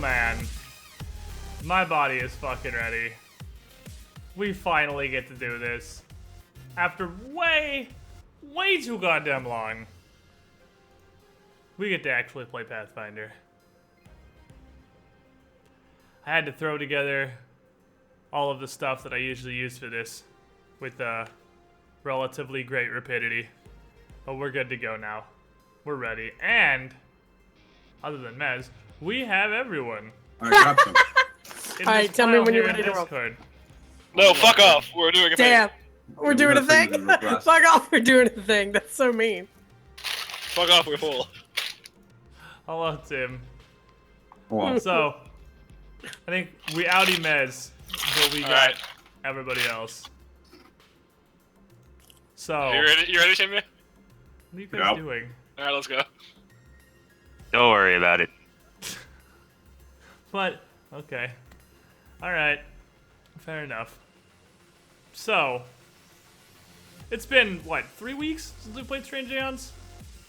man. My body is fucking ready. We finally get to do this. After way too goddamn long. We get to actually play Pathfinder. I had to throw together all of the stuff that I usually use for this with relatively great rapidity. But we're good to go now. We're ready. And, other than Mez, we have everyone. I got them. Alright, tell me when you're ready to roll. No, fuck off. We're doing a thing. Damn. We're doing a thing? Fuck off, we're doing a thing. That's so mean. Fuck off, we're full. Hello, Tim. Well, So, I think we outie Mez, but we got Alright. everybody else. So, You ready, Timmy? what are you guys Yep. doing? Alright, let's go. Don't worry about it. But, okay. Alright. Fair enough. So, it's been, what, 3 weeks since we played Strange Aeons?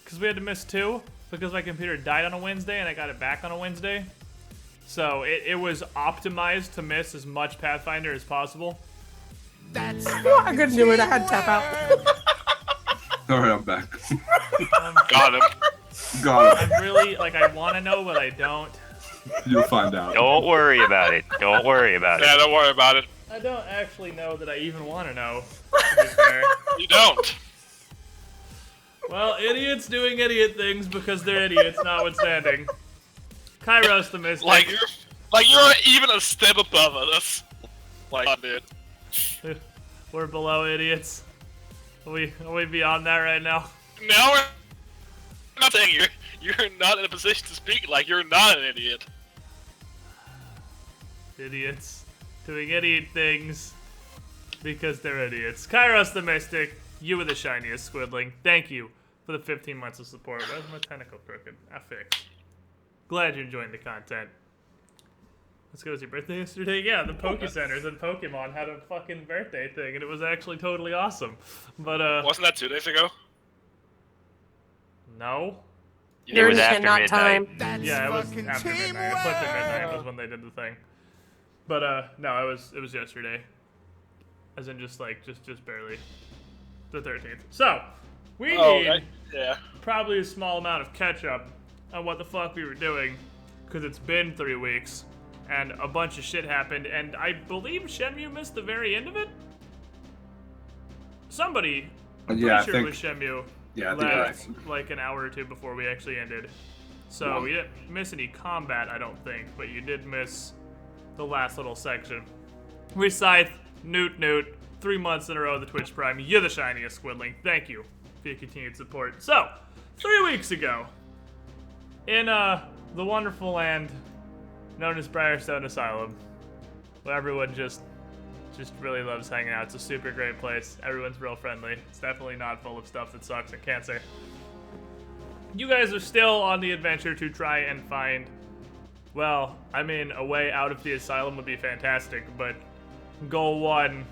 Because we had to miss 2, because my computer died on a Wednesday and I got it back on a Wednesday. So, it was optimized to miss as much Pathfinder as possible. I couldn't do it, I had to tap out. alright, I'm back. Got him. Got I'm really, like, I want to know, but I don't. it. You'll find out. Don't worry about it. Don't worry about Yeah, it. don't worry about it. I don't actually know that I even want to know, to be fair. You don't. Well, idiots doing idiot things because they're idiots, notwithstanding. Kairos the Mystic. Like you're even a step above us. Like, dude. We're below idiots. Are we beyond that right now? No, we're not saying you're not in a position to speak like you're not an idiot. Idiots. Doing idiot things because they're idiots. Kairos the Mystic, you were the shiniest Squidling. Thank you for the 15 months of support. Why is my tentacle crooked? I fixed. Glad you're enjoying the content. Let's go. Was your birthday yesterday? Yeah, the Poke Centers and Pokemon had a fucking birthday thing, and it was actually totally awesome. But, Wasn't that 2 days ago? no. It was Yours after cannot midnight. time. Yeah, it was after midnight. I flipped at midnight was when they did the thing. But no, it was yesterday. As in just barely. The 13th. So, we need yeah. probably a small amount of catch up on what the fuck we were doing. Because it's been 3 weeks. And a bunch of shit happened. And I believe Shenmue missed the very end of it? Somebody, I'm Yeah, I pretty sure think. it was Shenmue. Yeah, I think Left that's. like an hour or two before we actually ended. So you didn't miss any combat, I don't think, but you did miss the last little section. We Scythe, Newt, 3 months in a row of the Twitch Prime. You're the shiniest Squidling. Thank you for your continued support. So, 3 weeks ago, in the wonderful land known as Briarstone Asylum, where everyone just really loves hanging out. It's a super great place. Everyone's real friendly. It's definitely not full of stuff that sucks and cancer. You guys are still on the adventure to try and find, well, I mean, a way out of the asylum would be fantastic, but goal 1,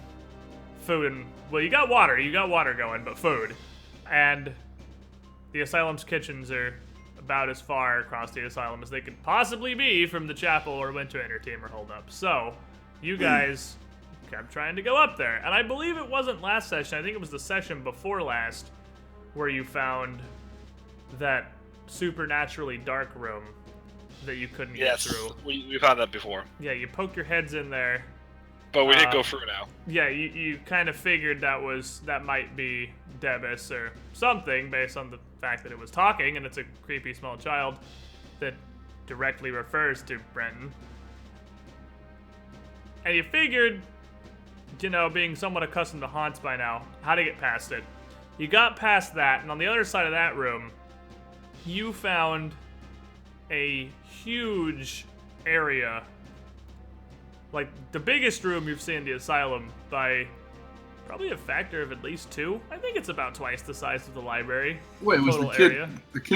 food and, well, you got water going, but food. And the asylum's kitchens are about as far across the asylum as they could possibly be from the chapel or Winter Entertainment holdup. So, you guys kept trying to go up there. And I believe it wasn't last session, I think it was the session before last, where you found that supernaturally dark room that you couldn't get Yes, through. we found that before. Yeah, you poke your heads in there. But we didn't go through now. Yeah, you kind of figured that might be Debus or something based on the fact that it was talking and it's a creepy small child that directly refers to Brenton. And you figured, you know, being somewhat accustomed to haunts by now, how to get past it. You got past that, and on the other side of that room, you found a huge area. Like, the biggest room you've seen in the asylum by probably a factor of at least 2. I think it's about twice the size of the library. Wait, was total the kid area.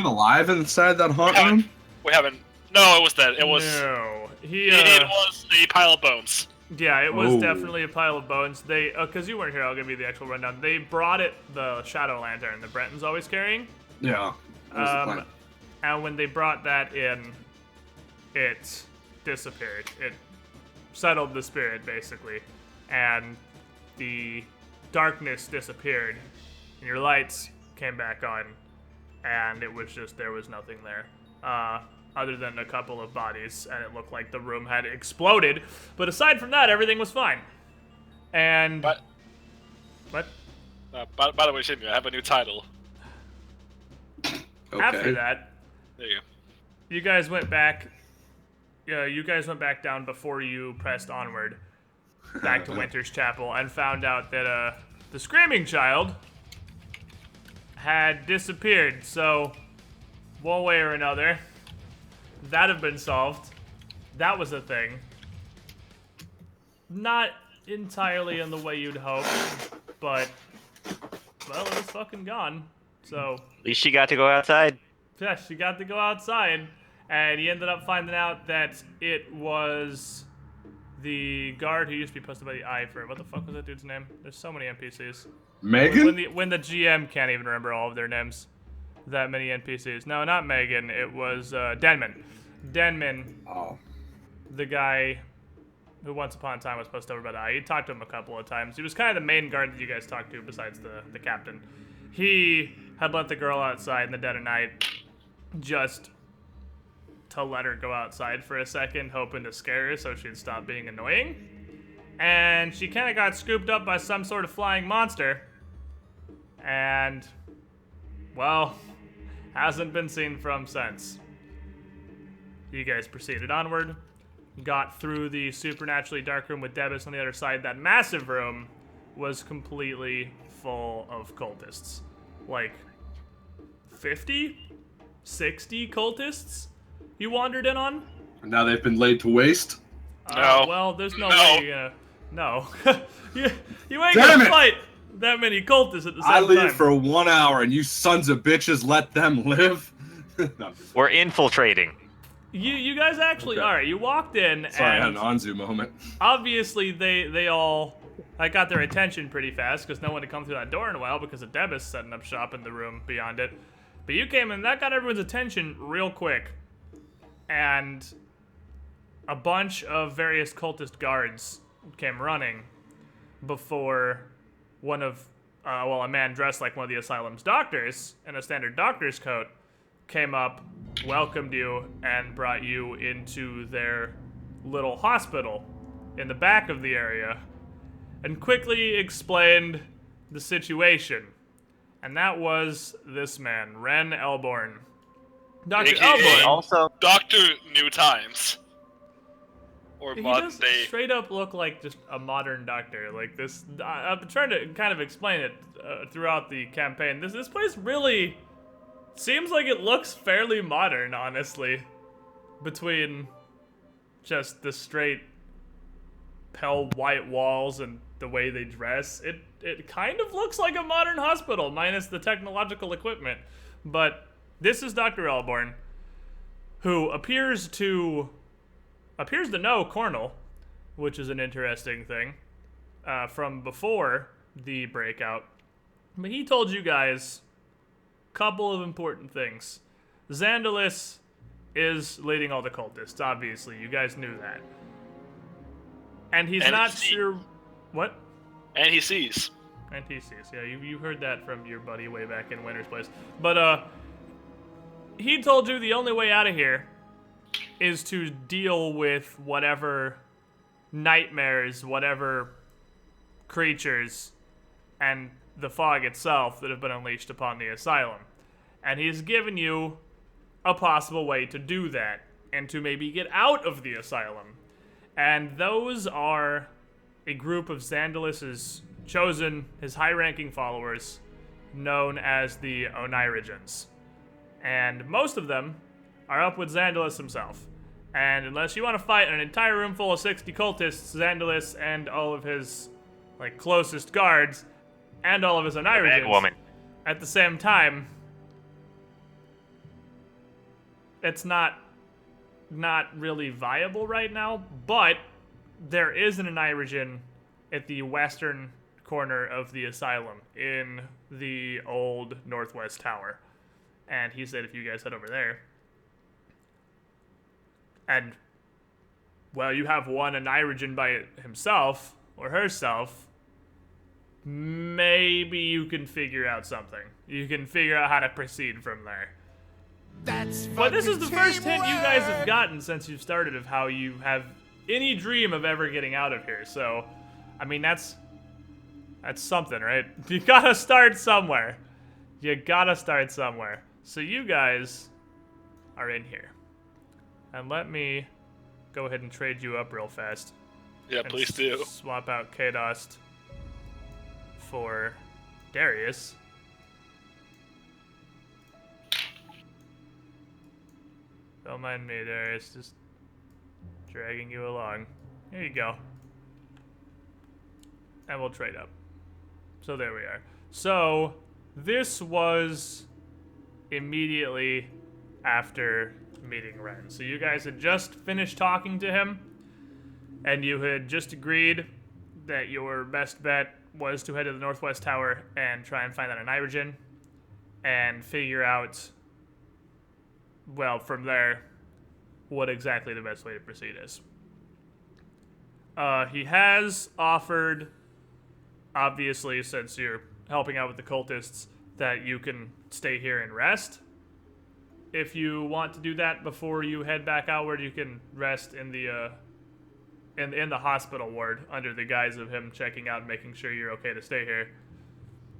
alive inside that haunt room? We haven't. No, it was that. It was. No. It was a pile of bones. Yeah, it was Oh. definitely a pile of bones. They, because you weren't here, I'll give you the actual rundown. They brought it the Shadow Lantern that Brenton's always carrying. Yeah. That was the plan. And when they brought that in, it disappeared. It settled the spirit, basically. And the darkness disappeared, and your lights came back on, and it was just, there was nothing there. Other than a couple of bodies, and it looked like the room had exploded. But aside from that, everything was fine. And... But, What? by the way, Shimmy, I have a new title. Okay. After that, There you go. you guys went back... you guys went back down before you pressed onward, back to Winter's Chapel, and found out that, the Screaming Child had disappeared. So, one way or another... that had been solved. That was a thing. Not entirely in the way you'd hope, but, well, it was fucking gone. So, At least she got to go outside. yeah, she got to go outside, and he ended up finding out that it was the guard who used to be posted by the eye for, what the fuck was that dude's name? There's so many NPCs. Megan? When the GM can't even remember all of their names. That many NPCs. No, not Megan. It was Denman. Denman, Oh. the guy who once upon a time was posted over by the eye. He talked to him a couple of times. He was kind of the main guard that you guys talked to besides the captain. He had let the girl outside in the dead of night just to let her go outside for a second, hoping to scare her so she'd stop being annoying. And she kind of got scooped up by some sort of flying monster. And, well... hasn't been seen from since. You guys proceeded onward, got through the supernaturally dark room with Debus on the other side. That massive room was completely full of cultists. Like 50? 60 cultists you wandered in on? And now they've been laid to waste? No. Well, there's no No. way you're gonna... No. you ain't Damn gonna it! fight that many cultists at the same I leave time. for 1 hour and you sons of bitches let them live? No, We're infiltrating. You guys actually... Okay. Alright, you walked in sorry, I had and... an Anzu moment. obviously they all I got their attention pretty fast because no one had come through that door in a while because of Debus setting up shop in the room beyond it. But you came in, that got everyone's attention real quick. And a bunch of various cultist guards came running before one of, a man dressed like one of the asylum's doctors in a standard doctor's coat came up, welcomed you, and brought you into their little hospital in the back of the area, and quickly explained the situation. And that was this man, Ren Elborn. Dr. AKA Elborn. Also, Dr. New Times. Or He modern does day. straight up look like just a modern doctor. Like this, I'm trying to kind of explain it throughout the campaign. This place really seems like it looks fairly modern, honestly. Between just the straight pale white walls and the way they dress, it kind of looks like a modern hospital, minus the technological equipment. But this is Dr. Elborn, who appears to know Cornell, which is an interesting thing, from before the breakout. But he told you guys a couple of important things. Xandalis is leading all the cultists, obviously. You guys knew that. And he's And not he- sure... What? And he sees. NPCs, yeah, you heard that from your buddy way back in Winter's Place. But, he told you the only way out of here is to deal with whatever nightmares, whatever creatures, and the fog itself that have been unleashed upon the asylum. And he's given you a possible way to do that, and to maybe get out of the asylum. And those are a group of Xandalis's chosen, his high-ranking followers, known as the Onirigens. And most of them are up with Xandalis himself. And unless you want to fight an entire room full of 60 cultists, Xandalis and all of his, closest guards, and all of his bad Onirigens, woman. at the same time, it's not really viable right now, but there is an Onirigen at the western corner of the asylum in the old northwest tower. And he said if you guys head over there and well, you have one Anirogen by himself or herself. Maybe you can figure out something. You can figure out how to proceed from there. But this is the first hint you guys have gotten since you've started of how you have any dream of ever getting out of here. So, I mean, that's something, right? You gotta start somewhere. You gotta start somewhere. So you guys are in here. And let me go ahead and trade you up real fast. Yeah, And please do. Swap out Kadost for Darius. Don't mind me, Darius. Just dragging you along. Here you go. And we'll trade up. So there we are. So this was immediately after meeting Ren. So you guys had just finished talking to him, and you had just agreed that your best bet was to head to the Northwest Tower and try and find that Anirogen and figure out, well, from there, what exactly the best way to proceed is. He has offered, obviously, since you're helping out with the cultists, that you can stay here and rest. If you want to do that before you head back outward, you can rest in the in the hospital ward under the guise of him checking out and making sure you're okay to stay here,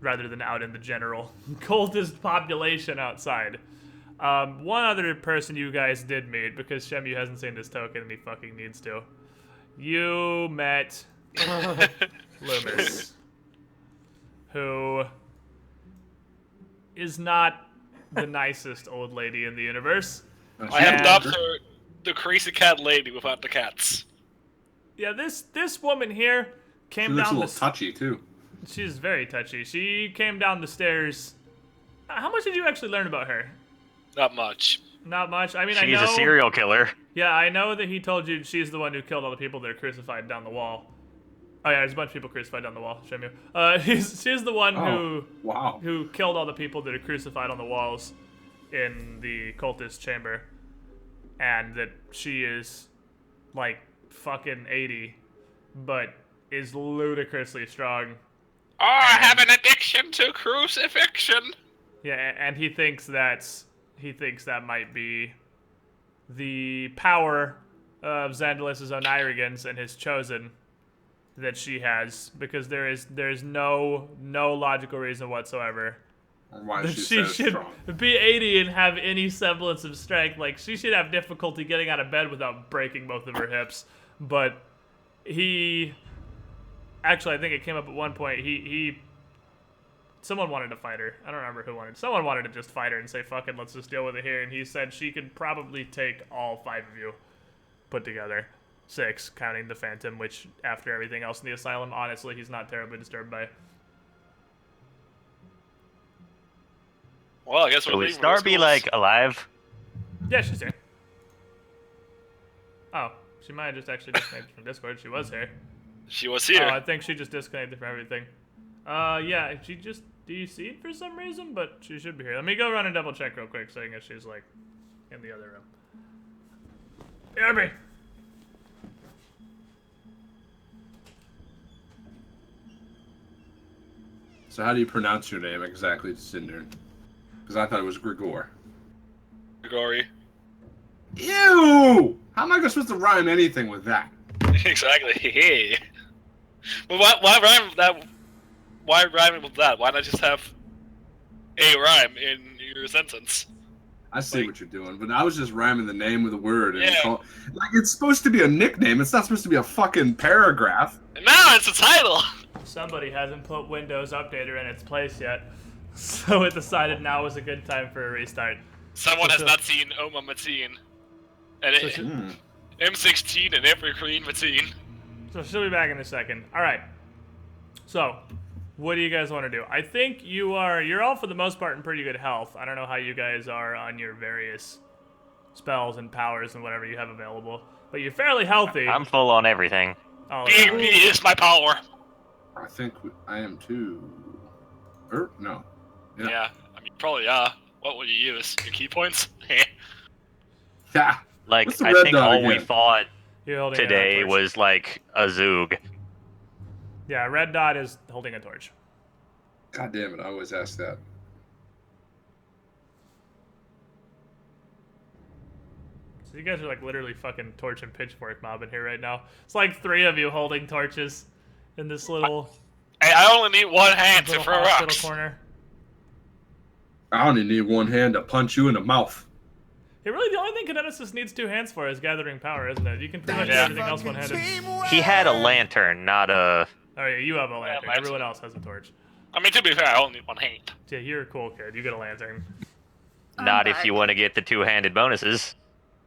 rather than out in the general cultist population outside. One other person you guys did meet, because Shemu hasn't seen this token and he fucking needs to. You met Loomis, who is not the nicest old lady in the universe. I have adopted the crazy cat lady without the cats. Yeah, this woman here came She looks a down little touchy too. She's very touchy. She came down the stairs. How much did you actually learn about her? Not much. Not much. I mean, I know. She's a serial killer. Yeah, I know that he told you she's the one who killed all the people that are crucified down the wall. Oh yeah, there's a bunch of people crucified down the wall. Shemu. She's the one who killed all the people that are crucified on the walls in the cultist chamber, and that she is like fucking 80, but is ludicrously strong. Oh, I have an addiction to crucifixion. Yeah, and he thinks that might be the power of Xandalus's Onirigans and his chosen that she has, because there's no logical reason whatsoever Why that she she so should strong. be 80 and have any semblance of strength. Like, she should have difficulty getting out of bed without breaking both of her hips. But he, actually, I think it came up at one point. Someone wanted to fight her. I don't remember who wanted. Someone wanted to just fight her and say, "Fuck it, let's just deal with it here." And he said she could probably take all 5 of you put together. 6, counting the Phantom, which, after everything else in the asylum, honestly, he's not terribly disturbed by. Well, I guess we're So is leaving. Darby, like, alive? Yeah, she's here. Oh, she might have just actually disconnected from Discord. She was here. She was here. Oh, I think she just disconnected from everything. Yeah, she just DC'd for some reason, but she should be here. Let me go run and double check real quick, seeing as she's, like, in the other room. Darby! So how do you pronounce your name exactly, Cinder? Because I thought it was Grigor. Gregory. Ew! How am I supposed to rhyme anything with that? Exactly. Hey. But why rhyme that? Why rhyme it with that? Why not just have a rhyme in your sentence? I see what you're doing, but I was just rhyming the name with a word. And Yeah. like, it's supposed to be a nickname. It's not supposed to be a fucking paragraph. No, it's a title. Somebody hasn't put Windows Updater in its place yet, so it decided now was a good time for a restart. Someone has not seen Oma Mateen. And M16 and every Korean Mateen. So she'll be back in a second. Alright. So, what do you guys want to do? I think you're all for the most part in pretty good health. I don't know how you guys are on your various spells and powers and whatever you have available, but you're fairly healthy. I'm full on everything. Oh, Being me is my power. I think I am too. No. Yeah, I mean, probably, what would you use? Your key points? Yeah. Like, What's the I red think dot all we again? thought You're holding today a torch. was like a Zoog. Yeah, red dot is holding a torch. God damn it! I always ask that. So you guys are like literally fucking torch and pitchfork mobbing here right now. It's like 3 of you holding torches in this little, Hey, I only need one hand to little throw hospital rocks. corner. I only need one hand to punch you in the mouth. Hey, really, the only thing Kineticist needs 2 hands for is gathering power, isn't it? You can pretty much do Yeah. everything else one-handed. He had a lantern, not a. Oh yeah, you have a lantern. lantern. Everyone else has a torch. I mean, to be fair, I only need one hand. Yeah, you're a cool kid. You get a lantern. Not if you want to get the 2-handed bonuses.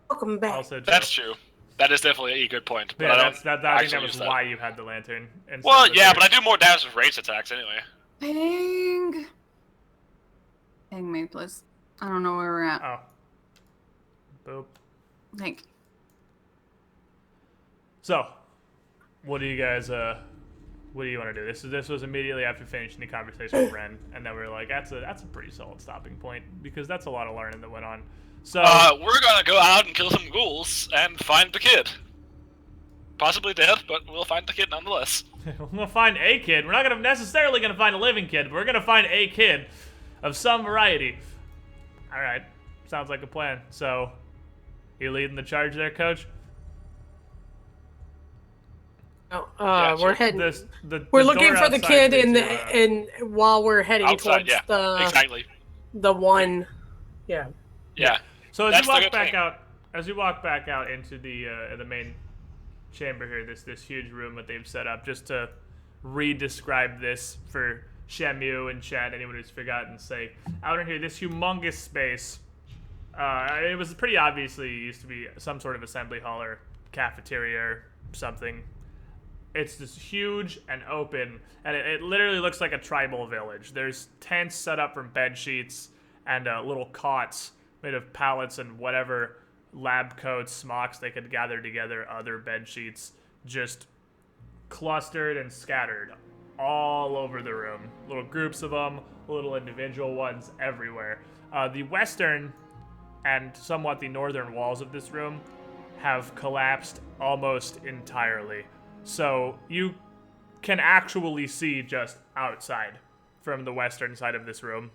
Welcome back. Also, true. That's true. That is definitely a good point. But Yeah, I don't I think that actually was use that. why you had the lantern. instead Well, of the yeah, torch. but I do more damage with ranged attacks anyway. Ping. Ping me, please. I don't know where we're at. Oh. Boop. Thank. So, what do you guys what do you want to do? This was immediately after finishing the conversation with Ren, and then we were like, that's a pretty solid stopping point because that's a lot of learning that went on. So We're gonna go out and kill some ghouls and find the kid. Possibly dead, but we'll find the kid nonetheless. we're gonna find a kid. We're not necessarily gonna find a living kid, but we're gonna find a kid of some variety. All right, sounds like a plan. So, you leading the charge there, Coach? Oh, Yeah, we're heading. We're We're looking for the kid in while we're heading Outside, towards yeah, exactly. the one. Yeah. Yeah. So as That's you the walk good back thing. out, into the main chamber here, this huge room that they've set up, just to re-describe this for Shemu and Chad, anyone who's forgotten sake. Out in here, this humongous space. It was pretty obviously used to be some sort of assembly hall or cafeteria or something. It's just huge and open, and it literally looks like a tribal village. There's tents set up from bed sheets and little cots made of pallets and whatever lab coats, smocks they could gather together, other bed sheets, just clustered and scattered all over the room. Little groups of them, little individual ones everywhere. The western and somewhat the northern walls of this room have collapsed almost entirely. So you can actually see just outside from the western side of this room.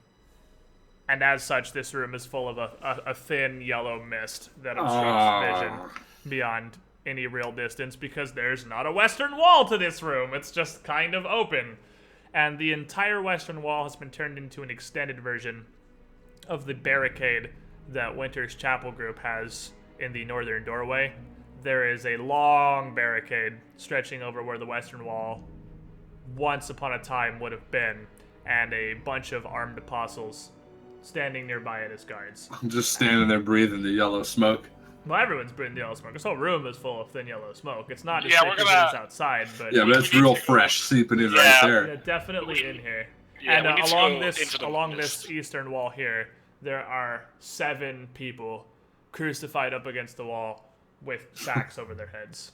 And as such, this room is full of a thin yellow mist that obstructs vision beyond any real distance because there's not a western wall to this room. It's just kind of open. And the entire western wall has been turned into an extended version of the barricade that Winter's Chapel group has in the northern doorway. There is a long barricade stretching over where the western wall once upon a time would have been, and a bunch of armed apostles standing nearby it as guards. I'm just standing there breathing the yellow smoke. Well, everyone's breathing yellow smoke. This whole room is full of thin yellow smoke. It's not just Yeah, because we're gonna- it's outside, but Yeah, but it's we need real to- fresh, seeping in Yeah. right there. yeah, definitely in here. Yeah, And we need to along go into the along mist. this eastern wall here, there are 7 people crucified up against the wall with sacks over their heads.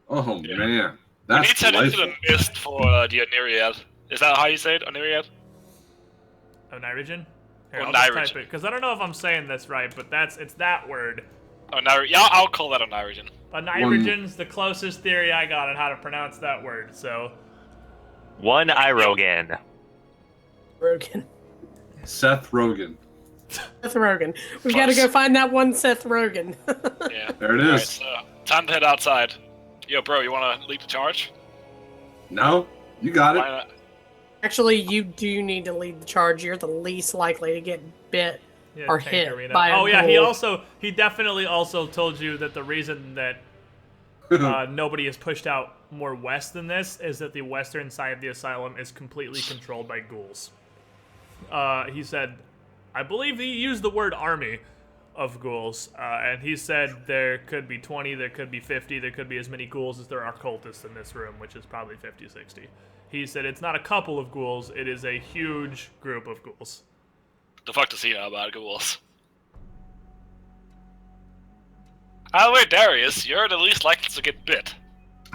Oh Yeah. man, We that's need to head into delightful. the mist for the Oniriad. Is that how you say it, Oniriad? Onirigen? Here, Or I'll just Nyrigen. type it, because I don't know if I'm saying this right, but it's that word. Yeah, I'll call that Onirigen. Onirigen's the closest theory I got on how to pronounce that word, so... One Irogan. Rogan. Seth Rogen. Seth Rogen. We've got to go find that one Seth Rogen. Yeah. There it Alright, is. so time to head outside. Yo, bro, you wanna lead the charge? No, you got Why it. not? Actually, you do need to lead the charge. You're the least likely to get bit Yeah, or Tank hit Arena. by a Oh yeah, ghoul. he definitely also told you that the reason that nobody is pushed out more west than this is that the western side of the asylum is completely controlled by ghouls. He said, I believe he used the word army of ghouls, and he said there could be 20, there could be 50, there could be as many ghouls as there are cultists in this room, which is probably 50, 60. He said it's not a couple of ghouls, it is a huge group of ghouls. The fuck does he know about ghouls? By the way, Darius, you're the least likely to get bit.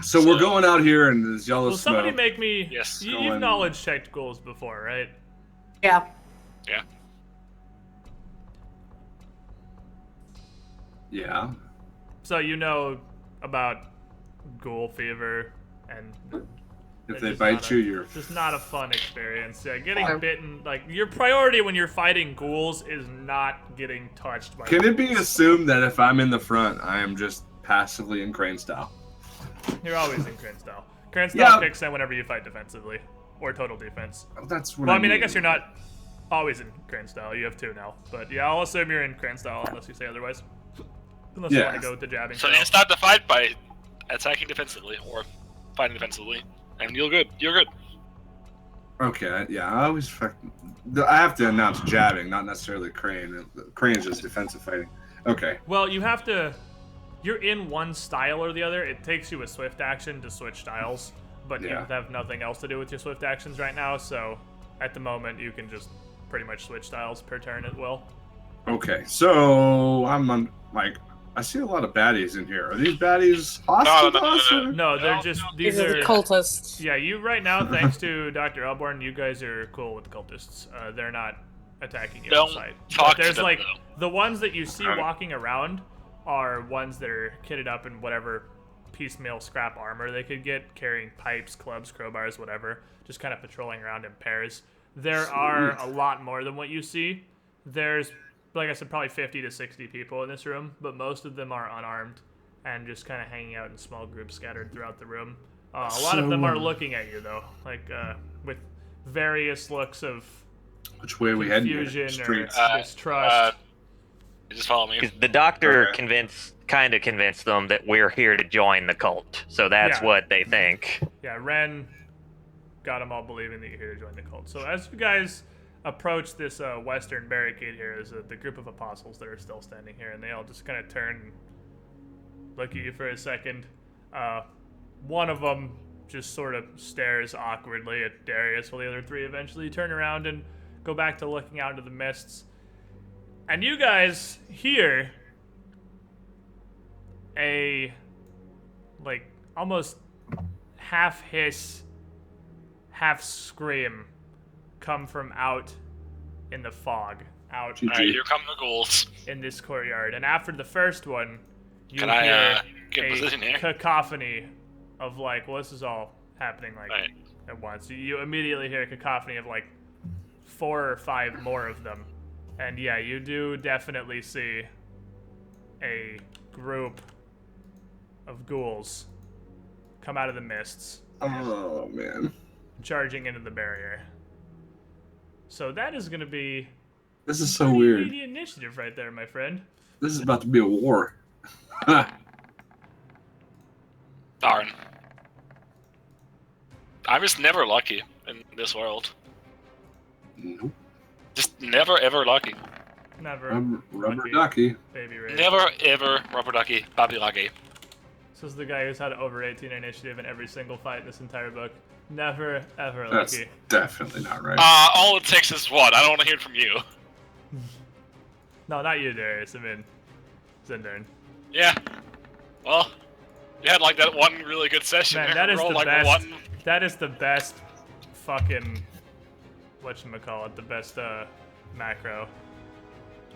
So we're going out here in this yellow Will somebody smoke. make me... Yes. You've Going- knowledge checked ghouls before, right? Yeah. Yeah. Yeah. So you know about ghoul fever, and If it's they just bite not you, a- you're. it's just not a fun experience. Yeah, getting bitten, like, your priority when you're fighting ghouls is not getting touched by Can it be ghouls. assumed that if I'm in the front, I am just passively in crane style? You're always in Crane style. Crane style Yeah. kicks in whenever you fight defensively, or total defense. That's what Well, I mean, I guess you're not always in Crane style. You have 2 now. But yeah, I'll assume you're in Crane style unless you say otherwise. Unless you Yeah. want to go with the jabbing So style. you start the fight by attacking defensively or fighting defensively, and you're good. You're good. Okay, yeah, I always I have to announce jabbing, not necessarily crane. Crane is just defensive fighting. Okay. Well, you have to... You're in one style or the other. It takes you a swift action to switch styles, but Yeah. you have nothing else to do with your swift actions right now, so at the moment you can just pretty much switch styles per turn at will. Okay, so I'm on, like, I see a lot of baddies in here. Are these baddies hostile to us? or- No, they're just... These These are the are... cultists. Yeah, you right now, thanks to Dr. Elborn, you guys are cool with the cultists. They're not attacking you Don't outside. talk But to there's them, like though. the ones that you see Okay. walking around are ones that are kitted up in whatever piecemeal scrap armor they could get, carrying pipes, clubs, crowbars, whatever, just kind of patrolling around in pairs. There are a lot more than what you see. There's, like I said, probably 50 to 60 people in this room, but most of them are unarmed and just kind of hanging out in small groups scattered throughout the room. A lot of them are looking at you, though, like with various looks of Which way are we heading? here? confusion or Streets. distrust. Just follow me. The doctor Okay. kind of convinced them that we're here to join the cult. So that's Yeah. what they think. Yeah, Ren got them all believing that you're here to join the cult. So as you guys approach this western barricade here, is the group of apostles that are still standing here, and they all just kind of turn and look at you for a second. One of them just sort of stares awkwardly at Darius, while the other 3 eventually turn around and go back to looking out into the mists. And you guys hear a, like, almost half hiss, half scream come from out in the fog, out GG. Alright, here come the ghouls. in this courtyard. And after the first one, you Can hear I get in a position here? cacophony of, like, well, this is all happening, like, Right. at once. You immediately hear a cacophony of, like, 4 or 5 more of them. And yeah, you do definitely see a group of ghouls come out of the mists, Oh, man. charging into the barrier. So that is going to be This is so pretty weird. immediate initiative right there, my friend. This is about to be a war. Darn. I'm just never lucky in this world. Nope. Just never ever lucky. Never. Rubber lucky ducky. Baby Ray. Never ever rubber ducky, Bobby lucky. This is the guy who's had over 18 initiative in every single fight in this entire book. Never, ever That's lucky. definitely not right. All it takes is one. I don't want to hear it from you. No, not you, Darius. I mean, Zindern. Yeah. Well, you had like that one really good session. Man, there. that is Roll, the like, best. One... That is the best fucking, whatchamacallit, the best macro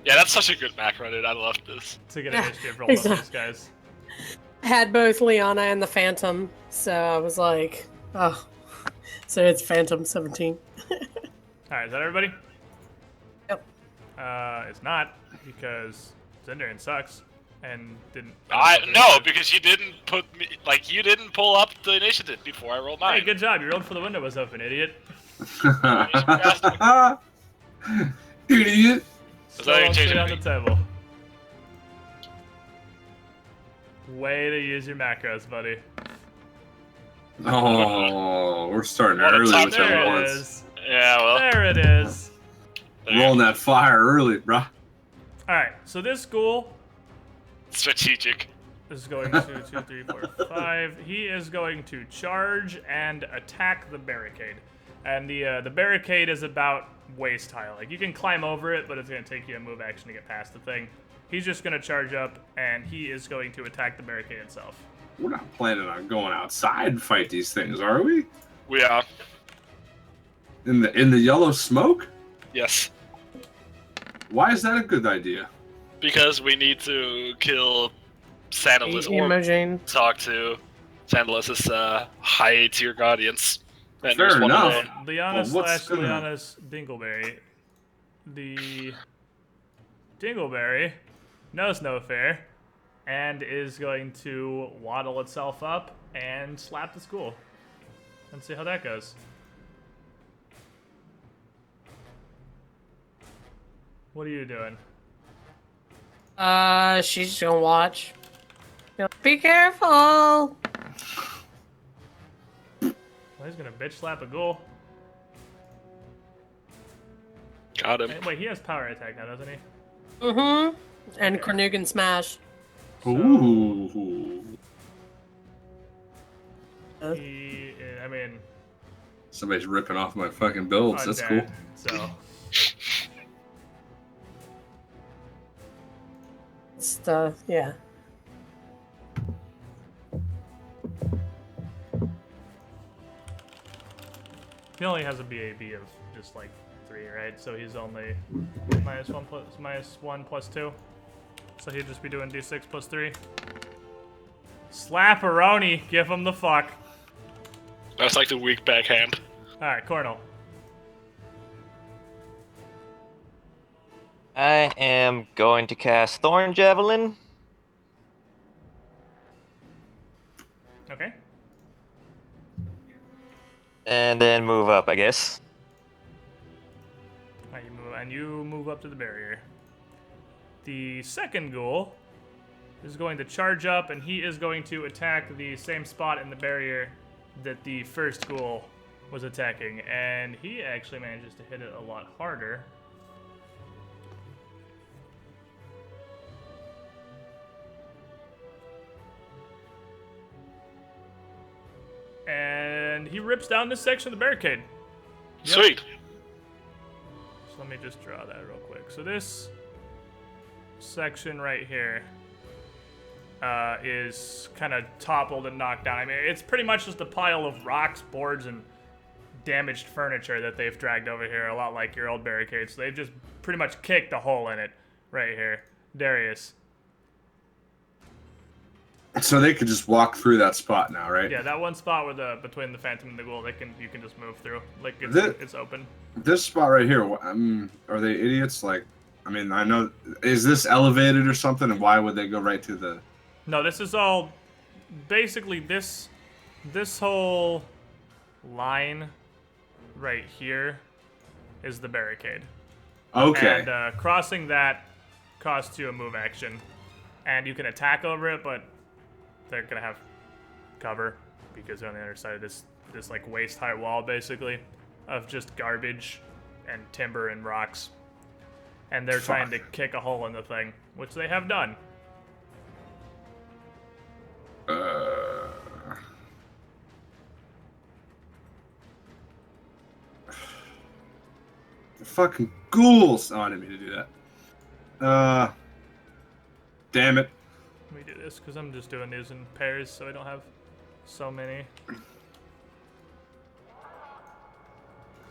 Yeah, that's such a good macro, dude. I love this. to get Yeah, initiative rolled on exactly. these guys. I had both Liana and the Phantom, so I was like, oh. So it's Phantom 17. Alright, is that everybody? Yep. It's not, because Zindern sucks and didn't. No, because you didn't put me like you didn't pull up the initiative before I rolled mine. Hey, good job. You rolled for the window was open, idiot. Idiot. Still that don't changing sit on me? the table. Way to use your macros, buddy. Oh, we're starting What a early time with There them it ones. is. Yeah, well. There it is. there. Rolling that fire early, bruh. Alright, so this ghoul Strategic. is going to 2, 3, 4, 5. He is going to charge and attack the barricade. And the barricade is about waist high. Like, you can climb over it, but it's going to take you a move action to get past the thing. He's just going to charge up, and he is going to attack the barricade itself. We're not planning on going outside and fight these things, are we? We are. In the yellow smoke? Yes. Why is that a good idea? Because we need to kill Sandalus or Imogen. talk to Sandalus's high tier guardians. And Fair there's one enough. today. Liana Well, what's slash gonna- Liana's Dingleberry. The Dingleberry knows no fear and is going to waddle itself up and slap the school. And see how that goes. What are you doing? She's just gonna watch. Be careful. Well, he's gonna bitch slap a ghoul. Got him. Hey, wait, he has power attack now, doesn't he? Mm-hmm. And Cornugan Smash. Ooh. I mean, Somebody's ripping off my fucking builds. That's cool. undead, so Stuff, yeah. he only has a BAB of just like 3, right? So he's only -1 plus 2. So he'd just be doing D6 plus 3. Slap-a-roni, give him the fuck. That's like the weak backhand. Alright, Cornel. I am going to cast Thorn Javelin. Okay. And then move up, I guess. Alright, you move up to the barrier. The second ghoul is going to charge up, and he is going to attack the same spot in the barrier that the first ghoul was attacking, and he actually manages to hit it a lot harder. And he rips down this section of the barricade. Yep. Sweet. So let me just draw that real quick. So this section right here is kind of toppled and knocked down. I mean, it's pretty much just a pile of rocks, boards, and damaged furniture that they've dragged over here, a lot like your old barricades. So they've just pretty much kicked a hole in it right here. Darius. So they could just walk through that spot now, right? Yeah, that one spot where between the Phantom and the Ghoul, you can just move through. Like, it's open. This spot right here, are they idiots? Like, I mean, I know, is this elevated or something? And why would they go right to the... No, this is all... Basically, this whole line right here is the barricade. Okay. And crossing that costs you a move action. And you can attack over it, but they're going to have cover because they're on the other side of this like waist-high wall, basically, of just garbage and timber and rocks. And they're trying to kick a hole in the thing, which they have done. The fucking ghouls! Oh, I didn't mean to do that. Damn it. Let me do this, because I'm just doing these in pairs, so I don't have so many.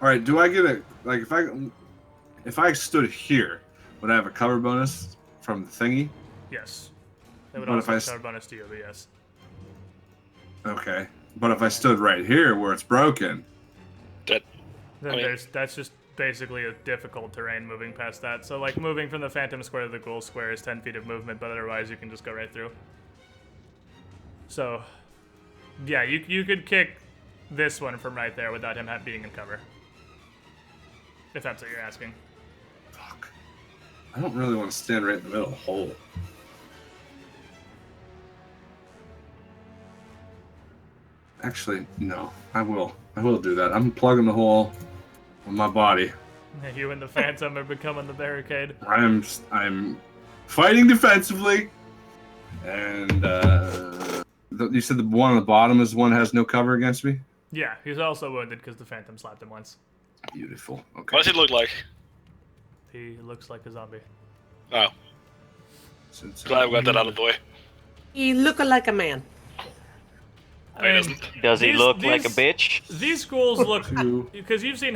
Alright, do I get a... Like, if I stood here, would I have a cover bonus from the thingy? Yes. They would What also if I have cover bonus to you, but yes. Okay. But if I stood right here where it's broken... That Then I mean- that's just basically a difficult terrain moving past that. So like moving from the Phantom Square to the Ghoul Square is 10 feet of movement, but otherwise you can just go right through. So yeah, you could kick this one from right there without him being in cover. If that's what you're asking. Fuck. I don't really want to stand right in the middle of the hole. Actually, no. I will. I will do that. I'm plugging the hole with my body. You and the Phantom are becoming the barricade. I'm fighting defensively, and you said the one on the bottom is the one that has no cover against me. Yeah, he's also wounded because the Phantom slapped him once. Beautiful. Okay. what does he look like? He looks like a zombie. Oh, glad we got that out of the way. He look like a man. No, he doesn't. Does he These- look like a these- bitch? These ghouls look Two. because you've seen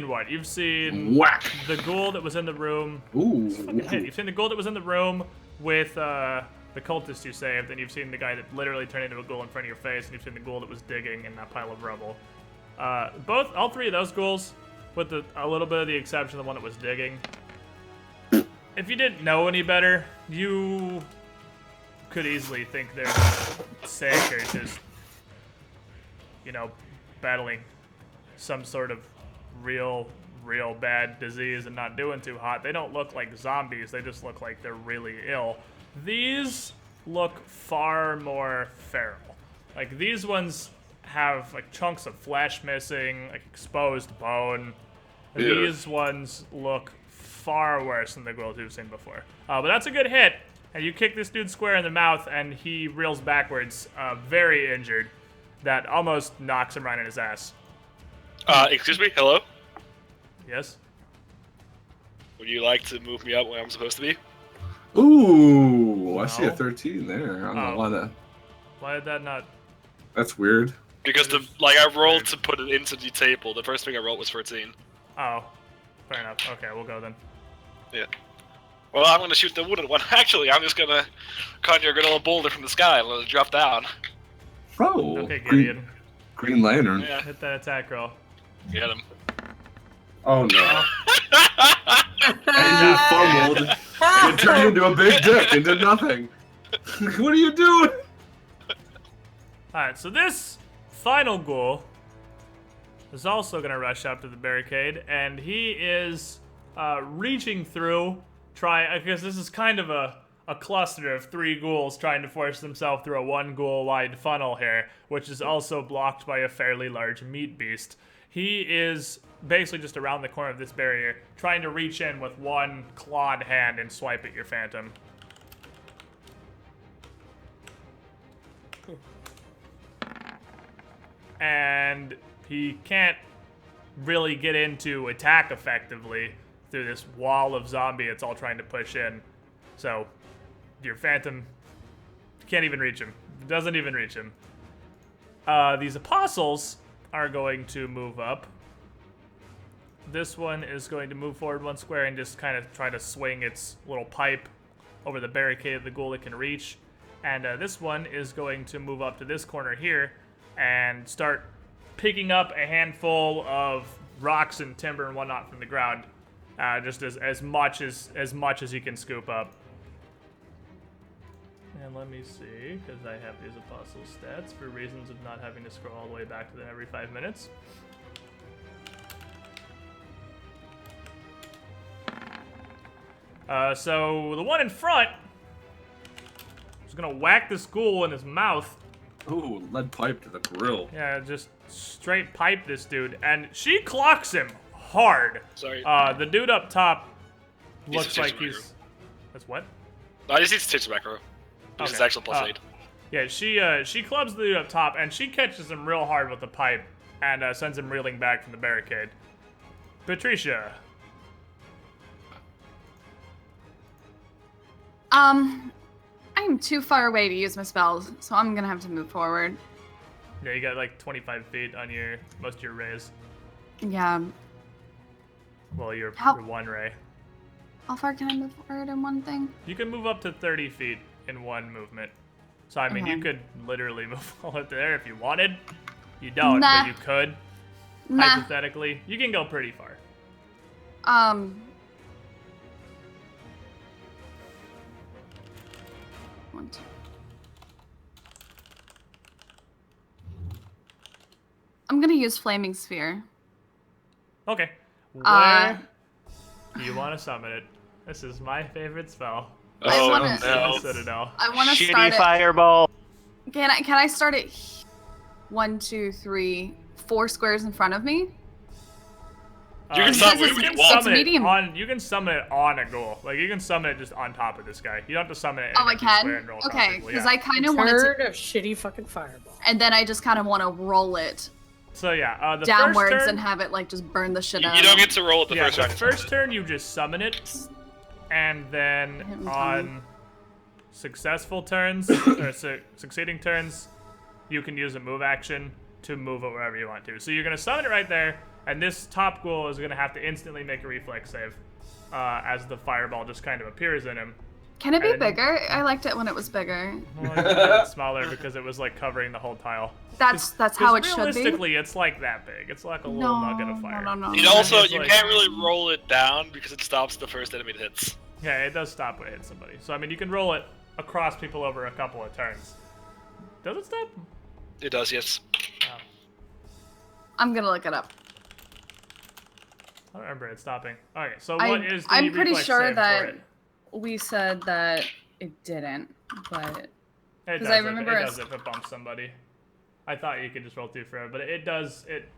what? You've seen Whack. the ghoul that was in the room. Ooh. Fucking hit. You've seen the ghoul that was in the room with the the cultist you saved, and you've seen the guy that literally turned into a ghoul in front of your face, and you've seen the ghoul that was digging in that pile of rubble. All three of those ghouls, with a little bit of the exception of the one that was digging. If you didn't know any better, you could easily think they're sick or just, battling some sort of real bad disease and not doing too hot. They don't look like zombies, they just look like they're really ill. These look far more feral. Like, these ones have, like, chunks of flesh missing, like, exposed bone. Yeah. These ones look far worse than the ghouls you've seen before. But that's a good hit, and you kick this dude square in the mouth, and he reels backwards, very injured. That almost knocks him right in his ass. Excuse me? Hello? Yes? Would you like to move me up where I'm supposed to be? Ooh, I see a No. 13 there. I don't know Oh. why that. Why did that not... Oh. That's weird. Because I rolled to put it into the table. The first thing I rolled was 13. Oh. Fair enough. Okay, we'll go then. Yeah. Well, I'm gonna shoot the wounded one. Actually, I'm just gonna conjure a good old boulder from the sky and let it drop down. Oh, Okay, Gideon. Green Lantern. Yeah, Hit that attack roll. get him. Oh no. And you fumbled. And it turned into a big dick and did nothing. What are you doing? Alright, so this final ghoul is also going to rush up to the barricade, and he is reaching through, because this is kind of a cluster of 3 ghouls trying to force themselves through a 1 ghoul-wide funnel here, which is also blocked by a fairly large meat beast. He is basically just around the corner of this barrier, trying to reach in with one clawed hand and swipe at your phantom. And he can't really get into attack effectively through this wall of zombie it's all trying to push in. So your phantom can't even reach him. Doesn't even reach him. These apostles are going to move up. This one is going to move forward 1 square and just kind of try to swing its little pipe over the barricade of the ghoul it can reach. And this one is going to move up to this corner here and start picking up a handful of rocks and timber and whatnot from the ground, just as much as he can scoop up. And let me see, because I have these apostle stats for reasons of not having to scroll all the way back to them every 5 minutes. So the one in front is gonna whack this ghoul in his mouth. Ooh, lead pipe to the grill. Yeah, just straight pipe this dude, and she clocks him hard. Sorry. The dude up top He's looks a like six-backer. he's. That's what? I just need to take the back row. This is Okay. actual plus 8. Yeah, she clubs the dude up top, and she catches him real hard with the pipe, and sends him reeling back from the barricade. Patricia. I'm too far away to use my spells, so I'm gonna have to move forward. Yeah, you got like 25 feet on most of your rays. Yeah. Well, your How- 1 ray. How far can I move forward in one thing? You can move up to 30 feet in 1 movement. So, I mean, you Okay. could literally move all up there if you wanted. You don't, Nah. but you could. Nah. Hypothetically. You can go pretty far. One, two. I'm gonna use Flaming Sphere. Okay. Where Uh, do you want to summon it? This is my favorite spell. Oh, wanna- no. Citadel. I want to Shitty start it. fireball. Can I start it? 1, 2, 3, 4 squares in front of me. You can Uh, summon Because it when it's- you want. it's medium. You can summon it on a goal. Like, you can summon it just on top of this guy. You don't have to summon it. in Oh, I an empty square can? and roll Okay, constantly, because yeah. I kind of wanted Turd to. of shitty fucking fireball. And then I just kind of want to roll it So, yeah, the downwards first turn, and have it, like, just burn the shit out You of don't them. get to roll it the yeah, first the round. first turn you just summon it, and then Hit me, on Tommy. successful turns, or succeeding turns, you can use a move action to move it wherever you want to. So you're going to summon it right there, and this top ghoul is going to have to instantly make a reflex save as the fireball just kind of appears in him. Can it be And- bigger? I liked it when it was bigger. Well, it made it smaller because it was like covering the whole tile. That's how it should be. Realistically, it's like that big. It's like a little nugget of fire. No. It also, It's you like- can't really roll it down because it stops the first enemy that hits. Yeah, it does stop when it hits somebody. So I mean, you can roll it across people over a couple of turns. Does it stop? It does, yes. Oh, I'm gonna look it up. I don't remember it stopping. Okay, so what is the I'm pretty reflex sure save for that it? we said that it didn't, but It 'cause does, I if, remember it us- does if it bumps somebody. I thought you could just roll through for it, but it does it.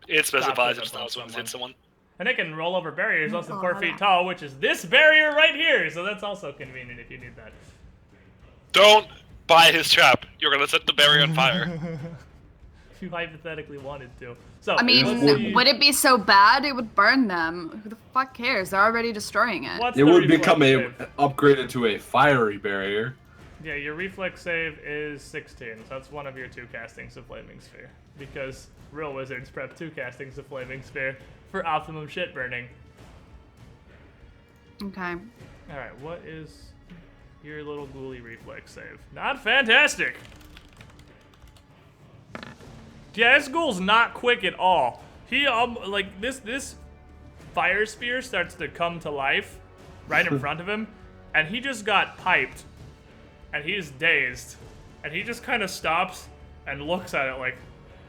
It specifies it if stops when it hits someone. And it can roll over barriers less than 4 Oh, feet yeah. tall, which is this barrier right here. So that's also convenient if you need that. Don't buy his trap. You're gonna set the barrier on fire. If you hypothetically wanted to. So I mean, what's the- would it be so bad it would burn them? Who the fuck cares? They're already destroying it. what's It the would reflex become save? upgraded to a fiery barrier. Yeah, your reflex save is 16, so that's one of your 2 castings of Flaming Sphere. Because real wizards prep 2 castings of Flaming Sphere for optimum shit burning. Okay. Alright, what is your little ghoulie reflex save? Not fantastic! Yeah, this ghoul's not quick at all. He, like, this fire spear starts to come to life right in front of him, and he just got piped, and he's dazed, and he just kind of stops and looks at it like,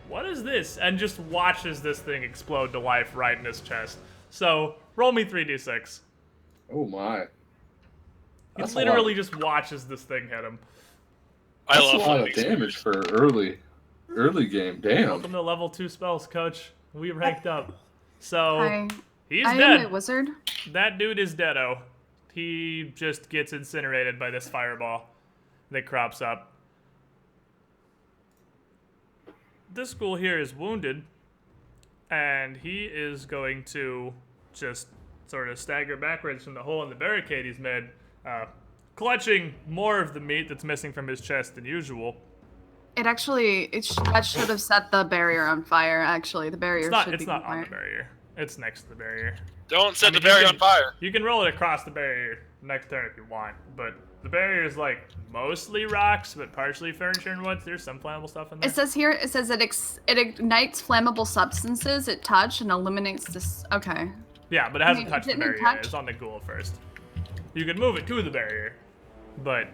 what is this? And just watches this thing explode to life right in his chest. So, roll me 3d6. Oh my. He That's a literally lot. just watches this thing hit him. I That's love a lot of Flaming damage for early game. Damn. Welcome to level 2 spells, coach. We ranked up. So, I he's am a dead. wizard. That dude is deado. He just gets incinerated by this fireball that crops up. This ghoul here is wounded, and he is going to just sort of stagger backwards from the hole in the barricade he's made, clutching more of the meat that's missing from his chest than usual. That should have set the barrier on fire. Actually, the barrier It's not. should It's be not on on fire. the barrier. It's next to the barrier. Don't set I mean, the barrier you on can- fire. You can roll it across the barrier next turn if you want, but the barrier is like mostly rocks, but partially furniture and wood. There's some flammable stuff in there. It says here. It says it ignites flammable substances at touch and eliminates this. Okay. Yeah, but it hasn't Wait, touched the didn't it barrier yet. touch? It's on the ghoul first. You can move it to the barrier, but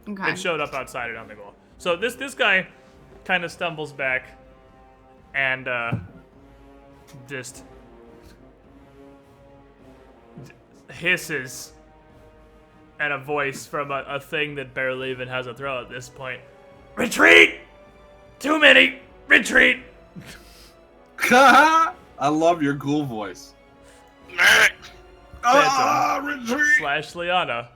Okay. it showed up outside it on the ghoul. So this guy kind of stumbles back and just hisses at a voice from a thing that barely even has a throat at this point. Retreat! Too many! Retreat! I love your ghoul voice. Retreat! Slash Liana.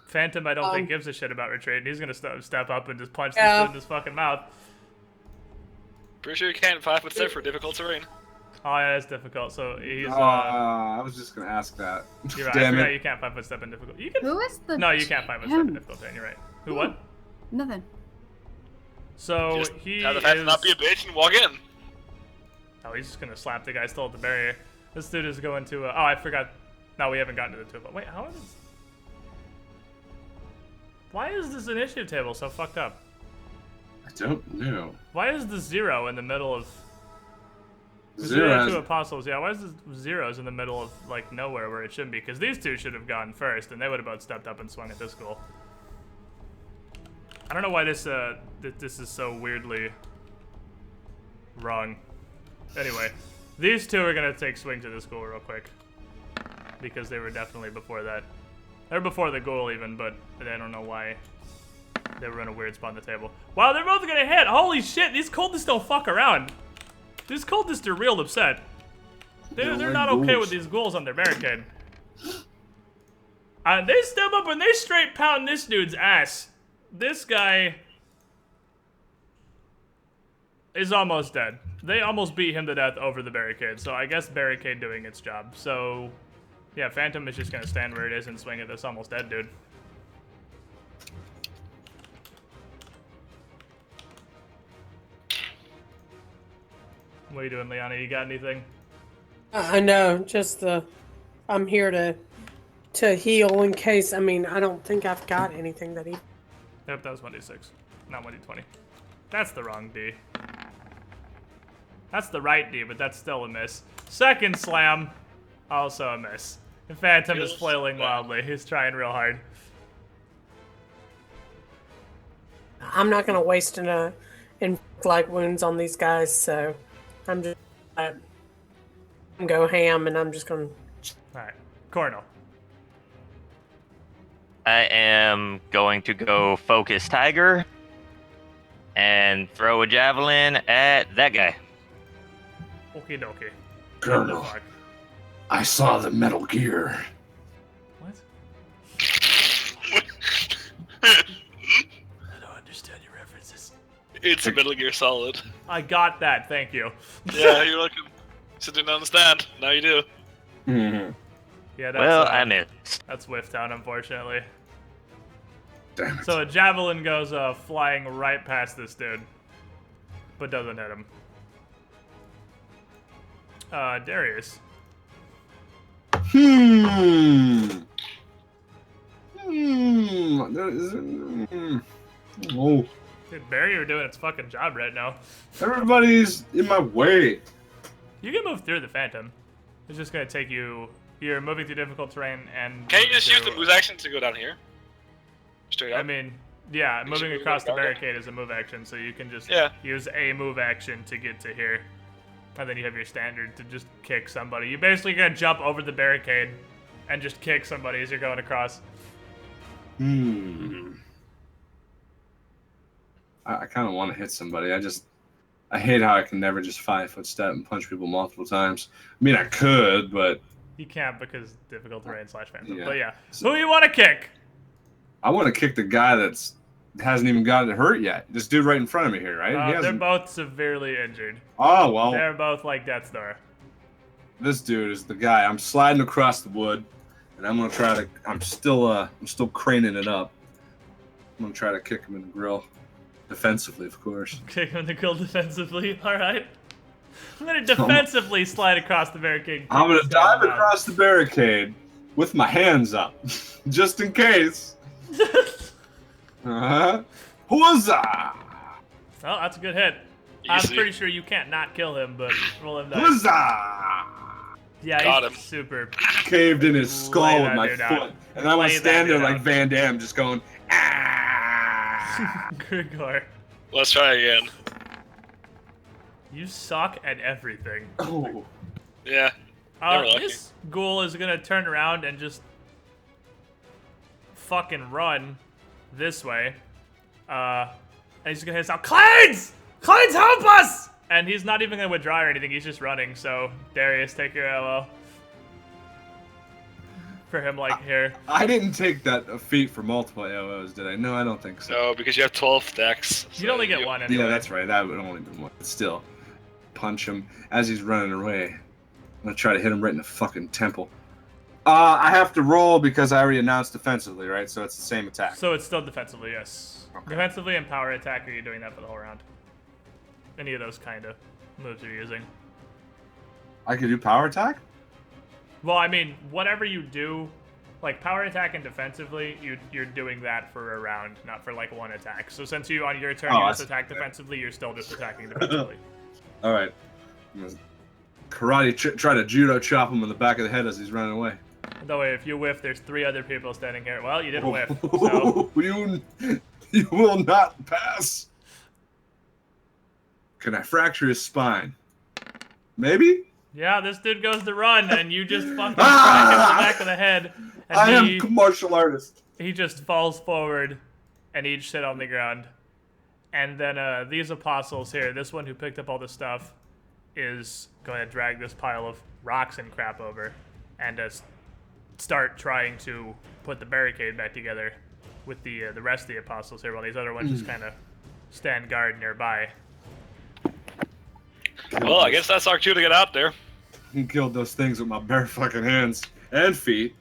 Phantom, I don't think Um, gives a shit about retreat, and he's gonna step up and just punch Yeah. this dude in his fucking mouth. Pretty sure you can't 5-foot step for difficult terrain. Oh yeah, that's difficult. So he's I was just gonna ask that. you're right. I Damn forgot it. you can't 5-foot step in difficult. You can. Who is the? No, you can't 5-foot step in GM? difficult terrain. You're right. Who what? Nothing. So Just he have the fact to is. not be a bitch and walk in. Oh, he's just gonna slap the guy still at the barrier. This dude is going to. Oh, I forgot. No, we haven't gotten to the 2. But wait, how is? Why is this initiative table so fucked up? I don't know. Why is the 0 in the middle of? Zero has, 2 apostles. Yeah, why is the 0s in the middle of like nowhere where it shouldn't be? Because these 2 should have gone first, and they would have both stepped up and swung at this goal. I don't know why this this is so weirdly wrong. Anyway, these 2 are gonna take swings at this goal real quick because they were definitely before that. They're before the goal even, but I don't know why they were in a weird spot on the table. Wow, they're both gonna hit! Holy shit, these cultists don't fuck around. These cultists are real upset. They're like not okay ghouls. with these ghouls on their barricade. They step up and they straight pound this dude's ass. This guy is almost dead. They almost beat him to death over the barricade, so I guess barricade doing its job. So, yeah, Phantom is just gonna stand where it is and swing at this almost dead dude. What are you doing, Liana? You got anything? I know, just I'm here to to heal in case. I mean, I don't think I've got anything that he. Yep, that was 1d6, not 1d20. That's the wrong D. That's the right D, but that's still a miss. Second slam, also a miss. The Phantom is flailing wildly. He's trying real hard. I'm not gonna waste inflict wounds on these guys, so I'm just go ham, and I'm just gonna. All right, Cornel. I am going to go focus Tiger and throw a javelin at that guy. Okie dokie. Colonel, What the fuck? I saw the Metal Gear. What? I don't understand your references. It's a Metal Gear Solid. I got that, thank you. Yeah, you're welcome. So didn't understand. Now you do. Mm-hmm. Yeah, that's, Well, I missed. that's Whiff Town, unfortunately. Damn it. So a javelin goes flying right past this dude, but doesn't hit him. Darius. Oh, Dude, Barry, you're doing its fucking job right now. everybody's in my way. You can move through the Phantom. It's just gonna take you. You're moving through difficult terrain and. Can you just use the through- move action to go down here? Straight up. I mean, yeah, You moving should move across the that down. barricade is a move action, so you can just Yeah. use a move action to get to here. And then you have your standard to just kick somebody. You basically gonna jump over the barricade and just kick somebody as you're going across. I kind of want to hit somebody. I hate how I can never just 5-foot step and punch people multiple times. I mean, I could, but You can't because difficult terrain / Phantom. Yeah. But yeah, who you want to kick? I want to kick the guy hasn't even gotten hurt yet. This dude right in front of me here, right? He They're hasn't- both severely injured. Oh well, They're both like death's door. this dude is the guy. I'm sliding across the wood, and I'm gonna try to. I'm still craning it up. I'm gonna try to kick him in the grill, defensively, of course. Kick him in the grill defensively. All right. I'm gonna defensively slide across the barricade. I'm gonna Kick this guy dive in the mouth. across the barricade with my hands up, just in case. Huzzah! Oh, that's a good hit. I'm Easy. pretty sure you can't not kill him, but roll him dice. Huzzah! Yeah, Got he's him. super. Caved in his Lay skull with that my dude foot, out. and I'm gonna Lay that stand there dude like out. Van Damme, just going. Ah! Grigor, Let's try again. you suck at everything. Oh. Yeah. Never lucky. This ghoul is gonna turn around and just fucking run this way. And he's gonna hit us out. Cleanse! Cleanse, help us! And he's not even gonna withdraw or anything, he's just running, so Darius, take your LO. For him, like, here. I didn't take that feat for multiple AOs, did I? No, I don't think so. No, because you have 12 decks. You'd only get one anyway. Yeah, that's right. That would only been one. But still, punch him as he's running away. I'm gonna try to hit him right in the fucking temple. I have to roll because I already announced defensively, right? So it's the same attack. So it's still defensively, yes. Okay. Defensively and power attack, are you doing that for the whole round? Any of those kind of moves you're using. I could do power attack? Well, I mean, whatever you do, like power attack and defensively, you're doing that for a round, not for like one attack. So since you on your turn Oh, you I just see. attack defensively, you're still just attacking defensively. All right. I'm gonna karate try to judo chop him in the back of the head as he's running away. Though if you whiff, there's 3 other people standing here. Well, you didn't whiff, so You will not pass. Can I fracture his spine? Maybe? yeah, this dude goes to run, and you just fucking crack him in the back of the head, I and am a martial artist. he just falls forward, and each sit on the ground. And then these apostles here, this one who picked up all the stuff, is going to drag this pile of rocks and crap over, and start trying to put the barricade back together with the rest of the apostles here, while these other ones just kind of stand guard nearby. Well, I guess that's our cue to get out there. He killed those things with my bare fucking hands and feet.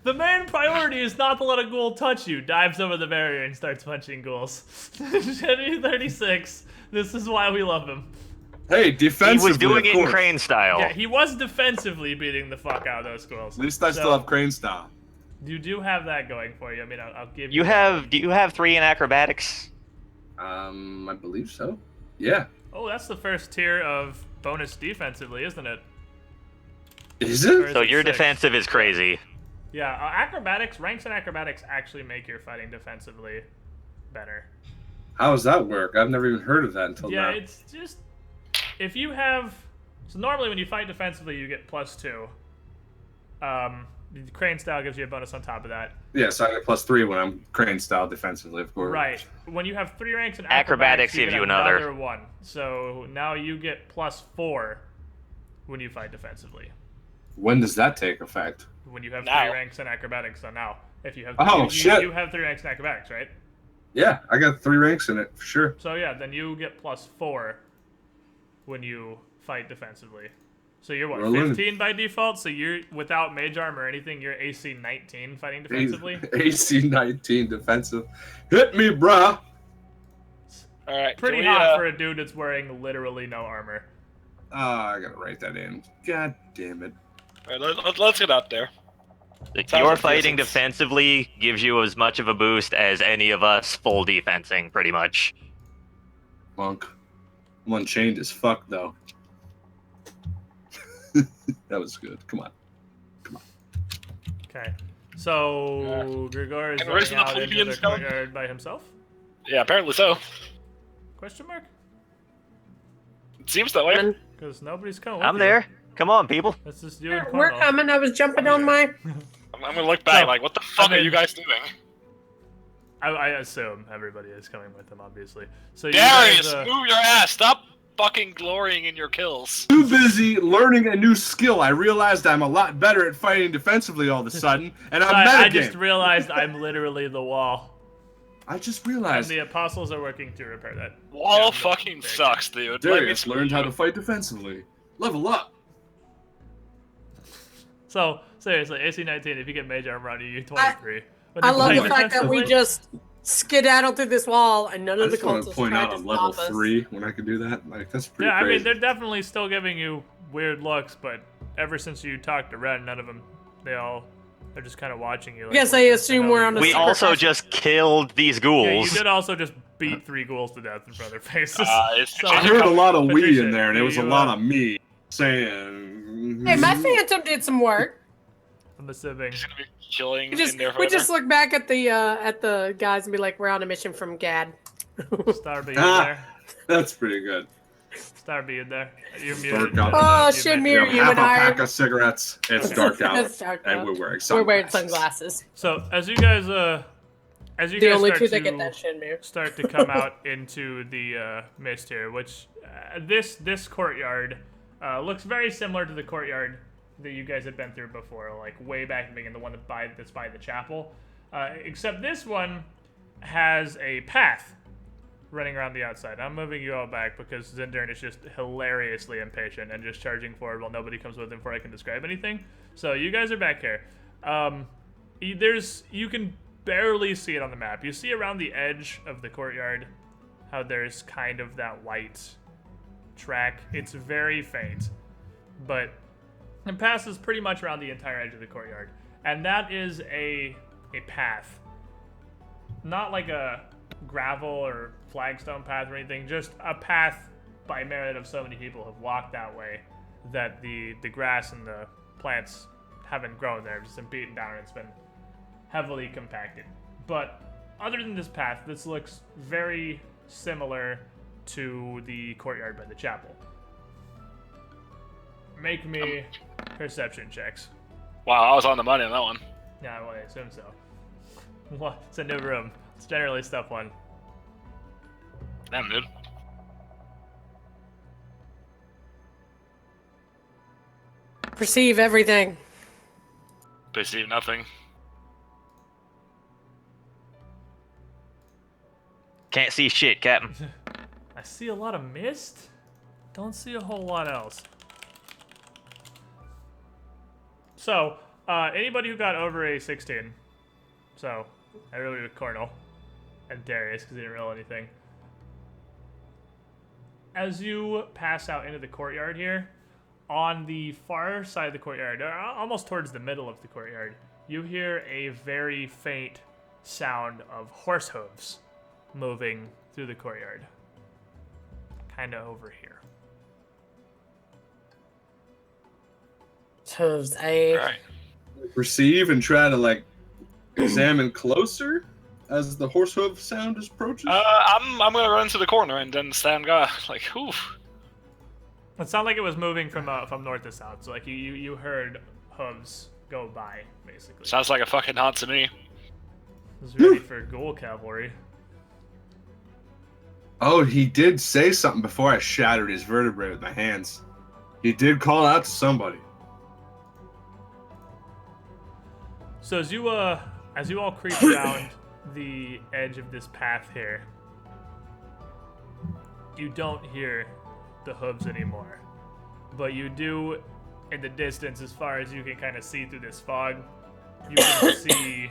The main priority is not to let a ghoul touch you. Dives over the barrier and starts punching ghouls. Jenny 36. This is why we love him. Hey, defensively, He was doing of it in course. crane style. Yeah, he was defensively beating the fuck out of those squirrels. At least I still have crane style. You do have that going for you. I mean, I'll give you. You have? Do you have 3 in acrobatics? I believe so. Yeah. Oh, that's the first tier of bonus defensively, isn't it? Is Or it? is So it your 6? defensive is crazy. Yeah, acrobatics, ranks in acrobatics actually make your fighting defensively better. How does that work? I've never even heard of that until Yeah, now. it's just if you have. So normally when you fight defensively, you get +2. The crane style gives you a bonus on top of that. Yeah, so I get +3 when I'm crane style defensively, of course. Right. When you have 3 ranks in Acrobatics you gives get you another. another 1. So now you get +4 when you fight defensively. When does that take effect? When you have Now. 3 ranks in acrobatics, so now if you have Shit. you have 3 ranks in acrobatics, right? Yeah, I got 3 ranks in it for sure. So yeah, then you get +4 when you fight defensively. So you're what, Rolling. 15 by default? So you're without mage armor or anything, you're AC 19 fighting defensively. AC 19 defensive. Hit me, bruh. All right. Pretty can we, hot for a dude that's wearing literally no armor. I gotta write that in. God damn it. all right, let's get out there. Sounds Your like fighting physics. defensively gives you as much of a boost as any of us full defensing, pretty much. Monk. I'm unchained as fuck, though. That was good. Come on. Okay. So Grigor is And where's running the out into the plebeians going? courtyard by himself? Yeah, apparently so. Question mark? It seems that way. Because nobody's coming with I'm you. there. Come on, people. It's just you and We're Cornwall. coming. I was jumping on my. I'm gonna look back So, like, what the fuck I mean- are you guys doing? I assume everybody is coming with them, obviously. So you Darius, guys, move your ass! Stop fucking glorying in your kills. Too busy learning a new skill. I realized I'm a lot better at fighting defensively all of a sudden, and I'm I metagaming. just realized I'm literally the wall. I just And realized the apostles are working to repair that. Wall Yeah, fucking big. sucks, dude. Darius learned how to fight defensively. Level up. So, seriously, AC 19, if you get mage armor on you, you're 23. When I you love fight the fact that we defensively- just skedaddled through this wall and none I of the just want cultists to point tried out to I'm level stop us. 3 when I can do that. Like, that's pretty Yeah, I crazy. mean, they're definitely still giving you weird looks, but ever since you talked to Ren, none of them, they're just kind of watching you. Like, Yes, what they the assume hell we're are on you a We doing? secret also passage. just killed these ghouls. Yeah, you did also just beat 3 ghouls to death in front of their faces. It's So- I heard a lot of we Patricia, in there, and it do was a you, lot of me saying. Hey, my phantom did some work. I'm assuming. He's gonna be chilling We just in there we forever. just look back at the guys and be like, we're on a mission from Gad. Starby in Ah. there. That's pretty good. Starby in there. You're Dark muted. out. Oh, You shit, mentioned- Mir, We you have and a I pack of cigarettes. It's dark out, It's dark and out. we're wearing We're sunglasses. wearing sunglasses. So as you guys The start only two that to get that shit, Mir. start to come out into the mist here, which this courtyard looks very similar to the courtyard that you guys had been through before, like way back in the beginning, the one that's by the chapel. Except this one has a path running around the outside. I'm moving you all back because Zindern is just hilariously impatient and just charging forward while nobody comes with him before I can describe anything. So you guys are back here. You can barely see it on the map. You see around the edge of the courtyard how there's kind of that white track. It's very faint, but it passes pretty much around the entire edge of the courtyard. And that is a path. Not like a gravel or flagstone path or anything, just a path by merit of so many people have walked that way that the grass and the plants haven't grown there. It's just been beaten down and it's been heavily compacted. But other than this path, this looks very similar to the courtyard by the chapel. Make me perception checks. Wow, I was on the money on that one. Yeah, well, I assume so. What? It's a new room. It's generally step 1. Damn, dude. Perceive everything. Perceive nothing. Can't see shit, Captain. I see a lot of mist. Don't see a whole lot else. So, anybody who got over a 16. So, everybody with Cornell and Darius because he didn't roll anything. as you pass out into the courtyard here, on the far side of the courtyard, almost towards the middle of the courtyard, you hear a very faint sound of horse hooves moving through the courtyard. Kind of over here. Hooves, All right. Perceive and try to like examine closer as the horse hoof sound approaches. I'm gonna run to the corner and then stand guard. Like, oof. It sounded like it was moving from north to south, so like you heard hooves go by, basically. Sounds like a fucking hunt to me. It was ready for ghoul cavalry. Oh, he did say something before I shattered his vertebrae with my hands. He did call out to somebody. So as you all creep around the edge of this path here, you don't hear the hooves anymore, but you do in the distance, as far as you can kind of see through this fog, you can see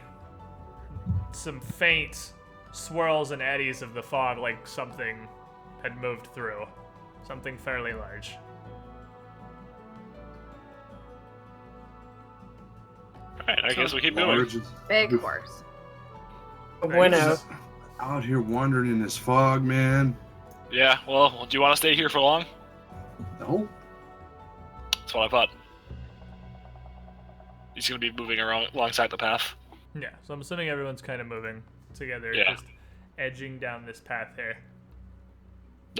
some faint swirls and eddies of the fog, like something had moved through, something fairly large. Alright, I guess we keep moving. Big horse. Bueno. Out here wandering in this fog, man. Yeah, well, do you want to stay here for long? No. That's what I thought. He's gonna be moving around alongside the path. Yeah, so I'm assuming everyone's kind of moving together, Yeah. just edging down this path here.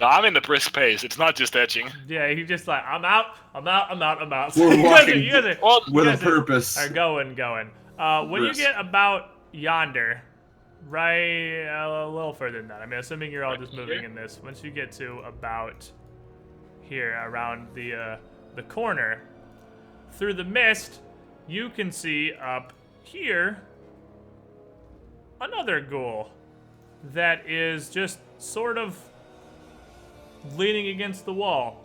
No, I'm in the brisk pace. It's not just edging. Yeah, he just like, I'm out. We're walking you guys Well, with you a guys purpose. are going. When you Brisk. get about yonder, right a little further than that, I mean, assuming you're all Right just moving here? in this, once you get to about here, around the corner, through the mist, you can see up here another ghoul that is just sort of leaning against the wall.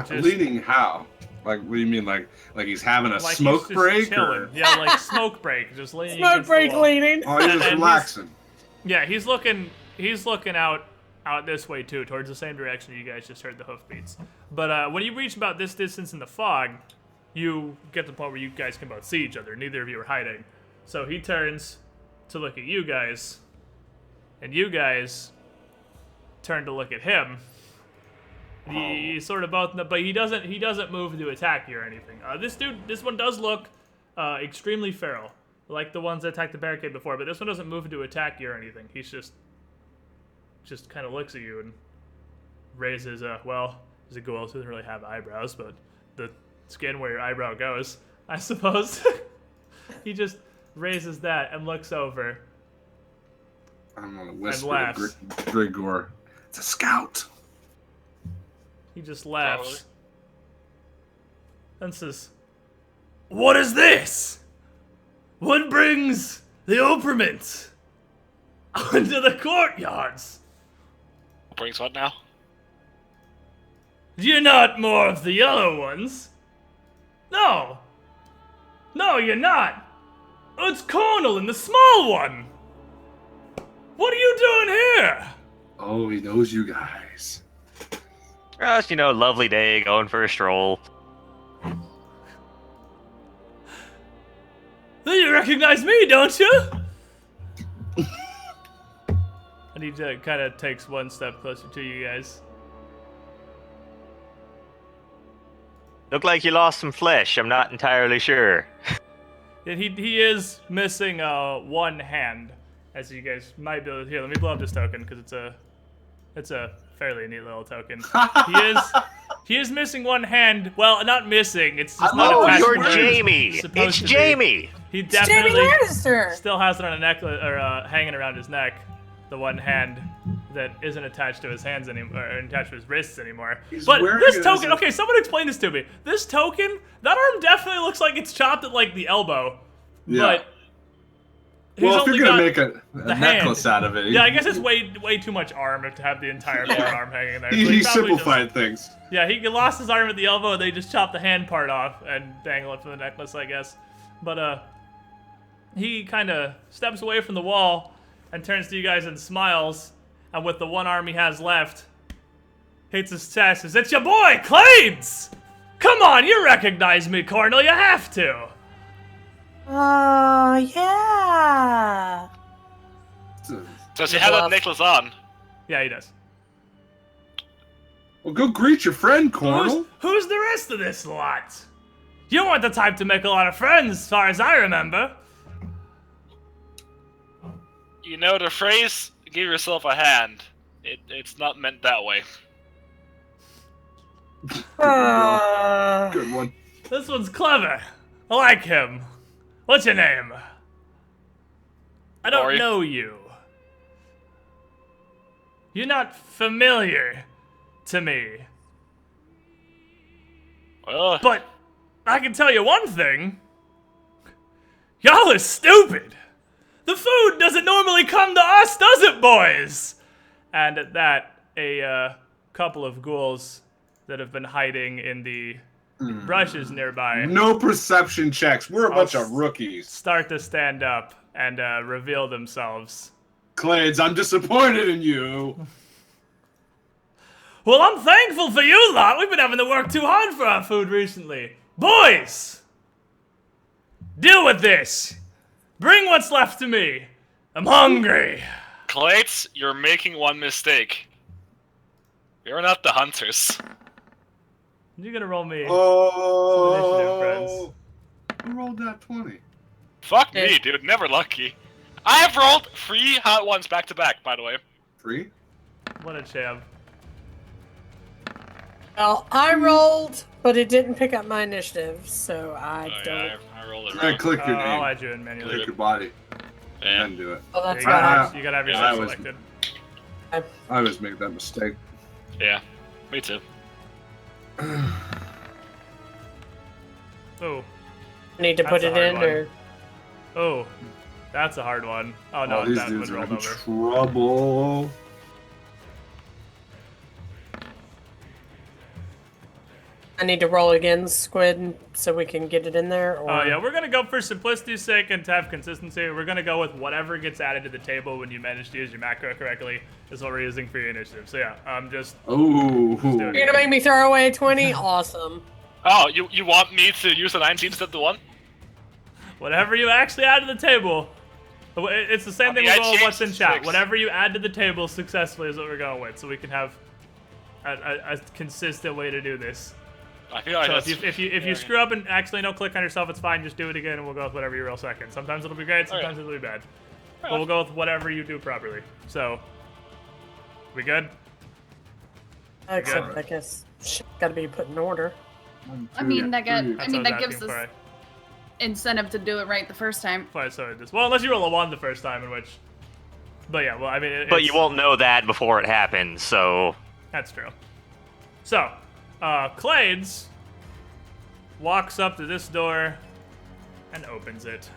Leaning how? Like, what do you mean? Like he's having a like smoke he's just break? chilling. Or? Yeah, like smoke break, just leaning Smoke against break the wall. leaning. Oh, he's just And relaxing. Yeah, he's looking out this way too, towards the same direction you guys just heard the hoofbeats. But when you reach about this distance in the fog, you get to the point where you guys can both see each other. Neither of you are hiding. So he turns to look at you guys, and you guys turn to look at him. He sort of both, but he doesn't move to attack you or anything. This one does look extremely feral, like the ones that attacked the barricade before. But this one doesn't move to attack you or anything. He's just kind of looks at you and raises he's a ghoul, so he doesn't really have eyebrows, but the skin where your eyebrow goes, I suppose. He just raises that and looks over. I'm gonna whisper laughs. to Grigor. It's a scout. He just laughs and says, "What is this? What brings the Opermint onto the courtyards? Brings what now? You're not more of the yellow ones. No, you're not. It's Cornel and the small one. What are you doing here?" Oh, he knows you guys. Just, lovely day, going for a stroll. You recognize me, don't you? And he kind of takes one step closer to you guys. Look like you lost some flesh, I'm not entirely sure. And he is missing one hand, as you guys might be able to hear. Let me blow up this token because it's a fairly neat little token. He is missing one hand. Well, not missing. It's just not Oh, attached you're to where it's Jamie! supposed It's to be. Jamie! He Jamie definitely Lannister. still has it on a necklace or hanging around his neck. The one hand that isn't attached to his hands anymore, or attached to his wrists anymore. He's But wearing this it as token, a- okay, someone explain this to me. This token, that arm definitely looks like it's chopped at like the elbow. Yeah. But he's Well, if only you're gonna got make a the necklace hand. out of it, Yeah, I guess it's way too much arm to have the entire forearm hanging there. he, So he probably simplified things. yeah, he lost his arm at the elbow. They just chopped the hand part off and dangle it for the necklace, I guess. But he kind of steps away from the wall and turns to you guys and smiles and with the one arm he has left, hits his chest. Says, "It's your boy, Clades! Come on, you recognize me, Cornel. You have to." Yeah. Does he have that necklace on? Yeah, he does. Well, go greet your friend, Cornel. Who's the rest of this lot? You weren't the type to make a lot of friends, as far as I remember. You know the phrase, give yourself a hand. It's not meant that way. Good one. This one's clever. I like him. What's your name? I don't Rory. know you. You're not familiar to me. Well, But I can tell you one thing. Y'all are stupid. The food doesn't normally come to us, does it, boys? And at that, a couple of ghouls that have been hiding in the brushes nearby No perception checks. We're a bunch of rookies. start to stand up and reveal themselves. Clades, I'm disappointed in you. Well, I'm thankful for you lot. We've been having to work too hard for our food recently. Boys! Deal with this. Bring what's left to me. I'm hungry. Clates, you're making one mistake. You're not the hunters. You're gonna roll me. Oh. Who rolled that 20? Fuck me, dude. Never lucky. I have rolled 3 hot ones back to back, by the way. 3? What a champ. Well, I rolled, but it didn't pick up my initiative, so I Oh, don't. yeah, I rolled it I wrong. click your I'll name. add you in manually. Click your body. Yeah. Then do it. Oh, that's You gotta right. have, you gotta have your Yeah, stuff I was- selected. I always make that mistake. Yeah, me too. Oh, I need to That's put a it hard in, one. or oh, that's a hard one. Oh no, Oh, these that one dudes are rolled in over. trouble. I need to roll again, Squid, so we can get it in there. Or Oh yeah, we're gonna go for simplicity's sake and to have consistency. We're gonna go with whatever gets added to the table when you manage to use your macro correctly is what we're using for your initiative. So yeah, just Ooh. do it. You're gonna make me throw away a 20? Awesome. Oh, you want me to use a 19 instead of the 1? whatever you actually add to the table. It's the same thing I we're going with what's in changed chat. 6. Whatever you add to the table successfully is what we're going with, so we can have a consistent way to do this. I feel like So that's... if you screw up and accidentally don't click on yourself, it's fine. Just do it again, and we'll go with whatever you roll second. Sometimes it'll be great, sometimes it'll be bad. But we'll go with whatever you do properly. So, we good? Except, Good. I guess, shit gotta be put in order. I mean, that That's I what mean, I was that gives asking us for. incentive to do it right the first time. That's why I started this. Well, unless you roll a 1 the first time, in which. But yeah, well, I mean. But you won't know that before it happens, so... That's true. So, Clades walks up to this door and opens it.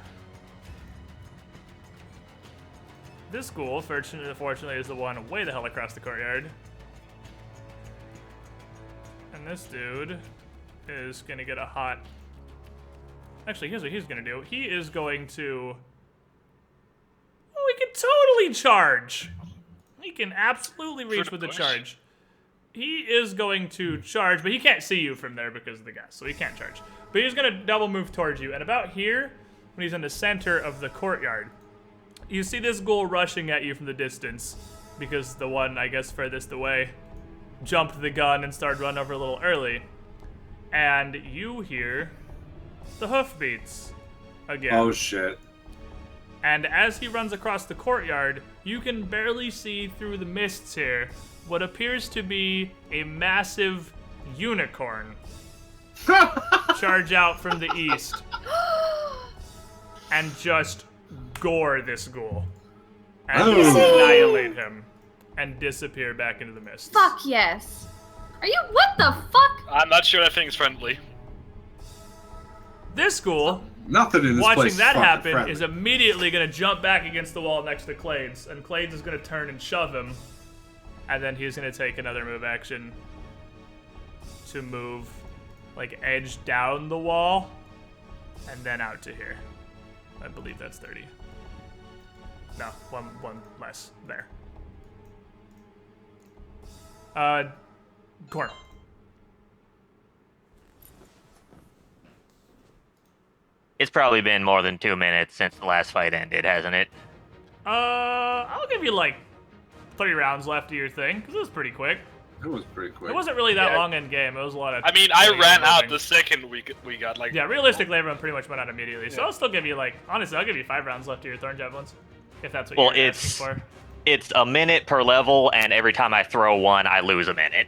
This ghoul, fortunately, is the one way the hell across the courtyard. And this dude is gonna get a hot... Actually, here's what he's gonna do. He is going to... Oh, he can totally charge! He can absolutely reach with the push. charge. He is going to charge, but he can't see you from there because of the gas, so he can't charge. But he's going to double move towards you, and about here, when he's in the center of the courtyard, you see this ghoul rushing at you from the distance, because the one, I guess, furthest away jumped the gun and started running over a little early. And you hear the hoofbeats again. Oh shit. And as he runs across the courtyard, you can barely see through the mists here what appears to be a massive unicorn charge out from the east and just gore this ghoul and Oh. annihilate him and disappear back into the mist. Fuck yes. Are you? What the fuck? I'm not sure that thing's friendly. This ghoul, Nothing in this place watching is that fucking happen, friendly. is immediately going to jump back against the wall next to Clades, and Clades is going to turn and shove him, and then he's going to take another move action to move, like, edge down the wall, and then out to here. I believe that's 30. No, one less. There. Gorm. It's probably been more than 2 minutes since the last fight ended, hasn't it? I'll give you like 3 rounds left of your thing, because it was pretty quick. It was pretty quick. It wasn't really that Yeah. long in game. It was a lot of. I mean, I ran out moving. the second we got like. Yeah, realistically, everyone pretty much went out immediately. So Yeah. I'll still give you like, honestly, I'll give you 5 rounds left of your Thorn Javelins, if that's what Well, you're asking for. It's a minute per level, and every time I throw one, I lose a minute.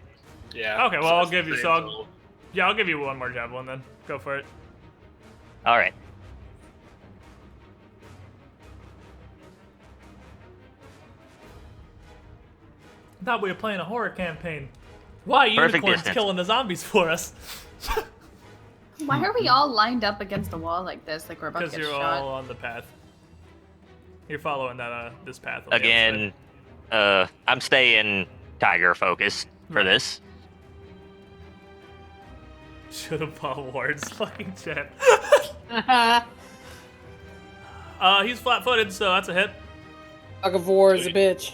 Yeah. Okay, well, so I'll that's give the you. same So total. yeah, I'll give you 1 more Javelin then. Go for it. All right. I thought we were playing a horror campaign. Why Perfect unicorns distance. killing the zombies for us? Why are we all lined up against the wall like this? Like we're about to Because get you're shot. all on the path. You're following that this path. On the Again, I'm staying tiger focused for this. Should have bought wards, fucking chat. He's flat-footed, so that's a hit. Tug of war is a bitch.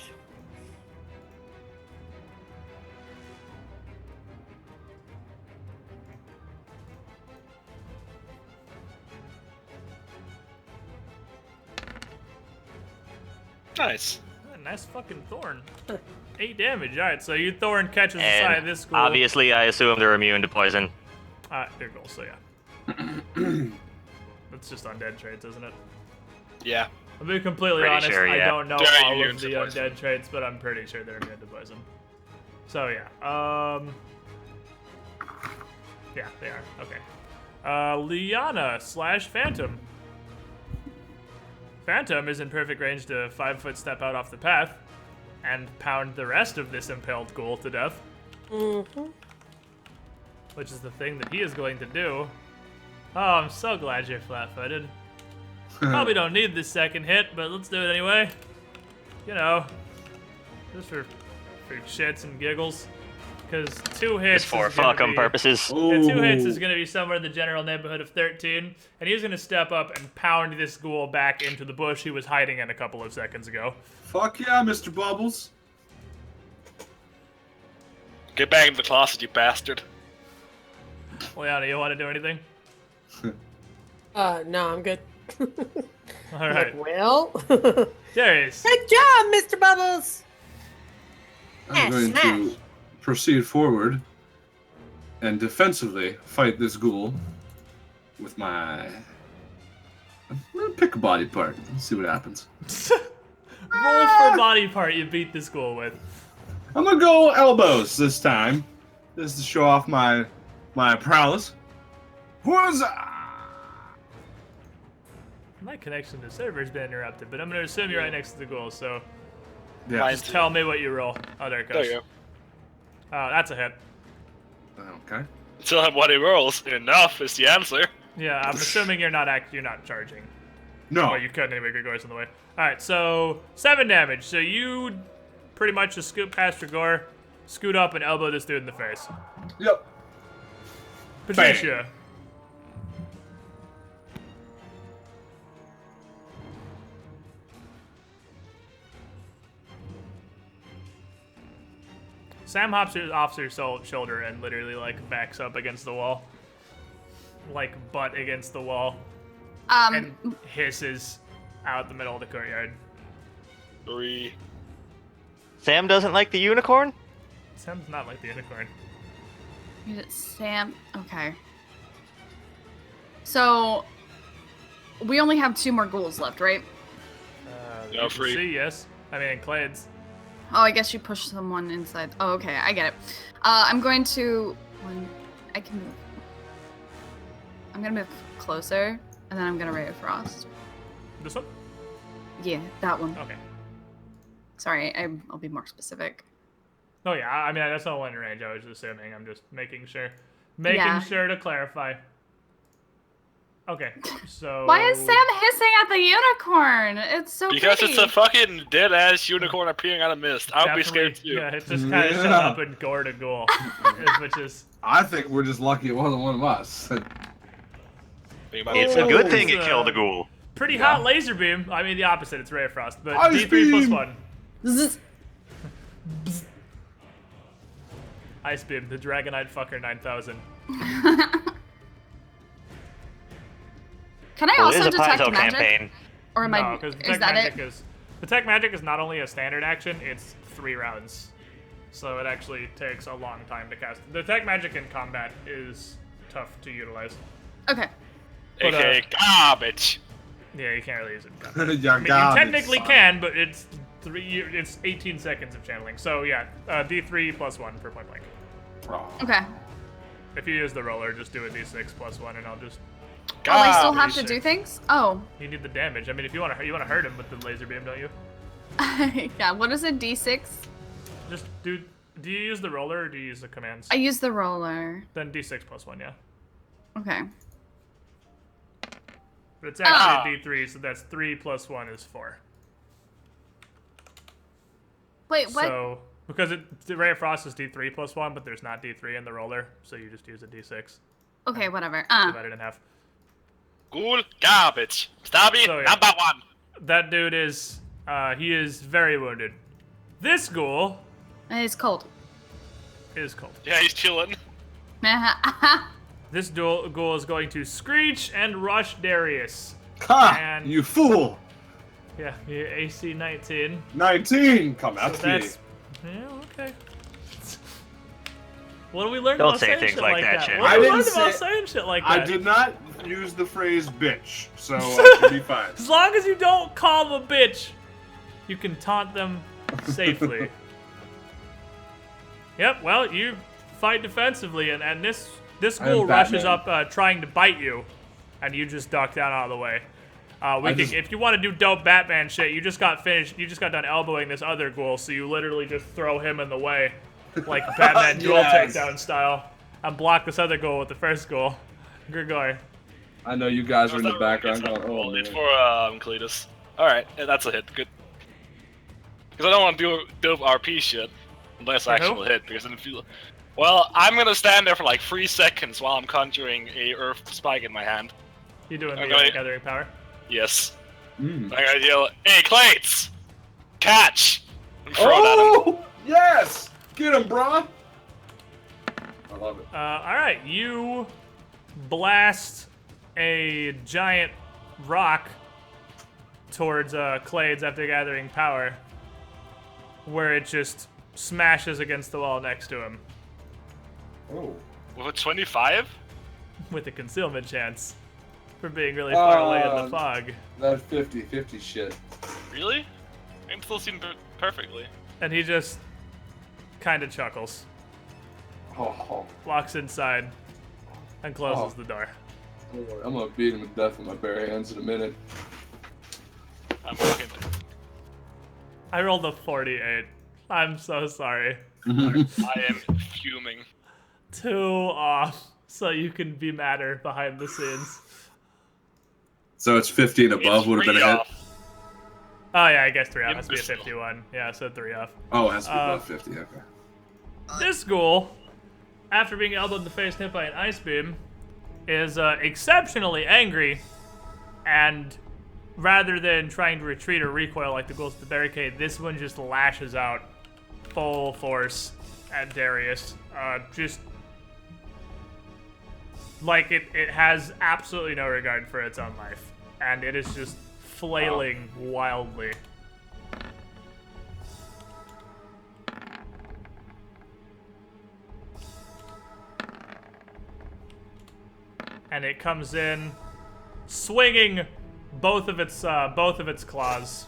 Nice. Nice fucking thorn. 8 damage. All right, so you thorn catches the side of And this school. obviously, I assume they're immune to poison. Your goal. So yeah. That's just undead traits, isn't it? Yeah. I'll be completely Pretty honest. sure, I yeah. don't know They're all immune of to the poison. undead traits, but I'm pretty sure they're immune to poison. So yeah. Yeah, they are. Okay. Liana / Phantom. Phantom is in perfect range to 5-foot step out off the path and pound the rest of this impaled ghoul to death. Mm-hmm. Which is the thing that he is going to do. Oh, I'm so glad you're flat-footed. Probably don't need this second hit, but let's do it anyway. You know, just for shits and giggles. Because 2 hits Just for is gonna fuckum be- purposes. Yeah, 2 hits is going to be somewhere in the general neighborhood of 13, and he's going to step up and pound this ghoul back into the bush he was hiding in a couple of seconds ago. Fuck yeah, Mr. Bubbles. Get back in the closet, you bastard. Liana, you want to do anything? No, I'm good. All right, Well, Darius. good job, Mr. Bubbles. I'm going to proceed forward and defensively fight this ghoul with my. I'm gonna pick a body part. Let's see what happens. Roll for body part you beat this ghoul with. I'm gonna go elbows this time. This is to show off my prowess. Who's My connection to the server's been interrupted, but I'm going to assume you're right next to the ghoul, so yeah. Mine just tell me what you roll. Oh, there it goes. There you go. Oh, that's a hit. Okay. Tell him what he rolls. Enough is the answer. Yeah, I'm assuming you're not charging. No. Well, you couldn't anyway, Grigor's in the way. Alright, so 7 damage. So you pretty much just scoot past Grigor, scoot up and elbow this dude in the face. Yep. Patricia. Sam hops off her shoulder and literally like backs up against the wall. Like butt against the wall. And hisses out the middle of the courtyard. 3. Sam doesn't like the unicorn? Sam's not like the unicorn. Is it Sam? Okay. So we only have 2 more ghouls left, right? You No, can free. see, yes. I mean, Clades. Oh, I guess you push someone inside. Oh, okay, I get it. I'm going to. I can move. I'm gonna move closer, and then I'm gonna Ray of Frost. This one? Yeah, that one. Okay. Sorry, I'll be more specific. Oh yeah, I mean that's not one in range. I was assuming. I'm just making sure. Making Yeah. sure to clarify. Okay, so. Why is Sam hissing at the unicorn? It's so Because pretty. it's a fucking dead ass unicorn appearing out of mist. I would be scared too. Yeah, it just kind of showed up in gore to ghoul, which is. I think we're just lucky it wasn't one of us. Think about It's it. a good thing it's, it killed the ghoul. Pretty Yeah. hot laser beam. I mean the opposite. It's Ray of Frost, but Ice D3 plus beam! 1. Zzz. Ice Beam, the Dragonite Fucker 9000. Can I Well, it also is a detect Paizo magic? campaign. Or am No, I? because Is Detect that Magic it? Detect Magic is not only a standard action, it's 3 rounds. So it actually takes a long time to cast. Detect Magic in combat is tough to utilize. Okay. But, AKA garbage. Yeah, you can't really use it. Your I mean, you technically can, but it's 18 seconds of channeling. So yeah, D3 plus 1 for point blank. Okay. If you use the roller, just do a D6 plus 1, and I'll just. Oh, I still have Garbage. to do things? Oh. You need the damage. I mean, if you want to hurt him with the laser beam, don't you? Yeah, what is a D6? Just do. Do you use the roller or do you use the commands? I use the roller. Then D6 plus 1, yeah. Okay. But it's actually a D3, so that's 3 plus 1 is 4. Wait, what? So because the Ray of Frost is D3 plus 1, but there's not D3 in the roller, so you just use a D6. Okay, whatever. Divide it in half. Cool garbage. Stabby, So, yeah. number 1. That dude is he is very wounded. This ghoul It's cold. is cold. Yeah, he's chilling. This ghoul is going to screech and rush Darius. Ha! And- You fool! Yeah, AC 19. 19! Come So at me. that's yeah, okay. What do we learn Don't about say saying things shit like like that, that? shit. What I do we didn't learn about say- saying shit like I that? did not use the phrase bitch, so I should be fine. As long as you don't call them a bitch, you can taunt them safely. Yep, well, you fight defensively, and this I am ghoul rushes Batman. up trying to bite you, and you just duck down out of the way. just- If you want to do dope Batman shit, you just got done elbowing this other ghoul, so you literally just throw him in the way, like Batman dual Yes. takedown style, and block this other ghoul with the first ghoul. Grigor. I know you guys are in the It's background not going, roll, oh, it's man. for Cletus. Alright, yeah, that's a hit. Good. Because I don't want to do dope RP shit unless I For who? actually hit. Because then if you, well, I'm gonna stand there for like 3 seconds while I'm conjuring a Earth Spike in my hand. You doing the Okay. gathering power? Yes. Mm. I gotta yell, "Hey, Clates! Catch!" And throw it at him. Oh! Yes! Get him, brah! I love it. Alright, you blast a giant rock towards Clades after gathering power, where it just smashes against the wall next to him Oh. With a 25? with a concealment chance for being really far away in the fog. That 50-50 shit. Really? I'm still seeing perfectly. And he just kind of chuckles, Oh. walks inside, and closes Oh. the door. Don't worry, I'm gonna beat him to death with my bare hands in a minute. I'm fucking. I rolled a 48. I'm so sorry. I am fuming. 2 off, so you can be madder behind the scenes. So it's 50 and above It's would have been a free hit. off. Oh yeah, I guess 3 off. Has to be a Imbecile. 51. Yeah, so 3 off. Oh, it has to be above 50, okay. This ghoul, after being elbowed in the face and hit by an ice beam, is exceptionally angry, and rather than trying to retreat or recoil like the ghouls at the barricade, this one just lashes out full force at Darius. Just like it has absolutely no regard for its own life, and it is just flailing wildly. And it comes in, swinging both of its claws,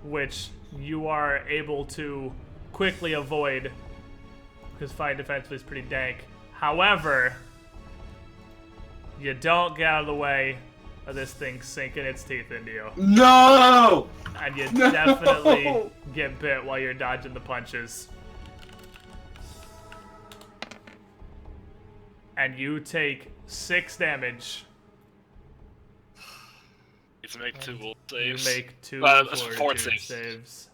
which you are able to quickly avoid because fighting defensively is pretty dank. However, you don't get out of the way of this thing sinking its teeth into you, No! and you No! definitely get bit while you're dodging the punches. And you take 6 damage. It's make 2 will You saves. make 2 That's fortitude saves. saves.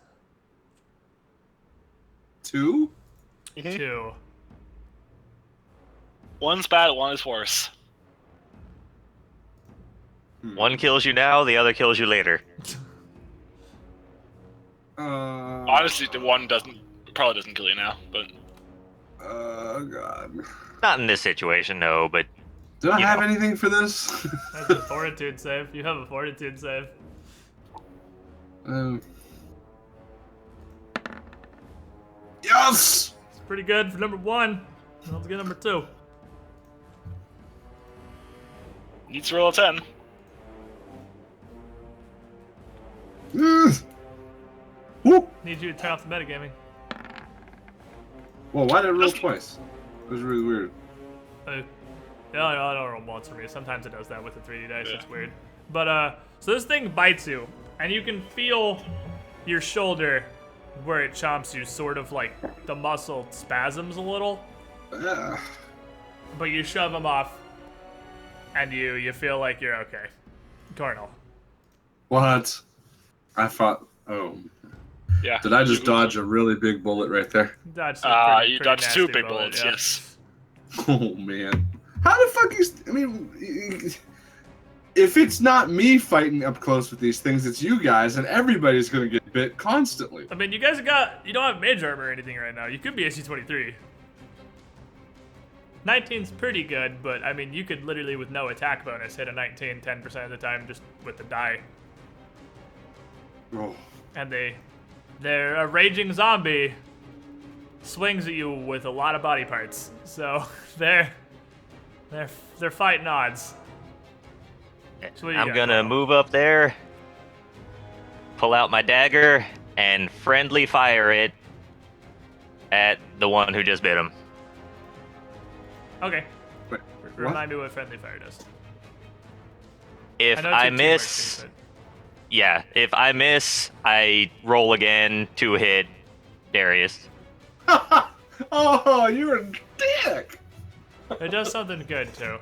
2? 2. One's bad, one is worse. One kills you now, the other kills you later. Honestly, the one probably doesn't kill you now, but Oh god. Not in this situation, no, but Do I You have know. anything for this? That's a fortitude save. You have a fortitude save. Yes! It's pretty good for number 1. Let's get number 2. Needs to roll a 10. Whoop! Need you to turn off the metagaming. Well, why did it roll twice? It was really weird. Yeah, I don't roll once for me. Sometimes it does that with the 3D dice. Yeah. It's weird. But so this thing bites you, and you can feel your shoulder where it chomps you, sort of like the muscle spasms a little. Ah. But you shove them off, and you feel like you're okay. Cornel. What? I thought. Oh. Yeah. Did I just dodge a really big bullet right there? Dodged a You pretty dodged 2 nasty big bullet, bullets, yeah. yes. Oh man. How the fuck is? I mean, if it's not me fighting up close with these things, it's you guys, and everybody's gonna get bit constantly. I mean, you don't have mage armor or anything right now. You could be AC-23. 19's pretty good, but I mean, you could literally, with no attack bonus, hit a 19 10% of the time just with the die. Oh. And they're a raging zombie swings at you with a lot of body parts. So they're fighting odds. So what do you I'm got, gonna Cornel? move up there, pull out my dagger, and friendly fire it at the one who just bit him. Okay. Wait, Remind me what friendly fire does. If know I it's a miss, two-word yeah, if I miss, I roll again to hit Darius. Oh, you're a dick. thing, but it does something good too.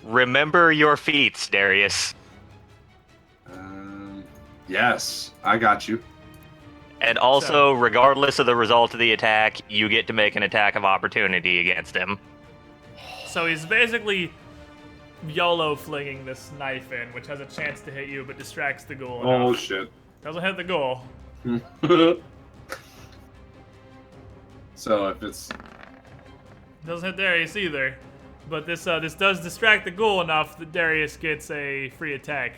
Remember your feats, Darius. Yes, I got you. And also, regardless of the result of the attack, you get to make an attack of opportunity against him. So he's basically YOLO flinging this knife in, which has a chance to hit you, but distracts the ghoul Oh enough. shit. Doesn't hit the ghoul. So if it's Doesn't hit Darius either. But this does distract the ghoul enough that Darius gets a free attack.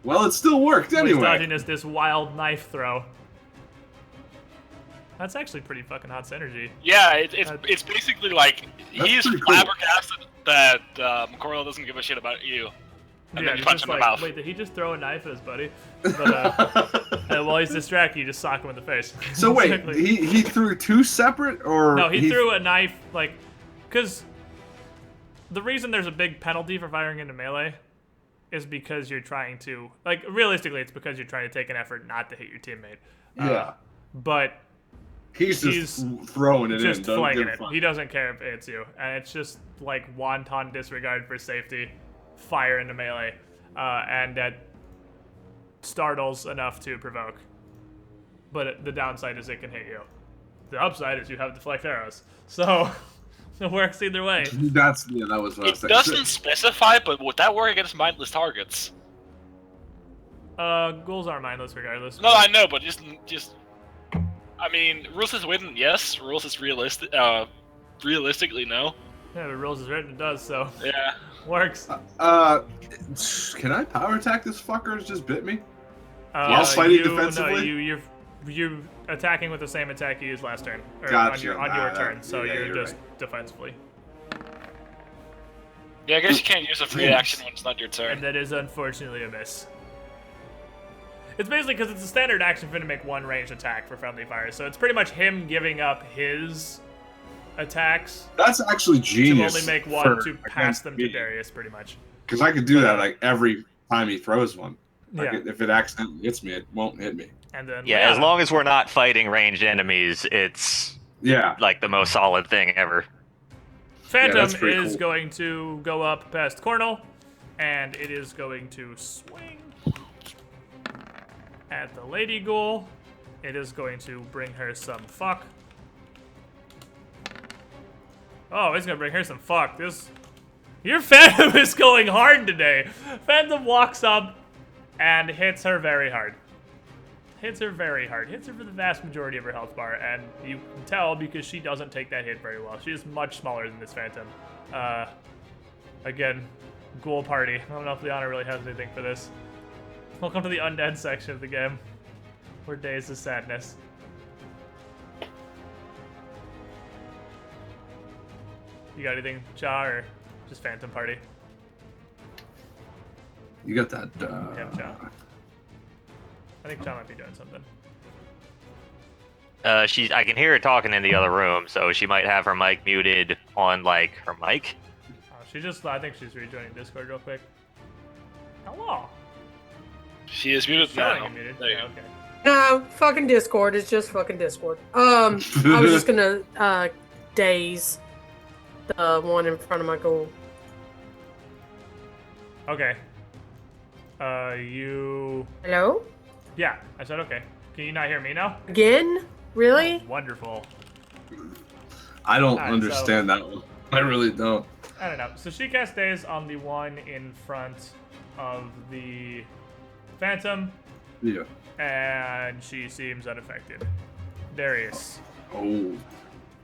well, it still worked What he's anyway. dodging is this wild knife throw. That's actually pretty fucking hot synergy. Yeah, it's basically like That's he's pretty cool. flabbergasted that Cornel doesn't give a shit about you. And then you he's punch just him in the like, mouth. wait, did he just throw a knife at his buddy? But and while he's distracted, you just sock him in the face. So wait, Exactly. he threw 2 separate, or No, he threw a knife, like, because the reason there's a big penalty for firing into melee is because you're trying to, like, realistically, it's because you're trying to take an effort not to hit your teammate. Yeah, But he's just throwing it just in, doesn't flinging give a it. fuck. He doesn't care if it hits you, and it's just like wanton disregard for safety, fire into melee, and that startles enough to provoke. But the downside is it can hit you. The upside is you have deflect arrows, so it works either way. That was what I was It saying. doesn't specify, but would that work against mindless targets? Ghouls are mindless regardless. No, I know, but just. I mean, rules is written, yes. Rules is realistic. Realistically, no. Yeah, the rules is written, it does, so Yeah. works. Can I power attack this fucker who's just bit me? While fighting defensively? No, you're attacking with the same attack you used last turn, or Gotcha. on your Nah, turn. So yeah, you're you're just right. defensively, Yeah, I guess you can't use a free action when it's not your and turn. that is unfortunately a miss. It's basically because it's a standard action for him to make one ranged attack for friendly fire, so it's pretty much him giving up his attacks That's actually to genius. only make one to pass against them me. to Darius, pretty much. Because I could do that like every time he throws one. Like, Yeah. if it accidentally hits me, it won't hit me. And then Yeah, as long as we're not fighting ranged enemies, it's Yeah. like the most solid thing ever. Phantom that's pretty is cool. going to go up past Cornel, and it is going to swing at the Lady Ghoul. It is going to bring her some fuck. Oh, it's gonna bring her some fuck. Your Phantom is going hard today. Phantom walks up and hits her very hard. hits her very hard. Hits her for the vast majority of her health bar, and you can tell because she doesn't take that hit very well. She is much smaller than this Phantom. Again, Ghoul Party. I don't know if Liana really has anything for this. Welcome to the undead section of the game, where days of sadness. You got anything, Cha, or just Phantom Party? You got that. Yeah, Cha. I think Cha might be doing something. I can hear her talking in the other room, so she might have her mic muted on like her mic. I think she's rejoining Discord real quick. Hello. She is muted Showing now. you muted. There you Yeah, go. okay. No, fucking Discord. It's just fucking Discord. I was just gonna daze the one in front of my goal. Okay. You... Hello? Yeah, I said okay. Can you not hear me now? Again? Really? Oh, wonderful. I don't Alright, understand that one. I really don't. I don't know. So she cast Daze on the one in front of the Phantom, Yeah. and she seems unaffected. Darius. Oh,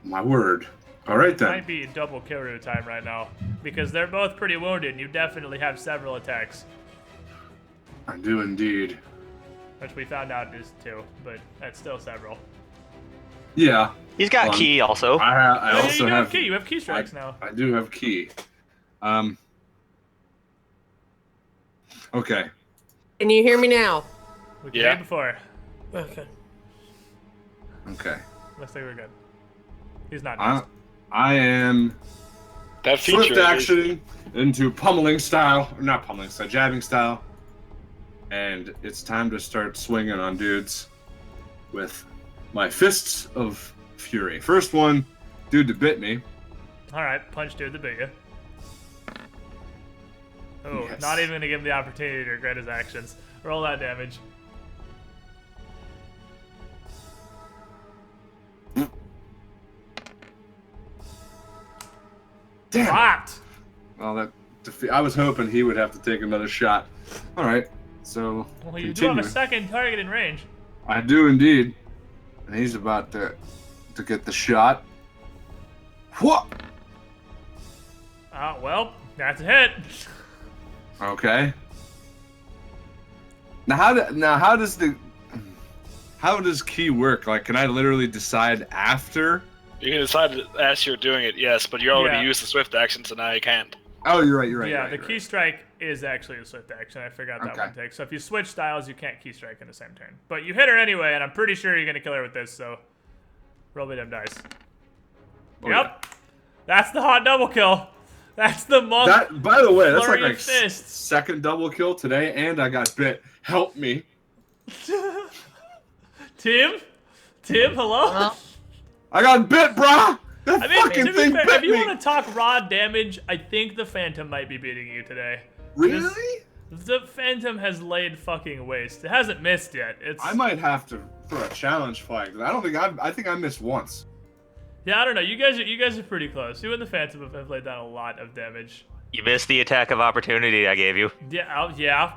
my word. All right then. Might be double Kiru time right now, because they're both pretty wounded, and you definitely have several attacks, I do indeed. which we found out is 2, but that's still several. Yeah. He's got Hold on. key also. I Yeah, also you have key. You have key strikes now. I do have key. Okay. Can you hear me now? We can Yeah. hear before. Okay. Okay. Looks like we're good. He's not. I am That feature. swift action into pummeling style, or not pummeling style, jabbing style, and it's time to start swinging on dudes with my fists of fury. First one, dude that bit me. All right, punch dude the bigger. Oh, Yes. not even gonna give him the opportunity to regret his actions. Roll that damage. Damn. Dropped. Well, I was hoping he would have to take another shot. All right, so Well, you do have a continuing. second target in range. I do indeed, and he's about to get the shot. What? Well, that's a hit. Okay. Now how does key work? Like, can I literally decide after? You can decide as you're doing it, yes, but you already Yeah. used the swift action, so now you can't. Oh, you're right. You're right. Yeah, you're right, the you're key right. strike is actually a swift action. I forgot that Okay. one takes. So if you switch styles, you can't key strike in the same turn. But you hit her anyway, and I'm pretty sure you're gonna kill her with this. So roll me them dice. Oh, Yep, that's the hot double kill. That's the monk. That, by the way, that's like flurry my of fists. second double kill today, and I got bit. Help me. Tim, hello. Well, I got bit, brah. That I mean, fucking to be thing fair, bit if you me. want to talk raw damage, I think the Phantom might be beating you today. Really? The Phantom has laid fucking waste. It hasn't missed yet. It's I might have to throw a challenge flag. I don't think I think I missed once. yeah, I don't know. You guys are pretty close. You and the Phantom have laid down a lot of damage. You missed the attack of opportunity I gave you. Yeah. You I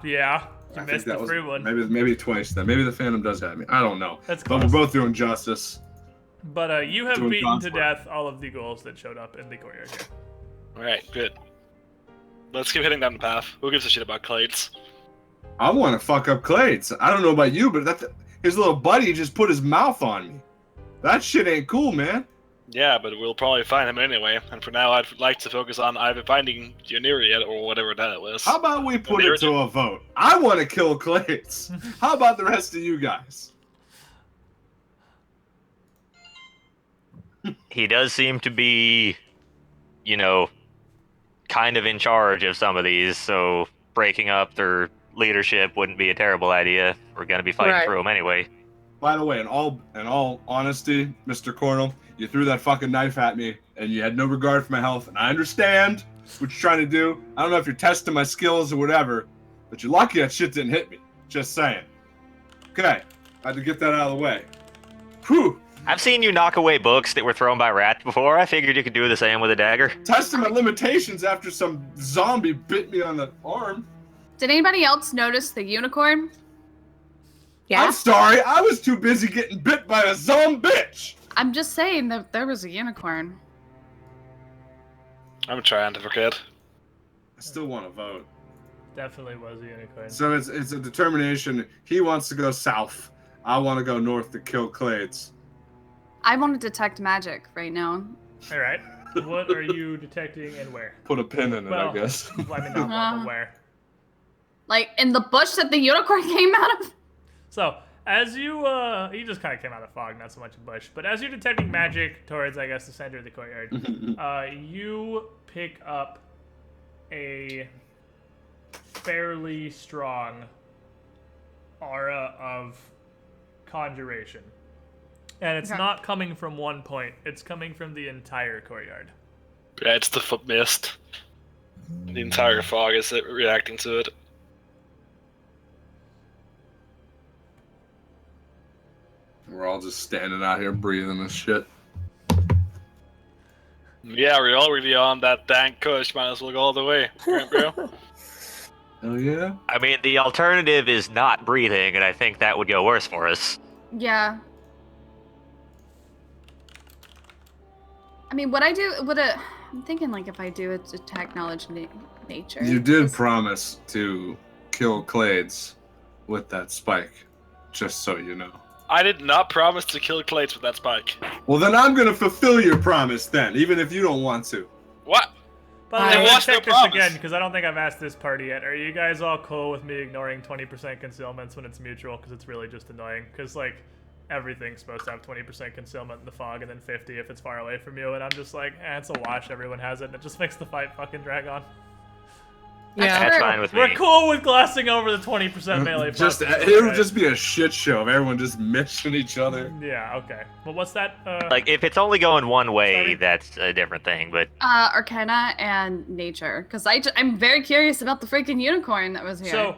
think missed that the was free one. maybe twice. Then maybe the Phantom does have me. I don't know. That's But close. we're both doing justice. But you have Doing beaten God's to work. death all of the ghouls that showed up in the courtyard here. Alright, good. Let's keep hitting down the path. Who gives a shit about Clades? I want to fuck up Clades. I don't know about you, but his little buddy just put his mouth on me. That shit ain't cool, man. Yeah, but we'll probably find him anyway. And for now, I'd like to focus on either finding Yoneria or whatever that was. How about we put There it to a vote? I want to kill Clades. How about the rest of you guys? He does seem to be, kind of in charge of some of these, so breaking up their leadership wouldn't be a terrible idea. We're going to be fighting Right. through them anyway. By the way, in all honesty, Mr. Cornell, you threw that fucking knife at me, and you had no regard for my health, and I understand what you're trying to do. I don't know if you're testing my skills or whatever, but you're lucky that shit didn't hit me. Just saying. Okay, I had to get that out of the way. Whew. I've seen you knock away books that were thrown by rats before. I figured you could do the same with a dagger. Testing my limitations after some zombie bit me on the arm. Did anybody else notice the unicorn? Yeah. I'm sorry, I was too busy getting bit by a zombie bitch. I'm just saying that there was a unicorn. I'm trying to forget. I still want to vote. Definitely was a unicorn. So it's a determination. He wants to go south. I want to go north to kill Clades. I want to detect magic right now. All right. What are you detecting and where? Put a pin in it, Well, I guess. I mean, not what, but where. Like in the bush that the unicorn came out of? So, as you just kind of came out of fog, not so much a bush, but as you're detecting magic towards, I guess, the center of the courtyard, you pick up a fairly strong aura of conjuration. And it's Okay. not coming from one point, it's coming from the entire courtyard. Yeah, it's the foot mist. The entire fog is reacting to it. We're all just standing out here breathing this shit. Yeah, we're already on that dank kush. Might as well go all the way, right, bro? Oh yeah? I mean, the alternative is not breathing, and I think that would go worse for us. Yeah. I mean, I'm thinking like if I do a detect knowledge nature. You did just- promise to kill Clades with that spike, just so you know. I did not promise to kill Clates with that spike. Well, then I'm gonna fulfill your promise then, even if you don't want to. What? By the I way, I'm gonna watched no check this promise. again, because I don't think I've asked this party yet. Are you guys all cool with me ignoring 20% concealments when it's mutual? Because it's really just annoying. Because, like, everything's supposed to have 20% concealment in the fog, and then 50 if it's far away from you, and I'm just like, it's a wash, everyone has it, and it just makes the fight fucking drag on. Yeah. That's Sure. fine with me. We're cool with glossing over the 20% melee. Just buff, it would right? just be a shit show of everyone just missing each other. Yeah, okay. But what's that? Like, if it's only going one way, Sorry? that's a different thing, but Arcana and nature, because I'm very curious about the freaking unicorn that was here. So,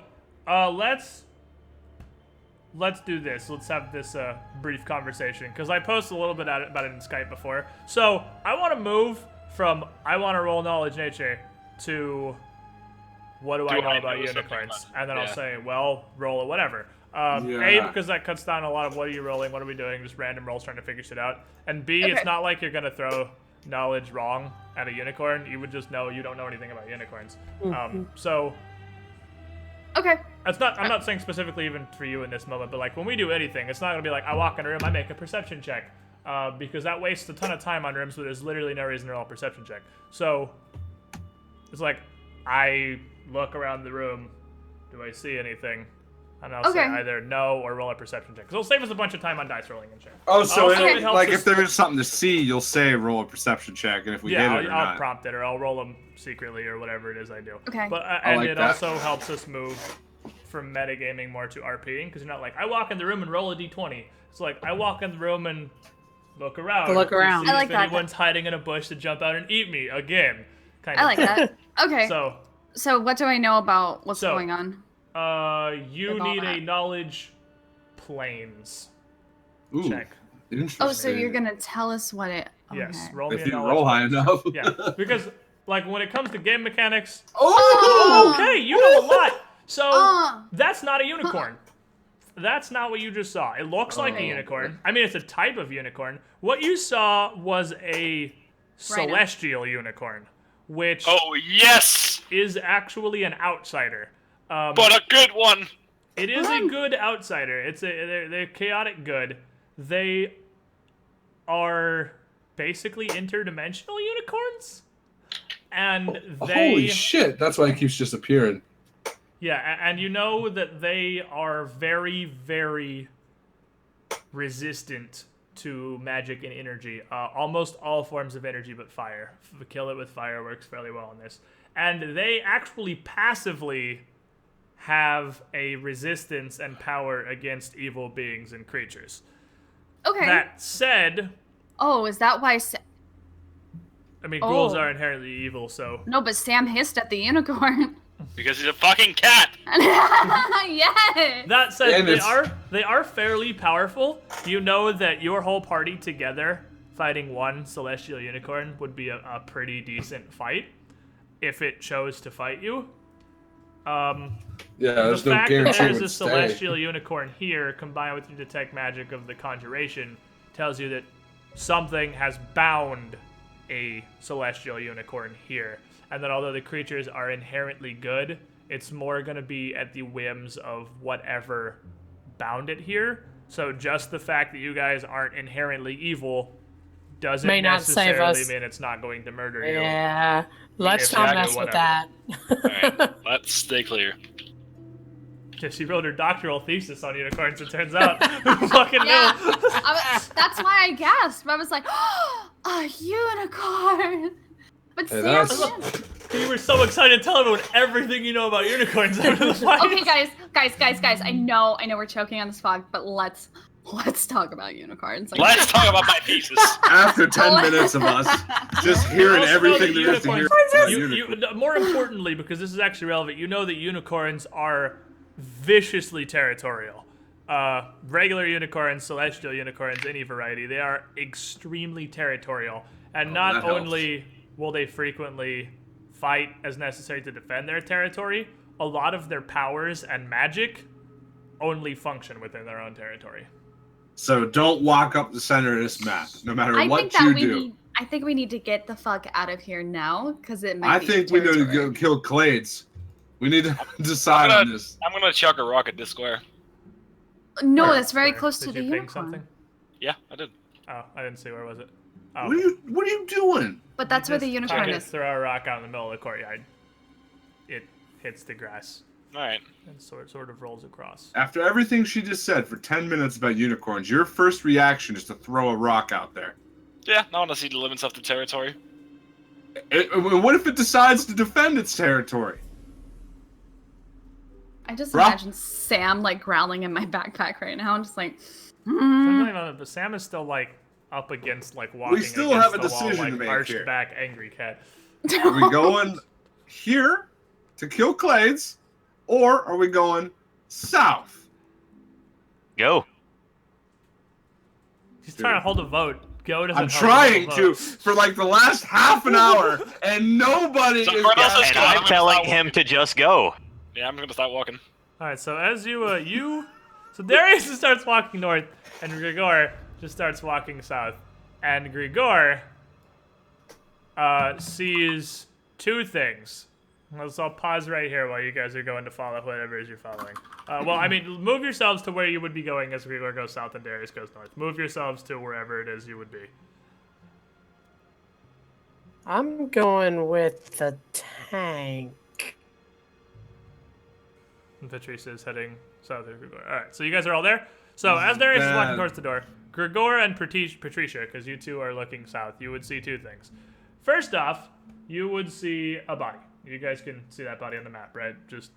let's do this. Let's have this brief conversation, because I posted a little bit about it in Skype before. So I want to move from I want to roll knowledge nature to what do I know about something unicorns, about it? and then I'll Yeah. say, well, roll it, whatever. A, Yeah. because that cuts down a lot of what are you rolling, what are we doing, just random rolls trying to figure shit out. And B, it's Okay. not like you're gonna throw knowledge wrong at a unicorn. You would just know you don't know anything about unicorns. So Okay. it's not. I'm not saying specifically even for you in this moment, but like when we do anything, it's not gonna be like I walk in a room, I make a perception check, because that wastes a ton of time on rooms where there's literally no reason to roll a perception check. So it's like I look around the room, do I see anything? And I'll say Okay. either no or roll a perception check, because it'll save us a bunch of time on dice rolling and shit. Oh, so Also, it, it helps like us- if there is something to see, you'll say roll a perception check, and if we hit Yeah, it or I'll not. prompt it, or I'll roll them secretly, or whatever it is I do. Okay. But I and like it that. also helps us move from metagaming more to RPing, because you're not like I walk in the room and roll a d20. It's like I walk in the room and look around. Look to around. see I like if that. anyone's hiding in a bush to jump out and eat me again. Kind I of. like that. Okay. So, what do I know about what's So- going on? you With all need a that. knowledge planes Ooh, check. interesting. Oh, so you're gonna tell us what it? Okay. Yes, roll me If a you knowledge roll high planes. enough. Yeah, because like when it comes to game mechanics, Oh! okay, you know a lot. So Oh. that's not a unicorn. That's not what you just saw. It looks like a Oh. unicorn. I mean, it's a type of unicorn. What you saw was a celestial unicorn, which Oh, yes! is actually an outsider. But a good one! It is a good outsider. They're chaotic good. They are basically interdimensional unicorns, and they Holy shit! That's why it keeps just appearing. yeah, and you know that they are very, very resistant to magic and energy. Almost all forms of energy but fire. Kill it with fire works fairly well in this. And they actually passively have a resistance and power against evil beings and creatures. Okay. That said, Oh, is that why? I mean, ghouls Oh. are inherently evil, so No, but Sam hissed at the unicorn. Because he's a fucking cat! Yes. that said, And they are fairly powerful. You know that your whole party together fighting one celestial unicorn would be a pretty decent fight if it chose to fight you. Yeah, The there's no fact that guarantee there's it a would stay. celestial unicorn here, combined with your detect magic of the conjuration, tells you that something has bound a celestial unicorn here. And that although the creatures are inherently good, it's more going to be at the whims of whatever bound it here. So just the fact that you guys aren't inherently evil doesn't May not save necessarily us. mean it's not going to murder you. Yeah, let's If not you do mess with whatever. that. Alright, let's stay clear. Yeah, she wrote her doctoral thesis on unicorns, it turns out. Who fucking knew? Yeah, that's why I gasped. I was like, oh, a unicorn. But Hey, Sam that's- can't. You were so excited to tell everyone everything you know about unicorns after the fight. Okay, guys. I know we're choking on this fog, but let's talk about unicorns. Like, Let's talk about my thesis. After 10 minutes of us just hearing You also know everything that there is to hear unicorns- about you- unicorns. more importantly, because this is actually relevant, you know that unicorns are viciously territorial. Regular unicorns, celestial unicorns, any variety, they are extremely territorial. And not that helps. only will they frequently fight as necessary to defend their territory, a lot of their powers and magic only function within their own territory. So don't walk up the center of this map, no matter I what think that you we do. need. I think we need to get the fuck out of here now, because it might I be think we need to territory. go kill Clades. We need to decide on this. I'm gonna chuck a rock at this square. No, Where? that's very Where? close Did to the you ping unicorn. something? Yeah, I did. Oh, I didn't see. Where was it? Oh. What are you doing? But that's where the Just unicorn fucking is. throw a rock out in the middle of the courtyard. It hits the grass Alright. and sort of rolls across. After everything she just said for 10 minutes about unicorns, your first reaction is to throw a rock out there. Yeah, I want to see the limits of the territory. What if it decides to defend its territory? I just Bruh. imagine Sam like growling in my backpack right now. I'm just like, Something about it, but Sam is still like up against like walking still against have a the wall, decision like to make arched here. back angry cat. Are we going here to kill Clades, or are we going south? Go. He's trying to hold a vote. Go doesn't I'm hold a trying vote. to for like the last half an hour, and nobody So is. Chronos is And going. I'm gonna telling start him to just go. Yeah, I'm gonna start walking. All right, so as so Darius just starts walking north, and Grigor just starts walking south, and Grigor sees two things. I'll pause right here while you guys are going to follow whatever it is you're following. Well, I mean, move yourselves to where you would be going as Grigor goes south and Darius goes north. Move yourselves to wherever it is you would be. I'm going with the tank. And Patricia is heading south of Grigor. All right, so you guys are all there. So as Darius is walking bad. towards the door, Grigor and Patricia, because you two are looking south, you would see two things. First off, you would see a body. You guys can see that body on the map, right? Just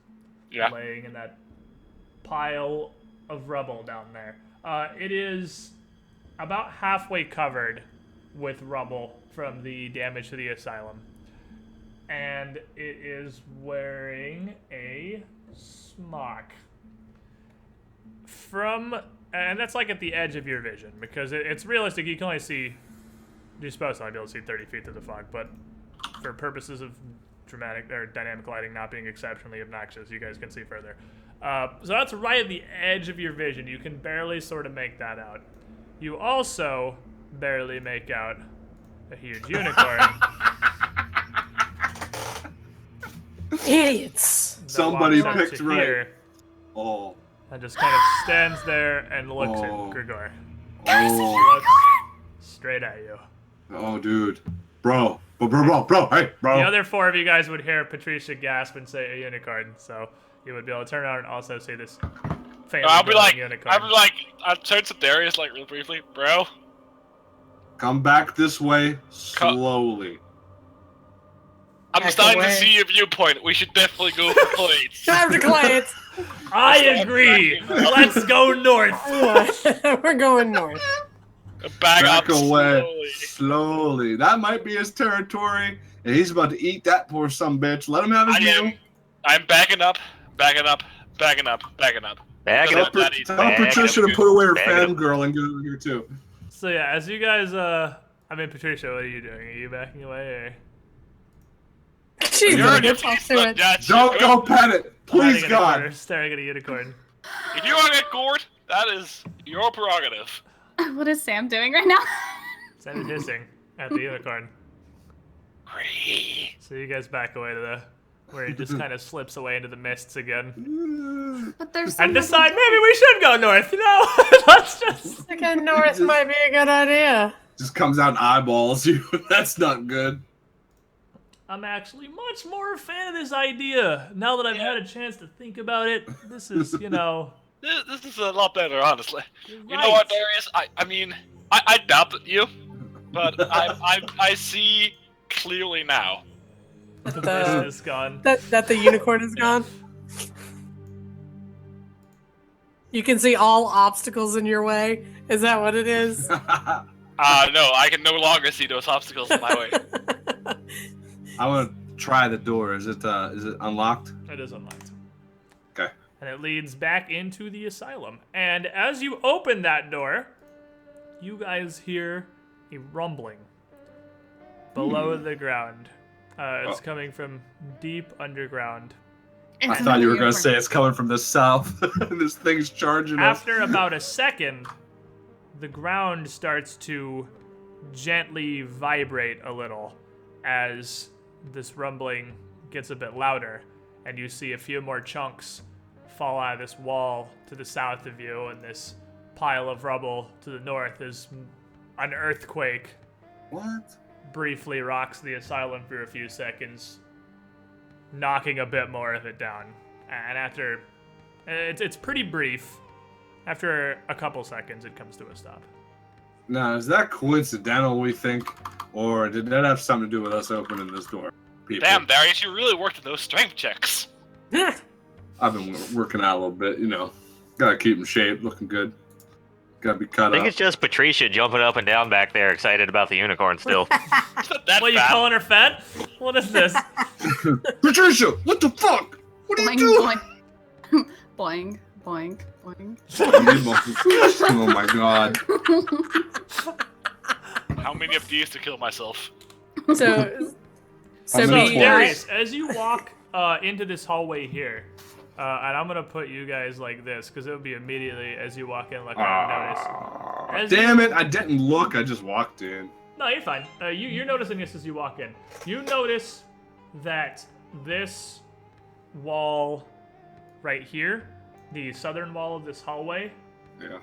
Yeah. laying in that pile of rubble down there. It is about halfway covered with rubble from the damage to the asylum. And it is wearing a smock. And that's like at the edge of your vision, because it's realistic. You can only see, you're supposed to only be able to see 30 feet through the fog, but for purposes of dramatic or dynamic lighting not being exceptionally obnoxious, you guys can see further. So that's right at the edge of your vision. You can barely sort of make that out. You also barely make out a huge unicorn. Idiots. that Somebody walks up picked to right. here Oh, and just kind of stands there and looks at Oh. Grigor. oh, Looks straight at you. oh, dude, bro, hey, The bro. other four of you guys would hear Patricia gasp and say a unicorn, so you would be able to turn around and also see this faintly I'll be glowing like, unicorn. I'll turn to Darius like real briefly, bro. Come back this way slowly. I'm Back starting away. to see your viewpoint. We should definitely go for plates. Time to glance. I agree. Let's go north. We're going north. Back Back up away slowly. slowly. That might be his territory, and he's about to eat that poor sumbitch. Let him have his meal. I'm backing up, backing up, backing up, backing up. Back it Tell up. Pat- Daddy, Tell Back Patricia up. to put away her Back it up. fangirl and get over here too. So yeah, as you guys, Patricia, what are you doing? Are you backing away or? She's You're gonna an get talked to idiot, it. that's Don't it. go pet it, Hiding please in a corner, God. staring at a unicorn. If you want to get gored, that is your prerogative. What is Sam doing right now? Sam is hissing at the unicorn. Great. So you guys back away to the where he just kind of slips away into the mists again, But there's and some decide maybe we should go north. You know, let's just. I think north might be a good idea. Just comes out and eyeballs you. That's not good. I'm actually much more a fan of this idea now that I've had a chance to think about it. This is, you know. This is a lot better, honestly. You're You know what, right. Darius? I mean, I doubt you, but I see clearly now. The The- mist is gone. That the unicorn is gone. You can see all obstacles in your way. Is that what it is? No, I can no longer see those obstacles in my way. I want to try the door. Is it unlocked? It is unlocked. Okay. And it leads back into the asylum. And as you open that door, you guys hear a rumbling below the ground. It's coming from deep underground. I thought you were going to say it's coming from the south. This thing's charging us. After about a second, the ground starts to gently vibrate a little as this rumbling gets a bit louder, and you see a few more chunks fall out of this wall to the south of you, and this pile of rubble to the north is an earthquake What? briefly rocks the asylum for a few seconds, knocking a bit more of it down. And after, it's pretty brief. After a couple seconds, it comes to a stop. Now, is that coincidental, we think? Or did that have something to do with us opening this door? People. Damn, Darius, you really worked those strength checks. I've been working out a little bit, you know. Gotta keep in shape, looking good. Gotta be I cut think up. it's just Patricia jumping up and down back there, excited about the unicorn still. It's not that What, you bad. calling her fat? What is this? Patricia, what the fuck? What are you Boing, doing? boing, boing, boing, boing. Oh my god. How many of these to kill myself? So I'm So, gonna me, twice. Darius, as you walk into this hallway here, and I'm gonna put you guys like this because it would be immediately as you walk in, like I notice. As Damn it, I didn't look, I just walked in. No, you're fine. You're noticing this as you walk in. You notice that this wall right here, the southern wall of this hallway, Yeah.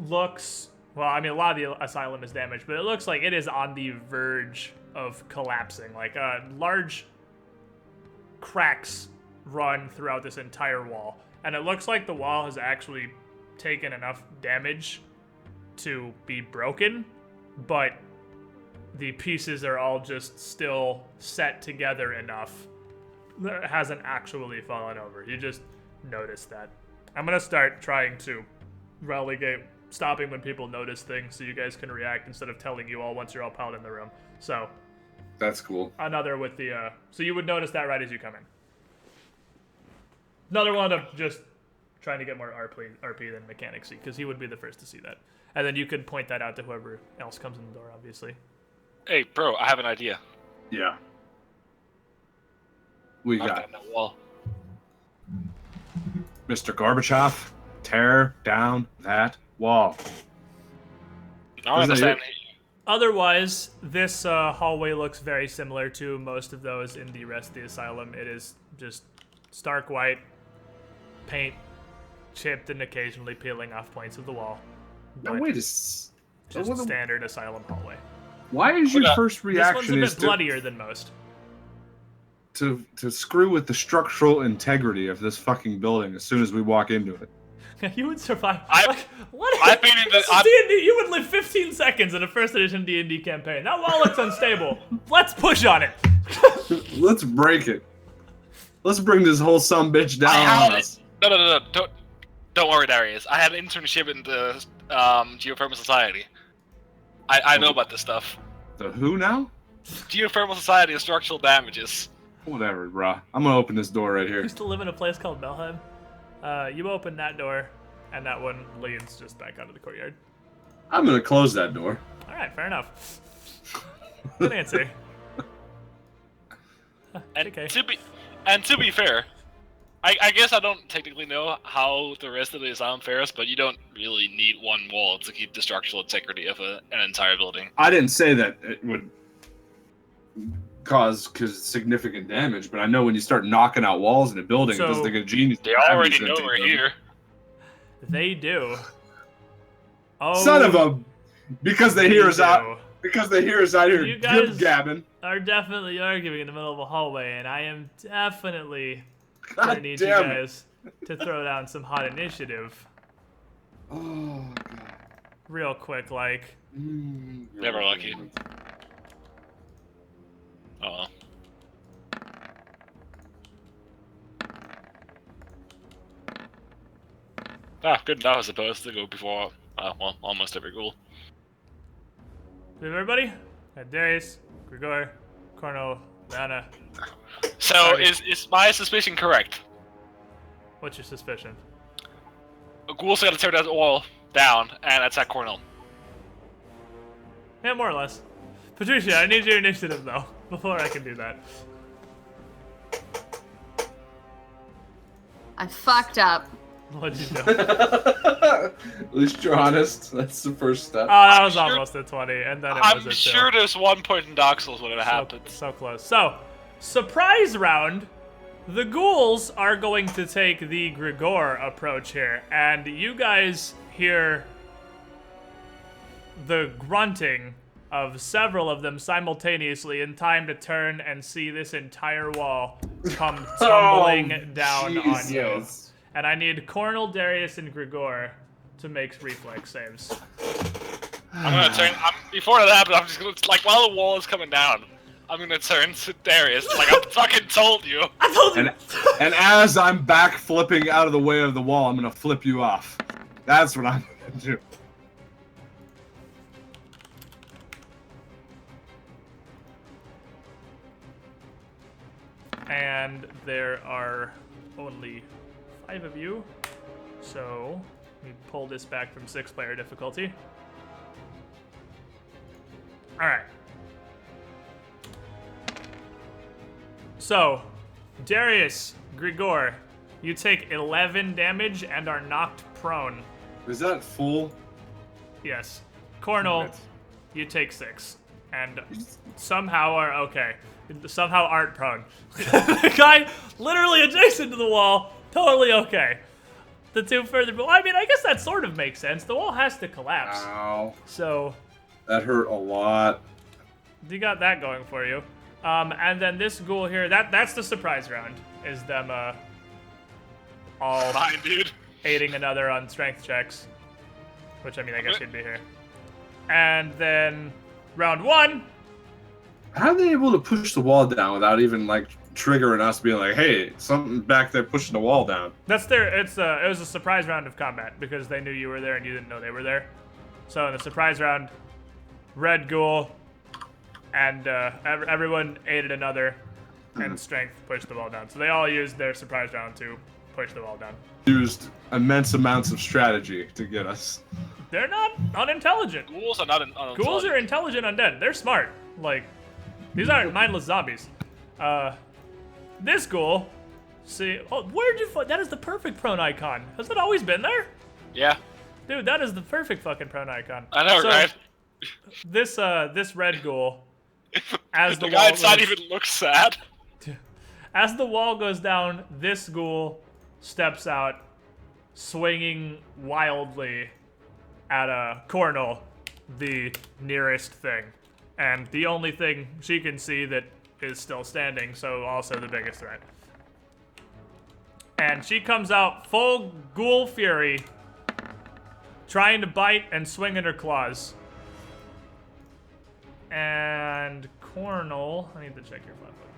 looks, well, I mean, a lot of the asylum is damaged, but it looks like it is on the verge of collapsing. Like, large cracks run throughout this entire wall. And it looks like the wall has actually taken enough damage to be broken, but the pieces are all just still set together enough that it hasn't actually fallen over. You just notice that. I'm gonna start trying to relegate stopping when people notice things so you guys can react instead of telling you all once you're all piled in the room. So, That's cool. another with the, so you would notice that right as you come in. Another one of just trying to get more RP than mechanicsy, because he would be the first to see that. And then you could point that out to whoever else comes in the door, obviously. Hey, bro, I have an idea. Yeah. We Knock got down that wall. Mr. Gorbachev, tear down that wall. Now I Isn't that understand. Otherwise, this hallway looks very similar to most of those in the rest of the asylum. It is just stark white, paint chipped and occasionally peeling off points of the wall. Now But wait a s- just what the- standard asylum hallway. Why is your Hold up. first This one's a reaction bit is bloodier than most. to screw with the structural integrity of this fucking building as soon as we walk into it? You would survive. I- Like, what? I've been in the- This is D&D. You would live 15 seconds in a first edition D&D campaign. That wall looks unstable. Let's push on it. Let's break it. Let's bring this whole sumbitch down on us. No. Don't worry, Darius. I had an internship in the Geothermal Society. I know about this stuff. The who now? Geothermal Society and structural damages. Whatever, bruh. I'm gonna open this door right I here. used to live in a place called Melheim. You open that door, and that one leads just back out of the courtyard. I'm gonna close that door. All right, fair enough. Good answer. And Okay. to be fair, I guess I don't technically know how the rest of the asylum fares, but you don't really need one wall to keep the structural integrity of an entire building. I didn't say that it would cause significant damage, but I know when you start knocking out walls in a building, it doesn't So- take a genius. They to already have know these we're empty here. They do. Oh, Son of a! Because they hear us do. out. Because they hear us out here You guys- gabbing. Are definitely arguing in the middle of a hallway, and I am definitely gonna God need you damn it! guys to throw down some hot initiative Oh God. real quick, like. Never lucky. Oh well. Ah, good enough, I suppose, to go before, well, almost every goal. We have everybody? Darius, Grigor, Cornel, Lana. So, Sorry. is my suspicion correct? What's your suspicion? A ghoul's gotta tear that wall down and attack Cornell. Yeah, more or less. Patricia, I need your initiative though, before I can do that. I fucked up. What'd you do? At least you're honest. That's the first step. Oh, that was sure- almost a 20, and then it I'm was a 2. sure there's one point in Dark Souls when it happened. So close. So, surprise round. The ghouls are going to take the Grigor approach here, and you guys hear the grunting of several of them simultaneously in time to turn and see this entire wall come tumbling down on you. Jesus. And I need Cornel, Darius, and Grigor to make reflex saves. I'm gonna turn. Before that happens, I'm just gonna, like, while the wall is coming down, I'm gonna turn to Darius, like I fucking told you. I told you! And as I'm back flipping out of the way of the wall, I'm gonna flip you off. That's what I'm gonna do. And there are only 5 of you, so we pull this back from 6-player difficulty. Alright. So, Darius, Grigor, you take 11 damage and are knocked prone. Is that full? Yes. Cornel, you take 6. And somehow are okay. Somehow aren't prone. The guy literally adjacent to the wall, totally okay. The 2 further, but I mean, I guess that sort of makes sense. The wall has to collapse. Ow. So, That hurt a lot. you got that going for you. And then this ghoul here, that's the surprise round, is them all Fine, dude. aiding another on strength checks. Which, I mean, I guess you'd be here. And then round 1. How are they able to push the wall down without even like triggering us being like, "Hey, something back there pushing the wall down"? That's their. It was a surprise round of combat because they knew you were there and you didn't know they were there. So in the surprise round, Red Ghoul and everyone aided another, and Strength pushed the wall down. So they all used their surprise round to push the wall down. Used immense amounts of strategy to get us. They're not unintelligent. Ghouls are not Ghouls are intelligent undead. They're smart. Like, these aren't mindless zombies. This ghoul, see, oh, where'd you find, that is the perfect prone icon. Has it always been there? Yeah, Dude, that is the perfect fucking prone icon. I know, So, right? This red ghoul, as the The guy wall inside goes, even looks sad. as the wall goes down, this ghoul steps out, swinging wildly at a Cornel, the nearest thing, and the only thing she can see that is still standing, so also the biggest threat. And she comes out full ghoul fury, trying to bite and swing in her claws. And Cornel, I need to check your flat foot.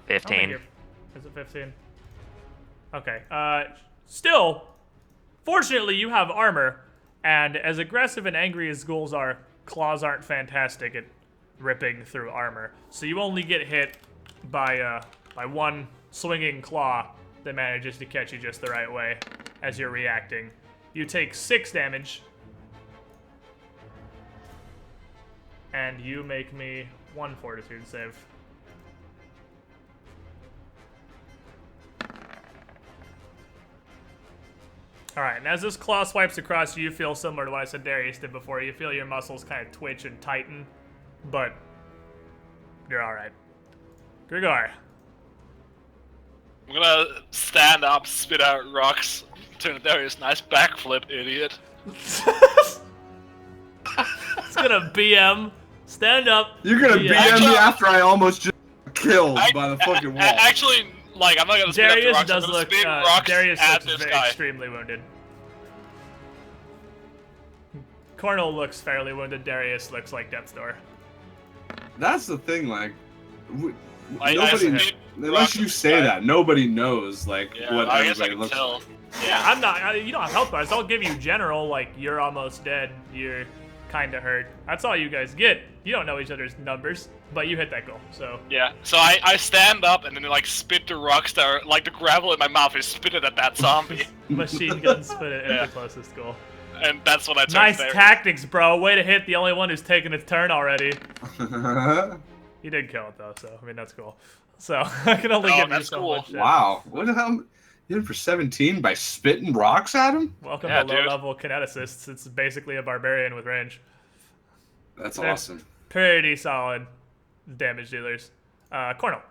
I don't think 15. you're- Is it 15? Okay. Still, fortunately, you have armor, and as aggressive and angry as ghouls are, claws aren't fantastic at ripping through armor. So you only get hit by one swinging claw that manages to catch you just the right way as you're reacting. You take 6 damage, and you make me 1 fortitude save. All right, and as this claw swipes across you, feel similar to what I said Darius did before. You feel your muscles kind of twitch and tighten, but you're all right. Grigor. I'm gonna stand up, spit out rocks, turn to Darius. Nice backflip, idiot. It's gonna BM. Stand up. You're gonna BM me after I almost just killed I- by the fucking wall. Actually, like, I'm not gonna spit out the Darius rocks. does I'm gonna look. spit rocks Darius at looks this guy. extremely wounded. Cornel looks fairly wounded. Darius looks like death's door. That's the thing, like, I nobody, spit unless rocks you at say this guy. that, nobody knows, like, Yeah, what I guess I everybody can looks tell. like. Yeah, I'm not. You don't have health bars. I'll give you general. Like you're almost dead. You're kind of hurt. That's all you guys get. You don't know each other's numbers, but you hit that goal. So Yeah, so I stand up and then like spit the rocks that are like the gravel in my mouth is spit it at that zombie, machine gun spit it at Yeah. the closest goal. and that's what I took Nice there. tactics, bro. Way to hit the only one who's taken its turn already. You did kill it though, so I mean that's cool. So I can only Oh, give you that's so cool. much. Shit. Wow, what the hell? You did for 17 by spitting rocks at him? Welcome Yeah, to dude. low-level kineticists. It's basically a barbarian with range. That's Yeah. awesome. Pretty solid damage dealers. Cornel.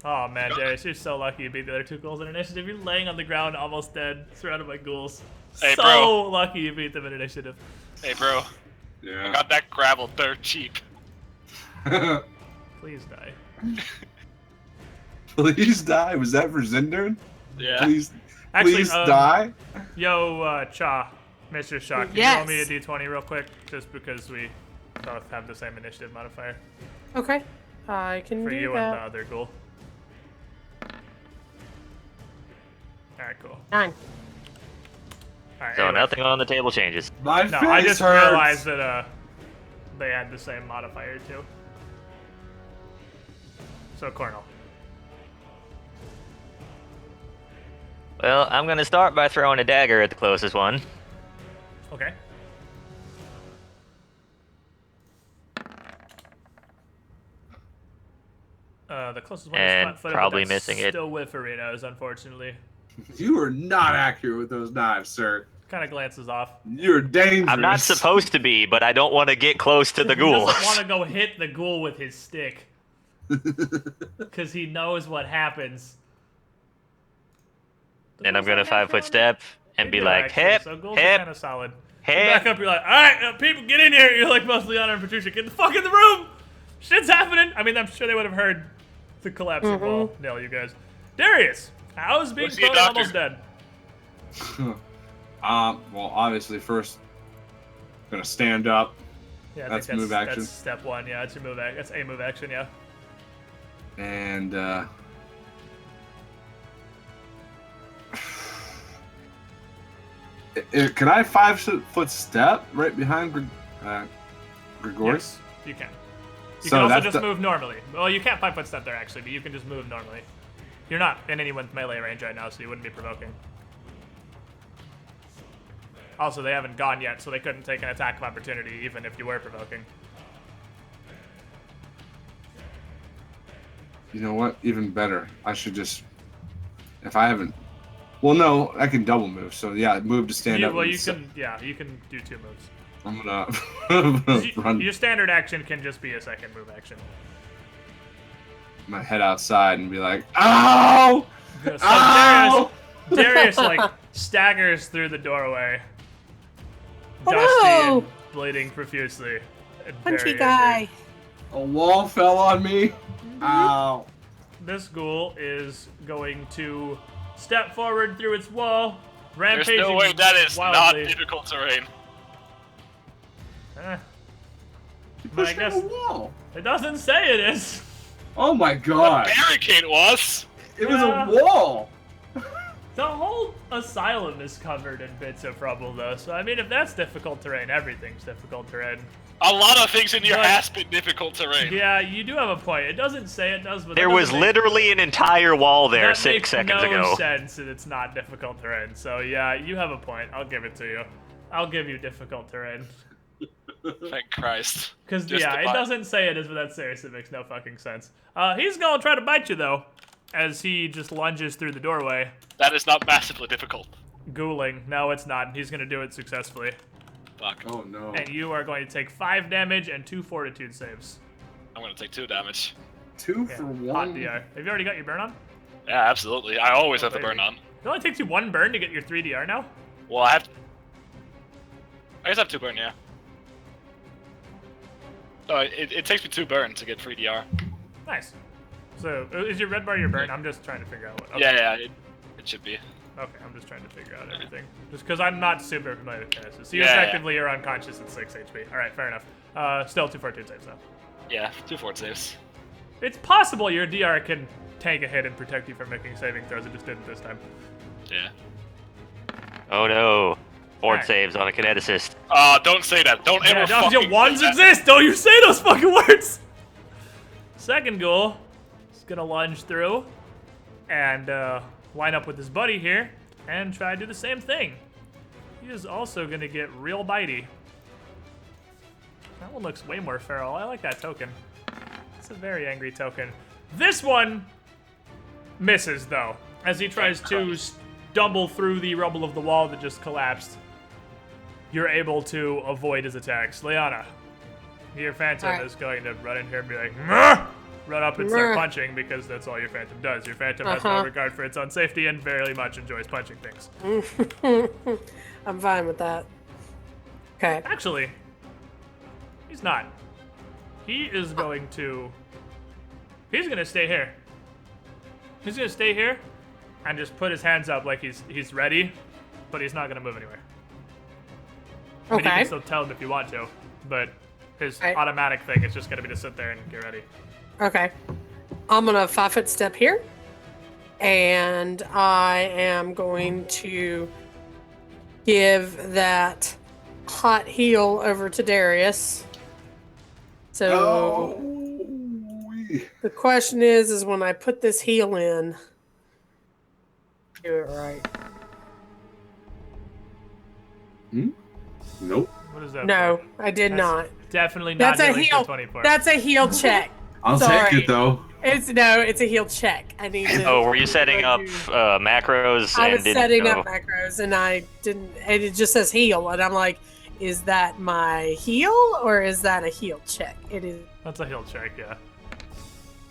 Oh man, Darius, you're so lucky you beat the other two ghouls in initiative. You're laying on the ground, almost dead, surrounded by ghouls. Hey, so bro. lucky you beat them in initiative. Hey, bro, I Yeah. got that gravel dirt cheap. Please die. Please die. Was that for Zindern? Yeah. Please, Actually, please die. Yo, Cha, Mr. Shaw, can you roll me a d20 real quick? Just because we both have the same initiative modifier. Okay, I can For do you and the that. other ghoul. Alright, cool. 9. Alright, So anyway. nothing on the table changes. My No, face I just hurts. realized that they had the same modifier too. So Cornel. Well, I'm gonna start by throwing a dagger at the closest one. Okay. The closest one And is flat-footed, probably but that's missing it. Still with arenas, unfortunately. You are not accurate with those knives, sir. Kind of glances off. You're dangerous. I'm not supposed to be, but I don't want to get close to the He ghouls. doesn't want to go hit the ghoul with his stick. Because he knows what happens. And I'm gonna 5-foot step and be Yeah, like, actually, hip, so ghouls are hip, kind of solid. You back hip. up, you're like, alright, people, get in here. You're like mostly Liana and Patricia, get the fuck in the room. Shit's happening. I mean, I'm sure they would have heard the collapsing wall nail you guys. Darius, how's being Let's see a prone and almost doctor. dead? Well, obviously, first, gonna stand up, Yeah, I That's think move action. That's step one. Yeah, that's your move. That's a move action. Yeah. and can I 5-foot step right behind Grigor? Yes, you can. You So can also that's just the- move normally. Well, you can't 5-foot step there actually, but you can just move normally. You're not in anyone's melee range right now, so you wouldn't be provoking. Also, they haven't gone yet, so they couldn't take an attack of opportunity even if you were provoking. You know what? Even better. I should just, if I haven't. Well, no, I can double move. So yeah, move to stand up. Well, and you se- can. Yeah, you can do 2 moves. I'm gonna run Your standard action can just be a second move action. my head outside and be like, "Ow! So Ow!" Darius like staggers through the doorway, Oh, dusty no! and bleeding profusely. and Punchy very guy. injured. A wall fell on me. Ow! This ghoul is going to step forward through its wall, There's rampaging no way that is wildly. not difficult terrain. Eh, You But I pushed down guess- a wall. it doesn't say it is. Oh my god! Barricade was. It was Yeah. a wall. The whole asylum is covered in bits of rubble, though. So I mean, if that's difficult terrain, everything's difficult terrain. A lot of things in here But- has been difficult terrain. Yeah, you do have a point. It doesn't say it does, but There that was doesn't make- literally an entire wall there that 6 makes seconds no ago. sense, and it's not difficult terrain. So yeah, you have a point. I'll give it to you. I'll give you difficult terrain. Thank Christ. Because Just yeah, the it bite. doesn't say it is, but that seriously makes no fucking sense. He's gonna try to bite you though. as he just lunges through the doorway. That is not massively difficult. Ghouling. No, it's not. He's going to do it successfully. Fuck. Oh no. And you are going to take 5 damage and 2 fortitude saves. I'm gonna take 2 damage. 2 Yeah, for hot 1. DR. Have you already got your burn on? Yeah, absolutely. I always have the baby. burn on. It only takes you 1 burn to get your 3 DR now? Well, I guess I have 2 burn, yeah. So it takes me 2 burn to get 3 DR. Nice. So, is your red bar your burn? I'm just trying to figure out what... Okay. Yeah, it should be. Okay, I'm just trying to figure out everything. Just because I'm not super familiar with kinesis. So you Yeah, effectively are unconscious at 6 HP. Alright, fair enough. Still 2 fortitude saves, though. Yeah, 2 fort saves. It's possible your DR can tank a hit and protect you from making saving throws. It just didn't this time. Yeah. Oh no. Fort Alright. saves on a kineticist. Don't say that. Don't ever Yeah, fucking your ones say that. exist! Don't you say those fucking words! Second ghoul is gonna lunge through and line up with his buddy here and try to do the same thing. He is also gonna get real bitey. That one looks way more feral. I like that token. It's a very angry token. This one misses, though, as he tries to stumble through the rubble of the wall that just collapsed. You're able to avoid his attacks. Liana, your Phantom Alright. is going to run in here and be like, "Meh!" Run up and start Meh. punching because that's all your Phantom does. Your Phantom has no regard for its own safety and very much enjoys punching things. I'm fine with that. Okay. Actually, he's not. He is going to... He's going to stay here. He's going to stay here and just put his hands up like he's ready, but he's not going to move anywhere. I mean, you Okay. can still tell him if you want to, but his Right. automatic thing is just going to be to sit there and get ready. Okay. I'm gonna 5-foot step here, and I am going to give that hot heal over to Darius. So the question is when I put this heal in, do it right. Nope. What is that? No, for? I did That's not. Definitely not That's a healing for heal. 24. That's a heal check. I'll Sorry. take it though. It's a heal check. I need to. Oh, were you setting up macros I and was didn't setting know? up macros and I didn't. And it just says heal, and I'm like, is that my heal or is that a heal check? It is. That's a heal check, yeah.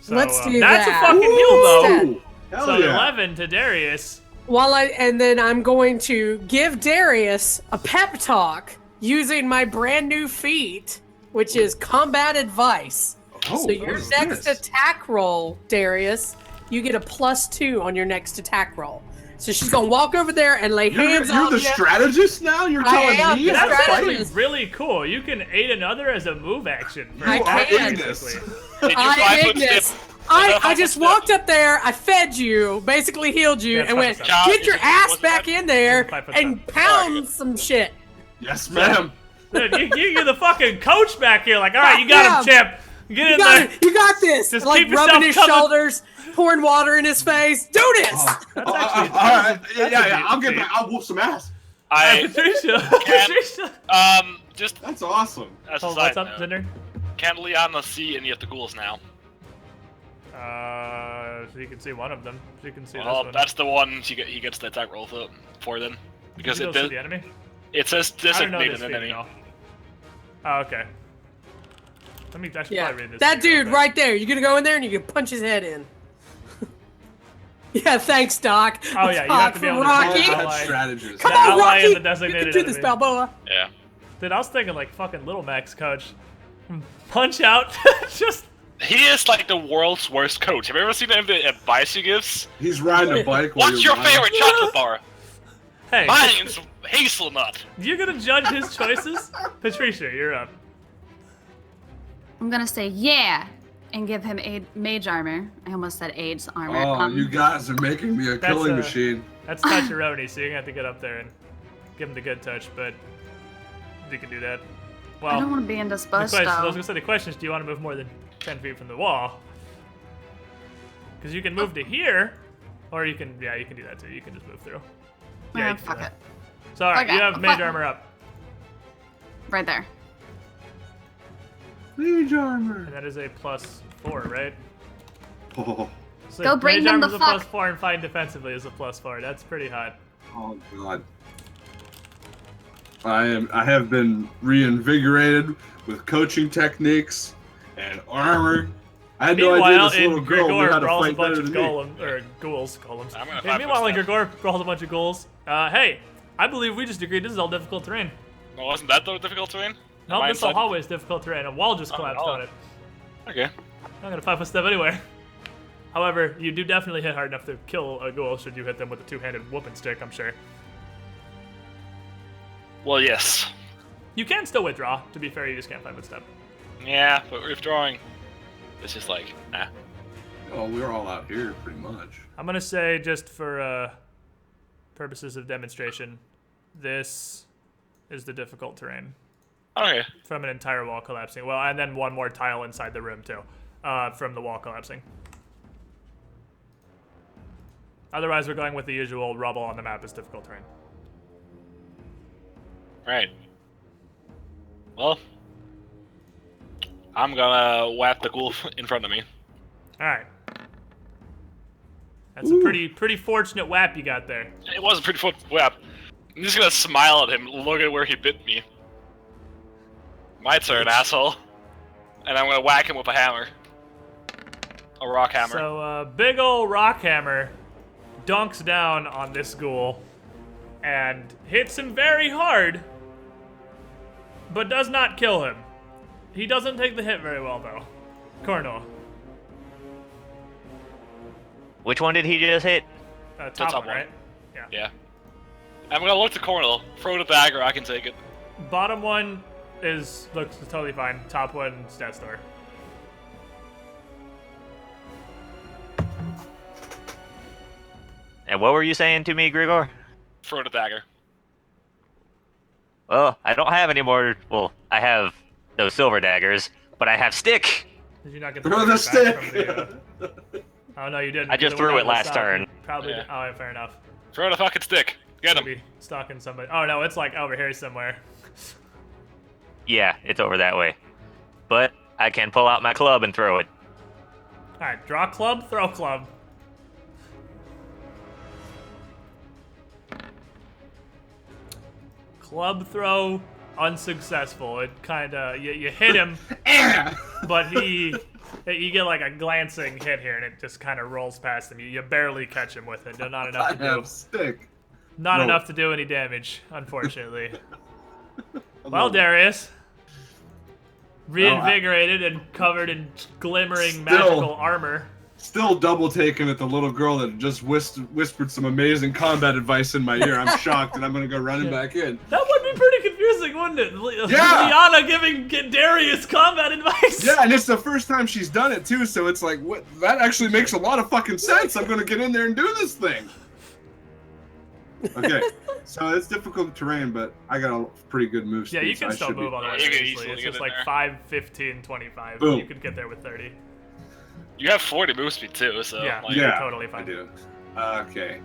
So, Let's do that's that. a fucking heal, though. Instead. Hell So yeah. 11 to Darius. And then I'm going to give Darius a pep talk using my brand new feat, which is combat advice. Oh, So your what is next this? attack roll, Darius, you get a +2 on your next attack roll. So she's gonna walk over there and lay hands You're on the you. strategist now? You're I telling am me the how to That's fight? actually strategist. really cool. You can aid another as a move action. I You are can. Ignis. Did you I 5-foot did this. step? I just walked up there, I fed you, basically healed you, Yeah, and went, 5%. get your ass Wasn't back that- in there 5%. and pound some shit. Yes, ma'am. Dude, you're the fucking coach back here. Like, all right, you got him, champ. Get in You got there. it. You got this. Just Like keep yourself rubbing his covered. shoulders, pouring water in his face. Do this. That's all actually right. that's Yeah. a I'll get feat. back. I'll whoop some ass. Patricia. Just That's awesome. as a Oh, side what's up, note, Cinder? can Liana see any of the ghouls now? So you can see one of them. So you can see Well, this one. that's the one he gets the attack roll for them. Because You it can see does, the enemy. it says I don't know designate this an feat enemy. at all. Oh, okay. I should Yeah, probably read this. that to you real dude quick. right there. You're gonna go in there and you can punch his head in. Yeah, thanks, Doc. Oh, yeah, you have to be able to Rocky. see That Ally. strategist. Come The on, ally Rocky. and the You designated can do this, enemy. Balboa. Yeah. Dude, I was thinking like fucking Little Max coach. Punch out. Just He is like the world's worst coach. Have you ever seen any of the advice he gives? He's riding a bike while What's you're your running. favorite chocolate bar? hey, Mine's hazelnut. you gonna judge his choices? Patricia, you're up. I'm gonna say yeah and give him mage armor. I almost said AIDS armor. Oh, you guys are making me a That's killing a- machine. That's touch-a-roni, so you're gonna have to get up there and give him the good touch, but you can do that. I don't Well, want to be in this bus I was though. gonna say the question is, do you want to move more than 10 feet from the wall? Because you can move to here, or you can, yeah, you can do that too. You can just move through. Yeah, you can do Fuck that. it. So, alright, Okay, you have mage fuck. armor up, Right there. Mage armor. and that is a +4, right? Oh, So Go bring mage them the armor's a fuck. +4 and fighting defensively is a +4. That's pretty hot. Oh god. I have been reinvigorated with coaching techniques and armor. I had no idea Meanwhile, this little in girl knew how Grigor to brawls a fight bunch better of than me. golems. I'm gonna Yeah, fight meanwhile, in myself. Grigor brawls a bunch of ghouls. Hey, I believe we just agreed this is all difficult terrain. Well, wasn't that the difficult terrain? No, Am I this whole inside? hallway is difficult terrain. A wall just collapsed oh. on it. Okay. I'm gonna 5-foot step anywhere. However, you do definitely hit hard enough to kill a ghoul should you hit them with a two-handed whooping stick, I'm sure. Well, yes. You can still withdraw. To be fair, you just can't 5-foot step. Yeah, but withdrawing. It's just like, nah. Oh, we're all out here pretty much. I'm gonna say, just for purposes of demonstration, this is the difficult terrain. Okay. From an entire wall collapsing. Well, and then one more tile inside the room, too. From the wall collapsing. Otherwise, we're going with the usual rubble on the map as difficult terrain. Right. Well, I'm gonna whack the ghoul in front of me. Alright. That's a pretty fortunate whap you got there. It was a pretty fun whap. I'm just gonna smile at him, look at where he bit me. My turn, asshole. And I'm gonna whack him with a hammer. A rock hammer. So, big ol' rock hammer dunks down on this ghoul and hits him very hard, but does not kill him. He doesn't take the hit very well, though. Cornel. Which one did he just hit? Top one, one. right? Yeah. I'm gonna look to Cornel, throw the dagger, I can take it. Bottom one looks totally fine. Top one, stat store. And what were you saying to me, Grigor? Throw the dagger. Well, I don't have any more. Well, I have those silver daggers, but I have stick. Did you not get the Throw the dagger back stick! from the, Oh, no, you didn't. I just because threw went it down the last south. turn. You probably Yeah. did. Oh, yeah, fair enough. Throw the fucking stick. Get him. Maybe stalking somebody. Oh, no, it's like over here somewhere. Yeah, it's over that way. But I can pull out my club and throw it. Alright, draw club, throw club. Club throw, unsuccessful. It kinda, you hit him, but you get like a glancing hit here and it just kinda rolls past him. You barely catch him with it. Not enough I to do. have stick. Not No. enough to do any damage, unfortunately. Well, Darius, reinvigorated and covered in glimmering magical armor. Still double taken at the little girl that just whispered some amazing combat advice in my ear. I'm shocked and I'm gonna go running back in. That would be pretty confusing, wouldn't it? Yeah! Liana giving Darius combat advice. Yeah, and it's the first time she's done it too, so it's like, what? That actually makes a lot of fucking sense. I'm gonna get in there and do this thing. Okay, so it's difficult terrain, but I got a pretty good move speed. Yeah, you so can I still should move be- all the way Yeah, you can easily. easily It's get just in like there. 5, 15, 25. Boom. You could get there with 30. You have 40 move speed too, so Yeah. like, You're Yeah, totally fine. I do. Okay,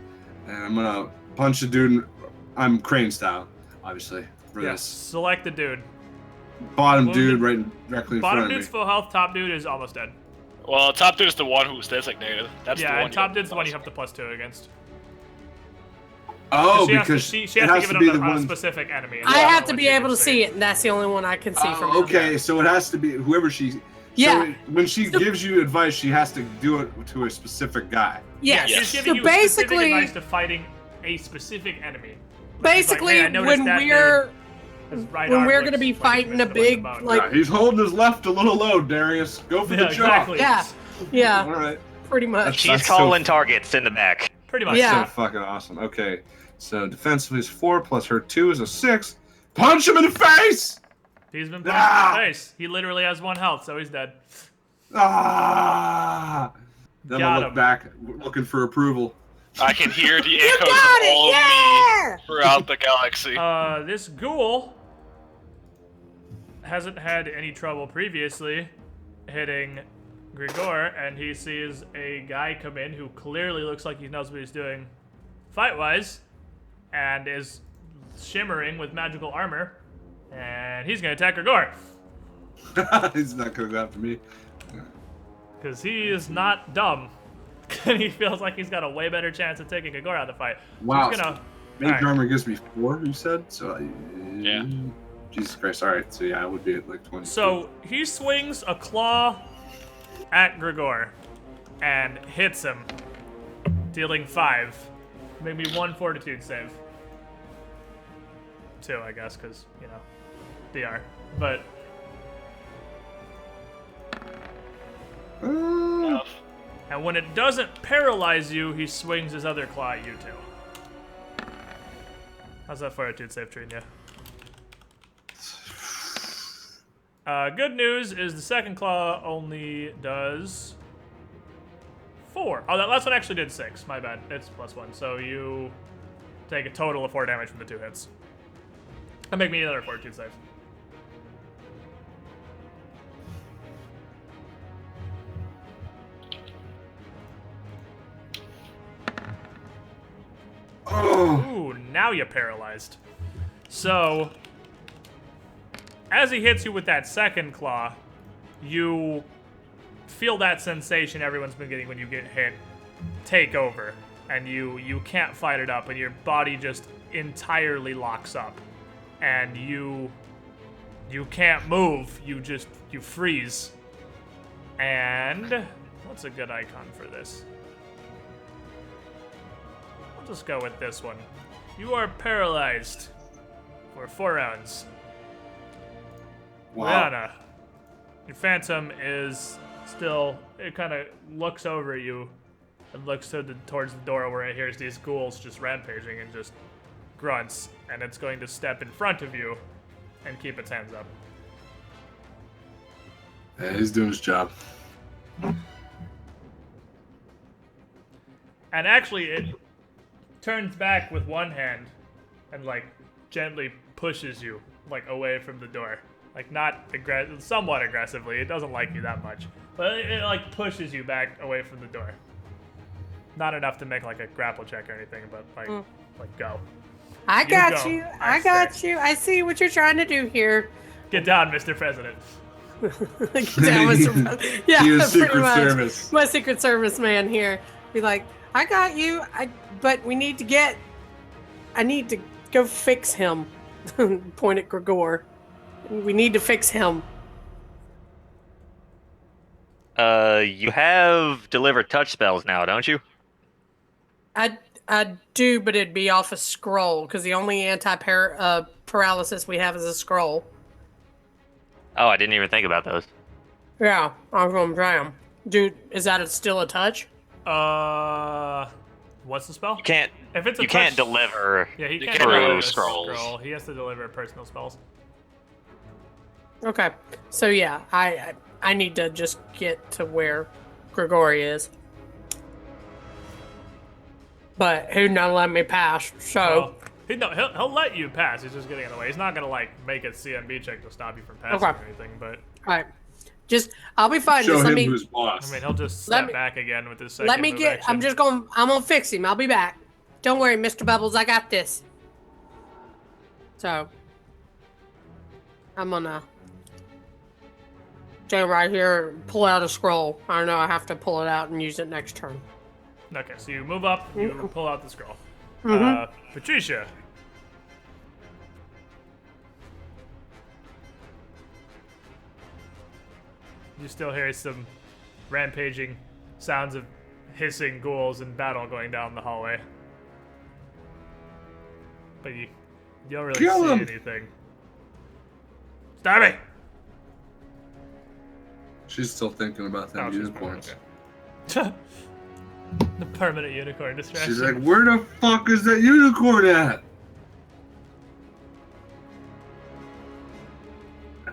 and I'm gonna punch the dude. I'm crane style, obviously, for Yeah, this. select the dude. Bottom Well, dude right directly in Bottom front of dude's me. full health, top dude is almost dead. Well, top dude is the one who's designated. That's the Yeah, one. and top dude's the one you have to +2 against. Oh, she has because to, she it has to has give to it be on the a one. specific enemy. and I that's have the to one be she able can to see it, and that's the only one I can see from Oh, her. okay, so it has to be whoever she. Yeah. So when she gives you advice, she has to do it to a specific guy. Yes. She's Yes. giving So you specific basically, advice to fighting a specific enemy. basically, "Hey, I noticed when that we're His right when arm we're looks gonna be like he's fighting a missing bunch of big bone." like Yeah, he's holding his left a little low, Darius. Go for Yeah, the exactly. chop. yeah, All right. pretty much. She's That's so- calling targets in the back. Pretty much. Yeah. So fucking awesome. Okay, so defensively is 4 plus her 2 is a 6. Punch him in the face! He's been punched Ah! in the face. He literally has 1 health, so he's dead. Ah! Then Got I'll look him. back, looking for approval. I can hear the You echoes got of it! all Yeah! me throughout the galaxy. This ghoul hasn't had any trouble previously hitting Grigor, and he sees a guy come in who clearly looks like he knows what he's doing fight-wise, and is shimmering with magical armor, and he's gonna attack Grigor, He's not gonna go after me. because he is not dumb. and he feels like he's got a way better chance of taking Gregor out of the fight. Wow. So he's gonna, Mage alright. armor gives me 4, you said? So Yeah. Jesus Christ. Alright, so yeah, I would be at like 20. So he swings a claw at Gregor and hits him, dealing 5. Make me 1 fortitude save. 2, I guess, because, you know, DR. But Enough. and when it doesn't paralyze you, he swings his other claw at you too. How's that fortitude save treating you? Good news is the second claw only does 4. Oh, that last one actually did 6. My bad. It's +1. So you take a total of 4 damage from the 2 hits. And make me another fortitude save. Oh, Ooh, now you're paralyzed. So, as he hits you with that second claw, you feel that sensation everyone's been getting when you get hit take over. And you can't fight it up, and your body just entirely locks up. And you can't move, you freeze. And what's a good icon for this? I'll just go with this one. You are paralyzed for 4 rounds. wow. Rihanna, your phantom is still, it kind of looks over at you and looks towards the door where it hears these ghouls just rampaging and just grunts, and it's going to step in front of you and keep its hands up. Yeah, he's doing his job. And actually, it turns back with one hand and, like, gently pushes you, like, away from the door. Like, not somewhat aggressively. It doesn't like you that much. But it like, pushes you back away from the door. Not enough to make, like, a grapple check or anything, but, like go. I You got go. you. I I got say. you. I see what you're trying to do here. Get down, Mr. President. That was yeah, He was pretty Secret much. Service. My Secret Service man here. Be like, I got you. But we need to get. I need to go fix him. Point at Gregor. We need to fix him. You have delivered touch spells now, don't you? I do, but it'd be off a scroll because the only paralysis we have is a scroll. Oh, I didn't even think about those. Yeah, I'm gonna try him. Dude, is that still a touch? What's the spell? You can't. If it's a You touch, can't deliver. Yeah, he You can't can't deliver deliver a scrolls. scroll. He has to deliver personal spells. Okay, so yeah, I need to just get to where Grigori is. But he's not letting me pass, so... Well, he'll let you pass. He's just getting in the way. He's not gonna like make a CMB check to stop you from passing Okay. or anything. But Alright. Just, I'll be fine. Show Just him let me, who's boss. I mean, he'll just Let step me- back again with his second let me move get, action. I'm gonna fix him. I'll be back. Don't worry, Mr. Bubbles, I got this. So, I'm gonna stand right here, pull out a scroll. I know I have to pull it out and use it next turn. Okay, so you move up, you pull out the scroll. Mhm. Patricia. You still hear some rampaging sounds of hissing ghouls and battle going down the hallway. But you don't really Kill see him. anything. Stop it! She's still thinking about them Oh, she's unicorns. okay. The permanent unicorn distraction. She's like, where the fuck is that unicorn at? Ow.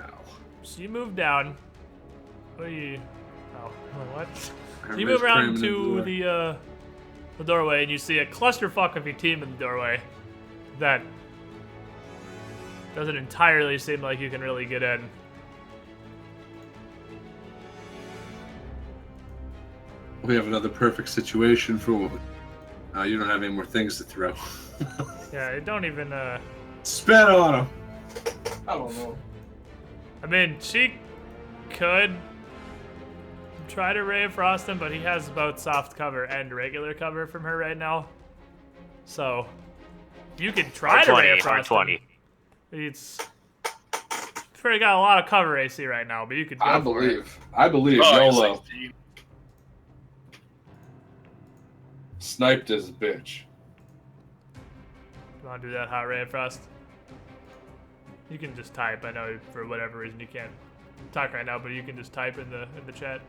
So you move down. What do you? Oh, what? Her You move around cramming to into the the doorway, and you see a clusterfuck of your team in the doorway that doesn't entirely seem like you can really get in. We have another perfect situation for you don't have any more things to throw. Yeah, don't even. Spit on him. I don't know. I mean, she could try to Ray of Frost him, but he has both soft cover and regular cover from her right now. So you could try to Ray of Frost him. 20. It's pretty got a lot of cover AC right now, but you could go for it. I believe. Oh, YOLO. 16. Sniped as a bitch. You want to do that hot Ray of Frost? You can just type. I know for whatever reason you can't talk right now, but you can just type in the chat.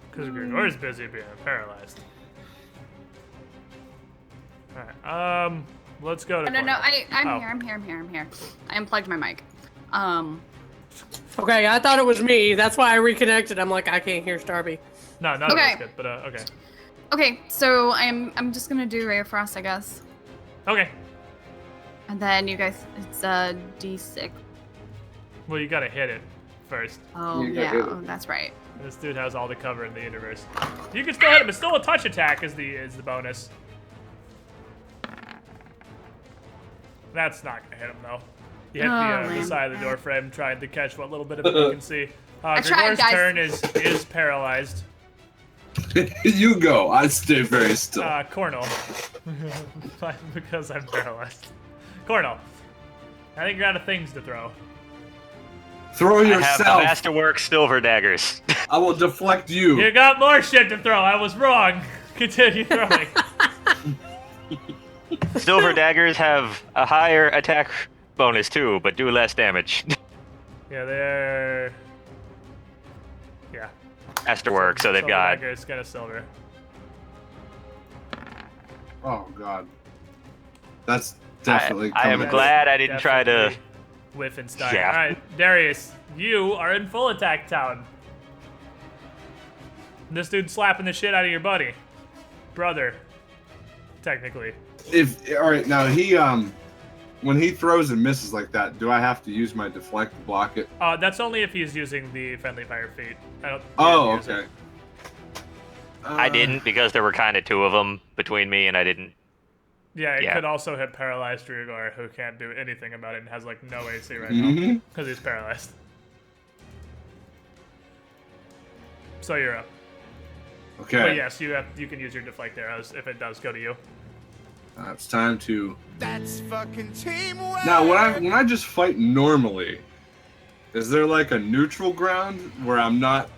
Because Gregor's busy being paralyzed. Alright, let's go to No, Cornel. I'm here. I unplugged my mic. Okay, I thought it was me. That's why I reconnected. I'm like, I can't hear Starby. No, none of Okay. that's good, but okay. Okay, so I'm just gonna do Ray of Frost, I guess. Okay. And then you guys, it's D6. Well, you gotta hit it first. Oh, You gotta yeah, hit it. oh, that's right. This dude has all the cover in the universe. You can still hit him. It's still a touch attack is the bonus. That's not gonna hit him though. You hit the man. side of the door frame, trying to catch what little bit of it you can see. I tried, Gregor's guys. turn is paralyzed. You go. I stay very still. Cornel. Because I'm paralyzed. Cornel. I think you're out of things to throw. Throw I have the yourself. Masterwork Silver Daggers. I will deflect you. You got more shit to throw. I was wrong. Continue throwing. Silver Daggers have a higher attack bonus too, but do less damage. Yeah, they're... Yeah. Masterwork, so they've Silver got... dagger, it's got a silver. Oh god. That's definitely I am coming. glad I didn't try to... Whiffenstein. Yeah. Alright, Darius, you are in full attack town. This dude's slapping the shit out of your buddy. Brother. Technically. Alright, now he when he throws and misses like that, do I have to use my deflect to block it? That's only if he's using the friendly fire feat. I don't Oh, use it. okay. I didn't because there were kind of two of them between me and I didn't... Yeah, it Yeah. could also hit paralyzed Ryugor, who can't do anything about it and has like no AC right now Mhm. because he's paralyzed. So you're up. Okay. But yes, you can use your deflect arrows if it does go to you. It's time to. That's fucking teamwork. Now, when I just fight normally, is there like a neutral ground where I'm not?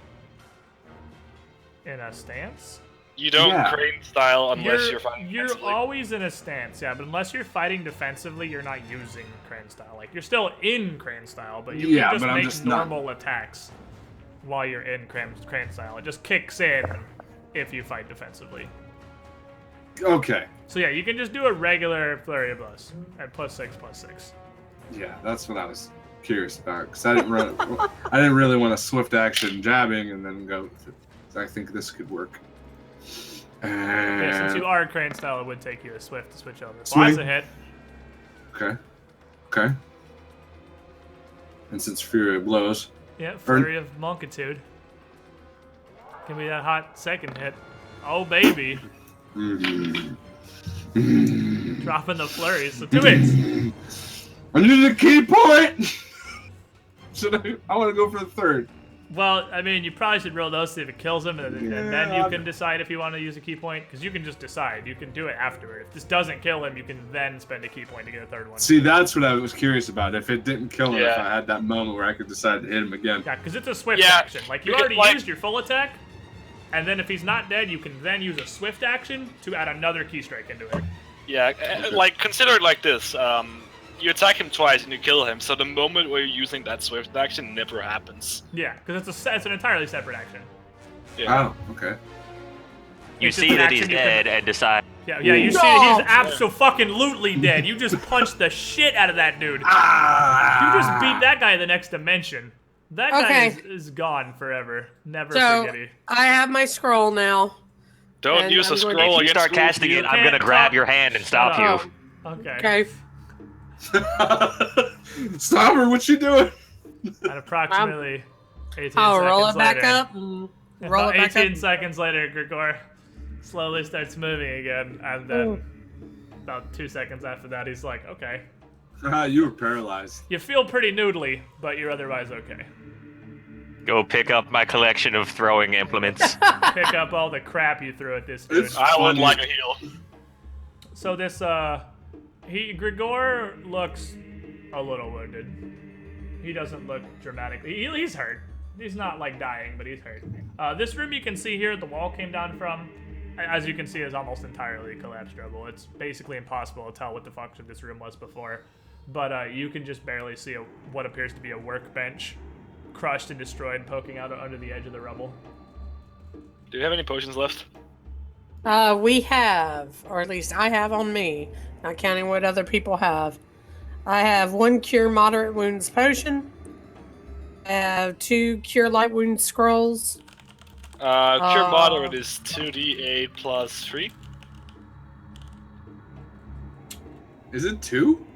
In a stance? You don't Yeah. crane style unless you're fighting You're defensively. always in a stance, yeah, but unless you're fighting defensively, you're not using crane style. Like you're still in crane style, but you Yeah, can just but I'm make just not- normal attacks while you're in crane style. It just kicks in if you fight defensively. Okay. So yeah, you can just do a regular flurry of blows at +6/+6. Yeah, that's what I was curious about because I didn't really want a swift action jabbing and then go. I think this could work. Yeah, since you And are crane style, it would take you a swift to switch over. Swing. Well, that's a hit. okay. And since Fury blows, Yeah, flurry of multitude. Give me that hot second hit. Oh baby, dropping the flurries. So 2 hits. I need a key point. I want to go for the third. Well, I mean, you probably should roll those, see if it kills him, and then Yeah. you can decide if you want to use a key point, because you can just decide. You can do it afterward. If this doesn't kill him, you can then spend a key point to get a third one. See, that's what I was curious about. If it didn't kill him, if Yeah. I had that moment where I could decide to hit him again. Yeah, because it's a swift Yeah, action. Like, you because, already like- used your full attack, and then if he's not dead, you can then use a swift action to add another key strike into it. Yeah, like consider it like this. You attack him twice and you kill him, so the moment where you're using that swift action never happens. Yeah, because it's an entirely separate action. Yeah. Oh, okay. You It's just see an that he's action you can- dead and decide... Yeah, you see No! he's abso-fucking-lutely dead. You just punched the shit out of that dude. Ah! You just beat that guy in the next dimension. That guy Okay. is gone forever. Never So forget it. I have my scroll now. Don't And use a I'm going to- scroll If you against start casting you it, I'm can't gonna grab talk. your hand and stop Shut you. up. Okay. Okay. Stop her! What's she doing? At approximately 18 I'll seconds roll it back later, up. And roll it back 18 up. seconds later, Grigor slowly starts moving again, and then about 2 seconds after that, he's like, okay. You were paralyzed. You feel pretty noodly, but you're otherwise okay. Go pick up my collection of throwing implements. Pick up all the crap you threw at this dude. It's I would funny. like a heal. So this, Grigor looks a little wounded. He doesn't look dramatic. He's hurt. He's not like dying, but he's hurt. This room you can see here, the wall came down from, as you can see, is almost entirely collapsed rubble. It's basically impossible to tell what the function this room was before. But you can just barely see what appears to be a workbench, crushed and destroyed, poking out under the edge of the rubble. Do you have any potions left? We have, or at least I have on me, not counting what other people have. I have 1 Cure Moderate Wounds potion. I have 2 Cure Light Wounds scrolls. Cure Moderate is 2d8 plus 3. Is it 2?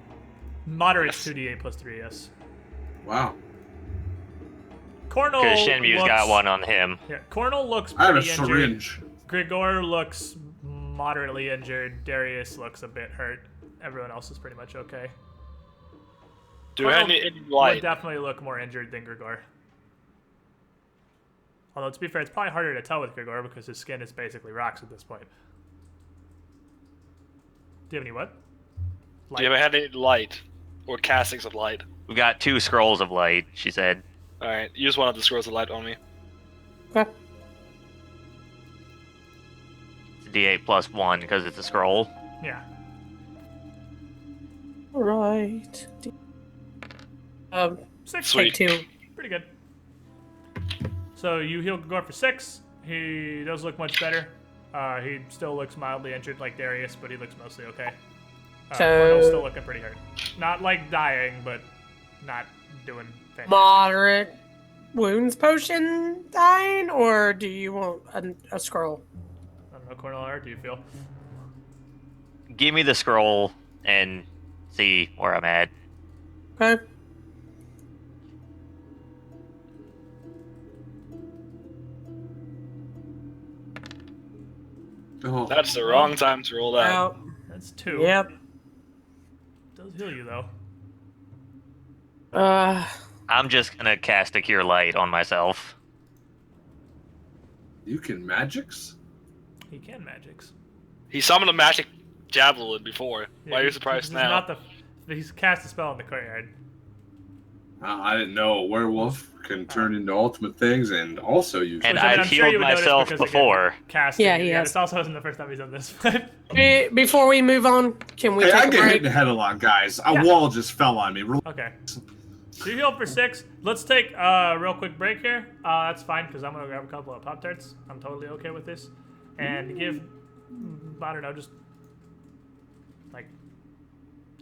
Moderate's 2d8 plus 3, yes. Wow. Cornel Because Shenmue's looks, got one on him. Yeah, Cornel looks I have a pretty injured. syringe. Grigor looks moderately injured. Darius looks a bit hurt. Everyone else is pretty much okay. Do I need any Would light? definitely look more injured than Grigor. Although, to be fair, it's probably harder to tell with Grigor because his skin is basically rocks at this point. Do you have any what? Do you ever had any light? Or castings of light? We got 2 scrolls of light, she said. Alright, use one of the scrolls of light on me. Okay. It's D8 plus 1 because it's a scroll. Yeah. Right. 6. Sweet. Take 2. Pretty good. So you heal Grigor for 6. He does look much better. He still looks mildly injured like Darius, but he looks mostly okay. Cornel's still looking pretty hurt. Not like dying, but not doing fantastic. Moderate Wounds potion dying, or do you want a scroll? I don't know, Cornel, how do you feel? Give me the scroll and see where I'm at. Okay. Oh, That's the wrong time to roll that. Out. That's 2. Yep. Does heal you, though. I'm just gonna cast a Cure Light on myself. you can magics? He can magics. He summoned a magic javelin before. Why are you surprised this is now? Not he's cast a spell in the courtyard. I didn't know a werewolf can turn into ultimate things and also use And Which, I mean, I've I'm sure you healed would notice myself because, again, before. Casting. Yeah, he has. This also isn't the first time he's done this. But Before we move on, can we Hey, I take a get hit break? in the head a lot, guys. A Yeah. wall just fell on me. okay. So you heal for 6. Let's take a real quick break here. That's fine because I'm gonna grab a couple of Pop-Tarts. I'm totally okay with this. And give, I don't know, just like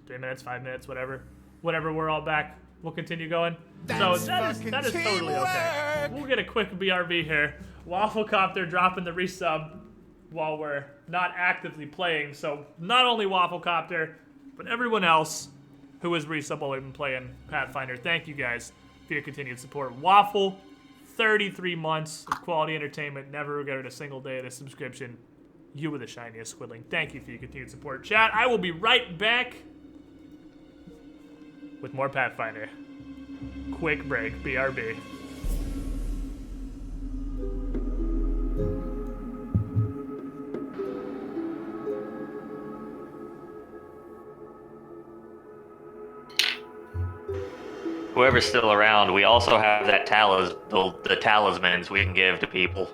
3 minutes, 5 minutes, whatever. Whatever, we're all back. We'll continue going. So that is totally okay. We'll get a quick BRB here. Wafflecopter dropping the resub while we're not actively playing. So not only Wafflecopter, but everyone else who has resub while we've been playing Pathfinder. Thank you guys for your continued support. Waffle, 33 months of quality entertainment, never regretted a single day of this subscription. You were the shiniest Squidling. Thank you for your continued support. Chat, I will be right back with more Pathfinder. Quick break, BRB. Whoever's still around, we also have that the talismans we can give to people.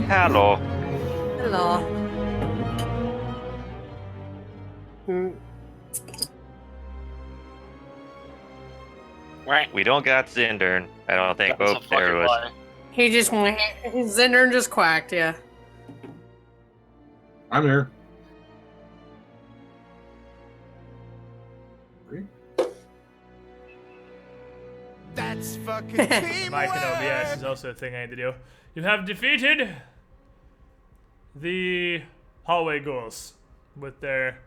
Hello. Hello. Hmm. Right. We don't got Zindern. I don't think. That's a Oh, there fucking it was. lie. He just went. Zender just quacked, yeah. I'm here. That's fucking teamwork. Mike and OBS is also a thing I need to do. You have defeated the hallway ghouls with their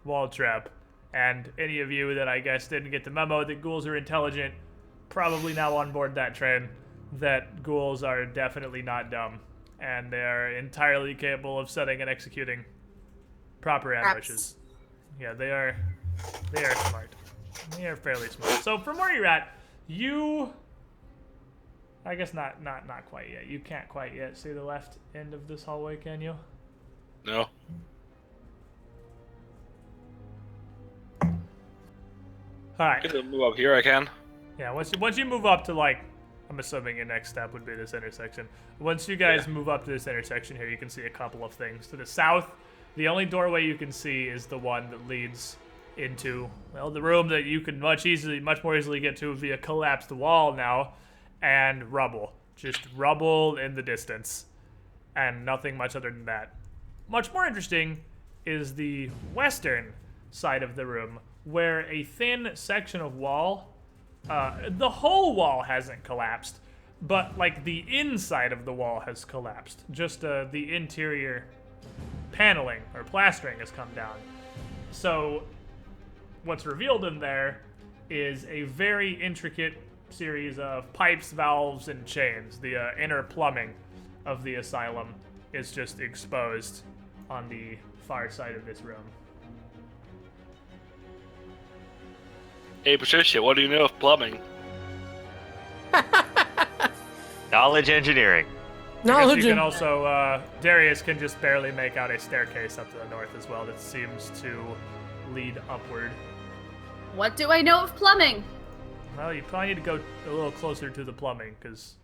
wall trap. And any of you that I guess didn't get the memo that ghouls are intelligent, probably now on board that train, that ghouls are definitely not dumb. And they are entirely capable of setting and executing proper ambushes. Yeah, they are smart. They are fairly smart. So from where you're at, you, I guess not quite yet. You can't quite yet see the left end of this hallway, can you? No. All right. Get to move up here, I can. Yeah. Once you move up to like, I'm assuming your next step would be this intersection. Once you guys move up to this intersection here, you can see a couple of things. To the south, the only doorway you can see is the one that leads into, well, the room that you can much more easily get to via collapsed wall now, and rubble. Just rubble in the distance, and nothing much other than that. Much more interesting is the western side of the room, where a thin section of wall, the whole wall hasn't collapsed, but like the inside of the wall has collapsed. Just the interior paneling or plastering has come down. So what's revealed in there is a very intricate series of pipes, valves, and chains. The inner plumbing of the asylum is just exposed on the far side of this room. Hey, Patricia, what do you know of plumbing? Knowledge engineering. I guess Knowledge. you can also, Darius can just barely make out a staircase up to the north as well that seems to lead upward. What do I know of plumbing? Well, you probably need to go a little closer to the plumbing, because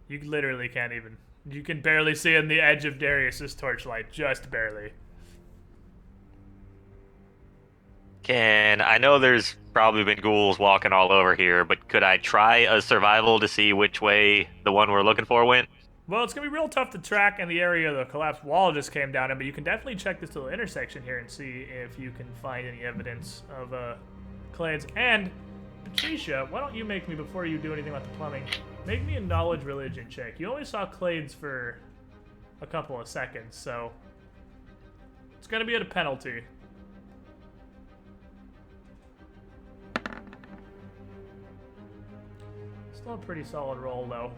you literally can't even... You can barely see in the edge of Darius's torchlight, just barely. I know there's probably been ghouls walking all over here, but could I try a survival to see which way the one we're looking for went? Well, it's going to be real tough to track in the area the collapsed wall just came down in, but you can definitely check this little intersection here and see if you can find any evidence of clades. And, Patricia, why don't you make me, before you do anything about the plumbing, make me a knowledge religion check. You only saw clades for a couple of seconds, so it's going to be at a penalty. Still a pretty solid roll, though.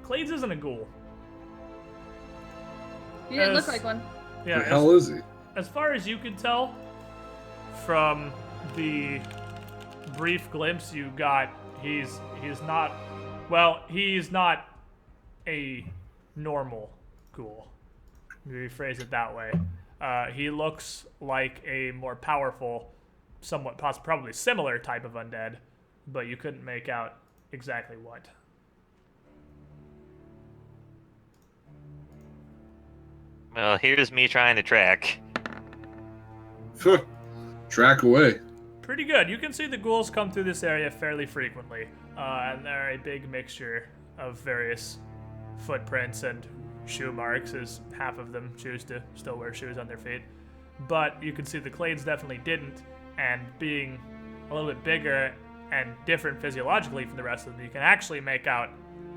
Clades isn't a ghoul. You didn't As- look like one. Yeah, the hell is he? as far as you could tell from the brief glimpse you got, he's not, well, he's not a normal ghoul. Let me rephrase it that way. He looks like a more powerful, somewhat probably similar type of undead, but you couldn't make out exactly what. Well, here's me trying to track. Phew. Track away. Pretty good. You can see the ghouls come through this area fairly frequently, and they're a big mixture of various footprints and shoe marks, as half of them choose to still wear shoes on their feet. But you can see the clades definitely didn't, and being a little bit bigger and different physiologically from the rest of them, you can actually make out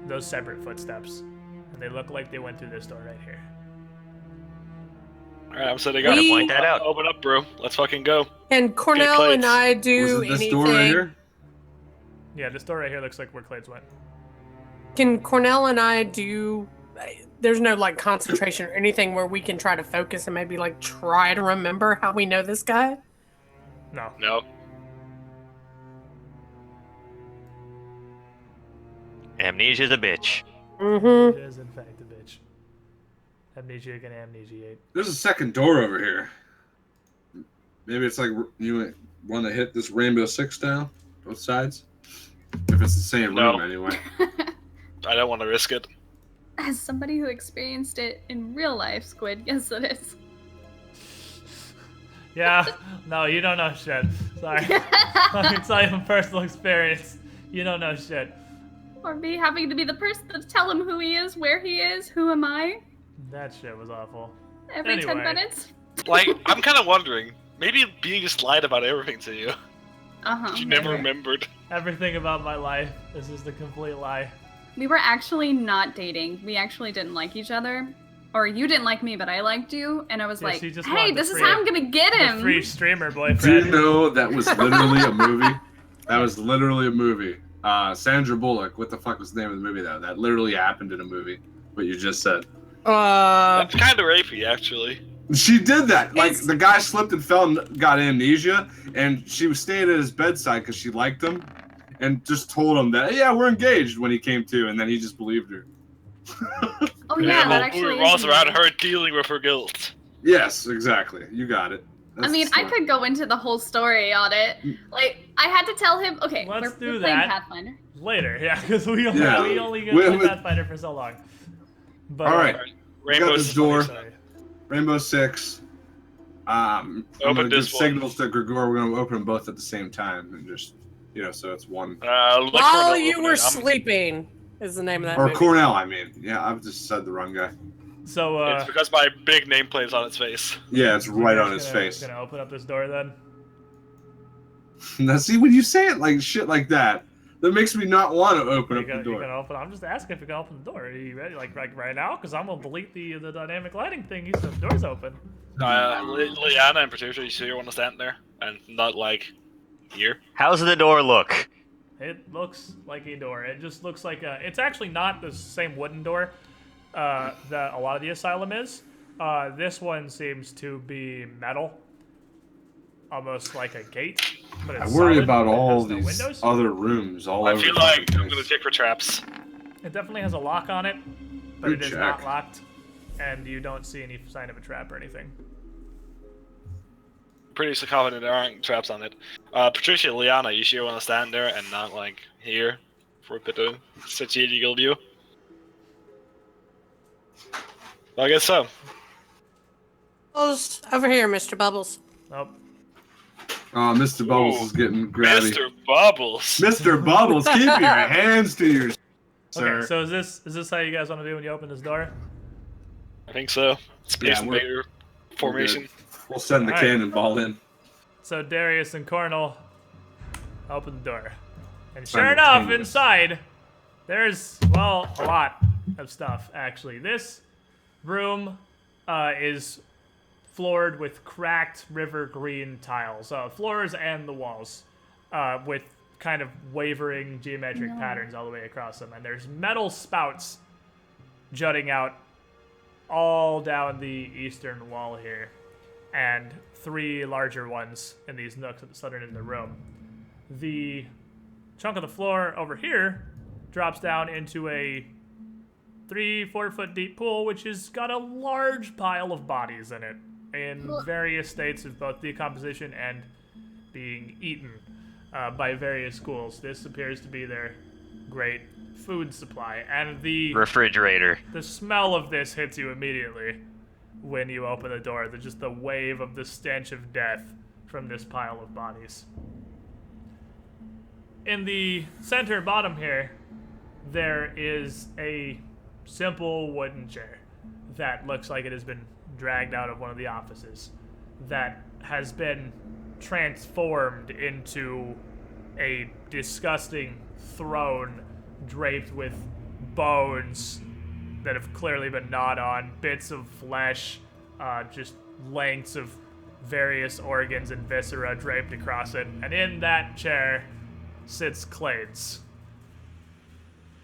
those separate footsteps, and they look like they went through this door right here. Alright, I'm setting up. We- Point that out. Open up, bro. Let's fucking go. Can Cornell and plates. I do Was it this anything? door right here? Yeah, this door right here looks like where clades went. Can Cornell and I do? There's no like concentration or anything where we can try to focus and maybe like try to remember how we know this guy. No. No. Amnesia's a bitch. Mm-hmm. It is, in fact, a bitch. Amnesia can amnesiate. There's a second door over here. Maybe it's like you want to hit this Rainbow Six down, both sides. If it's the same No. room, anyway. I don't want to risk it. As somebody who experienced it in real life, Squid, yes it is. Yeah, no, you don't know shit. Sorry. I can tell you from personal experience. You don't know shit. Or me having to be the person to tell him who he is, where he is, who am I, That shit was awful. every 10 Anyway. minutes. Like, I'm kind of wondering, maybe being just lied about everything to you. Uh-huh. You never remembered. Everything about my life is just a complete lie. We were actually not dating. We actually didn't like each other. Or you didn't like me, but I liked you. And I was Yeah, like, she just hey, wanted this the is free- how I'm gonna get The him. free streamer Do you boyfriend. know that was literally a movie? That was literally a movie. Sandra Bullock. What the fuck was the name of the movie though? That literally happened in a movie. What you just said. That's kind of rapey, actually. She did that. Like It's- the guy slipped and fell and got amnesia, and she was staying at his bedside because she liked him, and just told him that yeah, we're engaged when he came to, and then he just believed her. Oh yeah, that well, actually we is revolves around amazing. her dealing with her guilt. Yes, exactly. You got it. I mean, I could go into the whole story on it. Like, I had to tell him, okay, Let's we're do playing that. Pathfinder. Later, yeah, because we only Yeah. we only get We- to Pathfinder for so long. But All right. Rainbow got the Six door. Siege. Rainbow Six. I'm Open gonna give this one. signals to Gregor. We're gonna open them both at the same time, and just so it's one. Look While for you an were opening. sleeping is the name of that Or movie. Cornell, I mean. Yeah, I've just said the wrong guy. So It's because my big nameplate is on its face. Yeah, it's right we're on his just face. Gonna open up this door then. Now, see, when you say it like shit like that, that makes me not want to open up the You door. can open. I'm just asking if you can open the door. Are you ready? Like right now? Because I'm gonna delete the dynamic lighting thing. So the door's open. Liana and Patricia, you sure you want to stand there and not like here? How's the door look? It looks like a door. It just looks like a. It's actually not the same wooden door that a lot of the asylum is. This one seems to be metal, almost like a gate. But I it's worry solid. about It all has no these windows. other rooms all I over. feel the like fucking I'm gonna place. check for traps. It definitely has a lock on it, but Good it is check. not locked, and you don't see any sign of a trap or anything. Pretty confident there aren't traps on it. Patricia, Liana, you sure want to stand there and not like here for a bit of strategical view? I guess so. Bubbles, over here, Mr. Bubbles. Nope. Oh, Mr. Bubbles Ooh, is getting grabby. Mr. Bubbles. Mr. Bubbles, keep your hands to yourself, sir. Okay, so is this how you guys want to do when you open this door? I think so. Space Yeah, we're- Invader formation. We'll send the All right. cannonball in. So Darius and Cornell open the door, and sure enough, Simultaneous. inside there's a lot of stuff. Actually, this room is floored with cracked river green tiles, floors and the walls, with kind of wavering geometric patterns all the way across them. And there's metal spouts jutting out all down the eastern wall here, and 3 larger ones in these nooks at the southern end of the room. The chunk of the floor over here drops down into a 3-4 foot deep pool, which has got a large pile of bodies in it, in various states of both decomposition and being eaten by various ghouls. This appears to be their great food supply, and the Refrigerator. smell of this hits you immediately when you open the door. There's just the wave of the stench of death from this pile of bodies. In the center bottom here, there is a simple wooden chair that looks like it has been dragged out of one of the offices, that has been transformed into a disgusting throne draped with bones that have clearly been gnawed on, bits of flesh, just lengths of various organs and viscera draped across it. And in that chair sits Clades.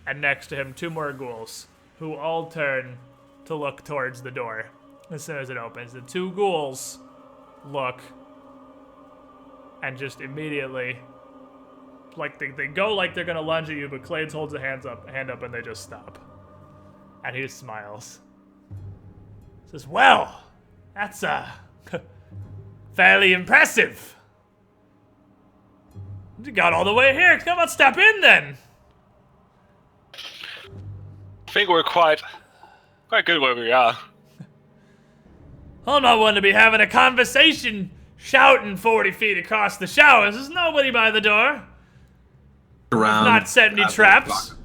And next to him, 2 more ghouls, who all turn to look towards the door as soon as it opens. The 2 ghouls look and just immediately, like they go like they're gonna lunge at you, but Clades holds a hand up and they just stop. And he just smiles. Says, well, that's fairly impressive. You got all the way here. Come on, step in then. I think we're quite good where we are. I'm not one to be having a conversation shouting 40 feet across the showers. There's nobody by the door. Around. Not set any traps.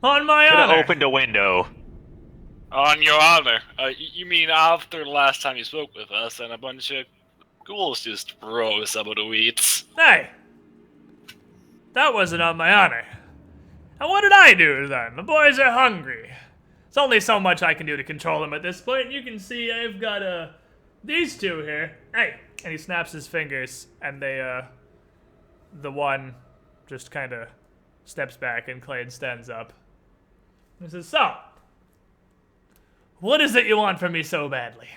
On my Could have honor. opened a window. On your honor. You mean after the last time you spoke with us and a bunch of ghouls just rose up of the weeds? Hey. That wasn't on my honor. And what did I do then? The boys are hungry. There's only so much I can do to control them at this point. And you can see I've got these two here. Hey. And he snaps his fingers and they the one just kind of steps back and Clade stands up. He says, so, what is it you want from me so badly?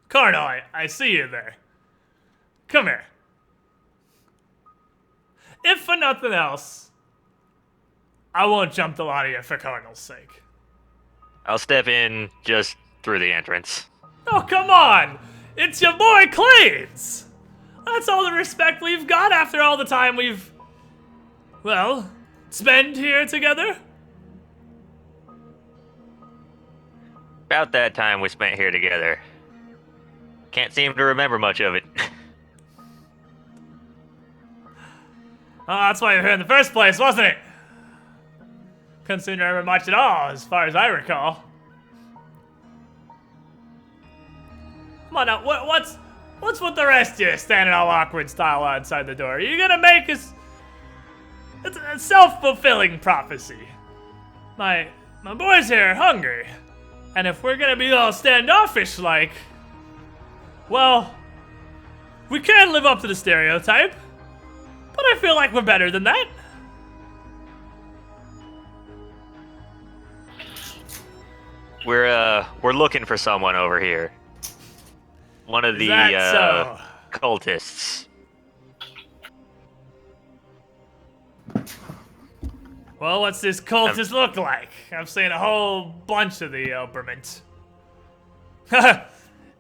Carno, I see you there. Come here. If for nothing else, I won't jump the lot of you for Cardinal's sake. I'll step in just through the entrance. Oh, come on! It's your boy Clades! That's all the respect we've got after all the time we've, well, spent here together. About that time we spent here together. Can't seem to remember much of it. Oh, that's why you're here in the first place, wasn't it? Couldn't seem to remember much at all, as far as I recall. Come on now, what's with the rest of you standing all awkward style outside the door? Are you gonna make us... It's a self-fulfilling prophecy. My boys here are hungry. And if we're gonna be all standoffish-like... Well... We can live up to the stereotype. But I feel like we're better than that. We're looking for someone over here. One of the so? cultists. Well, what's this cultist look like? I've seen a whole bunch of the Oberment.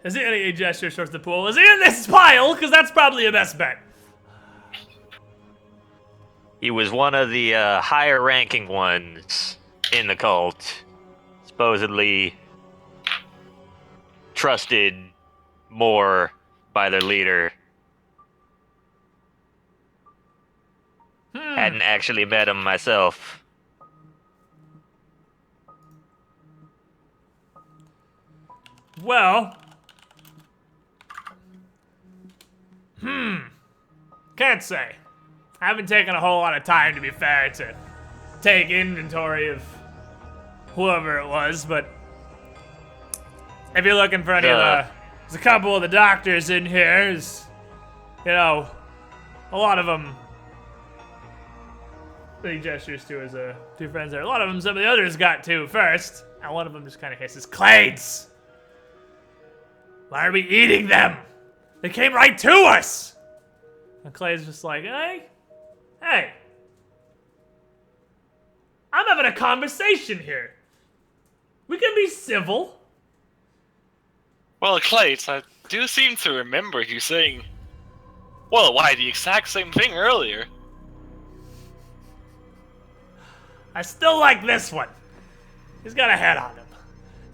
Is he any gesture towards the pool? Is he in this pile? Because that's probably your best bet. He was one of the higher ranking ones in the cult. Supposedly trusted more by their leader. Hadn't actually met him myself. Well. Can't say. I haven't taken a whole lot of time, to be fair, to take inventory of whoever it was, but if you're looking for any of there's a couple of the doctors in here, is, you know, a lot of them, he gestures to his two friends there, a lot of them some of the others got to first, and one of them just kind of hisses, Clades! Why are we eating them? They came right to us! And Clay's just like, hey, I'm having a conversation here. We can be civil. Well, Clates, I do seem to remember you saying, well, why, the exact same thing earlier. I still like this one. He's got a head on him.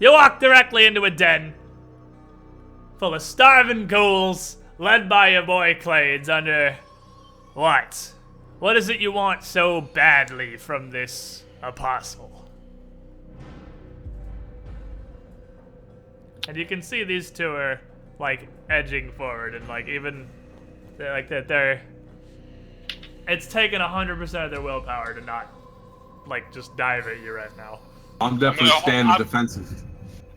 You walk directly into a den full of starving ghouls led by your boy Clades under what? What is it you want so badly from this apostle? And you can see these two are like edging forward and like even like that they're it's taken 100% of their willpower to not like just dive at you right now. I'm definitely standing defensive.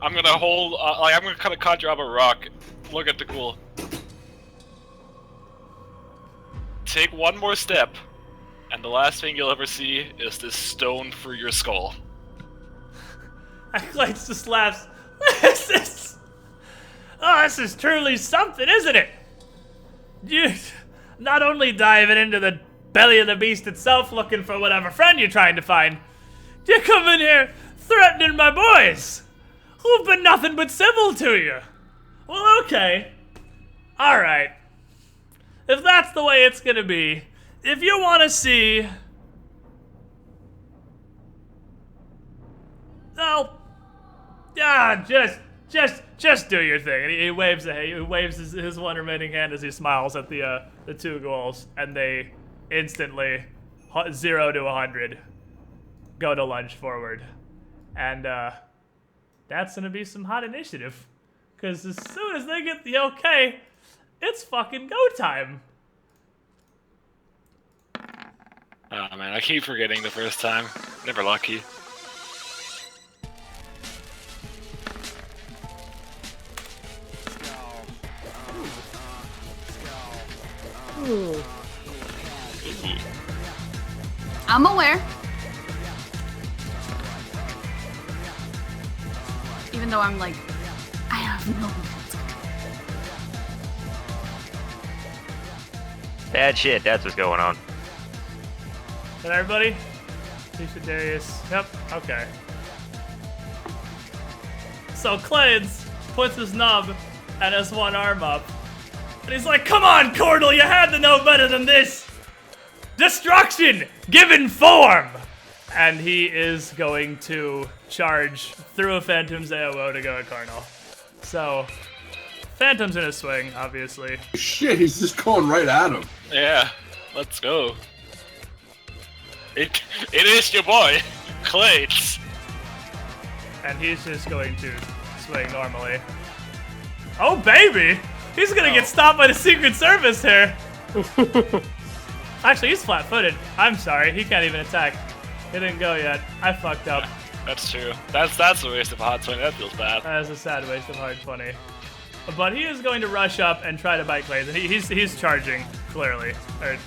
I'm gonna hold, I'm gonna kind of conjure up a rock, look at the ghoul. Take one more step, and the last thing you'll ever see is this stone through your skull. Clades just laughs. This is truly something, isn't it? You not only diving into the belly of the beast itself looking for whatever friend you're trying to find, you come in here threatening my boys, who've been nothing but civil to you. Well, okay. Alright. if that's the way it's gonna be, if you want to see, well, yeah, just do your thing. And he waves his one remaining hand as he smiles at the 2 goals, and they instantly 0 to 100 go to lunge forward, and that's gonna be some hot initiative, because as soon as they get the okay, it's fucking go time. Oh man, I keep forgetting the first time. Never lucky. Ooh. I'm aware. Even though I'm like, I have no. Bad shit, that's what's going on. Is that everybody? Tisha, Darius. Yep, okay. So Clades puts his nub and his one arm up. And he's like, come on, Cordal, you had to know better than this! Destruction given form! And he is going to charge through a Phantom's AOO to go at Carnal. So, Phantom's in a swing, obviously. Shit, he's just going right at him. Yeah, let's go. It is your boy, Clates. And he's just going to swing normally. Oh, baby! He's gonna get stopped by the Secret Service here. Actually, he's flat-footed. I'm sorry, he can't even attack. He didn't go yet. I fucked up. That's true. That's a waste of hot 20. That feels bad. That is a sad waste of hard 20. But he is going to rush up and try to bite Clades. And he's charging, clearly.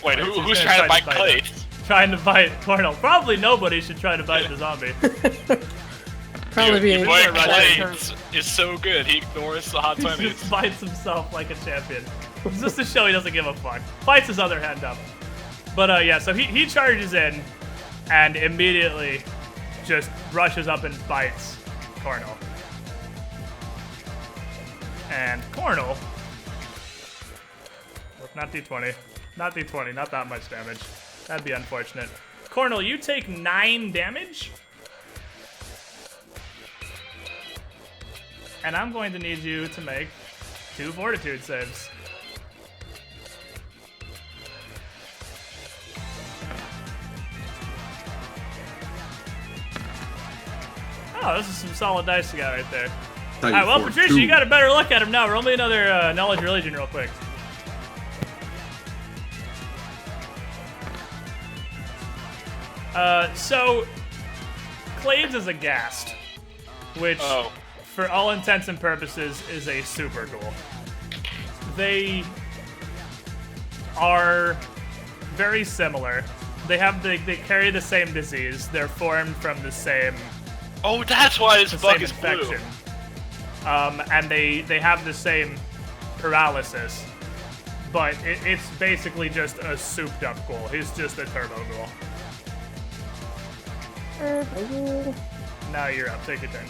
Wait, who's trying to bite Clades? Trying to bite Cornel. Probably nobody should try to bite the zombie. Probably Dude, be boy a Clades is so good. He ignores the hot He 20s. just bites himself like a champion. Just to show he doesn't give a fuck. Bites his other hand up. But yeah, so he charges in and immediately just rushes up and bites Cornel. And Cornel, not D20, not D20, not that much damage. That'd be unfortunate. Cornel, you take 9 damage. And I'm going to need you to make 2 fortitude saves. Oh, this is some solid dice you got right there. Alright, well, Patricia, you got a better look at him now. Roll me another knowledge religion real quick. So, Clades is aghast, which, for all intents and purposes, is a super ghoul. They are very similar. They carry the same disease. They're formed from the same. Oh, that's why this bug same is blue. infection. And they have the same paralysis, but it's basically just a souped up ghoul. He's just a turbo ghoul. Now you're up. Take your turn.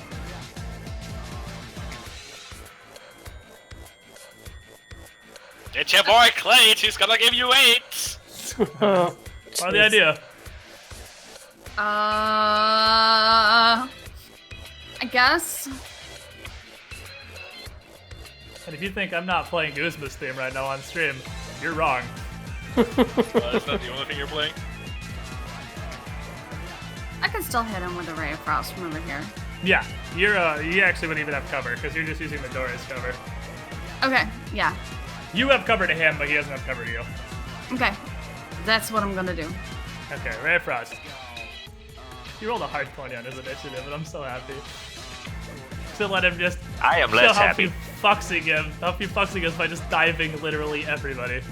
It's your boy Clates. He's gonna give you 8. What's the idea? I guess. And if you think I'm not playing Guzma's theme right now on stream, you're wrong. Is that the only thing you're playing? I can still hit him with a ray of frost from over here. Yeah, you actually wouldn't even have cover because you're just using the door as cover. Okay, yeah. You have cover to him, but he doesn't have cover to you. Okay, that's what I'm gonna do. Okay, Ray of Frost. You rolled a hard 20 on his initiative, and I'm so happy. To let him just I am less show how happy. few fucks he gives by just diving literally everybody.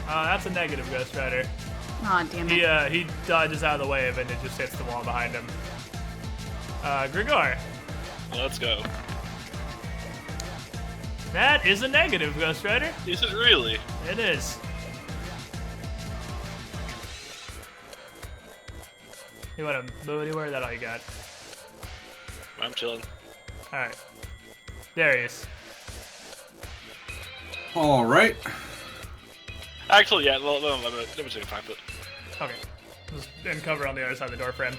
That's a negative, Ghost Rider. Aw, damn it. He dodges out of the wave and it just hits the wall behind him. Grigor. Let's go. That is a negative, Ghost Rider. Is it really? It is. You want to move anywhere? Is that all you got? I'm chilling. Alright. Darius. All right. Actually, yeah, let me take a 5 foot. Okay. Just in cover on the other side of the door frame.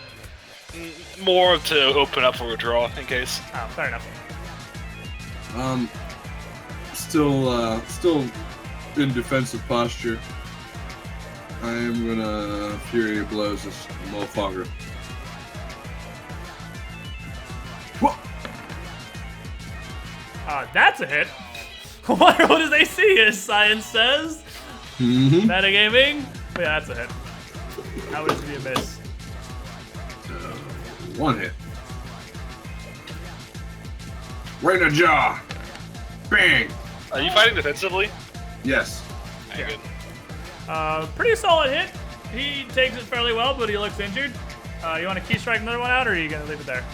More to open up for a draw, in case. Oh, fair enough. Still in defensive posture. I am gonna Fury of Blows this motherfucker. That's a hit. What his AC is, science says. Mm-hmm. Metagaming. But yeah, that's a hit. How would it be a miss? One hit. Right in the jaw. Bang. Are you fighting defensively? Yes. Yeah. Good. Pretty solid hit. He takes it fairly well, but he looks injured. You want to key strike another one out, or are you gonna leave it there?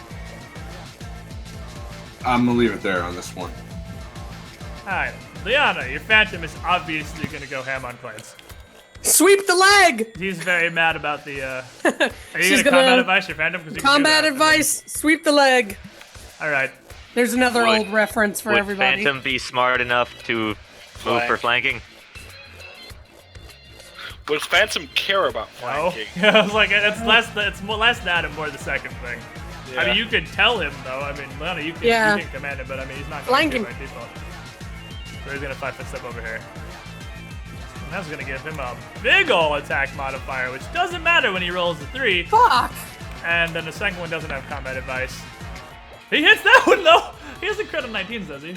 I'm gonna leave it there on this one. Alright. Liana, your Phantom is obviously gonna go ham on Clades. Sweep the leg! He's very mad about the, Are you She's gonna combat gonna- advice your Phantom? 'Cause you can do Combat that. advice, sweep the leg. Alright. There's another Would- old reference for Would everybody. Phantom be smart enough to move for flanking? Would Phantom care about No. flanking? I was like, it's less that and more the second thing. Yeah. I mean, you could tell him, though. I mean, Liana, you Yeah. can command him, but I mean, he's not Flank going to him. by default. So he's going to 5-foot step over here. And that's going to give him a big ol' attack modifier, which doesn't matter when he rolls a 3. Fuck! And then the second one doesn't have combat advice. He hits that one, though! He has a crit on 19s, does he? He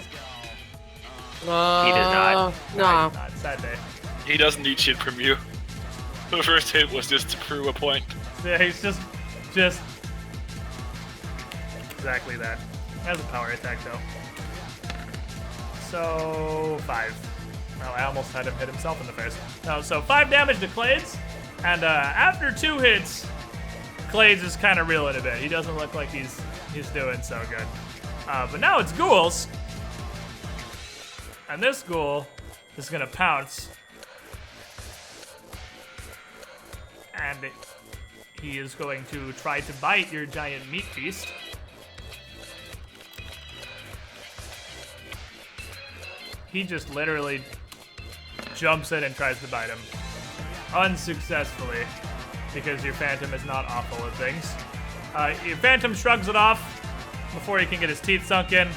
does not. No. Not. Sad day. He doesn't need shit from you. The first hit was just to prove a point. Yeah, he's just exactly that. He has a power attack though. So 5. Well, I almost had him hit himself in the face. No, so 5 damage to Clades, and after 2 hits, Clades is kind of reeling a bit. He doesn't look like he's doing so good. But now it's Ghouls, and this Ghoul is gonna pounce. And he is going to try to bite your giant meat beast. He just literally jumps in and tries to bite him. Unsuccessfully, because your Phantom is not awful at things. Your Phantom shrugs it off before he can get his teeth sunk in,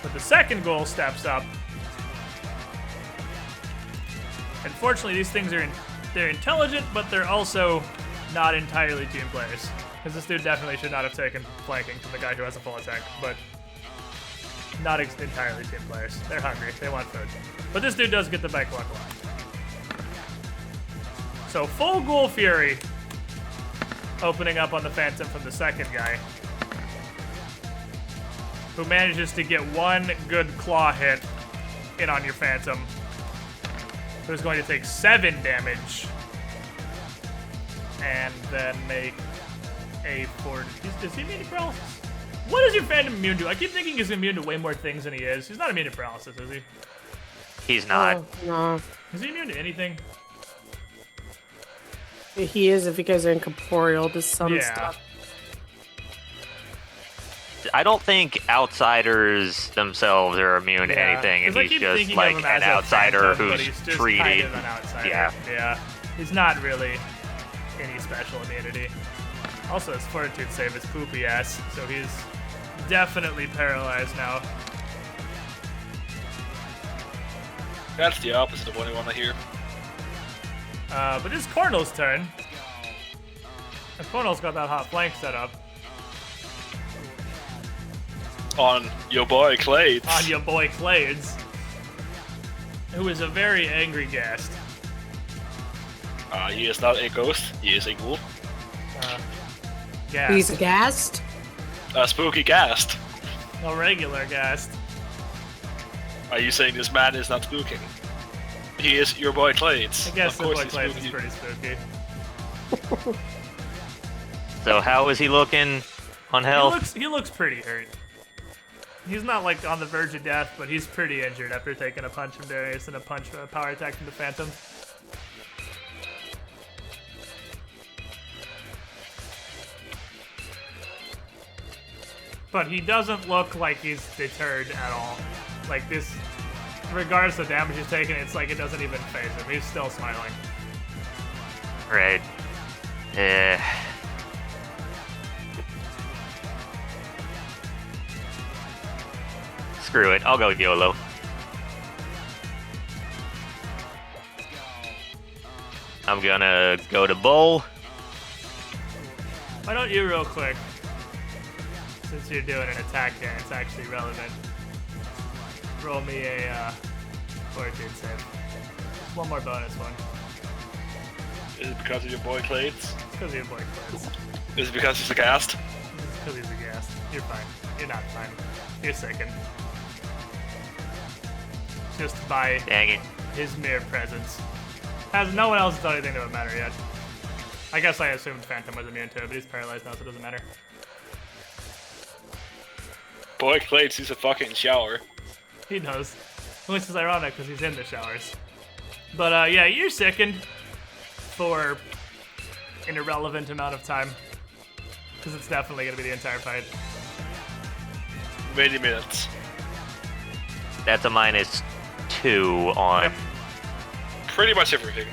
but the second Ghoul steps up. Unfortunately, these things are they're intelligent, but they're also not entirely team players. Because this dude definitely should not have taken flanking from the guy who has a full attack, but not entirely team players. They're hungry, they want food. But this dude does get the bike luck a lot. So full Ghoul Fury opening up on the Phantom from the second guy, who manages to get one good claw hit in on your Phantom, who's going to take 7 damage and then make a 4. Is he immune to paralysis? What is your Phantom immune to? I keep thinking he's immune to way more things than he is. He's not immune to paralysis, is he? He's not. No. Is he immune to anything? He is if he goes incorporeal to some Yeah. stuff. I don't think outsiders themselves are immune to Yeah. anything, and 'Cause I he's keep just thinking like of him an as a outsider Phantom, but who's he's just treated. kind of an outsider. Yeah. Yeah. He's not really any special immunity. Also, his fortitude save is poopy ass, so he's definitely paralyzed now. That's the opposite of what I want to hear. But it's Cornel's turn. And Cornel's got that hot flank set up On your boy Clades. on your boy Clades, who is a very angry ghast. He is not a ghost, he is a ghoul. Ghast. He's gassed. A spooky ghast. A regular ghast. Are you saying this man is not spooking? He is your boy Clades. I guess Of the course boy he's Clades is spooky. pretty spooky. So how is he looking on health? He looks pretty hurt. He's not like on the verge of death, but he's pretty injured after taking a punch from Darius and a power attack from the Phantom. but he doesn't look like he's deterred at all. Like this, regardless of damage he's taking, it's like it doesn't even faze him. He's still smiling. Right. Screw it. I'll go YOLO. I'm gonna go to Bull. Why don't you real quick, since you're doing an attack here, it's actually relevant. Roll me a fortitude save. One more bonus one. Is it because of your boy Clades? It's because of your boy Clays. Is it because he's a ghast? It's because he's a ghast. You're fine. You're not fine. You're sickened. Just by Dang it. his mere presence. Has no one else done anything to it matter yet. I guess I assumed Phantom was immune to it, but he's paralyzed now, so it doesn't matter. Boy Clades, he's a fucking shower. He knows. Which is ironic because he's in the showers. But yeah, you're sickened for an irrelevant amount of time. Because it's definitely going to be the entire fight. Many minutes. That's a -2 on. Pretty much everything.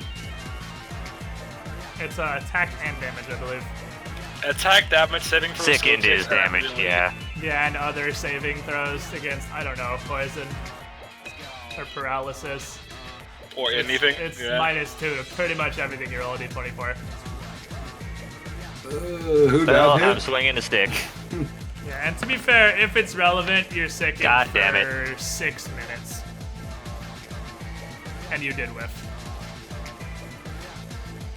It's attack and damage, I believe. Attack damage, saving throws. Sickened is damaged, yeah. Yeah, and other saving throws against, I don't know, poison or paralysis. Or anything. It's yeah. -2 to pretty much everything you roll a d24. Who Well, got I'm hit? swinging a stick. Yeah, and to be fair, if it's relevant, you're sickened God for damn it. 6 minutes. And you did whiff.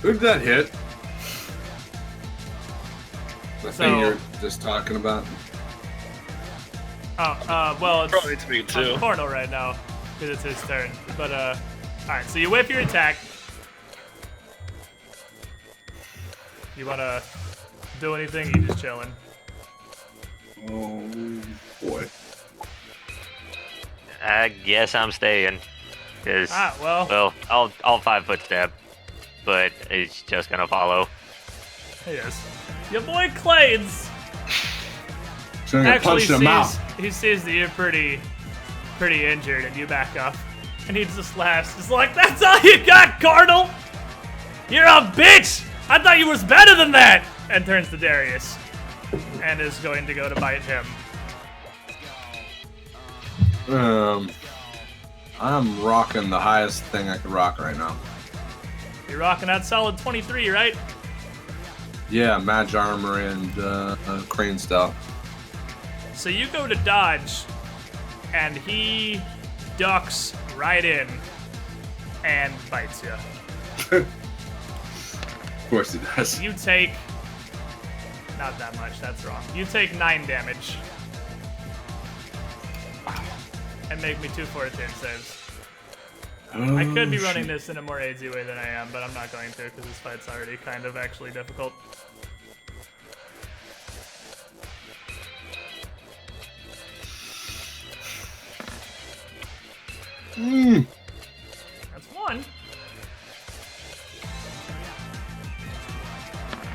Who did that hit? The So- thing you're just talking about? Oh, well, it's Probably to me on too. Portal right now, because it's his turn. But, alright, so you whip your attack. You wanna do anything? You just chilling. Oh, boy. I guess I'm staying. Cause, Well, I'll 5-foot step, but it's just gonna follow. he is. Your boy Clades So I'm gonna actually punch him out. he sees that you're pretty injured, and you back up. And he just laughs. He's like, "That's all you got, Cardinal? You're a bitch! I thought you was better than that!" And turns to Darius. And is going to go to bite him. I'm rocking the highest thing I can rock right now. You're rocking that solid 23, right? Yeah, Mage Armor and Crane Style. So you go to dodge, and he ducks right in and bites you. Of course he does. You take... Not that much, that's wrong. You take 9 damage. And make me 2 fortitude saves. I could be running this in a more easy way than I am, but I'm not going to because this fight's already kind of actually difficult. That's 1.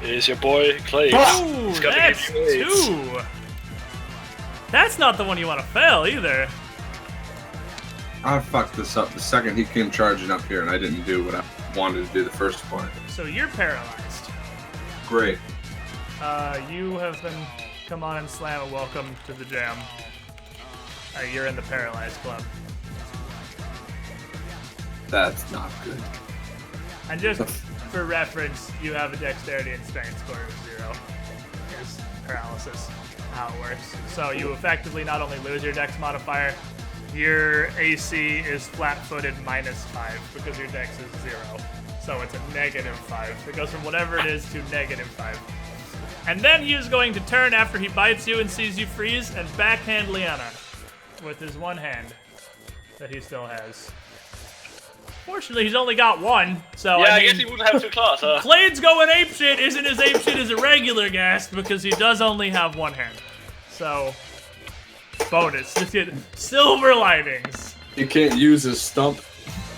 It is your boy Clades. Ooh, He's gonna that's give you AIDS. 2. That's not the one you want to fail either. I fucked this up the second he came charging up here, and I didn't do what I wanted to do the first one. So you're paralyzed. Great. You have been come on and slam a welcome to the jam. You're in the paralyzed club. That's not good. And just for reference, you have a dexterity and strength score of 0. Here's paralysis, how it works. So you effectively not only lose your dex modifier, your AC is flat-footed -5 because your dex is 0. So it's a -5. It goes from whatever it is to -5. And then he is going to turn after he bites you and sees you freeze and backhand Liana with his one hand that he still has. Fortunately, he's only got 1, so Yeah, I mean, guess he wouldn't have 2 claws, huh? Clade's going apeshit isn't as apeshit as a regular ghast because he does only have 1 hand. So, bonus. Just get silver linings. He can't use his stump.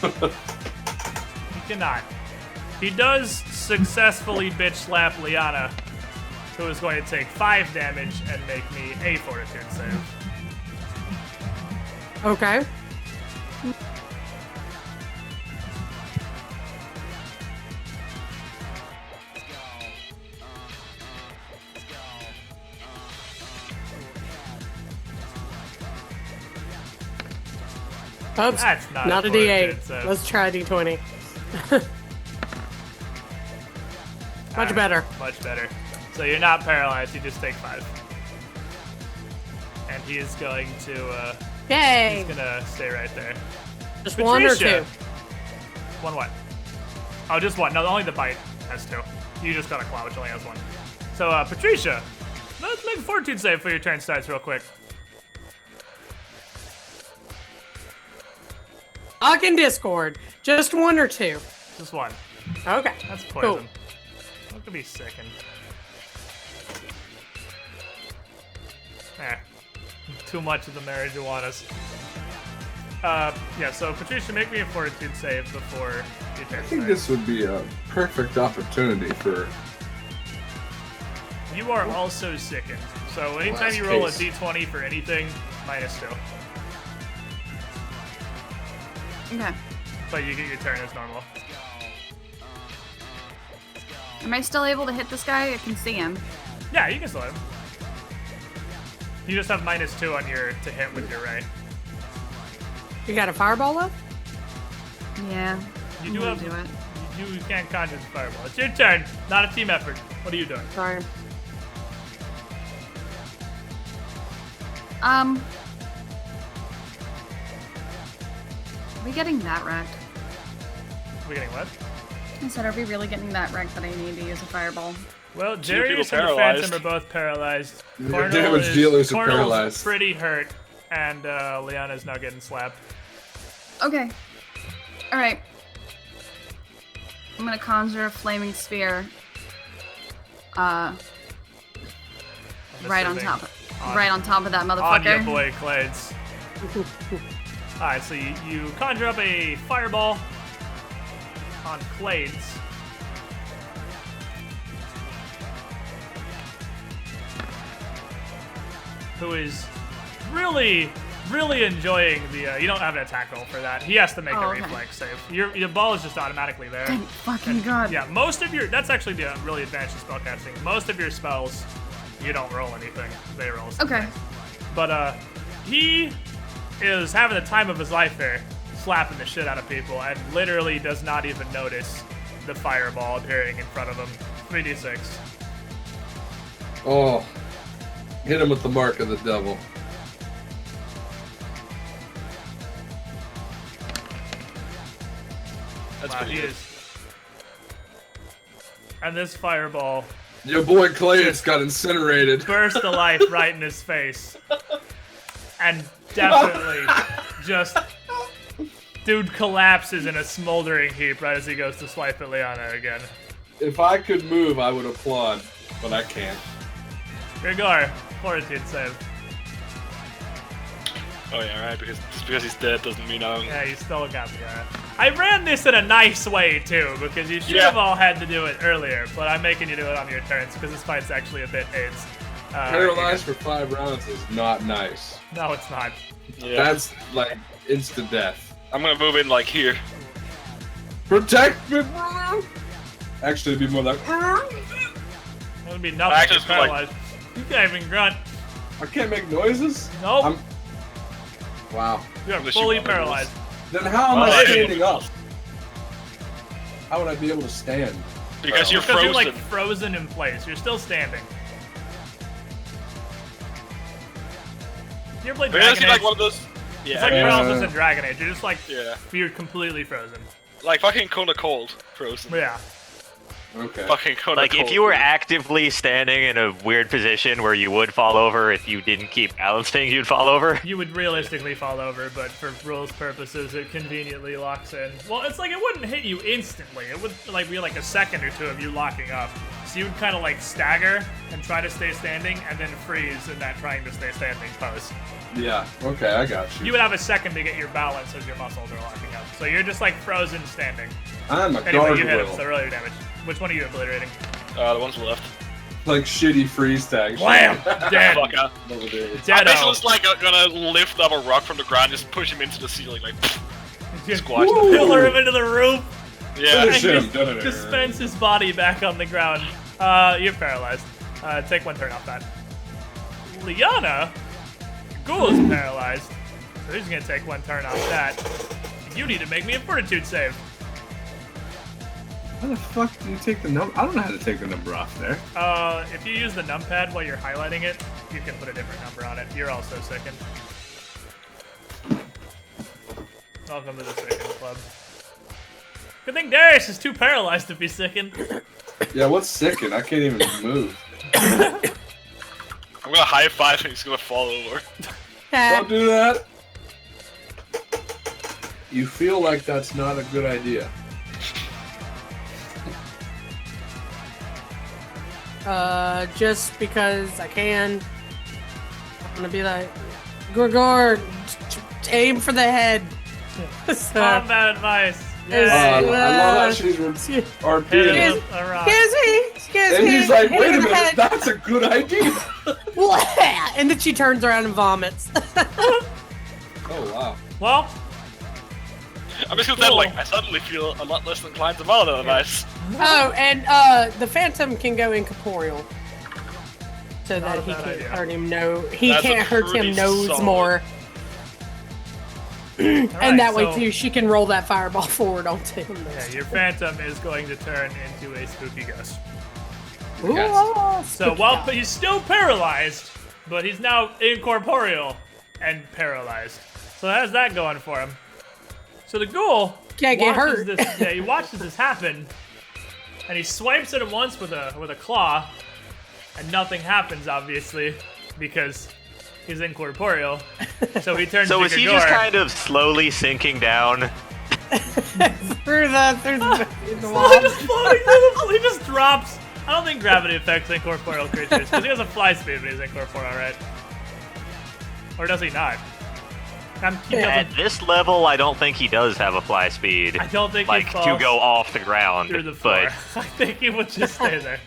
He cannot. He does successfully bitch slap Liana who is going to take 5 damage and make me a fortitude save. Okay. Oops, That's not not a a D8. fortitude save. Let's try a D20. Much better. Much better. So you're not paralyzed, you just take 5. And he is going to, Yay! he's gonna stay right there. Just one or Patricia. two? One what? Oh, just one. No, only the bite has 2. You just got a claw, which only has 1. So, Patricia, let's make a fortitude save for your turn starts real quick. Talk in Discord. Just one or two? Just 1. Okay. That's Cool. poison. That could be sickened. Too much of the marijuanas. Yeah, so Patricia, make me a fortitude save before your turn I think starts. this would be a perfect opportunity for. You are also sickened. So anytime Last you roll case. a d20 for anything, -2. Okay. But you get your turn as normal. Am I still able to hit this guy? I can see him. Yeah, you can still hit him. You just have -2 on your to hit with your ray. You got a fireball up? Yeah. You I'm do gonna have. do it. You can't conjure the fireball. It's your turn, not a team effort. What are you doing? Sorry. Are we getting that wrecked? We getting what? I said, are we really getting that wrecked that I need to use a fireball? Well, Two Darius people and the paralyzed. Phantom are both paralyzed. Your Cornel damage is- dealers are Cornel's paralyzed. pretty hurt, and Liana's now getting slapped. Okay. Alright. I'm gonna conjure a flaming sphere. I'm Right on assuming top. Right on top of that On your motherfucker. boy, Clades. Alright, so you conjure up a fireball on Clades. Who is really enjoying the, you don't have an attack roll for that. He has to make Oh, a okay. reflex save. Your ball is just automatically there. Thank fucking god. Yeah, most of your, that's actually the really advanced spellcasting. Most of your spells, you don't roll anything. They roll something. Okay. But he is having the time of his life there, slapping the shit out of people, and literally does not even notice the fireball appearing in front of him. 3d6. Oh, hit him with the mark of the devil. That's Wow, pretty he good. is. And this fireball Your boy Clay's got incinerated. burst to life right in his face. And definitely just... Dude collapses in a smoldering heap right as he goes to swipe at Liana again. If I could move, I would applaud, but I can't. Gregor, fortitude save. Oh yeah, right. Because just because he's dead doesn't mean I'm. Yeah, you still got the I ran this in a nice way, too, because you should Yeah. have all had to do it earlier, but I'm making you do it on your turns, because this fight's actually a bit AIDS. Paralyzed for 5 rounds is not nice. No, it's not. Yeah. That's like instant death. I'm gonna move in like here. Protect me, bro! Actually, it'd be more like. It would be nothing Actually, if it's you're like- paralyzed. You can't even grunt. I can't make noises? Nope. Wow. You are Unless you fully want paralyzed. Then how am Oh, I I standing up? How would I be able to stand? Because you're Because frozen. you're, like, frozen in place. You're still standing. You ever played Are you gonna Dragon see Age? like one of those? Yeah. It's like Yeah. paralysis in Dragon Age. You're just like, Yeah. you're completely frozen. Like fucking Kona Cold frozen. Yeah. Okay. Fucking Kona Like, Cold. if you were actively standing in a weird position where you would fall over if you didn't keep balancing, you'd fall over. You would realistically fall over, but for rules purposes, it conveniently locks in. Well, it's like it wouldn't hit you instantly. It would like be like a second or two of you locking up. So you would kind of like stagger and try to stay standing, and then freeze in that trying to stay standing pose. Yeah. Okay, I got you. You would have a second to get your balance as your muscles are locking up. So you're just like frozen standing. I'm a Anyway, you hit him, gargoyle. so roll your damage. Which one are you obliterating? The ones left. Like shitty freeze tag. Wham! Dead. Fucker. Over there. I'm Deado. basically just like gonna lift up a rock from the ground, just push him into the ceiling, like Just squash the pillar him into the roof. Yeah. Finish him. And dispense his body back on the ground. You're paralyzed. Take 1 turn off that. Liana, Ghoul is paralyzed, so he's gonna take 1 turn off that. You need to make me a fortitude save. How the fuck do you take the number? I don't know how to take the number off there. If you use the numpad while you're highlighting it, you can put a different number on it. You're also sickened. Welcome to the sickened club. Good thing Darius is too paralyzed to be sickened. Yeah, what's sickened? I can't even move. I'm gonna high five and he's gonna fall over. Don't do that. You feel like that's not a good idea. Just because I can, I'm gonna be like, Gregor, aim for the head. So, Combat advice. I love how she's RPing. Hit him with a rock. Excuse And me. he's like, hit wait a in the minute, head. that's a good idea. And then she turns around and vomits. Oh, wow. Well, I'm just gonna say, like, I suddenly feel a lot less inclined to follow that advice. Oh, and the Phantom can go incorporeal. So Not that a he bad can't idea. hurt him. No, he That's can't a hurt pretty him nose solid- more. alright, And that way so- too, she can roll that fireball forward onto him. Yeah, your phantom is going to turn into a spooky ghost. Ooh, Yes. So while he's still paralyzed, but he's now incorporeal and paralyzed. So how's that going for him? So the ghoul Can't get watches hurt. This, yeah, he watches this happen, and he swipes at him once with a claw, and nothing happens, obviously, because he's incorporeal. So he turns So to is he just Gregor. kind of slowly sinking down? through the Oh, just floating through the he just drops. I don't think gravity affects incorporeal creatures, because he has a fly speed when he's incorporeal, right? Or does he not? He At doesn't- this level, I don't think he does have a fly speed. I don't think like he to falls go off the ground. through the floor. But I think he would just stay there.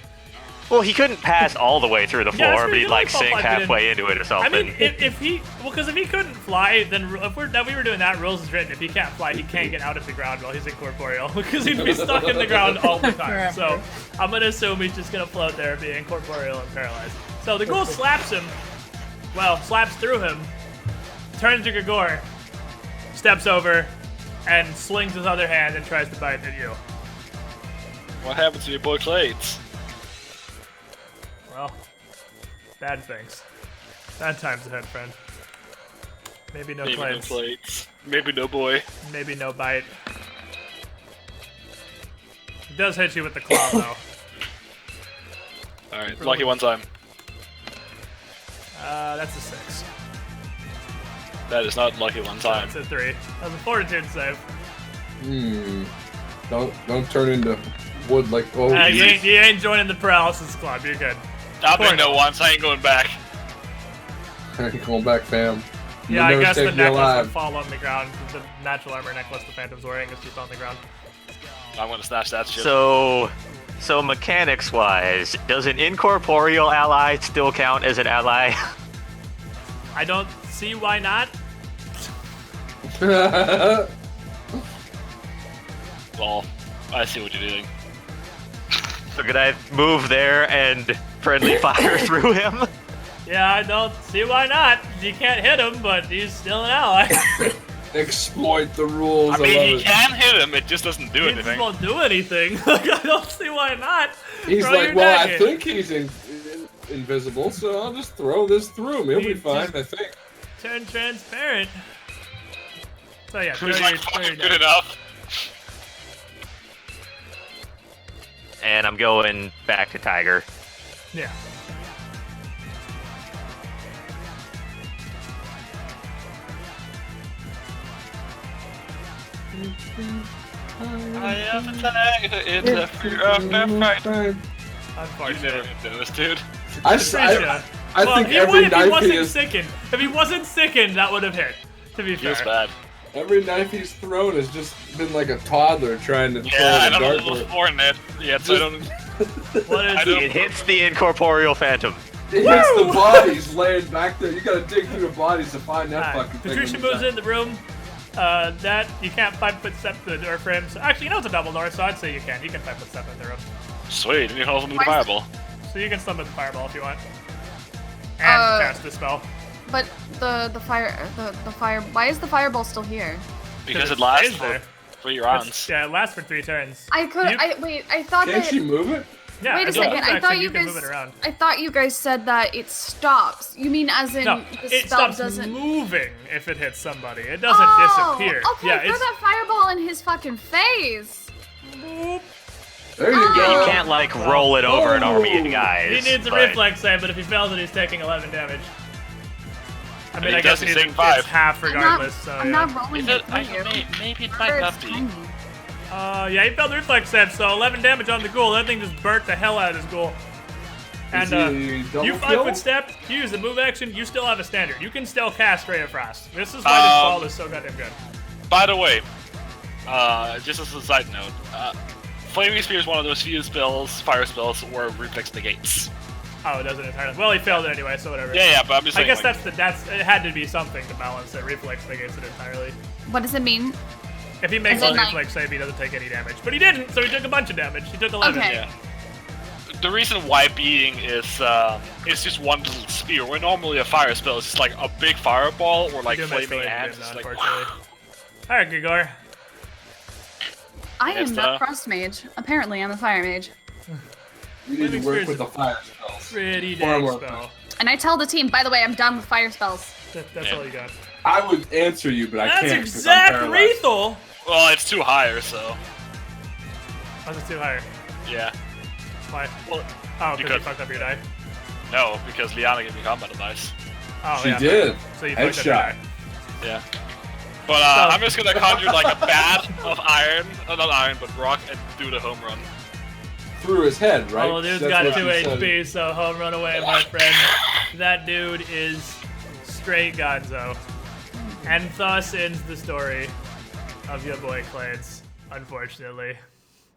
well, he couldn't pass all the way through the Yeah, floor, so but he he'd like only sink fell 5 halfway into it or I something. mean, if he, well, because if he couldn't fly, then if we were doing that, rules is written. If he can't fly, he can't get out of the ground while he's incorporeal, because he'd be stuck in the ground all the time. So I'm gonna assume he's just gonna float there, be incorporeal and paralyzed. So the ghoul slaps him, well, slaps through him, turns to Gregor, steps over, and slings his other hand and tries to bite at you. What happened to your boy Clades? Well, bad things. Bad times ahead, friend. Maybe no Maybe no claims. plates. Maybe no boy. Maybe no bite. It does hit you with the claw, though. Alright, lucky one time. That's a 6. That is not lucky one time. That's a 3. That was a fortitude save. Don't turn into wood like You ain't joining the paralysis club. You're good. I've been there once, I ain't going back. I ain't going back, fam. Yeah, I never guess the take me necklace alive. would fall on the ground. The natural armor necklace the Phantom's wearing is just on the ground. I'm gonna snatch that shit. So mechanics-wise, does an incorporeal ally still count as an ally? I don't see why not. Well, I see what you're doing. So could I move there and friendly fire through him? Yeah, I don't see why not. You can't hit him, but he's still an ally. Exploit the rules. I mean, love he it. can hit him, it just doesn't do He just anything. won't do anything. Like, I don't see why not. He's Throw like, your well, I dagger. think he's invisible, so I'll just throw this through him. He'll be He fine, just- I think. Turn transparent. So yeah, throw He's your, like, throw your fucking good dagger. enough. And I'm going back to Tiger. Yeah. I am a tiger in the fear of the fight. You Unfortunately. never do this, dude. I Well, think he every would if he knife wasn't he has, sickened. If he wasn't sickened, that would have hit. To be fair. Feels bad. every knife he's thrown has just been like a toddler trying to Yeah, I throw don't a know dart. what's more in it yet, so I don't. What is It hits the incorporeal phantom. It hits the bodies laying back there. You gotta dig through the bodies to find that Alright, fucking thing. Patricia moves in the room. That you can't 5-foot step to the door frame. So actually, you know it's a double door, so I'd say you can. You can 5-foot step in the room. Sweet, and you can also move the fireball. So you can summon the fireball if you want, and cast the spell. But the fire. Why is the fireball still here? Because it it lasts stays for there. 3 rounds. Yeah, it lasts for 3 turns. I could. You- I thought Can't that. she move it? Yeah, Wait a as a second. bonus I action, thought you can guys. move it around. I thought you guys said that it stops. You mean as in No, the it spell stops doesn't? moving if it hits somebody. It doesn't disappear. Okay, Yeah, throw it's that fireball in his fucking face. There you Oh. Yeah, go. you can't like roll it over an army of guys. he needs a but- reflex save, but if he fails it, he's taking 11 damage. I mean, he I guess does, he's it's taking 5. half regardless. So I'm yeah. not rolling Is it it? for you. Maybe it Remember, might not it's be. tiny. Yeah, he failed the reflex save, so 11 damage on the ghoul. That thing just burnt the hell out of his ghoul. And he double you kill? 5-foot step, you use the move action, you still have a standard. You can still cast Ray of Frost. This is why this ball is so goddamn good. By the way, just as a side note, Flaming Spear is one of those few spells, fire spells, where reflex negates. Oh, it doesn't entirely. Well, he failed it anyway, so whatever. Yeah, but I'm just I saying. guess like, it had to be something to balance it. Reflex negates it entirely. What does it mean? If he makes Is a it like- reflex save, he doesn't take any damage. But he didn't, so he took a bunch of damage. He took 11. Okay. Yeah. The reason why beating is it's just one little spear. Where normally a fire spell is just like a big fireball or like You do miss the flaming way you hands. did, It's though, like, unfortunately. Alright, Grigor. I am It's, not frost mage. Apparently, I'm a fire mage. You need to Flaming work Spear's with a the fire spells. Pretty Far dang more spell. And I tell the team, by the way, I'm done with fire spells. That's Yeah. all you got. I would answer you, but I That's can't. 'cause I'm exact paralyzed. Rethel! well, it's too higher, so Oh, it's too higher. yeah. Why? Well, Oh, because you could- fucked up your die. no, because Liana gave me combat advice. Oh, She yeah. did. So you fucked up your Headshot. die. Yeah. But I'm just gonna conjure like a bat of iron, not iron, but rock, and do the home run. Through his head, right? Oh, dude's That's got what 2 you said. HP, so home run away, my friend. That dude is straight gonzo. And thus ends the story of your boy Clades, unfortunately.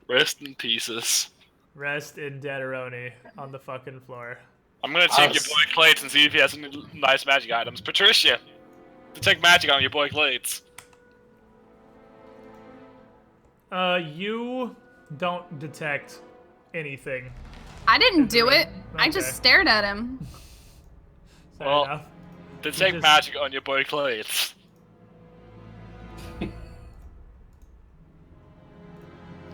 Rest in pieces. Rest in Deaderoni on the fucking floor. I'm gonna check your boy Clates and see if he has any nice magic items. Patricia, detect magic on your boy Clates. You don't detect anything. I didn't do it. I Okay. just stared at him. Fair Well, enough. Detect just- magic on your boy Clates.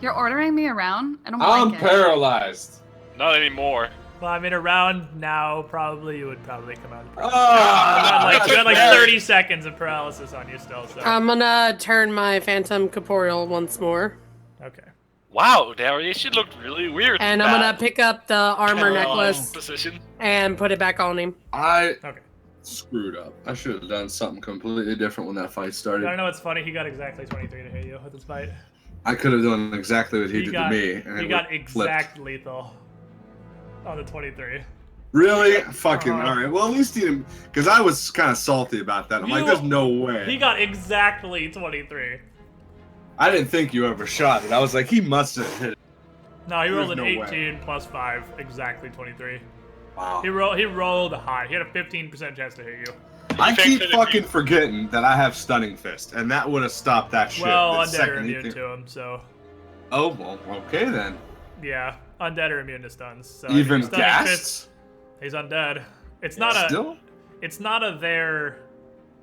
You're ordering me around? I don't I'm like it. paralyzed. Not anymore. Well, I mean, around now, probably you would probably come out. Ah, You had like that's 30 seconds of paralysis on you still, so. I'm gonna turn my phantom corporeal once more, Okay. Wow, Darius, you looked really weird. and I'm gonna pick up the armor necklace Position. and put it back on him. I Okay. screwed up. I should have done something completely different when that fight You started. wanna know what's funny? He got exactly 23 to hit you with his fight. I could have done exactly what he did got, to me. And he it got would've flipped. exact lethal on the 23. Really? Fucking Uh-huh. alright. Well, at least he didn't. Because I was kind of salty about that. I'm like, You- there's no way. He got exactly 23. I didn't think you ever shot it. I was like, he must have hit it. No, he rolled There's an no way. 18 plus 5, exactly 23. Wow. He rolled high. He had a 15% chance to hit you. I think keep that if fucking you- forgetting that I have Stunning Fist, and that would have stopped that shit. Well, the undead are second he immune came- to him, so Oh, well, okay then. yeah, undead are immune to stuns. So Even Stunning Fist, ghasts? he's undead. It's not Still? it's not a their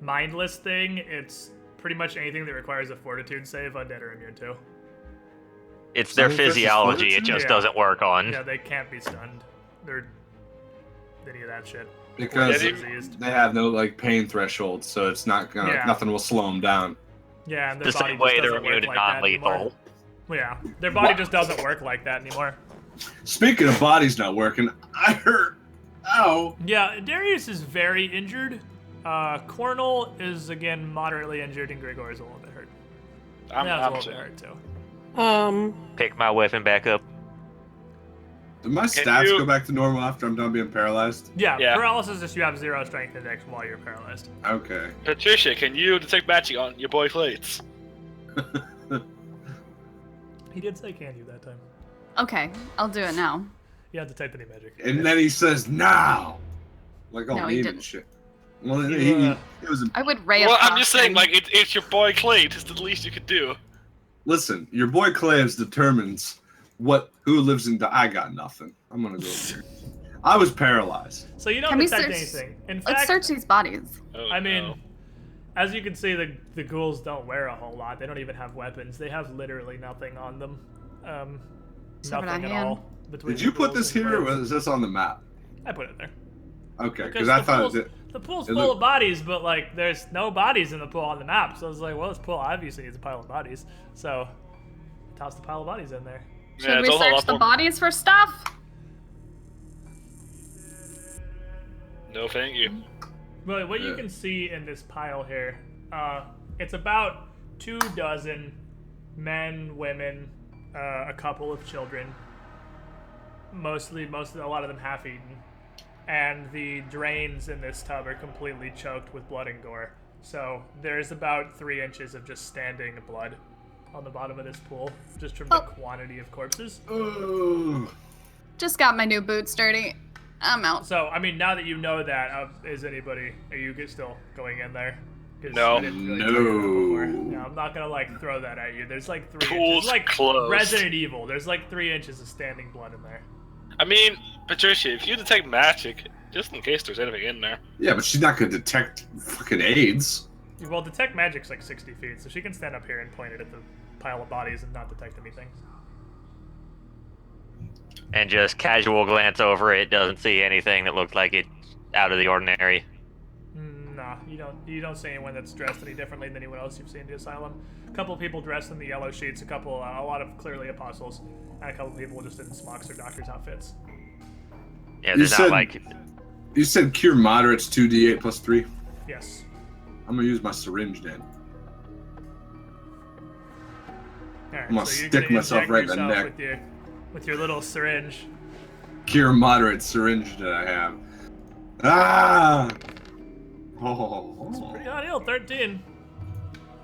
mindless thing. It's pretty much anything that requires a fortitude save. Undead are immune to. It's their Stunning Fist is physiology. It fortitude? just Yeah. doesn't work on. Yeah, they can't be stunned. They're any of that shit. Because Yeah, Diseased. they have no like pain threshold, so it's not gonna. Yeah. Nothing will slow them down. Yeah, and their The body same just way they're doesn't immune work to like that anymore. non-lethal. Yeah, their body What? just doesn't work like that anymore. Speaking of bodies not working, I hurt. Ow. Yeah, Darius is very injured. Cornel is again moderately injured, and Grigor is a little bit hurt. I'm Yeah, I'm it's a little bit too. hurt too. Pick my weapon back up. Did my Can stats you- go back to normal after I'm done being paralyzed? Yeah, Yeah. paralysis is you have 0 strength index while you're paralyzed. Okay. Patricia, can you detect magic on your boy Clates? He did say can you that time. Okay, I'll do it now. You have to type any magic. And then he says, now! Like, oh, No, he name didn't. and shit. Well, You, it was a... I would ray Well, across I'm just saying, him. like, it's your boy Clay. It's the least you could do. Listen, your boy Claves determines who lives in I got nothing. I'm gonna go here. I was paralyzed. So you don't Can we detect search- anything. In Let's fact, search these bodies. Oh, I mean, no. as you can see, the ghouls don't wear a whole lot. They don't even have weapons. They have literally nothing on them. Except for Nothing that at hand. all. Between Did the you put ghouls this and here, or Claves. was this on the map? I put it there. Okay, Because because I thought the pool's it full looked- of bodies, but like there's no bodies in the pool on the map. So I was like, well, this pool obviously needs a pile of bodies. So toss the pile of bodies in there. Should Yeah, we it's also a search lot the more- bodies for stuff? No, thank you. Well, what you Yeah. can see in this pile here, it's about 24 men, women, a couple of children. A lot of them half-eaten. And the drains in this tub are completely choked with blood and gore. So there's about 3 inches of just standing blood on the bottom of this pool, just from the quantity of corpses. Ugh. Just got my new boots dirty. I'm out. So, I mean, now that you know that, are you still going in there? 'Cause No. I didn't really tell you that before. No. No, I'm not gonna like throw that at you. There's like 3 Pool's inches. Like closed. Resident Evil. There's like 3 inches of standing blood in there. I mean, Patricia, if you detect magic, just in case there's anything in there. Yeah, but she's not gonna detect fucking AIDS. Well, detect magic's like 60 feet, so she can stand up here and point it at the pile of bodies and not detect anything. And just casual glance over it, doesn't see anything that looked like it's out of the ordinary. Nah, you don't see anyone that's dressed any differently than anyone else you've seen in the asylum. A couple people dressed in the yellow sheets, a lot of clearly apostles, and a couple people just in smocks or doctor's outfits. Yeah, You there's said- not like You said cure moderate's 2d8 plus 3. Yes. I'm gonna use my syringe then. Alright, I'm gonna so you're stick gonna myself inject right in the yourself neck. with your little syringe. Cure moderate syringe that I have. Ah! Oh. Pretty hot heal, 13.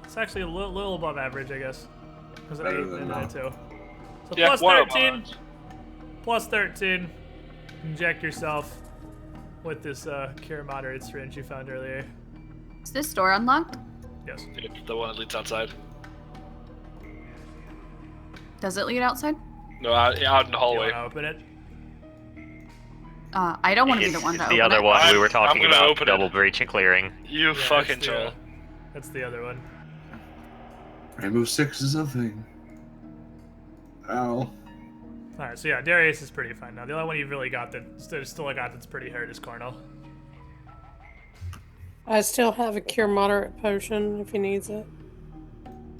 It's actually a little above average, I guess. Because an 8 Better than and then a none. 2. So Yeah, plus water 13. bombs. Plus 13. Inject yourself with this cure moderate syringe you found earlier. Is this door unlocked? Yes. The one that leads outside. Does it lead outside? No, out in the You want hallway. to open it? I don't want to be it's, the one to it's open the other it. one we were I'm talking gonna about, open it. double breach and clearing. You Yeah, fucking that's troll. That's the other one. Rainbow Six is a thing. Ow. Alright, so yeah, Darius is pretty fine now. The only one you've really got that's pretty hurt is Cornell. I still have a cure moderate potion if he needs it.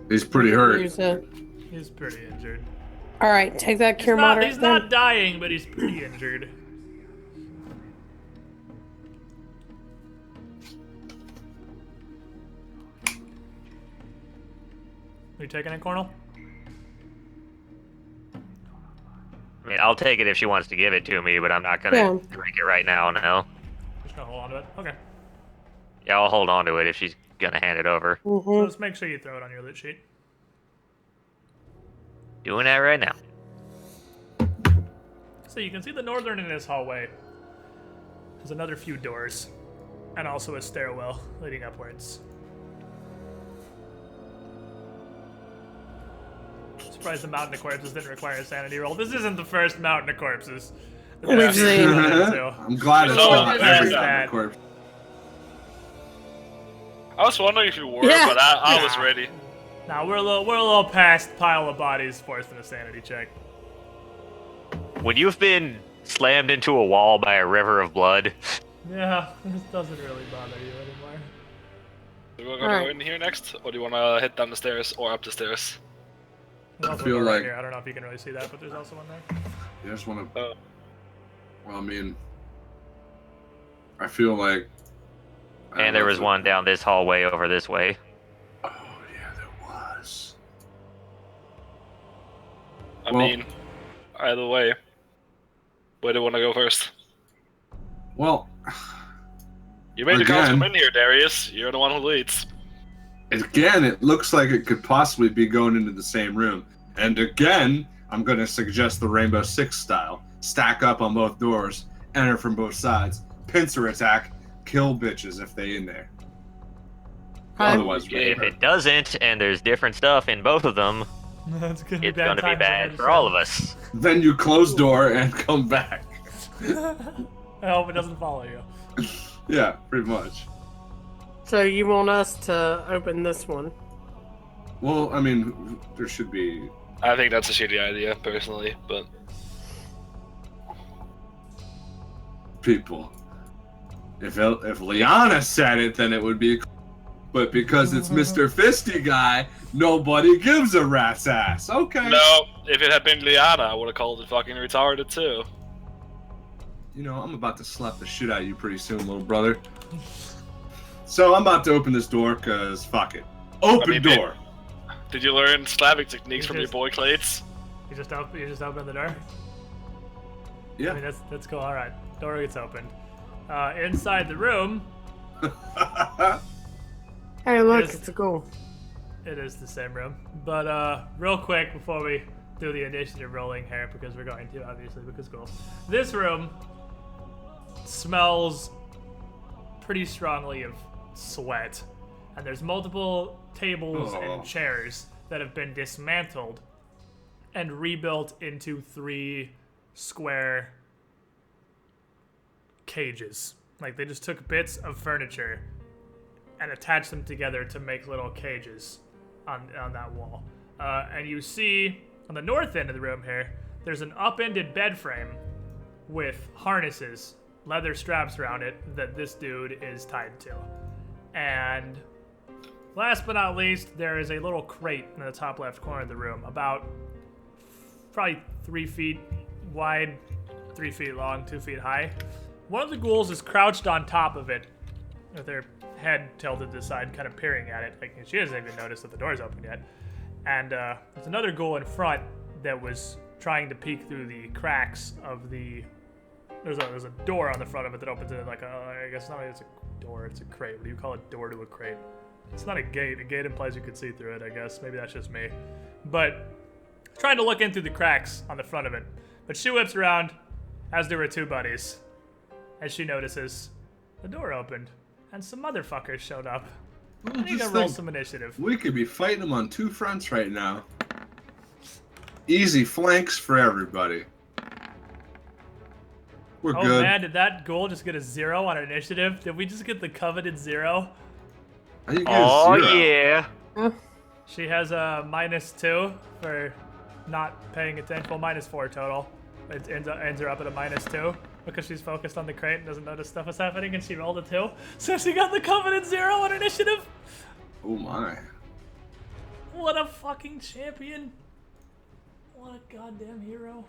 He's pretty hurt. Use it. He's pretty injured. All right, take that cure moderate. He's then. not dying, but he's pretty injured. Are you taking it, Cornell? I mean, I'll take it if she wants to give it to me, but I'm not gonna Yeah. drink it right now, no. Just gonna hold on to it. Okay. Yeah, I'll hold on to it if she's gonna hand it over. So Mhm. just make sure you throw it on your loot sheet. Doing that right now. So you can see the northern in this hallway. There's another few doors, and also a stairwell leading upwards. Surprised the Mountain of Corpses didn't require a sanity roll. This isn't the first Mountain of Corpses. We've seen. I'm glad it's Oh, not yeah, every that. corpse. I was wondering if you were, Yeah. but I was ready. Now we're a little past pile of bodies forced in a sanity check. When you've been slammed into a wall by a river of blood, Yeah, this doesn't really bother you anymore. Do we want to Alright. go in here next, or do you want to head down the stairs or up the stairs? There's also feel a door right like- here. I don't know if you can really see that, but there's also one there. You just want to. Oh. Well, I mean, I feel like. I and there don't was know if one down this hallway over this way. Oh yeah, there was. I Well- mean, either way. Where do you want to go first? Well, You made the calls Again. come in here, Darius. You're the one who leads. again, it looks like it could possibly be going into the same room. And again, I'm gonna suggest the Rainbow Six style. Stack up on both doors, enter from both sides, pincer attack, kill bitches if they in there. Otherwise, If it doesn't, and there's different stuff in both of them, That's gonna it's be gonna be times bad ahead, for all of us. then you close door and come back. I hope it doesn't follow you. Yeah, pretty much. So you want us to open this one? Well, I mean, there should be. I think that's a shitty idea, personally, but People. If Liana said it, then it would be. But because it's Mr. Fisty Guy, nobody gives a rat's ass. Okay. no. If it had been Liana, I would have called it fucking retarded too. You know, I'm about to slap the shit out of you pretty soon, little brother. So I'm about to open this door, cause fuck it. Open door. Did you learn slapping techniques from your just- boy Clates? You just open the door. Yeah. I mean, that's cool. All right, door gets opened. Inside the room, Hey, look, Yes. it's a goal. it is the same room. But real quick before we do the initiative rolling here, because we're going to, obviously, because cool. This room smells pretty strongly of sweat, and there's multiple tables and chairs that have been dismantled and rebuilt into 3 square cages. Like, they just took bits of furniture and attached them together to make little cages on that wall. And you see on the north end of the room here, there's an upended bed frame with harnesses, leather straps around it that this dude is tied to. And last but not least, there is a little crate in the top left corner of the room, about probably 3 feet wide, 3 feet long, 2 feet high. One of the ghouls is crouched on top of it with her head tilted to the side, kind of peering at it. Like, she doesn't even notice that the door's open yet. And there's another ghoul in front that was trying to peek through the cracks of the... There's a door on the front of it that opens into like I guess not it's a door, it's a crate. What do you call a door to a crate? It's not a gate. A gate implies you could see through it, I guess. Maybe that's just me. But trying to look in through the cracks on the front of it. But she whips around, as do her 2 buddies, as she notices the door opened and some motherfuckers showed up. Well, I need to just roll think, some initiative. we could be fighting them on 2 fronts right now. Easy flanks for everybody. We're Oh good. man, did that ghoul just get a 0 on initiative? Did we just get the coveted 0? How you get Oh a 0? yeah. She has a -2 for not paying attention. Well, -4 total. It ends her up at a -2 because she's focused on the crate and doesn't notice stuff is happening, and she rolled a 2. So she got the coveted 0 on initiative. Oh my. What a fucking champion. What a goddamn hero.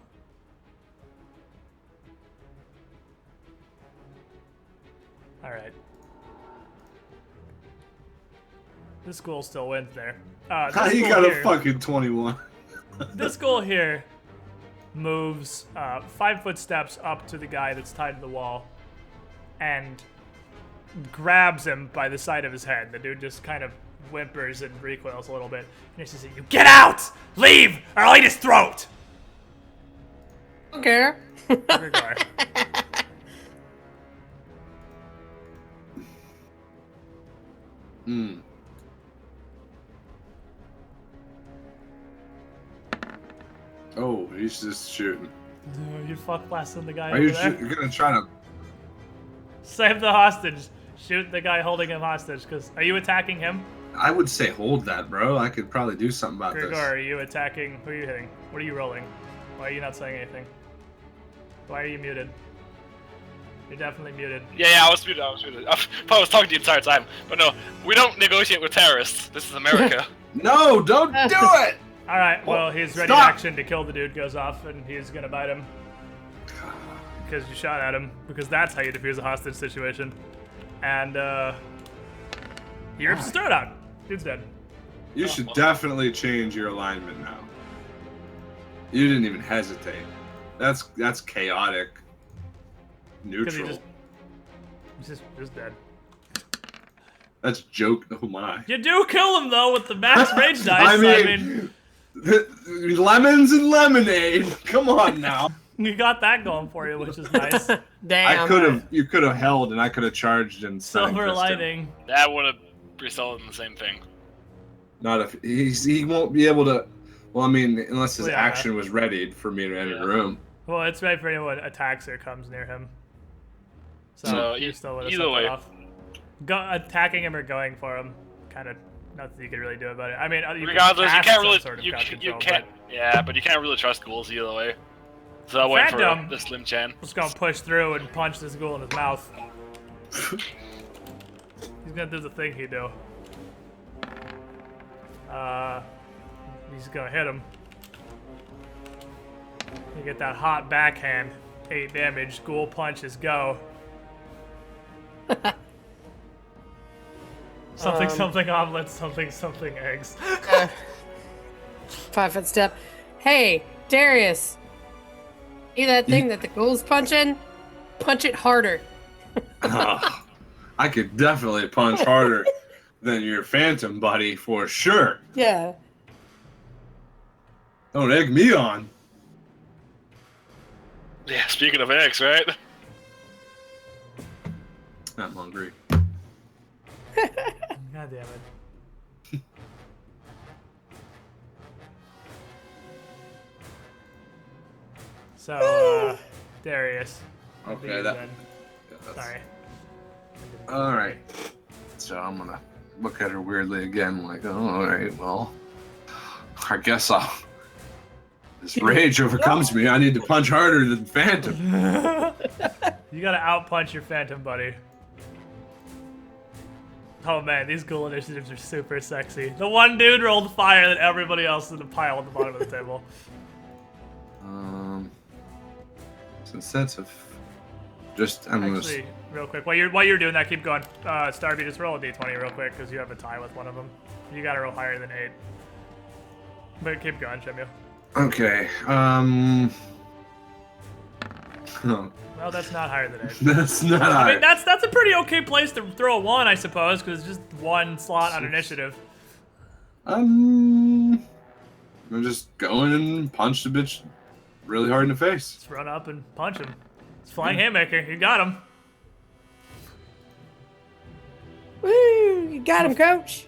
Alright. This goal still wins there. How This you goal got a here- fucking 21? This goal here moves 5 foot steps up to the guy that's tied to the wall and grabs him by the side of his head. The dude just kind of whimpers and recoils a little bit. And she says, "You get out! Leave, or I'll eat his throat!" Don't care. Rigor. Hmm. Oh, he's just shooting. You fuck blasting the guy Are over you there. you're gonna try to? Save the hostage. Shoot the guy holding him hostage. Because are you attacking him? I would say hold that, bro. I could probably do something about Grigor, this. are you attacking? Who are you hitting? What are you rolling? Why are you not saying anything? Why are you muted? You're definitely muted. Yeah, I was muted. I was talking the entire time. But no, we don't negotiate with terrorists. This is America. No, don't do it! Alright, well, his ready Stop! action to kill the dude goes off, and he's gonna bite him. Because you shot at him. Because that's how you defuse a hostage situation. And, he rips his throat out. Dude's dead. You should definitely change your alignment now. You didn't even hesitate. That's chaotic. Because Neutral. he's just dead. That's joke. Oh my. You do kill him, though, with the max rage dice. I mean, Lemons and lemonade. Come on now. You got that going for you, which is nice. Damn. You could have held, and I could have charged and stunning Silver fisted him. lining. That would have resulted in the same thing. Not if he won't be able to. Well, I mean, unless his Yeah. action was readied for me to enter the room. Well, it's right for anyone attacks or comes near him. So, you still would have either set that way. off. Attacking him or going for him, kind of nothing you could really do about it. I mean, you Regardless, you can can't cast really. some sort of You crowd control, can't. Yeah, but you can't really trust ghouls either way. So I went for Phantom. the Slim Chan. but just gonna push through and punch this ghoul in his mouth. He's gonna do the thing he do. He's gonna hit him. You get that hot backhand, 8 damage. Ghoul punches go. Something omelets, something eggs. 5-foot step. Hey, Darius. See that thing that the ghoul's punching? Punch it harder. I could definitely punch harder than your phantom buddy for sure. Yeah. Don't egg me on. Yeah, speaking of eggs, right? I'm hungry. God damn it. So, Darius. Okay, these that. then. Sorry. All right. So I'm gonna look at her weirdly again, like, oh, all right, well, I guess I'll. This rage overcomes me. I need to punch harder than Phantom. You gotta outpunch your phantom buddy. Oh man, these ghoul initiatives are super sexy. The one dude rolled fire that everybody else is in a pile at the bottom of the table. Since that's a, just I'm gonna. Actually, real quick, while you're doing that, keep going. Starby, just roll a d20 real quick because you have a tie with one of them. You gotta roll higher than 8. But keep going, Shemuel. Okay. Well, that's not higher than 8. That's not. I mean, that's a pretty okay place to throw a 1, I suppose, because it's just one slot on initiative. I'm just going and punch the bitch really hard in the face. Just run up and punch him. It's Flying Haymaker. You got him. Woo! You got him, coach.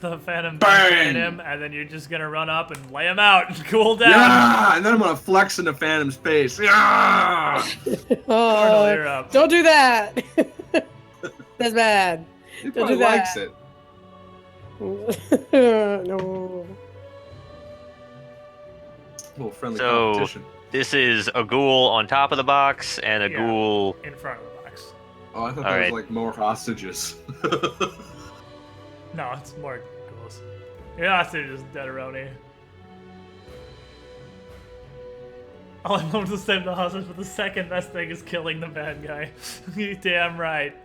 The Phantom Bang! hit him, and then you're just gonna run up and lay him out and cool down. Yeah, and then I'm gonna flex in the Phantom's face. Yeah. Oh, you're up. don't do that. That's bad. He Don't probably do that. likes it. No. A little friendly So- competition. This is a ghoul on top of the box and a Yeah. ghoul. In front of the box. Oh, I thought All that right. was like more hostages. No, it's more ghouls. Your hostage is Deaderoni. All I want to save the hostage, but the second best thing is killing the bad guy. You damn right.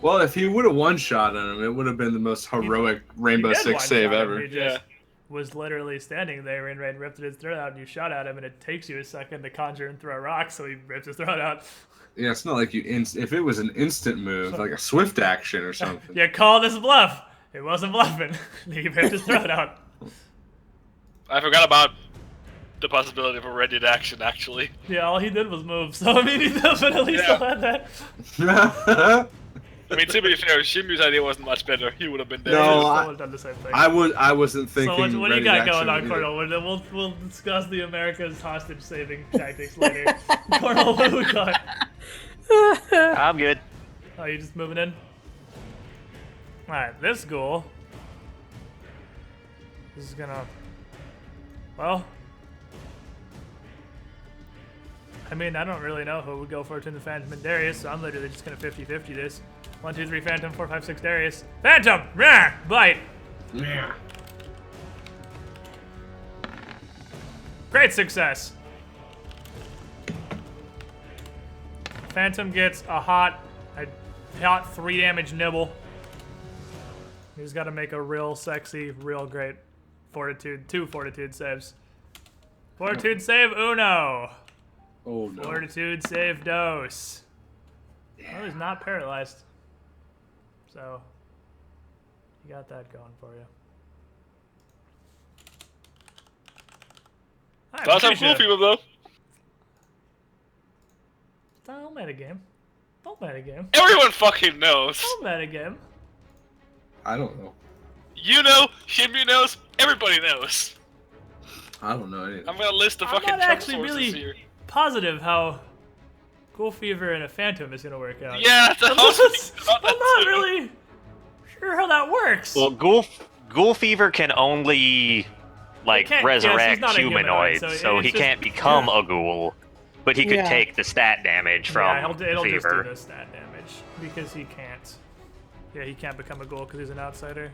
Well, if he would have one-shot on him, it would have been the most heroic Rainbow You did Six one save shot him, ever. He just was literally standing there and ripped his throat out, and you shot at him, and it takes you a second to conjure and throw rocks, so he rips his throat out. Yeah, it's not like you. If it was an instant move, like a swift action or something. You call this bluff. It wasn't bluffing. He ripped his throat out. I forgot about the possibility of a ready action, actually. Yeah, all he did was move, so I mean, he definitely still had that. I mean, to be fair, Shimu's idea wasn't much better. He would have been dead. No, Still I- would have done the same thing. I wasn't thinking. So what do you ready got action going on, either. Cornel? We'll discuss the America's hostage saving tactics later. Cornel, what do we got? I'm good. Oh, you just moving in? Alright, this ghoul is gonna... Well... I mean, I don't really know who would go for it in the Phantom and Darius, so I'm literally just gonna 50-50 this. 1, 2, 3 Phantom, 4, 5, 6 Darius. Phantom! Rah! Bite! Yeah. Great success! Phantom gets a hot 3 damage nibble. He's got to make a real sexy, real great fortitude, 2 fortitude saves. Fortitude save uno. Oh no. Fortitude save dos. Well, he's not paralyzed. So, you got that going for you. Does have cool people though. Don't metagame. Don't metagame. Everyone fucking knows. Don't metagame. I don't know. You know, Shimby knows, everybody knows. I don't know anything. I'm gonna list the I'm fucking not trump actually sources really here. positive how Ghoul Fever and a Phantom is gonna work out. Yeah, I'm not really sure how that works. Well, Ghoul Fever can only like Yes, resurrect he's not a humanoid, humanoids, so so he it's just- can't become a ghoul, but he could Yeah. take the stat damage from yeah, it'll just Fever. do the stat damage because he can't. Yeah, he can't become a ghoul because he's an outsider.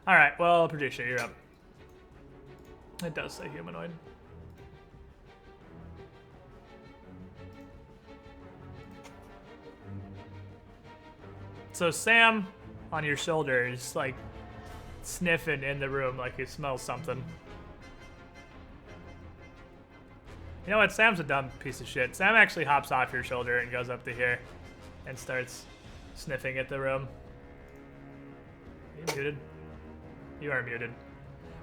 All right, well, Producer, you're up. It does say humanoid. So Sam, on your shoulder, is like sniffing in the room like he smells something. You know what? Sam's a dumb piece of shit. Sam actually hops off your shoulder and goes up to here and starts sniffing at the room. Are you muted? You are muted.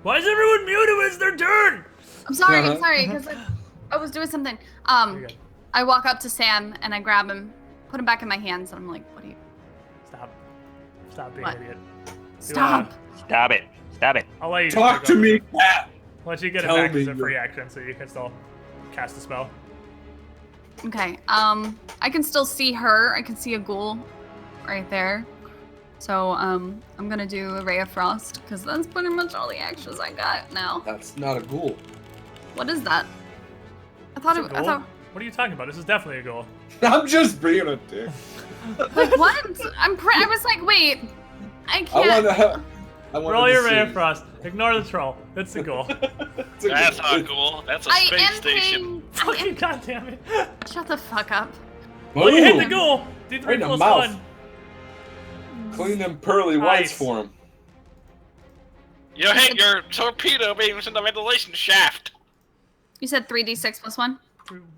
Why is everyone muted when it's their turn? I'm sorry, because I was doing something. You're good. I walk up to Sam and I grab him, put him back in my hands, and I'm like, "What are you? Stop. Stop being What? an idiot. Stop!" Stop it! Stop it! I'll let you Talk to me, cat. I'll let you get Tell it back me as a you're- free action, so you can still cast the spell. Okay. I can still see her. I can see a ghoul right there. So I'm gonna do a Ray of Frost because that's pretty much all the actions I got now. That's not a ghoul. What is that? I thought It's a I goal? thought. What are you talking about? This is definitely a goal. I'm just being a dick. Like what? I was like, wait. I I can't. want Roll your Ray of Frost. Ignore the troll. It's a goal. That's not cool. That's a I space am station. paying. Fucking goddamn it. Shut the fuck up. Well, you hit the goal. Do 3 Right in the plus mouth. 1. Clean them pearly whites Nice. for him. You hit your torpedo beams in the ventilation shaft. You said 3d6 plus 1?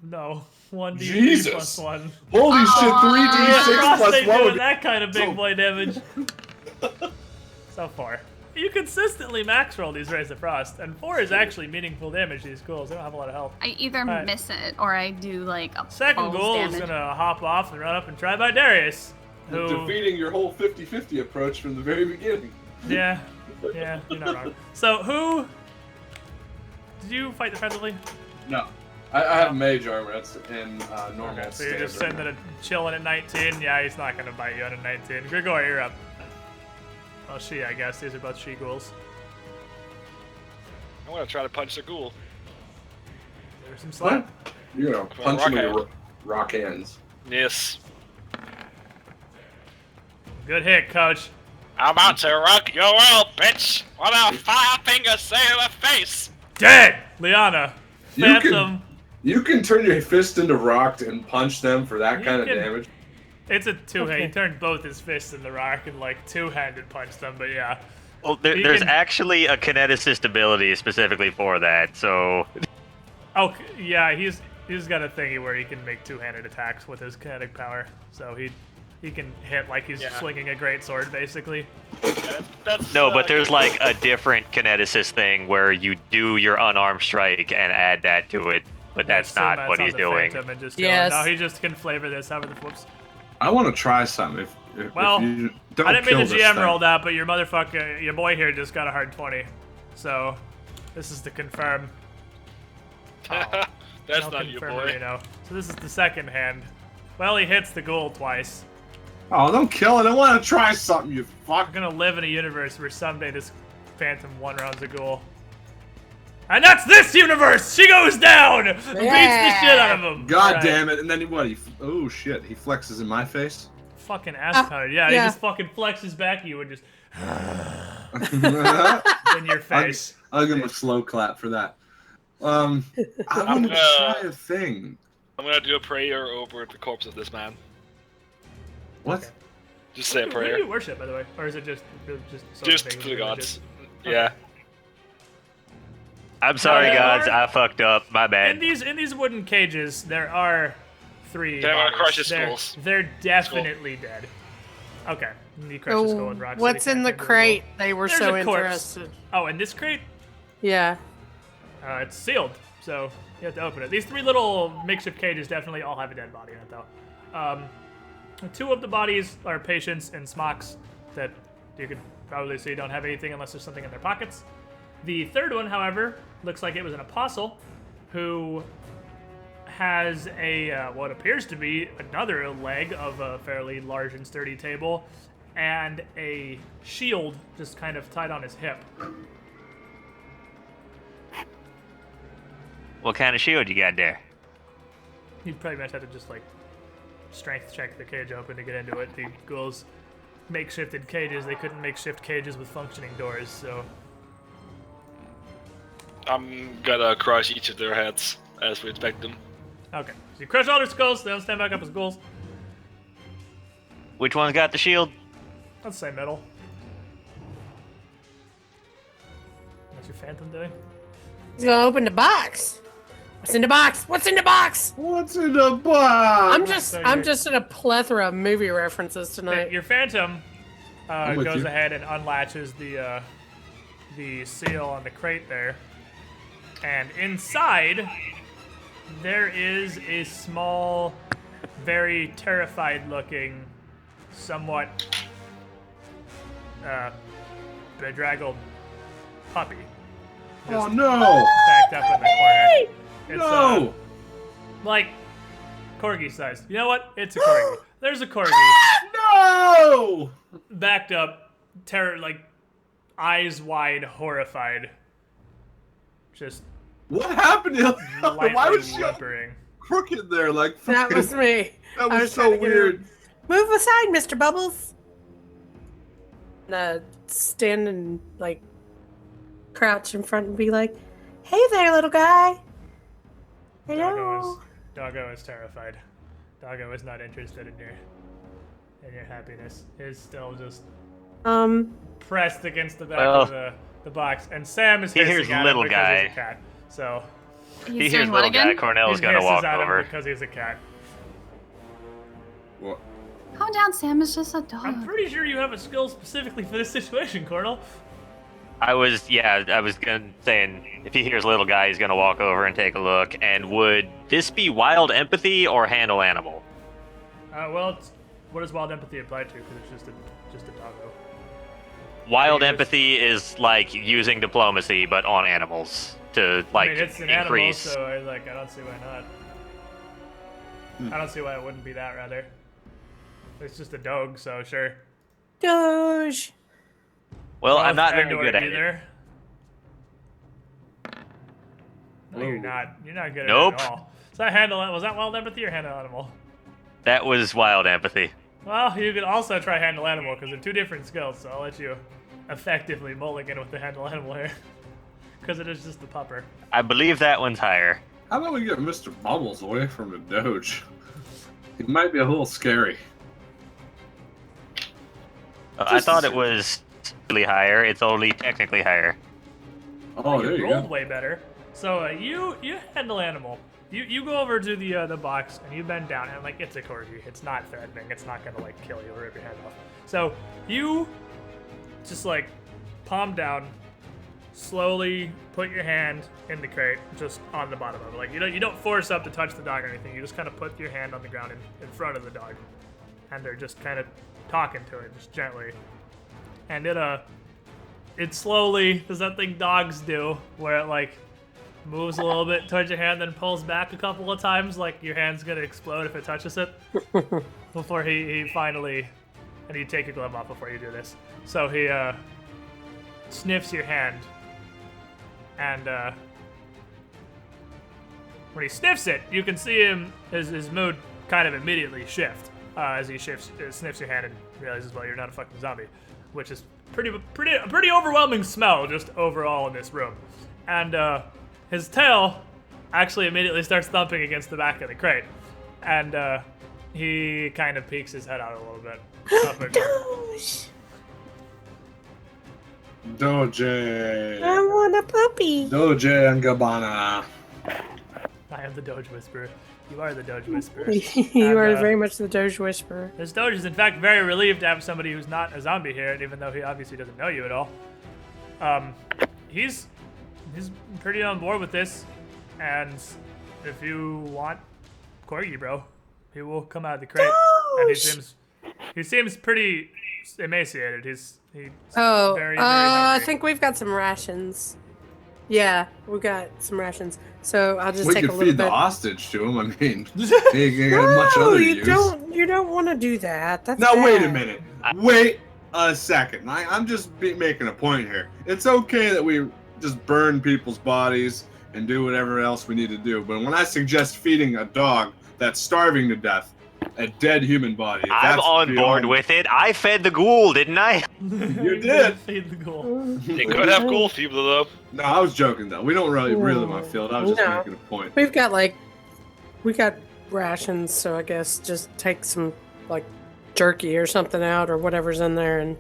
No. 1d3 Jesus. plus 1. Holy shit, Yeah, 3d6 Frost plus ain't 1 doing would be... that kind of big So- boy damage. So far. You consistently max roll these Rays of Frost, and 4 is actually meaningful damage, these ghouls. They don't have a lot of health. I either Alright. miss it or I do like a Second balls goal damage. is gonna hop off and run up and try by Darius. Who, Defeating your whole 50-50 approach from the very beginning. yeah, you're not wrong. So who, did you fight defensively? No. I have mage armor. That's in normal Okay, so you're just standard. sitting at chilling at 19. Yeah, he's not gonna bite you on a 19. Grigor, you're up. Well, she, I guess. These are both she ghouls. I'm gonna try to punch the ghoul. There's some slap. You're gonna punch rock him with hand. your rock hands. Yes. Good hit, coach. I'm about to rock your world, bitch! What a five-finger sailor face! Dead! Liana. You Phantom. You can turn your fist into rock and punch them for that You kind of can- damage. It's a two-hand. He turned both his fists in the rock and like two-handed punched them, but yeah. Well, You there's can- actually a kineticist ability specifically for that, so Oh, yeah, he's got a thingy where he can make two-handed attacks with his kinetic power. So he can hit like he's Yeah. swinging a great sword, basically. That's, no. But there's like a different kineticist thing where you do your unarmed strike and add that to it, but that's Assume not that's what on he's the doing. Phantom and just Yes. No, he just can flavor this however the whoops. I want to try something. If Well, you don't I didn't mean kill the this GM thing. rolled out, but your motherfucker, your boy here just got a hard 20. So, this is to confirm. That's I'll not your confirm boy. You know. So this is the second hand. Well, he hits the ghoul twice. Oh, don't kill it. I want to try something, you fuck. We're gonna live in a universe where someday this Phantom one-rounds a ghoul. And that's this universe! She goes down! Beats the shit out of him! God Alright. damn it. And then oh shit, he flexes in my face? Fucking ass powdered. Yeah, he yeah. just fucking flexes back at you and just I'll in your face. give him a slow clap for that. I wanted to try a thing. I'm gonna do a prayer over the corpse of this man. What? Okay. Just say a Who do prayer. you worship, by the way? Or is it just Just things to the religious? gods. Yeah. I'm sorry, there gods. are- I fucked up. My In bad. these wooden cages, there are 3 They're gonna bodies. crush his They're- skulls. They're definitely dead. Okay. You crush the skull with rocks. so What's you in can't the get to crate? goal. They were There's so a corpse. interested. Oh, in this crate? Yeah. It's sealed, so you have to open it. These 3 little makeshift cages definitely all have a dead body in it, though. 2 of the bodies are patients and smocks that you could probably see don't have anything unless there's something in their pockets. The 3rd one, however, looks like it was an apostle who has a what appears to be another leg of a fairly large and sturdy table and a shield just kind of tied on his hip. What kind of shield you got there? You'd pretty much have to just like strength check the cage open to get into it. The ghouls makeshifted cages. They couldn't makeshift cages with functioning doors, so I'm gonna crush each of their heads as we expect them. okay. So you crush all their skulls. They don't stand back up as ghouls. Which one's got the shield? Let's say metal. What's your phantom doing? He's gonna open the box. What's in the box? What's in the box? What's in the box? I'm just at a plethora of movie references tonight. Your phantom with goes you. ahead and unlatches the seal on the crate there, and inside there is a small, very terrified-looking, somewhat bedraggled puppy. Oh Just no! backed up in the corner. It's, No! like corgi size. You know what? It's a corgi. There's a corgi No! backed up, like eyes wide, horrified, just What happened to lightly Why was she whimpering. crooked there? Like That fucking- was me. That I was trying so to get weird. him. Move aside, Mr. Bubbles. And stand and like crouch in front and be like, "Hey there, little guy." Hello. Doggo is terrified. Doggo is not interested in your happiness. He's still just pressed against the back of the box, and Sam is He hears hissing at him little because guy. he's a cat. So He He's hears doing what little guy. again? Cornell's he gonna hisses walk at him over. because he's a cat. What? Calm down, Sam. It's just a dog. I'm pretty sure you have a skill specifically for this situation, Cornell. I was gonna saying if he hears little guy, he's gonna walk over and take a look. And would this be wild empathy or handle animal? Well, what does wild empathy apply to? Because it's just a doggo. Wild He just- empathy is like using diplomacy, but on animals to like I mean, it's an increase. animal, so I don't see why not. I don't see why it wouldn't be that, rather. It's just a dog, so sure. Doge. Well, I'm Both not very ignore good at it. either. No, you're not. You're not good Nope. at it at all. Was that wild empathy or handle animal? That was wild empathy. Well, you could also try handle animal because they're 2 different skills. So I'll let you effectively mulligan with the handle animal here, because it is just the pupper. I believe that one's higher. How about we get Mr. Bubbles away from the Doge? He might be a little scary. I thought it was really higher. It's only technically higher. Oh, there you rolled go. way better. So you handle animal. You go over to the box and you bend down and like it's a corgi. It's not threatening. It's not gonna like kill you or rip your head off. So you just like palm down, slowly put your hand in the crate, just on the bottom of it. Like you don't force up to touch the dog or anything. You just kind of put your hand on the ground in front of the dog, and they're just kind of talking to it just gently. And it slowly does that thing dogs do, where it like moves a little bit towards your hand, then pulls back a couple of times, like your hand's gonna explode if it touches it. Before he finally, and you take your glove off before you do this. So he sniffs your hand, and when he sniffs it, you can see his mood kind of immediately shift as he sniffs your hand and realizes, well, you're not a fucking zombie, which is a pretty overwhelming smell just overall in this room. And his tail actually immediately starts thumping against the back of the crate, and he kind of peeks his head out a little bit. Doge. Doge. I want a puppy. Doge and Gabbana. I am the Doge Whisperer. You are the Doge Whisperer. You are And, very much the Doge Whisperer. This Doge is in fact very relieved to have somebody who's not a zombie here, even though he obviously doesn't know you at all. He's pretty on board with this, and if you want Corgi, bro, he will come out of the crate. And he seems pretty emaciated. He's Oh, very I hungry. think we've got some rations. Yeah, we've got some rations. So I'll just We take a could little feed the bit. hostage to him. I mean, he ain't got much No, other you use. don't want to do that. That's Now wait a bad. minute. Wait a second. I'm just making a point here. It's okay that we just burn people's bodies and do whatever else we need to do, but when I suggest feeding a dog that's starving to death a dead human body, I'm that's on board beyond- with it. I fed the ghoul, didn't I? You did. Feed the ghoul. They could have ghoul fever though. No, I was joking though. We don't really my field. I was just No. making a point. We got rations, so I guess just take some like jerky or something out or whatever's in there and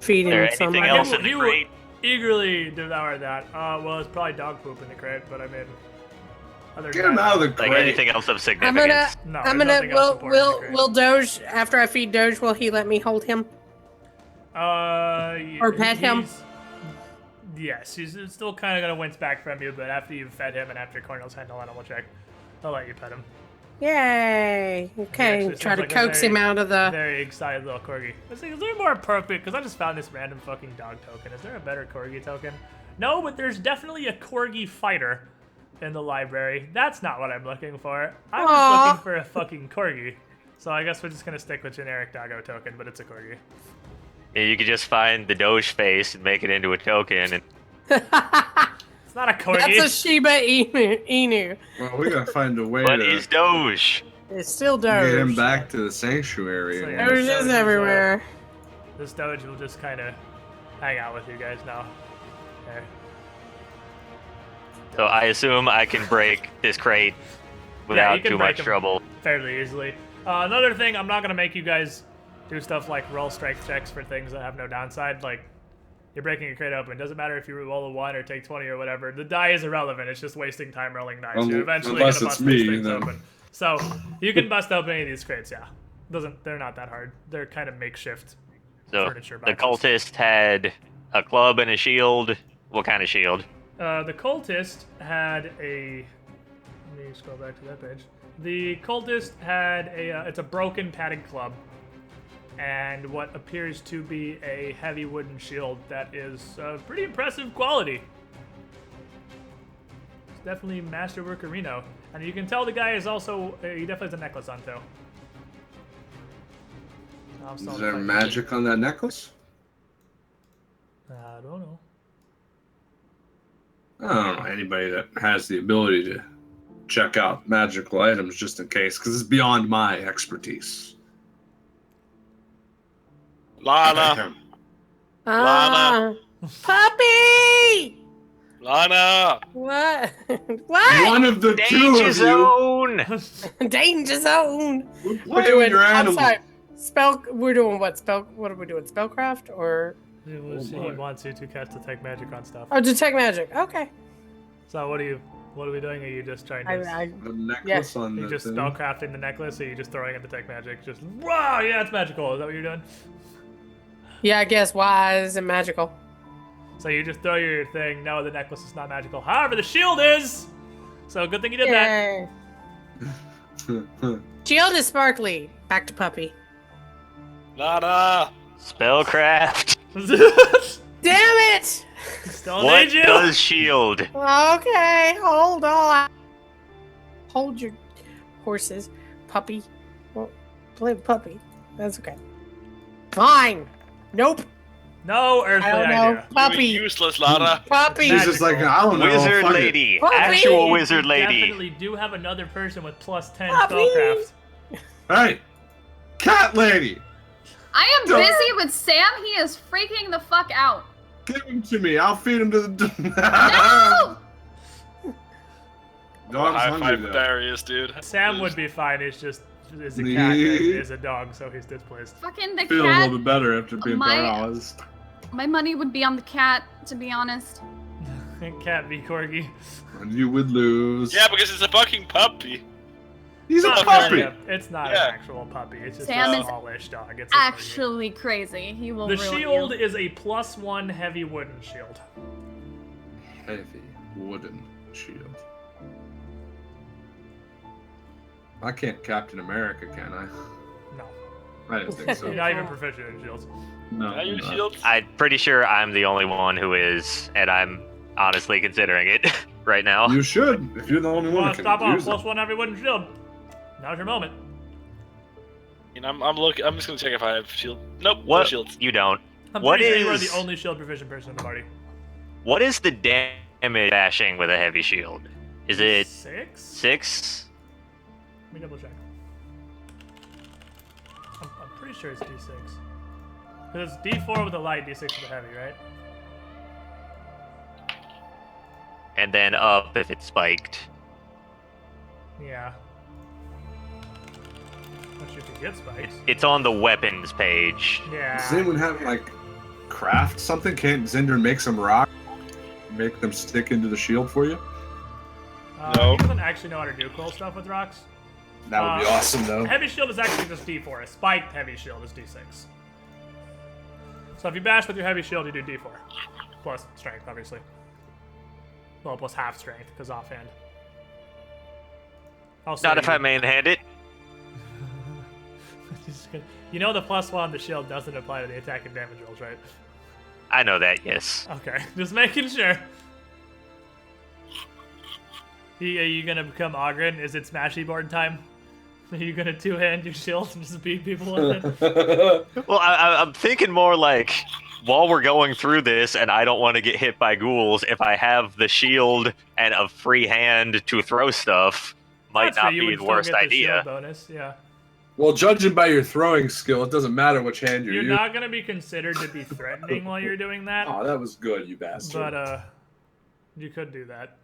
feed Is there him some. anything I else guess. in the He will crate? eagerly devour that. Well, it's probably dog poop in the crate, but I mean, other Get than him that, out of the Like crate. anything else of I'm significance? gonna, No, I'm there's gonna, nothing else important in the crate. will Doge, after I feed Doge, will he let me hold him? Or pet him? Yes, he's still kind of gonna wince back from you, but after you've fed him and after Cornel's handle animal check, he'll let you pet him. Yay! Okay, actually try to seems like a coax him out of the. Very excited little corgi. Let's see, is there more appropriate? Because I just found this random fucking dog token. Is there a better corgi token? No, but there's definitely a corgi fighter in the library. That's not what I'm looking for. I was Aw. looking for a fucking corgi. So I guess we're just gonna stick with generic doggo token, but it's a corgi. Yeah, you could just find the Doge face and make it into a token. And It's not a corgi. That's a Shiba Inu. Well, we gotta find a way what to is Doge? It's still get him Doge. back to the sanctuary. So, yeah. Doge Doge is is, everywhere. This Doge will just kind of hang out with you guys now. There. So I assume I can break this crate you without can too break much him. trouble. Fairly easily. Another thing, I'm not gonna make you guys do stuff like roll strength checks for things that have no downside. Like, you're breaking a crate open. Doesn't matter if you roll a 1 or take 20 or whatever. The die is irrelevant. It's just wasting time rolling dice. You're eventually Unless gonna it's bust these me, things then. open. So you can bust open any of these crates. Yeah, they're not that hard. They're kind of makeshift. So Furniture the boxes. cultist had a club and a shield. What kind of shield? The cultist had a. Let me scroll back to that page. The cultist had it's a broken padded club, and what appears to be a heavy wooden shield that is pretty impressive quality. It's definitely masterwork Reno, and you can tell the guy is also he definitely has a necklace on too. Is there magic on that necklace? I don't know. I don't know anybody that has the ability to check out magical items just in case, because it's beyond my expertise. Lana! Ah, puppy! Lana! What? What? One of the two Danger of you. zone! Danger zone. We're We're playing doing. your I'm animal. sorry. Spell. We're doing what? Spell. What are we doing? Spellcraft or He boy. wants you to cast detect magic on stuff. oh, detect magic? Okay. So what are we doing? Are you just trying to? I The necklace Yes. on Are you the just thing. spellcrafting the necklace, or are you just throwing in detect magic? Just wow, yeah, it's magical. Is that what you're doing? yeah. I guess. Why is it magical? So you just throw your thing. No, the necklace is not magical. However, the shield is. So good thing you did that. Yay. Shield is sparkly. Back to puppy. Lana! Spellcraft. Damn it! Still What need you. does shield? Okay, hold on. Hold your horses, puppy. Well, play the puppy. That's okay. Fine. Nope. No earthly I don't know. idea. Puppy. You're useless, Lana. Puppy. She's just like, I don't know. Wizard fuck it. lady. Puppy! Actual wizard lady. Definitely do have another person with plus 10 Puppy! spellcraft. Hey, cat lady, I am Don't- busy with Sam. He is freaking the fuck out. give him to me. I'll feed him to the. No! Dog's High hungry five though. Darius, dude. Sam would be fine. It's just is a cat and is a dog, so he's displaced. Fucking the Feel a cat. little bit better after being My- paralyzed. My money would be on the cat, to be honest. Cat v corgi. And you would lose. Yeah, because it's a fucking puppy. He's a Not puppy. really it's not Yeah. an actual puppy. It's just Sam a is smallish dog. It's a Actually crazy. He will the ruin shield you. is a +1 heavy wooden shield. Heavy wooden shield. I can't Captain America, can I? No. I didn't think so. You're not even proficient in shields. No. Are you I'm not. shields? I'm pretty sure I'm the only one who is, and I'm honestly considering it right now. You should, if you're the only one Well, that can stop on use it. +1 heavy wooden shield. Now's your moment. You know, I'm looking. I'm just gonna check if I have shield. Nope. No What? shields. You don't. I'm What pretty sure you are is- the only shield proficient person in the party. What is the damage bashing with a heavy shield? Is it 6? 6? Let me double check. I'm pretty sure it's D6. Because it's D4 with a light, D6 with a heavy, right? And then up if it's spiked. Yeah. Not sure if you get spikes. It's on the weapons page. Yeah. Does anyone have, like, craft something? Can't Zinder make some rock? Make them stick into the shield for you? No. He doesn't actually know how to do cool stuff with rocks. That would be awesome, though. Heavy shield is actually just D4. A spiked heavy shield is D6. So if you bash with your heavy shield, you do D4. Plus strength, obviously. Well, plus half strength, because offhand. Also, Not if I manhand it. You know the +1 on the shield doesn't apply to the attack and damage rolls, right? I know that, yes. Okay, just making sure. Are you gonna become Ogren? Is it smashy board time? Are you gonna two-hand your shield and just beat people with it? Well, I'm thinking more like, while we're going through this and I don't want to get hit by ghouls, if I have the shield and a free hand to throw stuff, might That's fair, not you be would the still worst get the idea. shield bonus, yeah. Well, judging by your throwing skill, it doesn't matter which hand you're You're using. not gonna be considered to be threatening while you're doing that, Oh, that was good, you bastard. but you could do that.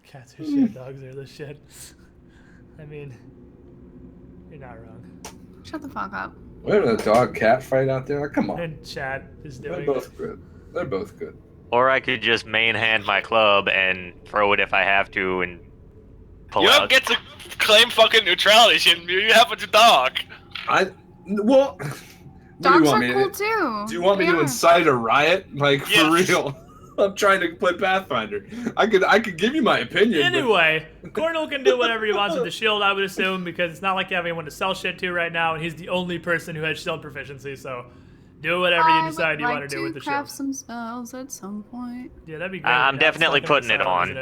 Cats are shit, dogs are the shit. I mean, you're not wrong. Shut the fuck up. We having a dog-cat fight out there? Like, come on. And Chad is They're doing it. both good. They're both good. Or I could just main hand my club and throw it if I have to and pull You don't out. get to claim fucking neutrality, shit. You have a dog. Well, what do you Dogs want are me cool to too. do? You want me They to are. incite a riot? Like, for Yes. real? I'm trying to play Pathfinder. I could give you my opinion. but- Anyway, Cornel can do whatever he wants with the shield, I would assume, because it's not like you have anyone to sell shit to right now, and he's the only person who has shield proficiency, so do whatever you decide you want to do with the craft shield. some spells at some point. Yeah, that'd be great. I'm Yeah, definitely it's not gonna putting it sell, on. isn't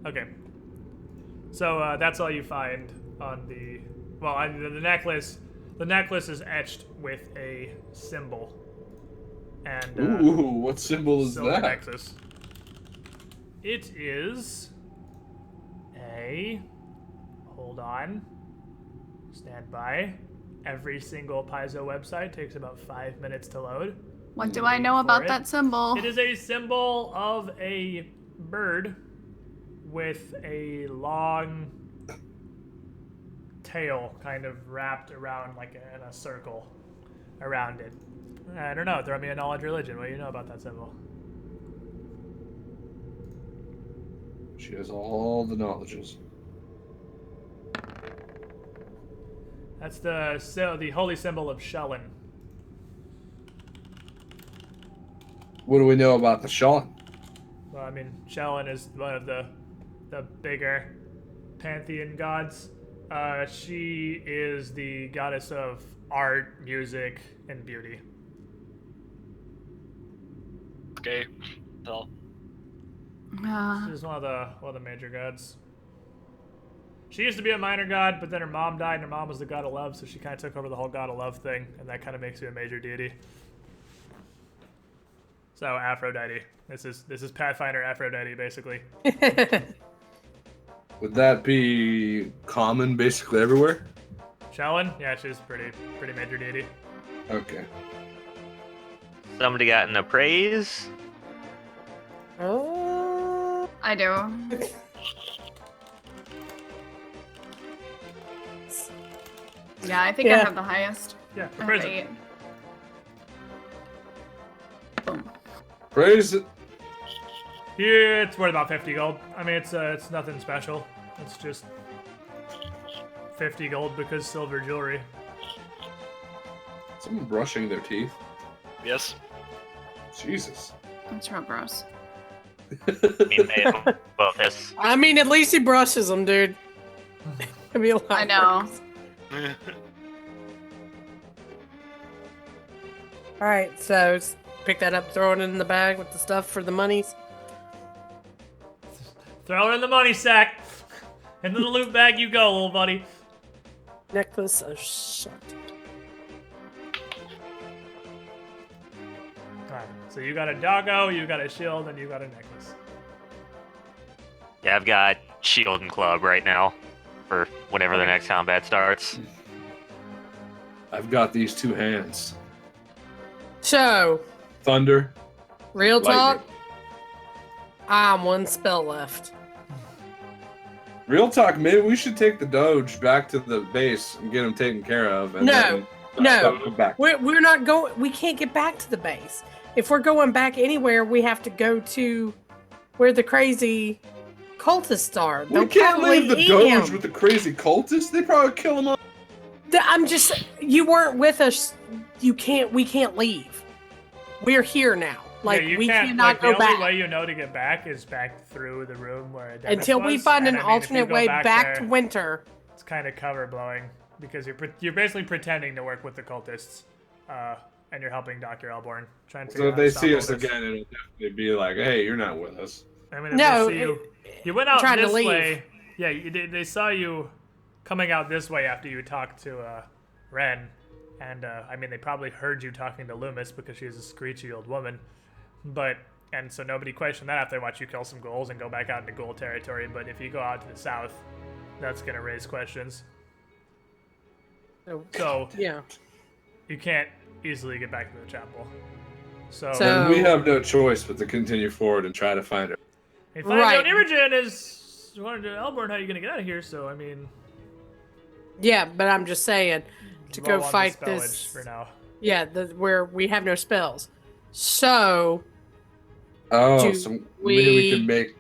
it? Okay. So that's all you find on the... Well, the necklace. The necklace is etched with a symbol. And Ooh, what symbol is silver that? nexus. It is a... Hold on. Stand by. Every single Paizo website takes about 5 minutes to load. What do I know about it. that symbol? It is a symbol of a bird with a long tail kind of wrapped around like in a circle around it. I don't know. Throw me a knowledge religion. What do you know about that symbol? She has all the knowledges. That's the holy symbol of Shellin. What do we know about the Shaw? Well, I mean, Shellin is one of the bigger pantheon gods. She is the goddess of art, music, and beauty. Okay. So, She's one of the major gods. She used to be a minor god, but then her mom died, and her mom was the god of love, so she kind of took over the whole god of love thing, and that kind of makes you a major deity. So Aphrodite. This is Pathfinder Aphrodite, basically. Would that be common basically everywhere? Shellin? Yeah, she's pretty major deity. Okay. Somebody got an appraise? I do. Yeah, I think I Yeah. have the highest. Yeah, I have appraise it. 8. Boom. Praise it. Yeah, it's worth about 50 gold. I mean, it's nothing special. It's just 50 gold because silver jewelry. Someone brushing their teeth. Yes. Jesus. That's real gross. I mean, they both this. I mean, at least he brushes them, dude. It'd be a lot I know. worse. All right, so pick that up, throw it in the bag with the stuff for the monies. Throw it in the money sack. Into the loot bag you go, little buddy. Necklace. Oh, shit. Alright, so you got a doggo, you got a shield, and you got a necklace. Yeah, I've got shield and club right now for whenever the next combat starts. I've got these two hands. So, Thunder. real talk. Lightning. I'm one spell left. Real talk, maybe we should take the Doge back to the base and get him taken care of. And No, then come back. We're not going. We can't get back to the base. If we're going back anywhere, we have to go to where the crazy cultists are. We They'll can't probably leave the eat Doge him. with the crazy cultists. They probably kill him all. I'm just. You weren't with us. You can't. We can't leave. We're here now. Like yeah, you we can't, cannot like, go the back only way you know to get back is back through the room where Dennis until we was, find and an I mean, if you alternate go way back to there, winter. It's kind of cover blowing because you're basically pretending to work with the cultists, and you're helping Dr. Elborn try and figure So out if they how to see stop us all this. again, it'll definitely be like, "Hey, you're not with us." I mean, if No, they see you went out trying to this leave. way. Yeah, they saw you coming out this way after you talked to Ren, and I mean, they probably heard you talking to Loomis because she's a screechy old woman, and so nobody questioned that after they watch you kill some ghouls and go back out into ghoul territory. But if you go out to the south, that's gonna raise questions. So Yeah. you can't easily get back to the chapel. So So- And we have no choice but to continue forward and try to find her. if I Right. know Imogen is wanted to Elborn, how are you gonna get out of here? So I mean, Yeah, but I'm just saying to low go on the fight spellage this. for now. Yeah, where we have no spells. So Oh, Do so maybe we we can make.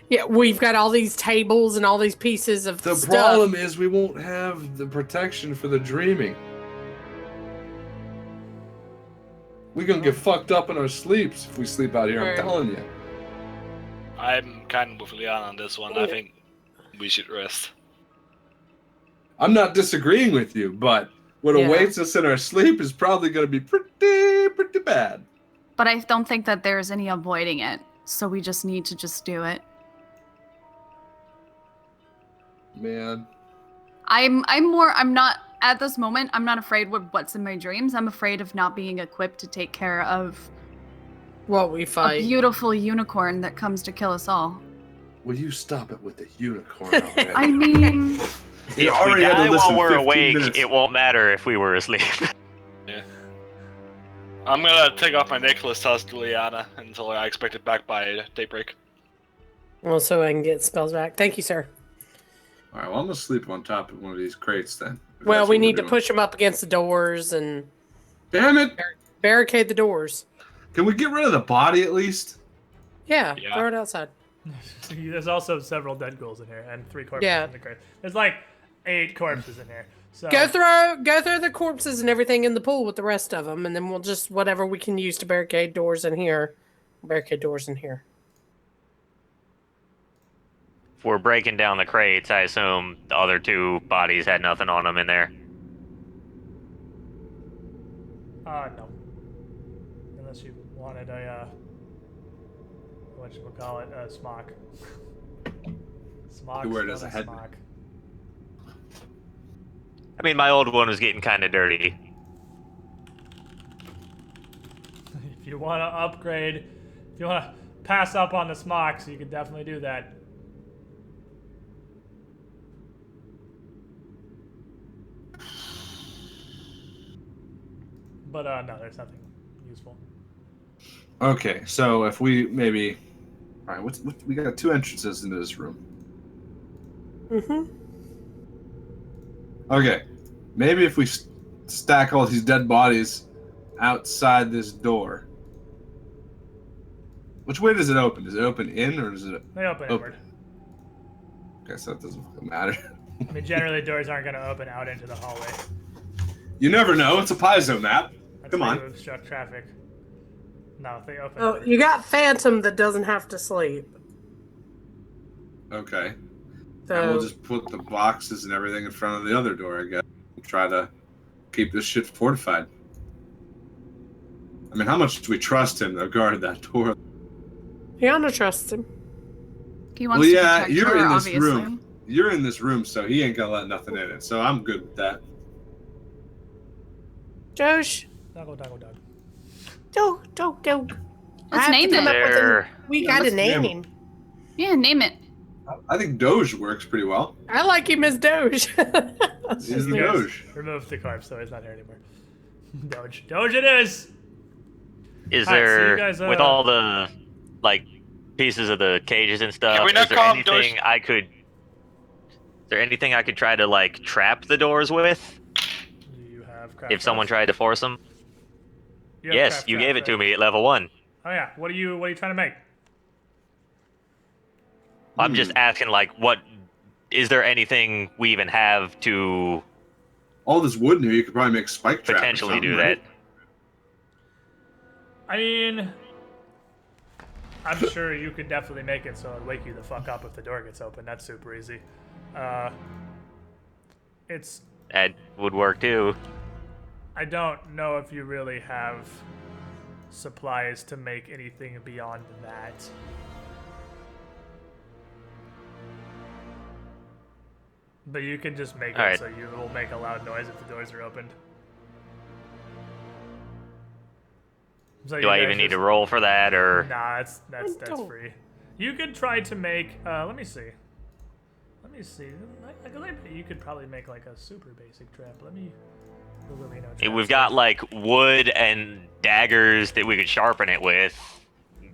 yeah, we've got all these tables and all these pieces of The stuff. problem is we won't have the protection for the dreaming. We're gonna get fucked up in our sleeps if we sleep out here. I'm Right. telling you. I'm kind of with Leon on this one. I think we should rest. I'm not disagreeing with you, but what Yeah. awaits us in our sleep is probably gonna be pretty bad. But I don't think that there's any avoiding it. So we just need to just do it. Man. I'm not at this moment, I'm not afraid with what's in my dreams. I'm afraid of not being equipped to take care of What we a fight. beautiful unicorn that comes to kill us all. Will you stop it with the unicorn already? I mean, If You we already had to die listen while we're 15 awake, minutes. it won't matter if we were asleep. I'm gonna take off my necklace, toss to Liana until I expect it back by daybreak. Well, so I can get spells back. Thank you, sir. All right, well, I'm gonna sleep on top of one of these crates then. if Well, that's we what need we're to doing. push them up against the doors and Damn it! barricade the doors. Can we get rid of the body at least? Yeah, Yeah. throw it outside. There's also several dead ghouls in here and 3 corpses Yeah. in the crate. There's like 8 corpses in here. So Go throw the corpses and everything in the pool with the rest of them, and then we'll just whatever we can use to barricade doors in here. Barricade doors in here. If we're breaking down the crates, I assume the other 2 bodies had nothing on them in there. no. Unless you wanted a whatchamacallit, a smock. Smock. You wear it as a head. smock. I mean, my old one was getting kind of dirty. If you want to upgrade, if you want to pass up on the smocks, you could definitely do that. But no, there's nothing useful. Okay, so if we maybe, all right, what we got 2 entrances into this room. Mm-hmm. Okay, maybe if we stack all these dead bodies outside this door, Which way does it open? Does it open in or does it They open inward. Okay, so it doesn't fucking matter. I mean, generally doors aren't going to open out into the hallway. You never know. It's a Paizo map. That's Come how on. you obstruct traffic. No, they open. Oh, inward. you got Phantom that doesn't have to sleep. Okay. So And we'll just put the boxes and everything in front of the other door, I guess. Try to keep this shit fortified. I mean, how much do we trust him to guard that door? Yana trusts him. He wants Well, to yeah, protect you're her, in this obviously. room. You're in this room, so he ain't gonna let nothing in it. So I'm good with that. Josh, Doggo, doggo, dog. go. Let's name it. There. We Yeah, got a let's name name. Yeah, name it. I think Doge works pretty well. I like him as Doge. He's the Doge. Remove the corpse, so he's not here anymore. Doge. Doge it is! Is Alright, so there, you guys, with all the, like, pieces of the cages and stuff, Can we not is there call him anything Doge? I could... Is there anything I could try to, like, trap the doors with? You have craft If someone traps. tried to force them? You have Yes, craft you traps, gave it right? to me at level 1. Oh yeah, what are you trying to make? I'm just asking, like, what... Is there anything we even have to All this wood in here, you could probably make spike trap. or potentially something, do right? that? I mean, I'm sure you could definitely make it so it'll wake you the fuck up if the door gets open. That's super easy. It's That would work, too. I don't know if you really have supplies to make anything beyond that. But you can just make it Alright. so you will make a loud noise if the doors are opened. So Do you I guys even need just- to roll for that, or... Nah, that's don't. free. You could try to make. Let me see. Let me see. I bet you could probably make like a super basic trap. Let me. We've got, like, wood and daggers that we could sharpen it with.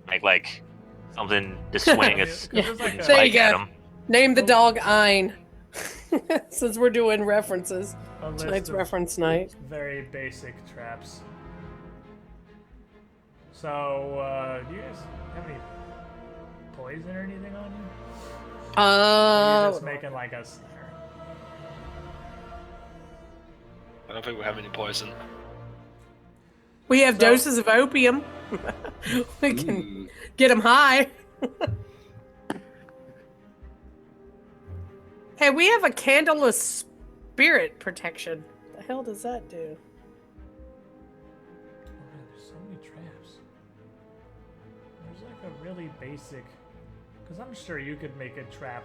Make something to swing a Yeah, Yeah. there's like a- There you spike at go. them. Name the dog Ein. Since we're doing references. a list Tonight's of reference night. very basic traps. So, do you guys have any poison or anything on you? Or you're just making like a snare. I don't think we have any poison. We have So- doses of opium. We can Mm. get them high. Hey, we have a candleless spirit protection. The hell does that do? Oh, man, there's so many traps. There's like a really basic. Because I'm sure you could make a trap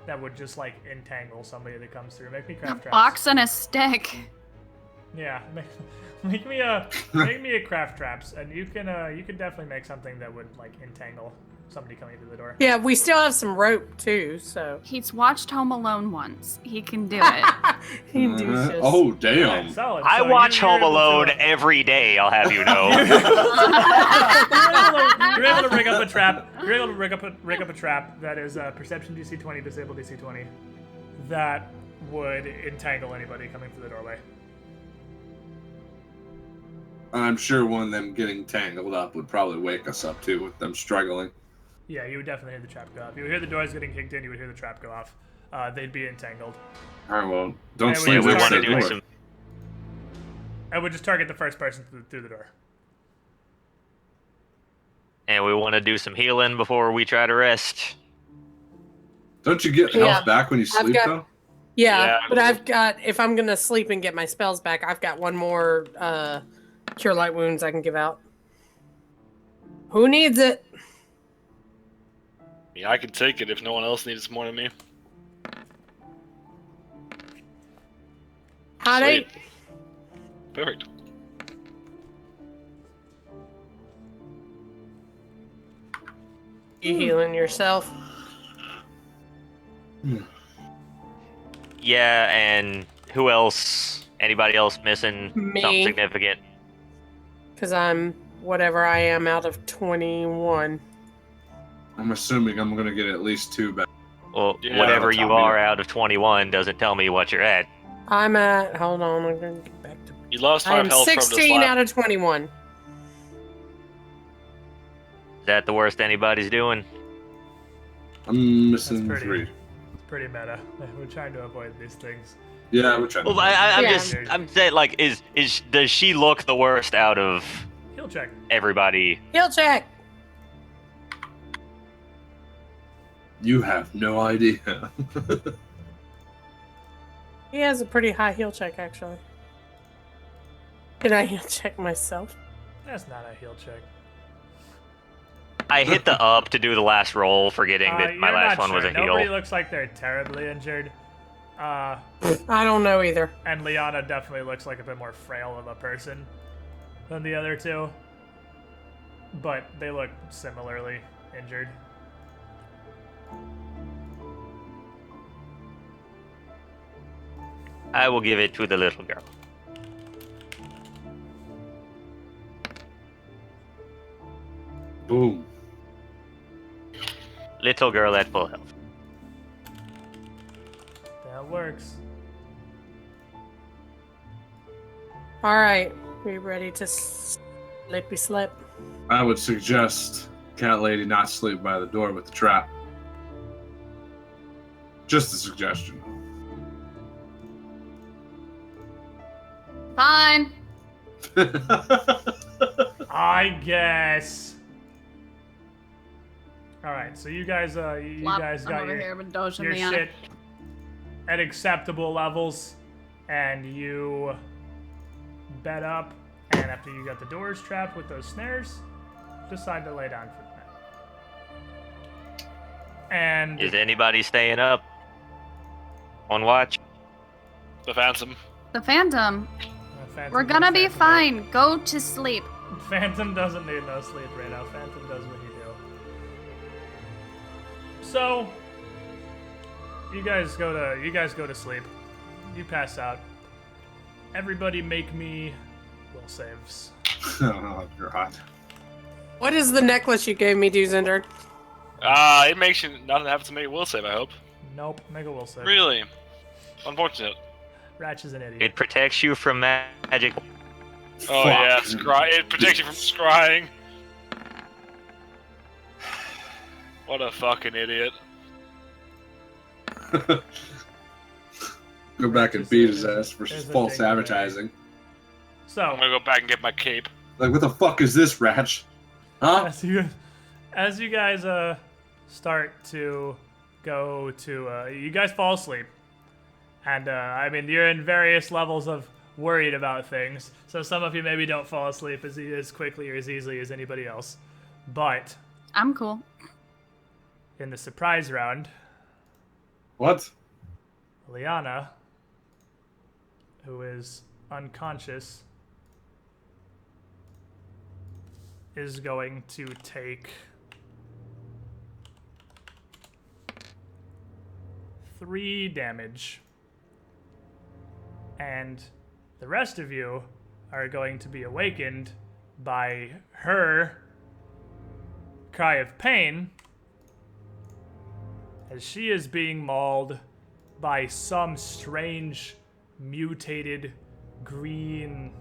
that would just like entangle somebody that comes through. Make me A craft traps. box and a stick. Yeah, make me a craft traps, and you can definitely make something that would like entangle somebody coming through the door. Yeah, we still have some rope too, so He's watched Home Alone once. He can do it. he can do shit. Oh, Alright, damn. solid. I So watch you're Home able to- Alone every day, I'll have you know. You're able to rig up a trap. You're able to rig up a trap that is perception DC 20, disable DC 20. That would entangle anybody coming through the doorway. I'm sure one of them getting tangled up would probably wake us up too with them struggling. Yeah, you would definitely hear the trap go off. You would hear the doors getting kicked in. You would hear the trap go off. They'd be entangled. Alright, well, don't Yeah, sleep we just want to with do that some... door. I would just target the first person through the door. And we want to do some healing before we try to rest. Don't you get Yeah. health back when you I've sleep got- though? Yeah, Yeah. but I've got, if I'm gonna sleep and get my spells back, I've got one more Cure Light Wounds I can give out. Who needs it? Yeah, I can take it if no one else needs it more than me. Hot Sweet. eight. Perfect. You healing yourself? Yeah, and who else? Anybody else missing Me. something significant? Because I'm whatever I am out of 21. I'm assuming I'm gonna get at least 2 back. Well, Yeah, whatever that'll you tell me. are out of 21 doesn't tell me what you're at. I'm at, hold on, I'm going to get back to. You lost 5 I'm health from the 16 slap. out of 21. that the worst anybody's doing? I'm missing That's 3. It's pretty meta. We're trying to avoid these things. Yeah, we're trying. Well, I'm Yeah. just, I'm saying, like, does she look the worst out of Heal check. everybody? Heal check. You have no idea. He has a pretty high heal check, actually. Can I heal check myself? That's not a heal check. I hit the up to do the last roll, forgetting that my You're last not one was a sure. Nobody heal. looks like they're terribly injured. I don't know either. And Liana definitely looks like a bit more frail of a person than the other two. But they look similarly injured. I will give it to the little girl. Boom. Little girl at full health. That works. All right, we ready to slippy slip? I would suggest Cat Lady not sleep by the door with the trap. Just a suggestion. Fine. I guess. All right, so you guys, you Flop, guys I'm got over here with Doge and your Liana. shit at acceptable levels, and you bed up. And after you got the doors trapped with those snares, decide to lay down for the night. And Is anybody staying up on watch? The Phantom. The Phantom. Phantom- We're gonna be Phantom- fine. Go to sleep. Phantom doesn't need no sleep right now. Phantom does what you do. So you guys go to sleep. You pass out. Everybody make me will saves. Oh, God. What is the necklace you gave me, Duzinder? It makes you not have to make a will save, I hope. Nope, make a will save. Really? Unfortunate. Ratch is an idiot. It protects you from magic. Oh Fuck. yeah, it protects you from scrying. What a fucking idiot. Go back and beat his ass for There's a false ding there. advertising. I'm So gonna go back and get my cape. Like, what the fuck is this, Ratch? Huh? as you guys start to go to you guys fall asleep, and I mean you're in various levels of worried about things. So some of you maybe don't fall asleep as quickly or as easily as anybody else, but I'm cool. in the surprise round, What? Liana, who is unconscious, is going to take 3 damage. And the rest of you are going to be awakened by her cry of pain as she is being mauled by some strange, mutated, green,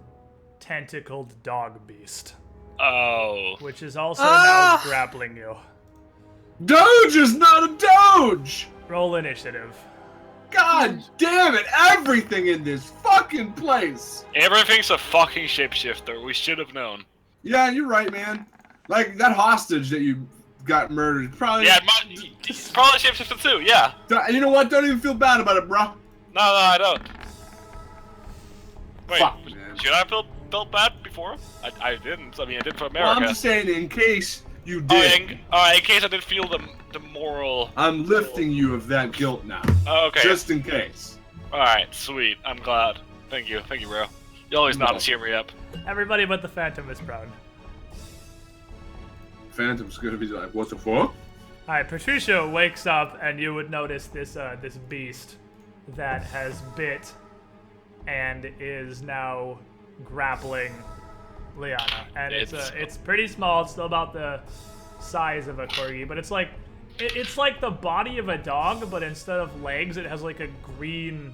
tentacled dog beast, Oh. which is also now grappling you. Doge is not a Doge! Roll initiative. God damn it! Everything in this fucking place! Everything's a fucking shapeshifter. We should have known. Yeah, you're right, man. Like, that hostage that you got murdered, probably... Yeah, he's probably a shapeshifter too, yeah. You know what? Don't even feel bad about it, bro. No, I don't. Wait, Fuck, man. should I have felt bad before? I didn't. I mean, I did for Well, America. I'm just saying, in case you Oh, did, in case I did feel the moral... I'm lifting you of that guilt now. Oh, okay. Just in case. Alright, sweet. I'm glad. Thank you, bro. You always know how to cheer me up. Everybody but the Phantom is prone. Phantom's gonna be like, what the fuck? Alright, Patricia wakes up and you would notice this this beast that has bit and is now grappling Liana. And it's pretty small, it's still about the size of a corgi, but it's like the body of a dog, but instead of legs it has like a green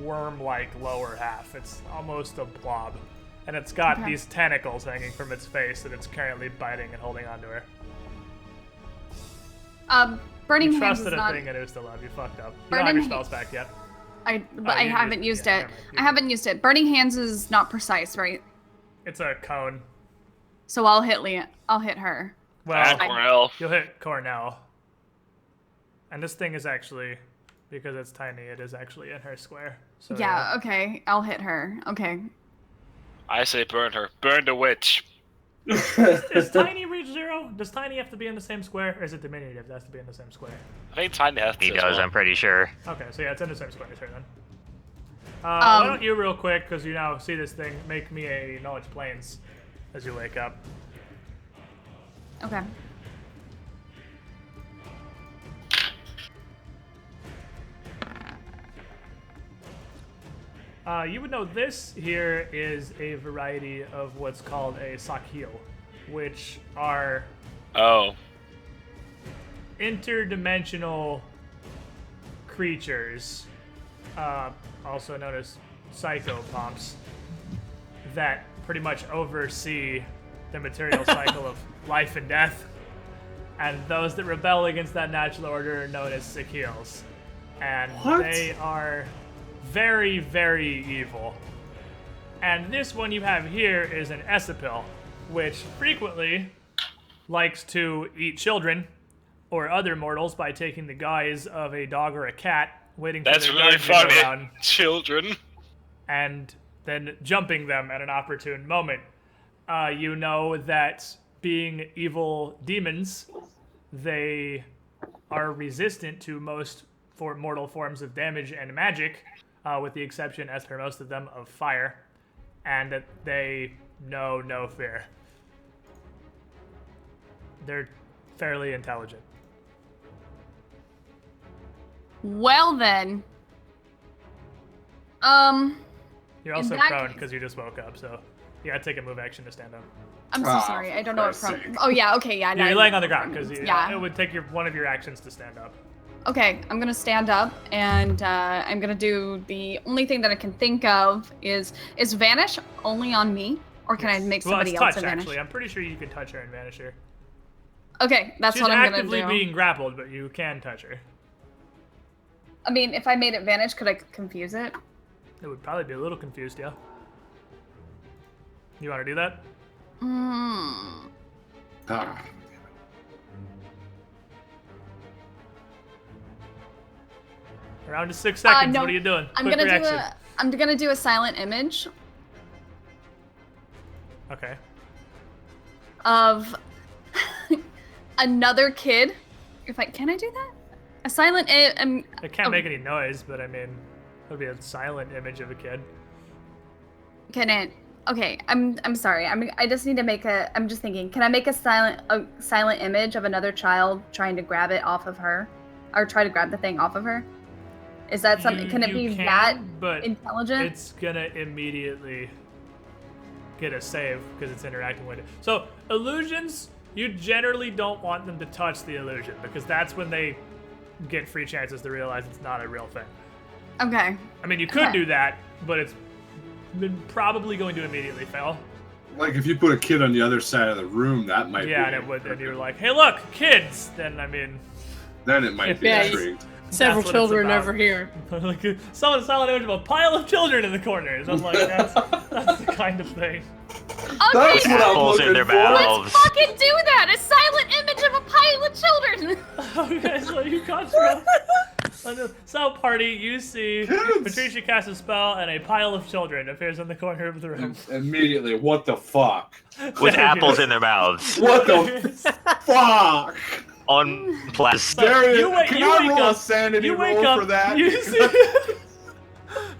worm-like lower half. It's almost a blob. And it's got these tentacles hanging from its face that it's currently biting and holding onto her. Burning You Hands is trusted a not. thing and it was still up. You fucked up. You don't Burning have your Hands- spells back yet. But I you haven't used yeah, it. never mind. I haven't used it. Burning Hands is not precise, right? It's a cone. So I'll hit I'll hit her. Well, And Cornell. you'll hit Cornell. And this thing is actually, because it's tiny, it is actually in her square. So Yeah, okay. I'll hit her. Okay. I say burn her. Burn the witch. Does tiny reach 0? Does tiny have to be in the same square, or is it diminutive that has to be in the same square? I think Tiny has to He as does, well. I'm pretty sure. Okay, so yeah, it's in the same square as her then. Why don't you real quick, because you now see this thing, make me a knowledge planes as you wake up. Okay. You would know this here is a variety of what's called a sakil, which are Oh. interdimensional creatures, also known as psychopomps, that pretty much oversee the material cycle of life and death. And those that rebel against that natural order are known as sakils. And they are very, very evil. And this one you have here is an esapil, which frequently likes to eat children or other mortals by taking the guise of a dog or a cat, waiting for That's their really guardian to go funny. around, Children. and then jumping them at an opportune moment. You know that being evil demons, they are resistant to most mortal forms of damage and magic, with the exception, as per most of them, of fire, and that they know no fear. They're fairly intelligent. Well then. You're also that prone case- because you just woke up, so you gotta take a move action to stand up. I'm so Ah, sorry. I for don't know what Christ's from. sake. Oh yeah. Okay. Yeah. Yeah, no, you're laying on the ground because Yeah. it would take one of your actions to stand up. Okay, I'm gonna stand up and I'm gonna do the only thing that I can think of is vanish only on me, or can I make Well, somebody it's else touch, vanish? actually. I'm pretty sure you can touch her and vanish her. Okay, that's She's what I'm gonna actively do. being grappled, but you can touch her. I mean, if I made it vanish, could I confuse it? It would probably be a little confused, yeah. You want to do that? Hmm. Ah, Around to 6 seconds. No, What are you doing? I'm Quick gonna reaction. I'm gonna do a silent image Okay. of another kid. Can I do that? A silent It can't oh. make any noise, but I mean, it would be a silent image of a kid. Can it? Okay, I'm sorry. I just need to make a. I'm just thinking. Can I make a silent image of another child trying to grab it off of her, or try to grab the thing off of her? Is that something? Can it You be can, that but intelligent? it's gonna immediately get a save because it's interacting with it. So illusions, you generally don't want them to touch the illusion because that's when they get free chances to realize it's not a real thing. Okay. I mean, you could Okay. do that, but it's probably going to immediately fail. like if you put a kid on the other side of the room, that might Yeah, be and it would. And you're like, hey, look, kids. Then I mean, then it might be Yeah, intrigued. Several what it's children about. over here. like someone silent image of a pile of children in the corners. I'm like, that's the kind of thing. Okay. That's what I'm Apples in looking their for. mouths. Let's fucking do that! A silent image of a pile of children! Okay, so you conjure on the so party, you see Kids. Patricia casts a spell and a pile of children appears in the corner of the room. Immediately, what the fuck? With apples in their mouths. What the fuck? On plastic. Darius, you wake- can you I wake roll up- a sanity you wake roll up, for that? you see,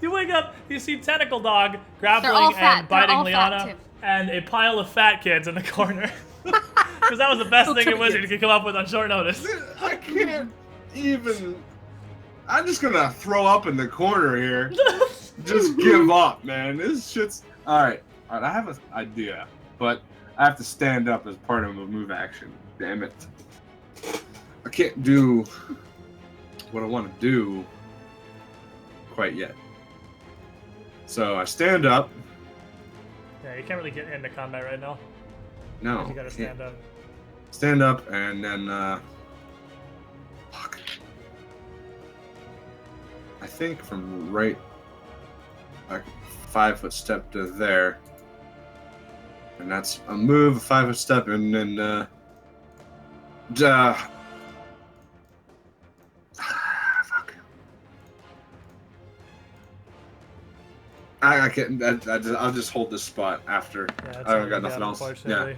you wake up, you see Tentacle Dog They're all grappling fat. and They're biting all fat, Liana, too. and a pile of fat kids in the corner. Because that was the best thing a wizard could come up with on short notice. I can't even. I'm just gonna throw up in the corner here. Just give up, man. This shit's. Alright, I have an idea, but I have to stand up as part of a move action. Damn it. I can't do what I want to do quite yet. So I stand up. Yeah, you can't really get into combat right now. No, You gotta I can't. stand up. Stand up and then I think from right, like 5 foot step to there, and that's a move, a 5 foot step, and then fuck. I can't. I'll just hold this spot after. Yeah, I don't got nothing else. Unfortunately.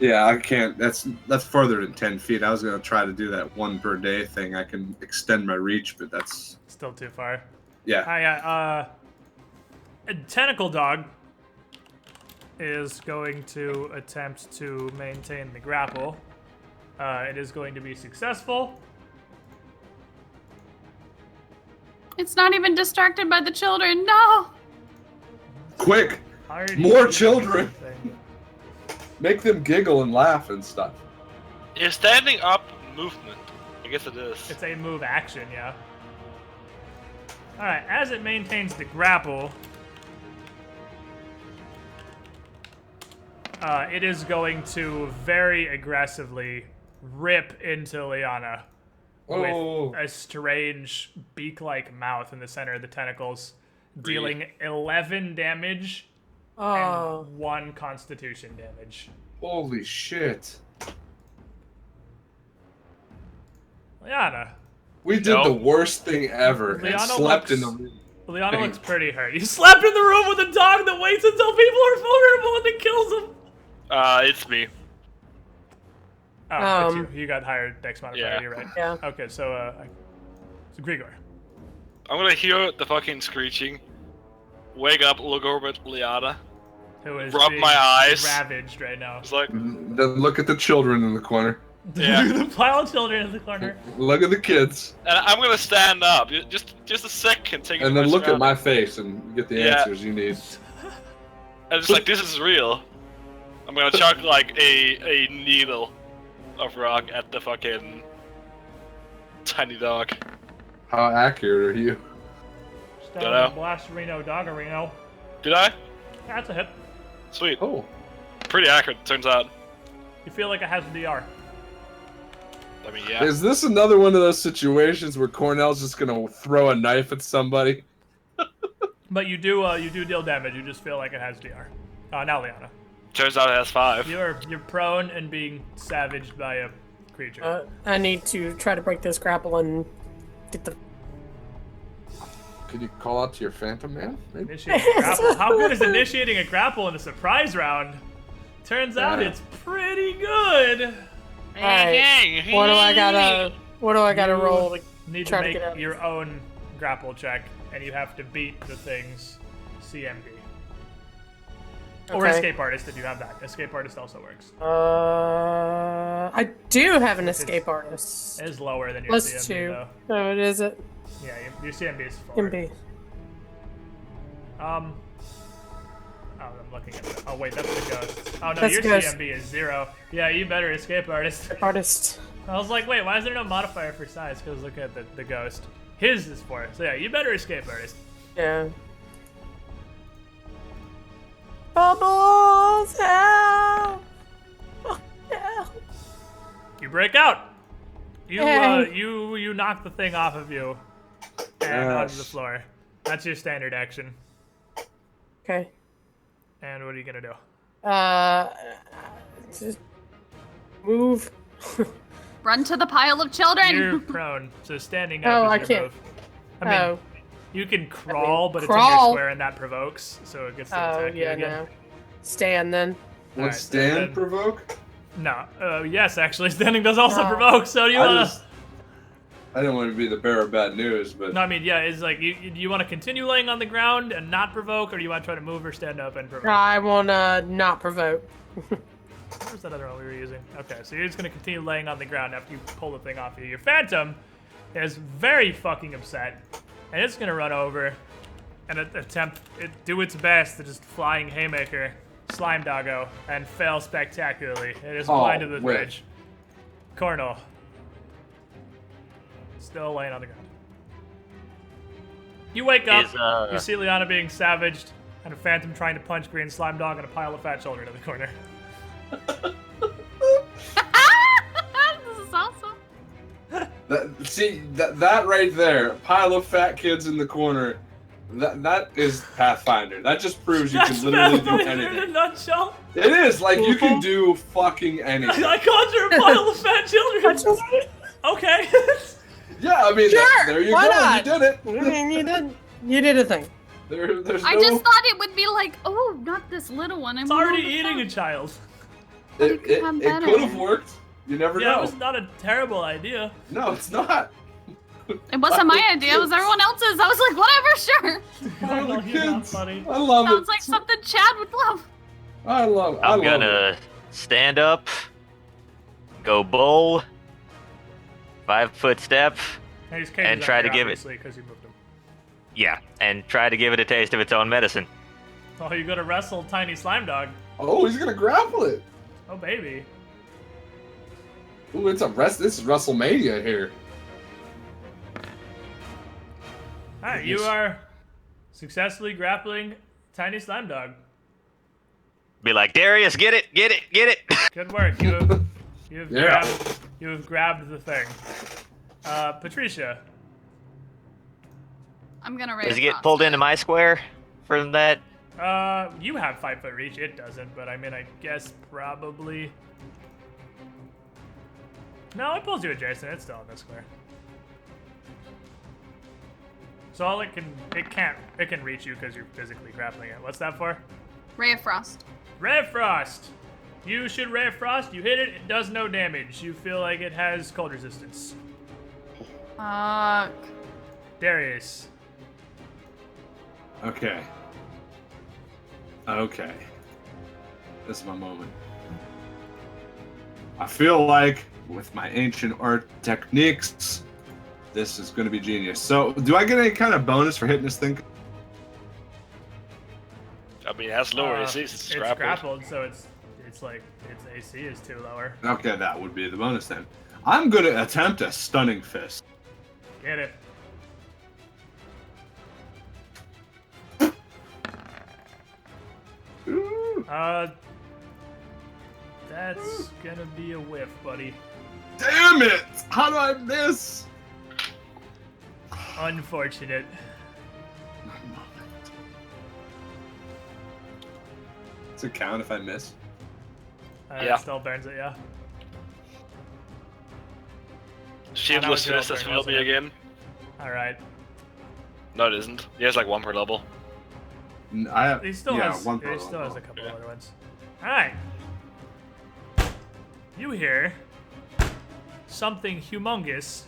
Yeah, I can't. That's further than 10 feet. I was gonna try to do that 1 per day thing. I can extend my reach, but that's Still too far. yeah. A tentacle dog is going to attempt to maintain the grapple. It is going to be successful. It's not even distracted by the children. No. Quick, Hard more to children. thing. Make them giggle and laugh and stuff. Is standing up movement? I guess it is. It's a move action, yeah. Alright, as it maintains the grapple, it is going to very aggressively rip into Liana with a strange beak-like mouth in the center of the tentacles, dealing 11 damage and 1 constitution damage. Holy shit. Liana. We did the worst thing ever and Liana slept in the looks- room. Liana looks pretty hurt. You slept in the room with a dog that waits until people are vulnerable and then kills them. It's me. Oh, it's you. You got higher dex modifier, Yeah. you're right. Yeah. Okay, so Grigor. I'm gonna hear the fucking screeching. Wake up, look over at Liana. Who is Rub being my eyes. ravaged right now. It's like, Then look at the children in the corner. Yeah. the pile of children in the corner. Look at the kids. and I'm gonna stand up. Just a second, take And then look at my face and get the Yeah. answers you need. And it's like, this is real. I'm gonna chuck like a needle of rock at the fucking tiny dog. How accurate are you? Stone Blasterino Doggerino. Did I? That's a hit. Sweet. Oh. Pretty accurate, turns out. You feel like it has a DR. I mean, yeah. Is this another one of those situations where Cornell's just gonna throw a knife at somebody? But you do deal damage. You just feel like it has DR. Now Liana. Turns out it has 5. You're prone and being savaged by a creature. I need to try to break this grapple and get the. Could you call out to your Phantom Man? Maybe? Initiating a grapple. How good is initiating a grapple in a surprise round? Turns out Yeah. it's pretty good. Alright. What do I gotta roll to Need to try to make get out? your own grapple check, and you have to beat the thing's CMB. Or Okay. escape artist if you have that. Escape artist also works. I do have an escape artist. It is lower than your Plus CMB 2. though. Oh, it is it. Yeah, your CMB is 4. MB. Oh, I'm looking at that. Oh wait, that's the ghost. Oh no, That's your ghost. CMB is 0. Yeah, you better escape artist. Artist. I was like, wait, why is there no modifier for size? Because look at the ghost. His is 4. So yeah, you better escape artist. Yeah. Bubbles, help! Oh, help! You break out. You Yay. you knock the thing off of you and onto the floor. That's your standard action. Okay. And what are you gonna do? Just move. Run to the pile of children. You're prone, so standing Oh, up I is your can't. move. I mean, Oh. you can crawl, but it's in crawl. your square and that provokes, so it gets to Oh, attack you yeah, again. no. Stand then. Would Alright, so stand then- provoke? No, yes, actually, standing does also Oh. provoke. So do you I wanna? just- I didn't want to be the bearer of bad news, but No, I mean, yeah, it's like you want to continue laying on the ground and not provoke, or do you want to try to move or stand up and provoke? I wanna not provoke. Where's that other one we were using? Okay, so you're just gonna continue laying on the ground after you pull the thing off you. Your phantom is very fucking upset, and it's gonna run over and do its best to just flying haymaker slime doggo and fail spectacularly. It is blind to the wait. bridge. Cornell. Still laying on the ground. You wake up, you see Liana being savaged, and a phantom trying to punch Green Slime Dog and a pile of fat children in the corner. This is awesome. That right there, pile of fat kids in the corner. That is Pathfinder. That just proves you can literally do Pathfinder in a anything. nutshell. It is like you can do fucking anything. I conjure a pile of fat children. Okay. Yeah, I mean, Sure, there you why go. not? You did it. I mean, you did a thing. There's I no. just thought it would be like, oh, not this little one. It's already eating a child. It I'm could better. have worked. You never Yeah, know. it was not a terrible idea. No, it's not. It wasn't my idea. It was everyone else's. I was like, whatever, sure. Pile No, of you're not kids. funny. I love Sounds it. like something Chad would love. I love I'm it. gonna stand up, go bull, 5-foot step, and try to give it. Because you moved him. Yeah, and try to give it a taste of its own medicine. Oh, you gotta wrestle tiny slime dog. Oh, he's gonna grapple it. Oh, baby. Ooh, it's this is WrestleMania here. Alright, you are successfully grappling tiny slime dog. Be like, Darius, get it, get it, get it. Good work. You've grabbed the thing. Patricia. I'm gonna raise. Does it get pulled into my square from that? You have 5-foot reach. It doesn't, but I mean, I guess probably. No, it pulls you adjacent. It's still in this square. So all it can reach you because you're physically grappling it. What's that for? Ray of Frost. Ray of Frost. You should Ray of Frost. You hit it. It does no damage. You feel like it has cold resistance. Fuck. Darius. Okay. Okay. This is my moment. I feel like with my ancient art techniques, this is going to be genius. So, do I get any kind of bonus for hitting this thing? I mean, it has lower AC. It's grappled. grappled, so it's like its AC is too lower. Okay, that would be the bonus then. I'm going to attempt a stunning fist. Get it. Ooh, That's gonna be a whiff, buddy. damn it! How do I miss? Unfortunate. Does it count if I miss? Yeah. It still burns it, yeah. Shield Oh, that was listed as your this turn, will be wasn't it? again. Alright. No, it isn't. He has like one per level. I have, He still yeah, has one per he still has level. a couple Yeah. other ones. Alright. You hear something humongous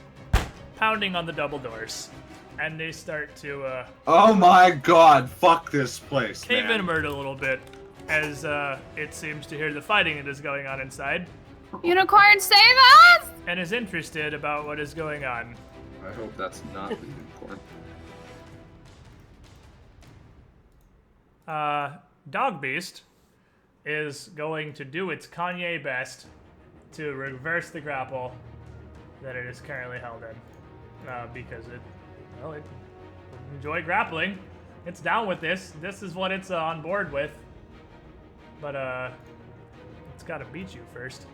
pounding on the double doors. And they start to Oh my god, fuck this place, cave man. inward a little bit as it seems to hear the fighting that is going on inside Unicorn, save us! and is interested about what is going on. I hope that's not the unicorn. Dog Beast is going to do its Kanye best to reverse the grapple that it is currently held in. Because it enjoy grappling. It's down with this. This is what it's on board with. But it's got to beat you first.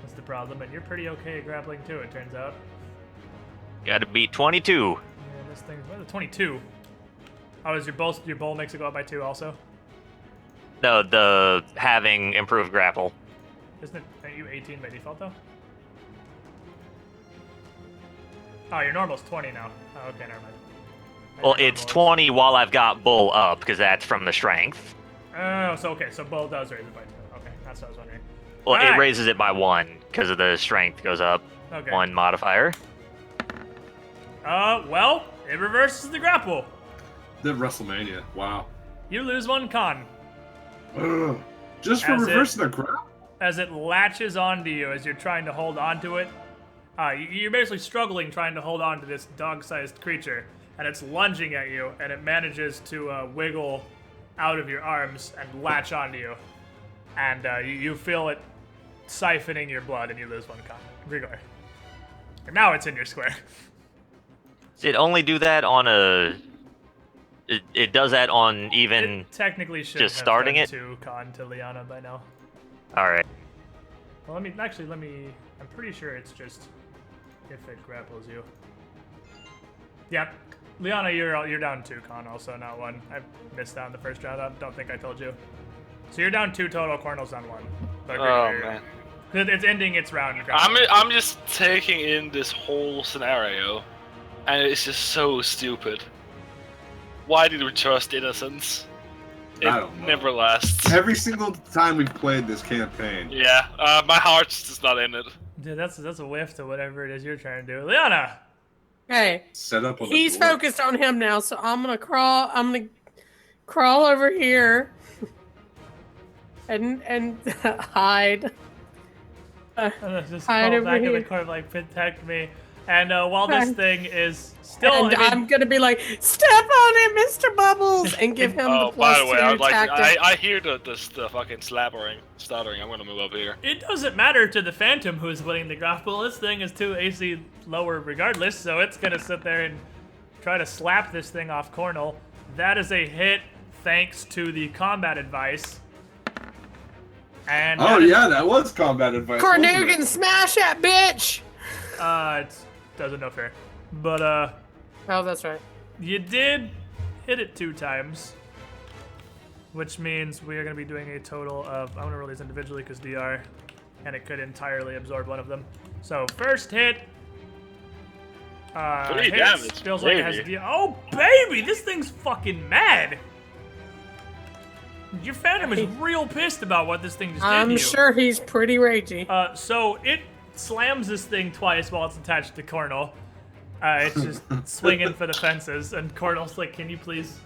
That's the problem. And you're pretty okay at grappling too, it turns out. Got to beat 22. Yeah, this thing. What is it? 22. Oh, is your bowl makes it go up by 2 also? No, the having improved grapple. Isn't it? Are you 18 by default though? Oh, your normal's 20 now. Oh, okay, never mind. Well, it's 20 while I've got bull up because that's from the strength. Oh, so okay, so bull does raise it by 2. Okay, that's what I was wondering. Well, it Alright. raises it by 1 because of the strength goes up. Okay. 1 modifier. Well, it reverses the grapple. The WrestleMania, wow. You lose 1 con Ugh. Just for As it- reversing the grapple? as it latches onto you as you're trying to hold onto it. You're basically struggling trying to hold on to this dog-sized creature, and it's lunging at you, and it manages to wiggle out of your arms and latch onto you. And you feel it siphoning your blood, and you lose 1 con. Grigor. And now it's in your square. Does it only do that on a... It does that on even... It technically should just have starting done it? 2 con to Liana by now. Alright. Well, I'm pretty sure it's just if it grapples you. Yep. Liana, you're down 2, Con, also, not 1. I missed that in the first round. I don't think I told you. So you're down 2 total, Cornel's down 1. But Man. It's ending its round. I'm just taking in this whole scenario, and it's just so stupid. Why did we trust innocence? It I don't know. never lasts. Every single time we've played this campaign. Yeah, my heart's just not in it. Dude, that's a whiff to whatever it is you're trying to do. Liana! Okay. Set up on He's the board. focused on him now, so I'm gonna crawl over here and hide. Just Hide fall over back in the here. corner, like, protect me. And while this thing is still... And I mean, I'm gonna be like, step on it, Mr. Bubbles, and give him Oh, the by the way, I +2 would like to, tactic. I hear the fucking stuttering. I'm gonna move up here. it doesn't matter to the Phantom who's winning the grapple. This thing is 2 AC lower regardless, so it's gonna sit there and try to slap this thing off Cornel. That is a hit thanks to the combat advice. And Oh yeah, that was combat advice. wasn't it? Cornugan, smash that bitch! it doesn't know fair. But Oh, that's right. you did hit it 2 times, which means we are going to be doing a total of, I'm going to roll these individually because DR, and it could entirely absorb one of them. So first hit, 3 hits, damage, feels like it has baby. oh baby, this thing's fucking mad. Your Phantom is real pissed about what this thing just did to I'm you. sure he's pretty ragey. So it slams this thing twice while it's attached to Cornel. It's just swinging for the fences, and Cornel's like, "Can you please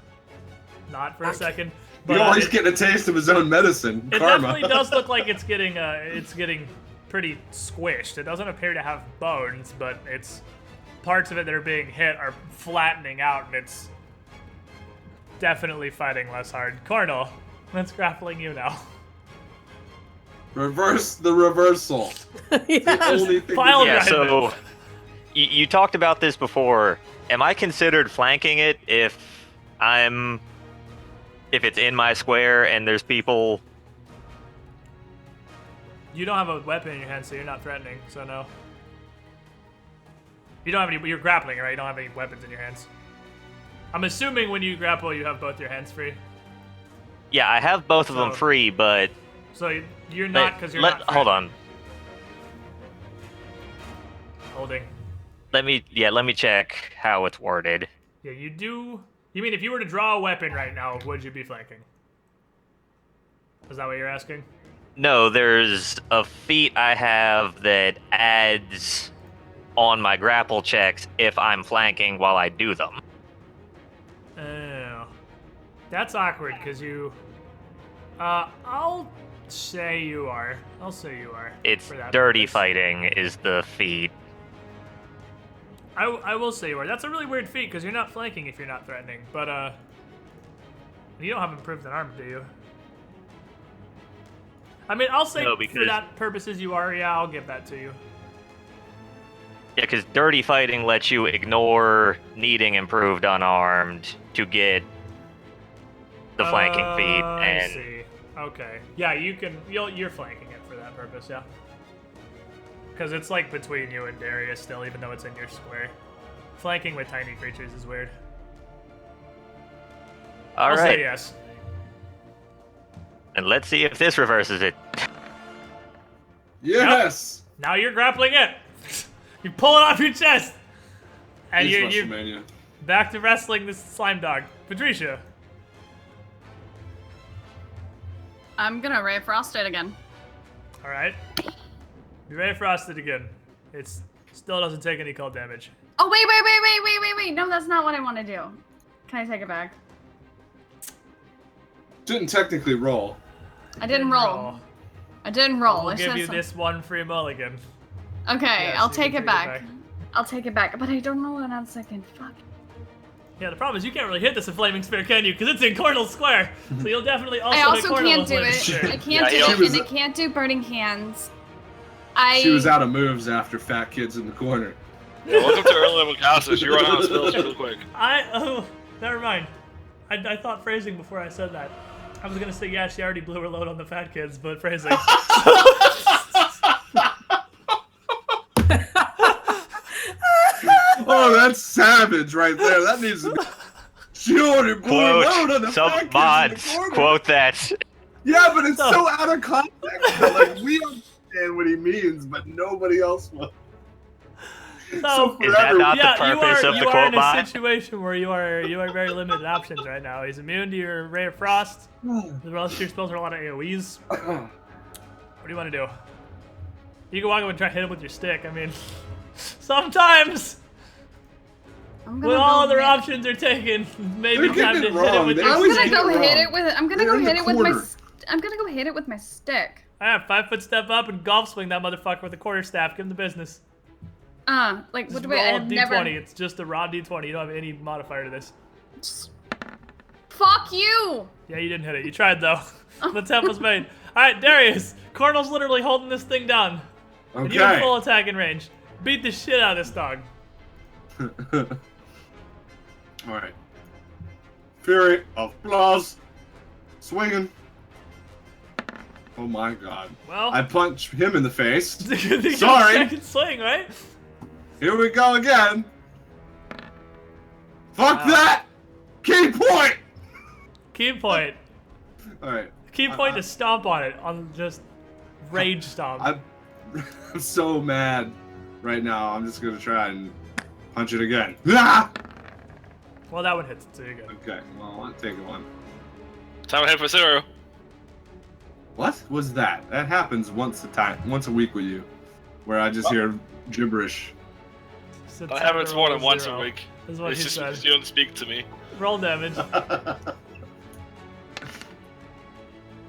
not for a second?" He always getting a taste of his own medicine. It Karma. definitely does look like it's getting pretty squished. It doesn't appear to have bones, but it's parts of it that are being hit are flattening out, and it's definitely fighting less hard. Cornel, that's grappling you now. Reverse the reversal. Yeah. Only thing Pile Yeah, drive so it. you talked about this before. Am I considered flanking it if it's in my square and there's people? You don't have a weapon in your hand, so you're not threatening, so no. You don't have any, you're grappling, right? You don't have any weapons in your hands. I'm assuming when you grapple, you have both your hands free. Yeah, I have both of them So- free, but So you're not, because you're not hold on. holding. Let me check how it's worded. Yeah, you do. You mean if you were to draw a weapon right now, would you be flanking? Is that what you're asking? No, there's a feat I have that adds on my grapple checks if I'm flanking while I do them. Oh. That's awkward, because you... I'll say you are. I'll say you are. It's for that dirty purpose. fighting is the feat. I will say you are. That's a really weird feat, because you're not flanking if you're not threatening. But, you don't have improved an arm, do you? I mean, I'll say No, for because- that purposes you are. Yeah, I'll give that to you. Yeah, because dirty fighting lets you ignore needing improved unarmed to get the flanking feat, I and see. Okay. Yeah, you can. You're flanking it for that purpose, yeah. Because it's like between you and Darius still, even though it's in your square. Flanking with tiny creatures is weird. all I'll right, say yes. and let's see if this reverses it. Yes. Now you're grappling it. You pull it off your chest, and It's you're WrestleMania. back to wrestling this slime dog, Patricia. I'm gonna Ray of Frost it again. All right. You ready for us again? It still doesn't take any cold damage. Oh, wait. No, that's not what I want to do. Can I take it back? Didn't technically roll. I didn't roll. I didn't roll. We'll I give said you so. this one free mulligan. Okay, Yes, I'll you take can it back. I'll take it back, but I don't know what else I can. Fuck. Yeah, the problem is you can't really hit this with Flaming Spear, can you? Because it's in Cornel Square. So you'll definitely also I hit also Cornel can't with do Flaming it. Spear. I can't Yeah, do he it, was- and I can't do Burning Hands. She was out of moves after Fat Kid's in the corner. Yeah, welcome to early level casters. You run out of spells real quick. Oh, never mind. I thought phrasing before I said that. I was gonna say, yeah, she already blew her load on the Fat Kids, but phrasing. Oh, that's savage right there. That needs to be shielded, boy. Load on the Quote some package in the mods. corner. Quote that. Yeah, but it's So- so out of context. That, like, we understand what he means, but nobody else will. So, Is that not yeah, the purpose of the you are quote in a bot? situation where you are very limited options right now. He's immune to your Ray of Frost. The rest of your spells are a lot of AoEs. What do you want to do? You can walk up and try to hit him with your stick. I mean, sometimes I'm gonna when all go other hit- options are taken, maybe They're time to getting hit it it with wrong. your I'm always gonna stick. get go it hit wrong. it with. I'm gonna They're go in the hit it with my. corner. I'm gonna go hit it with my stick. Alright, 5-foot step up and golf swing that motherfucker with a quarterstaff. Give him the business. Like Just what do I? roll a I've D20. never. It's just a raw D20. You don't have any modifier to this. Fuck you! Yeah, you didn't hit it. You tried though. The attempt was made. Alright, Darius. Cornel's literally holding this thing down. And you're in full Okay. attacking range. Beat the shit out of this dog. All right. Fury of Claws. Swinging. Oh my god. Well, I punched him in the face. Sorry. Sorry. Second swing, right? Here we go again. Fuck Wow. that! Key point! Key point. Alright. Key point to stomp on it. On just rage stomp. I'm so mad right now. I'm just gonna try and punch it again. Ah! Well, that one hits it, so you're good. Okay, well, I'll take one. Time to hit for zero. What was that? That happens once a week with you, where I just hear gibberish. So That happens more than roll once a 0. week. This is what It's he just said. because you don't speak to me. Roll damage.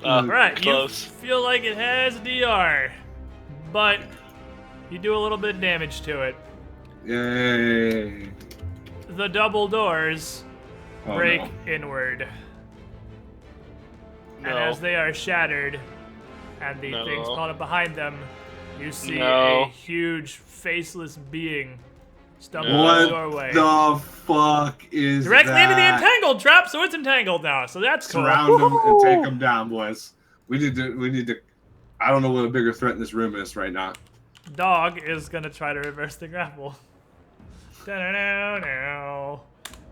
Mm. Right, Close. you feel like it has DR, but you do a little bit of damage to it. Yay! The double doors Oh, break no. inward, No. and as they are shattered, and the No. things caught up behind them, you see No. a huge faceless being stumble No. out the What doorway. the fuck is Directly that? into the entangled trap, so it's entangled now. So that's cool. Surround them and take them down, boys. We need to. I don't know what a bigger threat in this room is right now. Dog is gonna try to reverse the grapple. Da-na-na-now.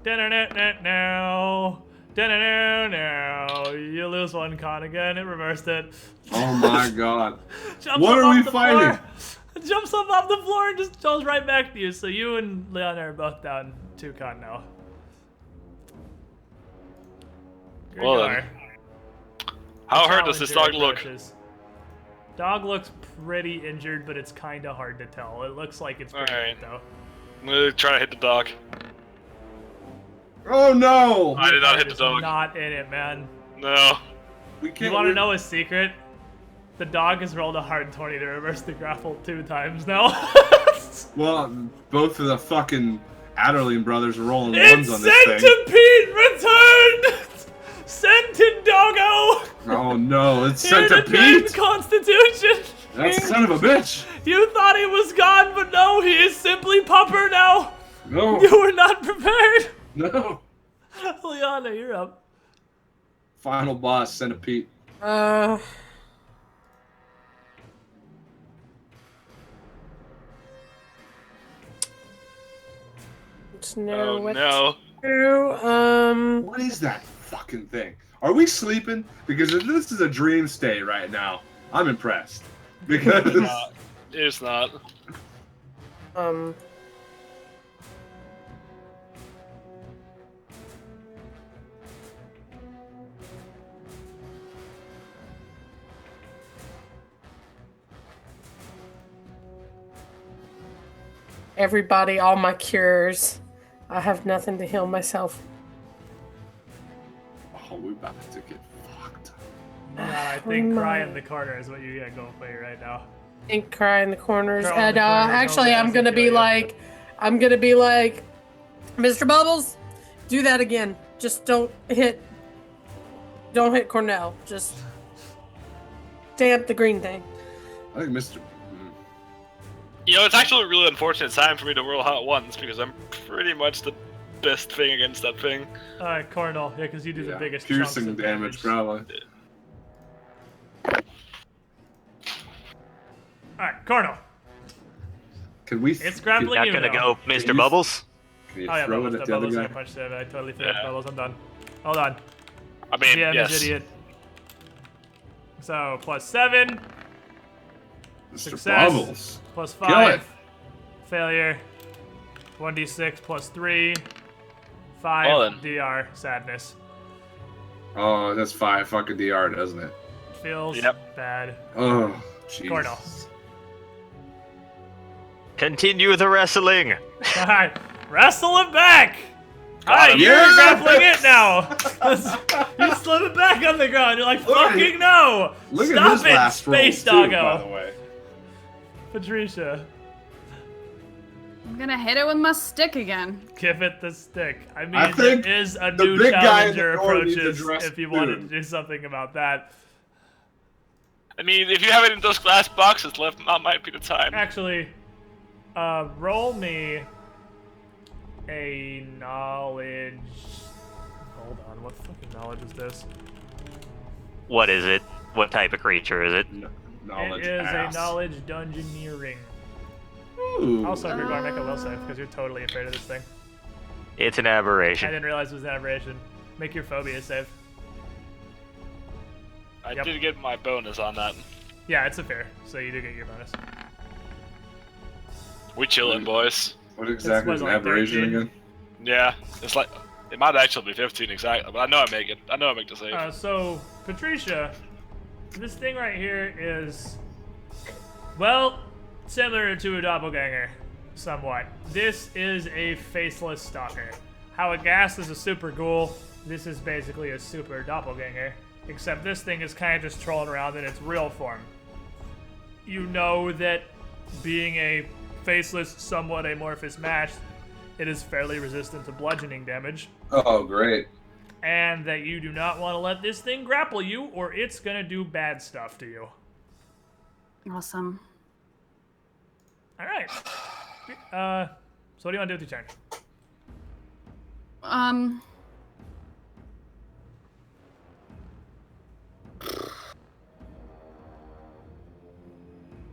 Da-na-na-na-now. Da-na-na-now. You lose one con again. It reversed it. Oh my god. Jumps What up are off we the fighting? floor. Jumps up off the floor and just goes right back to you. So you and Leona are both down 2 con now. Well then. Gregor, How hurt does this dog challenger look? approaches. Dog looks pretty injured, but it's kind of hard to tell. It looks like it's pretty Alright. good, though. I'm gonna try to hit the dog. Oh no! I did not hit the It's dog. Not in it, man. No. We can't. You want to know a secret? The dog has rolled a hard 20 to reverse the grapple 2 times now. Well, both of the fucking Adderley brothers are rolling It's ones on this thing. Centipede returned! Scented doggo! Oh no, it's Here to claim Centipede! Constitution! That son of a bitch! You thought he was gone, but no, he is simply Pupper now! No, You were not prepared! no. Liana, you're up. Final boss, Centipede. Let's know Oh what no. to do. What is that fucking thing? Are we sleeping? Because if this is a dream state right now, I'm impressed. Because It's not. Um, everybody, all my cures. I have nothing to heal myself. oh, we're about to get fucked. Yeah, I think cry in the corner is what you got going for you right now. Think cry in the corners. Cry in And the corners, actually, no, I'm gonna doesn't be kill you. like, Mr. Bubbles, do that again. Just don't hit Cornell. Just stamp the green thing. I think Mr. You know, it's actually a really unfortunate time for me to roll hot ones because I'm pretty much the best thing against that thing. Alright, Cornell. Yeah, because you do the Yeah, biggest chunks piercing of damage, probably. Alright, Cornell. Can we? It's grappling Not you gonna now. go, Mr. Bubbles. Can you Oh yeah, throw Bubbles. it at the other Bubbles guy? can't punch save. I totally forgot Yeah. Bubbles. I'm done. Hold on. I mean, GM yes. is idiot. So +7, Mr. Success. Bubbles. +5, Kill it. failure, 1d6 +3, 5 Well then. DR sadness. Oh, that's 5 fucking DR, doesn't it? Feels Yep. bad. Oh, jeez. Cornell. Continue the wrestling. Alright, wrestle it back! Got Alright, him. you're Yes! grappling it now! You slip it back on the ground, you're like, Look at fucking it. no! Look Stop at his it, last Space roll, too, by Doggo! the way. Patricia, I'm gonna hit it with my stick again. give it the stick. I mean, I think there is a the new big guy in the challenger door needs to approaches dress if you wanted to soon. do something about that. I mean, if you have it in those glass boxes left, now might be the time. Actually, roll me a knowledge. Hold on, what fucking knowledge is this? What is it? What type of creature is it? Knowledge It is ass. a knowledge dungeoneering. Ooh. Also, if you're going to make a will save, because you're totally afraid of this thing. It's an I aberration. didn't realize it was an aberration. Make your phobia save. I Yep. did get my bonus on that. Yeah, it's a fair, so you do get your bonus. We chillin', boys. What exactly is was an like aberration 13. again? Yeah, it's like it might actually be 15 exactly, but I know I make it. I know I make the save. So, Patricia, this thing right here is, well, similar to a doppelganger, somewhat. This is a faceless stalker. How a ghast is a super ghoul, this is basically a super doppelganger, except this thing is kind of just trolling around in its real form. You know that being a faceless, somewhat amorphous mash, it is fairly resistant to bludgeoning damage. Oh, great. And that you do not want to let this thing grapple you, or it's gonna do bad stuff to you. Awesome. All right. So what do you want to do with your turn?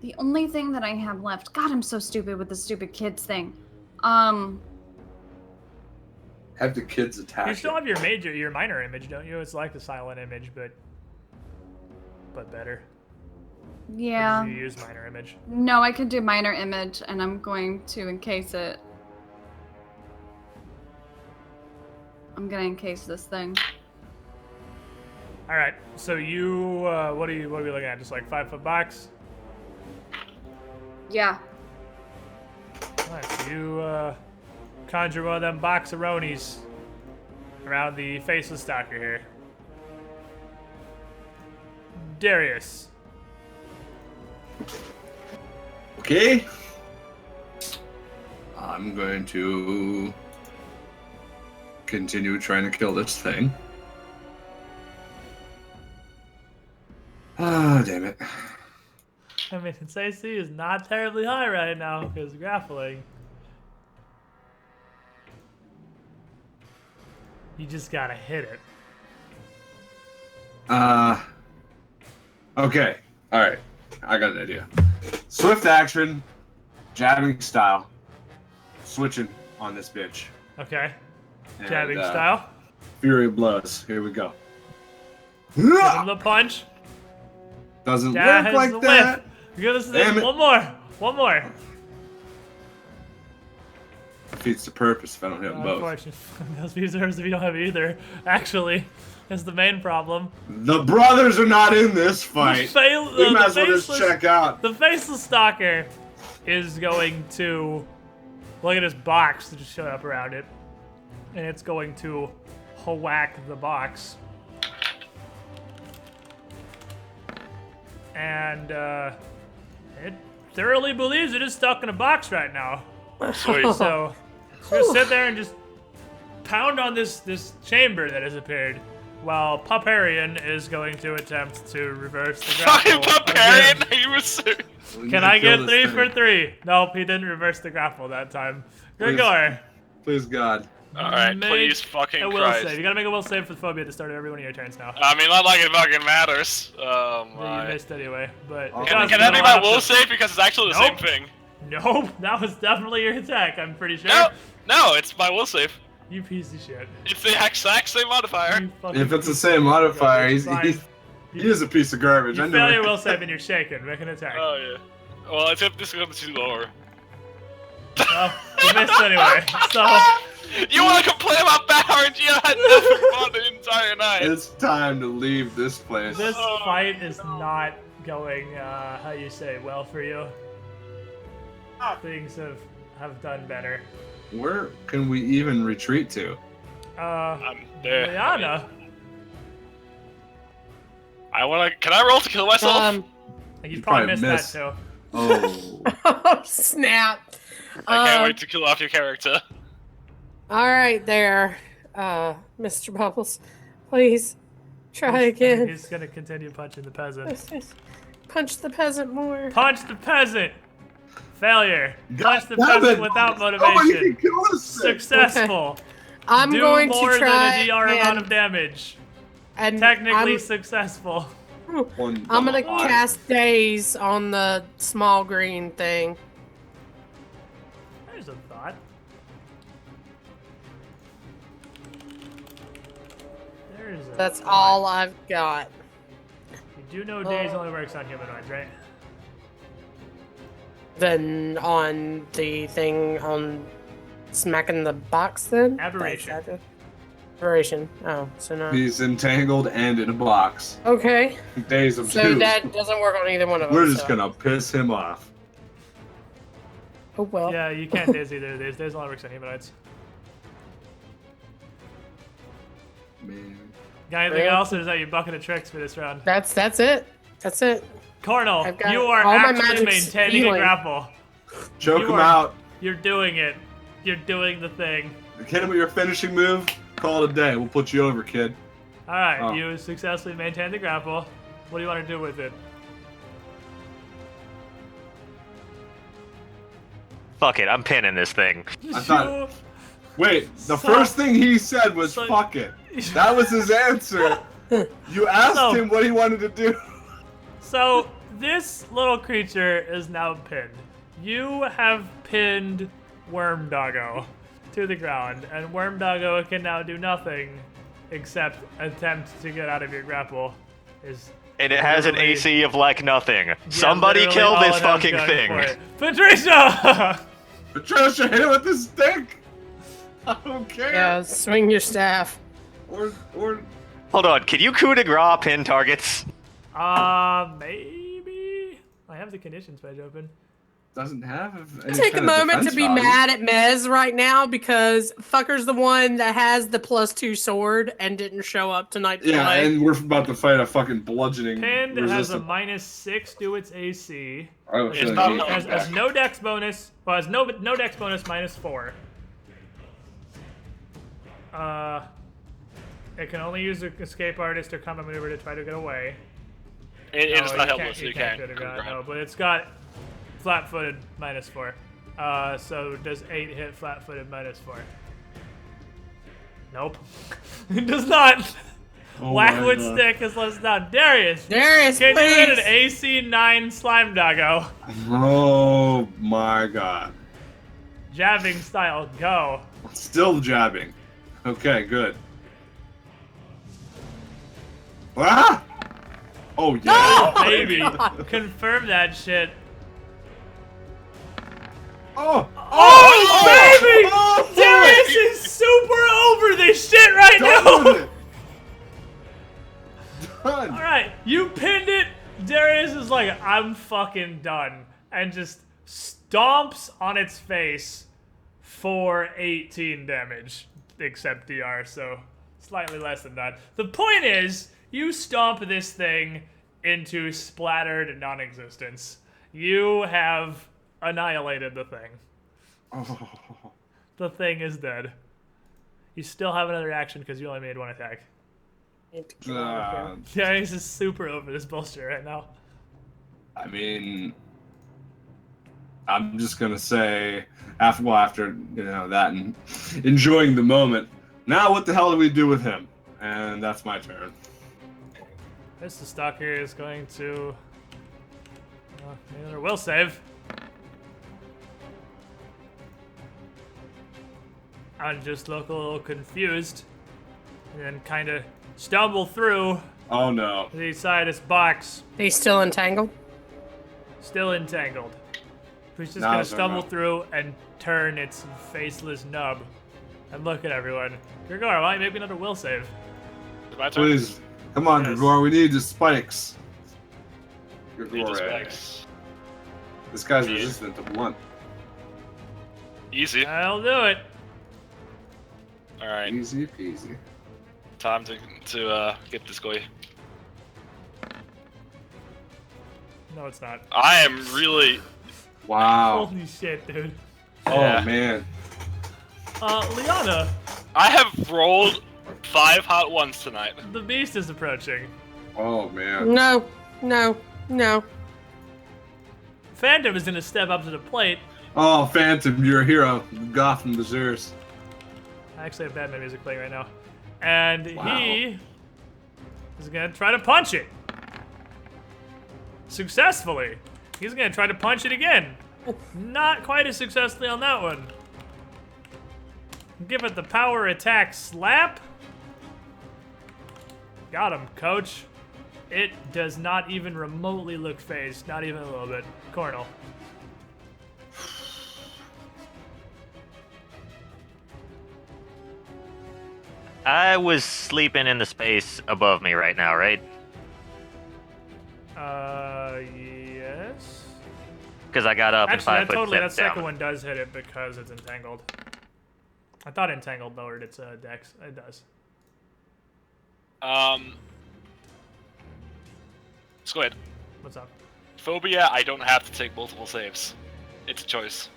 The only thing that I have left. God, I'm so stupid with the stupid kids thing. Have the kids attack You still it. have your minor image, don't you? It's like the silent image, but better. Or Yeah. do you use minor image? No, I could do minor image, and I'm going to encase it. I'm gonna encase this thing. All right. So you, what are we looking at? Just like 5 foot box. Yeah. All right. So you conjure one of them boxeronis around the faceless stalker here. Darius. Okay. I'm going to continue trying to kill this thing. Ah, damn it. I mean, its AC is not terribly high right now because grappling. You just gotta hit it. Okay. Alright. I got an idea. Swift action, jabbing style. Switching on this bitch. Okay. And, Jabbing style. Fury of blows. Here we go. Give him the punch. Doesn't That work has like the that. whiff. Give us Damn it. one more. One more. Defeats the purpose if I don't hit them both. Unfortunately, those reserves if you don't have either. Actually, is the main problem. The brothers are not in this fight. The We might as well just check out. The faceless stalker is going to look at this box that just showed up around it, and it's going to whack the box. And it thoroughly believes it is stuck in a box right now. Sweet. So it's gonna sit there and just pound on this chamber that has appeared, while Puparian is going to attempt to reverse the Fucking grapple. Puparian, again. you were serious. Can I get 3 for 3? Nope, he didn't reverse the grapple that time. Gregor, Please, God. Alright, make please fucking a will Christ. save. You gotta make a will save for the phobia at the start of every one of your turns now. I mean, not like it fucking matters. Well, you My. missed anyway, but Can- Can I make my will save because it's actually the Nope. same thing? Nope, that was definitely your attack, I'm pretty sure. No, it's my will save. You piece of shit. It's the exact same modifier. You fucking If it's the piece same of modifier, garbage. he's, Fine. he is a piece of garbage. I You know fail it. your will save and you're shaken. Make an attack. Oh yeah. Well, except this is too lower. Well, you missed anyway. So You want to complain about bad RNG? I had nothing fun the entire night. It's time to leave this place. this fight is not going, how you say, well for you. Things have done better. Where can we even retreat to? I'm there. Liana. I wanna. Can I roll to kill myself? You probably probably missed missed. that too. Oh. Oh, snap. I can't wait to kill off your character. All right, there, Mr. Bubbles. Please try again. He's gonna continue punching the peasant. Punch the peasant more. Punch the peasant! Failure. God Punch the damn peasant it. without Nobody motivation. can kill us. Successful. I'm Do going more to try than a DR amount of damage. and Technically successful. One I'm gonna double eye. cast Daze on the small green thing. There's a thought. There's a That's thought. all I've got. You do know Daze only works on humanoids, right? Then on the thing on smacking the box, then Aberration. That's it. Aberration. Oh, so no. He's entangled and in a box. Okay, Days of so two. that doesn't work on either one of us. We're just so. gonna piss him off. Oh well. Yeah, you can't Daze either of these. Daze only works on humanoids. Man. Got anything Really? else, or is that your bucket of tricks for this round? That's it. That's it. Cornel, I've got you are all my actually magic's maintaining a healing. grapple. Choke You him are- out. You're doing it. You're doing the thing. Hit him with your finishing move. Call it a day. We'll put you over, kid. Alright, Oh. you successfully maintained the grapple. What do you want to do with it? Fuck it, I'm pinning this thing. I thought- Wait, the So- first thing he said was so- fuck it. That was his answer. You asked So- him what he wanted to do. So, this little creature is now pinned. You have pinned Worm Doggo to the ground, and Worm Doggo can now do nothing except attempt to get out of your grapple. And it has an Literally- AC of like nothing. Somebody literally kill all this it has fucking going thing. for it. Patricia! Patricia, hit him with the stick. I don't care. Yeah, swing your staff. Or Hold on, can you coup de grace pin targets? Maybe? I have the conditions page open. doesn't have any Take a kind of moment to defense be value. mad at Mez right now because fucker's the one that has the +2 sword and didn't show up tonight to Yeah, play. and we're about to fight a fucking bludgeoning Pinned has a resistant. -6 to its AC. I have a It's feeling not he- coming Has no dex bonus. Well, has no dex bonus -4. It can only use an escape artist or combat maneuver to try to get away. It is No, not you helpless. You can't can't. go to ground, Congrats. no, but it's got flat-footed -4. So does 8 hit flat-footed -4? Nope. It does not. Oh Whack my with God. stick is less down. Darius, Darius, can you hit an please! AC 9 slime doggo? Oh my god. Jabbing style, go. Still jabbing. Okay, good. Ah! Oh yeah. No! Baby, confirm that shit. Oh! Oh, baby! Oh, Darius is super over this shit right Done now. with it. Done. All right, you pinned it. Darius is like, I'm fucking done, and just stomps on its face for 18 damage, except DR, so slightly less than that. The point is, you stomp this thing into splattered non-existence. You have annihilated the thing. Oh. The thing is dead. You still have another action because you only made one attack. Darius is super over this bullshit right now. I mean, I'm just gonna say after you know that and enjoying the moment. Now, what the hell do we do with him? And that's my turn. Mr. Stalker is going to. Another will save. and just look a little confused, and then kind of stumble through Oh no. the side of this box, He's still entangled. still entangled. He's just No, gonna sir, stumble no. through and turn its faceless nub and look at everyone. Gregor, why maybe another will save? Is my turn? Please. Come on, Yes. Gregor. We need the spikes. Need Gregor. the specs. This guy's Please. resistant to blunt. Easy. I'll do it. All right. Easy peasy. Time to get this guy. No, it's not. I am really. Wow. Holy shit, dude. Oh Yeah. man. Liana, I have rolled 5 hot ones tonight. the beast is approaching. Oh man. No, no, no. Phantom is gonna step up to the plate. Oh, Phantom, you're a hero. Gotham deserves. I actually have Batman music playing right now. And Wow. he is gonna try to punch it. Successfully. He's gonna try to punch it again. Not quite as successfully on that one. Give it the power attack slap. Got him, coach. It does not even remotely look phased. Not even a little bit. Cornel. I was sleeping in the space above me right now, right? Yes. Because I got up and Actually, 5 foot that steps second down. one does hit it because it's entangled. I thought entangled lowered its dex. It does. Let's go ahead. What's up? Phobia, I don't have to take multiple saves. It's a choice.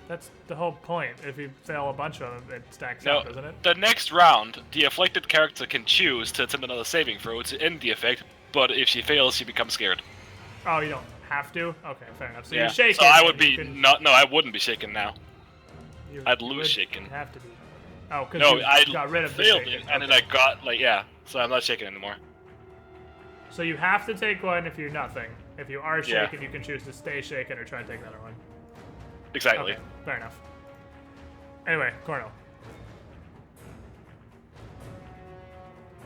That's the whole point. If you fail a bunch of them, it stacks No, up, doesn't it? the next round, the afflicted character can choose to attempt another saving throw to end the effect, but if she fails, she becomes scared. Oh, you don't have to? Okay, fair enough. So Yeah. you're shaking. So I and would you be can- not. No, I wouldn't be shaken now. you I'd lose would shaken. have to be. Oh, because No, you I got rid of the failed shaking. it, and then Okay. I got yeah. So I'm not shaken anymore. So you have to take one if you're nothing. If you are Yeah. shaken, you can choose to stay shaken or try and take another one. Exactly. Okay, fair enough. Anyway, Cornel.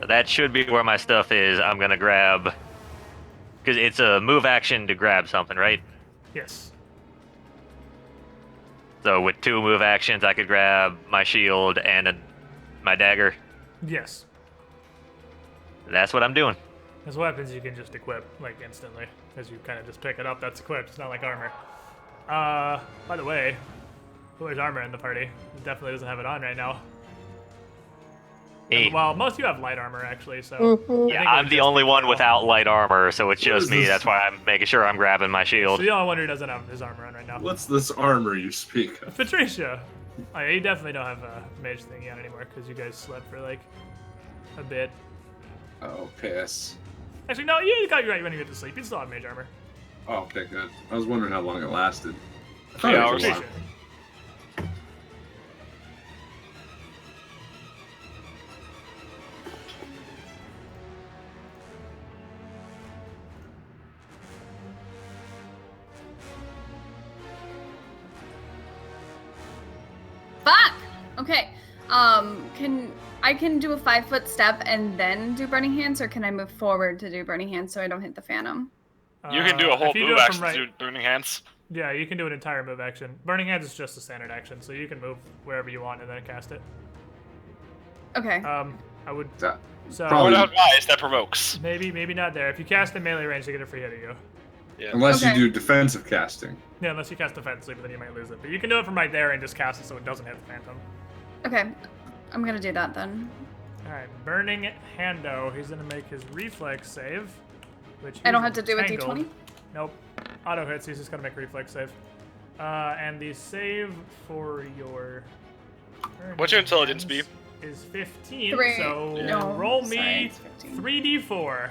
That should be where my stuff is. I'm gonna grab, because it's a move action to grab something, right? Yes. So with 2 move actions, I could grab my shield and my dagger. Yes. That's what I'm doing. As weapons, you can just equip, like, instantly. Because you kind of just pick it up, that's equipped. It's not like armor. By the way, who has armor in the party? It definitely doesn't have it on right now. Hey, Well, most of you have light armor, actually, so... Mhm. I yeah, think it I'm would the just only be one Cornel. without light armor, so it's What just is me. this? That's why I'm making sure I'm grabbing my So shield. the only one who doesn't have his armor on right now. What's this armor you speak of? Patricia! Oh, yeah, you definitely don't have a mage thingy on anymore, because you guys slept for, like, a bit. Oh, piss. Actually, no, you got you right when you get to sleep. You still have mage armor. Oh, okay, good. I was wondering how long it lasted. I thought 3 it was hours. a while. Patricia. Fuck! Okay. I can do a 5-foot step and then do burning hands, or can I move forward to do burning hands so I don't hit the phantom? You can do a whole if you move do it action from right, to do burning hands. Yeah, you can do an entire move action. Burning hands is just a standard action, so you can move wherever you want and then cast it. Okay. I would. That- So Probably- What advice that provokes? maybe not there. If you cast in melee range, they get a free hit at you. Yeah. Unless Okay. you do defensive casting. Yeah, unless you cast defensively, but then you might lose it. But you can do it from right there and just cast it so it doesn't hit the phantom. Okay. I'm gonna do that then. All right, burning Hando. He's gonna make his reflex save, which I don't he's have to do a entangled. d20? Nope. Auto hits. He's just gonna make a reflex save. And the save for your. What's your burning intelligence hands Is 15. 3. So No, roll sorry, me it's 15. 3d4.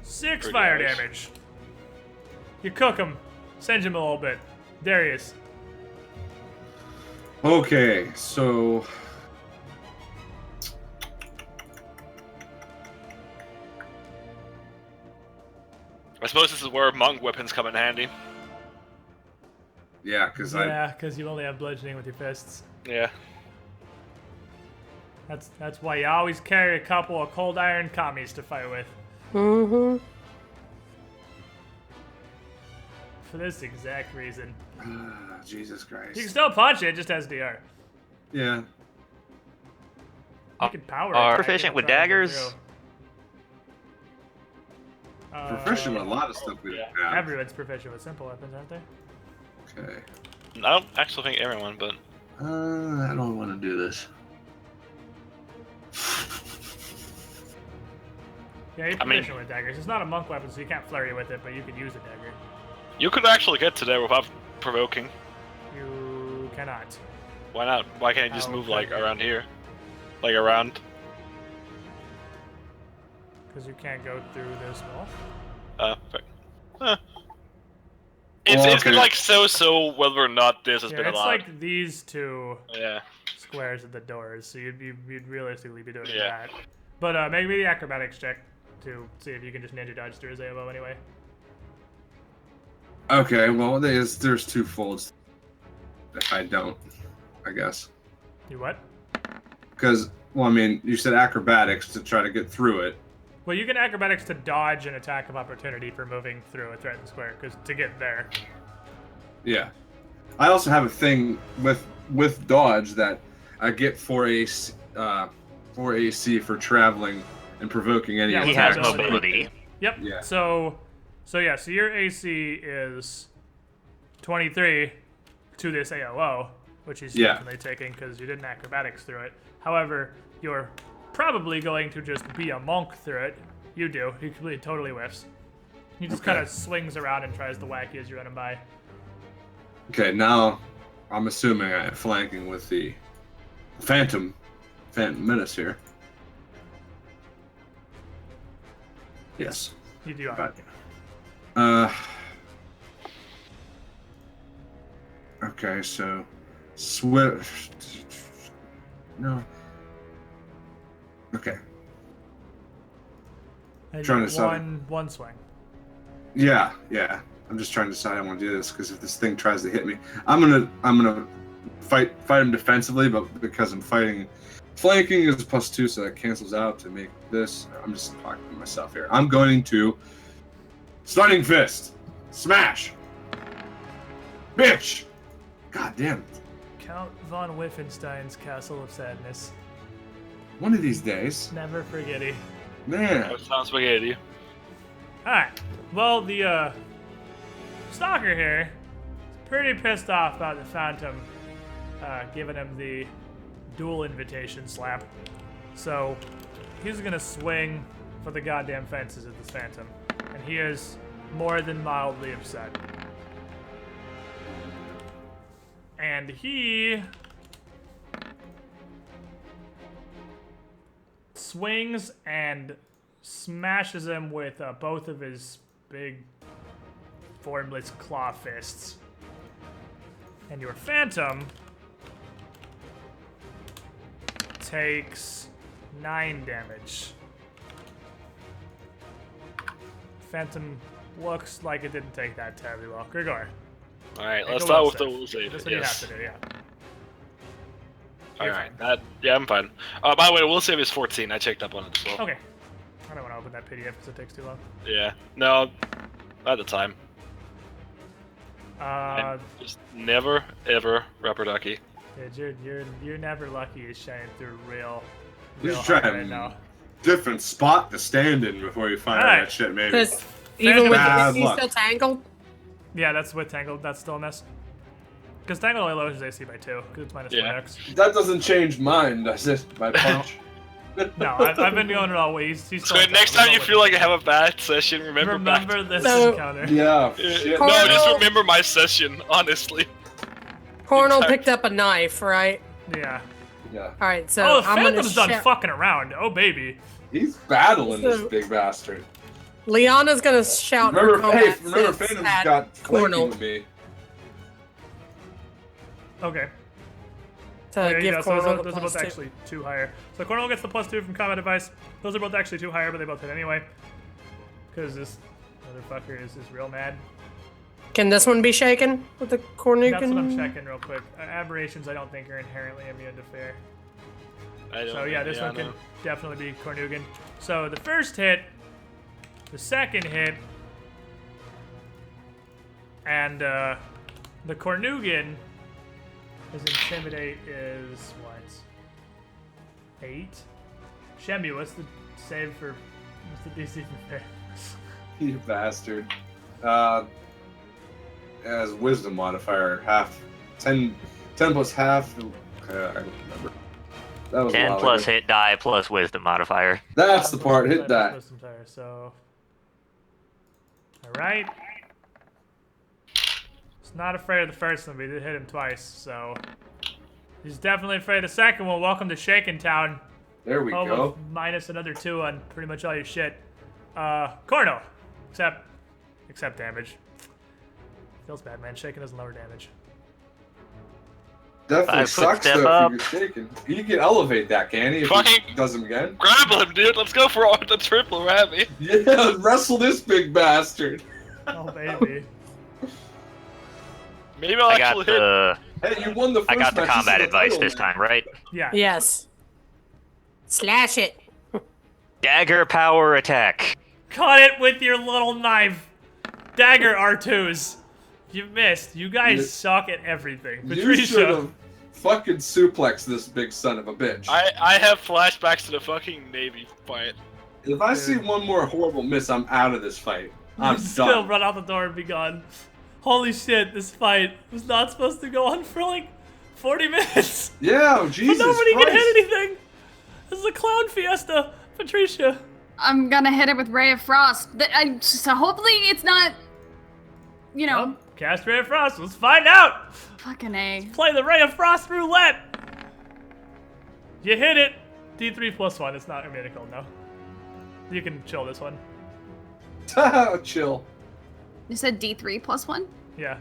Six Pretty fire nice. damage. You cook him. Send him a little bit. Darius. Okay, so I suppose this is where monk weapons come in handy. Yeah, because Yeah, because you only have bludgeoning with your fists. Yeah. That's why you always carry a couple of cold iron commies to fight with. Mm-hmm. For this exact reason. Jesus Christ. You can still punch it, it just has DR. Yeah. You can power Are attack proficient it with and try to go daggers? through. Proficient with a lot of stuff we don't have. Everyone's proficient with simple weapons, aren't they? Okay. I don't actually think everyone, but I don't want to do this. Yeah, you're I mean- proficient with daggers. It's not a monk weapon, so you can't flurry with it, but you can use a dagger. you could actually get to there without provoking. You cannot. Why not? Why can't you just Oh, move okay. like around here? Like around? Because you can't go through this wall. Fair. Huh. It's Well, been okay. like so whether or not this has Yeah, been it's allowed. like these two Yeah. squares at the doors, so you'd realistically be doing Yeah. that. But make me the acrobatics check to see if you can just ninja dodge through his AOO anyway. Okay, well, there's two folds. If I don't, I guess. You what? Because, well, I mean, you said acrobatics to try to get through it. Well, you can acrobatics to dodge an attack of opportunity for moving through a threatened square, because to get there. Yeah. I also have a thing with dodge that I get 4 AC for traveling and provoking any Yeah, He attack. has mobility. Yep. Yeah. So your AC is 23 to this AOO, which he's Yeah. definitely taking because you didn't acrobatics through it. However, you're probably going to just be a monk through it. You do. He completely totally whiffs. He just Okay. kind of swings around and tries to whack you as you run him by. Okay, now I'm assuming I'm flanking with the Phantom Menace here. Yes. You do. Right. Uh. Okay, so Swift. No. Okay. And Trying you to decide. one swing. Yeah. I'm just trying to decide I want to do this because if this thing tries to hit me, I'm gonna fight him defensively, but because I'm flanking is +2, so that cancels out to make this. I'm just talking to myself here. I'm going to Stunning Fist, smash, bitch. God damn it! Count von Wiffenstein's Castle of Sadness. One of these days, Never forget it. man. That sounds spaghetti. Alright. Well, the stalker here is pretty pissed off about the Phantom giving him the dual invitation slap. So he's gonna swing for the goddamn fences at this Phantom. And he is more than mildly upset. And he swings and smashes him with both of his big formless claw fists. And your Phantom takes 9 damage. Phantom looks like it didn't take that terribly well. Grigor. Alright, Make let's a start will with the save. will save. That's what you Yes. have to do, yeah. You're Alright, fine. yeah, I'm fine. By the way, will save is 14. I checked up on it as well. Okay. I don't want to open that PDF because it takes too long. Yeah. No, at the time. Uh, Just never, ever rubber ducky. dude, you're never lucky is shining through real Just hard try right to now. different spot to stand in before you find out Alright. that shit. Maybe. Because even with Bad he's luck. still tangled. Yeah, that's with Tangled. That's still a miss. Because Tangled only lowers his AC by 2, because it's minus Yeah. 1x. That doesn't change mine, does it? My punch. No, I've been going it all ways. He's So still next time you feel like you have a bad session, remember this So- encounter. Yeah. back. Shit. No, just Cornel. remember my session, honestly. Cornel Exactly. picked up a knife, right? Yeah. Yeah. All right, so Oh, the I'm gonna Phantom's done shout. fucking around. Oh, baby. He's battling this So- big bastard. Liana's gonna shout her Remember, combat remember, fists Phantom's at got flanking Cornel with me. Okay. to Yeah, give so Cornel those the are both plus 2. actually 2 higher. So Cornel gets the +2 from combat advice. Those are both actually 2 higher, but they both hit anyway. Because this motherfucker is real mad. Can this one be shaken with the Cornucan? That's what I'm checking real quick. Aberrations I don't think are inherently immune to fear. So yeah, this one can definitely be Cornugan. So the first hit, the second hit, and the Cornugan, his Intimidate is what? 8? Shemmy, what's the save for? What's the DC for fear? You bastard. As wisdom modifier, half. 10 plus half. I don't remember. That was 10 plus hit die plus wisdom modifier. That's the part. Hit die. So, all right. He's not afraid of the first one, but he did hit him twice, so he's definitely afraid of the second one. Welcome to Shaken Town. There we Home go. of minus another 2 on pretty much all your shit. Corno, except damage. Feels bad, man. Shaken doesn't lower damage. Definitely 5 foot sucks step though up. if you're shaking. He can elevate that, can he? If Fucking- he does him again. Grapple him, dude. Let's go for the triple whammy. Yeah, wrestle this big bastard. Oh baby. Maybe I'll I got actually hit. the Hey, you won the first I got the match. This is combat the advice title this match. time, right? Yeah. Yes. Slash it. Dagger power attack. Cut it with your little knife. Dagger R2s. You missed. You guys You- suck at everything. You should Patricia. have fucking suplexed this big son of a bitch. I have flashbacks to the fucking Navy fight. If I see one more horrible miss, I'm out of this fight. I'm Still done. run out the door and be gone. Holy shit, this fight was not supposed to go on for like 40 minutes. Yeah, But Jesus nobody Christ. can hit anything. This is a clown fiesta. Patricia. I'm gonna hit it with Ray of Frost. So hopefully it's not, you know, Oh, cast Ray of Frost. Let's find out. fucking A. Play the Ray of Frost roulette. You hit it. D3 plus 1. It's not identical, no. You can chill this one. Chill. You said D3 plus 1? Yeah.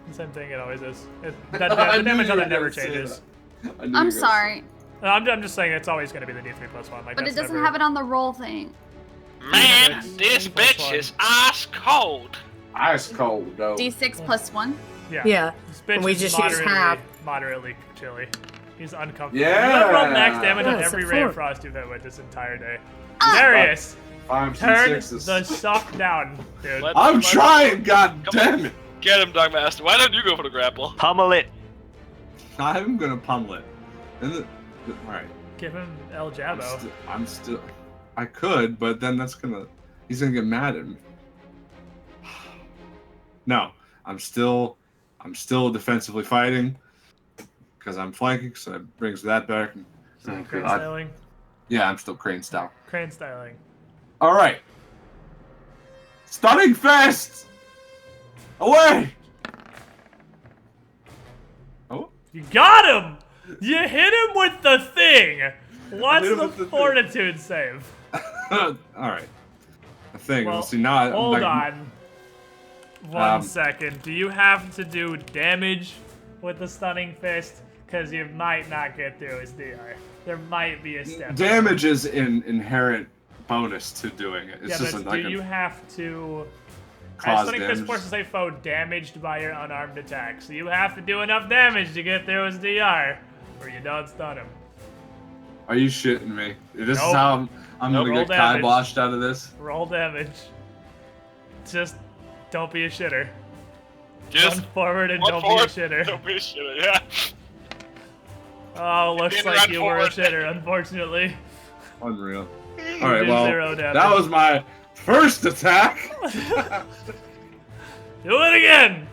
The same thing it always is. The I knew damage you on were it never gonna say changes. that. I knew you I'm were gonna sorry, No, I'm just saying it's always going to be the D3 plus 1. Like, but it that's doesn't never- have it on the roll thing. Man, D6 this plus bitch 1. is ice cold. Ice cold, though. D6 plus 1? Yeah. Yeah. This bitch And we is just use half. moderately chilly. He's uncomfortable. Yeah. You rolled max damage on Yeah, it's every a Ray of four. Frost you've hit with this entire day. Ah! Darius, 5s turn and 6s. the suck down, dude. I'm trying, god damn it. Get him, Dogmaster. Why don't you go for the grapple? Pummel it. I'm gonna pummel it. Alright. Give him El Jabbo. I'm still. I could, but then that's gonna. He's gonna get mad at me. No, I'm still defensively fighting because I'm flanking, so that brings that back. Oh, Crane God. styling. Yeah, I'm still crane style. Crane styling. All right. Stunning fest. Away. Oh. You got him! You hit him with the thing! What's hit him the with the thing. fortitude save? All right. A thing. Well, Well, see now. Hold like, on. 1 second. Do you have to do damage with the stunning fist? Because you might not get through his DR. There might be a step. Damage is an inherent bonus to doing it. It's Yeah, just but like do a you have to... cause Stunning fist damage. forces a foe damaged by your unarmed attack. So you have to do enough damage to get through his DR, or you don't stun him. Are you shitting me? This Nope. is how I'm Nope. gonna Roll get damage. kiboshed out of this? Roll damage. Just don't be a shitter. Just Run forward and run don't forward, be a shitter. Don't be a shitter, yeah. Oh, looks didn't like run you were a forward. shitter, unfortunately. Unreal. You Alright, did well, 0 damage. that was my first attack. Do it again!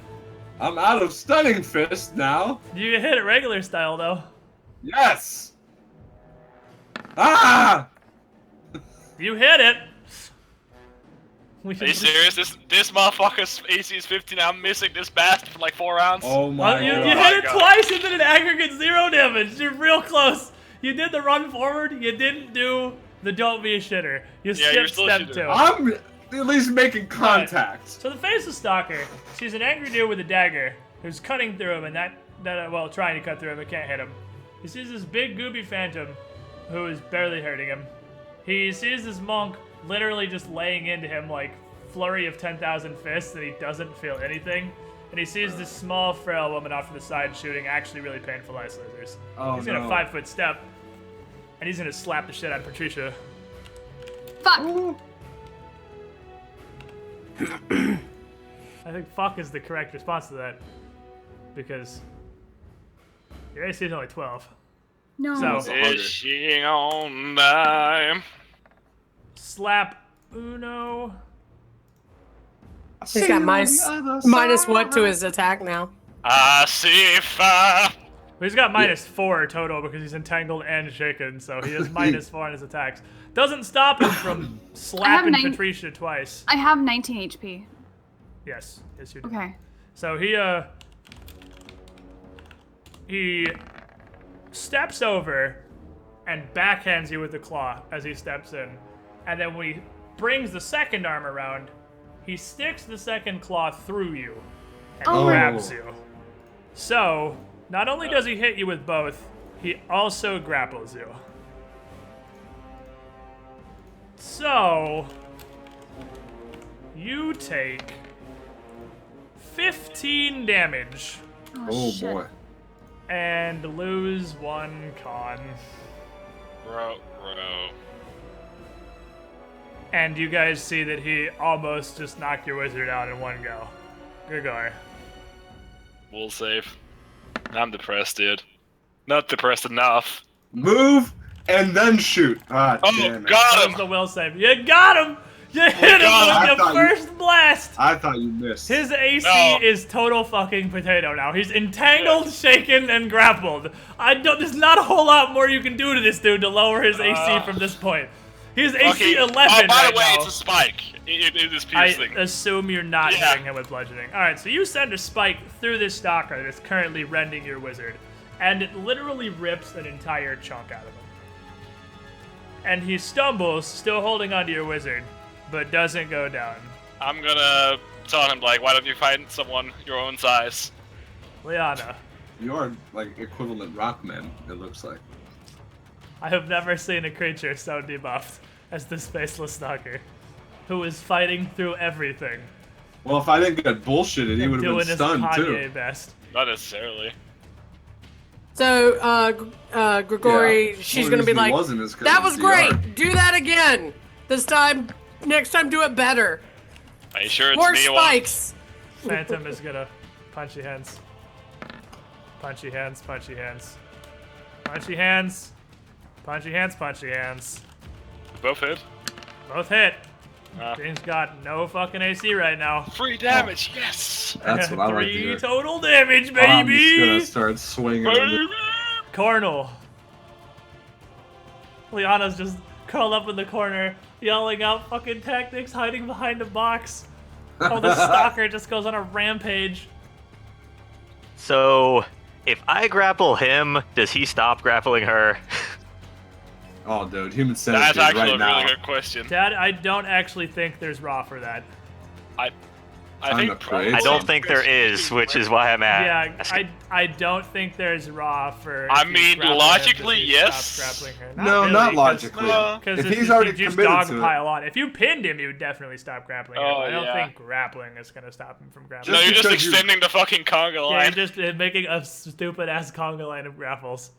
I'm out of stunning fist now. You hit it regular style, though. Yes. Ah! You hit it! We Are you serious? This motherfucker's AC is 15. I'm missing this bastard for like 4 rounds. Oh my You god. hit it God. twice and did an aggregate 0 damage. You're real close. You did the run forward. You didn't do the don't be a shitter. You Yeah, you're skipped still a step shitter. 2. I'm at least making contact. So the face of Stalker, she's an angry dude with a dagger who's cutting through him, and well, trying to cut through him, but can't hit him. He sees this big gooby phantom who is barely hurting him. He sees this monk literally just laying into him like flurry of 10,000 fists, and he doesn't feel anything. And he sees this small, frail woman off to the side shooting actually really painful ice lasers. Oh, He's gonna no. 5-foot step, and he's gonna slap the shit out of Patricia. Fuck. I think fuck is the correct response to that, because your AC is only 12. No. So Is she on time? slap Uno. He's got minus what to his attack now? I see fire. Well, he's got -4 total because he's entangled and shaken, so he has -4 on his attacks. Doesn't stop him from slapping nine- Patricia twice. I have 19 HP. Yes, yes you do. Okay. So he steps over and backhands you with the claw as he steps in, and then when he brings the second arm around, he sticks the second claw through you and Oh. grabs you. So not only does he hit you with both, he also grapples you. So you take 15 damage Oh shit. boy. and lose 1 con. Bro. And you guys see that he almost just knocked your wizard out in one go. Grigor. We'll save. I'm depressed, dude. Not depressed enough. Move and then shoot. Ah, Oh, damn it. got That him! was the will save. You got him! You hit him God, I with the thought you- first blast! I thought you missed. His AC No. is total fucking potato now. He's entangled, shaken, and grappled. There's not a whole lot more you can do to this dude to lower his AC from this point. He's AC Okay. 11 Oh, by right the way, now. it's a spike. It is I piercing. assume you're not Yeah. hitting him with bludgeoning. Alright, so you send a spike through this stalker that's currently rending your wizard, and it literally rips an entire chunk out of him. And he stumbles, still holding onto your wizard, but doesn't go down. I'm gonna tell him, like, why don't you find someone your own size? Liana, You are like equivalent rockman, it looks like. I have never seen a creature so debuffed as this faceless stalker, who is fighting through everything. Well, if I didn't get bullshitted, he and would have doing been his stunned Kanye too. best. Not necessarily. So, Grigori, Yeah. she's Only gonna be reason he like, wasn't is 'cause that of was DR. great. Do that again. Next time, do it better. Are you sure it's More me? spikes. Phantom is gonna punchy hands. Punchy hands, punchy hands. Punchy hands. Punchy hands, punchy hands. Both hit. Both hit. Ah. James got no fucking AC right now. Free damage, yes! That's what I like to 3 hear. total damage, I'm just gonna baby! start swinging. Baby! Cornel. Liana's just curled up in the corner, yelling out fucking tactics, hiding behind a box. Oh, the stalker just goes on a rampage. So, if I grapple him, does he stop grappling her? Oh, dude, human That's centipede actually right a now. really good question. Dad, I don't actually think there's raw for that. I Time think to create I some. don't think there is, which is why I'm at. Yeah, I don't think there's raw for. I if you mean, grapple him, logically, does he yes. stop grappling her? No, really, not 'cause- logically. Because If if he's already you just committed to it. dogpile on. If you pinned him, you would definitely stop grappling him. Oh, I don't yeah. think grappling is gonna stop him from grappling. No, Just you're just because you- extending the fucking conga Yeah, line. you're just making a stupid ass conga line of grapples.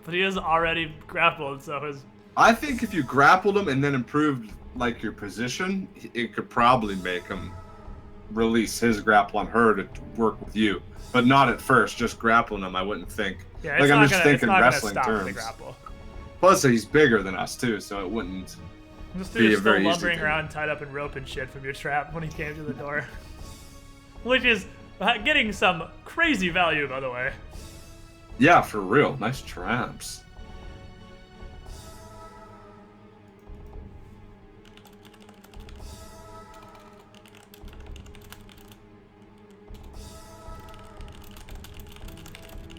But he is already grappled, so his. I think if you grappled him and then improved like your position, it could probably make him release his grapple on her to work with you. But not at first, just grappling him. I wouldn't think. Yeah, Like, it's I'm not just gonna, thinking it's not wrestling gonna stop the terms. grapple. Plus, he's bigger than us too, so it wouldn't. This Be dude a is still very easy lumbering thing. around tied up in rope and shit from your trap when he came to the door. Which is getting some crazy value, by the way. Yeah, for real. Nice traps.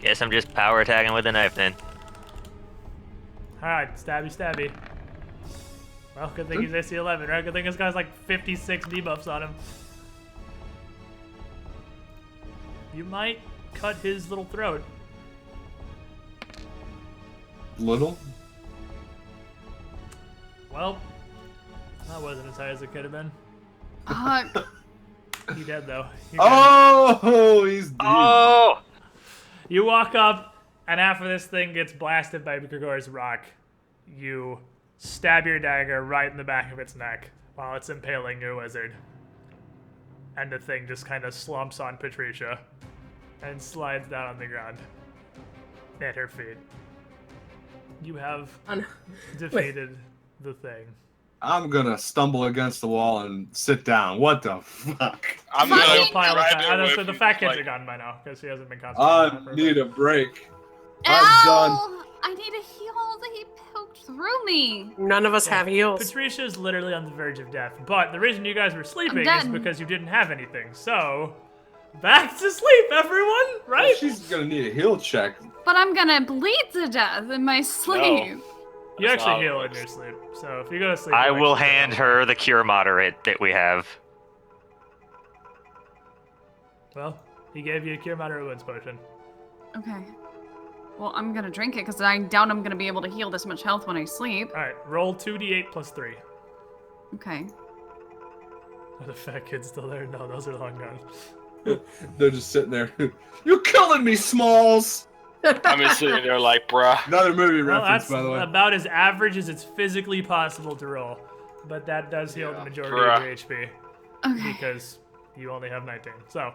Guess I'm just power attacking with a knife then. Alright, stabby, stabby. Well, good thing he's AC 11, right? Good thing this guy's like 56 debuffs on him. You might cut his little throat. Little. Well, That wasn't as high as it could have been. You dead though. You're good. Oh, he's deep. Oh! You walk up, and after this thing gets blasted by Grigor's rock, you stab your dagger right in the back of its neck while it's impaling your wizard. And the thing just kind of slumps on Patricia and slides down on the ground at her feet. You have defeated the thing. I'm gonna stumble against the wall and sit down. What the fuck? I'm Fucking- gonna Little pile of grab fat. it So with the fat kids like- are gone by now because he hasn't been concentrating. I need a break. I'm done. Ow! I need a heal. He poked through me. None of us have heals. Patricia's literally on the verge of death, but the reason you guys were sleeping is dead. because you didn't have anything. So, back to sleep, everyone, right? Well, she's gonna need a heal check. But I'm gonna bleed to death in my sleep. You That's how actually it heal in works. your sleep, so if you go to sleep, I you'll will actually hand heal. her the cure moderate that we have. Well, he gave you a cure moderate wounds potion. Okay. Well, I'm gonna drink it because I doubt I'm gonna be able to heal this much health when I sleep. All right, roll 2d8 plus 3. Okay. Are the fat kids still there? No, those are long gone. They're just sitting there. You're killing me, Smalls. I'm just sitting there like, bruh. Another movie Well, reference, that's by the way. about as average as it's physically possible to roll, but that does heal the Yeah. majority Bruh. of your HP Okay. because you only have 19. So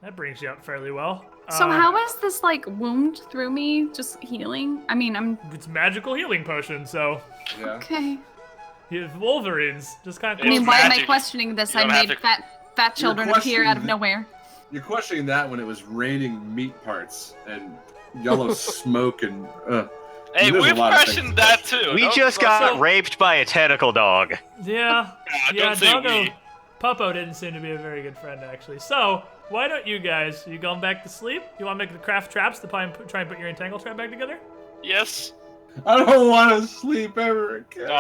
that brings you up fairly well. So how is this like wound through me just healing? I mean, It's magical healing potion, so Yeah. okay. you have Wolverines. Just kind of. I mean, It's why am I magic. questioning this? You I don't have made to- fat children appear out of questioning nowhere. You're questioning that when it was raining meat parts and yellow smoke and. Hey, There's a we've lot of things questioned to that too. We Don't- just don't- got raped by a tentacle dog. Yeah. don't Yeah, say Doggo. we. Puppo didn't seem to be a very good friend, actually. So, why don't you guys, you going back to sleep? You want to make the craft traps to try and put your entangle trap back together? Yes. I don't want to sleep ever again. No,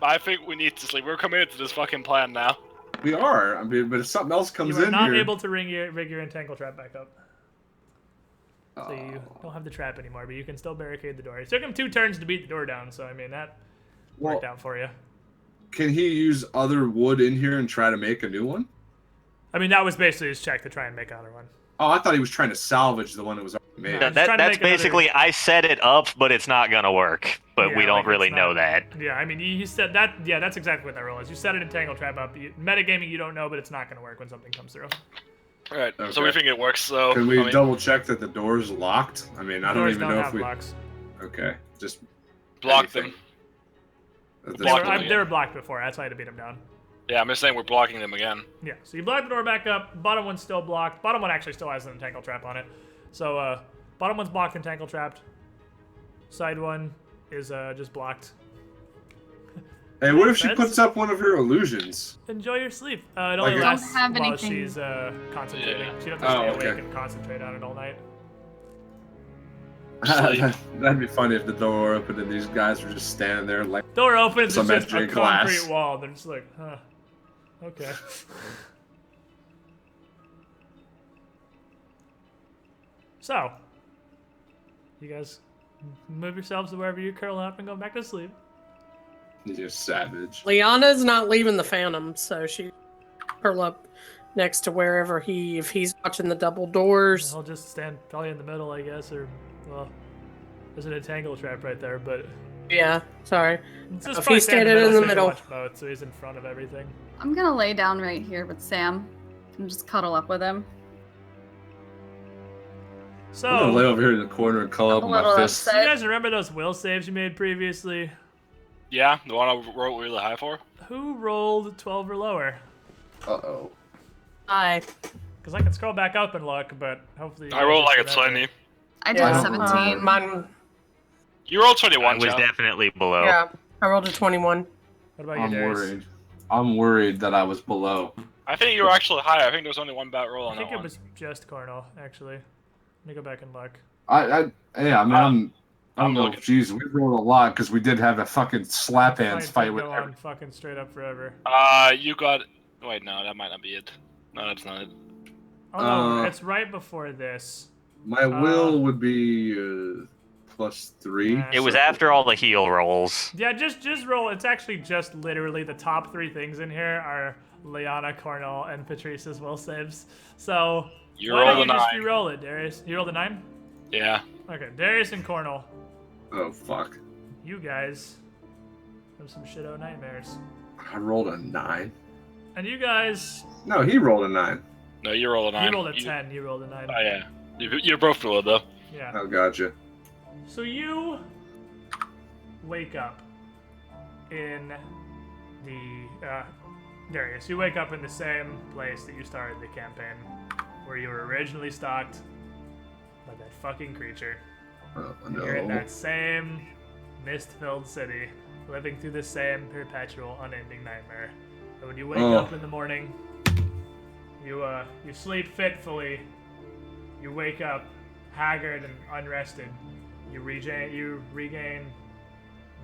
I think we need to sleep. We're committed to this fucking plan now. We are. I mean, but if something else comes You are in not here. able to rig your entangle trap back up. So you Oh. don't have the trap anymore, but you can still barricade the door. It took him 2 turns to beat the door down, so I mean, that Well, worked out for you. can he use other wood in here and try to make a new one? I mean, that was basically his check to try and make another one. Oh, I thought he was trying to salvage the one that was already made. No. That, just trying to that's make another- basically, I set it up, but it's not gonna work. But Yeah, we don't like, really it's know not- that. Yeah, I mean, you said that. Yeah, that's exactly what that rule is. You set an entangle trap up. Metagaming, you don't know, but it's not going to work when something comes through. Alright, so Okay. we think it works, so... Can we I mean, double check that the door's locked? I mean, I don't Doors even don't know have if we. locks. Okay, just block anything. them. That's They Block were, them fine. again. they were blocked before. That's why I had to beat them down. Yeah, I'm just saying we're blocking them again. Yeah, so you block the door back up. Bottom one's still blocked. Bottom one actually still has an entangle trap on it. So, bottom one's blocked, entangle trapped. Side one is just blocked. Hey, what if she That's- puts up one of her illusions? Enjoy your sleep. It only Like a- lasts Don't have while anything. she's concentrating. Yeah. She doesn't stay Oh, awake okay. and concentrate on it all night. That'd be funny if the door opened and these guys were just standing there like. Door opens, it's Some just a extra glass. concrete wall. They're just like, huh. Okay. So, you guys move yourselves to wherever you curl up and go back to sleep. He's just savage. Liana's not leaving the Phantom, so she curl up next to wherever if he's watching the double doors. I'll just stand probably in the middle, I guess, or, well, there's an entangle trap right there, but Yeah, sorry. it's just If probably he's stand standing in the so you can middle. watch both, so he's in front of everything. I'm gonna lay down right here with Sam and just cuddle up with him. So, I'm gonna lay over here in the corner and curl up A with my little fists. do you guys remember those will saves you made previously? Yeah, the one I rolled really high for? Who rolled 12 or lower? Uh-oh. Hi. Because I can scroll back up and look, but hopefully... you I guys rolled like a just remember. 20. I did Yeah, 17. mine. You rolled I 21, was John. definitely below. Yeah, I rolled a 21. What about you, I'm Darius? worried. I'm worried that I was below. I think you were actually higher. I think there was only one bat roll I on think that it one. was just Cornell, actually. Let me go back and look. Yeah, I mean, I don't know. looking. Jeez, we rolled a lot because we did have a fucking slap hands Fight fight did with go every- on fucking straight up forever. You got... Wait, no, that might not be it. No, that's not it. Oh, no, Uh, it's right before this. My will would be plus 3. It was after all the heal rolls. Yeah, just roll. It's actually just literally the top 3 things in here are Liana, Cornell, and Patrice's will saves. So You why rolled don't a you just 9. re-roll it, Darius? You rolled a 9? Yeah. Okay, Darius and Cornell, Oh, fuck. you guys have some shit-o nightmares. I rolled a 9. And you guys, No, he rolled a 9. No, you rolled a 9. you rolled a 10, you rolled a 9. Oh, yeah. You both rolled, though. Yeah. Oh, gotcha. So you wake up in the, Darius, you wake up in the same place that you started the campaign, where you were originally stalked by that fucking creature. Oh, You're in no. that same mist-filled city, living through the same perpetual, unending nightmare. And when you wake Oh. up in the morning, you sleep fitfully. You wake up haggard and unrested. You regain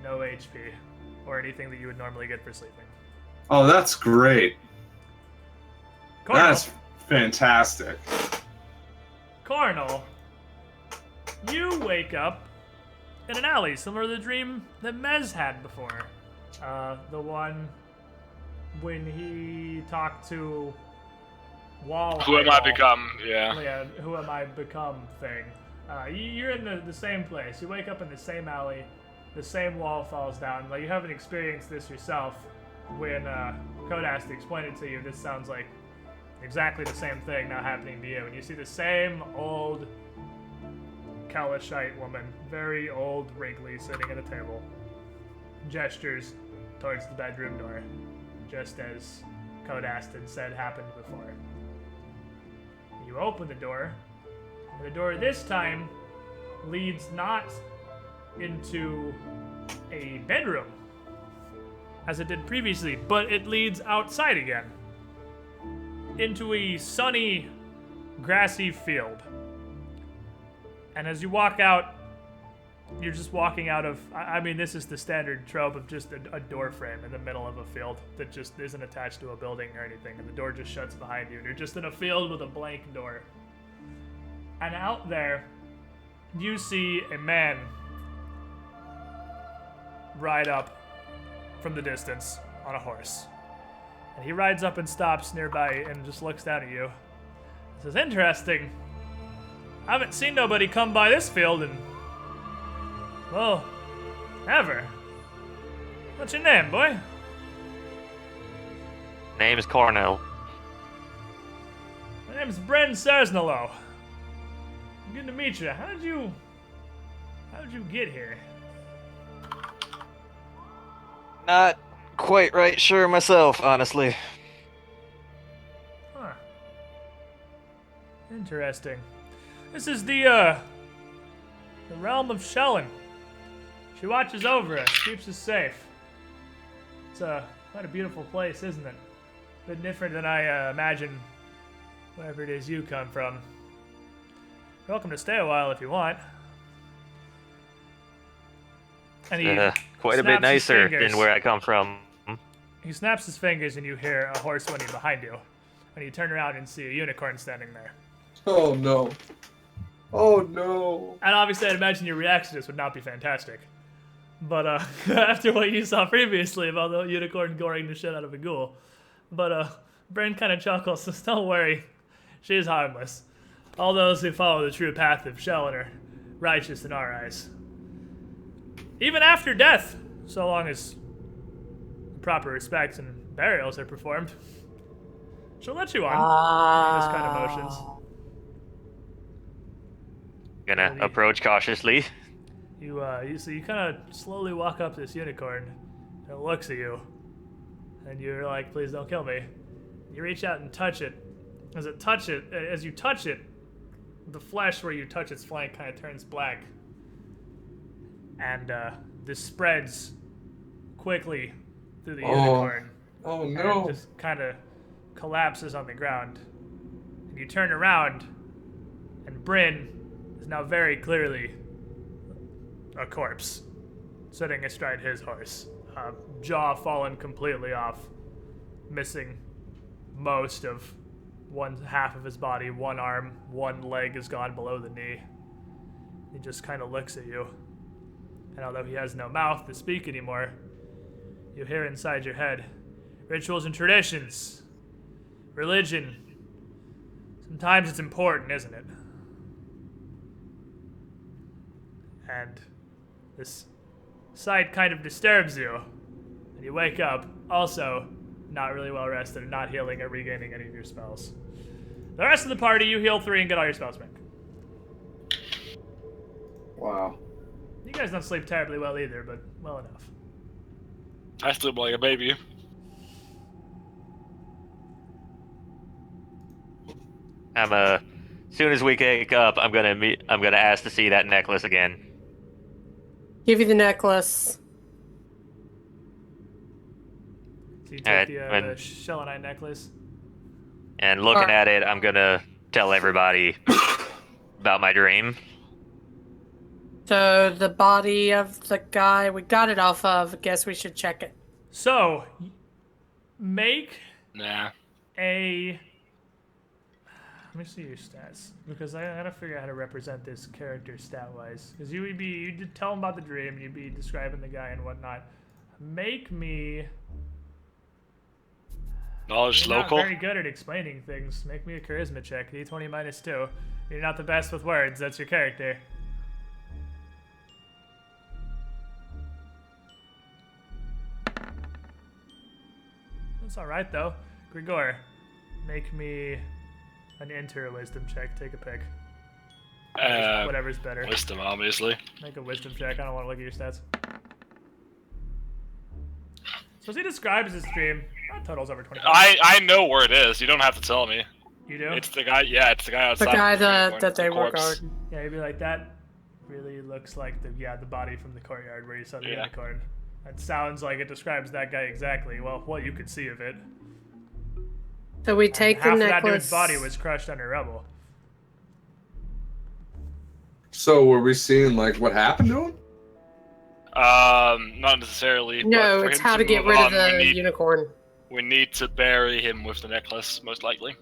no HP or anything that you would normally get for sleeping. Oh, that's great. Cornell, That's fantastic. Cornell, you wake up in an alley similar to the dream that Mez had before. The one when he talked to Wall. Who am I become? Yeah. Yeah, who am I become thing. You're in the same place. You wake up in the same alley. The same wall falls down. Like, you haven't experienced this yourself. When Kodas explained it to you, this sounds like exactly the same thing now happening to you. And you see the same old Kalashite woman, very old, wrinkly, sitting at a table. Gestures towards the bedroom door, just as Kodas had said happened before. You open the door, and the door this time leads not into a bedroom, as it did previously, but it leads outside again, into a sunny, grassy field. And as you walk out, you're just walking out of, I mean, this is the standard trope of just a door frame in the middle of a field that just isn't attached to a building or anything, and the door just shuts behind you, and you're just in a field with a blank door. And out there, you see a man ride up from the distance on a horse. And he rides up and stops nearby and just looks down at you. He says, "Interesting. I haven't seen nobody come by this field in, well, ever. What's your name, boy?" Name's Cornell. "My name's Bren Sersnalo. Good to meet you. How did you get here?" Not quite right sure myself, honestly. Huh. Interesting. This is the realm of Shellen. She watches over us, keeps us safe. It's quite a beautiful place, isn't it? A bit different than I imagine wherever it is you come from. You're welcome to stay a while if you want. And he Quite a bit snaps his nicer fingers. than where I come from. He snaps his fingers and you hear a horse whinny behind you. And you turn around and see a unicorn standing there. Oh, no. Oh, no. And obviously I'd imagine your reaction to this would not be fantastic. But after what you saw previously about the unicorn goring the shit out of a ghoul. But Bren kind of chuckles, says, "Don't worry, she is harmless. All those who follow the true path of Shellen are righteous in our eyes. Even after death, so long as proper respects and burials are performed. She'll let you on this kind of motions." Gonna approach cautiously. You kind of slowly walk up to this unicorn, and it looks at you, and you're like, "Please don't kill me." You reach out and touch it. As you touch it, the flesh where you touch its flank kind of turns black, and this spreads quickly through the unicorn. Oh, And no. it just kind of collapses on the ground. And you turn around, and Bryn is now very clearly a corpse, sitting astride his horse, jaw fallen completely off, missing most of one half of his body. One arm, one leg is gone below the knee. He just kind of looks at you. And although he has no mouth to speak anymore, you hear inside your head, rituals and traditions, religion. Sometimes it's important, isn't it? And this sight kind of disturbs you. And you wake up, also not really well rested, and not healing or regaining any of your spells. The rest of the party, you heal 3 and get all your spells back. Wow. You guys don't sleep terribly well either, but well enough. I sleep like a baby. As soon as we wake up, I'm gonna ask to see that necklace again. Give you the necklace. So you Alright, take the and- Selenite necklace. And looking Alright. at it, I'm gonna tell everybody about my dream. So the body of the guy we got it off of, I guess we should check it. So, make Nah. a... Let me see your stats, because I gotta figure out how to represent this character stat-wise. Because you did tell him about the dream, you'd be describing the guy and whatnot. Make me... Knowledge You're local. not very good at explaining things. Make me a charisma check, D20 -2. You're not the best with words, that's your character. That's alright though. Grigor, make me an enter wisdom check. Take a pick. Whatever's better. Wisdom, obviously. Make a wisdom check. I don't want to look at your stats. So as he describes his dream, that total's over 20. I know where it is. You don't have to tell me. You do? It's the guy. Yeah, it's the guy The outside. guy the that they were corpse. guarding. Yeah, he'd be like, that really looks like the body from the courtyard where you saw the Yeah. unicorn. That sounds like it describes that guy exactly. Well, what you could see of it. So we And take the half of that necklace. dude's body was crushed under rubble. So were we seeing like what happened to him? Not necessarily. No, but for it's him how to get move rid of on, the unicorn. we need to bury him with the necklace, most likely.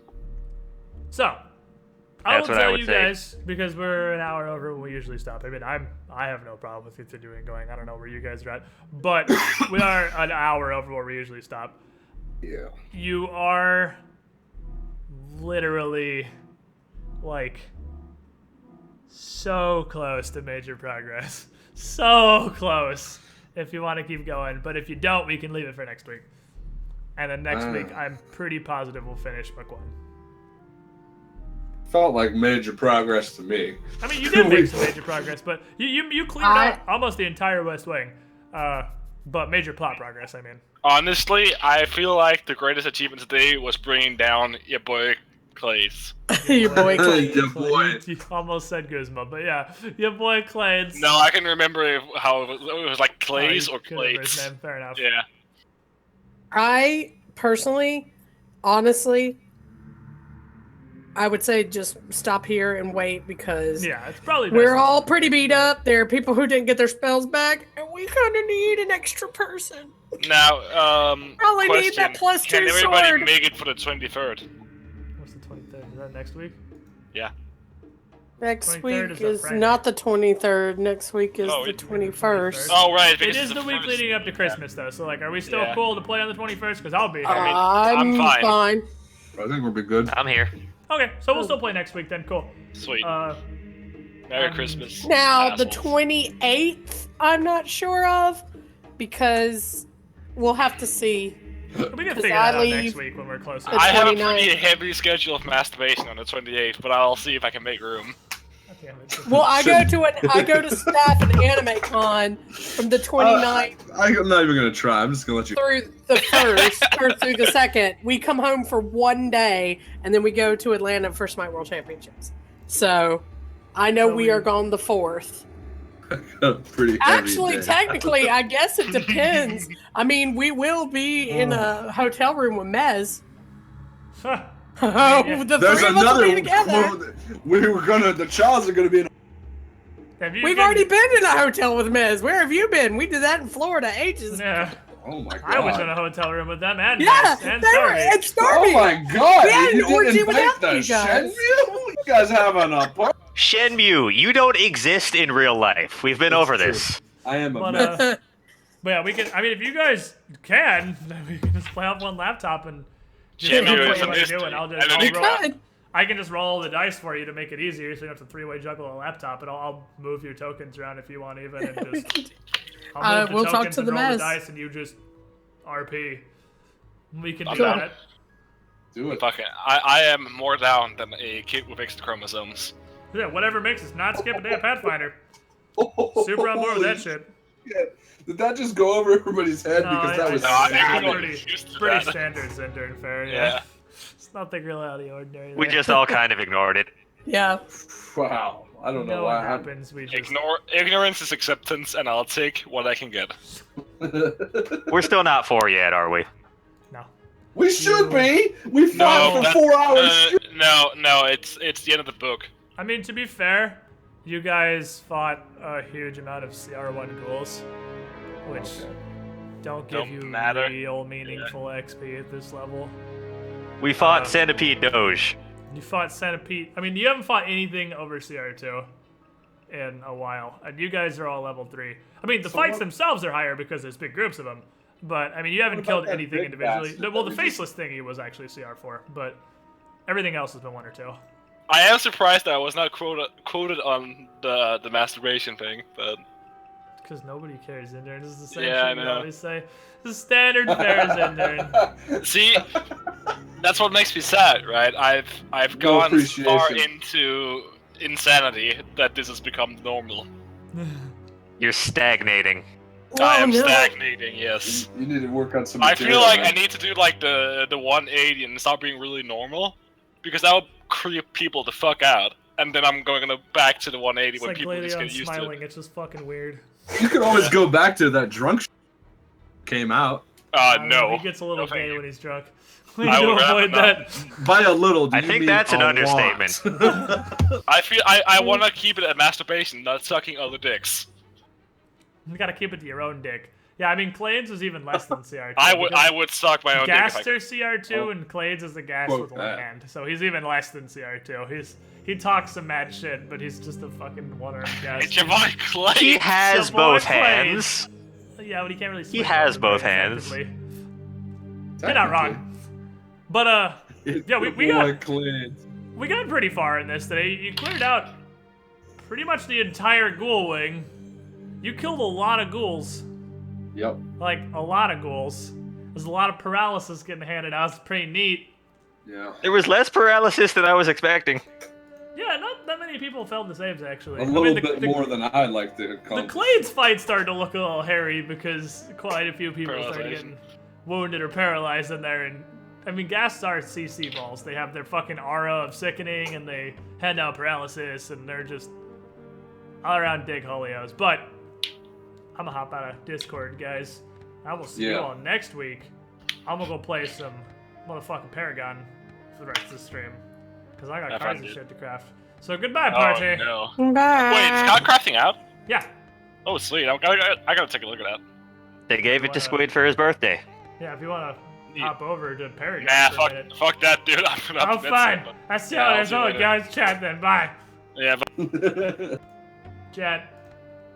So, I will That's what I tell would you say. guys, because we're an hour over when we usually stop. I mean, I have no problem with continuing going. I don't know where you guys are at. But we are an hour over where we usually stop. Yeah. You are literally, like, so close to major progress. So close if you want to keep going. But if you don't, we can leave it for next week. And then next week, I'm pretty positive we'll finish book 1. Felt like major progress to me. I mean, you did make some major progress, but you cleared out almost the entire West Wing. But major plot progress, I mean. Honestly, I feel like the greatest achievement today was bringing down your boy Clays. Your boy Clay. Your boy. You almost said Guzma, but yeah, your boy Clades. No, I can remember how it was like Clays Oh, or you couldn't remember his Clates. name, fair enough. Yeah. I personally, honestly, I would say just stop here and wait because Yeah, it's probably we're best. all pretty beat up. There are people who didn't get their spells back, and we kind of need an extra person. Now, Probably question. need that +2 Can everybody sword. make it for the 23rd? What's the 23rd? Is that next week? Yeah. Next 23rd week is a is Friday. not the 23rd. Next week is Oh, the it's 21st. Oh, right. It because is it's the week first. leading up to Christmas, though. So, like, are we still Yeah. cool to play on the 21st? Because I'll be here. I'm fine. fine. I think we'll be good. I'm here. Okay, so we'll still play next week then. Cool. Sweet. um, Merry Christmas. Now, the assholes. 28th, I'm not sure of because we'll have to see. We can 'Cause figure I that out next leave week when we're closer. the I have a 29th. pretty heavy schedule of masturbation on the 28th, but I'll see if I can make room. Damn it. Well, I go to staff an anime con from the 29th I'm not even gonna try. I'm just gonna let you. through the 1st or through the 2nd. We come home for one day and then we go to Atlanta for Smite World Championships. So I know So we we- are gone the 4th. Pretty heavy Actually, day. technically, I guess it depends. I mean, we will be in a hotel room with Mez. Huh. Oh, Yeah. the There's three of us will another. be together. Well, we were gonna. The Charles are gonna be in. Have you We've been- already been in a hotel with Mez. Where have you been? We did that in Florida ages. Yeah. Oh my god. I was in a hotel room with them and Yeah, Max and they were Starry. at Starby. Oh my god! We had you an orgy didn't invite without the you guys. Shenmue? You guys having a party? Shenmue, you don't exist in real life. We've been over true. this. I am a But, mess. But yeah, we can. I mean, if you guys can, then we can just play off one laptop and just Shenmue do is what a you mystery. do, and I'll And then I'll you roll. could. I can just roll the dice for you to make it easier, so you don't have to three-way juggle a laptop, and I'll move your tokens around if you want, even, and just. I'll move the we'll talk tokens to and the roll mess. the dice, and you just RP. We can I'm do down. that. Do it. Fuck it. I am more down than a kid with extra chromosomes. Yeah, whatever makes us not skip a day of Pathfinder. Super on board with that shit. Did that just go over everybody's head? No, Because I- that was I- No, I sick. think I'm we're pretty, used to pretty that. standard Cinder and fair. Yeah. It's nothing really out of the ordinary. We there. just all kind of ignored it. Yeah. Wow. I don't know what why. happens. We just Ignorance is acceptance, and I'll take what I can get. We're still not 4 yet, are we? no. We should be. We No, fought for that's- 4 hours. no, it's the end of the book. I mean, to be fair, you guys fought a huge amount of CR1 ghouls, which don't give Don't you matter. real meaningful XP at this level. We fought Centipede Doge. You fought Centipede. I mean, you haven't fought anything over CR2 in a while, and you guys are all level 3. I mean, the fights themselves are higher because there's big groups of them, but I mean, you haven't What about killed that anything big individually. bastard Well, that the we just- faceless thingy was actually CR4, but everything else has been 1 or 2. I am surprised that I was not quoted on the masturbation thing, but Because nobody cares in there. This is the same Yeah, I shit we know. always say. This is standard fares in there. see, that's what makes me sad, right? I've No gone appreciation. far into insanity that this has become normal. You're stagnating. I Oh, am no. stagnating, yes. You need to work on some. I feel material, like man. I need to do like the 180 and start being really normal, because that would creep people the fuck out. And then I'm going back to the 180 It's when like people just Gladeon get used to smiling. it. It's just fucking weird. You could always go back to that drunk came out. No. He gets a little No, thank gay you. when he's drunk. We need I to would rather avoid not. that. By a little, do I you think mean that's an a understatement. lot? I feel I want to keep it at masturbation, not sucking other dicks. You gotta keep it to your own dick. Yeah, I mean, Clades was even less than CR2. I would suck my own dick if I Gaster could. CR2 Oh. and Clades is the gas Quote with one that. hand, so he's even less than CR2. He talks some mad shit, but he's just a fucking one-armed gas. It's your boy Clay. He has Your boy both plays. hands. Yeah, but he can't really. He swing has them both very hands. effectively. You're not wrong. But yeah, we we got pretty far in this today. You cleared out pretty much the entire ghoul wing. You killed a lot of ghouls. Yep. Like, a lot of ghouls. There's a lot of paralysis getting handed out. It's pretty neat. Yeah. There was less paralysis than I was expecting. Yeah, not that many people failed the saves, actually. A I little mean, bit more than I'd like to The call. Clades fight started to look a little hairy because quite a few people started Paralyzation. getting wounded or paralyzed in there. And I mean, gas are CC balls. They have their fucking aura of sickening, and they hand out paralysis, and they're just all around dig holios. But I'm gonna hop out of Discord, guys. I will see you Yeah. all next week. I'm gonna go play some motherfucking Paragon for the rest of the stream because I got Have cards fun, and dude. shit to craft. So goodbye, party. Oh, no. Bye. Wait, is God crafting out? Yeah, Oh, sweet. I gotta take a look at that. They gave it to Squid for his birthday. yeah. If you wanna hop over to Paragon Nah, for a minute. fuck that, dude. I'm gonna have Oh, to bed fine. soon, I see Yeah, how I'll there's see you all later. guys chat then. Bye. but yeah, but Chat.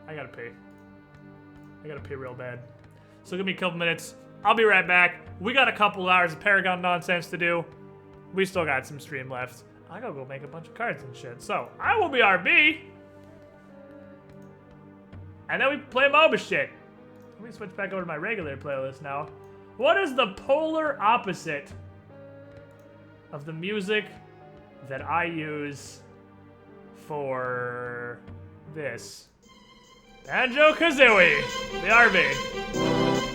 I gotta pee. I gotta pee real bad. So give me a couple minutes. I'll be right back. We got a couple hours of Paragon nonsense to do. We still got some stream left. I gotta go make a bunch of cards and shit. So I will be RB. And then we play MOBA shit. Let me switch back over to my regular playlist now. What is the polar opposite of the music that I use for this? Banjo-Kazooie, the RB.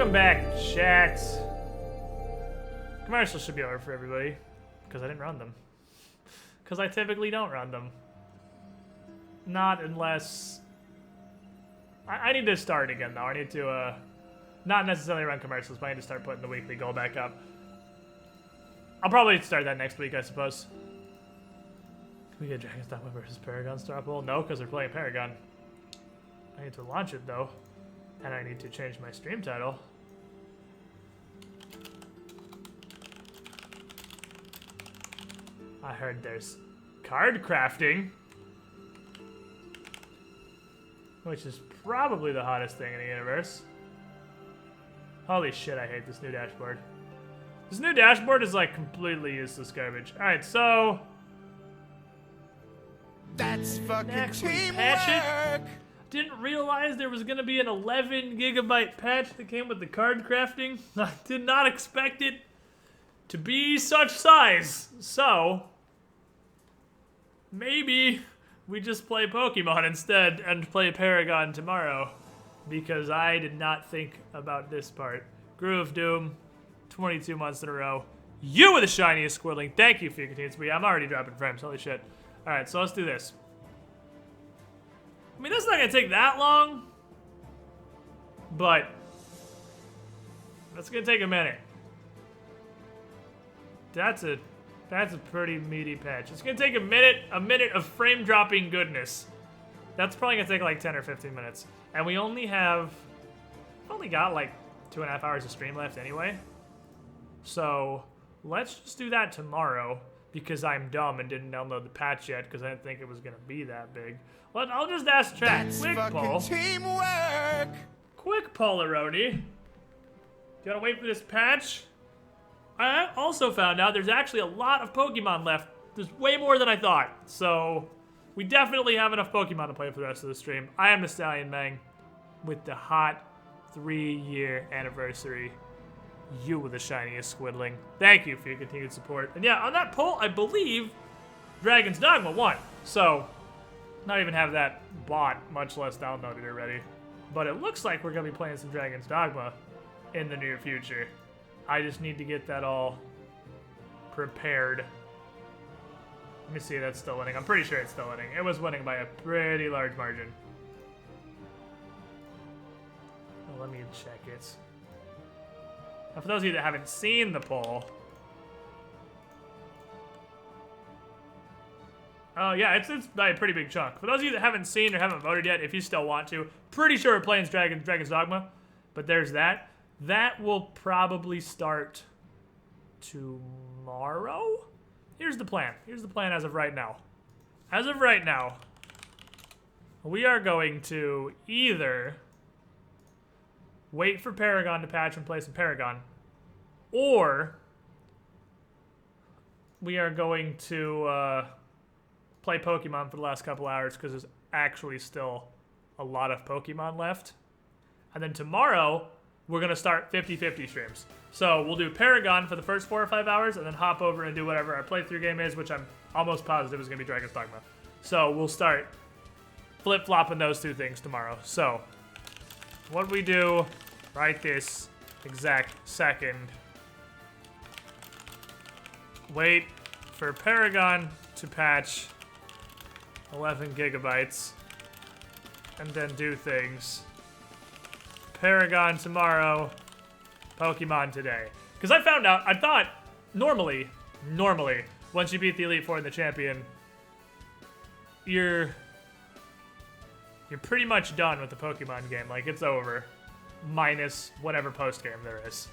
Welcome back, chat. Commercials should be over for everybody, because I didn't run them. Because I typically don't run them. Not unless... I need to start again, though. I need to, not necessarily run commercials, but I need to start putting the weekly goal back up. I'll probably start that next week, I suppose. Can we get Dragon's Dogma versus Paragon Star Bowl? No, because they're playing Paragon. I need to launch it, though. And I need to change my stream title. I heard there's card crafting. which is probably the hottest thing in the universe. Holy shit, I hate this new dashboard. This new dashboard is like completely useless garbage. Alright, so... That's fucking Actually, patch it. teamwork. Didn't realize there was gonna be an 11 gigabyte patch that came with the card crafting. I did not expect it to be such size. So, maybe we just play Pokemon instead and play Paragon tomorrow. Because I did not think about this part. Grew of Doom, 22 months in a row. You were the shiniest Squirtling. Thank you for your continued speed. I'm already dropping frames. Holy shit. Alright, so let's do this. I mean, that's not gonna take that long. But that's gonna take a minute. That's a pretty meaty patch. It's gonna take a minute of frame dropping goodness. That's probably gonna take like 10 or 15 minutes. And we only got like 2.5 hours of stream left anyway. So let's just do that tomorrow because I'm dumb and didn't download the patch yet because I didn't think it was gonna be that big. Well, I'll just ask chat. That's Quick fucking poll. teamwork. Quick Polaroni. Do you wanna wait for this patch? I also found out there's actually a lot of Pokemon left. There's way more than I thought. So we definitely have enough Pokemon to play for the rest of the stream. I am the Stallion Mang with the hot 3-year anniversary. You were the shiniest Squidling. Thank you for your continued support. And yeah, on that poll, I believe Dragon's Dogma won. So, not even have that bought, much less downloaded already. But it looks like we're going to be playing some Dragon's Dogma in the near future. I just need to get that all prepared. Let me see, that's still winning. I'm pretty sure it's still winning. It was winning by a pretty large margin. Oh, let me check it. Now, for those of you that haven't seen the poll. Oh, yeah, it's by a pretty big chunk. For those of you that haven't seen or haven't voted yet, if you still want to, pretty sure we're playing Dragon's Dogma. But there's that. That will probably start tomorrow? Here's the plan. Here's the plan as of right now. As of right now, we are going to either wait for Paragon to patch and play some Paragon, or we are going to play Pokemon for the last couple hours because there's actually still a lot of Pokemon left. And then tomorrow, we're going to start 50-50 streams. So we'll do Paragon for the first 4 or 5 hours and then hop over and do whatever our playthrough game is, which I'm almost positive is going to be Dragon's Dogma. So we'll start flip-flopping those two things tomorrow. So what we do right this exact second, wait for Paragon to patch 11 gigabytes and then do things. Paragon tomorrow, Pokemon today. Because I found out, I thought, normally, once you beat the Elite Four and the Champion, you're pretty much done with the Pokemon game. Like, it's over. Minus whatever post-game there is.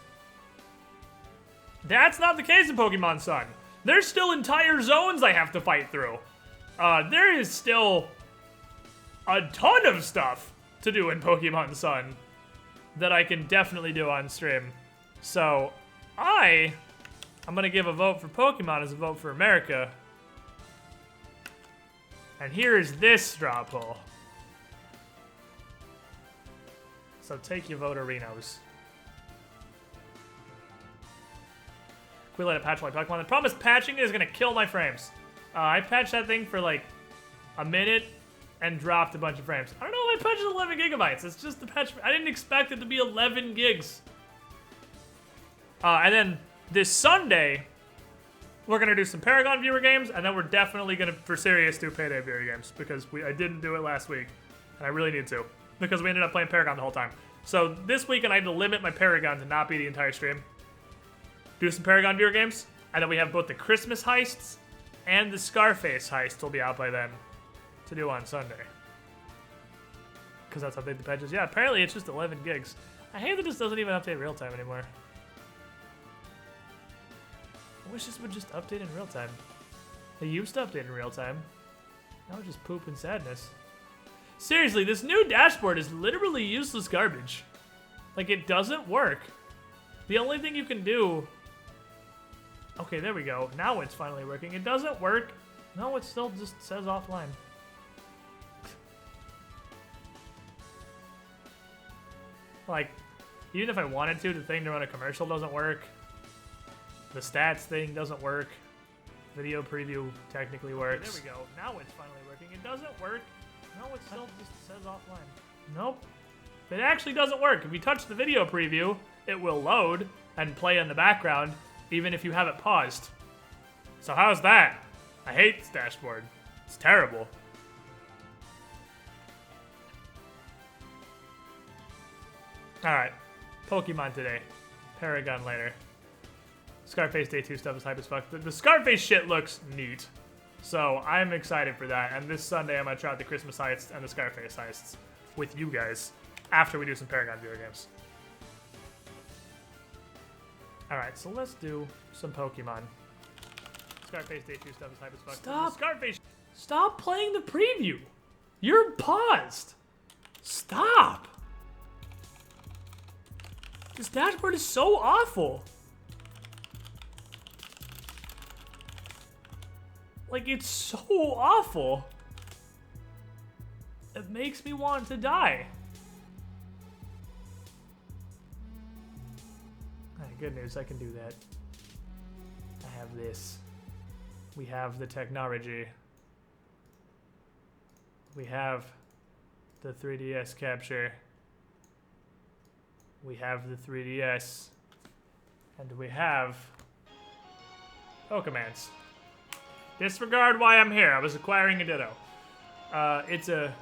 That's not the case in Pokemon Sun. There's still entire zones I have to fight through. There is still a ton of stuff to do in Pokemon Sun that I can definitely do on stream. So, I'm gonna give a vote for Pokemon as a vote for America. And here is this straw poll. So take your vote, Arenos. Can we let it patch my Pokemon? The problem is patching is gonna kill my frames. I patched that thing for like a minute and dropped a bunch of frames. I don't know if I patched 11 gigabytes. It's just the patch. I didn't expect it to be 11 gigs. And then this Sunday, we're gonna do some Paragon viewer games, and then we're definitely gonna, for serious, do Payday viewer games because I didn't do it last week, and I really need to because we ended up playing Paragon the whole time. So this weekend I had to limit my Paragon to not be the entire stream. Do some Paragon viewer games, and then we have both the Christmas heists and the Scarface heist will be out by then to do on Sunday. Because that's how big the patch is. Yeah, apparently it's just 11 gigs. I hate that this doesn't even update real time anymore. I wish this would just update in real time. They used to update in real time. Now it's just poop and sadness. Seriously, this new dashboard is literally useless garbage. Like, it doesn't work. The only thing you can do... Okay, there we go. Now it's finally working. It doesn't work. No, it still just says offline. Like, even if I wanted to, the thing to run a commercial doesn't work. The stats thing doesn't work. Video preview technically works. There we go. Now it's finally working. It doesn't work. No, it still just says offline. Nope. It actually doesn't work. If you touch the video preview, it will load and play in the background, even if you have it paused. So how's that? I hate this dashboard. It's terrible. Alright. Pokemon today. Paragon later. Scarface Day 2 stuff is hype as fuck. The Scarface shit looks neat. So I'm excited for that. And this Sunday I'm going to try out the Christmas heists and the Scarface heists with you guys after we do some Paragon video games. Alright, so let's do some Pokemon. Scarface Day 2 stuff is hype as fuck. Stop! Scarface! Stop playing the preview! You're paused! Stop! This dashboard is so awful! Like, it's so awful. It makes me want to die. Alright, good news, I can do that. I have this. We have the technology. We have the 3DS capture. We have the 3DS. And we have Pokemans. Disregard why I'm here. I was acquiring a Ditto. It's a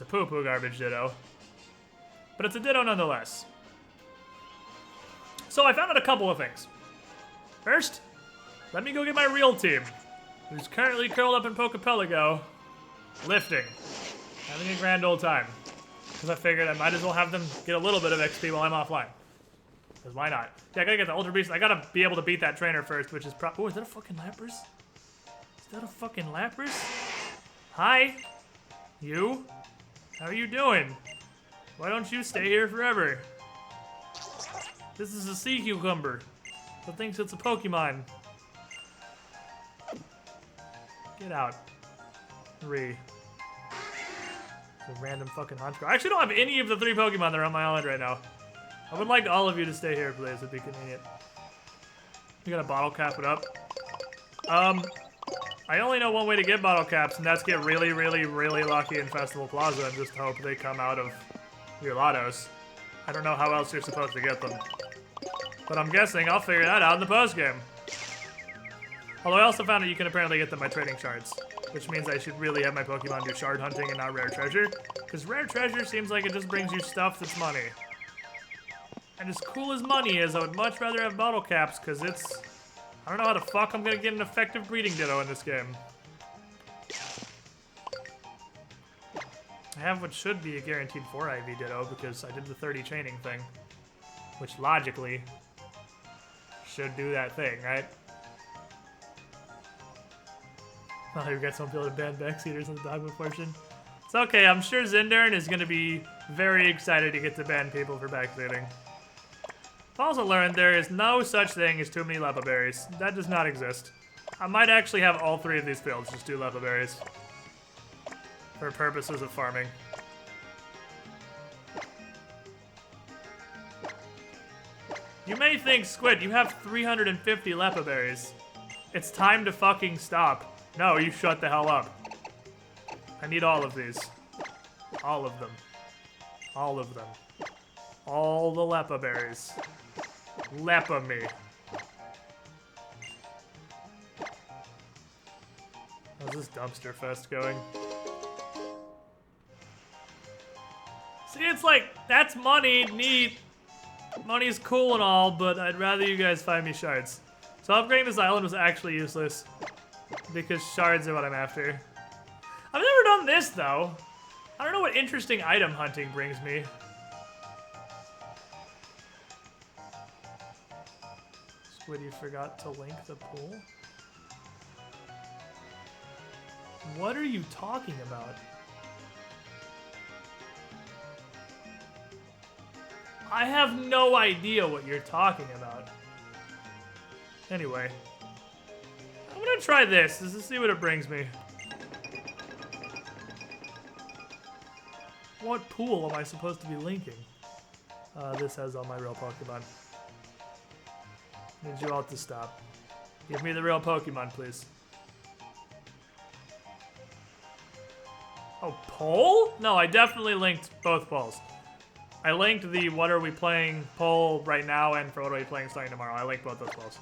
poo-poo garbage Ditto. But it's a Ditto nonetheless. So I found out a couple of things. First, let me go get my real team, who's currently curled up in Pokepelago, lifting, having a grand old time. Because I figured I might as well have them get a little bit of XP while I'm offline. Because why not? Yeah, I gotta get the Ultra Beast. I gotta be able to beat that trainer first, which is oh, is that a fucking Lapras? Is that a fucking Lapras? Hi. You? How are you doing? Why don't you stay here forever? This is a sea cucumber that thinks it's a Pokemon. Get out. 3. It's a random fucking Honchkrow. I actually don't have any of the 3 Pokemon that are on my island right now. I would like all of you to stay here, please. It'd be convenient. We gotta bottle cap it up. I only know one way to get bottle caps, and that's get really, really, really lucky in Festival Plaza and just hope they come out of your lottos. I don't know how else you're supposed to get them. But I'm guessing I'll figure that out in the postgame. Although I also found that you can apparently get them by trading shards, which means I should really have my Pokemon do shard hunting and not rare treasure, because rare treasure seems like it just brings you stuff that's money. And as cool as money is, I would much rather have bottle caps, because it's... I don't know how the fuck I'm gonna get an effective breeding Ditto in this game. I have what should be a guaranteed 4 IV Ditto, because I did the 30 chaining thing. Which logically should do that thing, right? Oh, you guys won't be able to ban backseaters in the dogma portion. It's okay, I'm sure Zindarn is gonna be very excited to get to ban people for backseating. I've also learned there is no such thing as too many Lepa berries. That does not exist. I might actually have all 3 of these fields just do Lepa berries. For purposes of farming. You may think, Squid, you have 350 Lepa berries. It's time to fucking stop. No, you shut the hell up. I need all of these. All of them. All of them. All the Lepa berries. Lepa me. How's this dumpster fest going? See, it's like, that's money, neat. Money's cool and all, but I'd rather you guys find me shards. So upgrading this island was actually useless, because shards are what I'm after. I've never done this, though. I don't know what interesting item hunting brings me. Squiddy forgot to link the pool. What are you talking about? I have no idea what you're talking about. Anyway. I'm gonna try this, just to see what it brings me. What pool am I supposed to be linking? This has all my real Pokemon. Need you all to stop. Give me the real Pokemon, please. Oh, poll? No, I definitely linked both polls. I linked the what are we playing poll right now and for what are we playing starting tomorrow. I linked both those polls.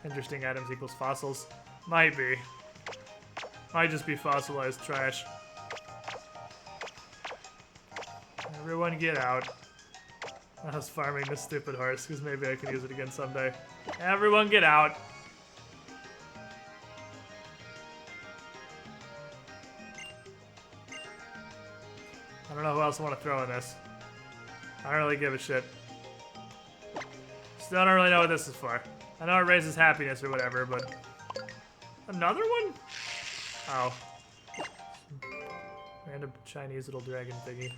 Interesting items equals fossils. Might be. Might just be fossilized trash. Everyone get out. I was farming this stupid horse because maybe I can use it again someday. Everyone get out. I don't know who else I want to throw in this. I don't really give a shit. Still don't really know what this is for. I know it raises happiness or whatever, but... Another one? Oh. Random Chinese little dragon thingy.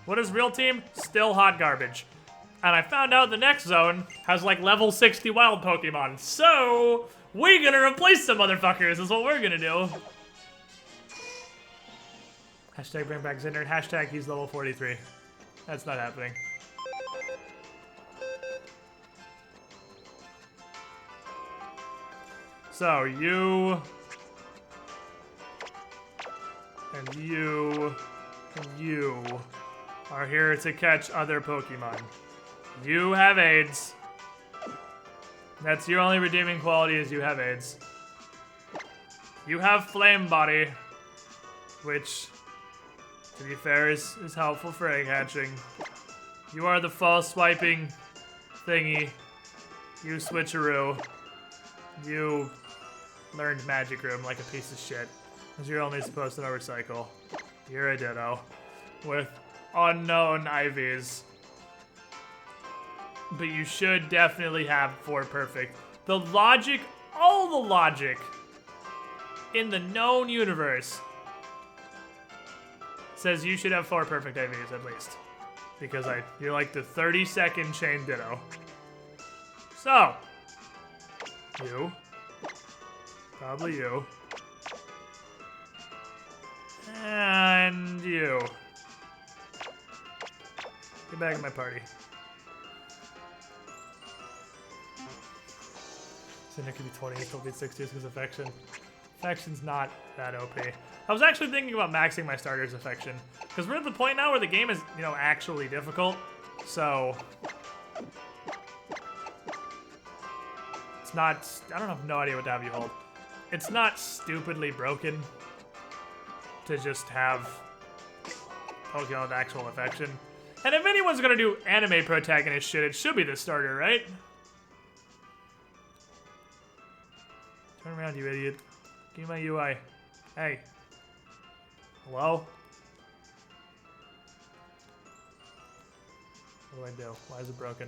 What is real team? Still hot garbage. And I found out the next zone has like level 60 wild Pokemon. So, we're gonna replace some motherfuckers is what we're gonna do. Hashtag bring back Zinder. Hashtag he's level 43. That's not happening. So, you... And you... And you... are here to catch other Pokemon. You have AIDS. That's your only redeeming quality is you have AIDS. You have Flame Body, which, to be fair, is helpful for egg hatching. You are the false swiping thingy. You switcheroo. You learned Magic Room like a piece of shit, because you're only supposed to know Recycle. You're a Ditto with unknown IVs. But you should definitely have 4 perfect. The logic, all the logic in the known universe says you should have 4 perfect IVs at least. Because you're like the 32nd chain Ditto. So, you. Probably you. And you. Get back in my party. Cinder could be 20 and still beat 60 because Affection. Affection's not that OP. I was actually thinking about maxing my starter's Affection. Because we're at the point now where the game is, you know, actually difficult. So... it's not... I don't have no idea what to have you hold. It's not stupidly broken to just have Pokemon with actual Affection. And if anyone's gonna do anime protagonist shit, it should be the starter, right? Turn around, you idiot. Give me my UI. Hey. Hello? What do I do? Why is it broken?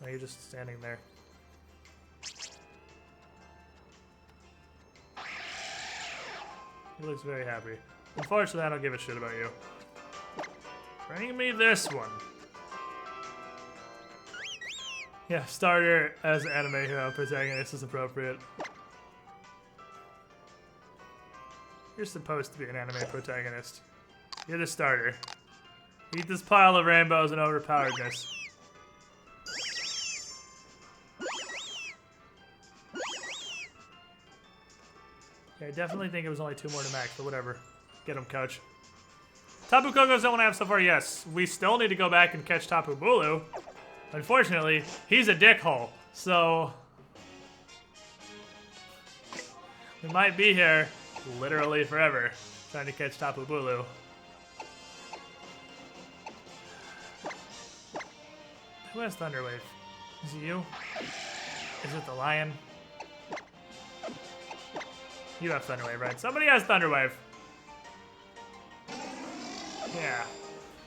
No, you're just standing there. He looks very happy. Unfortunately, I don't give a shit about you. Bring me this one. Yeah, starter as anime hero protagonist is appropriate. You're supposed to be an anime protagonist. You're the starter. Eat this pile of rainbows and overpoweredness. Yeah, I definitely think it was only 2 more to max, but whatever. Get him, coach. Tapu Koko's the one I have so far, yes. We still need to go back and catch Tapu Bulu. Unfortunately, he's a dickhole, so... we might be here literally forever trying to catch Tapu Bulu. Who has Thunderwave? Is it you? Is it the lion? You have Thunderwave, right? Somebody has Thunderwave. Yeah.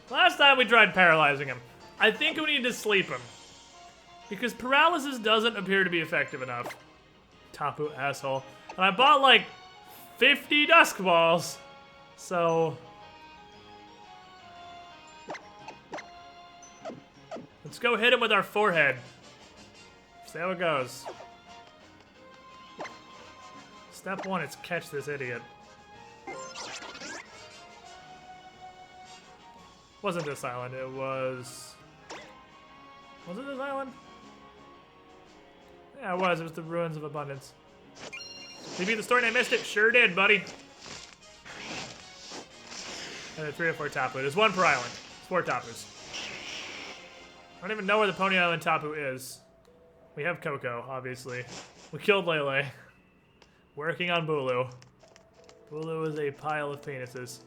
Last time we tried paralyzing him. I think we need to sleep him. Because paralysis doesn't appear to be effective enough. Tapu asshole. And I bought like 50 Dusk Balls. So... let's go hit him with our forehead. See how it goes. Step 1 is catch this idiot. Wasn't this island, it was... was it this island? Yeah, it was. It was the Ruins of Abundance. Did you beat the story and I missed it? Sure did, buddy. And then 3 or 4 Tapu. There's 1 per island. It's 4 Tapus. I don't even know where the Pony Island Tapu is. We have Coco, obviously. We killed Lele. Working on Bulu. Bulu is a pile of penises.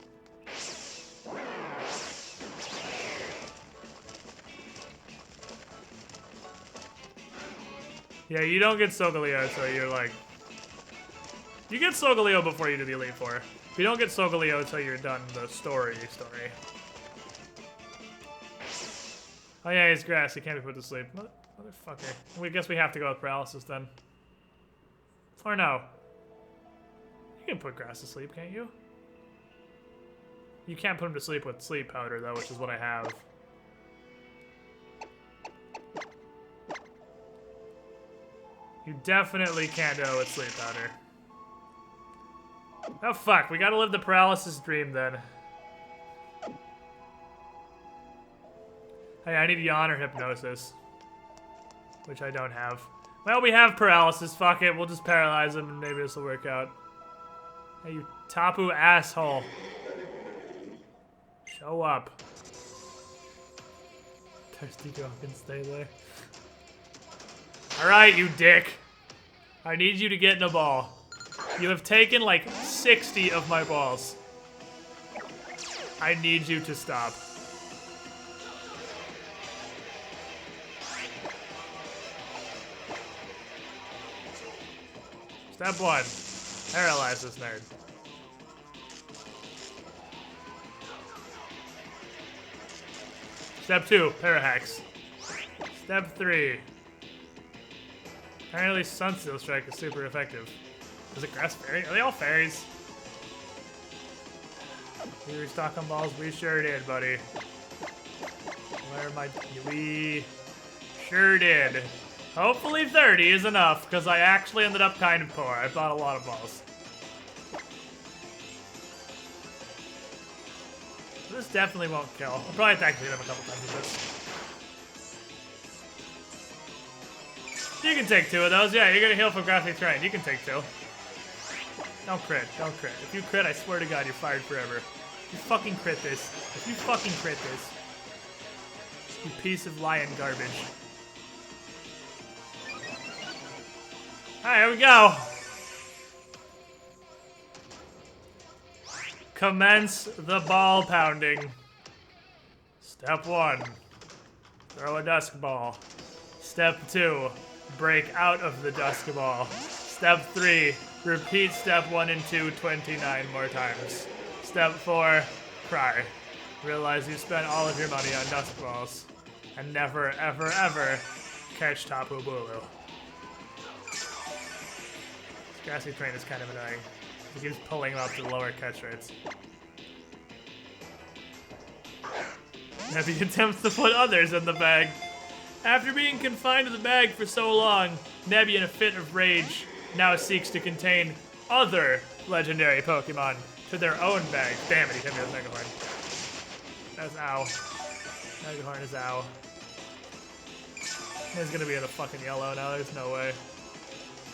Yeah, you don't get Solgaleo, so you're like... you get Solgaleo before you do the Elite Four. You don't get Solgaleo until you're done the story. Oh yeah, he's grass. He can't be put to sleep. Motherfucker. We guess we have to go with paralysis then. Or no. You can put grass to sleep, can't you? You can't put him to sleep with sleep powder though, which is what I have. You definitely can't do it with sleep powder. Oh fuck, we gotta live the paralysis dream then. Hey, I need yawn or hypnosis. Which I don't have. Well, we have paralysis, fuck it, we'll just paralyze him and maybe this will work out. Hey, you Tapu asshole. Show up. Thirsty girl can stay there. Alright, you dick. I need you to get in a ball. You have taken like 60 of my balls. I need you to stop. Step 1. Paralyze this nerd. Step 2. Parahax. Step 3. Apparently Sunsteel Strike is super effective. Is it Grass Fairy? Are they all fairies? We restock on balls? We sure did, buddy. Where am I? We sure did. Hopefully 30 is enough, because I actually ended up kind of poor. I bought a lot of balls. This definitely won't kill. I'll probably have to activate him a couple times with this. You can take 2 of those. Yeah, you're gonna heal from Grassy Terrain. You can take 2. Don't crit. Don't crit. If you crit, I swear to God, you're fired forever. You fucking crit this. If you fucking crit this. You piece of lion garbage. Alright, here we go. Commence the ball pounding. Step 1. Throw a dusk ball. Step 2. Break out of the dusk ball. Step 3. Repeat step 1 and 2 29 more times. Step 4. Cry. Realize you spent all of your money on dusk balls. And never, ever, ever catch Tapu Bulu. Grassy Terrain is kind of annoying. He keeps pulling him up to lower catch rates. Nebby attempts to put others in the bag. After being confined to the bag for so long, Nebby, in a fit of rage, now seeks to contain other legendary Pokemon to their own bag. Damn it, he hit me with Megahorn. That's ow. Megahorn is ow. He's gonna be in a fucking yellow now, there's no way.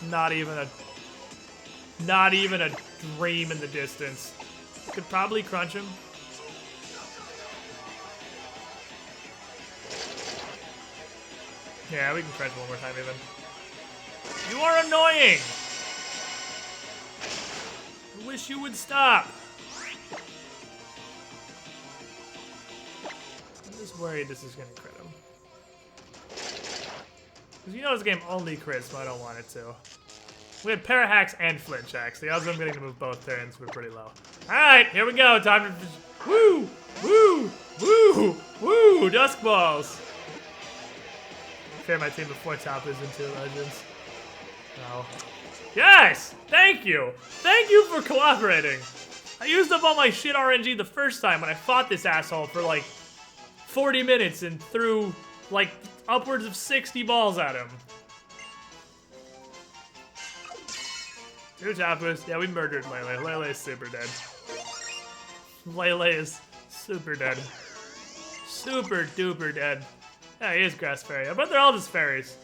Not even a dream in the distance. Could probably crunch him. Yeah, we can crunch one more time even. You are annoying! I wish you would stop. I'm just worried this is gonna crit him. Because you know this game only crits, but I don't want it to. We had Parahax and Flinch Axe. The odds of I'm getting to move both turns were pretty low. Alright, here we go. Time to... Woo! Woo! Woo! Woo! Dusk Balls! Fair my team before Tapu's into Legends. No. Yes! Thank you! Thank you for cooperating! I used up all my shit RNG the first time when I fought this asshole for like 40 minutes and threw like upwards of 60 balls at him. 2 Tapus. Yeah, we murdered Lele. Lele is super dead. Lele is super dead. Super duper dead. Yeah, he is Grass Fairy. I bet they're all just fairies.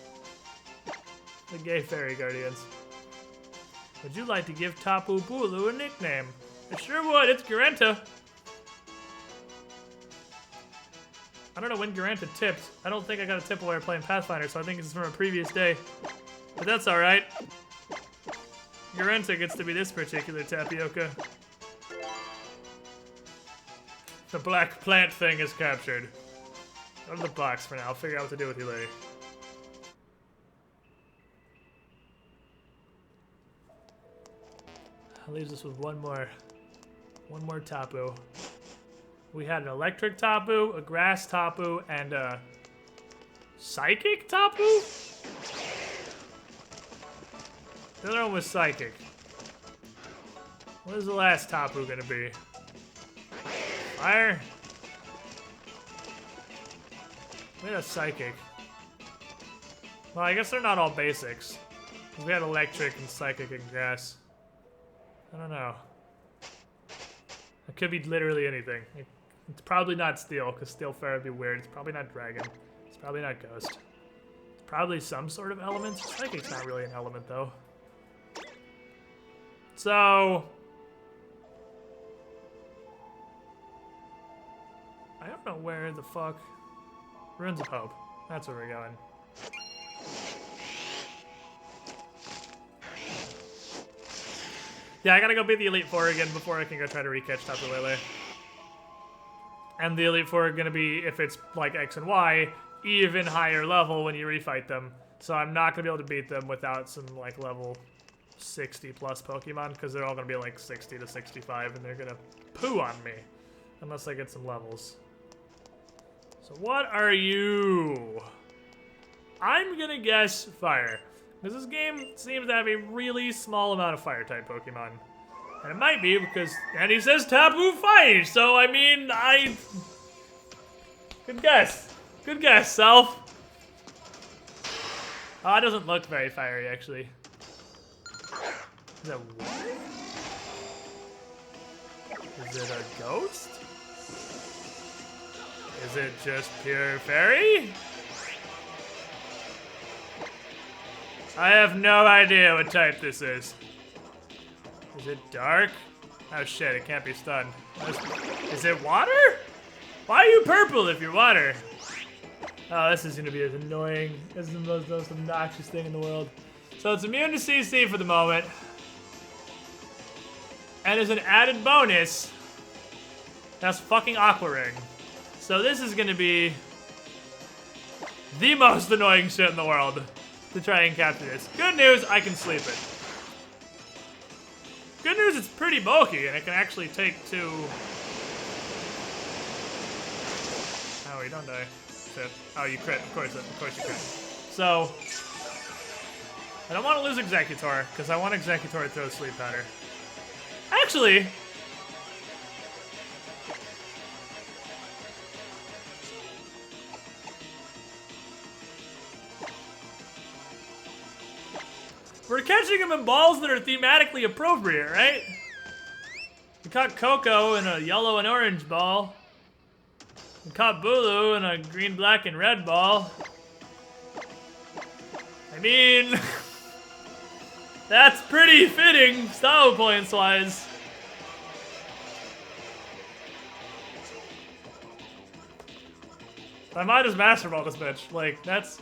The gay fairy guardians. Would you like to give Tapu Bulu a nickname? I sure would. It's Garanta. I don't know when Garanta tipped. I don't think I got a tip while we were playing Pathfinder, so I think it's from a previous day. But that's alright. Garanta gets to be this particular tapioca. The black plant thing is captured. Go to the box for now. I'll figure out what to do with you later. That leaves us with one more Tapu. We had an electric Tapu, a grass Tapu, and a psychic Tapu? The other one was psychic. What is the last Tapu gonna be? Fire? We had a psychic. Well, I guess they're not all basics. We had electric and psychic and grass. I don't know. It could be literally anything. It's probably not steel, because steel fire would be weird. It's probably not dragon. It's probably not ghost. It's probably some sort of element. Psychic's not really an element, though. So... I don't know where the fuck... Ruins of Hope. That's where we're going. Yeah, I gotta go beat the Elite Four again before I can go try to recatch Tapu Lele. And the Elite Four are gonna be, if it's like X and Y, even higher level when you refight them. So I'm not gonna be able to beat them without some like level 60 plus Pokemon, because they're all gonna be like 60 to 65 and they're gonna poo on me. Unless I get some levels. So what are you? I'm gonna guess fire. Because this game seems to have a really small amount of fire-type Pokemon. And it might be because Andy says Tapu Fire, so I mean, Good guess. Good guess, self. Oh, it doesn't look very fiery, actually. Is that water? Is it a ghost? Is it just pure fairy? I have no idea what type this is. Is it dark? Oh shit, it can't be stunned. Is it water? Why are you purple if you're water? Oh, this is gonna be as annoying. This is the most obnoxious thing in the world. So it's immune to CC for the moment. And as an added bonus, that's fucking Aqua Ring. So this is gonna be the most annoying shit in the world to try and capture this. Good news, I can sleep it. Good news, it's pretty bulky, and it can actually take 2... Oh, you don't die. Shit. Oh, you crit. Of course you crit. So, I don't want to lose Executor, because I want Executor to throw Sleep Powder. Actually... We're catching him in balls that are thematically appropriate, right? We caught Coco in a yellow and orange ball. We caught Bulu in a green, black, and red ball. I mean... that's pretty fitting, style points-wise. I might just Master Ball this bitch. Like, that's...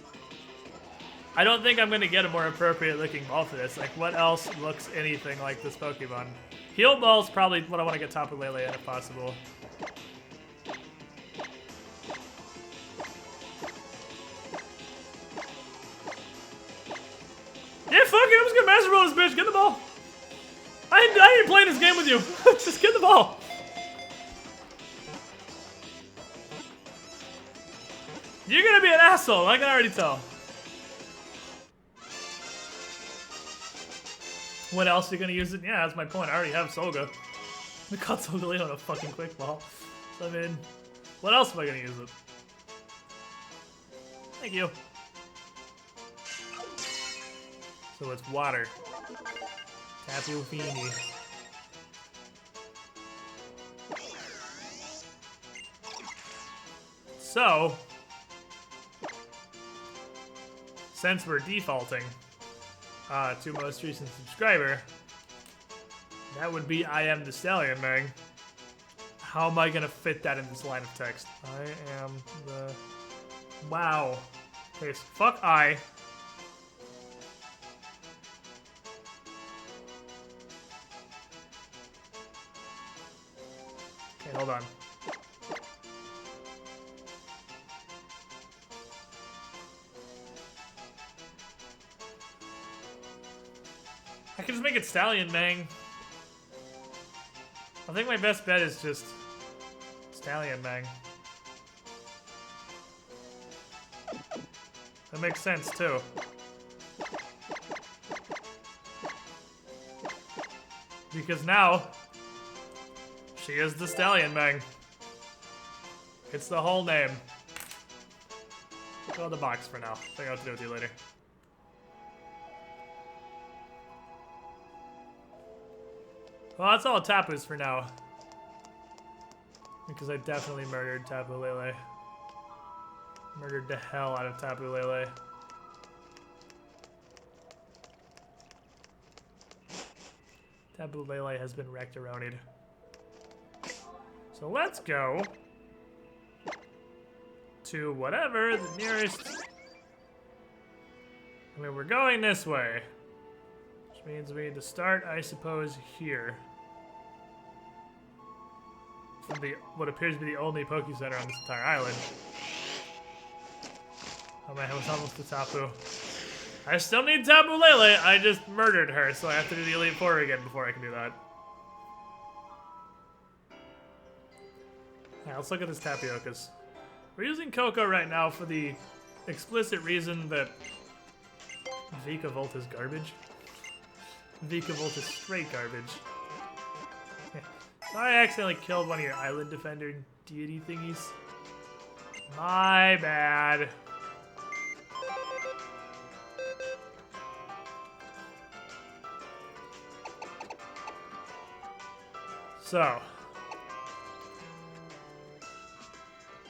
I don't think I'm gonna get a more appropriate looking ball for this. Like, what else looks anything like this Pokemon? Heal Ball's probably what I want to get Tapu Lele in if possible. Yeah, fuck it, I'm just gonna Master Ball this bitch. Get the ball. I ain't playing this game with you. Just get the ball. You're gonna be an asshole, I can already tell. What else are you gonna use it? Yeah, that's my point. I already have Solga. We caught Solgaleo on a fucking quick ball. So I mean, what else am I gonna use it? Thank you. So it's water. Tapu Fini. So, since we're defaulting to most recent subscriber, that would be I am the Stallion Mang. How am I gonna fit that in this line of text? I am the... Wow. Okay, so fuck I. Okay, hold on. I can just make it Stallion Mang. I think my best bet is just Stallion Mang. That makes sense too. Because now she is the Stallion Mang. It's the whole name. Go in the box for now. Figure out what to do with you later. Well, that's all Tapu's for now. Because I definitely murdered Tapu Lele. Murdered the hell out of Tapu Lele. Tapu Lele has been wrecked-a-ronied. So let's go to whatever the nearest... I mean, we're going this way. Which means we need to start, I suppose, here. From the what appears to be the only Poke Center on this entire island. Oh man, I was almost to Tapu. I still need Tapu Lele. I just murdered her, so I have to do the Elite Four again before I can do that. Alright, let's look at this Tapiokas. We're using Cocoa right now for the explicit reason that Vikavolt is garbage. Vikavolt is straight garbage. So I accidentally killed one of your Island Defender deity thingies. My bad. So.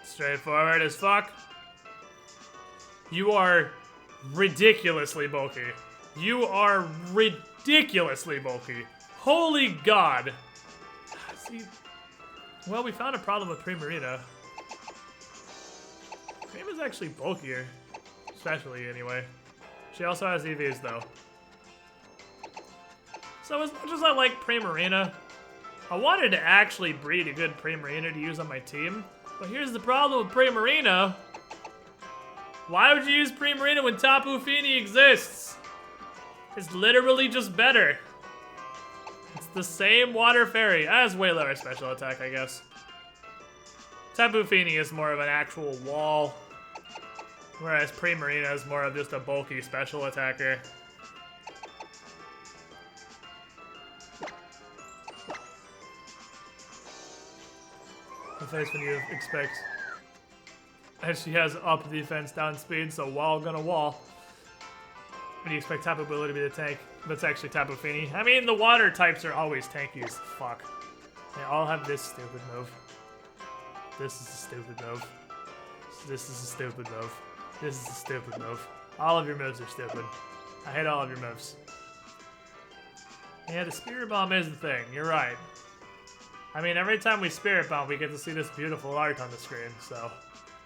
Straightforward as fuck. You are ridiculously bulky. You are ridiculously bulky. Holy God. See, well, we found a problem with Primarina. Cream is actually bulkier. Especially, anyway. She also has EVs, though. So as much as I like Primarina, I wanted to actually breed a good Primarina to use on my team. But here's the problem with Primarina. Why would you use Primarina when Tapu Fini exists? It's literally just better. It's the same water fairy as way lower special attack, I guess. Tapu Fini is more of an actual wall, whereas Primarina is more of just a bulky special attacker. The face when you expect. And she has up defense, down speed, so wall gonna wall. When you expect Tapu Bulu to be the tank, that's actually Tapu Fini. I mean, the water types are always tanky as fuck. They all have this stupid move. This is a stupid move. This is a stupid move. This is a stupid move. All of your moves are stupid. I hate all of your moves. Yeah, the Spirit Bomb is the thing. You're right. I mean, every time we Spirit Bomb, we get to see this beautiful art on the screen, so...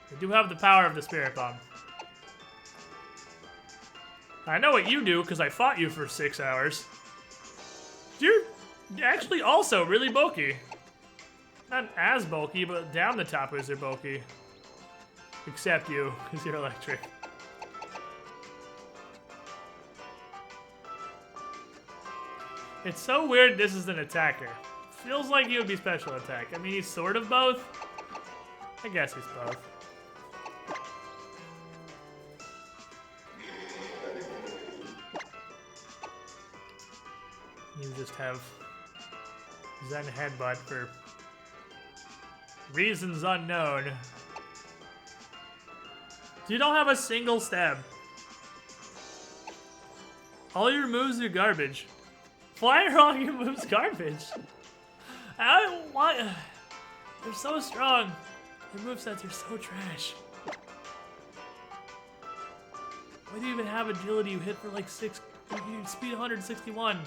We do have the power of the Spirit Bomb. I know what you do, because I fought you for 6 hours. You're actually also really bulky. Not as bulky, but down the Tapus are bulky. Except you, because you're electric. It's so weird this is an attacker. Feels like he would be special attack. I mean, he's sort of both. I guess he's both. You just have Zen Headbutt for reasons unknown. You don't have a single stab. All your moves are garbage. Why are all your moves garbage? Why? They're so strong. Your movesets are so trash. Why do you even have agility? You hit for like 6. You speed 161.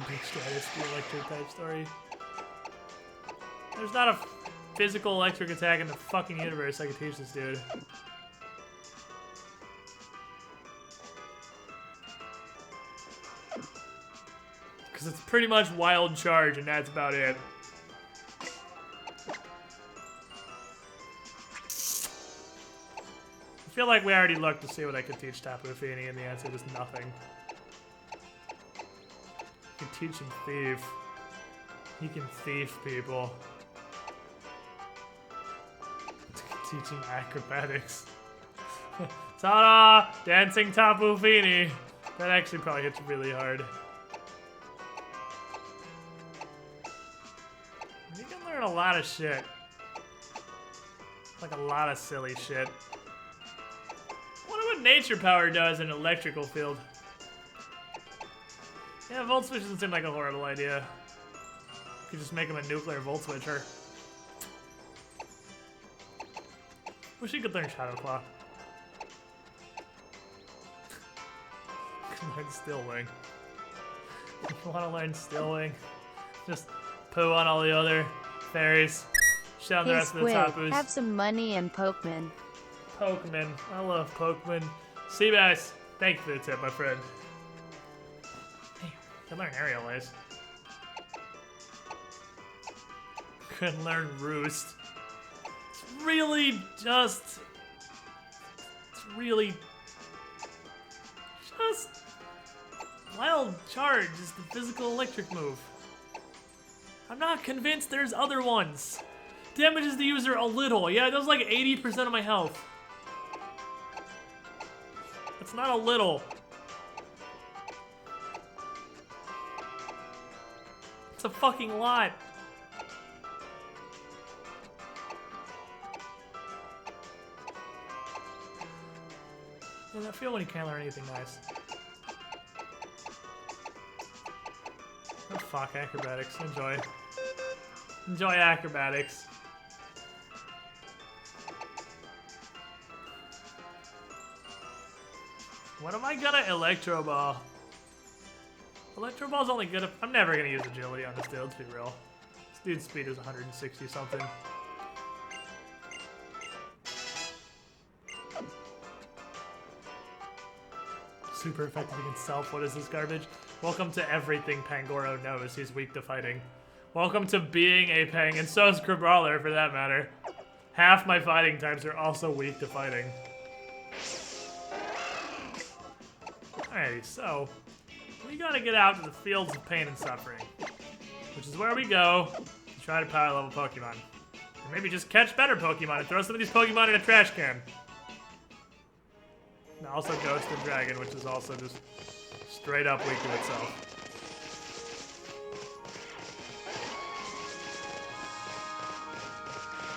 Big status, the electric type story. There's not a physical electric attack in the fucking universe I can teach this dude. Because it's pretty much wild charge, and that's about it. I feel like we already looked to see what I could teach Tapu Fini, and the answer was nothing. I can teach him thief. He can thief people. Teach him acrobatics. Ta-da! Dancing Tapu Fini! That actually probably hits really hard. You can learn a lot of shit. Like a lot of silly shit. I wonder what nature power does in an electrical field. Yeah, Volt Switch doesn't seem like a horrible idea. You could just make him a nuclear Volt Switcher. Wish you could learn Shadow Claw. Learn Still Wing. If you want to learn Still Wing, just poo on all the other fairies. Shit on the rest of the Tapus. Have some money and Pokemon. Pokemon. I love Pokemon. Seabass, thank you for the tip, my friend. Hey, you can learn Aerial Ace. Couldn't learn Roost. It's really just Wild Charge is the physical electric move. I'm not convinced there's other ones. Damages the user a little. Yeah, it does like 80% of my health. It's not a little. It's a fucking lot. Does that feel when you can't learn anything nice? Oh fuck, acrobatics. Enjoy. Enjoy acrobatics. What am I gonna Electro Ball? Electro Ball's only good if I'm never gonna use agility on this dude, let's be real. This dude's speed is 160 something. Super effective against self. What is this garbage? Welcome to everything Pangoro knows. He's weak to fighting. Welcome to being a Pang, and so is Crabrawler for that matter. Half my fighting types are also weak to fighting. Alrighty, so we gotta get out to the fields of pain and suffering, which is where we go to try to power level Pokemon. Or maybe just catch better Pokemon and throw some of these Pokemon in a trash can. And also Ghost and Dragon, which is also just straight up weak to itself.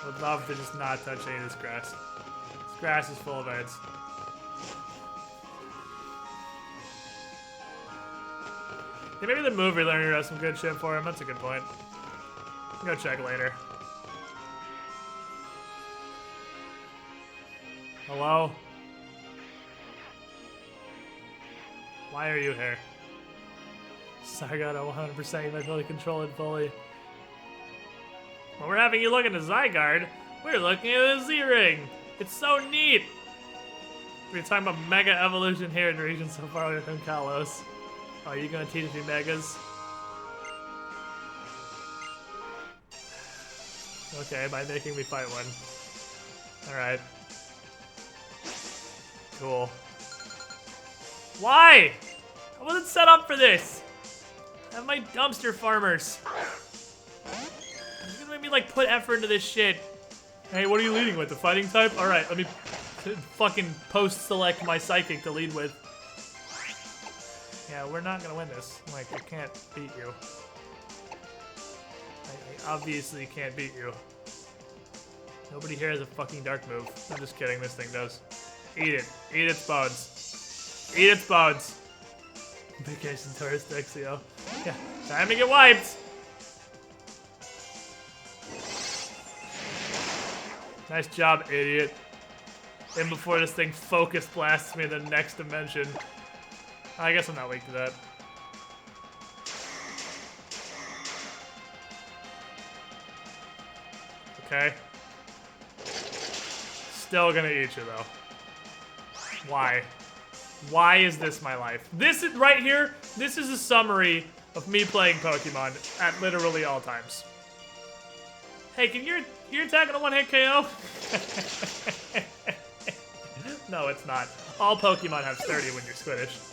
Would love to just not touch any of this grass. This grass is full of ants. Yeah, maybe the movie learner has some good shit for him. That's a good point. I'll go check later. Hello? Why are you here? Zygarde 100% my ability to control it fully. Well, we're having you look into Zygarde. We're looking at the Z-Ring. It's so neat. We're talking about Mega Evolution here in the region so far away from Kalos. Oh, are you gonna teach me Megas? Okay, by making me fight one. Alright. Cool. Why? I wasn't set up for this. I have my dumpster farmers. You're gonna make me like put effort into this shit. Hey, what are you leading with? The fighting type? Alright, let me fucking post-select my psychic to lead with. Yeah, we're not gonna win this. Like, I can't beat you. I obviously can't beat you. Nobody here has a fucking dark move. I'm just kidding, this thing does. Eat it. Eat its bones. Eat its bones. Vacation tourist Dexio. Yeah, time to get wiped! Nice job, idiot. And before this thing focus blasts me in the next dimension. I guess I'm not weak to that. Okay. Still gonna eat you, though. Why? Why is this my life? This is right here, this is a summary of me playing Pokemon at literally all times. Hey, can you're attacking a one-hit KO? No, it's not. All Pokemon have 30 when you're Squiddish.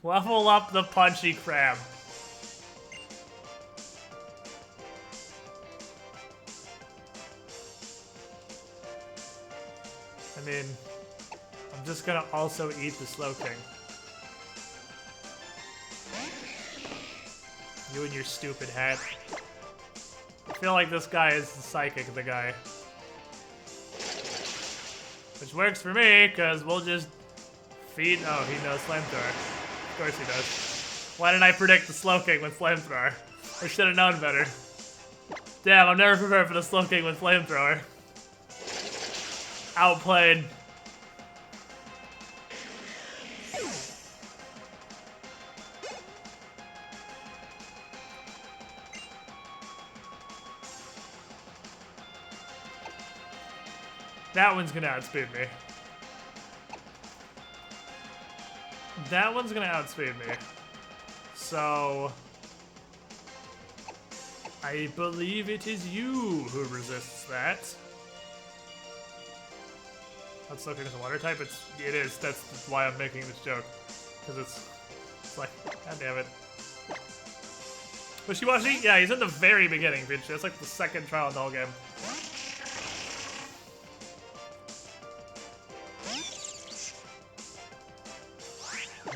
Level up the Punchy Crab. I mean, I'm just gonna also eat the Slowking. You and your stupid hat. I feel like this guy is the psychic, the guy. Which works for me, because we'll just feed... Oh, he knows Flamethrower. Of course he does. Why didn't I predict the Slowking with Flamethrower? I should have known better. Damn, I'm never prepared for the Slowking with Flamethrower. Outplayed. That one's gonna outspeed me. That one's gonna outspeed me. So... I believe it is you who resists that. That's looking as a water type? It is. That's why I'm making this joke. Because it's like, god damn it. Wishy-washy? Yeah, he's in the very beginning, bitch. That's like the second trial in the whole game.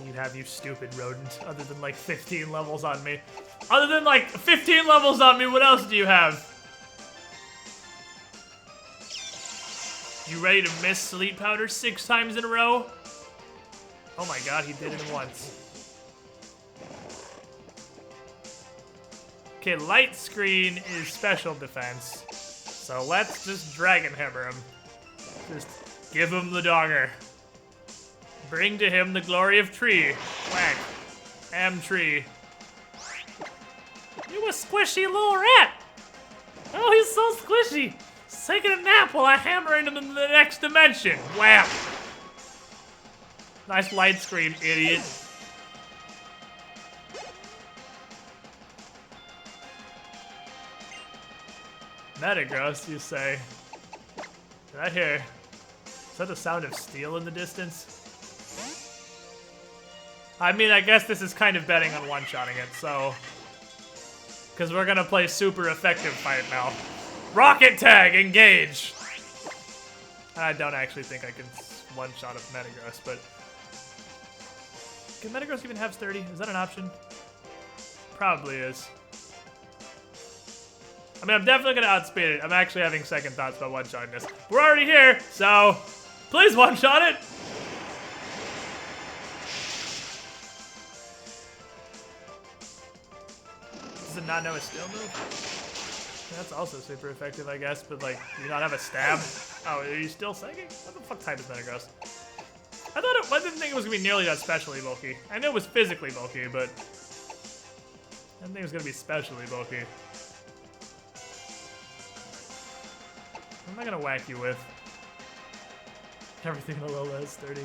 You'd have, you stupid rodent, other than like 15 levels on me. Other than like 15 levels on me, what else do you have? You ready to miss Sleep Powder 6 times in a row? Oh my god, he did it once. Okay, Light Screen is special defense. So let's just Dragon Hammer him. Just give him the dogger. Bring to him the glory of tree. Whack. Am tree. You a squishy little rat. Oh, he's so squishy. He's taking a nap while I hammer him into the next dimension. Wham. Nice light screen, idiot. Metagross, you say. Did I hear? Is that the sound of steel in the distance? I mean, I guess this is kind of betting on one-shotting it, so... Because we're gonna play super effective fight now. Rocket Tag, engage! I don't actually think I can one-shot a Metagross, but... Can Metagross even have 30? Is that an option? Probably is. I mean, I'm definitely gonna outspeed it. I'm actually having second thoughts about one-shotting this. We're already here, so... Please one-shot it! Does it not know a steel move? That's also super effective, I guess, but like, do you not have a stab? Oh, are you still psychic? What the fuck type is Metagross? I didn't think it was gonna be nearly that specially bulky. I knew it was physically bulky, but I didn't think it was gonna be specially bulky. What am I gonna whack you with? Everything in Alola is 30.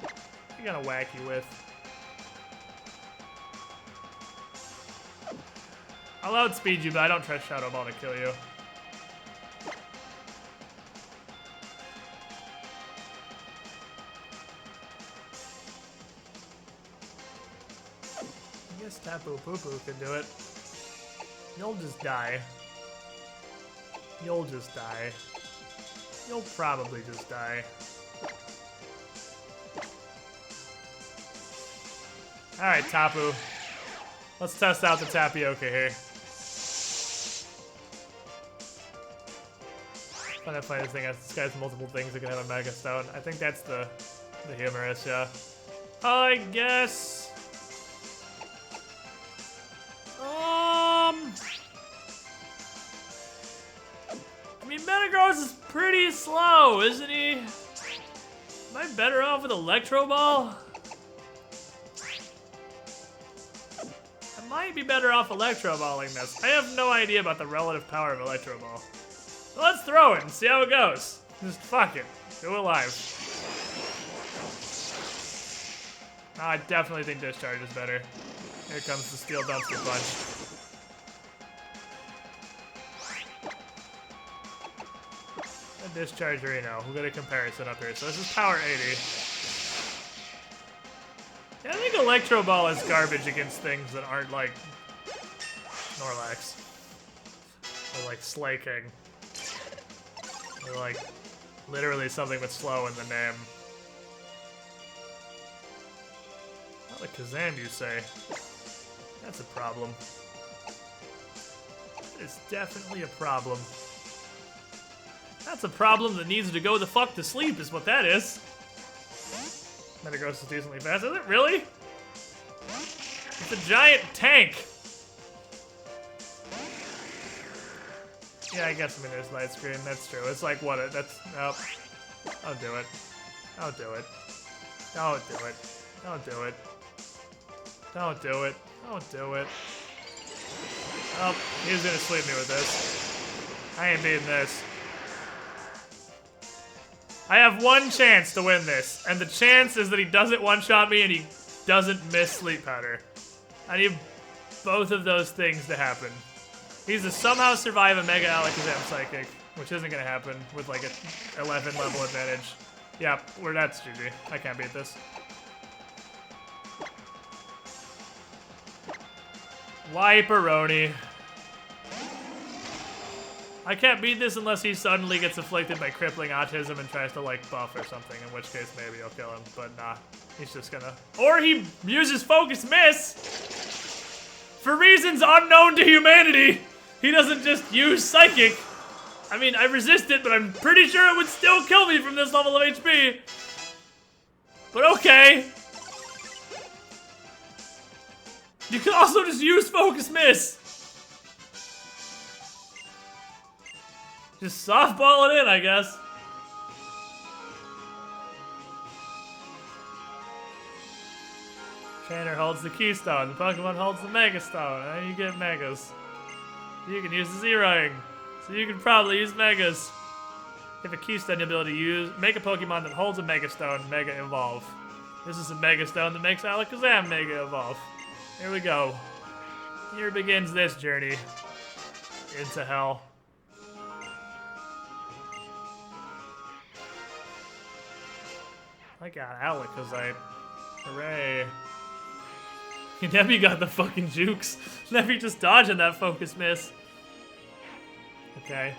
What am I gonna whack you with? I'll outspeed you, but I don't trust Shadow Ball to kill you. I guess Tapu Pupu can do it. You'll just die. You'll just die. You'll probably just die. Alright, Tapu. Let's test out the tapioca here. Fun to play this thing. This guy has multiple things that can have a Mega Stone. I think that's the humorous, yeah. I guess. I mean, Metagross is pretty slow, isn't he? Am I better off with Electro Ball? I might be better off Electro Balling this. I have no idea about the relative power of Electro Ball. So let's throw it and see how it goes. Just fuck it. Do it live. No, I definitely think Discharge is better. Here comes the Steel Dumpster Punch. A Discharge Reno. We'll get a comparison up here. So this is power 80. Yeah, I think Electro Ball is garbage against things that aren't like Snorlax. Or like Slaking. Or like literally something with slow in the name. Not like Kazam, you say. That's a problem. It's definitely a problem. That's a problem that needs to go the fuck to sleep, is what that is. Metagross is decently fast. Is it really? It's a giant tank. Yeah, I guess, I mean, there's light screen. That's true. It's like, what? That's, nope. Don't do it. Don't do it. Don't do it. Don't do it. Don't do it. Don't do it. Oh, he's gonna sweep me with this. I ain't beating this. I have one chance to win this, and the chance is that he doesn't one-shot me and he doesn't miss Sleep Powder. I need both of those things to happen. He needs to somehow survive a Mega Alakazam Psychic, which isn't gonna happen with like an 11 level advantage. Yeah, that's GG. I can't beat this. Wiperoni. I can't beat this unless he suddenly gets afflicted by crippling autism and tries to, like, buff or something, in which case maybe I'll kill him, but nah. He's just gonna... Or he uses Focus Miss! For reasons unknown to humanity! He doesn't just use Psychic! I mean, I resist it, but I'm pretty sure it would still kill me from this level of HP! But okay! You can also just use Focus Miss! Just softball it in, I guess. Trainer holds the Keystone. The Pokemon holds the Mega Stone. And you get Megas. You can use the Zeroing. So you can probably use Megas. If a Keystone, you'll be able to make a Pokemon that holds a Mega Stone, Mega Evolve. This is a Mega Stone that makes Alakazam Mega Evolve. Here we go. Here begins this journey into hell. I got Alakazam. Hooray. Nebby got the fucking jukes. Nebby just dodging that Focus Miss. Okay.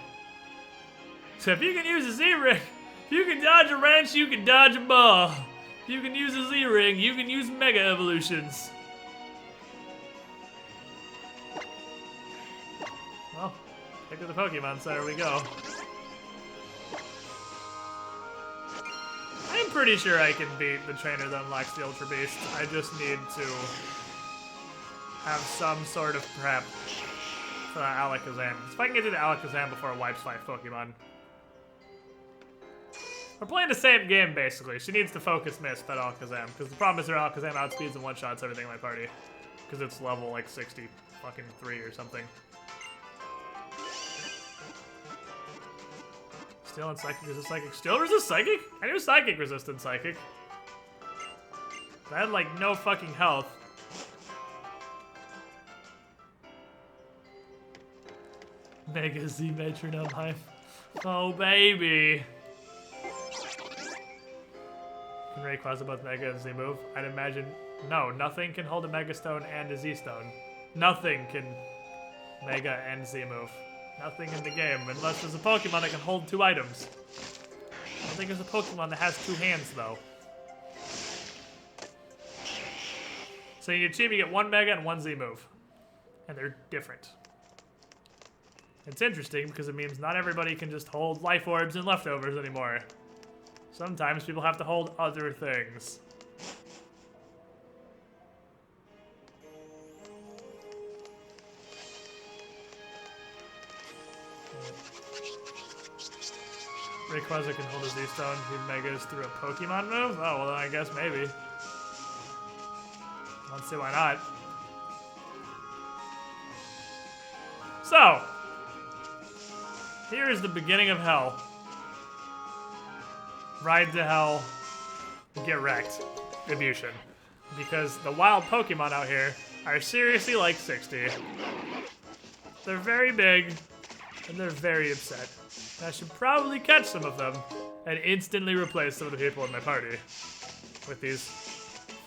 So if you can use a Z-Ring, if you can dodge a wrench, you can dodge a ball. If you can use a Z-Ring, you can use Mega Evolutions. Well, back to the Pokemon Center we go. I'm pretty sure I can beat the trainer that unlocks the Ultra Beast. I just need to have some sort of prep for Alakazam. If I can get to the Alakazam before it wipes 5 Pokemon. We're playing the same game, basically. She needs to Focus Miss that Alakazam, because the problem is her Alakazam outspeeds and one-shots everything in my party. Because it's level, like, 60 fucking 3 or something. Steel and Psychic resist Psychic. Steel resist Psychic? I knew Psychic resisted Psychic. I had, like, no fucking health. Mega Z Metronome Hive. Oh, baby. Can Rayquaza both Mega and Z move? I'd imagine... No, nothing can hold a Mega Stone and a Z Stone. Nothing can Mega and Z move. Nothing in the game, unless there's a Pokemon that can hold 2 items. I don't think there's a Pokemon that has 2 hands, though. So you achieve, you get 1 Mega and 1 Z move. And they're different. It's interesting because it means not everybody can just hold life orbs and leftovers anymore. Sometimes people have to hold other things. Rayquaza can hold a Z-Stone, he Megas through a Pokemon move? Oh, well then I guess maybe. I don't see why not. So, here is the beginning of hell. Ride to hell, get wrecked, Ebution. Because the wild Pokemon out here are seriously like 60. They're very big, and they're very upset. I should probably catch some of them and instantly replace some of the people in my party with these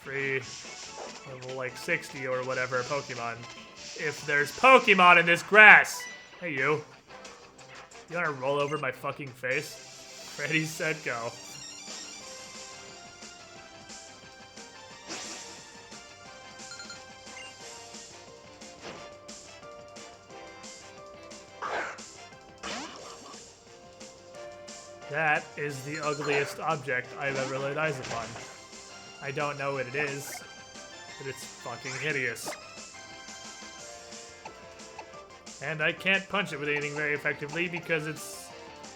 free level like 60 or whatever Pokemon. If there's Pokemon in this grass! Hey you. You wanna roll over my fucking face? Ready, set, go. That is the ugliest object I've ever laid eyes upon. I don't know what it is, but it's fucking hideous. And I can't punch it with anything very effectively because it's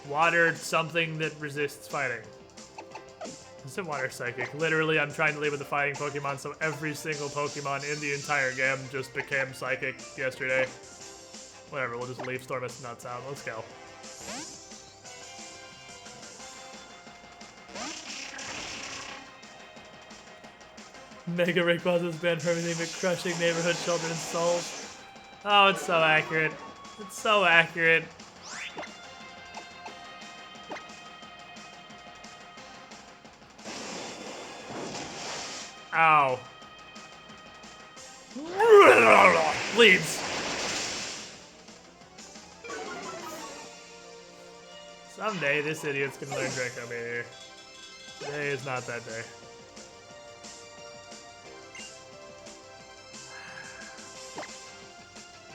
water something that resists fighting. It's a water psychic. Literally, I'm trying to leave with the fighting Pokemon, so every single Pokemon in the entire game just became psychic yesterday. Whatever, we'll just leave Storm its nuts out. Let's go. Mega Rayquaza's banned for everything but crushing neighborhood children's souls. Oh, it's so accurate. It's so accurate. Ow. Bleeds. Someday this idiot's gonna learn Draco Meteor. Today is not that day.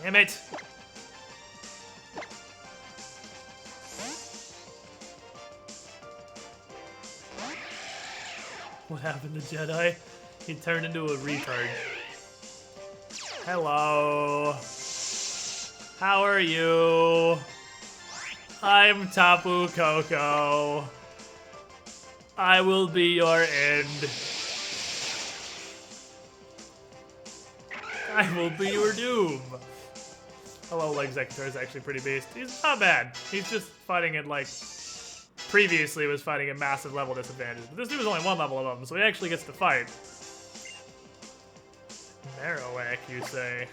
Damn it! What happened to Jedi? He turned into a retard. Hello. How are you? I'm Tapu Koko. I will be your end. I will be your doom. Hello, Executor is actually pretty beast. He's not bad. He's just fighting at, like, previously was fighting at massive level disadvantages. But this dude was only 1 level above him, so he actually gets to fight. Marowak, you say?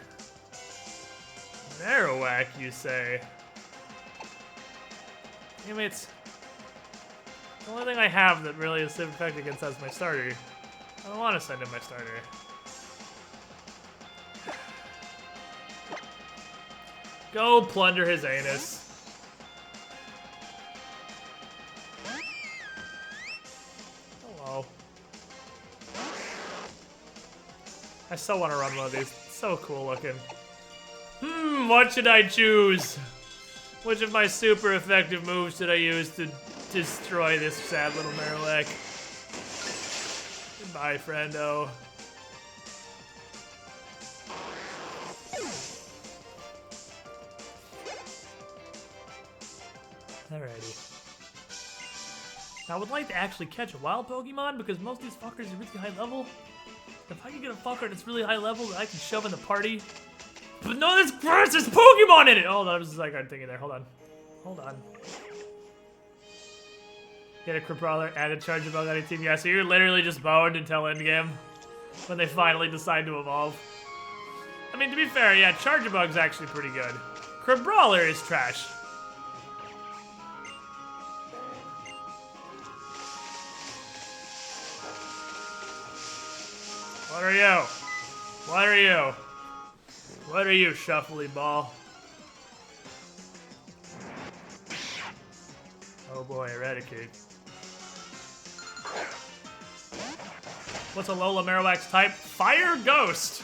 Marowak, you say? Damn it. The only thing I have that really is effective against that is my starter. I don't want to send in my starter. Go plunder his anus. Hello. I still want to run one of these. It's so cool looking. What should I choose? Which of my super effective moves should I use to destroy this sad little Marowak? Goodbye, friendo. Alrighty. Now, I would like to actually catch a wild Pokemon because most of these fuckers are really high level. If I can get a fucker that's really high level that I can shove in the party. But no, this grass, there's Pokemon in it! Oh, that was the Zygarde thing in there. Hold on. Hold on. Get a Crabrawler and a Charjabug on your team. Yeah, so you're literally just boned until endgame when they finally decide to evolve. I mean, to be fair, yeah, Charjabug's actually pretty good. Crabrawler is trash. What are you? What are you? What are you, shuffly ball? Oh boy, Eradicate. What's a Lola Marowak's type? Fire Ghost!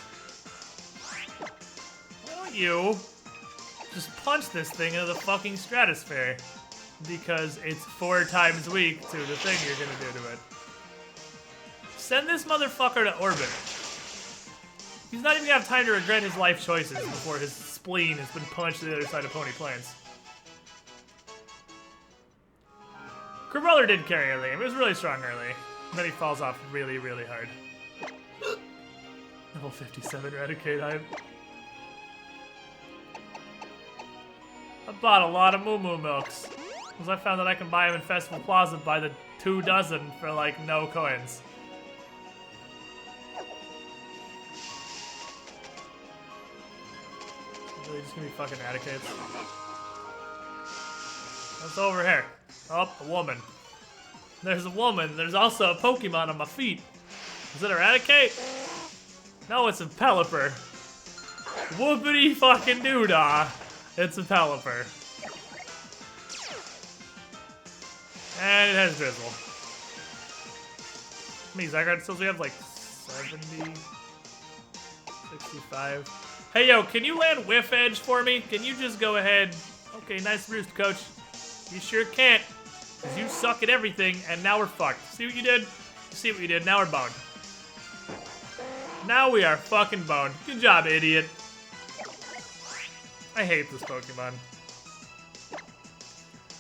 Why don't you just punch this thing into the fucking stratosphere? Because it's 4 times weak to the thing you're gonna do to it. Send this motherfucker to orbit. He's not even gonna have time to regret his life choices before his spleen has been punched to the other side of Pony Plains. Crabrawler did carry early. It was really strong early. And then he falls off really, really hard. Level 57 Eradicate hype. I bought a lot of Moo Moo Milks. Because I found that I can buy them in Festival Plaza by the 2 dozen for like no coins. Really just gonna be fucking Eradicates. What's over here? Oh, a woman. There's a woman. There's also a Pokemon on my feet. Is it Eradicate? No, it's a Pelipper. Whoopity fucking doodah. It's a Pelipper. And it has Drizzle. How many Zygarde skills we have? Like 70? 65? Hey, yo, can you land Whiff Edge for me? Can you just go ahead? Okay, nice roost, coach. You sure can't. Because you suck at everything, and now we're fucked. See what you did? See what you did? Now we're boned. Now we are fucking boned. Good job, idiot. I hate this Pokemon.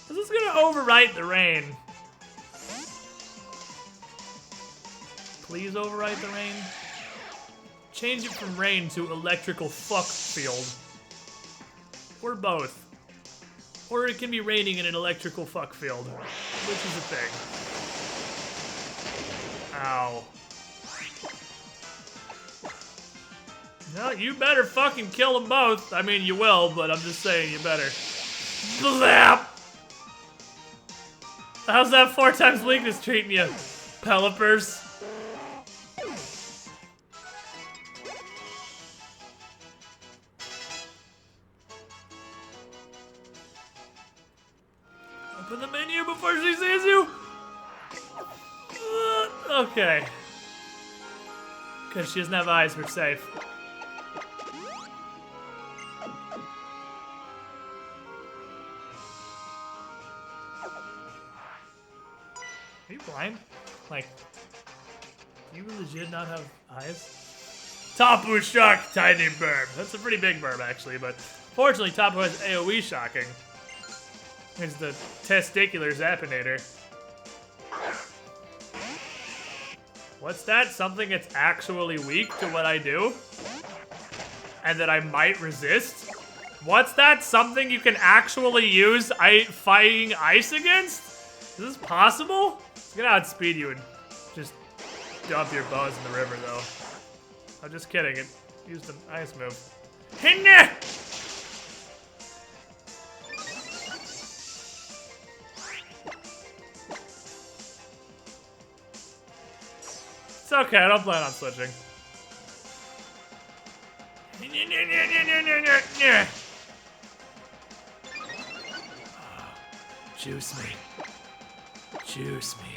Is this gonna overwrite the rain? Please overwrite the rain. Change it from rain to electrical fuck field. Or both. Or it can be raining in an electrical fuck field. Which is a thing. Ow. No, you better fucking kill them both. I mean, you will, but I'm just saying you better. Zap! How's that 4 times weakness treating you, Pelipers? Open the menu before she sees you. Okay. Because she doesn't have eyes, we're safe. Are you blind? Like, do you legit not have eyes? Tapu Shock, tiny burb. That's a pretty big burb, actually, but fortunately, Tapu has AoE shocking. There's the testicular Zappinator. What's that? Something that's actually weak to what I do? And that I might resist? What's that? Something you can actually use fighting ice against? Is this possible? It's gonna outspeed you and just dump your bows in the river, though. I'm just kidding. It used an ice move. Hinna! It's okay, I don't plan on switching. Juice me. Juice me.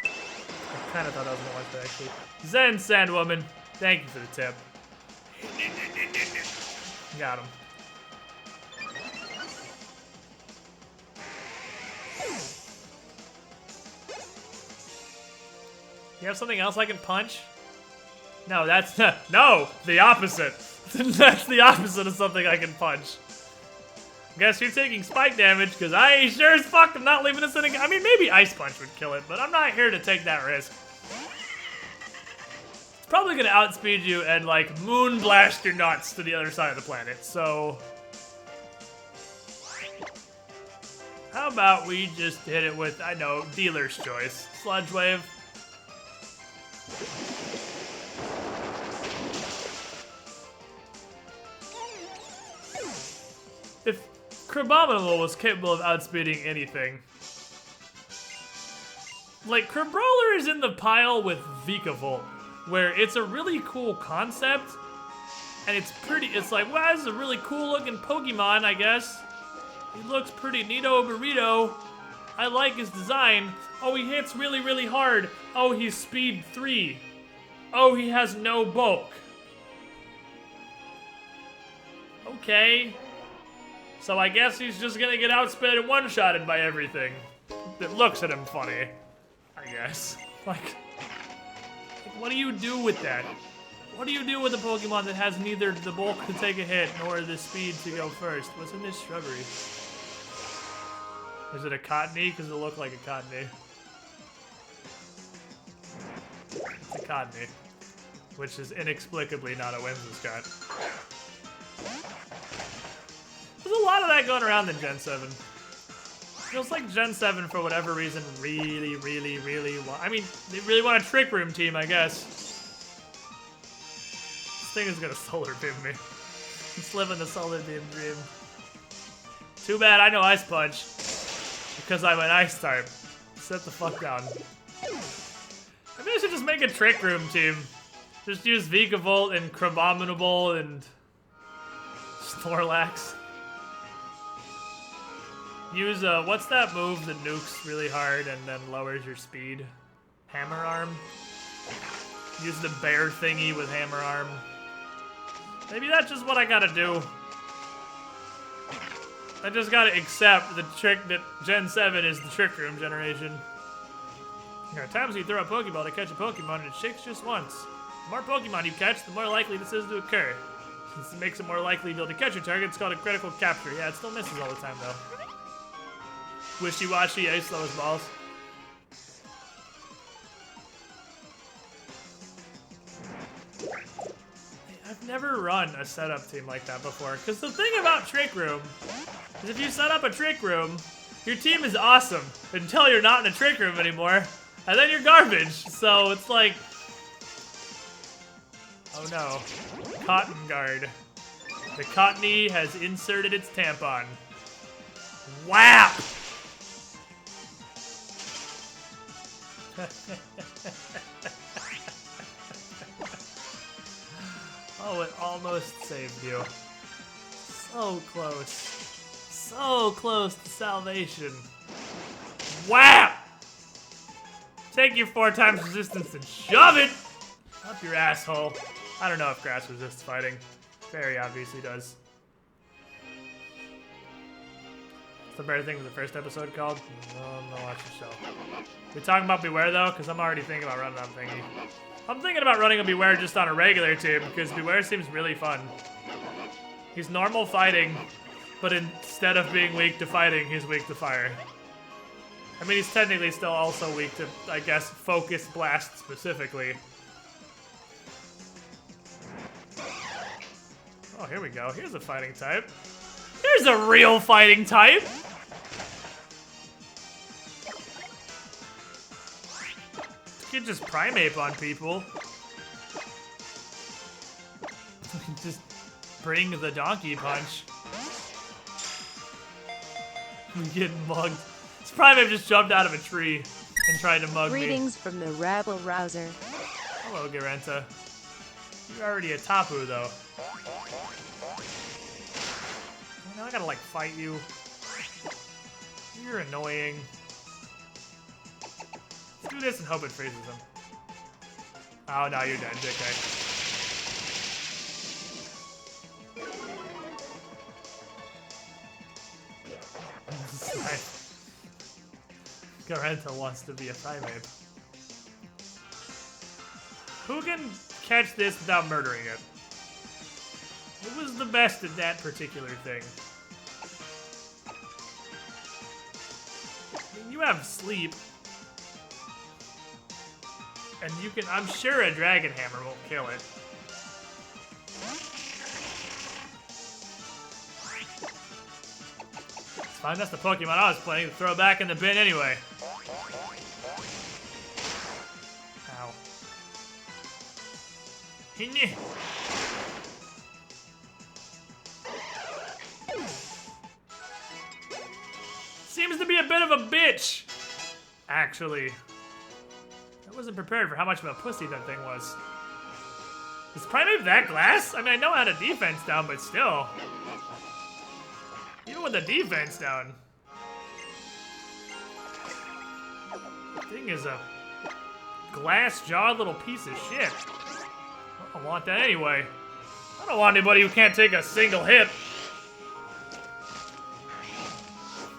I kind of thought I was gonna like that, actually. Zen Sandwoman, thank you for the tip. Got him. You have something else I can punch? No, that's not. No, the opposite. That's the opposite of something I can punch. Guess you're taking spike damage, because I sure as fuck am not leaving this in again. I mean, maybe Ice Punch would kill it, but I'm not here to take that risk. It's probably going to outspeed you and, like, moon blast your nuts to the other side of the planet, so... How about we just hit it with, I know, dealer's choice. Sludge Wave. If Crabominable was capable of outspeeding anything, like, Crabrawler is in the pile with Vikavolt, where it's a really cool concept, and it's like, wow, this is a really cool looking Pokemon, I guess. He looks pretty neato burrito, I like his design. Oh, he hits really, really hard. Oh, he's speed 3. Oh, he has no bulk. Okay. So I guess he's just gonna get outsped and one-shotted by everything that looks at him funny, I guess. Like, what do you do with that? What do you do with a Pokemon that has neither the bulk to take a hit nor the speed to go first? What's in this shrubbery? Is it a cottony? Because it looked like a cottony. It's a cottony. Which is inexplicably not a Whimsicott. There's a lot of that going around in Gen 7. Feels like Gen 7, for whatever reason, really I mean, they really want a Trick Room team, I guess. This thing is gonna Solar Beam me. It's living the Solar Beam dream. Too bad I know Ice Punch. Because I'm an Ice type. Sit the fuck down. Maybe I should just make a Trick Room team. Just use Vikavolt and Crabominable and Snorlax. Use, what's that move that nukes really hard and then lowers your speed? Hammer Arm? Use the bear thingy with Hammer Arm. Maybe that's just what I gotta do. I just gotta accept the trick that Gen 7 is the Trick Room generation. There are times you throw a Pokeball to catch a Pokemon and it shakes just once. The more Pokemon you catch, the more likely this is to occur. Since it makes it more likely to be able to catch your target, it's called a critical capture. Yeah, it still misses all the time, though. Wishy-washy, ice slow as balls. I've never run a setup team like that before, because the thing about Trick Room is if you set up a Trick Room, your team is awesome until you're not in a Trick Room anymore, and then you're garbage. So it's like, oh no, Cotton Guard. The Cottony has inserted its tampon. Whap! Oh, it almost saved you. So close. So close to salvation. Whap! Take your 4 times resistance and shove it up your asshole. I don't know if grass resists fighting. Very obviously does. What's the bear thing with the first episode called? No, watch the show. We talking about Beware though? Because I'm already thinking about running that thingy. I'm thinking about running a Beware just on a regular team, because Beware seems really fun. He's normal fighting, but instead of being weak to fighting, he's weak to fire. I mean, he's technically still also weak to, I guess, Focus Blast specifically. Oh, here we go. Here's a fighting type. Here's a real fighting type! You could just Primeape on people. Just bring the Donkey Punch. I'm getting mugged. This Primeape just jumped out of a tree and tried to mug me. Greetings from the Rabble Rouser. Hello, Garenta. You're already a Tapu, though. Now I gotta, like, fight you. You're annoying. Let's do this and hope it freezes him. Oh, no, you're dead, JK. Garenta wants to be a Primeape. Who can catch this without murdering it? Who was the best at that particular thing? I mean, you have sleep. And you can, I'm sure a Dragon Hammer won't kill it. It's fine, that's the Pokemon I was planning to throw back in the bin anyway. Ow. Hinny. Seems to be a bit of a bitch, actually. I wasn't prepared for how much of a pussy that thing was. Is Primeape that glass? I mean, I know I had a defense down, but still. Even with the defense down. Thing is a glass-jawed little piece of shit. I don't want that anyway. I don't want anybody who can't take a single hit.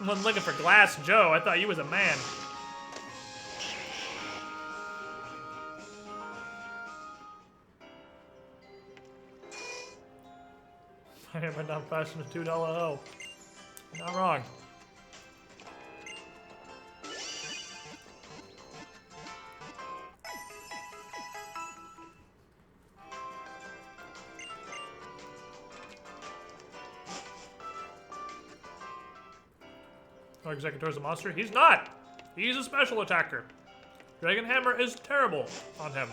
I wasn't looking for Glass Joe. I thought you was a man. I am a non-passionate $2 hoe. Not wrong. Oh, Executor's a monster? He's not! He's a special attacker. Dragon Hammer is terrible on him.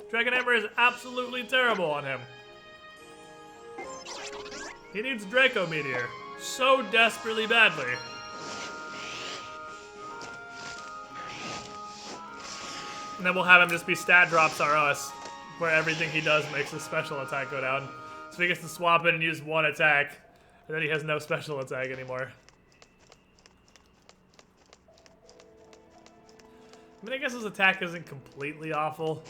Dragon Hammer is absolutely terrible on him. He needs Draco Meteor so desperately badly. And then we'll have him just be stat drops are us, where everything he does makes his special attack go down. So he gets to swap it and use one attack, and then he has no special attack anymore. I mean, I guess his attack isn't completely awful,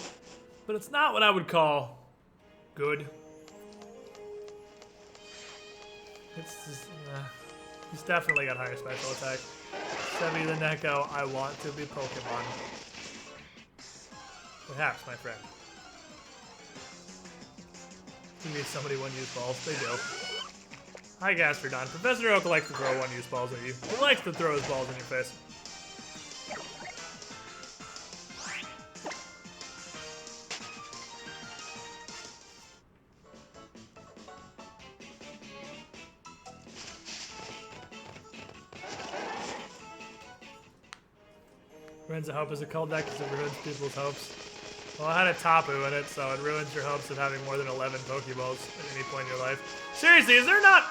but it's not what I would call good. It's just, he's definitely got higher special attack. Sebi the Neko, I want to be Pokemon. Perhaps, my friend. You need somebody one-use balls. They do. Hi, Gastrodon. Professor Oak likes to throw one-use balls at you. He likes to throw his balls in your face. Ruins a Hope is a cold deck because it ruins people's hopes. Well, I had a Tapu in it, so it ruins your hopes of having more than 11 Pokeballs at any point in your life. Seriously, are there not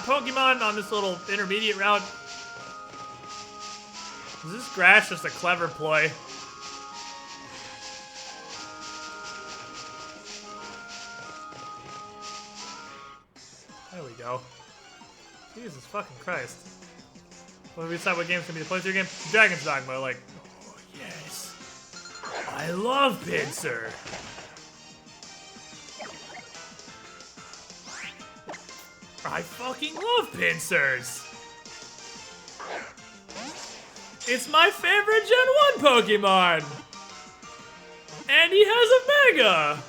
Pokemon on this little intermediate route? Is this grass just a clever ploy? There we go. Jesus fucking Christ. Well, we decide what game's gonna be the playthrough game? Dragon's Dogma, like, oh yes. I love Pinsir. I fucking love Pinsers. It's my favorite Gen 1 Pokemon. And he has a Mega.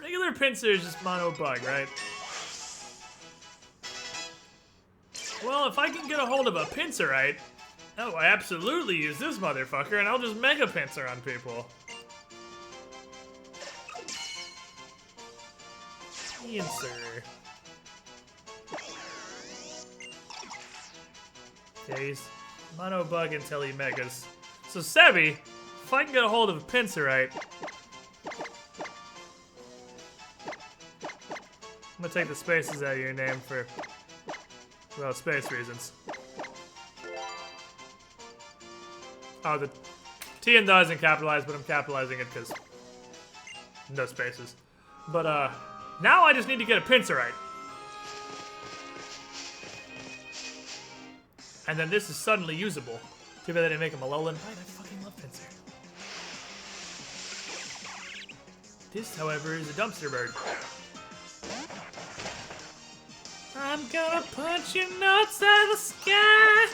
Regular Pinsir is just mono bug, right? Well, if I can get a hold of a Pinsirite, oh, I absolutely use this motherfucker, and I'll just Mega Pinsir on people. Pinsir. Okay, he's mono bug until he Megas. So Sebi, if I can get a hold of a Pinsirite, I'm gonna take the spaces out of your name for, well, space reasons. Oh, the T and the isn't capitalized, but I'm capitalizing it because no spaces. But, now I just need to get a Pinsirite. And then this is suddenly usable. Too bad they didn't make him a Alolan. Right, I fucking love Pinsir. This, however, is a dumpster bird. I'm gonna punch your nuts out of the sky,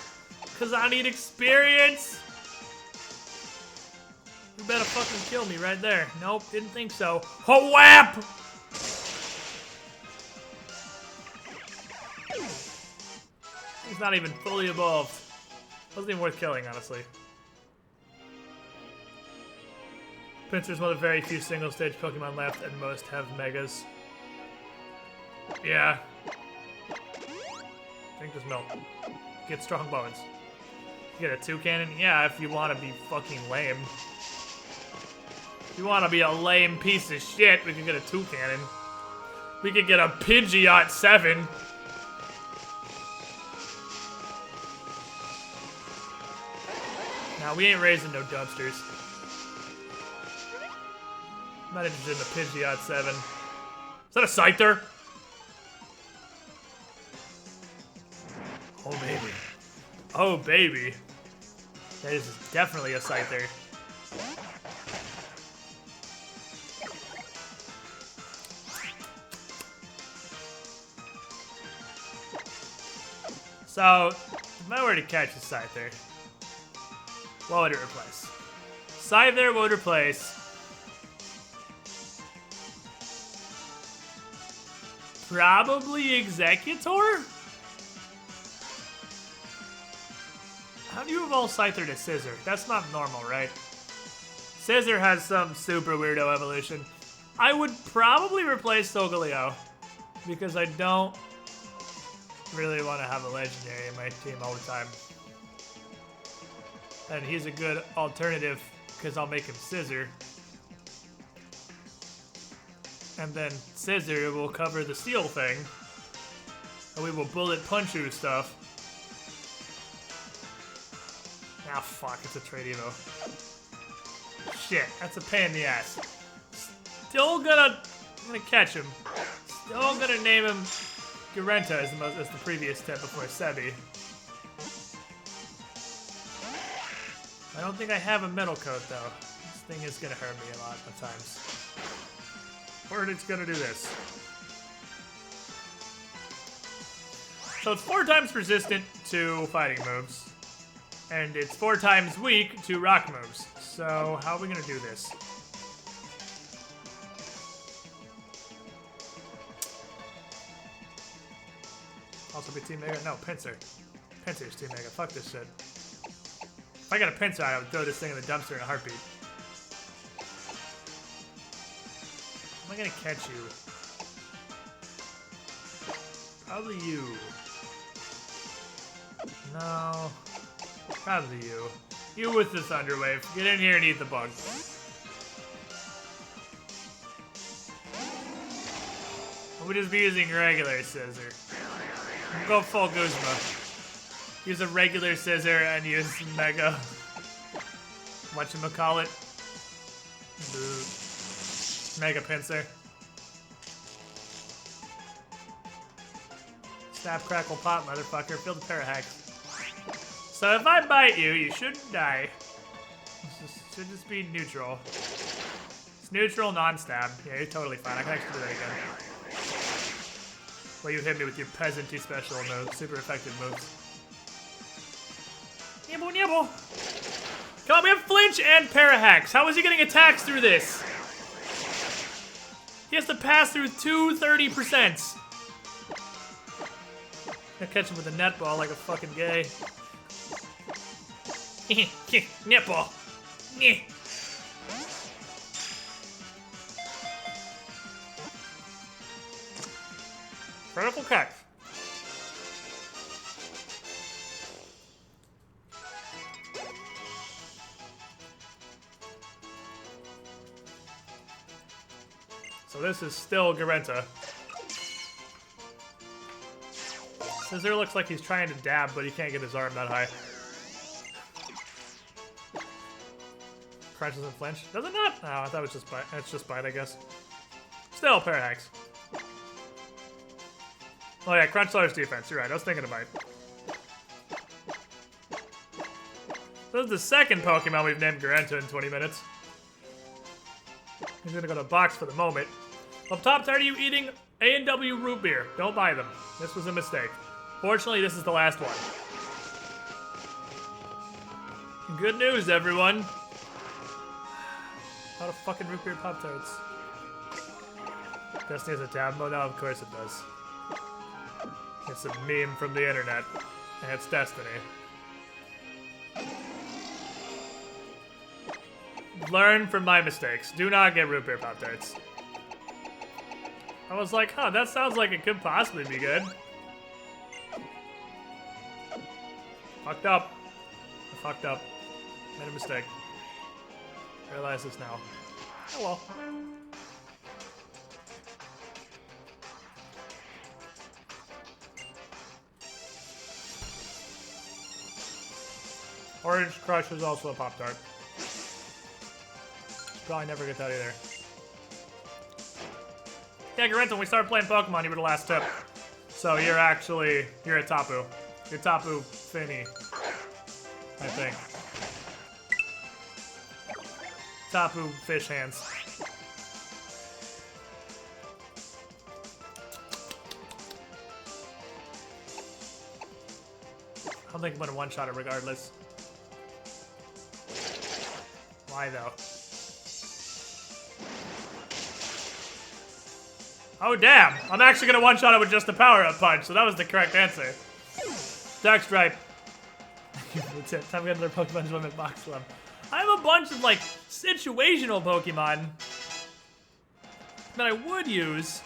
cause I need experience. You better fucking kill me right there. Nope, didn't think so. Whap! He's not even fully evolved. Wasn't even worth killing, honestly. Pinsir's one of the very few single-stage Pokemon left, and most have Megas. Yeah. Drink this milk. Get strong bones. Get a 2-cannon? Yeah, if you want to be fucking lame. If you want to be a lame piece of shit, we can get a 2-cannon. We could get a Pidgeot 7. Nah, we ain't raising no dumpsters. I'm not interested in the Pidgeot 7. Besides, that a Scyther? Oh, baby. Oh, baby. That is definitely a Scyther. So, if I were to catch a Scyther, what would it replace? Scyther would replace probably Executor? How do you evolve Scyther to Scissor? That's not normal, right? Scissor has some super weirdo evolution. I would probably replace Solgaleo because I don't really want to have a legendary in my team all the time. And he's a good alternative because I'll make him Scissor. And then Scissor will cover the steel thing. And we will bullet punch you stuff. Ah, fuck, it's a trade evo. Shit, that's a pain in the ass. I'm gonna catch him. Still gonna name him Garenta as the previous step before Sebi. I don't think I have a metal coat though. This thing is gonna hurt me a lot of times. Or it's gonna do this. So it's 4 times resistant to fighting moves. And it's 4 times weak to rock moves. So how are we gonna do this? Also be Team Mega? No, Pinsir. Pinsir's Team Mega. Fuck this shit. If I got a Pinsir, I would throw this thing in the dumpster in a heartbeat. Am I gonna catch you? Probably you. No. Probably you. You with the Thunder Wave. Get in here and eat the bug. We'll just be using regular Scissor. Go full Guzma. Use a regular Scissor and use Mega. Whatchamacallit. Mega Pinsir. Snap, crackle, pop, motherfucker. Feel the Parahacks. So if I bite you, you shouldn't die. This should just be neutral. It's neutral, non-stab. Yeah, you're totally fine. I can actually do that again. Well, you hit me with your peasanty special moves, super effective moves. Nibble, nibble. Come on, we have flinch and Parahacks. How is he getting attacks through this? He has to pass through 230%. I catch him with a netball like a fucking gay. Netball. Critical catch. So this is still Garenta. Scissor looks like he's trying to dab, but he can't get his arm that high. Crunches and flinch. Does it not? Oh, I thought it was just bite. It's just bite, I guess. Still, Parahacks. Oh yeah, Crunch lowers defense. You're right, I was thinking of bite. This is the second Pokemon we've named Garenta in 20 minutes. He's gonna go to box for the moment. Up top, tired of you eating A&W root beer. Don't buy them. This was a mistake. Fortunately, this is the last one. Good news, everyone. A lot of fucking root beer Pop-Tarts. Destiny has a tab mode now? Of course it does. It's a meme from the internet. And it's Destiny. Learn from my mistakes. Do not get root beer Pop-Tarts. I was like, huh, that sounds like it could possibly be good. Fucked up. I fucked up. Made a mistake. Realize this now. Oh well. Orange Crush is also a Pop-Tart. Probably never get that either. Yeah, Garenta, when we started playing Pokemon, you were the last tip. So you're a Tapu. You're Tapu Finny, I think. Tapu fish hands. I don't think I'm gonna one-shot it regardless. Why though? Oh damn! I'm actually gonna one-shot it with just a power-up punch, so that was the correct answer. Dark Stripe. That's it. Time to get another Pokemon Tournament box club. I have a bunch of like situational Pokemon that I would use.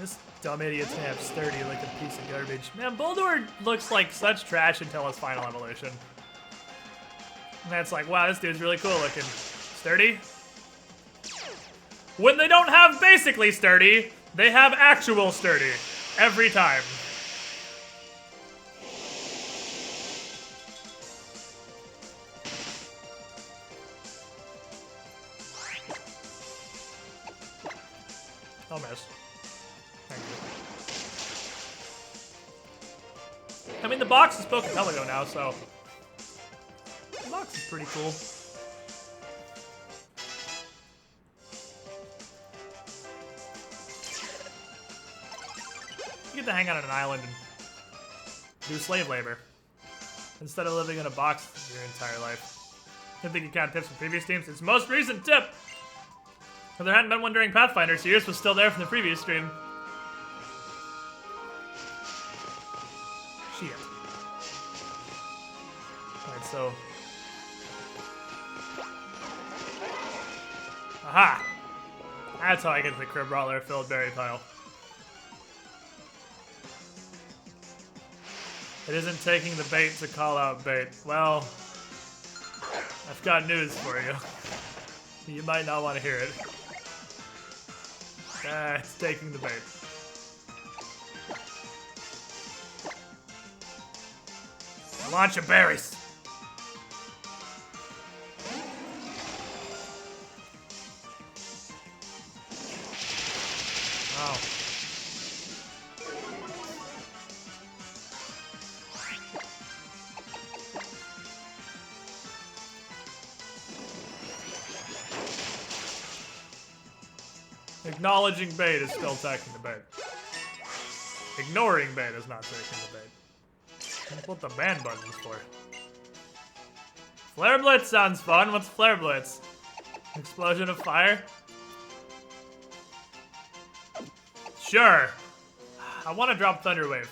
This dumb idiot's gonna have Sturdy like a piece of garbage. Man, Boldor looks like such trash until his final evolution. And that's like, wow, this dude's really cool looking. Sturdy? When they don't have basically Sturdy, they have actual Sturdy. Every time. I'll miss. Thank you. I mean, the box is Pokepelago now, so... The box is pretty cool. You get to hang out on an island and do slave labor. Instead of living in a box your entire life. I think you count tips from previous teams. It's the most recent tip! If there hadn't been one during Pathfinder, Sirius was still there from the previous stream. Shit. Alright, so... Aha! That's how I get the Crib Brawler filled berry pile. It isn't taking the bait to call out bait. Well, I've got news for you. You might not want to hear it. It's taking the bait. Launch of berries. Oh. Acknowledging bait is still taking the bait. Ignoring bait is not taking the bait. That's what the ban button's for. Flare Blitz sounds fun. What's Flare Blitz? Explosion of fire? Sure. I want to drop Thunder Wave.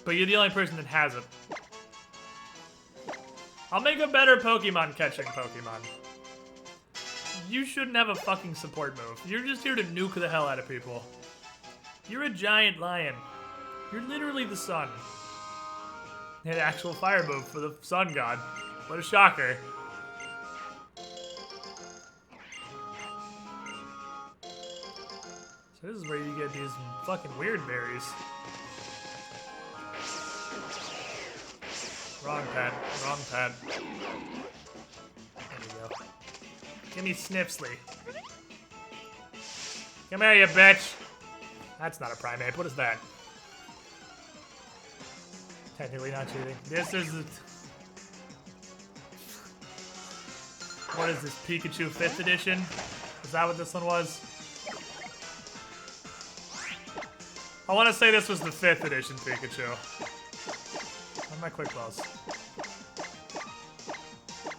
But you're the only person that has it. I'll make a better Pokemon catching Pokemon. You shouldn't have a fucking support move. You're just here to nuke the hell out of people. You're a giant lion. You're literally the sun. An actual fire move for the sun god. What a shocker. So this is where you get these fucking weird berries. Wrong pad. Wrong pad. There we go. Give me Snipsley. Come here, you bitch. That's not a primate. What is that? Technically not cheating. This is... What is this, Pikachu 5th edition? Is that what this one was? I want to say this was the 5th edition Pikachu. Where are my quick balls?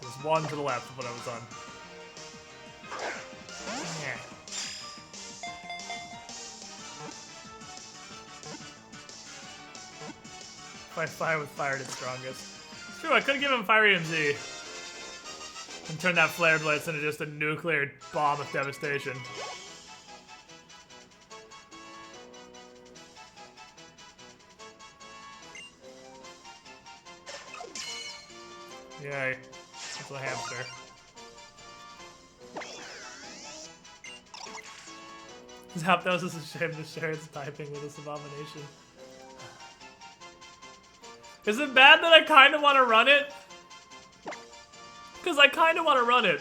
There's one to the left of what I was on. Yeah. If I fire with fire at its strongest. It's true, I could have given him Fire EMZ. And turned that Flare Blitz into just a nuclear bomb of devastation. Yay. It's a hamster. Zapdos is ashamed to share its typing with this abomination. Is it bad that I kind of want to run it? Because I kind of want to run it.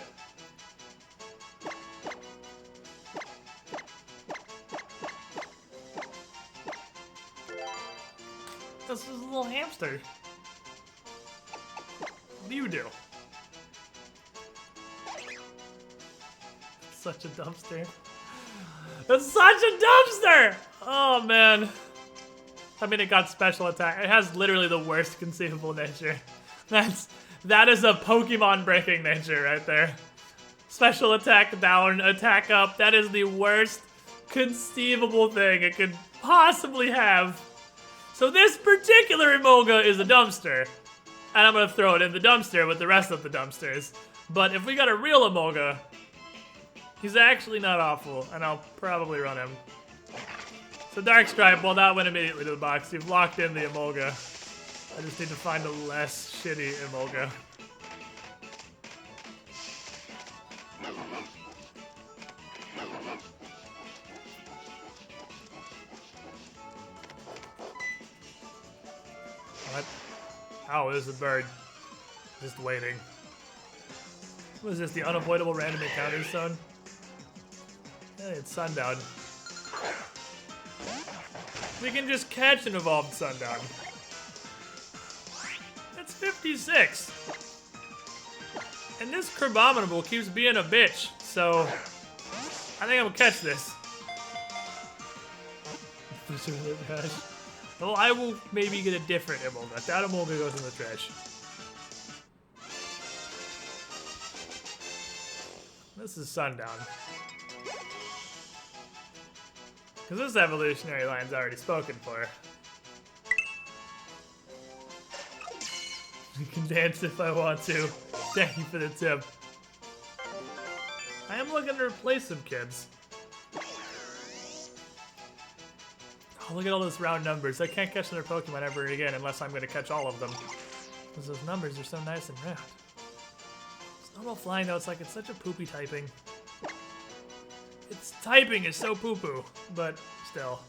This is a little hamster. What do you do? Such a dumpster. It's such a dumpster! Oh, man. I mean, it got special attack. It has literally the worst conceivable nature. That is a Pokemon breaking nature right there. Special attack down, attack up. That is the worst conceivable thing it could possibly have. So this particular Emolga is a dumpster. And I'm gonna throw it in the dumpster with the rest of the dumpsters. But if we got a real Emolga, he's actually not awful, and I'll probably run him. So Dark Stripe, well, that went immediately to the box. You've locked in the Emolga. I just need to find a less shitty Emolga. What? Oh, there's a bird. Just waiting. What is this, the unavoidable random encounters zone? Hey, it's Sundown. We can just catch an evolved Sundown. That's 56. And this Crabominable keeps being a bitch, so I think I'm gonna catch this. Well, I will maybe get a different Emolga. That Emolga goes in the trash. This is Sundown. Because this evolutionary line's already spoken for. You can dance if I want to. Thank you for the tip. I am looking to replace some kids. Oh, look at all those round numbers. I can't catch another Pokemon ever again unless I'm going to catch all of them. Because those numbers are so nice and round. Snowball Flying, though, it's like it's such a poopy typing. Its typing is so poo-poo, but still.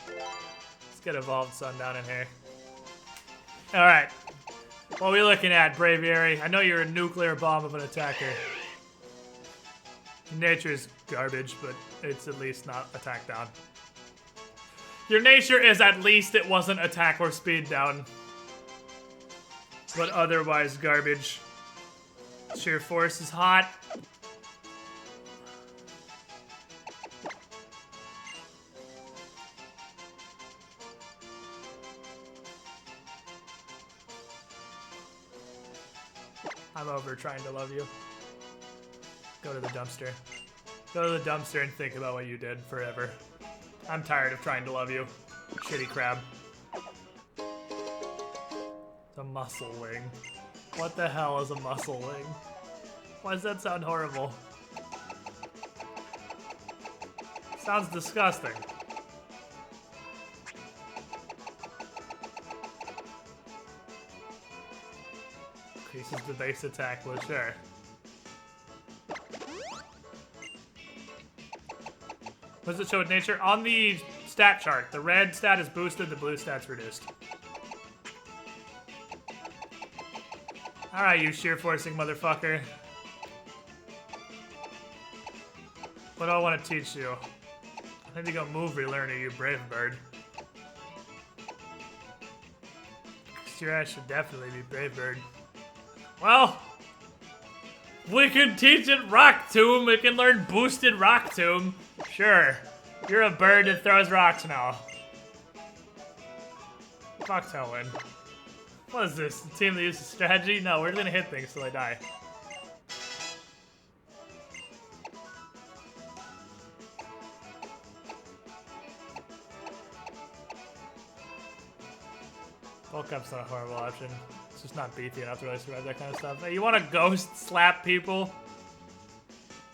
Let's get Evolved Sundown in here. Alright. What are we looking at, Braviary? I know you're a nuclear bomb of an attacker. Nature is garbage, but it's at least not attack down. Your nature is at least it wasn't attack or speed down. But otherwise garbage. Sheer Force is hot. I'm over trying to love you. Go to the dumpster. Go to the dumpster and think about what you did forever. I'm tired of trying to love you. Shitty crab. It's a muscle wing. What the hell is a muscle wing? Why does that sound horrible? Sounds disgusting. Increases the base attack, well, sure. What does it show with nature? On the stat chart, the red stat is boosted, the blue stat's reduced. Alright, you sheer forcing motherfucker. What do I want to teach you? I need to go move relearner, you brave bird. Your ass should definitely be brave bird. Well, we can teach it Rock Tomb. We can learn boosted Rock Tomb. Sure. You're a bird that throws rocks now. Fuck Telwyn. What is this? The team that uses strategy? No, we're gonna hit things till they die. Bulk up's not a horrible option. It's just not beefy enough to really survive that kind of stuff. Hey, you want to ghost slap people?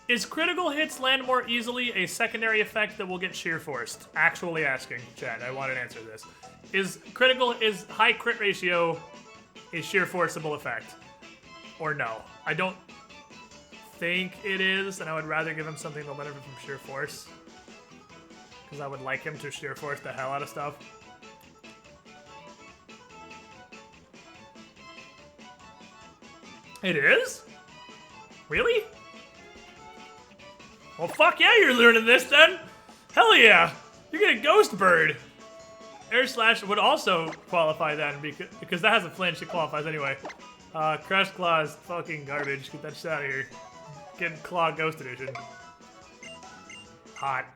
Is critical hits land more easily a secondary effect that will get sheer forced? Actually asking, Chad. I want an answer to this. Is high crit ratio a sheer forcible effect? Or no? I don't think it is, and I would rather give him something to benefit from sheer force. Because I would like him to sheer force the hell out of stuff. It is? Really? Well, fuck yeah, you're learning this then. Hell yeah. You get a Ghost Bird. Air Slash would also qualify then, because that has a flinch, it qualifies anyway. Crush Claw is fucking garbage. Get that shit out of here. Get Claw Ghost Edition. Hot.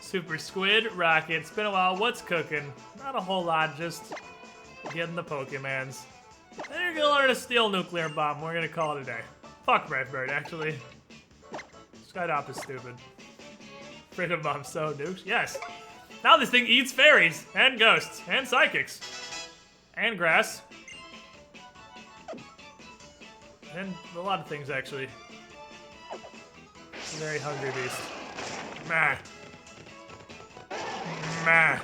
Super Squid, Rocket. It's been a while. What's cooking? Not a whole lot, just getting the Pokemans. Then you're gonna learn a Steel Nuclear Bomb. We're gonna call it a day. Fuck Brightbird, actually. Skydop is stupid. Freedom Bomb so nukes. Yes. Now this thing eats fairies, and ghosts, and psychics. And grass. And a lot of things, actually. It's a very hungry beast. Meh. Meh.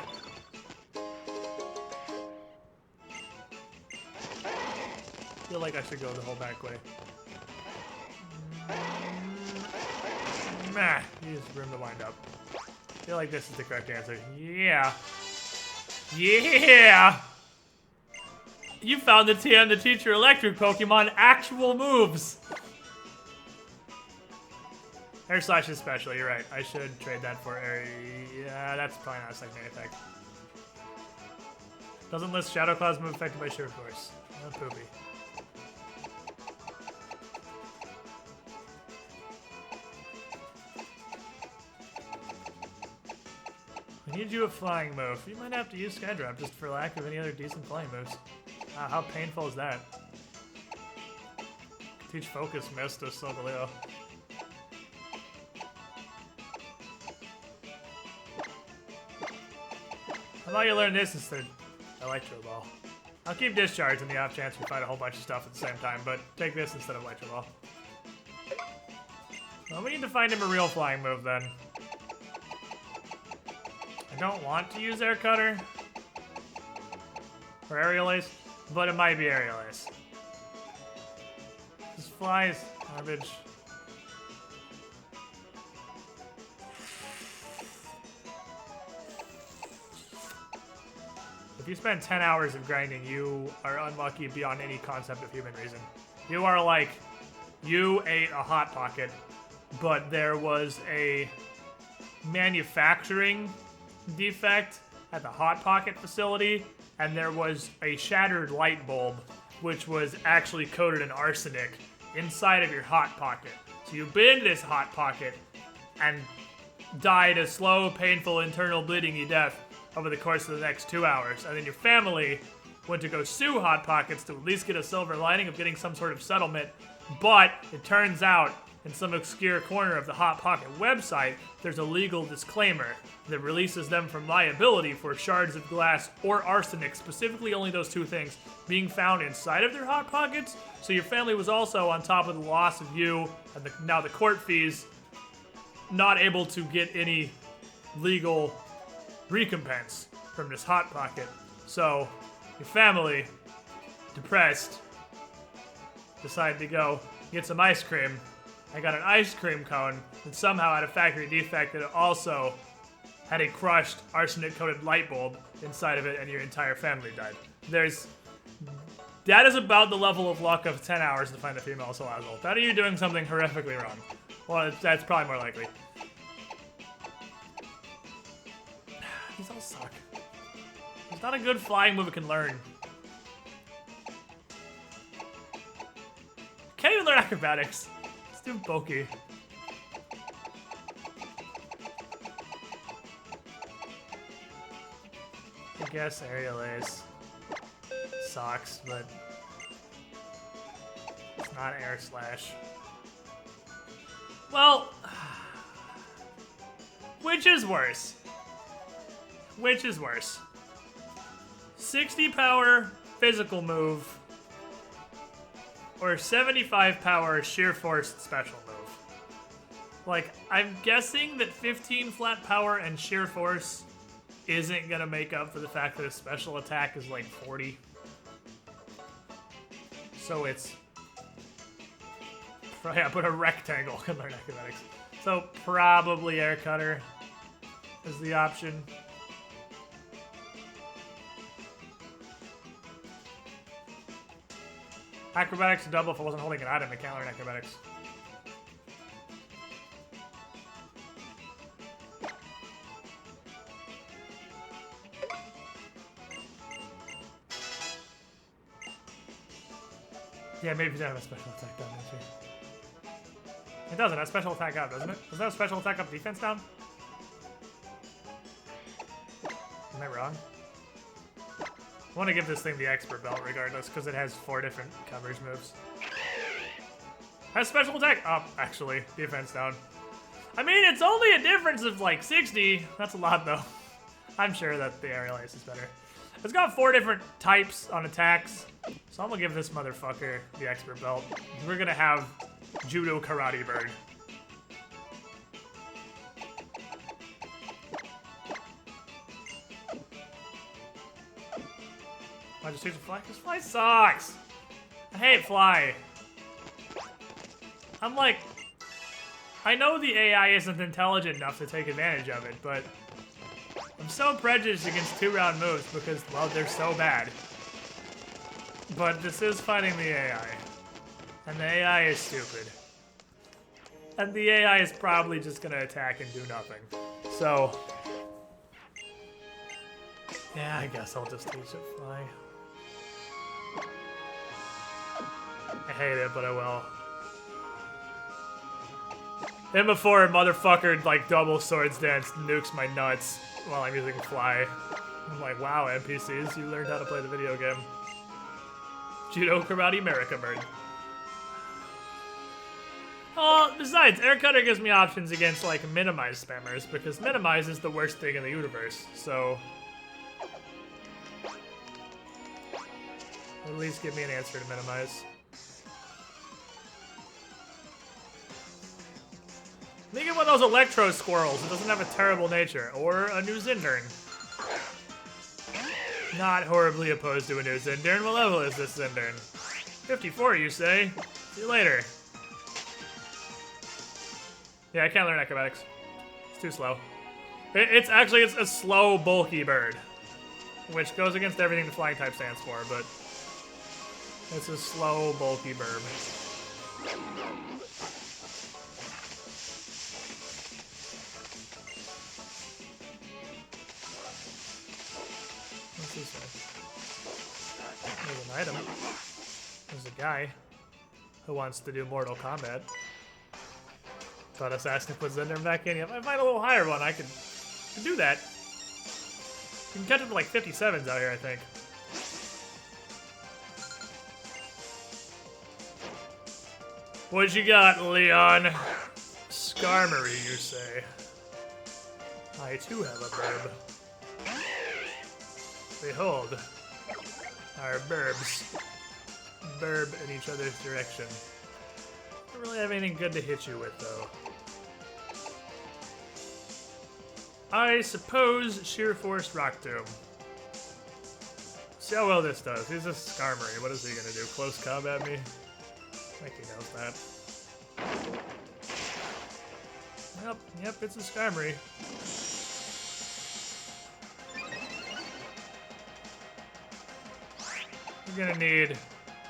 I feel like I should go the whole back way. Meh. Use room to wind up. I feel like this is the correct answer. Yeah. Yeah! You found the TM to teach your electric Pokemon actual moves! Air Slash is special, you're right. I should trade that for Air... Yeah, that's probably not a secondary effect. Doesn't list Shadow Claw's move affected by Sheer Force. No poopy. I need you a flying move. You might have to use Skydrop just for lack of any other decent flying moves. How painful is that? Teach Focus Mist to Solgaleo. How about you learn this instead? Electro Ball. I'll keep Discharge in the off chance we fight a whole bunch of stuff at the same time, but take this instead of Electro Ball. Well, we need to find him a real flying move then. I don't want to use Air Cutter or Aerial Ace, but it might be Aerial Ace. Just flies, garbage. If you spend 10 hours of grinding, you are unlucky beyond any concept of human reason. You are like, you ate a Hot Pocket, but there was a manufacturing defect at the Hot Pocket facility, and there was a shattered light bulb, which was actually coated in arsenic inside of your Hot Pocket. So you bit into this Hot Pocket and died a slow, painful, internal bleeding death over the course of the next 2 hours. And then your family went to go sue Hot Pockets to at least get a silver lining of getting some sort of settlement. But it turns out, in some obscure corner of the Hot Pocket website, there's a legal disclaimer that releases them from liability for shards of glass or arsenic, specifically only those two things, being found inside of their Hot Pockets. So your family was also, on top of the loss of you and now the court fees, not able to get any legal recompense from this Hot Pocket. So your family, depressed, decided to go get some ice cream. I got an ice cream cone that somehow had a factory defect that also had a crushed arsenic-coated light bulb inside of it, and your entire family died. That is about the level of luck of 10 hours to find a female Salazzle. That are you doing something horrifically wrong. Well, that's probably more likely. These all suck. There's not a good flying move it can learn. Can't even learn acrobatics. It's too bulky. I guess Aerial Ace sucks, but it's not Air Slash. Well, which is worse? Which is worse? 60 power physical move or 75 power sheer force special move? Like, I'm guessing that 15 flat power and sheer force isn't gonna make up for the fact that a special attack is like 40. So it's... Yeah, but a rectangle can learn acrobatics. So probably Air Cutter is the option. Acrobatics double if I wasn't holding an item. I can't learn acrobatics. Yeah, maybe it doesn't have a special attack down, actually. It doesn't have special attack up, doesn't it? Does that have special attack up, defense down? Am I wrong? I want to give this thing the expert belt regardless, because it has 4 different coverage moves. Has special attack up, actually. Defense down. I mean, it's only a difference of like 60. That's a lot, though. I'm sure that the aerial ace is better. It's got 4 different types on attacks, so I'm gonna give this motherfucker the expert belt. We're gonna have Judo Karate Bird. I just use a fly? Because fly sucks! I hate fly. I'm like, I know the AI isn't intelligent enough to take advantage of it, but I'm so prejudiced against 2-round moves because, well, they're so bad. But this is fighting the AI. And the AI is stupid. And the AI is probably just gonna attack and do nothing. So, yeah, I guess I'll just teach it fly. I hate it, but I will. Then before motherfucker like double swords dance nukes my nuts while I'm using fly. I'm like, wow, NPCs, you learned how to play the video game. Judo Karate America Bird. Oh, besides, Air Cutter gives me options against like minimize spammers because minimize is the worst thing in the universe, so at least give me an answer to minimize. Think of one of those electro squirrels. It doesn't have a terrible nature. Or a new Zindern. Not horribly opposed to a new Zindern. What level is this Zindern? 54, you say? See you later. Yeah, I can't learn acrobatics. It's too slow. It's a slow, bulky bird. Which goes against everything the flying type stands for, but it's a slow, bulky bird. What's this one? There's an item. There's a guy who wants to do Mortal Kombat. Thought us asking to put Zender back in. If I find a little higher one, I could do that. You can catch up to like 57s out here, I think. What you got, Leon? Skarmory, you say? I too have a burb. Behold, our burbs. Burb in each other's direction. Don't really have anything good to hit you with, though. I suppose Sheer Force Rock Tomb. See how well this does. He's a Skarmory. What is he gonna do? Close combat me? I think he knows that. Yep, it's a Skarmory. We're gonna need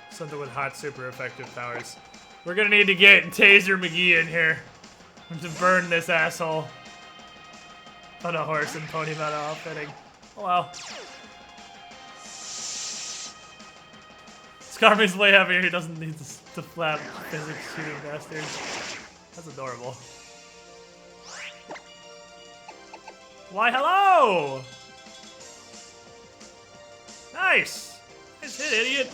something with hot super effective powers. We're gonna need to get Taser McGee in here to burn this asshole. On a horse and pony meta outfitting. Oh well. Skarmory's way heavier, he doesn't need to flap physics shooting bastard. That's adorable. Why hello! Nice! Nice hit, idiot.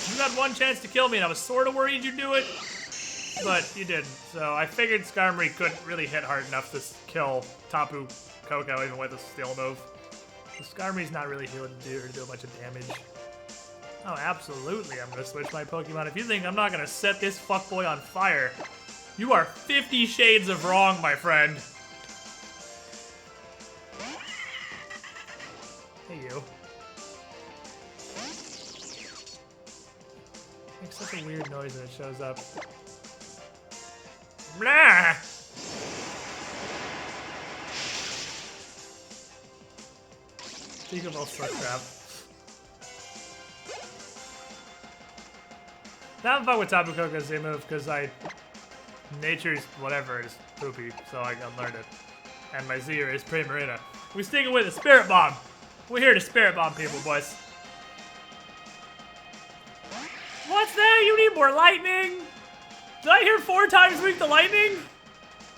You had one chance to kill me and I was sorta worried you'd do it. But you didn't, so I figured Skarmory couldn't really hit hard enough to kill Tapu Koko even with a steel move. The Skarmory's not really healing to do a bunch of damage. Oh, absolutely, I'm gonna switch my Pokemon. If you think I'm not gonna set this fuckboy on fire, you are 50 shades of wrong, my friend. Hey, you. Makes such a weird noise when it shows up. Blah! Speak of all slug trap. Not fun with Tapu Koko's move because nature's whatever is poopy, so I unlearned it. And my Zero is Primarina. We sticking with the Spirit Bomb. We're here to Spirit Bomb people, boys. What's that? You need more lightning? Did I hear 4 times weak to lightning?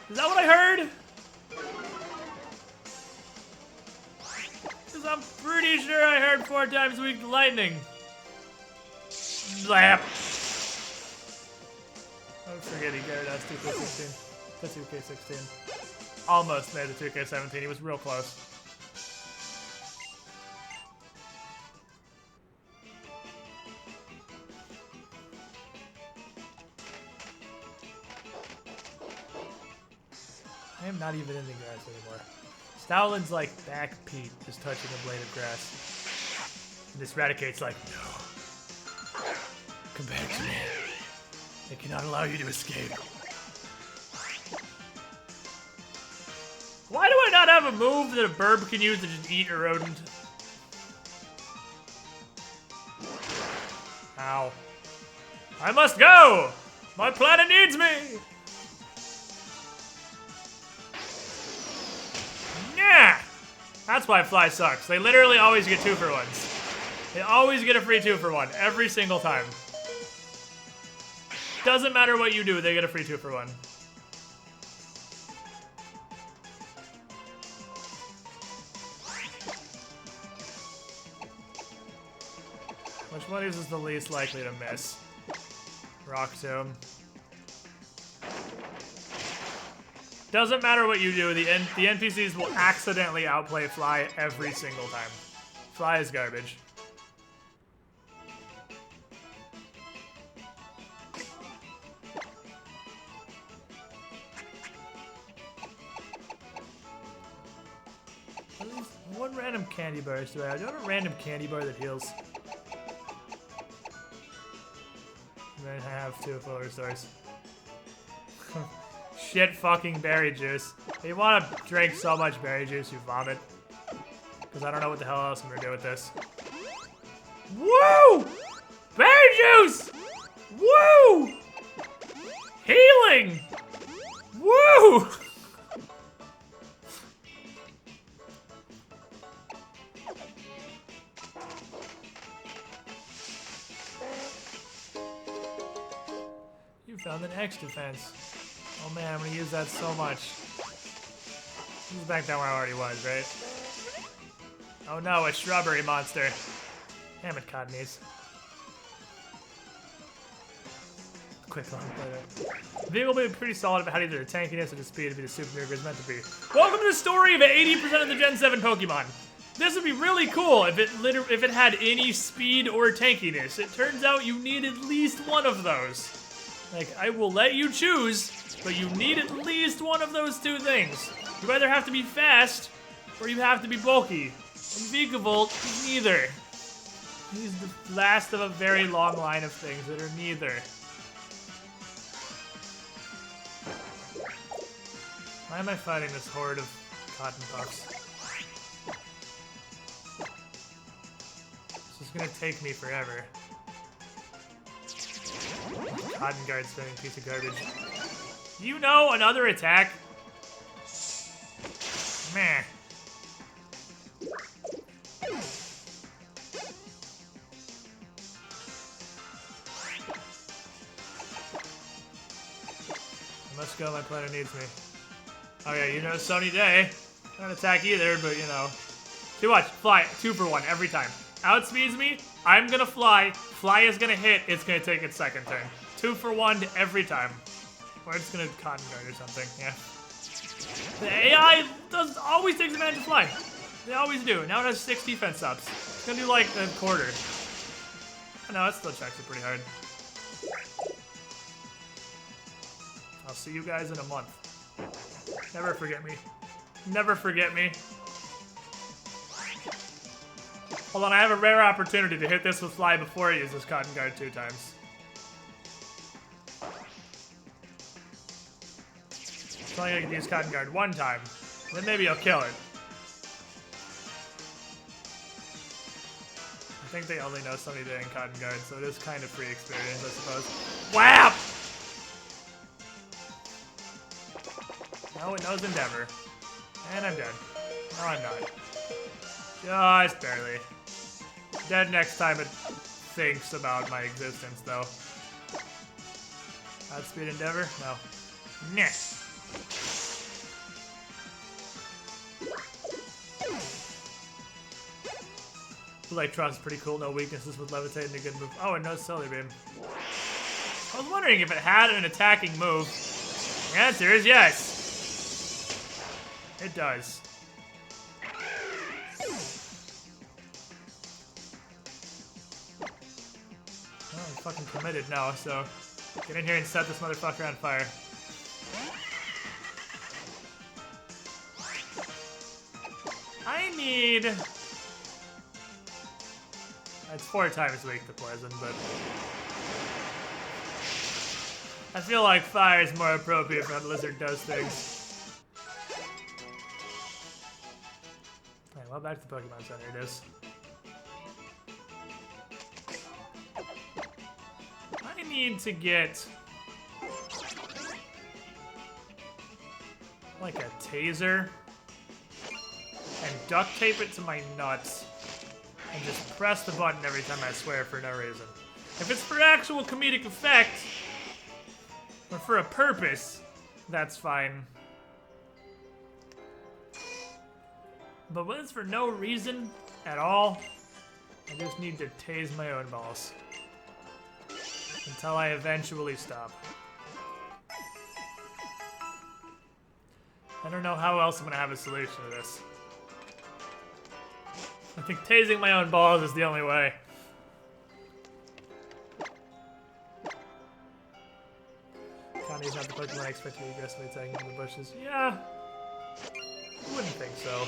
Is that what I heard? Because I'm pretty sure I heard 4 times weak to lightning. Slap. I'm forgetting Gyarados 2K16. That's 2K16. Almost made the 2K17. He was real close. I am not even in the grass anymore. Stowlin's like back Pete, just touching a blade of grass. And this Raticate's like, no. Come back to me. I cannot allow you to escape. Why do I not have a move that a burb can use to just eat a rodent? Ow. I must go! My planet needs me! Yeah! That's why Fly sucks. They literally always get 2-for-1s. They always get a free 2-for-1 every single time. Doesn't matter what you do, they get a free 2-for-1. Which one is the least likely to miss? Rock Tomb. Doesn't matter what you do, the NPCs will accidentally outplay Fly every single time. Fly is garbage. What random candy bars do I have? Do I have a random candy bar that heals? And then I have 2 full restores. Shit fucking berry juice. You want to drink so much berry juice you vomit. Because I don't know what the hell else I'm going to do with this. Woo! Berry juice! Woo! Healing! Woo! You found an X defense. Oh man, I'm gonna use that so much. This is back down where I already was, right? Oh no, a strawberry monster. Damn it, Codneys. Quick long player. The vehicle will be pretty solid if it had either the tankiness or the speed to be the super move it's meant to be. Welcome to the story of 80% of the Gen 7 Pokemon. This would be really cool if it had any speed or tankiness. It turns out you need at least one of those. Like, I will let you choose, but you need at least one of those 2 things. You either have to be fast, or you have to be bulky. And Vikavolt is neither. He's the last of a very long line of things that are neither. Why am I fighting this horde of cotton puffs? This is gonna take me forever. Cotton guard spinning piece of garbage. You know another attack? Meh. Let's go, my planet needs me. Oh yeah, you know Sunny Day. Not attack either, but you know. See, watch, Fly, 2-for-1 every time. Outspeeds me, I'm gonna fly, Fly is gonna hit, it's gonna take its second turn. 2-for-1 every time. Or it's gonna cotton guard or something, yeah. The AI always takes advantage of Fly. They always do. Now it has 6 defense ups. It's gonna do like a quarter. Oh, no, it still checks it pretty hard. I'll see you guys in a month. Never forget me. Never forget me. Hold on, I have a rare opportunity to hit this with Fly before I use this Cotton Guard 2 times. So I'm gonna use Cotton Guard 1 time. Then maybe I'll kill it. think they only know Sunny Day and Cotton Guard, so it is kind of free experience, I suppose. Whap! No, it knows Endeavor. And I'm dead. No, I'm not. Just barely. Dead next time it thinks about my existence, though. Outspeed Endeavor? No. Nah. Electron's pretty cool, no weaknesses with Levitate and a good move. Oh, and no Solar Beam. I was wondering if it had an attacking move. The answer is yes. It does. Well, I'm fucking committed now, so get in here and set this motherfucker on fire. I need... It's 4 times weak to poison, but... I feel like fire is more appropriate for how the lizard does things. Alright, well, back to the Pokemon Center it is. I need to get... like a taser. And duct tape it to my nuts. And just press the button every time I swear for no reason. If it's for actual comedic effect, or for a purpose, that's fine. But when it's for no reason at all, I just need to tase my own balls. Until I eventually stop. I don't know how else I'm gonna have a solution to this. I think tasing my own balls is the only way. Connie's not the Pokemon I expect to be aggressively attacking in the bushes. Yeah, I wouldn't think so.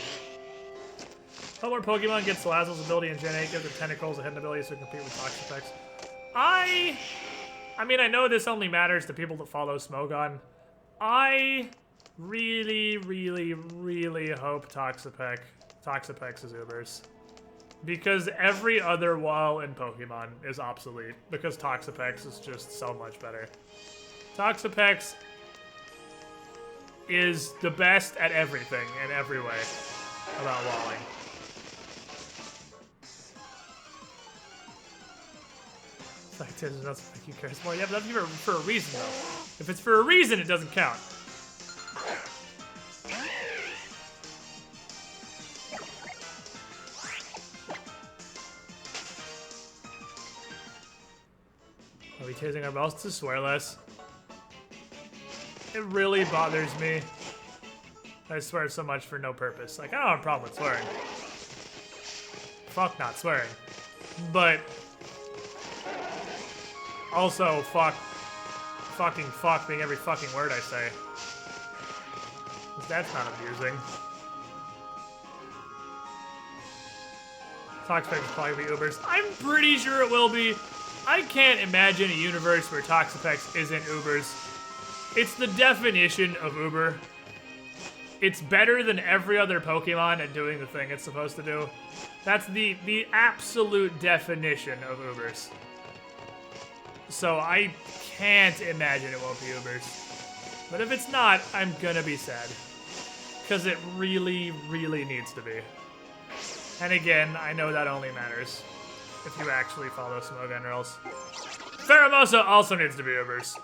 How more Pokemon gets Salazzle's ability in Gen 8, give the Tentacles a hidden ability so it can compete with Toxapex. I mean, I know this only matters to people that follow Smogon. I really, really, really hope Toxapex is Ubers. Because every other wall in Pokemon is obsolete. Because Toxapex is just so much better. Toxapex is the best at everything in every way about walling. Scientists doesn't make you care more. Yeah, but that's for a reason, though. If it's for a reason, it doesn't count. Are we tasing our balls to swear less? It really bothers me. I swear so much for no purpose. Like, I don't have a problem with swearing. Fuck not swearing. But also fucking fuck being every fucking word I say. 'Cause that's not abusing. Toxapex will probably be Ubers. I'm pretty sure it will be. I can't imagine a universe where Toxapex isn't Ubers. It's the definition of Uber. It's better than every other Pokemon at doing the thing it's supposed to do. That's the absolute definition of Ubers. So I can't imagine it won't be Ubers. But if it's not, I'm gonna be sad. Because it really, really needs to be. And again, I know that only matters if you actually follow Smogon rules. Pheromosa also needs to be Ubers.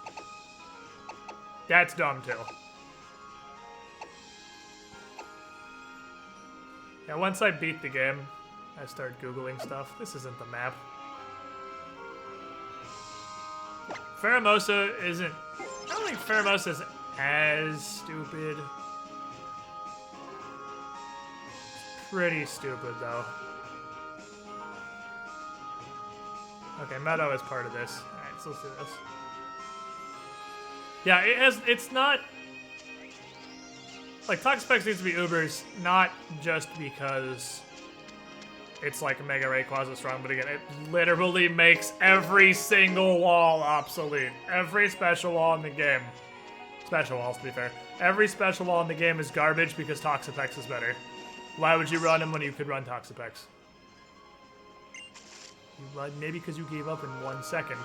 That's dumb too. Yeah, once I beat the game, I started Googling stuff. This isn't the map. Pheromosa isn't... I don't think Pheromosa is as stupid. It's pretty stupid, though. Okay, Meadow is part of this. Alright, so let's do this. Yeah, it's not... Like, Toxapex needs to be Ubers, not just because it's like Mega Rayquaza strong, but again, it literally makes every single wall obsolete. Every special wall in the game. Special walls, to be fair. Every special wall in the game is garbage because Toxapex is better. Why would you run him when you could run Toxapex? Maybe because you gave up in 1 second.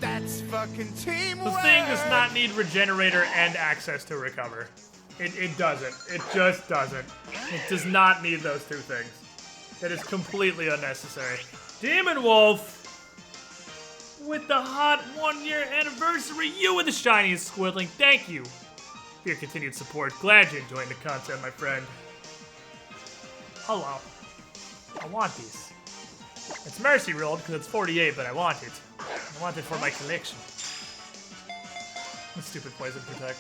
That's fucking teamwork. The thing does not need regenerator and access to recover. It doesn't. It just doesn't. It does not need those two things. It is completely unnecessary. Demon Wolf! With the hot 1-year anniversary, you with the shiniest squiddling. Thank you for your continued support. Glad you're enjoying the content, my friend. Hello. I want these. It's mercy rolled because it's 48, but I want it. I want it for my collection. Stupid poison protect.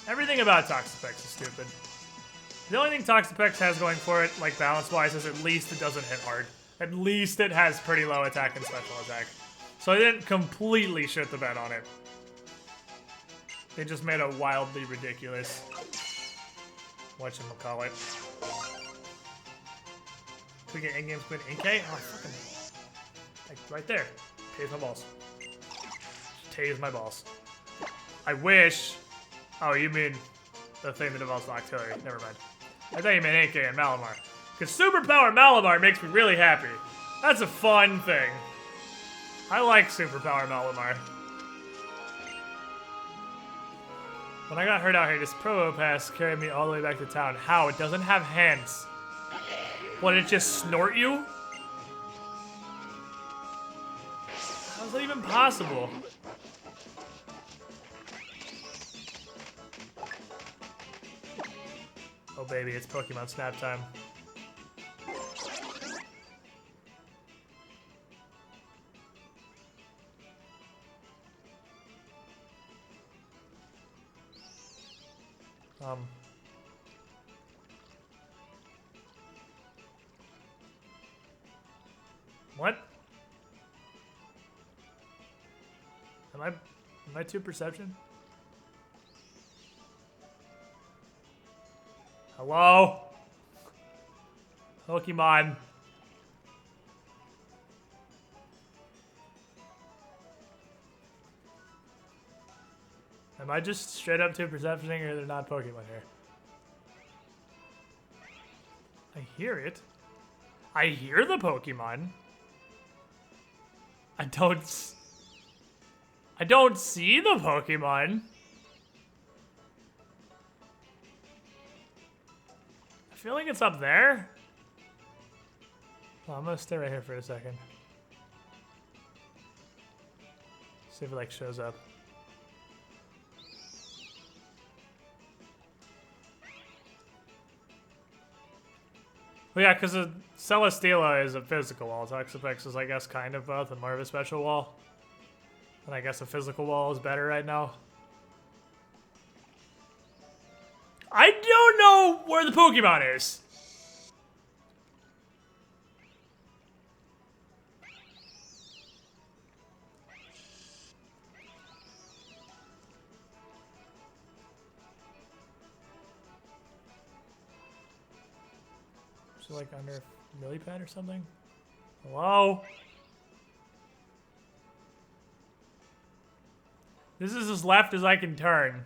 Everything about Toxapex is stupid. The only thing Toxapex has going for it, like balance-wise, is at least it doesn't hit hard. At least it has pretty low attack and special attack. So I didn't completely shit the bed on it. They just made a wildly ridiculous whatchamacallit. Can we get in-game squid in-K? Oh, fucking... Like, right there. Tase my balls. Tase my balls. I wish... Oh, you mean the thing that develops Octillery. Never mind. I thought you meant AK and Malamar. Because Superpower Malamar makes me really happy. That's a fun thing. I like Superpower Malamar. When I got hurt out here, this Provo Pass carried me all the way back to town. How? It doesn't have hands. What, did it just snort you? How's that even possible? Oh baby, it's Pokemon Snap time. What? Am I too perception? Hello? Pokemon. Am I just straight up too perceptioning, or they're not Pokemon here? I hear it. I hear the Pokemon. I don't see the Pokemon. I feel like it's up there. Well, I'm gonna stay right here for a second. See if it like shows up. Well, yeah, because Celesteela is a physical wall. Toxapex is, I guess, kind of both, and more of a special wall. And I guess a physical wall is better right now. I don't know where the Pokemon is. Is it like under a milliped or something? Hello? This is as left as I can turn.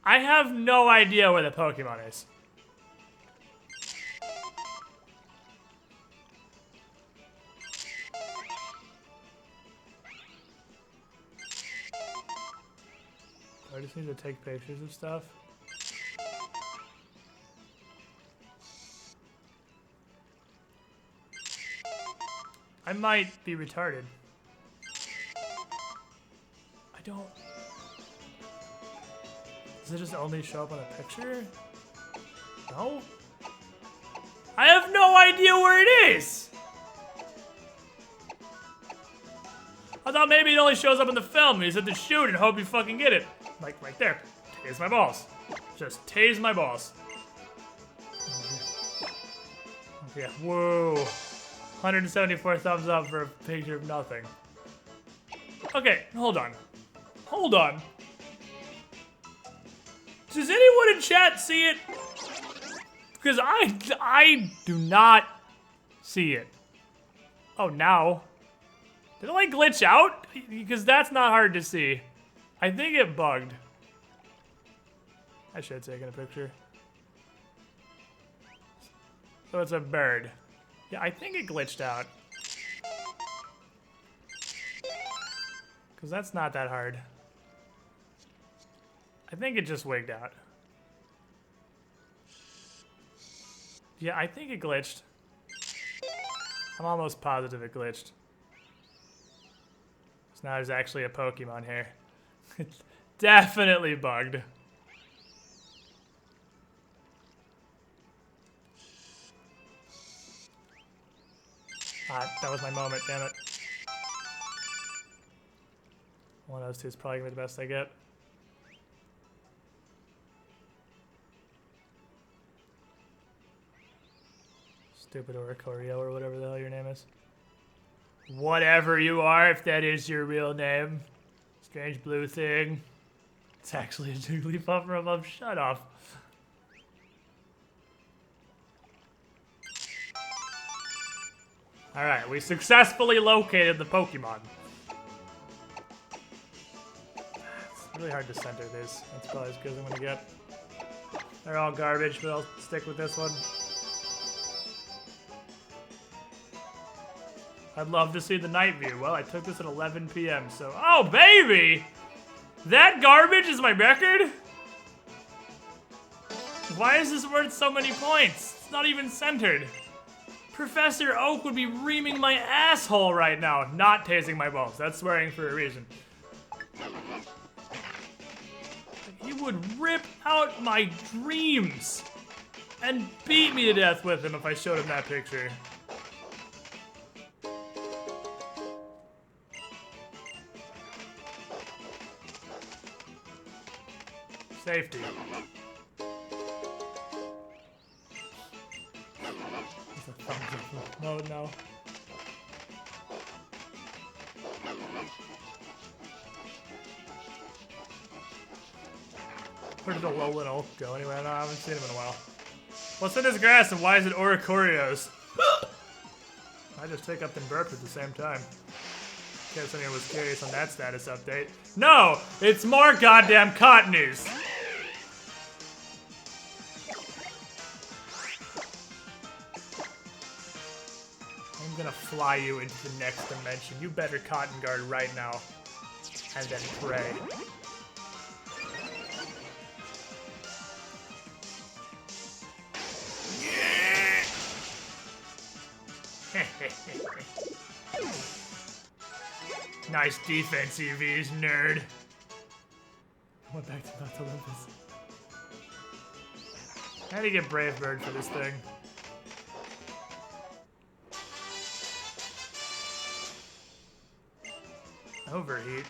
I have no idea where the Pokemon is. I just need to take pictures of stuff. I might be retarded. I don't... Does it just only show up on a picture? No? I have no idea where it is! I thought maybe it only shows up in the film and you said to shoot and hope you fucking get it. Like, right there. Tase my balls. Just tase my balls. Okay, whoa. 174 thumbs up for a picture of nothing. Okay, hold on. Hold on. Does anyone in chat see it? Because I do not see it. Oh, now. Did it like glitch out? Because that's not hard to see. I think it bugged. I should have taken a picture. So it's a bird. Yeah, I think it glitched out. Because that's not that hard. I think it just wigged out. Yeah, I think it glitched. I'm almost positive it glitched. So now there's actually a Pokemon here. It's definitely bugged. Ah, that was my moment, damn it. One of those two is probably gonna be the best I get. Stupid Oricorio or whatever the hell your name is. Whatever you are, if that is your real name. Strange blue thing. It's actually a Jigglypuff from above. Shut up. Alright, we successfully located the Pokemon. It's really hard to center this. That's probably as good as I'm gonna get. They're all garbage, but I'll stick with this one. I'd love to see the night view. Well, I took this at 11 p.m., so... Oh, baby! That garbage is my record? Why is this worth so many points? It's not even centered. Professor Oak would be reaming my asshole right now. Not tasing my balls. That's swearing for a reason. He would rip out my dreams and beat me to death with them if I showed him that picture. Safety. No, no. Where did the Alolan Oak go anyway? No, I haven't seen him in a while. What's in this grass and why is it Oricorios? I just take up and burped at the same time. In case anyone was curious on that status update. No! It's more goddamn cottonies! I'm gonna fly you into the next dimension. You better cotton guard right now. And then pray. Nice defense, EVs, nerd. I went back to North Olympus. How do you get Brave Bird for this thing? Overheat.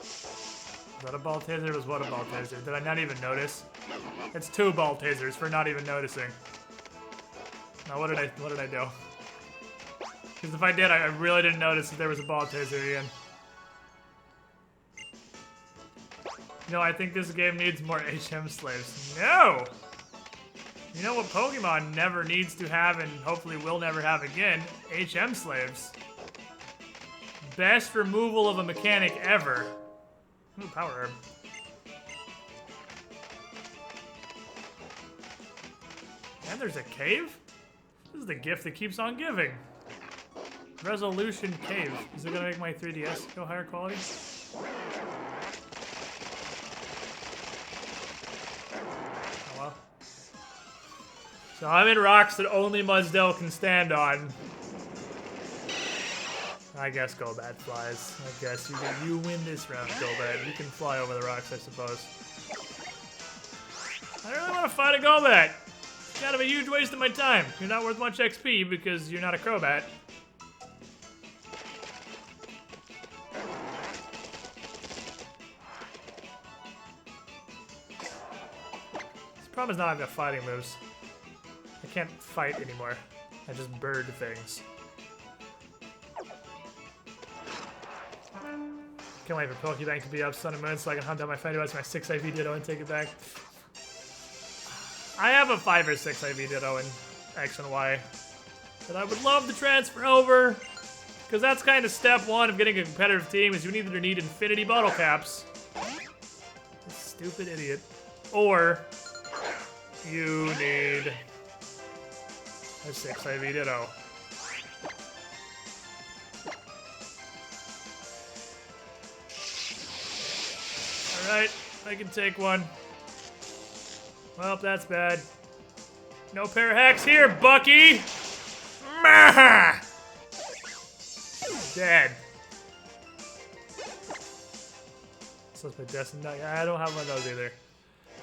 Is that a ball taser? Was what a ball taser? Did I not even notice? It's 2 ball tasers for not even noticing. Now what did I do? Because if I did, I really didn't notice that there was a ball taser again. No, I think this game needs more HM slaves. No! You know what Pokemon never needs to have and hopefully will never have again? HM slaves. Best removal of a mechanic ever. Ooh, power herb. And there's a cave? This is the gift that keeps on giving. Resolution cave. Is it gonna make my 3DS go higher quality? Oh well. So I'm in rocks that only Muzdell can stand on. I guess Golbat flies. I guess you win this round, Golbat. You can fly over the rocks, I suppose. I don't really want to fight a Golbat. It's kind of a huge waste of my time. You're not worth much XP because you're not a Crobat. This problem is not having fighting moves. I can't fight anymore. I just bird things. Can't wait for Pokebank to be up Sun and Moon so I can hunt down my friend who has my 6 IV Ditto and take it back. I have a 5 or 6 IV Ditto in X and Y that I would love to transfer over. Because that's kind of step one of getting a competitive team is you either need infinity bottle caps. This stupid idiot. Or you need a 6 IV Ditto. Alright, I can take one. Well, that's bad. No pair hacks here, Bucky! Mah! Dead. So it's my Destiny. I don't have one of those either.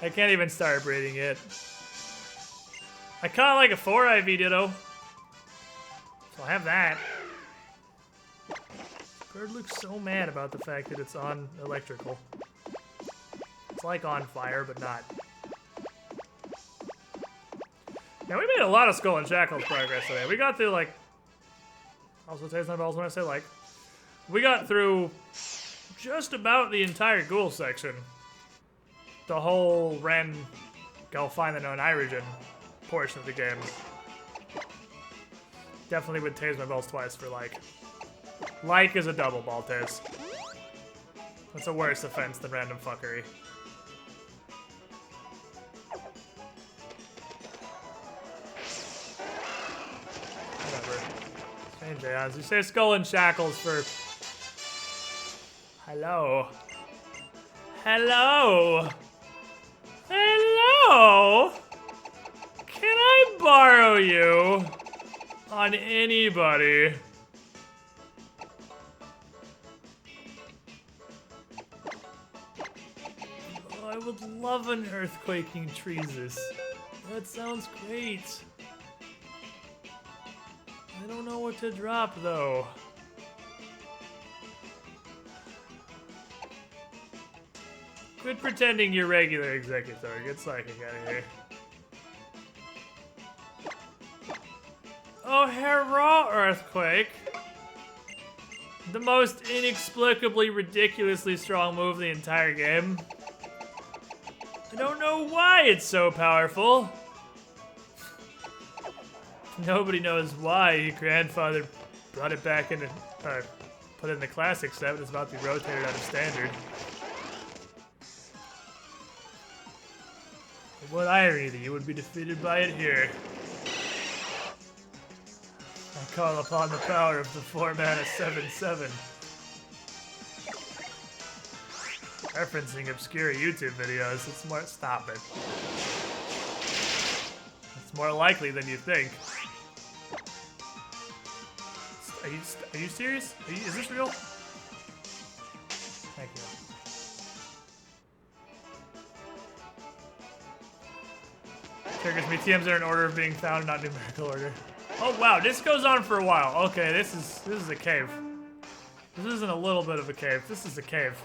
I can't even start breeding it. I kind of like a 4 IV Ditto. So I have that. Bird looks so mad about the fact that it's on electrical. It's like on fire, but not. Now we made a lot of Skull and Shackles progress today. We got through like... Also taste my balls when I say like. We got through just about the entire ghoul section. The whole Ren go find the known Irigen portion of the game. Definitely would tase my balls twice for like. Like is a double ball tase. That's a worse offense than random fuckery. Change Aeons. You say Skull and Shackles for... Hello. Hello. Hello. Can I borrow you on anybody? Oh, I would love an earthquaking treesus. That sounds great. I don't know what to drop, though. Quit pretending you're regular executor. Get psychic out of here. Oh, Hera Earthquake. The most inexplicably, ridiculously strong move of the entire game. I don't know why it's so powerful. Nobody knows why your grandfather brought it back in, put it in the classic set, but it's about to be rotated out of standard. But what irony that you would be defeated by it here. I call upon the power of the 4-mana 7/7. Referencing obscure YouTube videos, it's more- stop it. It's more likely than you think. Are you serious? Is this real? Thank you. Triggers me. TMs are in order of being found, not numerical order. Oh wow, this goes on for a while. Okay, this is a cave. This isn't a little bit of a cave. This is a cave.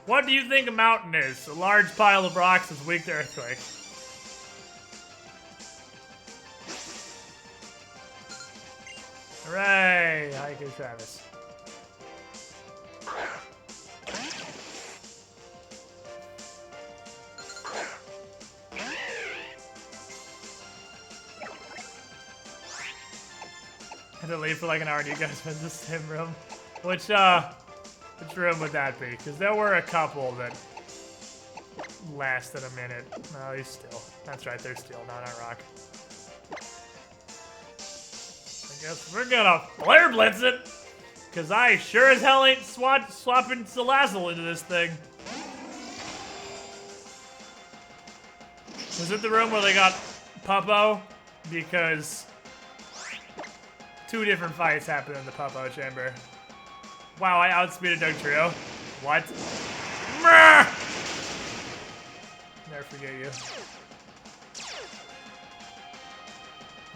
What do you think a mountain is? A large pile of rocks that's weak to earthquake. Hooray! Haiku Travis. I had to leave for like an hour and you guys went to the same room. Which room would that be? Because there were a couple that lasted a minute. No, he's still. That's right, they're still not on rock. I guess we're gonna flare blitz it, cause I sure as hell ain't swapping Salazzle into this thing. Was it the room where they got Puppo? Because 2 different fights happened in the Puppo chamber. Wow, I outspeeded Doug Trio. What? Never forget you.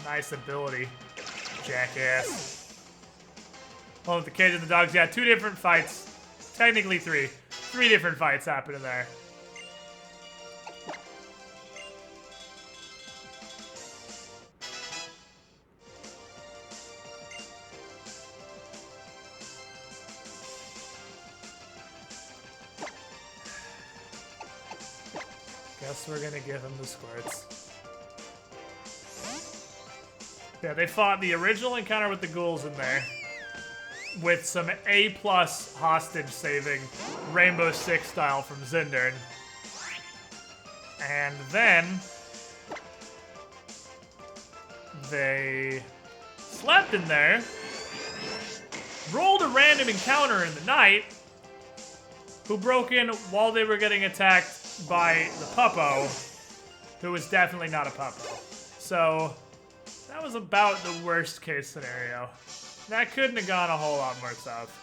Nice ability. Jackass. Well, with the kids and the dogs, yeah, 2 different fights. Technically 3. 3 different fights happened in there. Guess we're gonna give him the squirts. Yeah, they fought the original encounter with the ghouls in there. with some A+ hostage saving Rainbow Six style from Zindern. And then they slept in there, rolled a random encounter in the night, who broke in while they were getting attacked by the Puppo, who was definitely not a Puppo. So that was about the worst case scenario. That couldn't have gone a whole lot more south.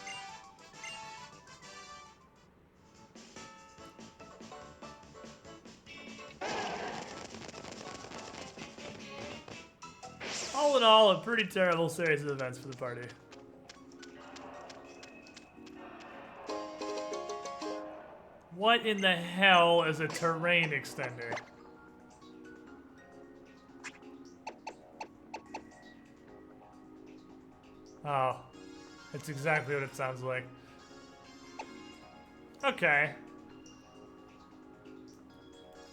All in all, a pretty terrible series of events for the party. What in the hell is a terrain extender? Oh, that's exactly what it sounds like. Okay.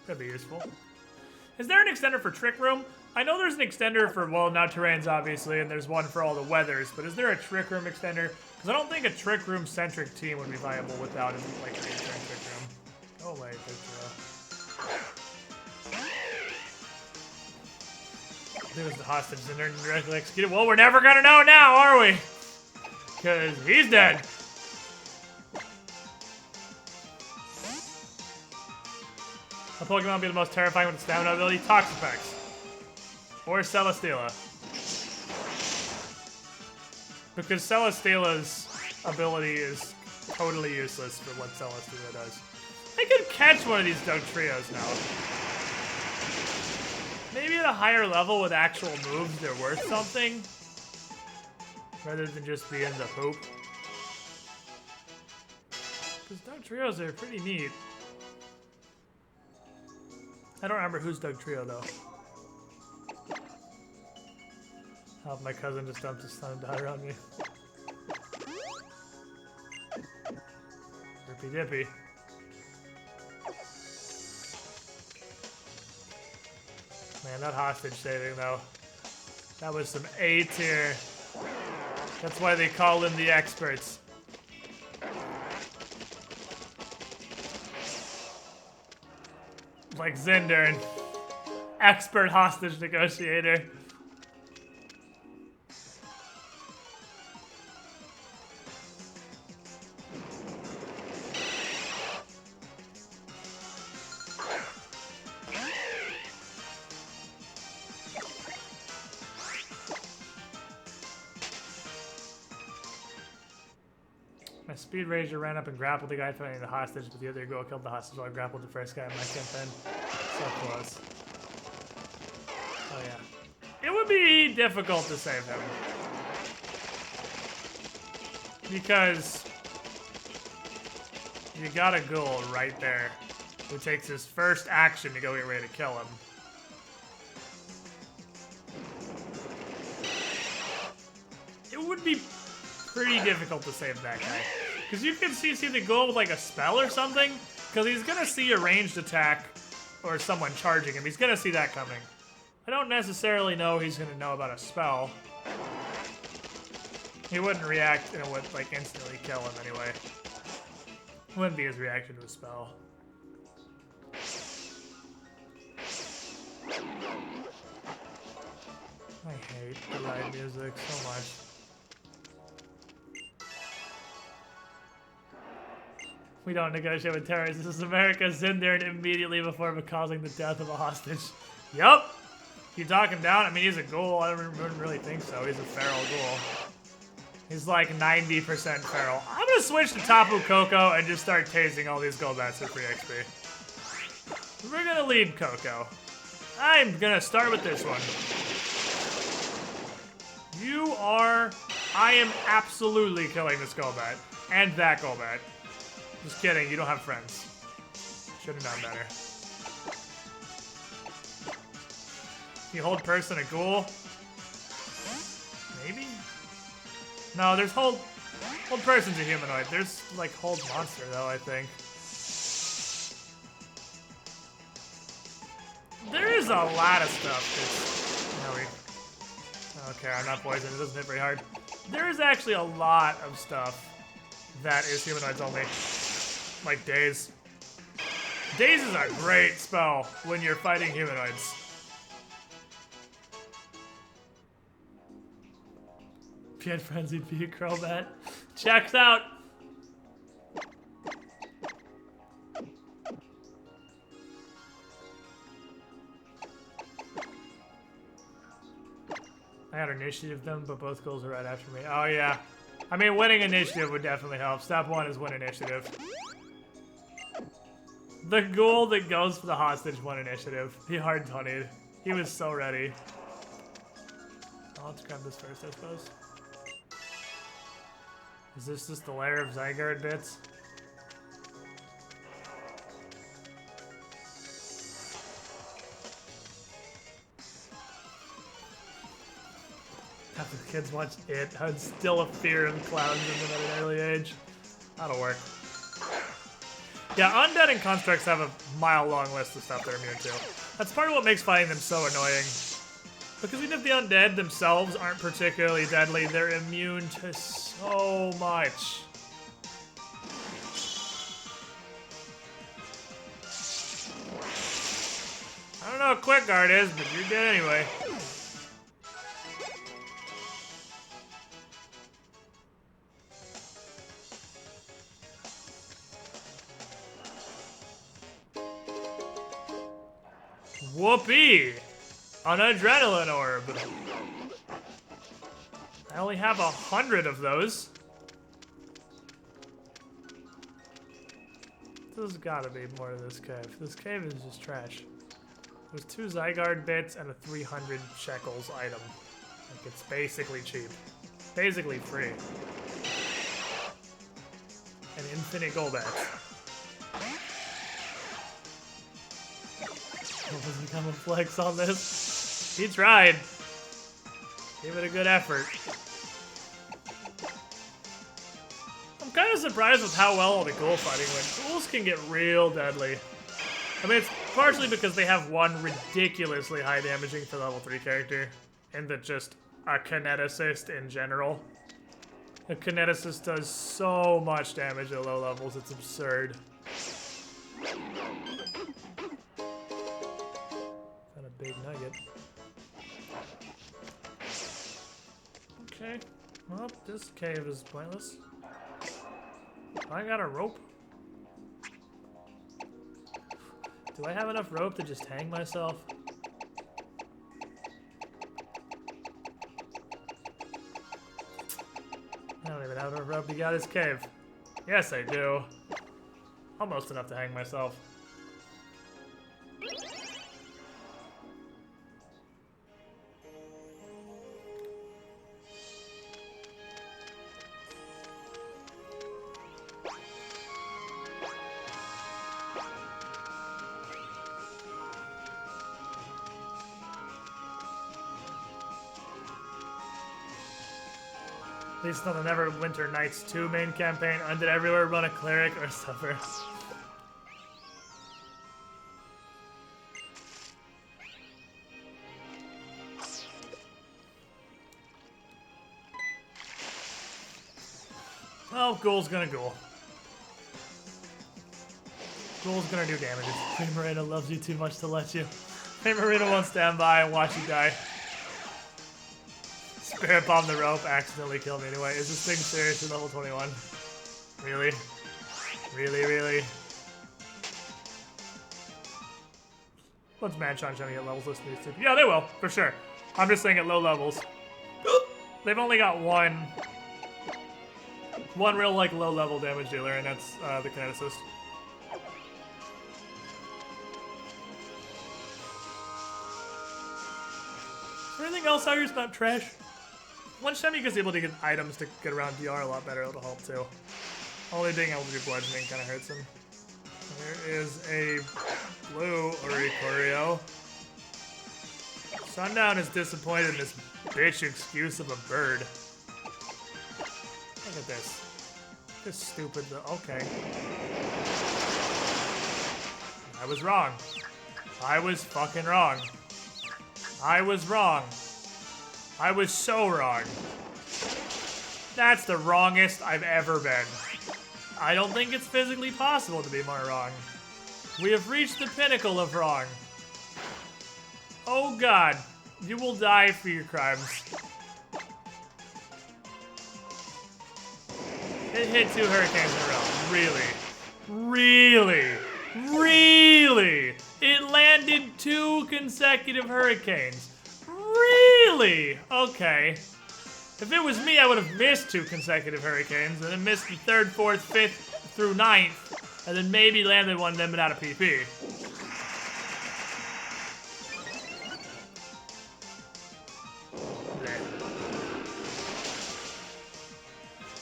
Could be useful. Is there an extender for Trick Room? I know there's an extender for, well, not terrains, obviously, and there's one for all the weathers, but is there a Trick Room extender? Because I don't think a Trick Room-centric team would be viable without, like, a Trick Room. Go away, Trick There was the hostage in there and directly executed. Well, we're never gonna know now, are we? Because he's dead. A Pokemon be the most terrifying with its stamina ability? Toxapex. Or Celesteela. Because Celesteela's ability is totally useless for what Celesteela does. I could catch one of these Dugtrios now. Maybe at a higher level with actual moves, they're worth something. Rather than just being the hoop. Because Dugtrios are pretty neat. I don't remember who's Dugtrio though. Oh, my cousin just dumped his son and daughter on me. Rippy dippy. Man, that hostage saving though. That was some A tier. That's why they call in the experts. Like Zindern. Expert hostage negotiator. My Speed Ranger ran up and grappled the guy fighting the hostage, but the other girl killed the hostage while I grappled the first guy in my campaign. So close. Oh yeah. It would be difficult to save him. Because you got a ghoul right there who takes his first action to go get ready to kill him. It would be pretty difficult to save that guy. Because you can see the ghoul with like a spell or something, because he's going to see a ranged attack or someone charging him. He's going to see that coming. I don't necessarily know he's going to know about a spell. He wouldn't react and it would like instantly kill him anyway. Wouldn't be his reaction to a spell. I hate the live music so much. We don't negotiate with terrorists. This is America's in there immediately before causing the death of a hostage. Yup. You talk him down? I mean, he's a ghoul. I don't really think so. He's a feral ghoul. He's like 90% feral. I'm gonna switch to Tapu Koko and just start tasing all these Golbats for free XP. We're gonna lead Koko. I'm gonna start with this one. I am absolutely killing this Golbat. And that Golbat. Just kidding, you don't have friends. Should've known better. You hold person a ghoul? Maybe? No, there's hold person's a humanoid. There's like hold monster though, I think. There is a lot of stuff that's... No, I don't care, I'm not poisoned. It doesn't hit very hard. There is actually a lot of stuff that is humanoids only. Like Daze. Daze is a great spell when you're fighting humanoids. Get frenzied be a Crobat. Checks out. I got initiative them, but both goals are right after me. Oh yeah. I mean, winning initiative would definitely help. Step 1 is win initiative. The ghoul that goes for the hostage won initiative. He hard tunnied. He was so ready. Let's grab this first, I suppose. Is this just the layer of Zygarde bits? After the kids watch it, I was still a fear of clowns in them at an early age. That'll work. Yeah, undead and constructs have a mile-long list of stuff they're immune to. That's part of what makes fighting them so annoying. Because even if the undead themselves aren't particularly deadly, they're immune to so much. I don't know what Quick Guard is, but you're dead anyway. Whoopee! An adrenaline orb. I only have 100 of those. There's gotta be more to this cave. This cave is just trash. There's 2 Zygarde bits and a 300 shekels item. Like, it's basically cheap. Basically free. And infinite Golbats. Has become a flex on this. He tried. Give it a good effort. I'm kind of surprised with how well all the ghoul fighting went. Ghouls can get real deadly. I mean, it's partially because they have one ridiculously high damaging for level 3 character, and that just a kineticist in general. A kineticist does so much damage at low levels, it's absurd. Big nugget. Okay. Well, this cave is pointless. I got a rope. Do I have enough rope to just hang myself? I don't even have enough rope to get out of this cave. Yes, I do. Almost enough to hang myself. At least on the Neverwinter Nights 2 main campaign, Undead Everywhere run a cleric or suffer. Oh, Ghoul's gonna Ghoul. Ghoul's gonna do damage. Primarina loves you too much to let you. Primarina won't stand by and watch you die. Spirit Bomb the rope accidentally killed me anyway. Is this thing seriously level 21? Really? Really, really? What's Manchon trying to get levels listed to? Yeah, they will, for sure. I'm just saying at low levels. They've only got one real, like, low-level damage dealer, and that's the Kineticist. Is there anything else out here that's not trash? One Shemi is able to get items to get around DR a lot better. It'll help too. Only being able to do bludgeoning kind of hurts him. There is a blue Oricorio. Sundown is disappointed in this bitch excuse of a bird. Look at this. This stupid. Okay. I was wrong. I was fucking wrong. I was wrong. I was so wrong. That's the wrongest I've ever been. I don't think it's physically possible to be more wrong. We have reached the pinnacle of wrong. Oh God, you will die for your crimes. It hit 2 hurricanes in a row. Really? Really? Really? It landed 2 consecutive hurricanes. Really? Okay. If it was me, I would have missed 2 consecutive hurricanes, and then missed the 3rd, 4th, 5th, through 9th, and then maybe landed one of them but out of PP.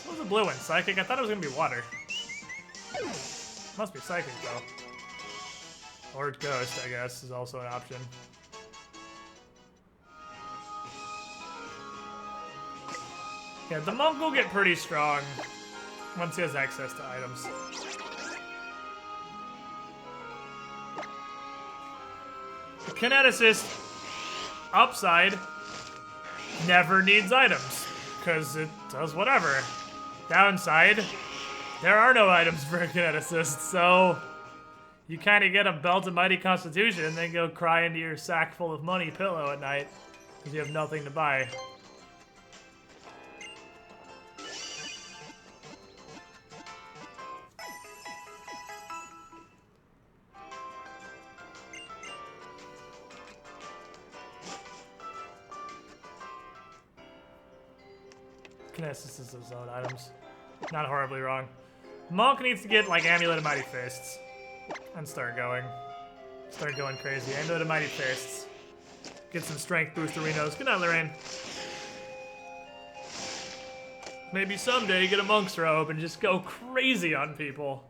What was the blue one? Psychic? I thought it was gonna be water. Must be psychic, though. Or ghost, I guess, is also an option. Yeah, the monk will get pretty strong once he has access to items. The kineticist, upside, never needs items, because it does whatever. Downside, there are no items for a kineticist, so you kind of get a belt of mighty constitution and then go cry into your sack full of money pillow at night, because you have nothing to buy. Kinesis is his own items. Not horribly wrong. Monk needs to get like Amulet of Mighty Fists and start going. Start going crazy. Amulet of Mighty Fists. Get some strength boosterinos. Good night, Lorraine. Maybe someday you get a monk's robe and just go crazy on people.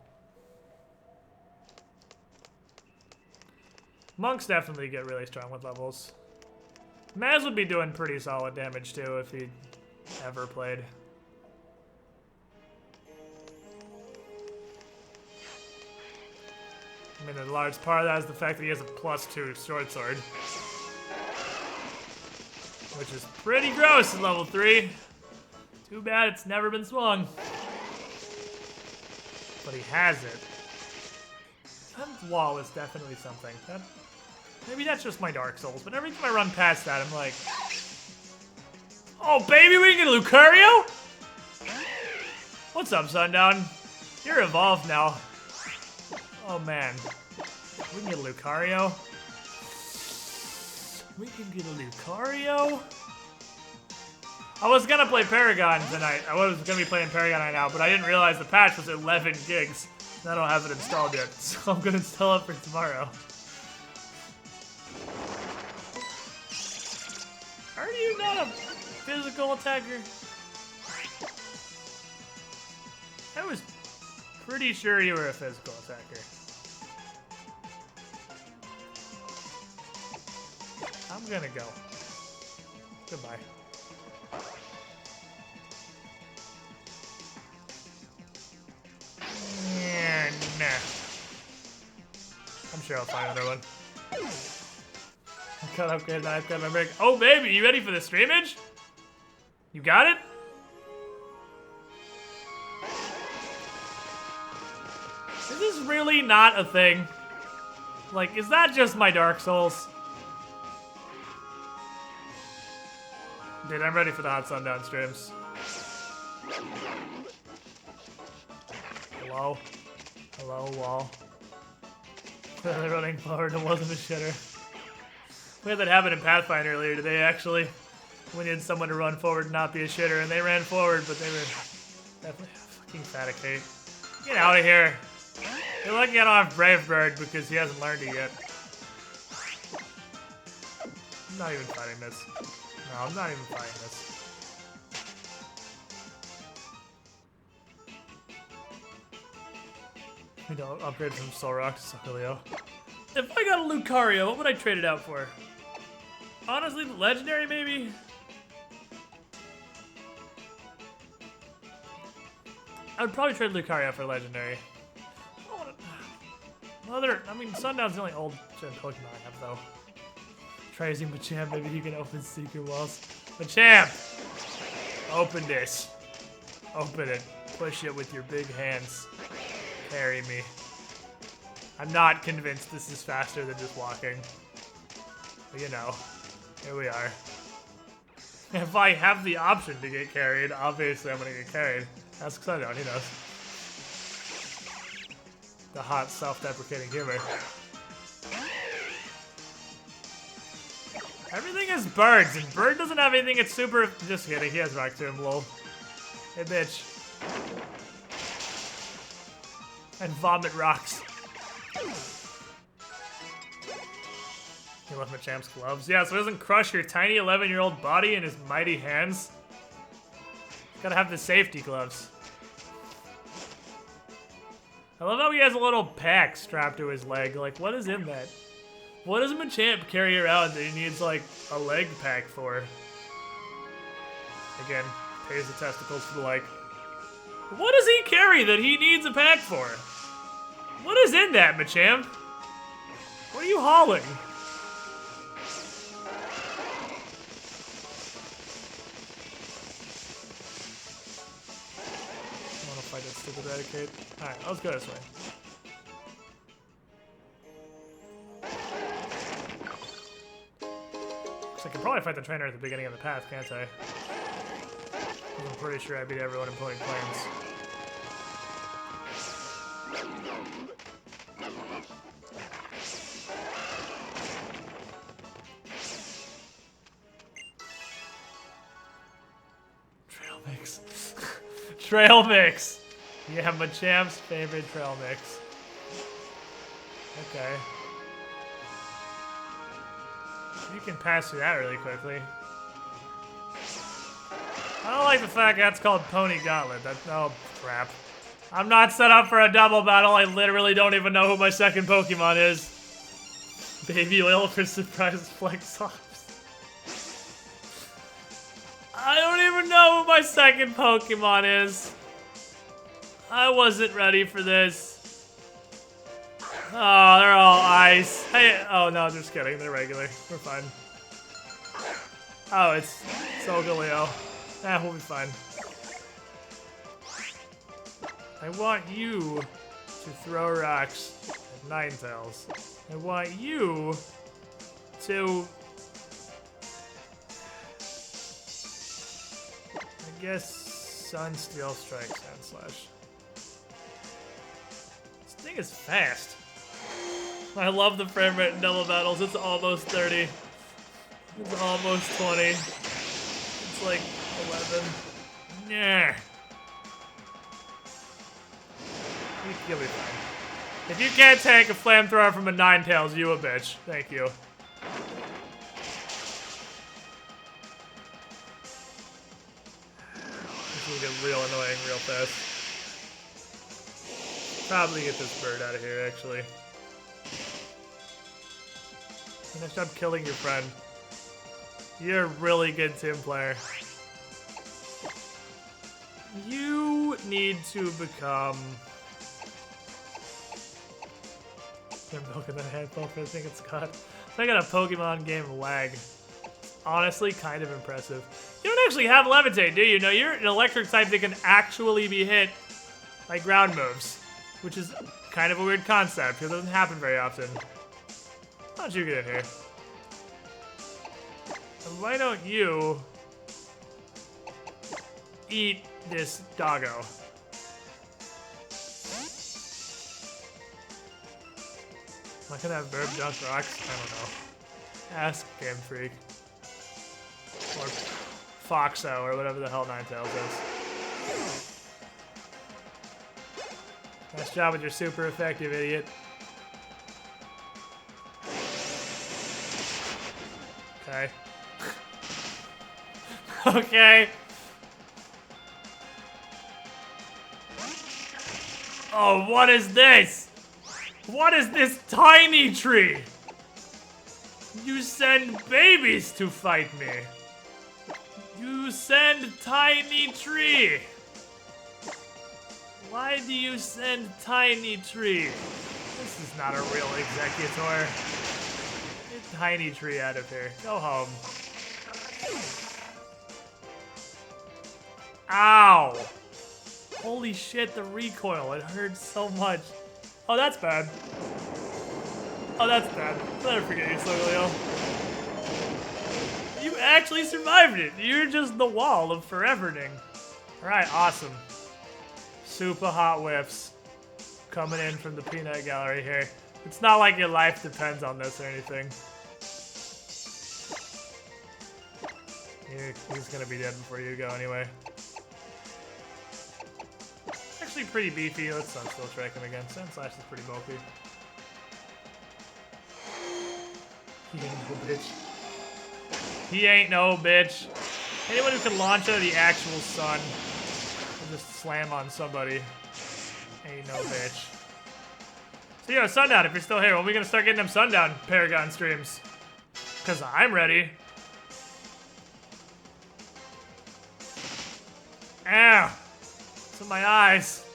Monks definitely get really strong with levels. Maz would be doing pretty solid damage too if he ever played. I mean, a large part of that is the fact that he has a +2 short sword. Which is pretty gross in level 3. Too bad it's never been swung. But he has it. That wall is definitely something. Maybe that's just my Dark Souls, but every time I run past that, I'm like, oh, baby, we can get a Lucario? What's up, Sundown? You're evolved now. Oh, man. We can get a Lucario. We can get a Lucario. I was gonna play Paragon tonight. I was gonna be playing Paragon right now, but I didn't realize the patch was 11 gigs. And I don't have it installed yet, so I'm gonna install it for tomorrow. Are you not a physical attacker? I was pretty sure you were a physical attacker. I'm gonna go. Goodbye. Yeah, nah. I'm sure I'll find another one. I gotta upgrade my break. Oh, baby, you ready for the streamage? You got it? Is this really not a thing? Like, is that just my Dark Souls? Dude, I'm ready for the Hot Sundown streams. Hello? Hello, wall. Clearly running forward, it wasn't a shitter. We had that happen in Pathfinder earlier today, actually. We needed someone to run forward and not be a shitter, and they ran forward, but they were definitely fucking faticate. Get out of here. You're lucky I don't have Brave Bird because he hasn't learned it yet. I'm not even fighting this. No, I'm not even fighting this. We don't upgrade from Soul Rock to Solgaleo. If I got a Lucario, what would I trade it out for? Honestly, Legendary maybe? I would probably trade Lucario for Legendary. I mean, Sundown's the only old gen Pokemon I have, though. Try using Machamp, maybe he can open secret walls. Machamp! Open this. Open it. Push it with your big hands. Carry me. I'm not convinced this is faster than just walking. But you know, here we are. If I have the option to get carried, obviously I'm gonna get carried. Ask Sundown, he knows. The hot, self-deprecating humor. Everything is birds, and Bird doesn't have anything that's super... Just kidding, he has Rock Tomb, lol. Hey, bitch. And vomit rocks. He left Machamp's gloves. Yeah, so it doesn't crush your tiny 11-year-old body in his mighty hands. Gotta have the safety gloves. I love how he has a little pack strapped to his leg. Like, what is in that? What does Machamp carry around that he needs, like, a leg pack for? Again, pays the testicles for the leg. What does he carry that he needs a pack for? What is in that, Machamp? What are you hauling? I want to fight that stupid Eradicate. Alright, let's go this way. So I can probably fight the trainer at the beginning of the path, can't I? I'm pretty sure I beat everyone in Point Plains. Trail mix. Trail mix! Yeah, Machamp's favorite trail mix. Okay. You can pass through that really quickly. I don't like the fact that's called Pony Gauntlet. Oh, crap. I'm not set up for a double battle. I literally don't even know who my second Pokemon is. Baby oil for surprise flex offs. I don't even know who my second Pokemon is. I wasn't ready for this. Oh, they're all ice. Hey, oh no, just kidding. They're regular. We're fine. Oh, it's Solgaleo. We'll be fine. I want you to throw rocks at Ninetales. I want you to... I guess Sun Steel Strike Sandslash. This thing is fast. I love the frame rate in double battles. It's almost 30. It's almost 20. It's like 11. Yeah. You'll be fine. If you can't take a flamethrower from a Ninetales, you a bitch. Thank you. This will get real annoying real fast. Probably get this bird out of here, actually. Finish up killing your friend. You're a really good Tim player. You need to become... They're milking that handful for I think it's got. I got a Pokemon game lag. Honestly, kind of impressive. You don't actually have Levitate, do you? No, you're an electric type that can actually be hit by ground moves. Which is kind of a weird concept, because it doesn't happen very often. Why don't you get in here? And why don't you eat this doggo? Am I gonna have Burb dunk rocks? I don't know. Ask Game Freak. Or Foxo, or whatever the hell Ninetales is. Nice job with your super effective, idiot. Okay. Okay. Oh, what is this? What is this tiny tree? You send babies to fight me. You send tiny tree. Why do you send tiny tree? This is not a real executor. Get tiny tree out of here. Go home. Ow! Holy shit, the recoil. It hurts so much. Oh, that's bad. Oh, that's bad. I'll never forget you, Sogaleo. You actually survived it. You're just the wall of foreverning. Alright, awesome. Super hot whiffs. Coming in from the peanut gallery here. It's not like your life depends on this or anything. He's gonna be dead before you go anyway. Actually pretty beefy. Let's still track him again. Sunslash is pretty bulky. He ain't no bitch. He ain't no bitch. Anyone who can launch out of the actual sun will just slam on somebody. Ain't no bitch. So yeah, Sundown, if you're still here, when are we gonna start getting them Sundown Paragon streams? Cause I'm ready. Ow! It's in my eyes.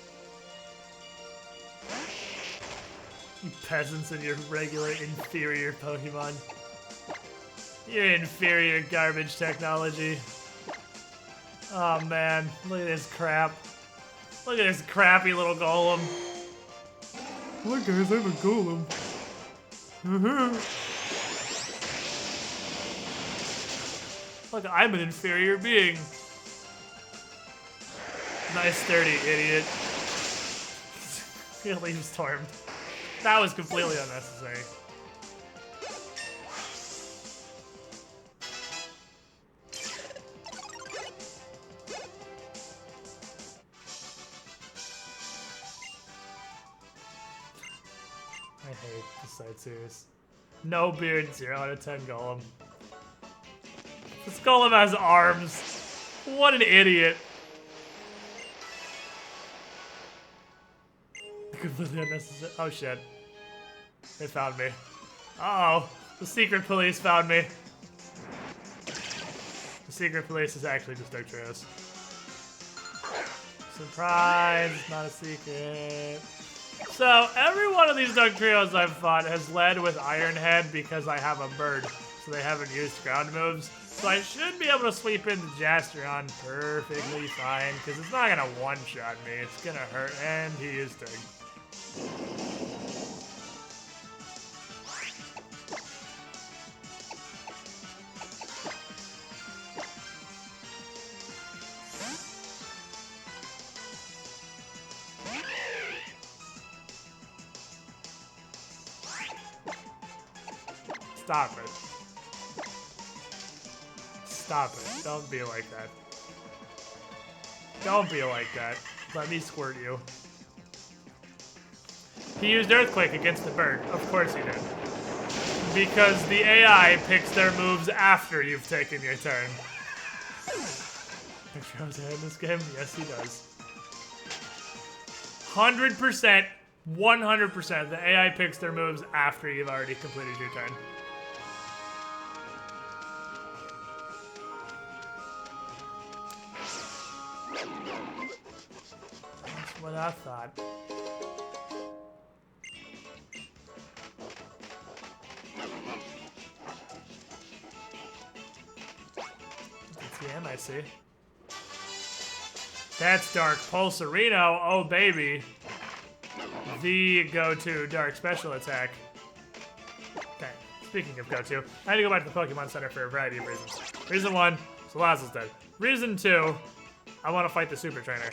You peasants and your regular inferior Pokemon. Your inferior garbage technology. Oh man, look at this crap. Look at this crappy little golem. Look guys, I'm a golem. Look, I'm an inferior being. Nice sturdy, idiot. He leaves Stormed. That was completely unnecessary. I hate this side series. No beard, 0 out of 10 golem. This golem has arms. What an idiot. Completely unnecessary. Oh shit. They found me. Uh-oh. The secret police found me. The secret police is actually just Darktrios. Surprise! It's not a secret. So, every one of these Darktrios I've fought has led with Iron Head because I have a bird. So they haven't used ground moves. So I should be able to sweep into Jastron perfectly fine, because it's not gonna one-shot me. It's gonna hurt, and he is dead. Stop it. Stop it. Don't be like that. Don't be like that. Let me squirt you. He used Earthquake against the bird. Of course he did. Because the AI picks their moves after you've taken your turn. Darktrio's ahead in this game? Yes, he does. 100%, 100%, the AI picks their moves after you've already completed your turn. That's what I thought. TM, I see. That's Dark Pulsarino. Oh, baby. The go-to Dark Special Attack. Okay, speaking of go-to, I had to go back to the Pokemon Center for a variety of reasons. Reason 1, Salazzle's dead. Reason 2, I want to fight the Super Trainer.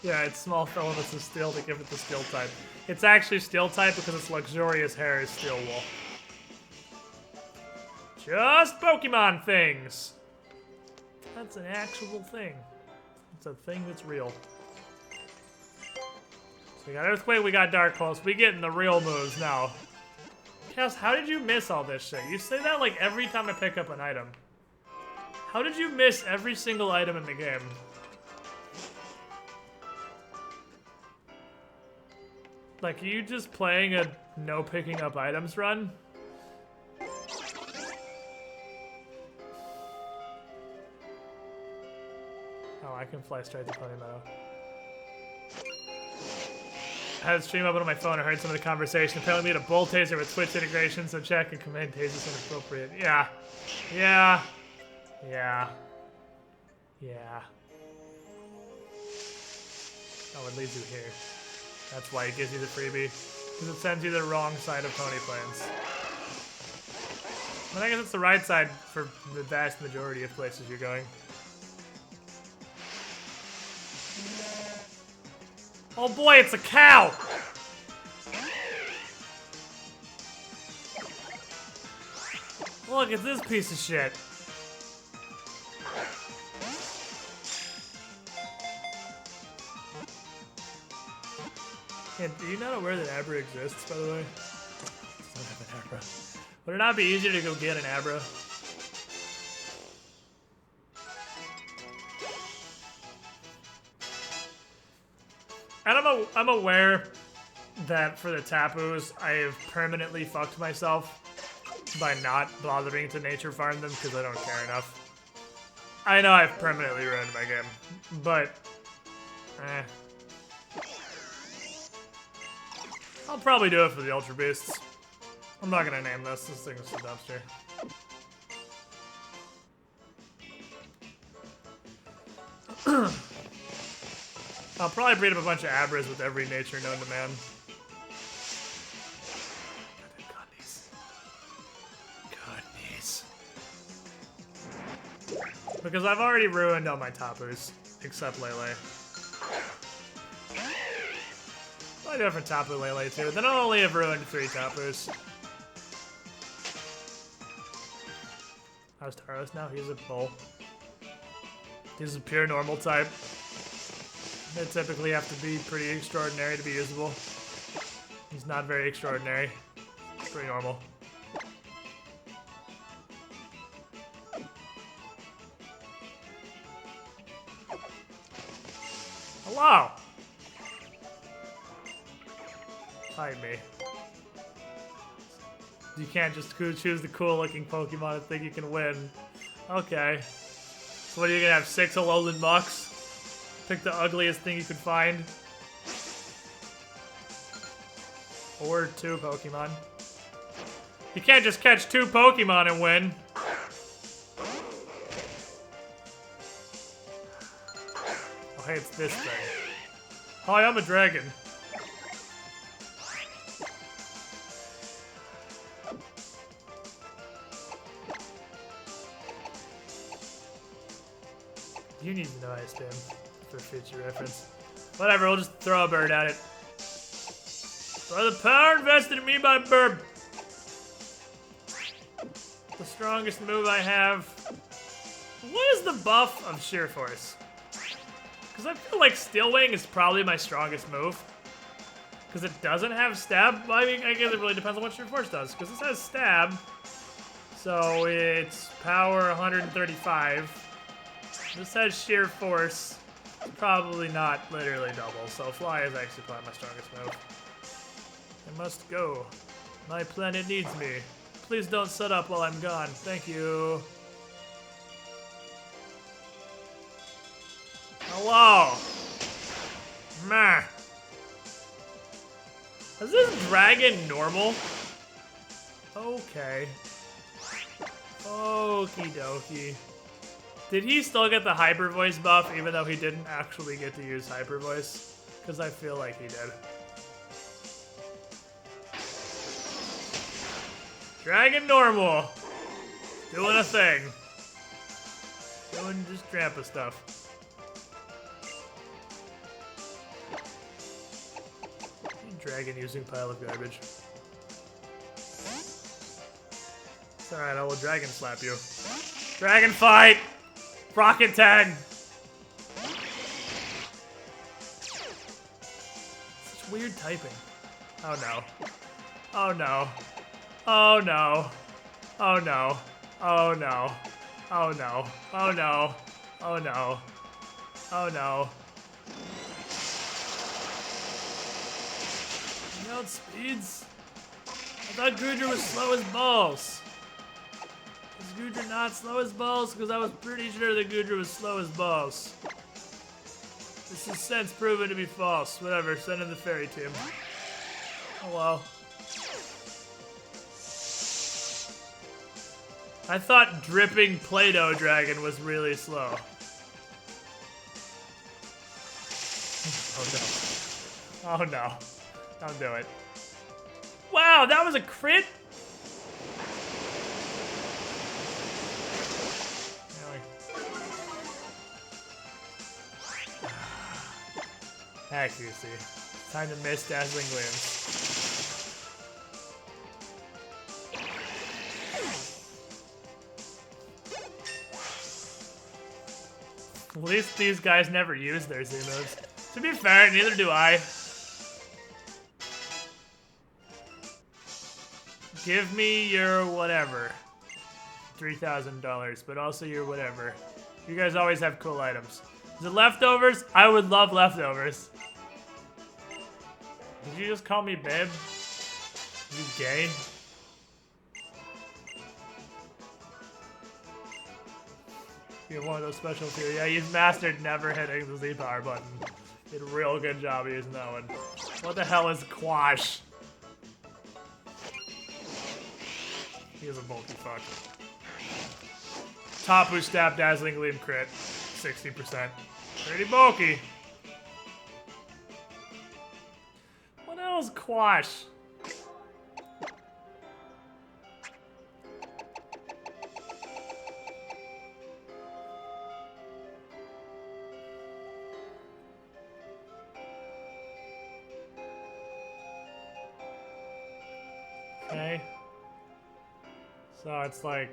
Yeah, it's small filaments of steel to give it the steel type. It's actually steel type because its luxurious hair is steel wool. Just Pokemon things. That's an actual thing. It's a thing that's real. So we got Earthquake, we got Dark Pulse. We getting the real moves now. Chaos, how did you miss all this shit? You say that like every time I pick up an item. How did you miss every single item in the game? Like, are you just playing a no picking up items run? Oh, I can fly straight to Pony Meadow. I had a stream open on my phone. I heard some of the conversation. Apparently, we had a Bull Taser with Twitch integration, so check and command tasers inappropriate. Yeah. Yeah. Yeah. Yeah. Oh, it leads you here. That's why it gives you the freebie. Because it sends you the wrong side of Pony Plains. But I guess it's the right side for the vast majority of places you're going. Oh boy, it's a cow! Look at this piece of shit. Yeah, do you not aware that Abra exists, by the way? I don't have an Abra. Would it not be easier to go get an Abra? And I'm aware that for the Tapus, I have permanently fucked myself by not bothering to nature farm them because I don't care enough. I know I've permanently ruined my game, but I'll probably do it for the Ultra Beasts. I'm not gonna name this. This thing is a dumpster. I'll probably breed up a bunch of Abras with every nature known to man. Goodness. Because I've already ruined all my Tapus, except Lele. I'll do it for Tapu Lele too. Then I'll only have ruined 3 Tapus. How's Taros now? He's a bull. He's a pure normal type. They typically have to be pretty extraordinary to be usable. He's not very extraordinary. Pretty normal. Hello! Hide me. You can't just choose the cool looking Pokemon and think you can win. Okay. So what are you gonna have, 6 Alolan Mucks? Pick the ugliest thing you could find. Or 2 Pokemon. You can't just catch 2 Pokemon and win. Oh hey, it's this thing. Hi, I'm a dragon. You need to know I spam for future reference. Whatever, we'll just throw a bird at it. By the power invested in me by Burb. The strongest move I have. What is the buff of Sheer Force? Because I feel like Steel Wing is probably my strongest move. Because it doesn't have stab. I mean, I guess it really depends on what Sheer Force does. Because this has stab. So it's power 135. This has sheer force. It's probably not literally double, so fly is actually probably my strongest move. I must go. My planet needs me. Please don't set up while I'm gone. Thank you. Hello. Meh. Is this dragon normal? Okay. Okie dokie. Did he still get the Hyper Voice buff even though he didn't actually get to use Hyper Voice? Because I feel like he did. Dragon normal. Doing a thing. Doing just Trampa stuff. Dragon using pile of garbage. It's alright, I will dragon slap you. Dragon fight! Rocket tag! Such weird typing. Oh no. Oh no. Oh no. Oh no. Oh no. Oh no. Oh no. Oh no. Oh no. You outspeeds? I thought Goodra was slow as balls. Is Goodra not slow as balls? Because I was pretty sure that Goodra was slow as balls. This is since proven to be false. Whatever, send in the fairy team. Oh well. I thought dripping Play-Doh dragon was really slow. Oh no. Oh no. Don't do it. Wow, that was a crit? Accuracy. Time to miss dazzling gleams. At least these guys never use their Z moves. To be fair, neither do I. Give me your whatever. $3,000, but also your whatever. You guys always have cool items. Is it leftovers? I would love leftovers. Did you just call me babe? You gay? You have one of those special few. Yeah, you've mastered never hitting the Z power button. Did a real good job using that one. What the hell is Quash? He is a bulky fuck. Tapu Stab Dazzling Gleam crit. 60%. Pretty bulky. What else Quash? Okay. So it's like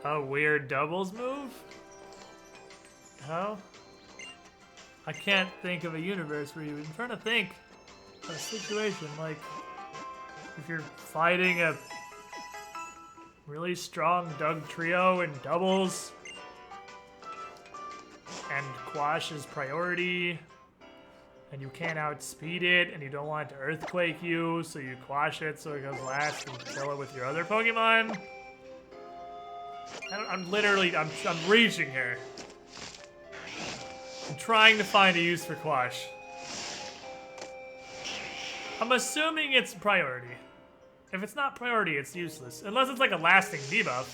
a weird doubles move? How? I can't think of a universe where I'm trying to think of a situation like if you're fighting a really strong Doug trio in doubles and Quash is priority and you can't outspeed it and you don't want it to earthquake you, so you Quash it so it goes last and kill it with your other Pokemon. I'm reaching here. I'm trying to find a use for Quash. I'm assuming it's priority. If it's not priority, it's useless. Unless it's like a lasting debuff.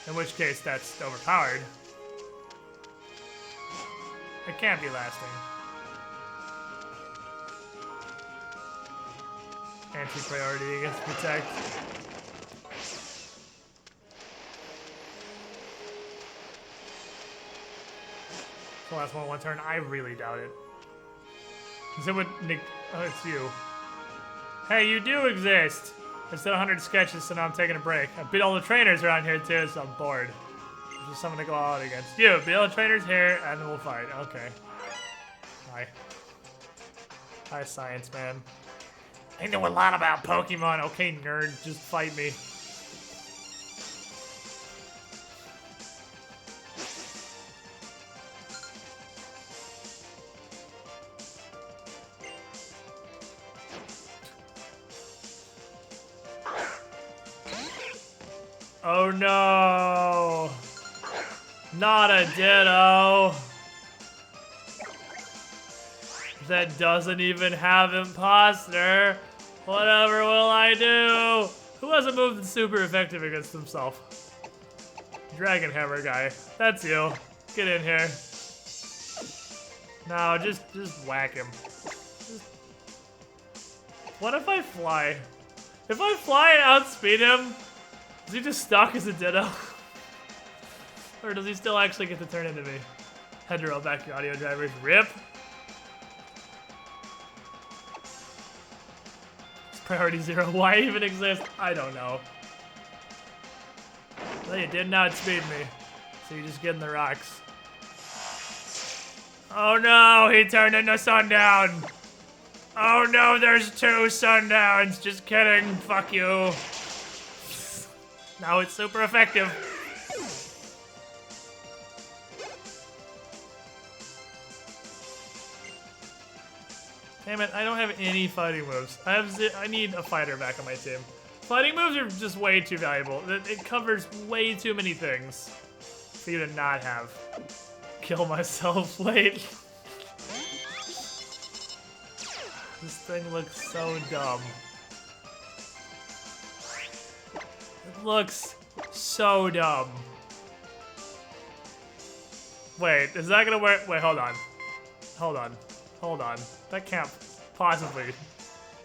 In which case, that's overpowered. It can't be lasting. Anti-priority against Protect. The last one turn, I really doubt it. Is it what Nick? Oh, it's you. Hey, you do exist. I said 100 sketches, so now I'm taking a break. I beat all the trainers around here too, so I'm bored. There's just someone to go out against. You, beat all the trainers here, and then we'll fight. Okay. Hi. Hi, science man. I know a lot about Pokemon. Okay, nerd, just fight me. Oh no! Not a Ditto! That doesn't even have Imposter! Whatever will I do? Who has a move that's super effective against himself? Dragon Hammer guy. That's you. Get in here. No, just whack him. What if I fly? If I fly and outspeed him, is he just stuck as a Ditto? Or does he still actually get to turn into me? Had to roll back your audio drivers. RIP. It's priority 0. Why even exist? I don't know. Well, you didn't outspeed me. So you're just getting the rocks. Oh no, he turned into Sundown. Oh no, there's 2 Sundowns. Just kidding. Fuck you. Now it's super effective. Damn it, I don't have any fighting moves. I need a fighter back on my team. Fighting moves are just way too valuable. It covers way too many things for you to not have. Kill myself late. This thing looks so dumb. It looks so dumb. Wait, is that gonna work? Wait, hold on. Hold on. Hold on. That can't possibly.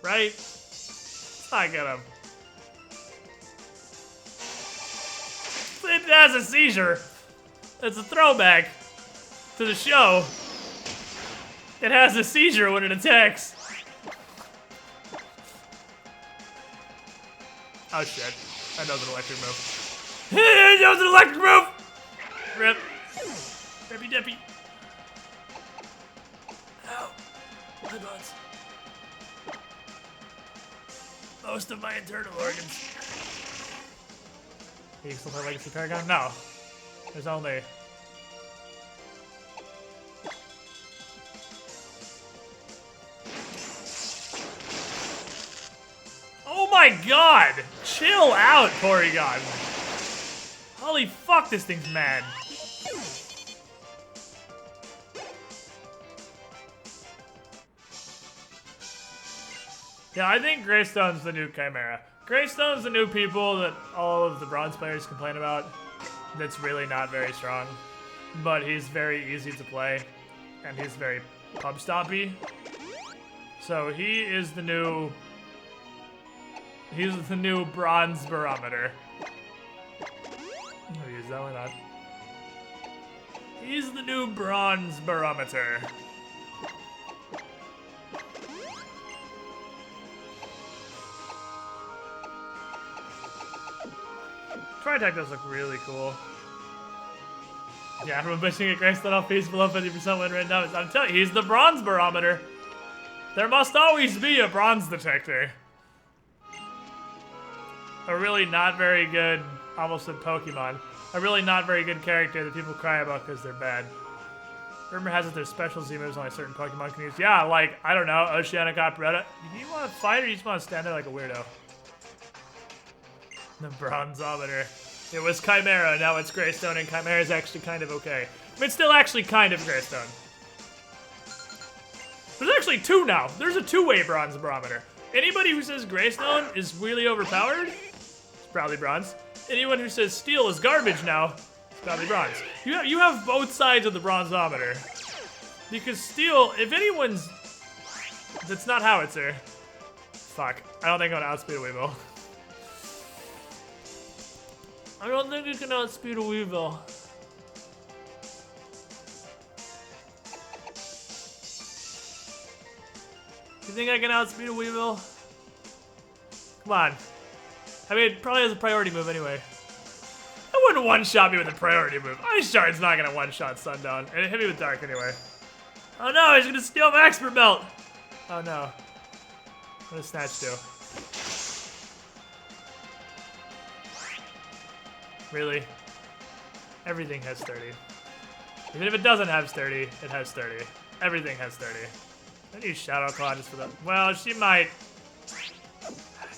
Right? It's not gonna. It has a seizure. It's a throwback to the show. It has a seizure when it attacks. Oh shit. That knows an electric move. It knows an electric move! Rip. Rippy dippy. Ow. My buds. Most of my internal organs. Can you still play Legacy Paragon? No. There's only... Oh my god! Chill out, Porygon! Holy fuck, this thing's mad. Yeah, I think Greystone's the new Chimera. Greystone's the new people that all of the bronze players complain about. That's really not very strong. But he's very easy to play. And he's very pub stompy. So he is the new... He's the new bronze barometer. I'll use that one not. He's the new bronze barometer. Tri-Tech does look really cool. Yeah, everyone pushing a Greystone off base below 50% win rate numbers. I'm telling you, he's the bronze barometer. There must always be a bronze detector. A really not very good, almost said Pokemon, a really not very good character that people cry about because they're bad. Rumor has it there's special Z moves only certain Pokemon can use. Yeah, like, I don't know, Oceanic Operetta. Do you want to fight or you just want to stand there like a weirdo? The Bronzometer. It was Chimera, now it's Greystone, and Chimera is actually kind of okay. I mean, it's still actually kind of Greystone. There's actually two now. There's a two-way Bronze Barometer. Anybody who says Greystone is really overpowered, it's probably Bronze. Anyone who says Steel is garbage now, it's probably Bronze. You have both sides of the Bronzometer. Because Steel, if anyone's... That's not Howitzer. Fuck. I don't think I'm gonna outspeed a Weevil. I don't think you can outspeed a Weevil. You think I can outspeed a Weevil? Come on. I mean, it probably has a priority move anyway. I wouldn't one-shot me with a priority move. Ice Shard's not gonna one-shot Sundown. And it hit me with Dark anyway. Oh no, he's gonna steal my Expert Belt! Oh no. What does Snatch do? Really? Everything has 30. Even if it doesn't have 30, it has 30. Everything has 30. I need Shadow Claw just for that. Well, she might.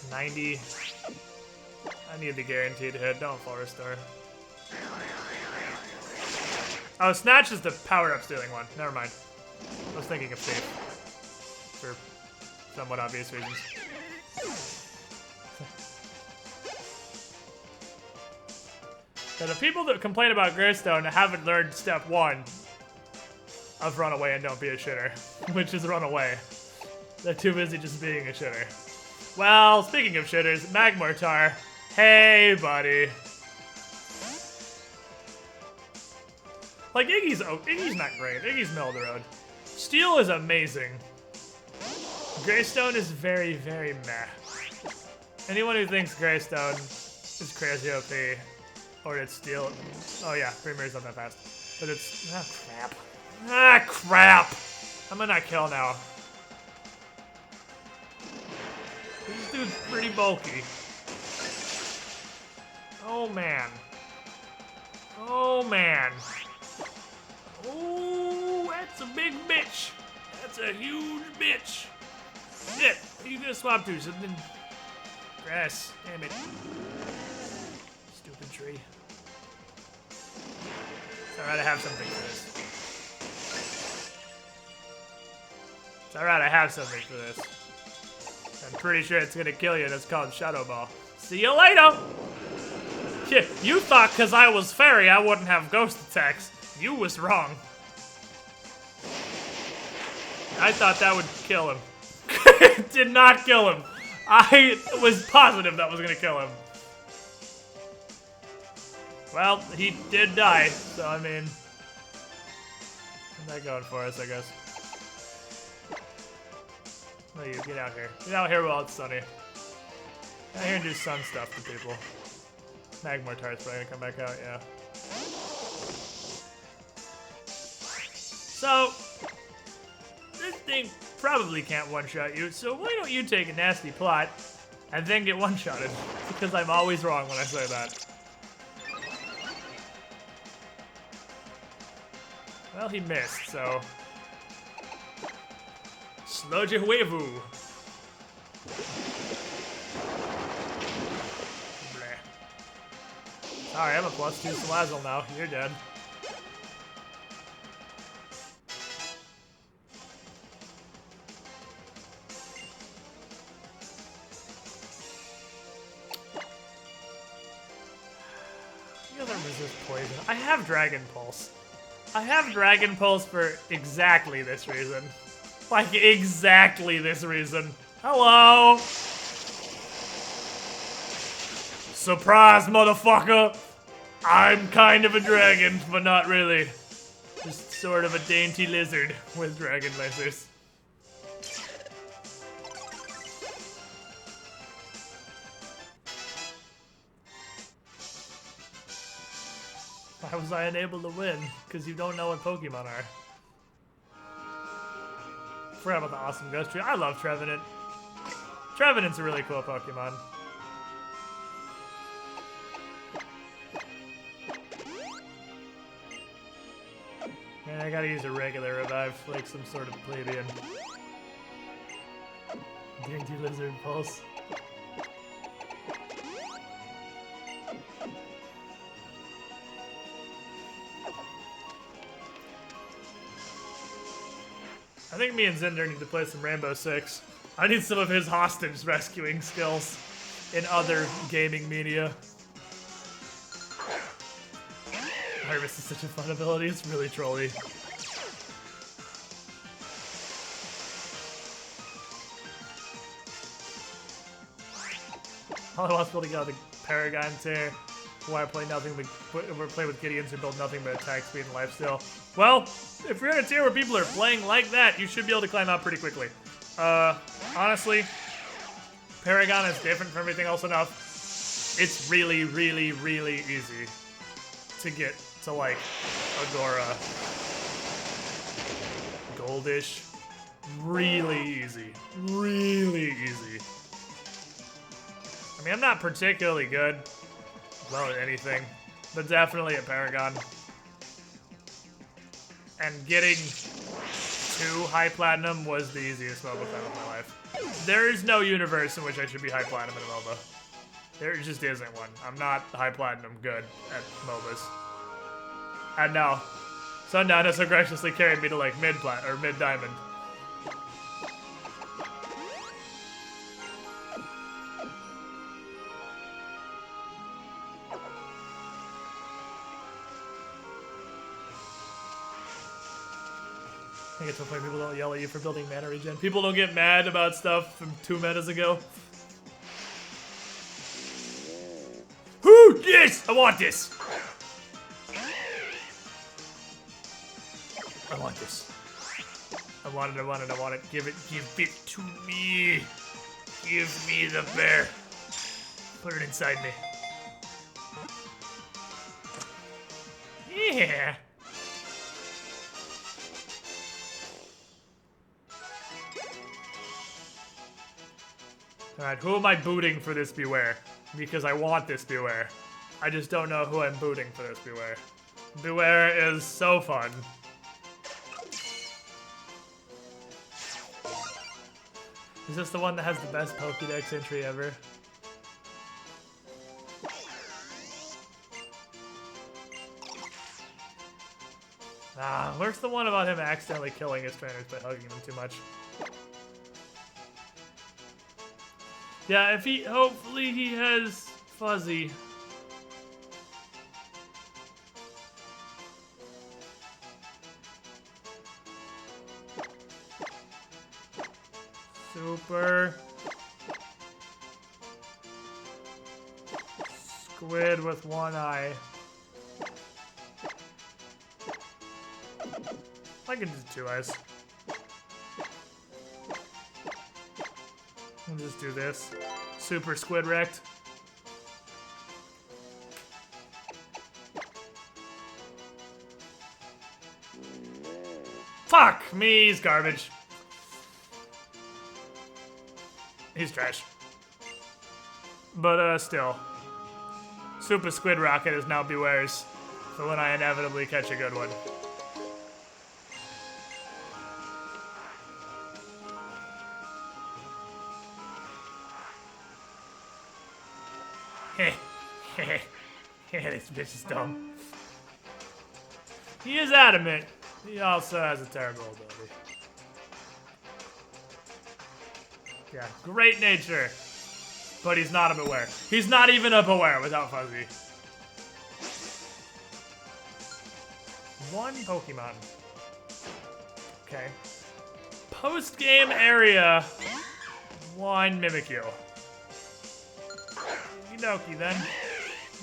90. I need the guaranteed hit. Don't full restore. Oh, Snatch is the power-up stealing one. Never mind. I was thinking of Thief. For somewhat obvious reasons. So the people that complain about Greystone haven't learned step 1 of run away and don't be a shitter, which is run away. They're too busy just being a shitter. Well, speaking of shitters, Magmortar. Hey, buddy. Like, Iggy's not great. Iggy's middle of the road. Steel is amazing. Greystone is very, very meh. Anyone who thinks Greystone is crazy OP, or it's Steel, oh yeah, Premier's not that fast. But it's, ah, crap. Ah, crap! I'm gonna kill now. This dude's pretty bulky. Oh man. Oh man. Oh, that's a big bitch. That's a huge bitch. Shit, what are you gonna swap to? Something? Grass, damn it. Stupid tree. It's alright, I have something for this. It's alright, I have something for this. I'm pretty sure it's gonna kill you, and it's called Shadow Ball. See you later! Yeah, you thought because I was fairy I wouldn't have ghost attacks. You was wrong. I thought that would kill him. It did not kill him. I was positive that was gonna kill him. Well, he did die, so I mean... What's that going for us, I guess? Oh, you get out here. Get out here while it's sunny. Get out here and do sun stuff to people. Magmortar's probably gonna come back out, yeah. So, this thing probably can't one-shot you, so why don't you take a nasty plot and then get one-shotted? Because I'm always wrong when I say that. Well, he missed, so... Sloje huevu. Sorry, I'm a +2 Salazzle now. You're dead. You gotta resist poison. I have Dragon Pulse. I have Dragon Pulse for exactly this reason. Like, exactly this reason. Hello! Surprise, motherfucker! I'm kind of a dragon, but not really. Just sort of a dainty lizard with dragon lasers. Why was I unable to win? Because you don't know what Pokemon are. Forgot about the awesome Ghost Tree. I love Trevenant. Trevenant's a really cool Pokemon. Man, I gotta use a regular revive, like some sort of plebeian. Dainty Lizard Pulse. I think me and Zinder need to play some Rainbow Six. I need some of his hostage rescuing skills in other gaming media. Harvest is such a fun ability, it's really trolly. All I want is to be able to get out the Paragon Tear. Why I play nothing but we're playing with Gideons who build nothing but attack speed and lifesteal. Well, if you're in a tier where people are playing like that, you should be able to climb out pretty quickly. Honestly, Paragon is different from everything else enough. It's really, really, really easy to get to, like, Agora. Goldish. Really easy. Really easy. I mean, I'm not particularly good. Well, at anything, but definitely at Paragon. And getting to high platinum was the easiest MOBA fight of my life. There is no universe in which I should be high platinum in a MOBA. There just isn't one. I'm not high platinum good at MOBAs. And now, Sundown has so graciously carried me to like mid-plat or mid-diamond. I get to the point people don't yell at you for building mana regen. People don't get mad about stuff from 2 metas ago. Whoo! Yes! I want this! I want this. I want it, I want it, I want it. Give it to me. Give me the bear. Put it inside me. Yeah! Alright, who am I booting for this Beware? Because I want this Beware. I just don't know who I'm booting for this Beware. Beware is so fun. Is this the one that has the best Pokédex entry ever? Ah, where's the one about him accidentally killing his trainers by hugging them too much? Yeah, if he, hopefully he has Fuzzy. Super. Squid with one eye. I can do 2 eyes. I'll just do this. Super squid wrecked. Fuck me, he's garbage. He's trash. But still. Super Squid Rocket is now Beware's for when I inevitably catch a good one. Heh. Heh. This bitch is dumb. He is adamant. He also has a terrible ability. Yeah, great nature. But he's not a Beware. He's not even a Beware without Fuzzy. 1 Pokemon. Okay. Post-game area. 1 Mimikyu. Okie then.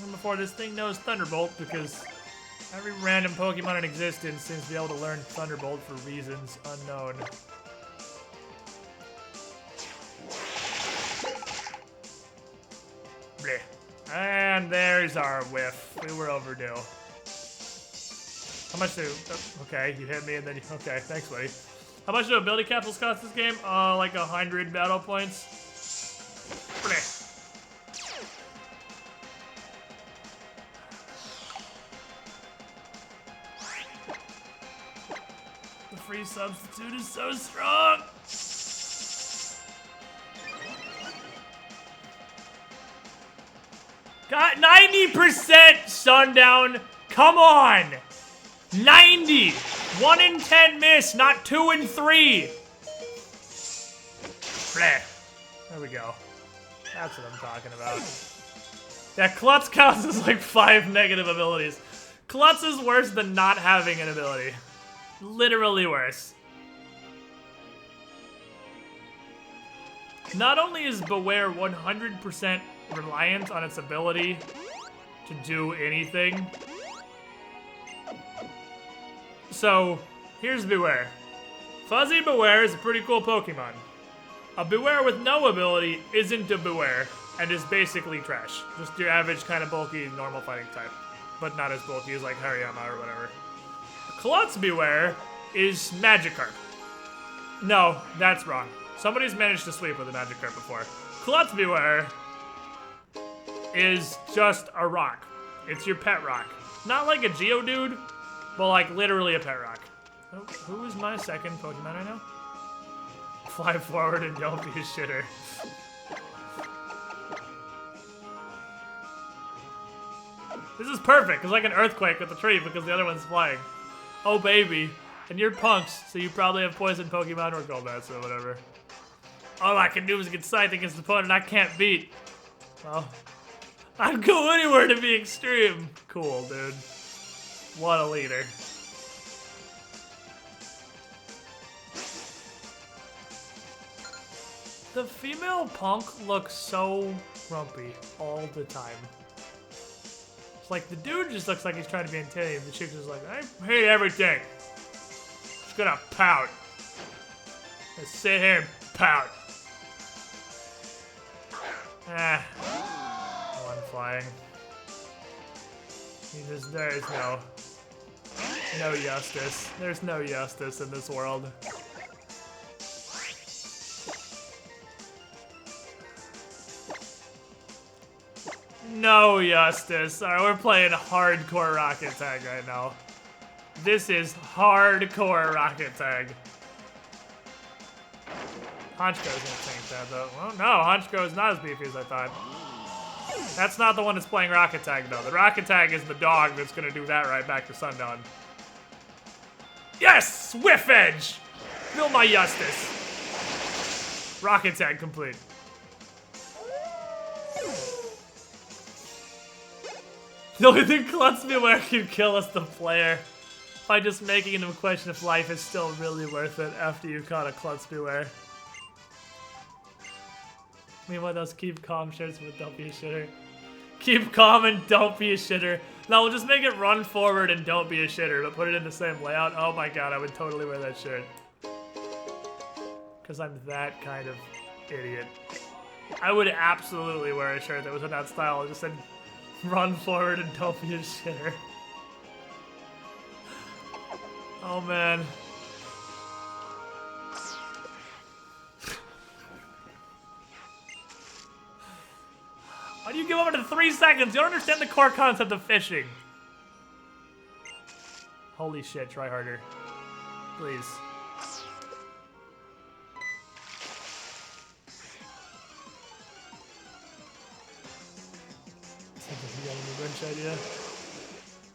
And before this thing knows Thunderbolt, because every random Pokemon in existence seems to be able to learn Thunderbolt for reasons unknown. Blech. And there's our whiff. We were overdue. How much do... okay, you hit me and then... okay, thanks, buddy. How much do ability capsules cost this game? Like 100 battle points. Blech. The free substitute is so strong! Got 90% Sundown! Come on! 90! 1 in 10 miss, not 2 in 3! Bleh. There we go. That's what I'm talking about. Yeah, Klutz counts as like 5 negative abilities. Klutz is worse than not having an ability. Literally worse. Not only is Beware 100% reliant on its ability to do anything. So, here's Beware. Fuzzy Beware is a pretty cool Pokemon. A Beware with no ability isn't a Beware, and is basically trash. Just your average kind of bulky, normal fighting type. But not as bulky as like Hariyama or whatever. Klutz Beware is Magikarp. No, that's wrong. Somebody's managed to sweep with a Magikarp before. Klutz Beware is just a rock. It's your pet rock. Not like a Geodude, but like literally a pet rock. Oh, who is my second Pokemon right now? Fly forward and don't be a shitter. This is perfect. It's like an earthquake with the tree because the other one's flying. Oh, baby. And you're punks, so you probably have poison Pokemon or Golbats or whatever. All I can do is get Scythe against the opponent I can't beat. Well, I'd go anywhere to be extreme. Cool, dude. What a leader. The female punk looks so grumpy all the time. It's like the dude just looks like he's trying to be intimidating. The chick's just like, I hate everything. Just gonna pout. Just sit here and pout. Ah. One flying. There's no justice. There's no justice in this world. No justice. Alright, we're playing hardcore Rocket Tag right now. This is hardcore Rocket Tag. Honchko's gonna tank that though. Well, no, Honchko is not as beefy as I thought. That's not the one that's playing Rocket Tag though. The Rocket Tag is the dog that's gonna do that right back to Sundown. Yes! Whiff Edge! Feel my justice. Rocket Tag complete. The only thing Klutz Beware can kill us the player by just making him question if life is still really worth it after you caught a Klutz Beware. mean, what those keep calm shirts with don't be a shitter. Keep calm and don't be a shitter. No, we'll just make it run forward and don't be a shitter, but put it in the same layout. Oh my god, I would totally wear that shirt. Because I'm that kind of idiot. I would absolutely wear a shirt that was in that style. It just said, run forward and don't be a shitter. Oh man. Why do you give up after 3 seconds? You don't understand the core concept of fishing. Holy shit, try harder. Please. You got a new wrench idea?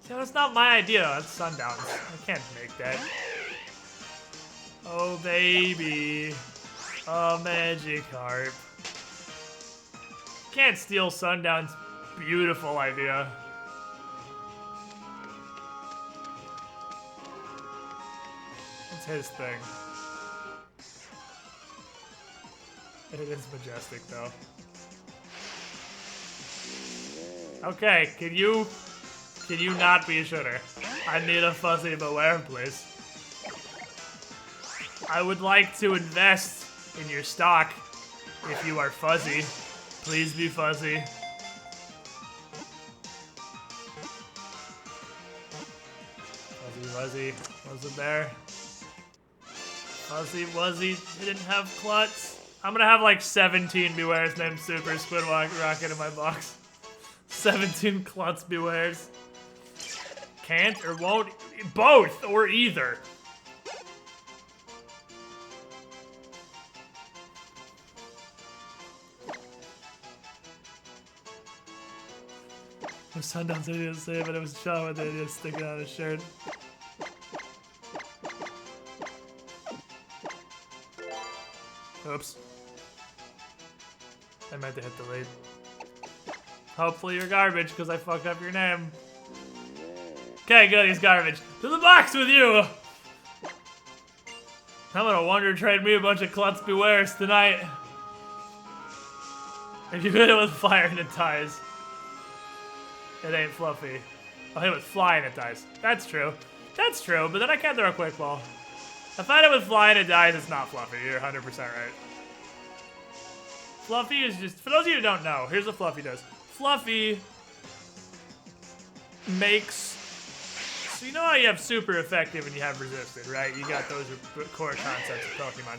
See, that's not my idea. That's Sundown's. I can't make that. Oh, baby. A Magikarp. Can't steal Sundown's beautiful idea. What's his thing? It is majestic, though. Okay, can you not be a shitter? I need a Fuzzy Beware, please. I would like to invest in your stock if you are Fuzzy. Please be Fuzzy. Fuzzy, wasn't there? Fuzzy Wuzzy didn't have Klutz. I'm gonna have like 17 Bewares named Super Squid Rocket in my box. 17 Klutz Bewares. Can't or won't? Both or either. If Sundown's idea to say, but it was Sean with the idea of sticking on his shirt. Oops. I meant to hit delete. Hopefully you're garbage, because I fucked up your name. Okay, good, he's garbage. To the box with you! I'm gonna wonder trade me a bunch of Klutz Bewares tonight. If you hit it with fire and it dies. It ain't fluffy. I'll hit it with fly and it dies. That's true. That's true, but then I can't throw a quick ball. If I hit it with fly and it dies, it's not fluffy. You're 100% right. Fluffy is just... For those of you who don't know, here's what Fluffy does. Fluffy makes... So you know how you have super effective and you have resisted, right? You got those core concepts of Pokemon.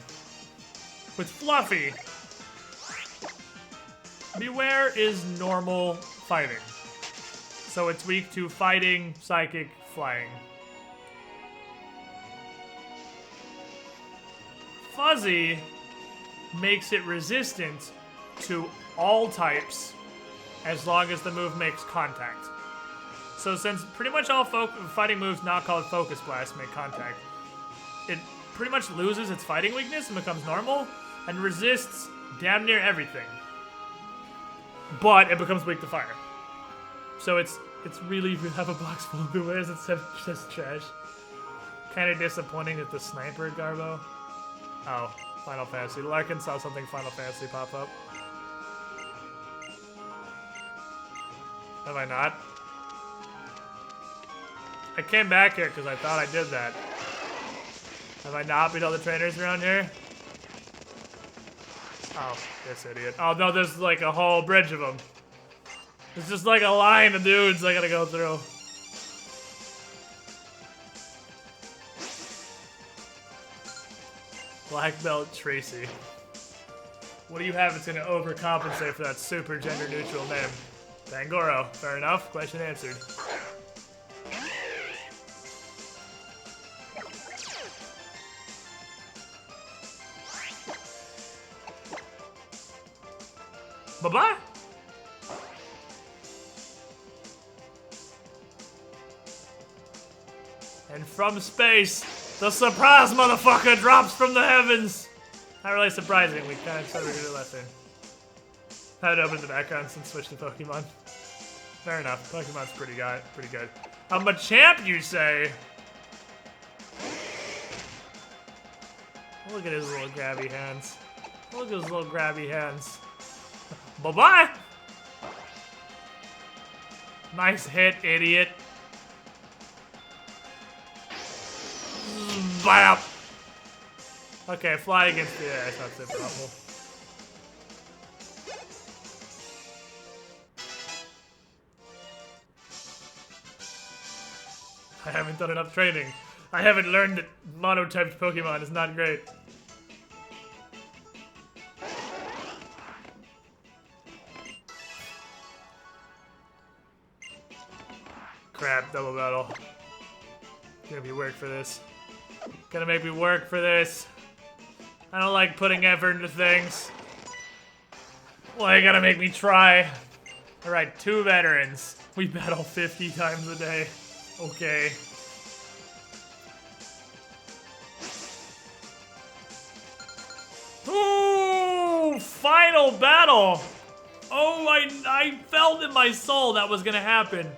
With Fluffy, Beware is normal fighting. So it's weak to fighting, psychic, flying. Fuzzy makes it resistant to all types as long as the move makes contact. So since pretty much all fighting moves not called Focus Blast make contact, it pretty much loses its fighting weakness and becomes normal and resists damn near everything. But it becomes weak to fire. So it's really, if you have a box full of Bewares instead of just trash. Kind of disappointing that the Sniper Garbo. Oh, Final Fantasy. Larkin saw something Final Fantasy pop up. Have I not? I came back here because I thought I did that. Have I not beat all the trainers around here? Oh, this idiot. Oh no, there's like a whole bridge of them. It's just like a line of dudes I gotta go through. Black Belt Tracy. What do you have that's gonna overcompensate for that super gender neutral name? Bangoro. Fair enough. Question answered. Bye-bye. And from space, the surprise motherfucker drops from the heavens. Not really surprising. We kind of said we were gonna do last turn. I had to open the background since switched to Pokemon. Fair enough. Pokemon's pretty good. I'm a champ, you say? Look at his little grabby hands. Look at his little grabby hands. Bye-bye! Nice hit, idiot. Bam! Okay, fly against the air. It's not super awful. I haven't done enough training. I haven't learned that monotyped Pokemon is not great. Crap, double battle. Gonna be work for this. Gonna make me work for this. I don't like putting effort into things. Why you gotta make me try? Alright, 2 veterans. We battle 50 times a day. Okay. Ooh! Final battle! Oh, I felt in my soul that was gonna happen.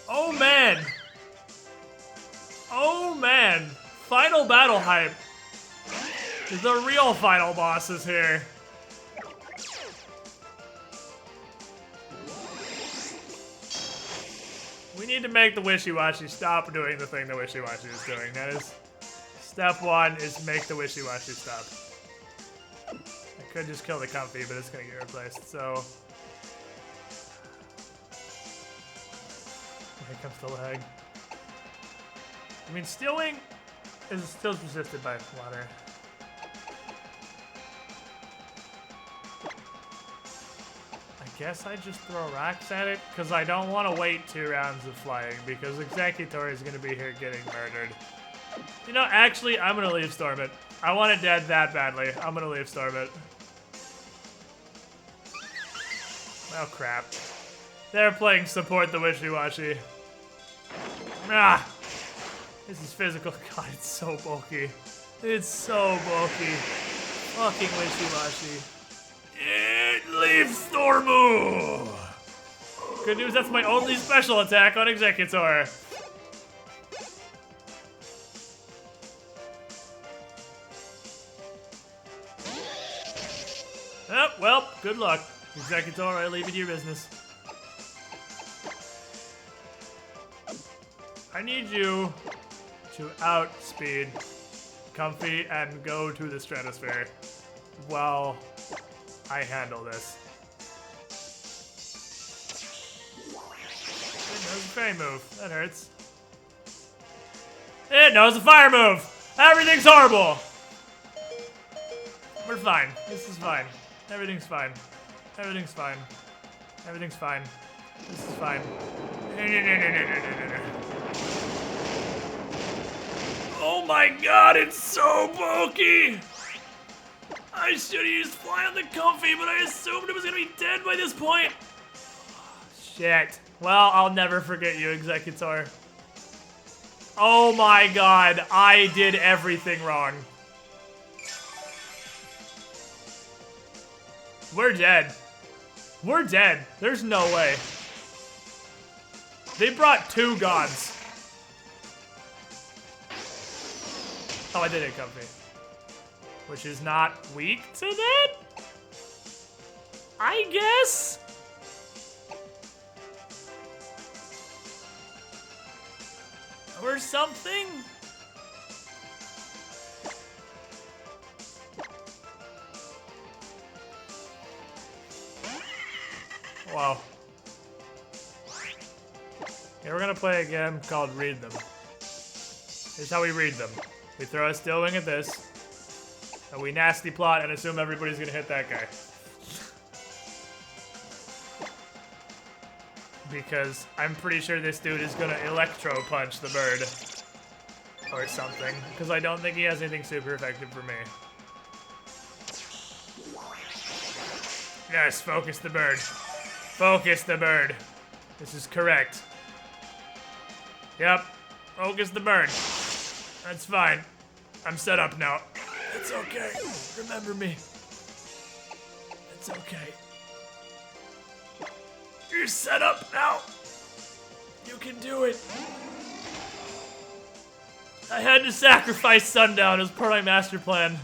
Oh man. Oh man. Final battle hype. The real final boss is here. We need to make the Wishy-Washy stop doing the thing the Wishy-Washy is doing. That is... Step 1 is make the Wishy-Washy stop. I could just kill the Comfy, but it's gonna get replaced, so... Here comes the lag. I mean, Steel Wing is still resisted by water. I guess I just throw rocks at it, because I don't want to wait 2 rounds of flying, because Executor is going to be here getting murdered. You know, actually, I'm going to leave Storm it. I want it dead that badly. I'm going to leave Storm it. Oh, crap. They're playing support the Wishy-Washy. Ah! This is physical. God, it's so bulky. It's so bulky. Fucking Wishy-Washy. It leaves Stormu! Good news, that's my only special attack on Executor. Oh, well, good luck. Executor, I leave it to your business. I need you to outspeed Comfy and go to the stratosphere while I handle this. It knows a fairy move. That hurts. It knows a fire move! Everything's horrible! We're fine. This is fine. Everything's fine. Everything's fine. Everything's fine. This is fine. Oh my god, it's so bulky! I should have used Fly on the Comfy, but I assumed it was gonna be dead by this point. Shit. Well, I'll never forget you, Executor. Oh my god, I did everything wrong. We're dead. We're dead. There's no way. They brought 2 gods. Oh, I did it, Comfy. Which is not weak to that? I guess? Or something? Wow. Yeah, we're gonna play a game called Read Them. Here's how we read them. We throw a Steel Wing at this, and we nasty plot and assume everybody's gonna hit that guy. Because I'm pretty sure this dude is gonna Electro Punch the bird. Or something. Because I don't think he has anything super effective for me. Yes, focus the bird. Focus the bird. This is correct. Yep. Focus the bird. That's fine. I'm set up now. It's okay. Remember me. It's okay. You're set up now. You can do it. I had to sacrifice Sundown as part of my master plan.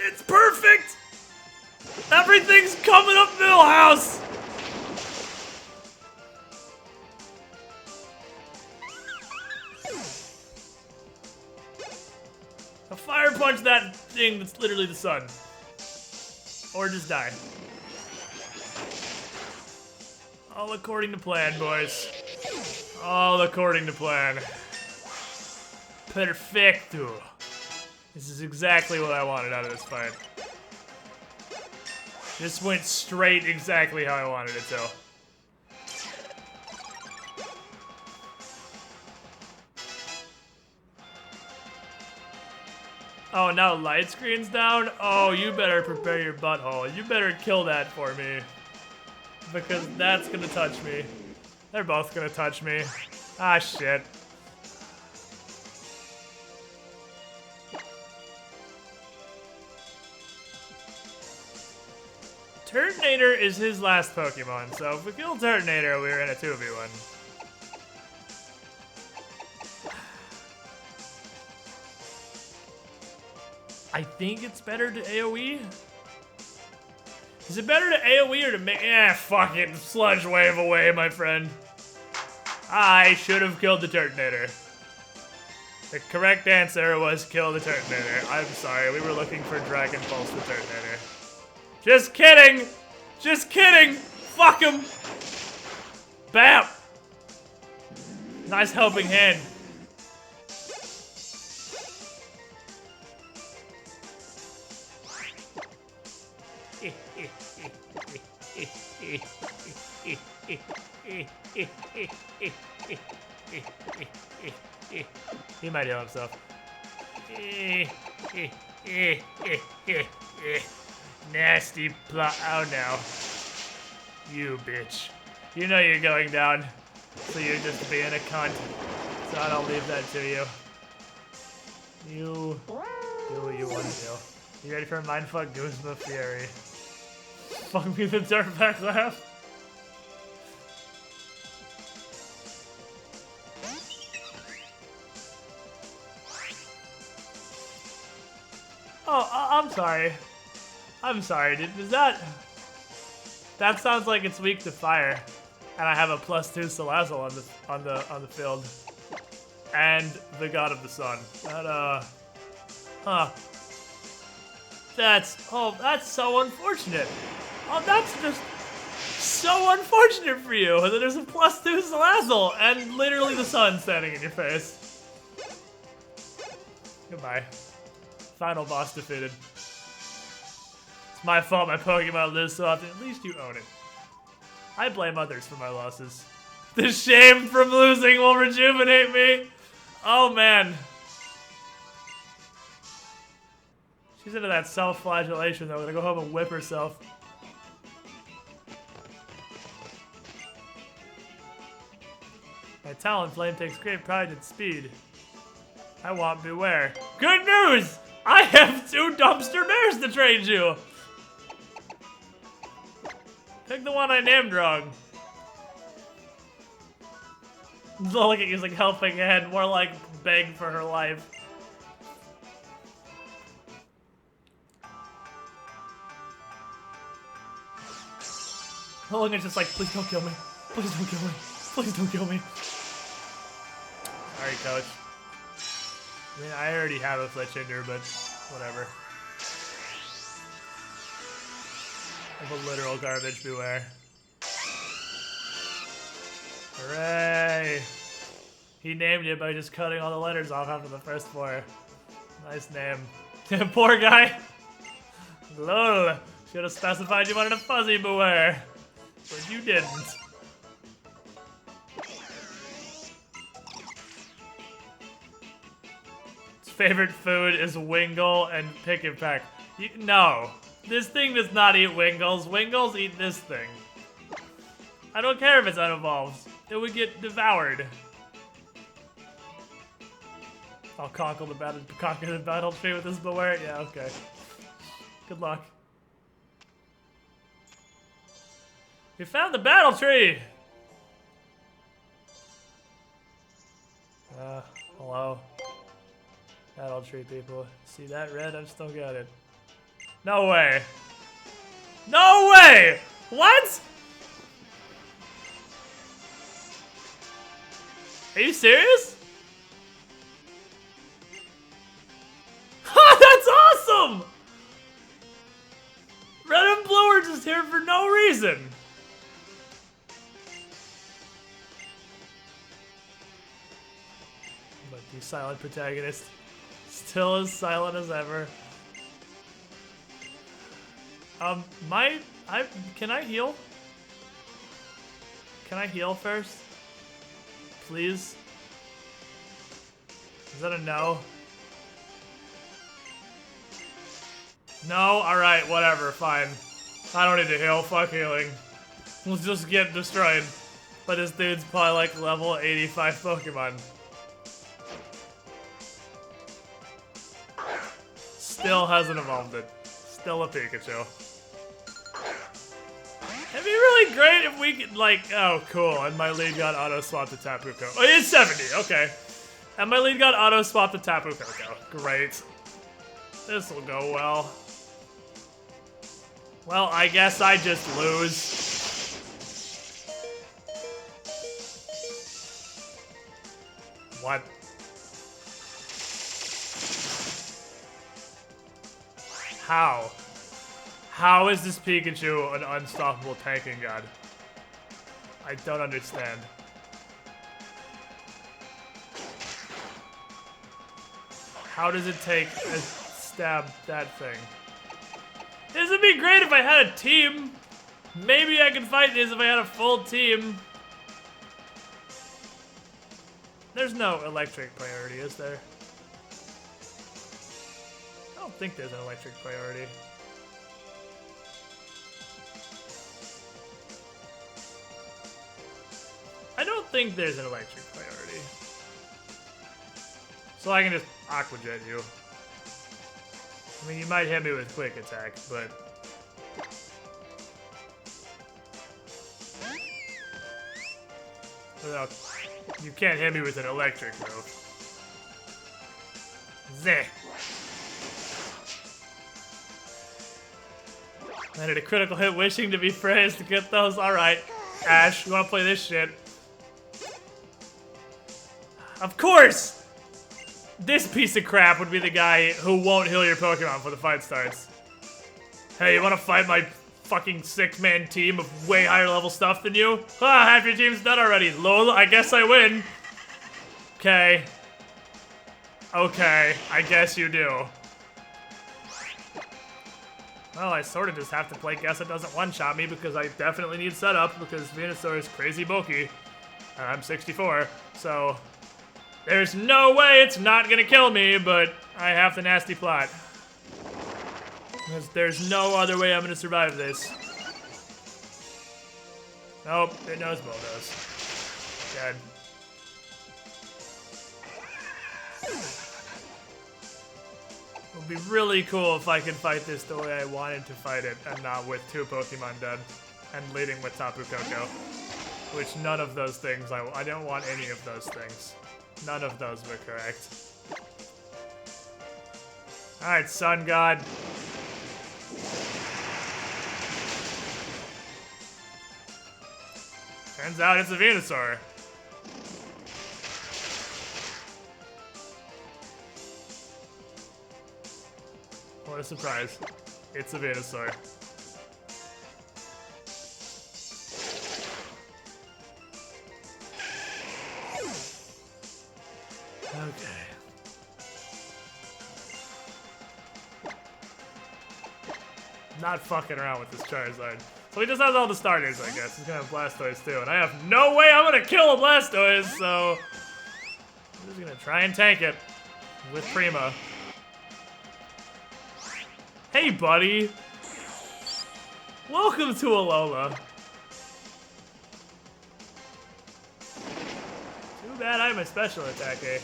It's perfect! Everything's coming up Millhouse! A fire punch that thing that's literally the sun. Or just die. All according to plan, boys. All according to plan. Perfecto. This is exactly what I wanted out of this fight. This went straight exactly how I wanted it to. Oh, now light screen's down? Oh, you better prepare your butthole. You better kill that for me. Because that's gonna touch me. They're both gonna touch me. Ah, shit. Turtonator is his last Pokemon, so if we kill Turtonator, we're in a 2v1. I think it's better to AoE. Is it better to AoE or to make? Fuck it. Sludge wave away, my friend. I should have killed the Turtonator. The correct answer was kill the Turtonator. I'm sorry, we were looking for Dragon Pulse the Turtonator. Just kidding! Just kidding! Fuck him! Bam! Nice helping hand. He might heal himself. Nasty plot. Oh no. You bitch. You know you're going down. So you're just being a cunt. So I don't leave that to you. You do what you want to do. You ready for a mindfuck Guzma Fury? Fuck me the dirtbag laugh. Oh, I'm sorry. I'm sorry, dude. Is that... That sounds like it's weak to fire. And I have a +2 Salazzle on the field. And the God of the Sun. That, huh. That's so unfortunate. Oh, that's just so unfortunate for you that there's a +2 Salazzle and literally the sun standing in your face. Goodbye. Final boss defeated. It's my fault my Pokemon lose so often. At least you own it. I blame others for my losses. The shame from losing will rejuvenate me. Oh, man. She's into that self-flagellation, though. Gonna go home and whip herself. My Talonflame takes great pride in speed. I want Beware. Good news! I have 2 dumpster bears to trade you! Pick the one I named wrong. Look at using helping hand, more like beg for her life. Logan's just like, please don't kill me. Please don't kill me. Please don't kill me. Sorry, coach. I mean, I already have a Fletchinder, but whatever. Of a literal garbage beware. Hooray! He named it by just cutting all the letters off after the first 4. Nice name. Poor guy! Lol. Should have specified you wanted a fuzzy beware. But you didn't. His favorite food is Wingull and Pick and Peck. No. This thing does not eat Wingulls. Wingulls eat this thing. I don't care if it's unevolved. It would get devoured. I'll conquer the battle tree with this beware. Yeah, okay. Good luck. We found the battle tree! Hello. Battle tree people. See that red? I just don't get it. No way. No way! What? Are you serious? That's awesome! Red and blue are just here for no reason. But the silent protagonist. Still as silent as ever. Can I heal? Can I heal first? Please? Is that a no? No? Alright, whatever, fine. I don't need to heal, fuck healing. We'll just get destroyed. But this dude's probably like level 85 Pokemon. Still hasn't evolved it. Still a Pikachu. It'd be really great if we could, like, oh, cool. And my lead got auto-swap to Tapu Koko. Oh, it's 70, okay. And my lead got auto-swap to Tapu Koko. Great. This will go well. Well, I guess I just lose. What? How? How is this Pikachu an unstoppable tanking god? I don't understand. How does it take a stab that thing? This would be great if I had a team. Maybe I could fight this if I had a full team. There's no electric priority, is there? I don't think there's an electric priority. I don't think there's an electric priority. So I can just Aqua Jet you. I mean, you might hit me with Quick Attack, but... Well, you can't hit me with an electric move. Zeh. Landed a critical hit wishing to be praised to get those. Alright. Ash, you wanna play this shit? Of course! This piece of crap would be the guy who won't heal your Pokemon before the fight starts. Hey, you wanna fight my fucking 6-man team of way higher level stuff than you? Ah, half your team's done already. Lol, I guess I win. Okay. Okay, I guess you do. Well, I sort of just have to play guess it doesn't one-shot me because I definitely need setup because Venusaur is crazy bulky. And I'm 64, so... There's no way it's not gonna kill me, but I have the nasty plot. Because there's no other way I'm gonna survive this. Nope, it knows Bulldoze. Dead. It would be really cool if I could fight this the way I wanted to fight it, and not with 2 Pokemon dead, and leading with Tapu Koko. Which none of those things, I don't want any of those things. None of those were correct. Alright, Sun God. Turns out it's a Venusaur. What a surprise. It's a Venusaur. Okay. Not fucking around with this Charizard. So he just has all the starters, I guess. He's gonna have Blastoise too, and I have no way I'm gonna kill a Blastoise, so... I'm just gonna try and tank it with Prima. Hey, buddy! Welcome to Alola. Too bad I'm a special attacker.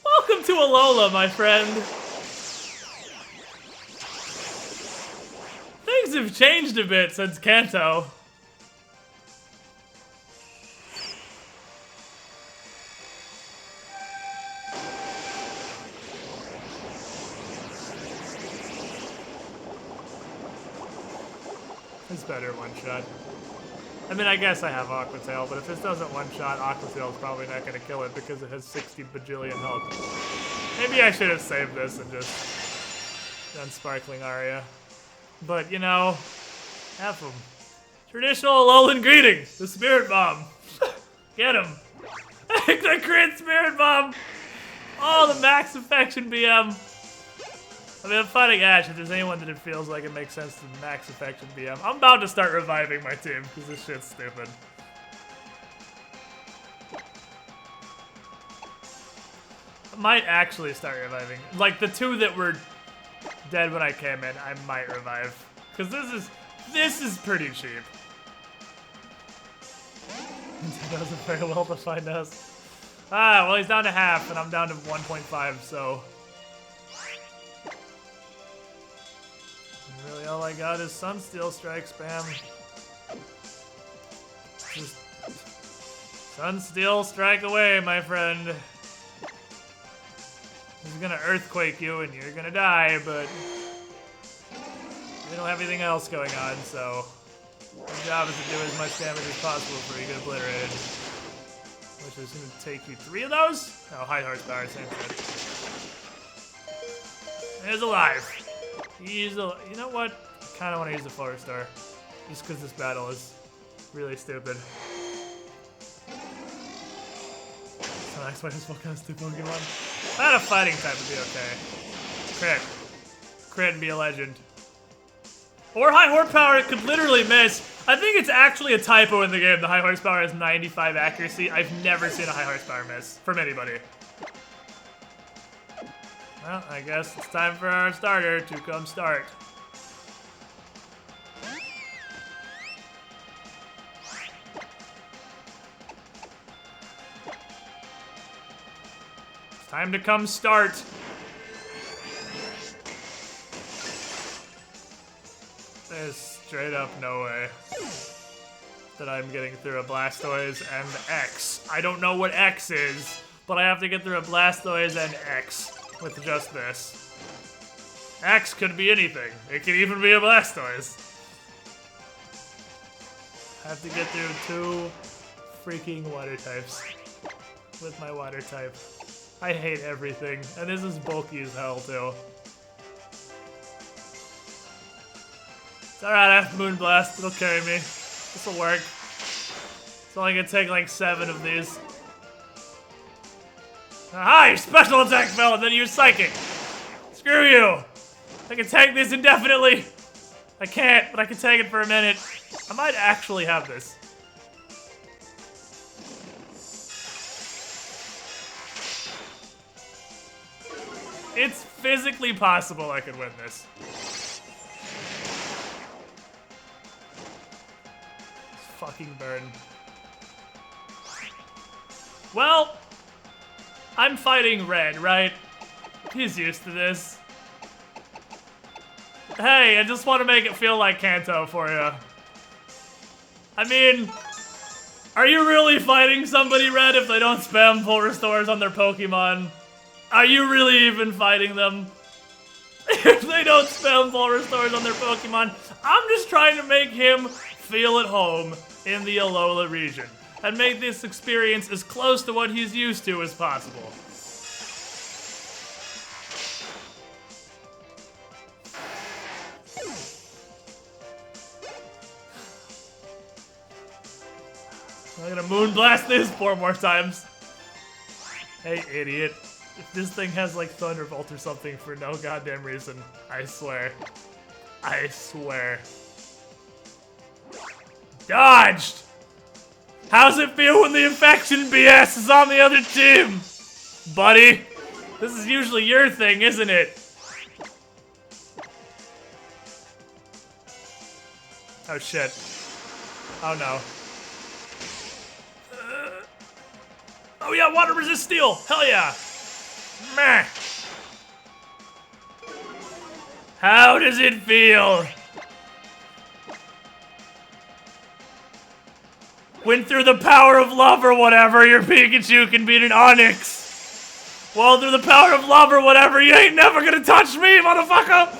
Welcome to Alola, my friend. Things have changed a bit since Kanto. is better one-shot. I mean, I guess I have Aqua Tail, but if this doesn't one-shot, Aqua Tail is probably not going to kill it because it has 60 bajillion health. Maybe I should have saved this and just done Sparkling Aria. But, you know, have them. Traditional Alolan greeting, the Spirit Bomb. Get him. The crit Spirit Bomb. Oh, the max affection BM. I mean, I'm fighting Ash. If there's anyone that it feels like it makes sense to max affection BM, I'm about to start reviving my team because this shit's stupid. I might actually start reviving. Like the two that were dead when I came in, I might revive because this is pretty cheap. That doesn't very well define us. Ah, well, he's down to half, and I'm down to 1.5, so... Really, all I got is Sunsteel Strike spam. Just... Sunsteel Strike away, my friend. He's gonna Earthquake you, and you're gonna die, but... We don't have anything else going on, so... My job is to do as much damage as possible before you get obliterated. Which is going to take you 3 of those? Oh, high horsepower, same thing. He's alive. You know what? I kind of want to use the 4-star. Just because this battle is really stupid. So next one is what kind of stupid Pokemon? If I had a fighting type, would be okay. Crit. Crit and be a legend. Or high horsepower, it could literally miss. I think it's actually a typo in the game. The high horsepower has 95 accuracy. I've never seen a high horsepower miss from anybody. Well, I guess it's time for our starter to come start. It's time to come start. There's straight up no way that I'm getting through a Blastoise and X. I don't know what X is, but I have to get through a Blastoise and X with just this. X could be anything. It could even be a Blastoise. I have to get through 2 freaking water types with my water type. I hate everything, and this is bulky as hell too. It's alright, I have Moonblast. It'll carry me. This'll work. It's only gonna take like 7 of these. Aha! Your special attack fell and then you use Psychic! Screw you! I can take this indefinitely! I can't, but I can take it for a minute. I might actually have this. It's physically possible I could win this. Fucking burn. Well, I'm fighting Red, right? He's used to this. Hey, I just want to make it feel like Kanto for you. I mean, are you really fighting somebody, Red, if they don't spam full restores on their Pokemon? Are you really even fighting them? If they don't spam full restores on their Pokemon, I'm just trying to make him feel at home in the Alola region and make this experience as close to what he's used to as possible. I'm gonna Moonblast this 4 more times. Hey, idiot. If this thing has like Thunderbolt or something for no goddamn reason, I swear. I swear. Dodged! How's it feel when the infection BS is on the other team? Buddy, this is usually your thing, isn't it? Oh shit. Oh no. Oh yeah, water resist steel! Hell yeah! Meh! How does it feel? When through the power of love or whatever, your Pikachu can beat an Onix. Well, through the power of love or whatever, you ain't never gonna touch me, motherfucker!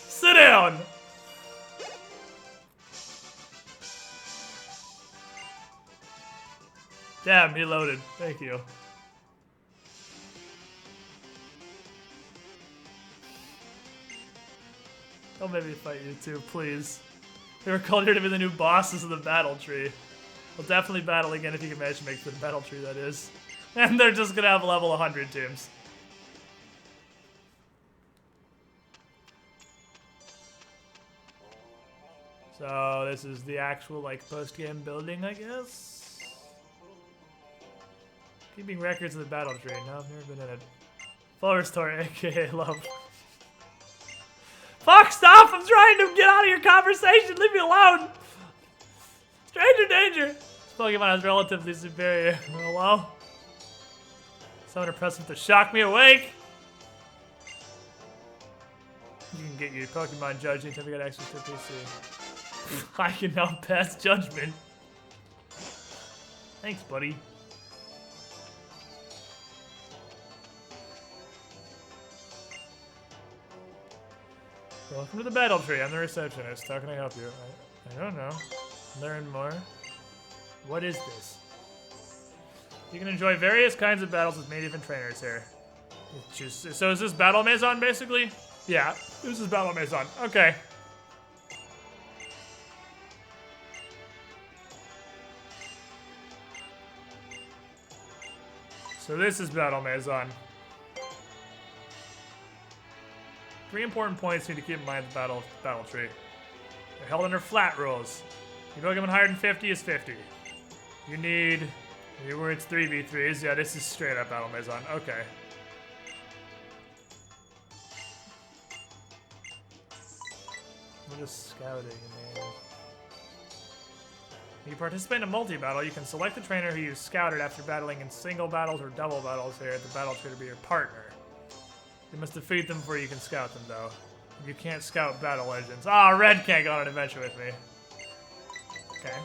Sit down. Damn, he loaded. Thank you. Don't make me fight you too, please. They were called here to be the new bosses of the battle tree. We'll definitely battle again if you can manage to make it to the battle tree, that is. And they're just gonna have level 100 teams. So this is the actual like post-game building, I guess. Keeping records of the battle tree. No, I've never been in it. Flower store, aka love. Fuck, stop! I'm trying to get out of your conversation. Leave me alone. Stranger danger. This Pokemon is relatively superior. Hello? Someone impressive to shock me awake. You can get your Pokemon judged anytime you got access to a PC. I can now pass judgment. Thanks, buddy. Welcome to the battle tree. I'm the receptionist. How can I help you? I don't know. Learn more. What is this? You can enjoy various kinds of battles with many different trainers here. So is this Battle Maison, basically? Yeah, this is Battle Maison. Okay. So this is Battle Maison. 3 important points you need to keep in mind at the battle tree. They're held under flat rules. Your Pokemon higher than 50 is 50. You need... Where it's 3v3s. Yeah, this is straight up Battle Maison. Okay. We're just scouting, man. When you participate in a multi-battle, you can select the trainer who you scouted after battling in single battles or double battles here at the battle tree to be your partner. You must defeat them before you can scout them, though. You can't scout battle legends. Ah, Red can't go on an adventure with me. Okay.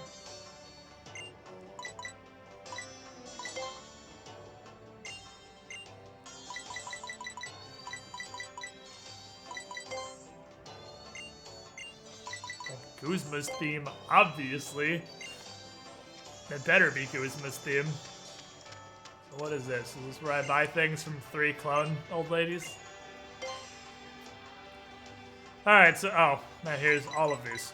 Guzma's theme, obviously. It better be Guzma's theme. So what is this? Is this where I buy things from 3 clone old ladies? Alright, so, oh, now here's all of these.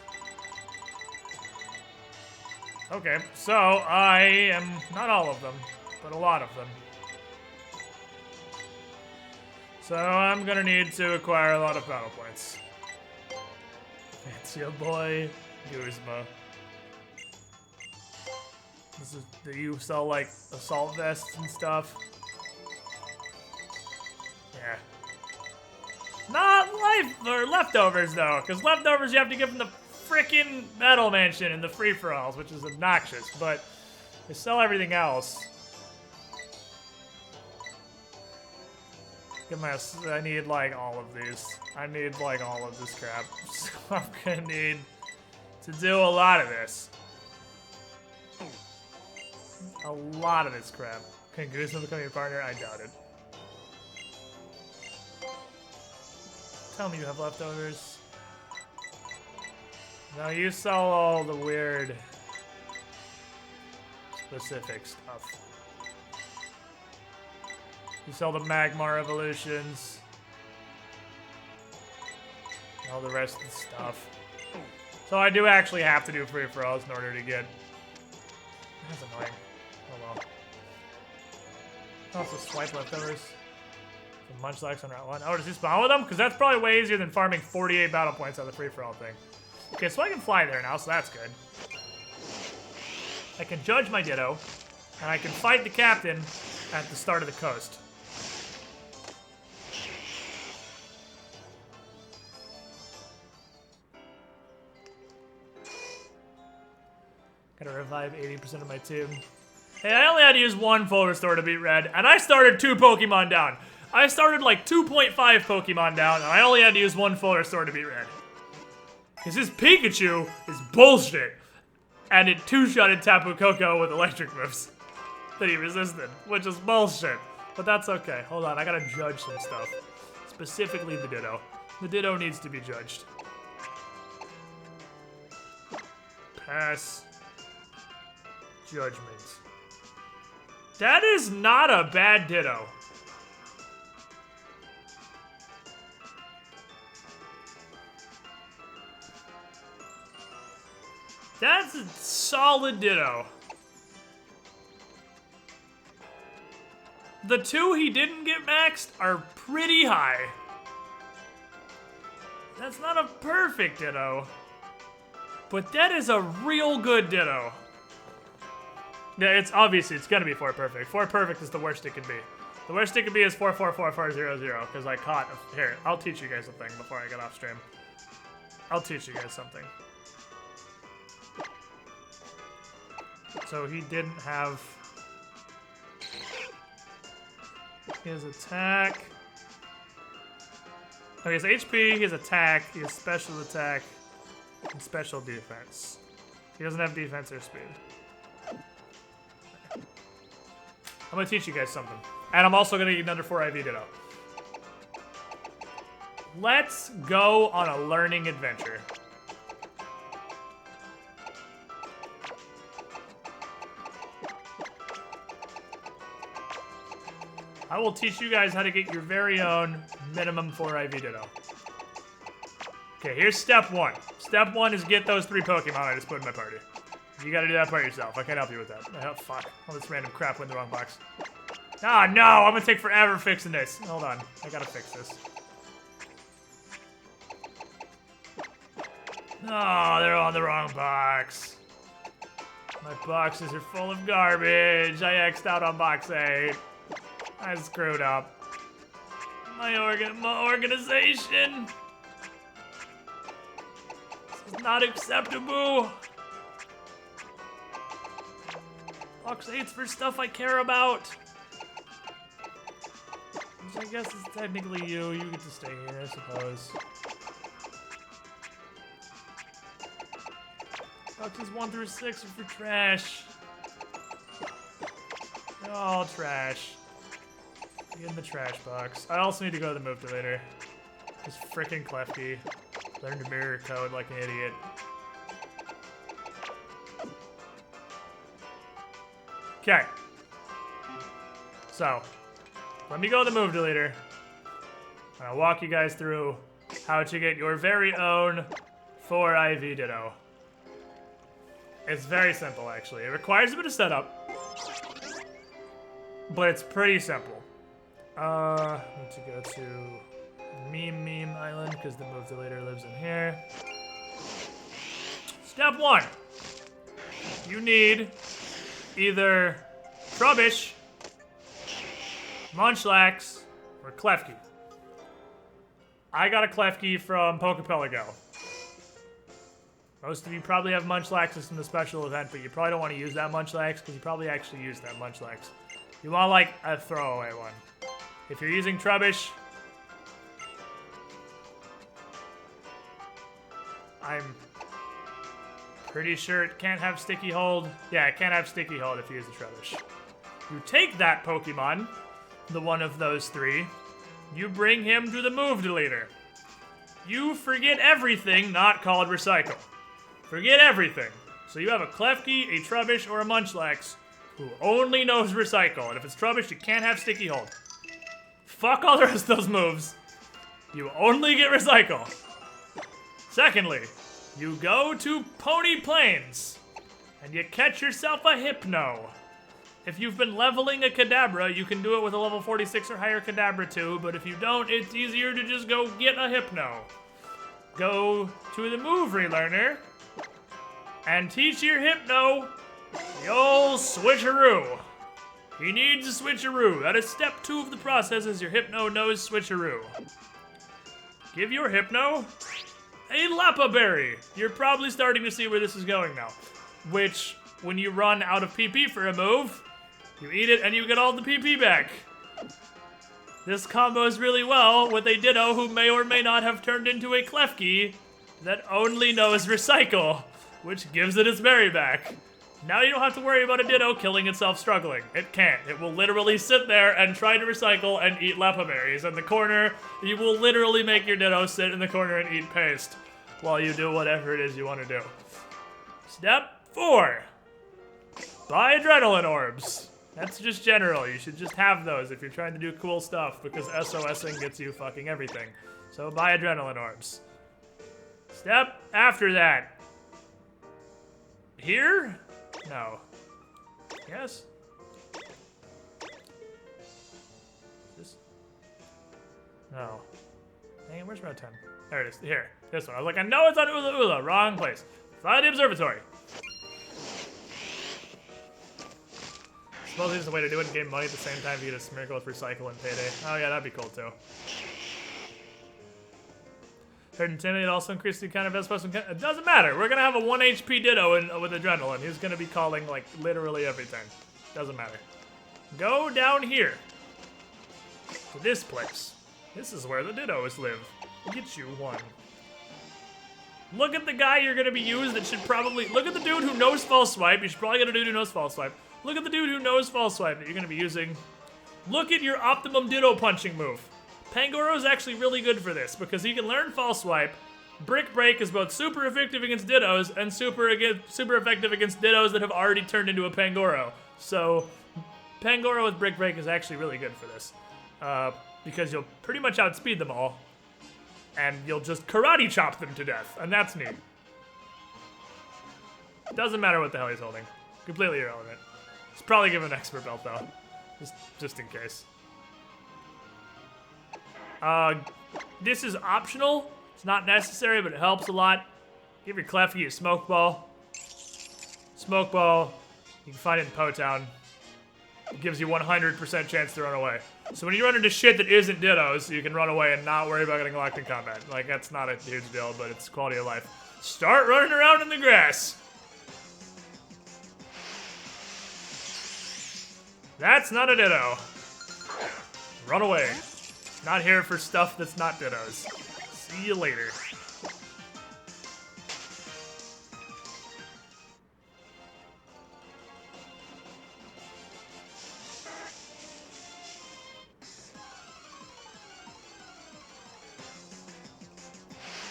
Okay, so I am, not all of them, but a lot of them. So I'm gonna need to acquire a lot of battle points. It's your boy, Guzma. Do you sell, like, assault vests and stuff? Yeah. Not leftovers, though, because leftovers you have to give them the frickin' Battle Mansion and the free-for-alls, which is obnoxious, but they sell everything else. I need, like, all of these. I need, like, all of this crap. So I'm gonna need to do a lot of this. A lot of this crap. Can Guzma become your partner? I doubt it. Tell me you have leftovers. No, you sell all the weird specific stuff. You sell the Magmar evolutions. And all the rest of the stuff. So I do actually have to do free-for-alls in order to get... That's annoying. Oh well. Also swipe leftovers. Some Munchlax on Route 1. Oh, does he spawn with them? Because that's probably way easier than farming 48 battle points on the free-for-all thing. Okay, so I can fly there now, so that's good. I can judge my Ditto, and I can fight the captain at the start of the coast. Gotta revive 80% of my team. Hey, I only had to use 1 full restore to beat Red, and I started 2 Pokemon down. I started like 2.5 Pokemon down, and I only had to use 1 full restore to beat Red. Because his Pikachu is bullshit. And it 2-shotted Tapu Koko with electric moves that he resisted, which is bullshit. But that's okay. Hold on, I gotta judge some stuff. Specifically the Ditto. The Ditto needs to be judged. Pass. Judgment. That is not a bad Ditto. That's a solid Ditto. The two he didn't get maxed are pretty high. That's not a perfect Ditto. But that is a real good Ditto. Yeah, it's gonna be 4 perfect. 4 perfect is the worst it could be. The worst it could be is 444400, because I caught. Here, I'll teach you guys a thing before I get off stream. I'll teach you guys something. So he didn't have his attack. Okay, his HP, his attack, his special attack, and special defense. He doesn't have defense or speed. I'm gonna teach you guys something. And I'm also gonna get another 4 IV Ditto. Let's go on a learning adventure. I will teach you guys how to get your very own minimum 4 IV Ditto. Okay, here's step 1. Step 1 is get those 3 Pokemon I just put in my party. You gotta do that part yourself. I can't help you with that. Oh, fuck. All this random crap went in the wrong box. Ah, no! I'm gonna take forever fixing this. Hold on. I gotta fix this. Oh, they're all in the wrong box. My boxes are full of garbage. I X'd out on box 8. I screwed up. My organization. This is not acceptable. Box 8's for stuff I care about. Which I guess is technically you. You get to stay here, I suppose. Boxes 1 through 6 are for trash. They're all trash. Get in the trash box. I also need to go to the move to later. This frickin' Klefki. Learned to mirror code like an idiot. Okay. So, let me go to the move deleter. And I'll walk you guys through how to get your very own 4 IV Ditto. It's very simple, actually. It requires a bit of setup. But it's pretty simple. Need to go to Meme Island, because the move deleter lives in here. Step 1. You need either Trubbish, Munchlax, or Klefki. I got a Klefki from Pokepelago. Most of you probably have Munchlaxes from the special event, but you probably don't want to use that Munchlax because you probably actually use that Munchlax. You want like a throwaway one. If you're using Trubbish, I'm pretty sure it can't have Sticky Hold. Yeah, it can't have Sticky Hold if you use the Trubbish. You take that Pokemon, the one of those 3, you bring him to the move deleter. You forget everything not called Recycle. Forget everything. So you have a Klefki, a Trubbish, or a Munchlax who only knows Recycle. And if it's Trubbish, you can't have Sticky Hold. Fuck all the rest of those moves. You only get Recycle. Secondly, you go to Pony Plains, and you catch yourself a Hypno. If you've been leveling a Kadabra, you can do it with a level 46 or higher Kadabra too, but if you don't, it's easier to just go get a Hypno. Go to the move relearner, and teach your Hypno the old switcheroo. He needs a switcheroo. That is step 2 of the process, is your Hypno knows switcheroo. Give your Hypno a Lappa Berry. You're probably starting to see where this is going now. Which, when you run out of PP for a move, you eat it and you get all the PP back. This combos really well with a Ditto who may or may not have turned into a Klefki that only knows Recycle, which gives it its berry back. Now you don't have to worry about a Ditto killing itself struggling. It can't. It will literally sit there and try to recycle and eat Lappa Berries. In the corner, you will literally make your Ditto sit in the corner and eat paste while you do whatever it is you want to do. Step 4. Buy Adrenaline Orbs. That's just general. You should just have those if you're trying to do cool stuff, because SOSing gets you fucking everything. So buy adrenaline orbs. Step after that. Here? No. Yes? This? No. Dang it, where's Road 10? There it is. Here. This one. I was like, I know it's on Ula Ula. Wrong place. Fly the observatory. Suppose there's a way to do it and gain money at the same time to get a miracle with recycle and payday. Oh yeah, that'd be cool too. Heard Intimidate also increased the kind of best person. It doesn't matter. We're gonna have a 1 HP Ditto with Adrenaline. He's gonna be calling like literally everything. Doesn't matter. Go down here. To this place. This is where the Dittos live. Get you one. Look at the guy you're gonna be used that should probably... Look at the dude who knows False Swipe. You should probably get a dude who knows False Swipe. Look at the dude who knows False Swipe that you're gonna be using. Look at your optimum Ditto punching move. Pangoro is actually really good for this because he can learn False Swipe. Brick Break is both super effective against Dittos and super effective against Dittos that have already turned into a Pangoro. So Pangoro with Brick Break is actually really good for this because you'll pretty much outspeed them all and you'll just karate chop them to death, and that's neat. Doesn't matter what the hell he's holding. Completely irrelevant. He's probably given an expert belt though, just in case. This is optional. It's not necessary, but it helps a lot. Give your Klefki a Smoke Ball. Smoke Ball, you can find it in Po Town. It gives you 100% chance to run away. So when you run into shit that isn't Dittos, you can run away and not worry about getting locked in combat. Like, that's not a huge deal, but it's quality of life. Start running around in the grass. That's not a Ditto. Run away. Not here for stuff that's not Dittos. See you later.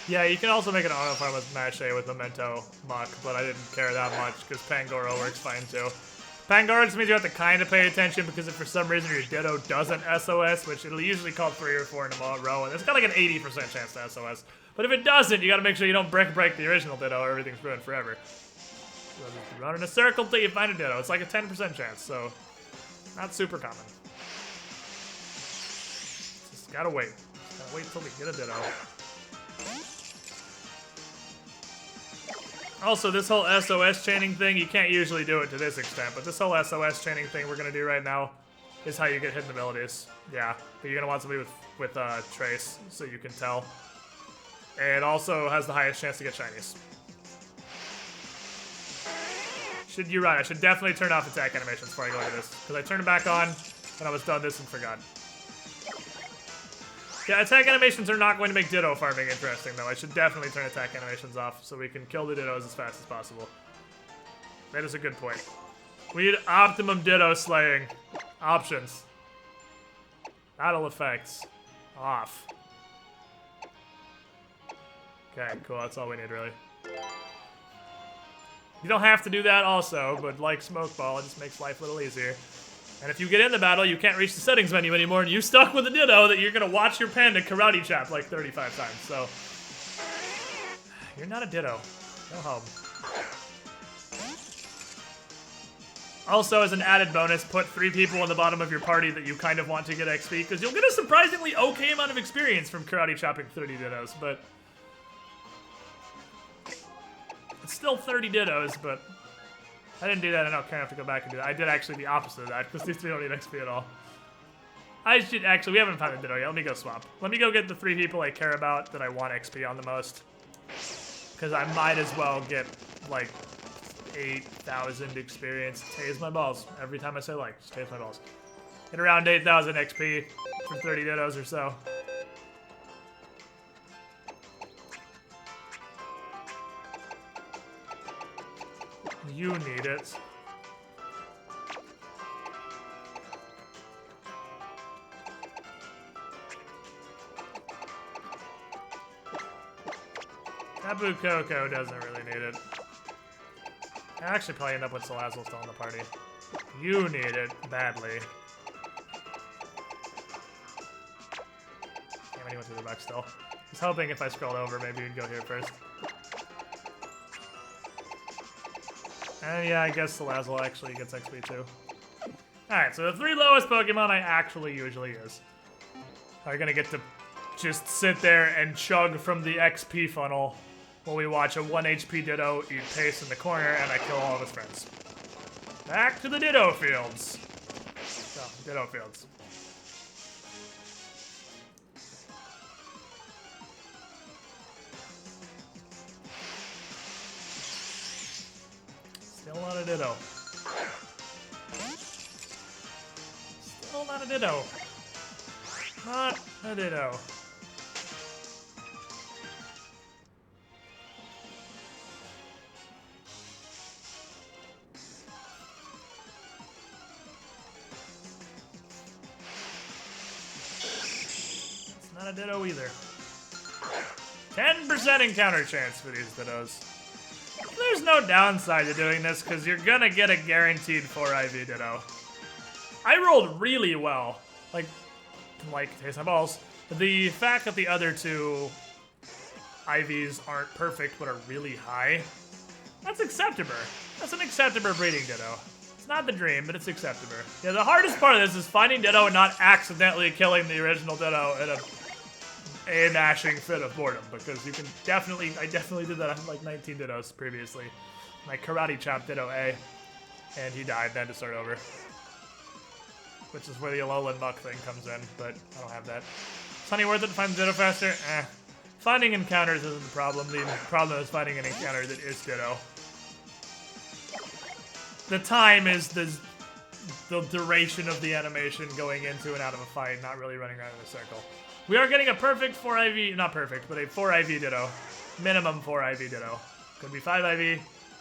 Yeah, you can also make an auto farm with Mache with Memento Muck, but I didn't care that much because Pangoro works fine too. Pangoro just means you have to kind of pay attention because if for some reason your Ditto doesn't SOS, which it'll usually call 3 or 4 in a row, and it's got like an 80% chance to SOS. But if it doesn't, you gotta make sure you don't break the original Ditto or everything's ruined forever. So just run in a circle till you find a Ditto. It's like a 10% chance, so not super common. Just gotta wait. Just gotta wait till we get a Ditto. Also, this whole SOS chaining thing, you can't usually do it to this extent, but this whole SOS chaining thing we're gonna do right now is how you get hidden abilities. Yeah, but you're gonna want somebody with Trace, so you can tell. It also has the highest chance to get shinies. You're right, I should definitely turn off attack animations before I go into this, because I turned it back on, and I was done this and forgot. Yeah, attack animations are not going to make Ditto farming interesting, though. I should definitely turn attack animations off so we can kill the Dittos as fast as possible. That is a good point. We need optimum Ditto slaying. Options. Battle effects. Off. Okay, cool. That's all we need, really. You don't have to do that also, but like Smoke Ball, it just makes life a little easier. And if you get in the battle, you can't reach the settings menu anymore, and you're stuck with a Ditto that you're gonna watch your panda karate chop like 35 times, so. You're not a Ditto. Go home. Also, as an added bonus, put 3 people in the bottom of your party that you kind of want to get XP, because you'll get a surprisingly okay amount of experience from karate chopping 30 Dittos, but. It's still 30 Dittos, but. I didn't do that, I don't care enough to go back and do that. I did actually the opposite of that, because these 3 don't need XP at all. I should actually, we haven't found a Ditto yet. Let me go swap. Let me go get the 3 people I care about that I want XP on the most. Because I might as well get, like, 8,000 experience. Tase my balls. Every time I say like, just tase my balls. Get around 8,000 XP for 30 Dittos or so. You need it. Tabu Coco doesn't really need it. I actually probably end up with Salazzle still in the party. You need it badly. Damn, he went through the back still. I was hoping if I scrolled over, maybe you'd go here first. And yeah, I guess Salazzle actually gets XP too. Alright, so the 3 lowest Pokemon I actually usually use are gonna get to just sit there and chug from the XP funnel while we watch a 1 HP Ditto eat paste in the corner and I kill all of his friends. Back to the Ditto fields. So, Ditto fields. Still not a Ditto. Still not a Ditto. Not a Ditto. It's not a Ditto either. 10% encounter chance for these Dittos. There's no downside to doing this, because you're gonna get a guaranteed 4 IV Ditto. I rolled really well. Like taste my balls. The fact that the other 2 IVs aren't perfect, but are really high, that's acceptable. That's an acceptable breeding Ditto. It's not the dream, but it's acceptable. Yeah, the hardest part of this is finding Ditto and not accidentally killing the original Ditto in a gnashing fit of boredom, because you can definitely, I definitely did that on like 19 Dittos previously. My Karate Chop Ditto A, and he died, then to start over. Which is where the Alolan Muck thing comes in, but I don't have that. Sunny, worth it to find Ditto faster? Eh. Finding encounters isn't the problem. The problem is finding an encounter that is Ditto. The time is the duration of the animation going into and out of a fight, not really running around in a circle. We are getting a perfect 4 IV, not perfect, but a 4 IV Ditto. Minimum 4 IV Ditto. Could be 5 IV.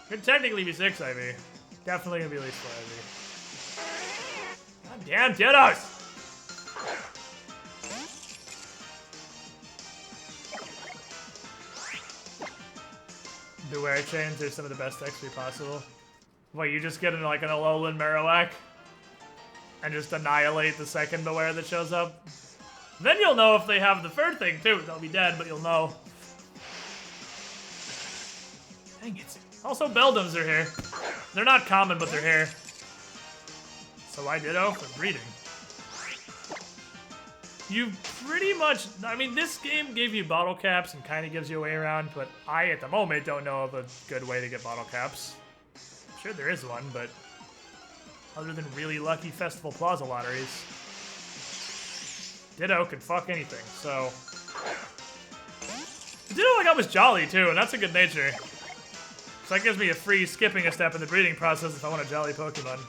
Could technically be 6 IV. Definitely gonna be at least 4 IV. God damn Dittos! Beware chains are some of the best XP possible. What, you just get into like an Alolan Marowak and just annihilate the second Beware that shows up? Then you'll know if they have the third thing too. They'll be dead, but you'll know. Dang it. Also, Beldums are here. They're not common, but they're here. So I Ditto for breeding. You pretty much, I mean, this game gave you bottle caps and kind of gives you a way around, but I, at the moment, don't know of a good way to get bottle caps. I'm sure there is one, but other than really lucky Festival Plaza lotteries, Ditto could fuck anything, so. The Ditto I got was Jolly, too, and that's a good nature. So that gives me a free skipping a step in the breeding process if I want a Jolly Pokemon.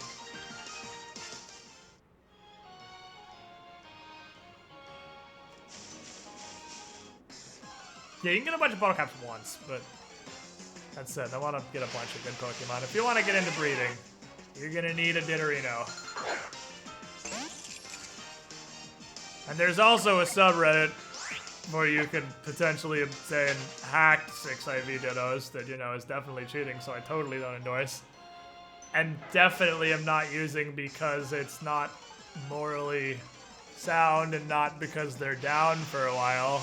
Yeah, you can get a bunch of bottle caps once, but that's it. I want to get a bunch of good Pokemon. If you want to get into breeding, you're going to need a Dittorino. And there's also a subreddit where you could potentially obtain hacked 6 IV Dittos that, you know, is definitely cheating, so I totally don't endorse. And definitely am not using because it's not morally sound and not because they're down for a while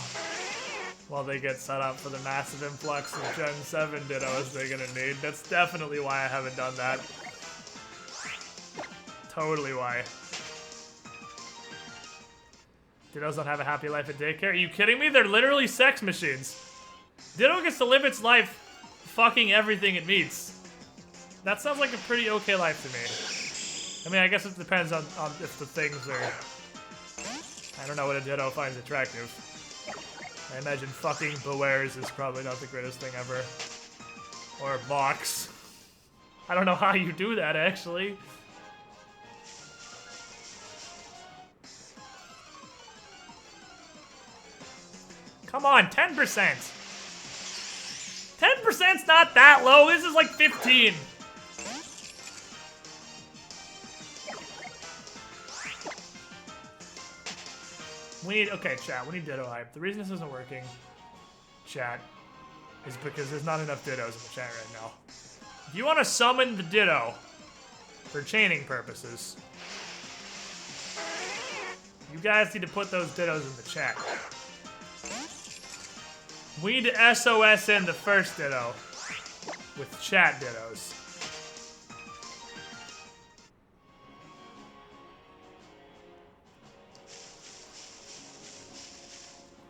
they get set up for the massive influx of Gen 7 Dittos they're gonna need. That's definitely why I haven't done that. Totally why. Dittos don't have a happy life at daycare? Are you kidding me? They're literally sex machines. Ditto gets to live its life fucking everything it meets. That sounds like a pretty okay life to me. I mean, I guess it depends on if the things are... I don't know what a Ditto finds attractive. I imagine fucking Bewares is probably not the greatest thing ever. Or Mox. I don't know how you do that, actually. Come on, 10%. 10%'s not that low. This is like 15. We need, okay, chat, we need Ditto hype. The reason this isn't working, chat, is because there's not enough Dittos in the chat right now. If you want to summon the Ditto, for chaining purposes. You guys need to put those dittos in the chat. We need to SOS in the first ditto with chat dittos.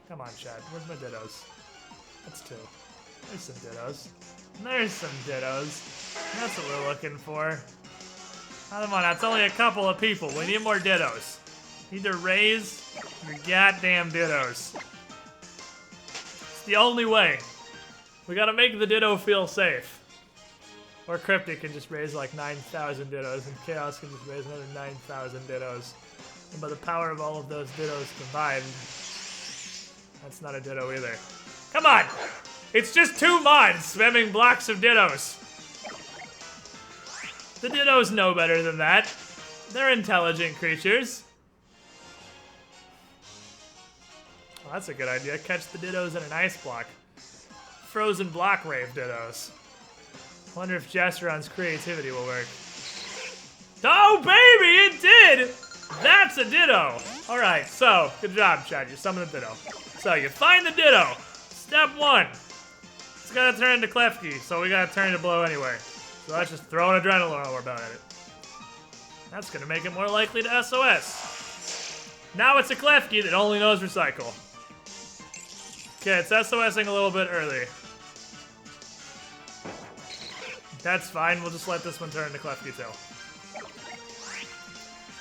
Come on, chat. Where's my dittos? That's 2. There's some dittos. There's some dittos. That's what we're looking for. Come on, that's only a couple of people. We need more dittos. Need to raise your goddamn dittos. It's the only way. We gotta make the ditto feel safe. Or Cryptic can just raise like 9,000 dittos, and Chaos can just raise another 9,000 dittos. And by the power of all of those dittos combined, that's not a ditto either. Come on! It's just 2 mods spamming blocks of dittos. The dittos know better than that. They're intelligent creatures. Well, that's a good idea. Catch the dittos in an ice block. Frozen block rave dittos. Wonder if Jesteron's creativity will work. Oh, baby, it did! That's a ditto! Alright, so, good job, Chad. You summoned the ditto. So, you find the ditto. Step 1. It's gotta turn into Klefki, so we gotta turn into Blow anyway. So let's just throw an Adrenaline Orb at it. That's gonna make it more likely to SOS. Now it's a Klefki that only knows Recycle. Okay, it's SOSing a little bit early. That's fine, we'll just let this one turn into Klefki too.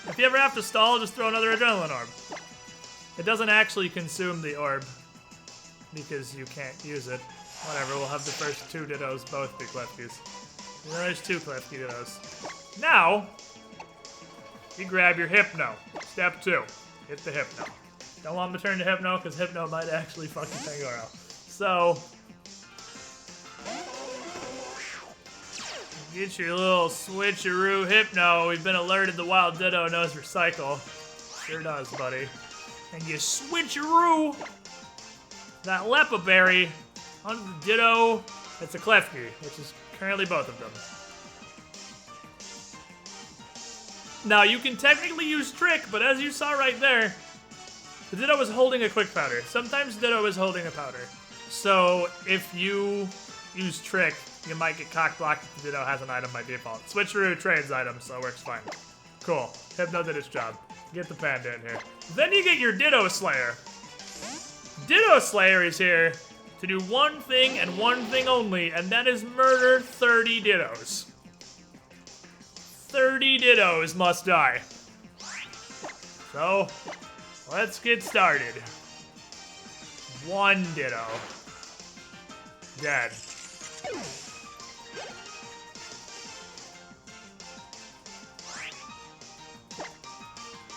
If you ever have to stall, just throw another Adrenaline Orb. It doesn't actually consume the orb, because you can't use it. Whatever, we'll have the first 2 dittos both be Klefkis. And then there's 2 Klefki dittos. Now, you grab your Hypno. Step 2, hit the Hypno. Don't want him to turn to Hypno, because Hypno might actually fucking Pangoro. So, get your little switcheroo Hypno. We've been alerted the wild ditto knows Recycle. Sure does, buddy. And you switcheroo that Lepa Berry on the ditto. It's a Klefki, which is currently both of them. Now, you can technically use Trick, but as you saw right there, the ditto is holding a Quick Powder. Sometimes ditto is holding a powder. So, if you use Trick, you might get cock-blocked if the ditto has an item by default. Switcheroo trades items, so it works fine. Cool. Hypno did its job. Get the panda in here. Then you get your Ditto Slayer. Ditto Slayer is here to do one thing and one thing only, and that is murder 30 dittos. 30 dittos must die. So, let's get started. 1 ditto. Dead.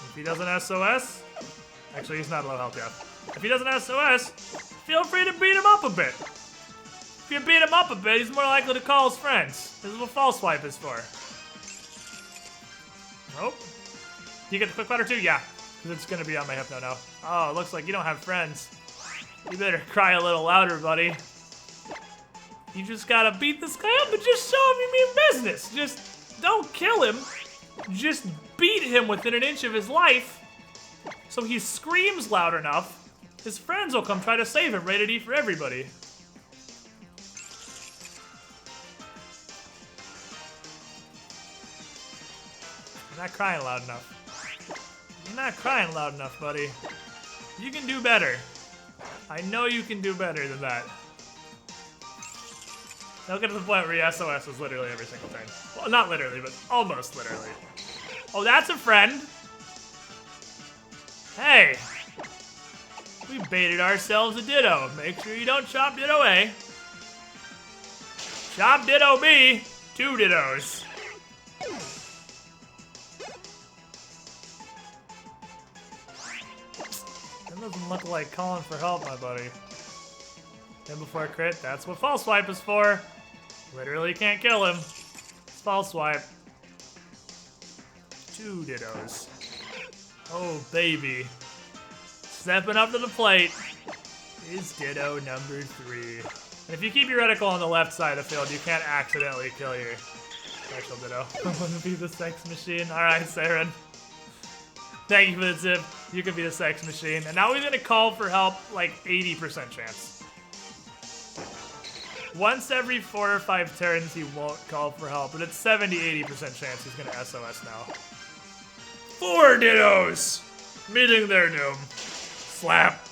If he doesn't SOS, actually he's not low health yet. If he doesn't SOS, feel free to beat him up a bit. If you beat him up a bit, he's more likely to call his friends. This is what False Swipe is for. Nope. Do you get the Quick Powder too? Yeah, because it's going to be on my Hypno now. Oh, it looks like you don't have friends. You better cry a little louder, buddy. You just gotta beat this guy up and just show him you mean business. Just don't kill him. Just beat him within an inch of his life, so he screams loud enough, his friends will come try to save him. Rated E for everybody. You're not crying loud enough. You're not crying loud enough, buddy. You can do better. I know you can do better than that. They'll get to the point where your SOS is literally every single turn. Well, not literally, but almost literally. Oh, that's a friend. Hey. We baited ourselves a Ditto. Make sure you don't chop Ditto A. Chop Ditto B. 2 Dittos. That doesn't look like calling for help, my buddy. Him before crit, that's what False Swipe is for. Literally can't kill him. It's False Swipe. 2 Dittos. Oh, baby. Stepping up to the plate is Ditto number 3. And if you keep your reticle on the left side of the field, you can't accidentally kill your special Ditto. I want to be the sex machine. Alright, Saren. Thank you for the tip. You can be the sex machine. And now he's gonna call for help, like 80% chance. Once every 4 or 5 turns, he won't call for help, but it's 70-80% chance he's gonna SOS now. 4 Dittos! Meeting their doom. Slap.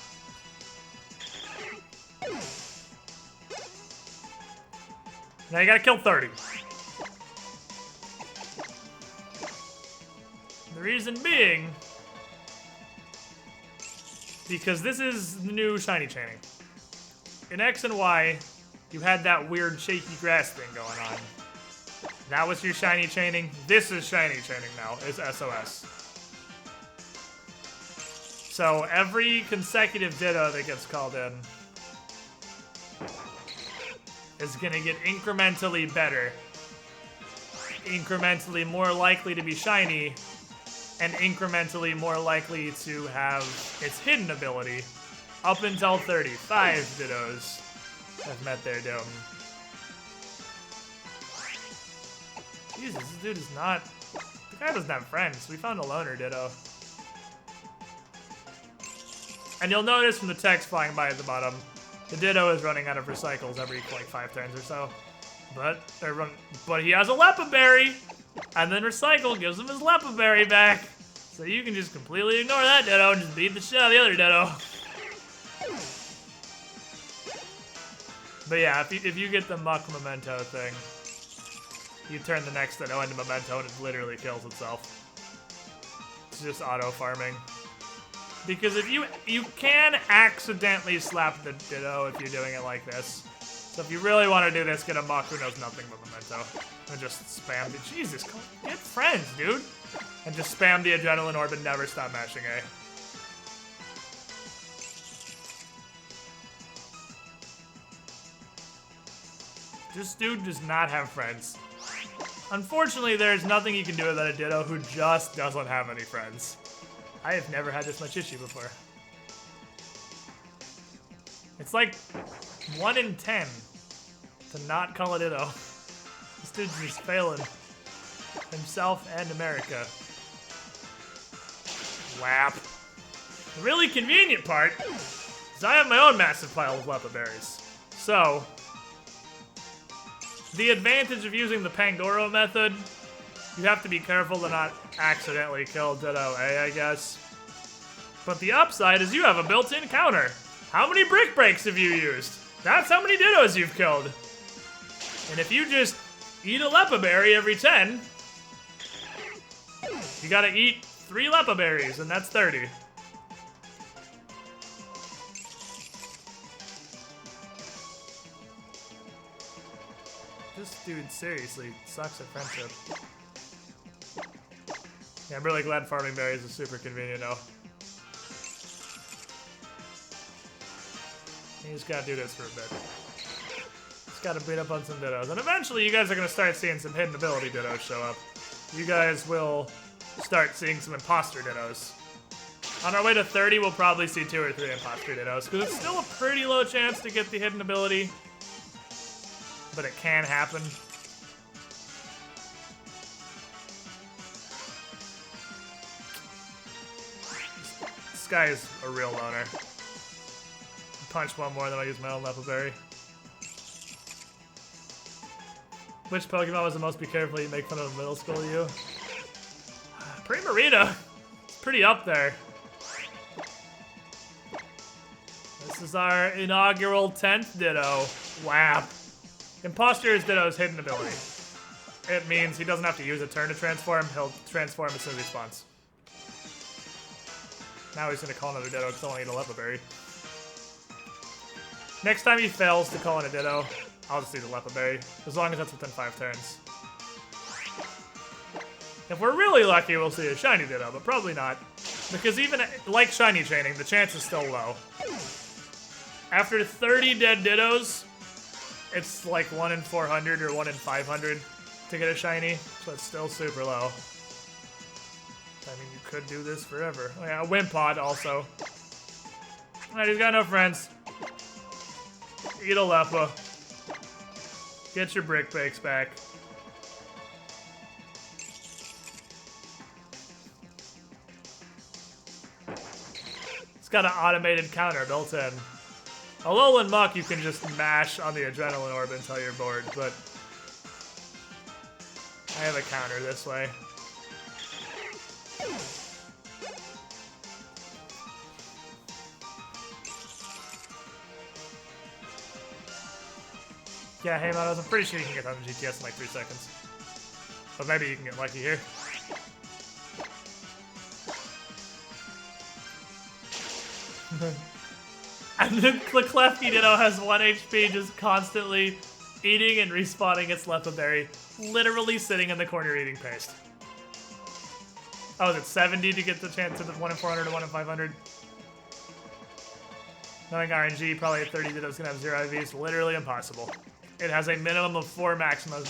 Now you gotta kill 30. The reason being, because this is new shiny chaining. In X and Y, you had that weird shaky grass thing going on. That was your shiny chaining. This is shiny chaining now, is SOS. So every consecutive Ditto that gets called in is gonna get incrementally better, incrementally more likely to be shiny, and incrementally more likely to have its hidden ability up until 35 Dittos have met their doom. Jesus, this dude is not... The guy doesn't have friends. We found a loner Ditto. And you'll notice from the text flying by at the bottom, the Ditto is running out of recycles every, like, 5 turns or so. But he has a Lepa Berry! And then Recycle gives him his Lepa Berry back. So you can just completely ignore that Ditto and just beat the shit out of the other Ditto. But yeah, if you get the Muck Memento thing, you turn the next Ditto into Memento and it literally kills itself. It's just auto-farming. Because if you can accidentally slap the Ditto if you're doing it like this. So if you really want to do this, get a Muck who knows nothing but Memento. And just spam it. Jesus, get friends, dude. And just spam the Adrenaline Orb and never stop mashing A. This dude does not have friends. Unfortunately, there's nothing you can do about a Ditto who just doesn't have any friends. I have never had this much issue before. It's like 1 in 10 to not call a Ditto. This dude's just failing himself and America. Whap. The really convenient part is I have my own massive pile of Lepa Berries. So, the advantage of using the Pangoro method, you have to be careful to not accidentally kill Ditto A, I guess. But the upside is you have a built-in counter. How many Brick Breaks have you used? That's how many Dittos you've killed. And if you just eat a Lepa Berry every 10, you gotta eat 3 Lepa Berries, and that's 30. This dude seriously sucks at friendship. Yeah, I'm really glad farming berries is super convenient now. You just gotta do this for a bit. Just gotta beat up on some Dittos. And eventually you guys are gonna start seeing some hidden ability Dittos show up. You guys will start seeing some imposter Dittos. On our way to 30, we'll probably see 2 or 3 imposter Dittos, because it's still a pretty low chance to get the hidden ability. But it can happen. This guy is a real loner. Punch one more, then I use my own Lepa Berry. Which Pokemon was the most be careful you make fun of middle school you? Primarina! It's pretty up there. This is our inaugural 10th Ditto. Wow. Imposter is Ditto's hidden ability. It means he doesn't have to use a turn to transform, he'll transform as soon as he spawns. Now he's gonna call another Ditto because I want to eat a Lepa Berry. Next time he fails to call in a Ditto, I'll just eat a Lepa Berry, as long as that's within 5 turns. If we're really lucky, we'll see a shiny Ditto, but probably not. Because even like shiny chaining, the chance is still low. After 30 dead Dittos, it's like 1 in 400 or 1 in 500 to get a shiny, so it's still super low. I mean, you could do this forever. Oh yeah, Wimpod also. Alright, he's got no friends. Eat a Lepa. Get your Brick Bakes back. got an automated counter built in. Alolan Muck, you can just mash on the Adrenaline Orb until you're bored, but I have a counter this way. Yeah, hey Monos, I'm pretty sure you can get 100 GTS in like 3 seconds. But maybe you can get lucky here. And the Klefki Ditto has 1 HP just constantly eating and respawning its Leppa Berry, literally sitting in the corner eating paste. Oh, is it 70 to get the chance of the 1 in 400 to 1 in 500? Knowing RNG, probably a 30 Ditto's gonna have 0 IVs. Literally impossible. It has a minimum of 4 maximized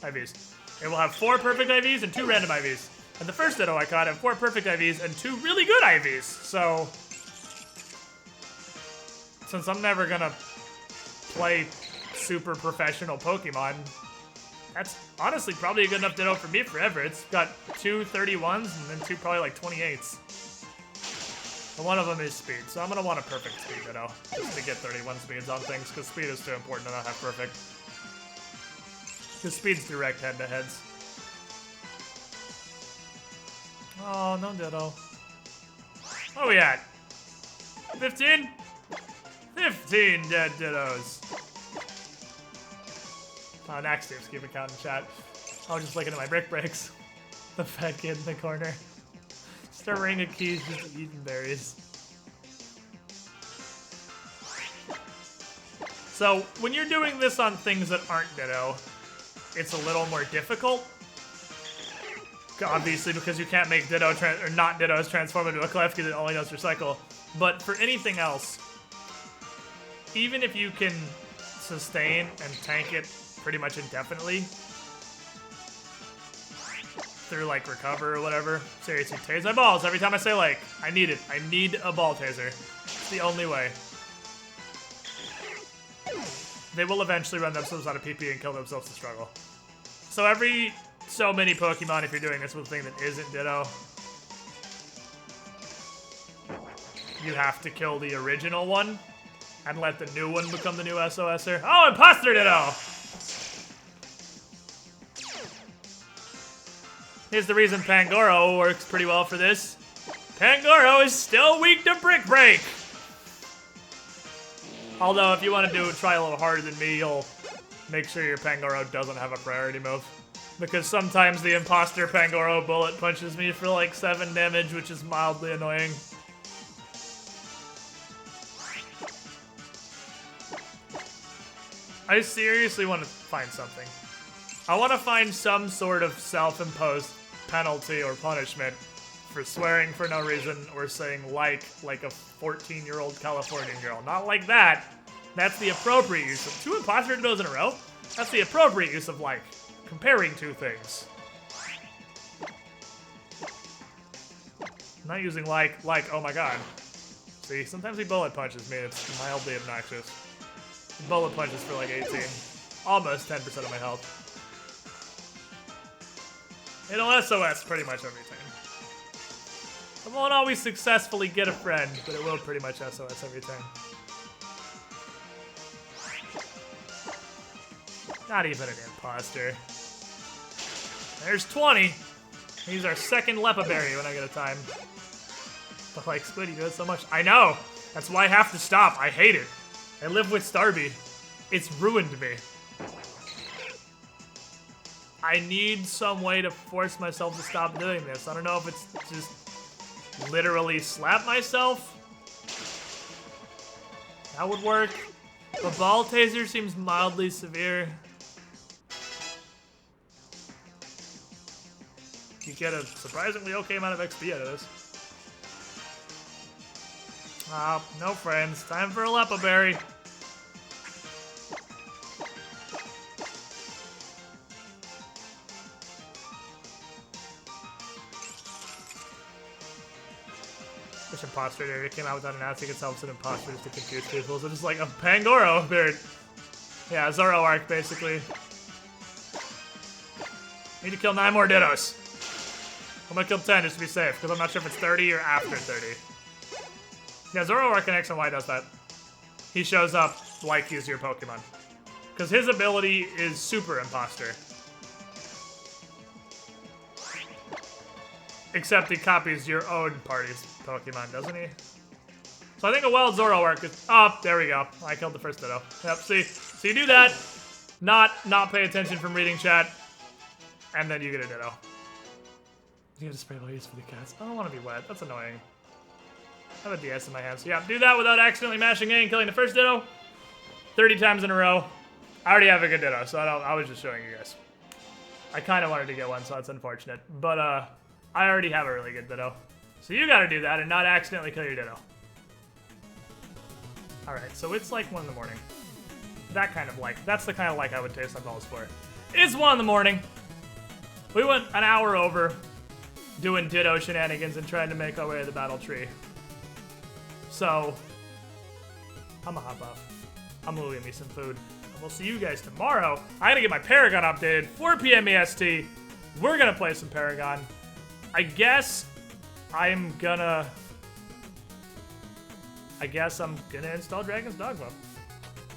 IVs. It will have 4 perfect IVs and 2 random IVs. And the first Ditto I caught had 4 perfect IVs and 2 really good IVs. So, since I'm never gonna play super professional Pokemon, that's honestly probably a good enough Ditto for me forever. It's got 2 31s and then 2 probably like 28s. And one of them is speed, so I'm gonna want a perfect speed Ditto just to get 31 speeds on things, because speed is too important to not have perfect. Because speed's direct head-to-heads. Oh, no Ditto. What are we at? 15? 15 dead Dittos. Oh, Naxtive's keeping count in chat. I was just looking at my brick breaks. The fat kid in the corner. Just a ring of keys just eating berries. So, when you're doing this on things that aren't Ditto, it's a little more difficult. Obviously, because you can't make Ditto or not Dittos transform into a Clef because it only does recycle. But for anything else, even if you can sustain and tank it pretty much indefinitely through like recover or whatever, seriously, tase my balls every time I say like, I need it. I need a ball taser. It's the only way. They will eventually run themselves out of PP and kill themselves to struggle. So every so many Pokemon, if you're doing this with a thing that isn't Ditto, you have to kill the original one and let the new one become the new SOSer. Oh, Imposter Ditto! Here's the reason Pangoro works pretty well for this. Pangoro is still weak to Brick Break! Although, if you want to try a little harder than me, you'll make sure your Pangoro doesn't have a priority move. Because sometimes the Imposter Pangoro bullet punches me for like 7 damage, which is mildly annoying. I seriously want to find something. I want to find some sort of self-imposed penalty or punishment for swearing for no reason or saying like a 14-year-old Californian girl. Not like that. That's the appropriate use of 2 Imposter Dittos in a row. That's the appropriate use of like. Comparing 2 things. I'm not using like, oh my god. See, sometimes he bullet punches me, it's mildly obnoxious. He bullet punches for like 18. Almost 10% of my health. It'll SOS pretty much every time. It won't always successfully get a friend, but it will pretty much SOS every time. Not even an imposter. There's 20. He's our second Leppa Berry when I get a time. But like, Squid, you do it so much. I know! That's why I have to stop. I hate it. I live with Starby. It's ruined me. I need some way to force myself to stop doing this. I don't know if it's just literally slap myself. That would work. The ball taser seems mildly severe. You get a surprisingly okay amount of XP out of this. No friends. Time for a Leppa Berry. This imposter area came out without announcing itself as an imposter just to confuse people. So just like a Pangoro beard. Yeah, Zoroark basically. Need to kill 9 more Dittos. I'm gonna kill 10 just to be safe, because I'm not sure if it's 30 or after 30. Yeah, Zoroark in X and Y does that. He shows up like he's your Pokemon. Because his ability is Super Imposter. Except he copies your own party's Pokemon, doesn't he? So I think a wild Zoroark is... Oh, there we go. I killed the first Ditto. Yep, see? So you do that, not pay attention from reading chat, and then you get a Ditto. You have to spray leaves for the cats. I don't want to be wet. That's annoying. I have a DS in my hand. So yeah, do that without accidentally mashing A and killing the first Ditto 30 times in a row. I already have a good Ditto, so I was just showing you guys. I kind of wanted to get one, so that's unfortunate. But I already have a really good Ditto. So you gotta do that and not accidentally kill your Ditto. Alright, so it's like 1 in the morning. That kind of like, that's the kind of like I would taste on balls for. It's 1 in the morning. We went an hour over doing Ditto shenanigans and trying to make our way to the battle tree. So, I'm gonna hop off. I'm gonna get me some food. And we'll see you guys tomorrow. I gotta get my Paragon updated. 4 p.m. EST. We're gonna play some Paragon. I guess I'm gonna install Dragon's Dogma.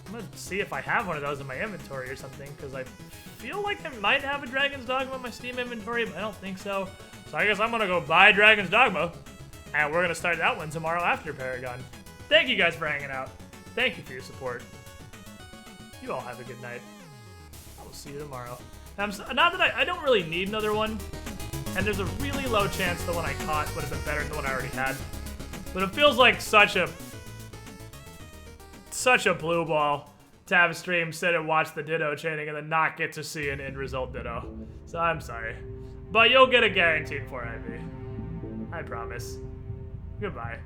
I'm gonna see if I have one of those in my inventory or something, because I feel like I might have a Dragon's Dogma in my Steam inventory, but I don't think so. So I guess I'm gonna go buy Dragon's Dogma, and we're gonna start that one tomorrow after Paragon. Thank you guys for hanging out. Thank you for your support. You all have a good night. I will see you tomorrow. Not that I don't really need another one, and there's a really low chance the one I caught would have been better than the one I already had. But it feels like such a blue ball to have a stream, sit and watch the Ditto chaining, and then not get to see an end result Ditto. So I'm sorry. But you'll get a guaranteed 4 IV. I promise. Goodbye.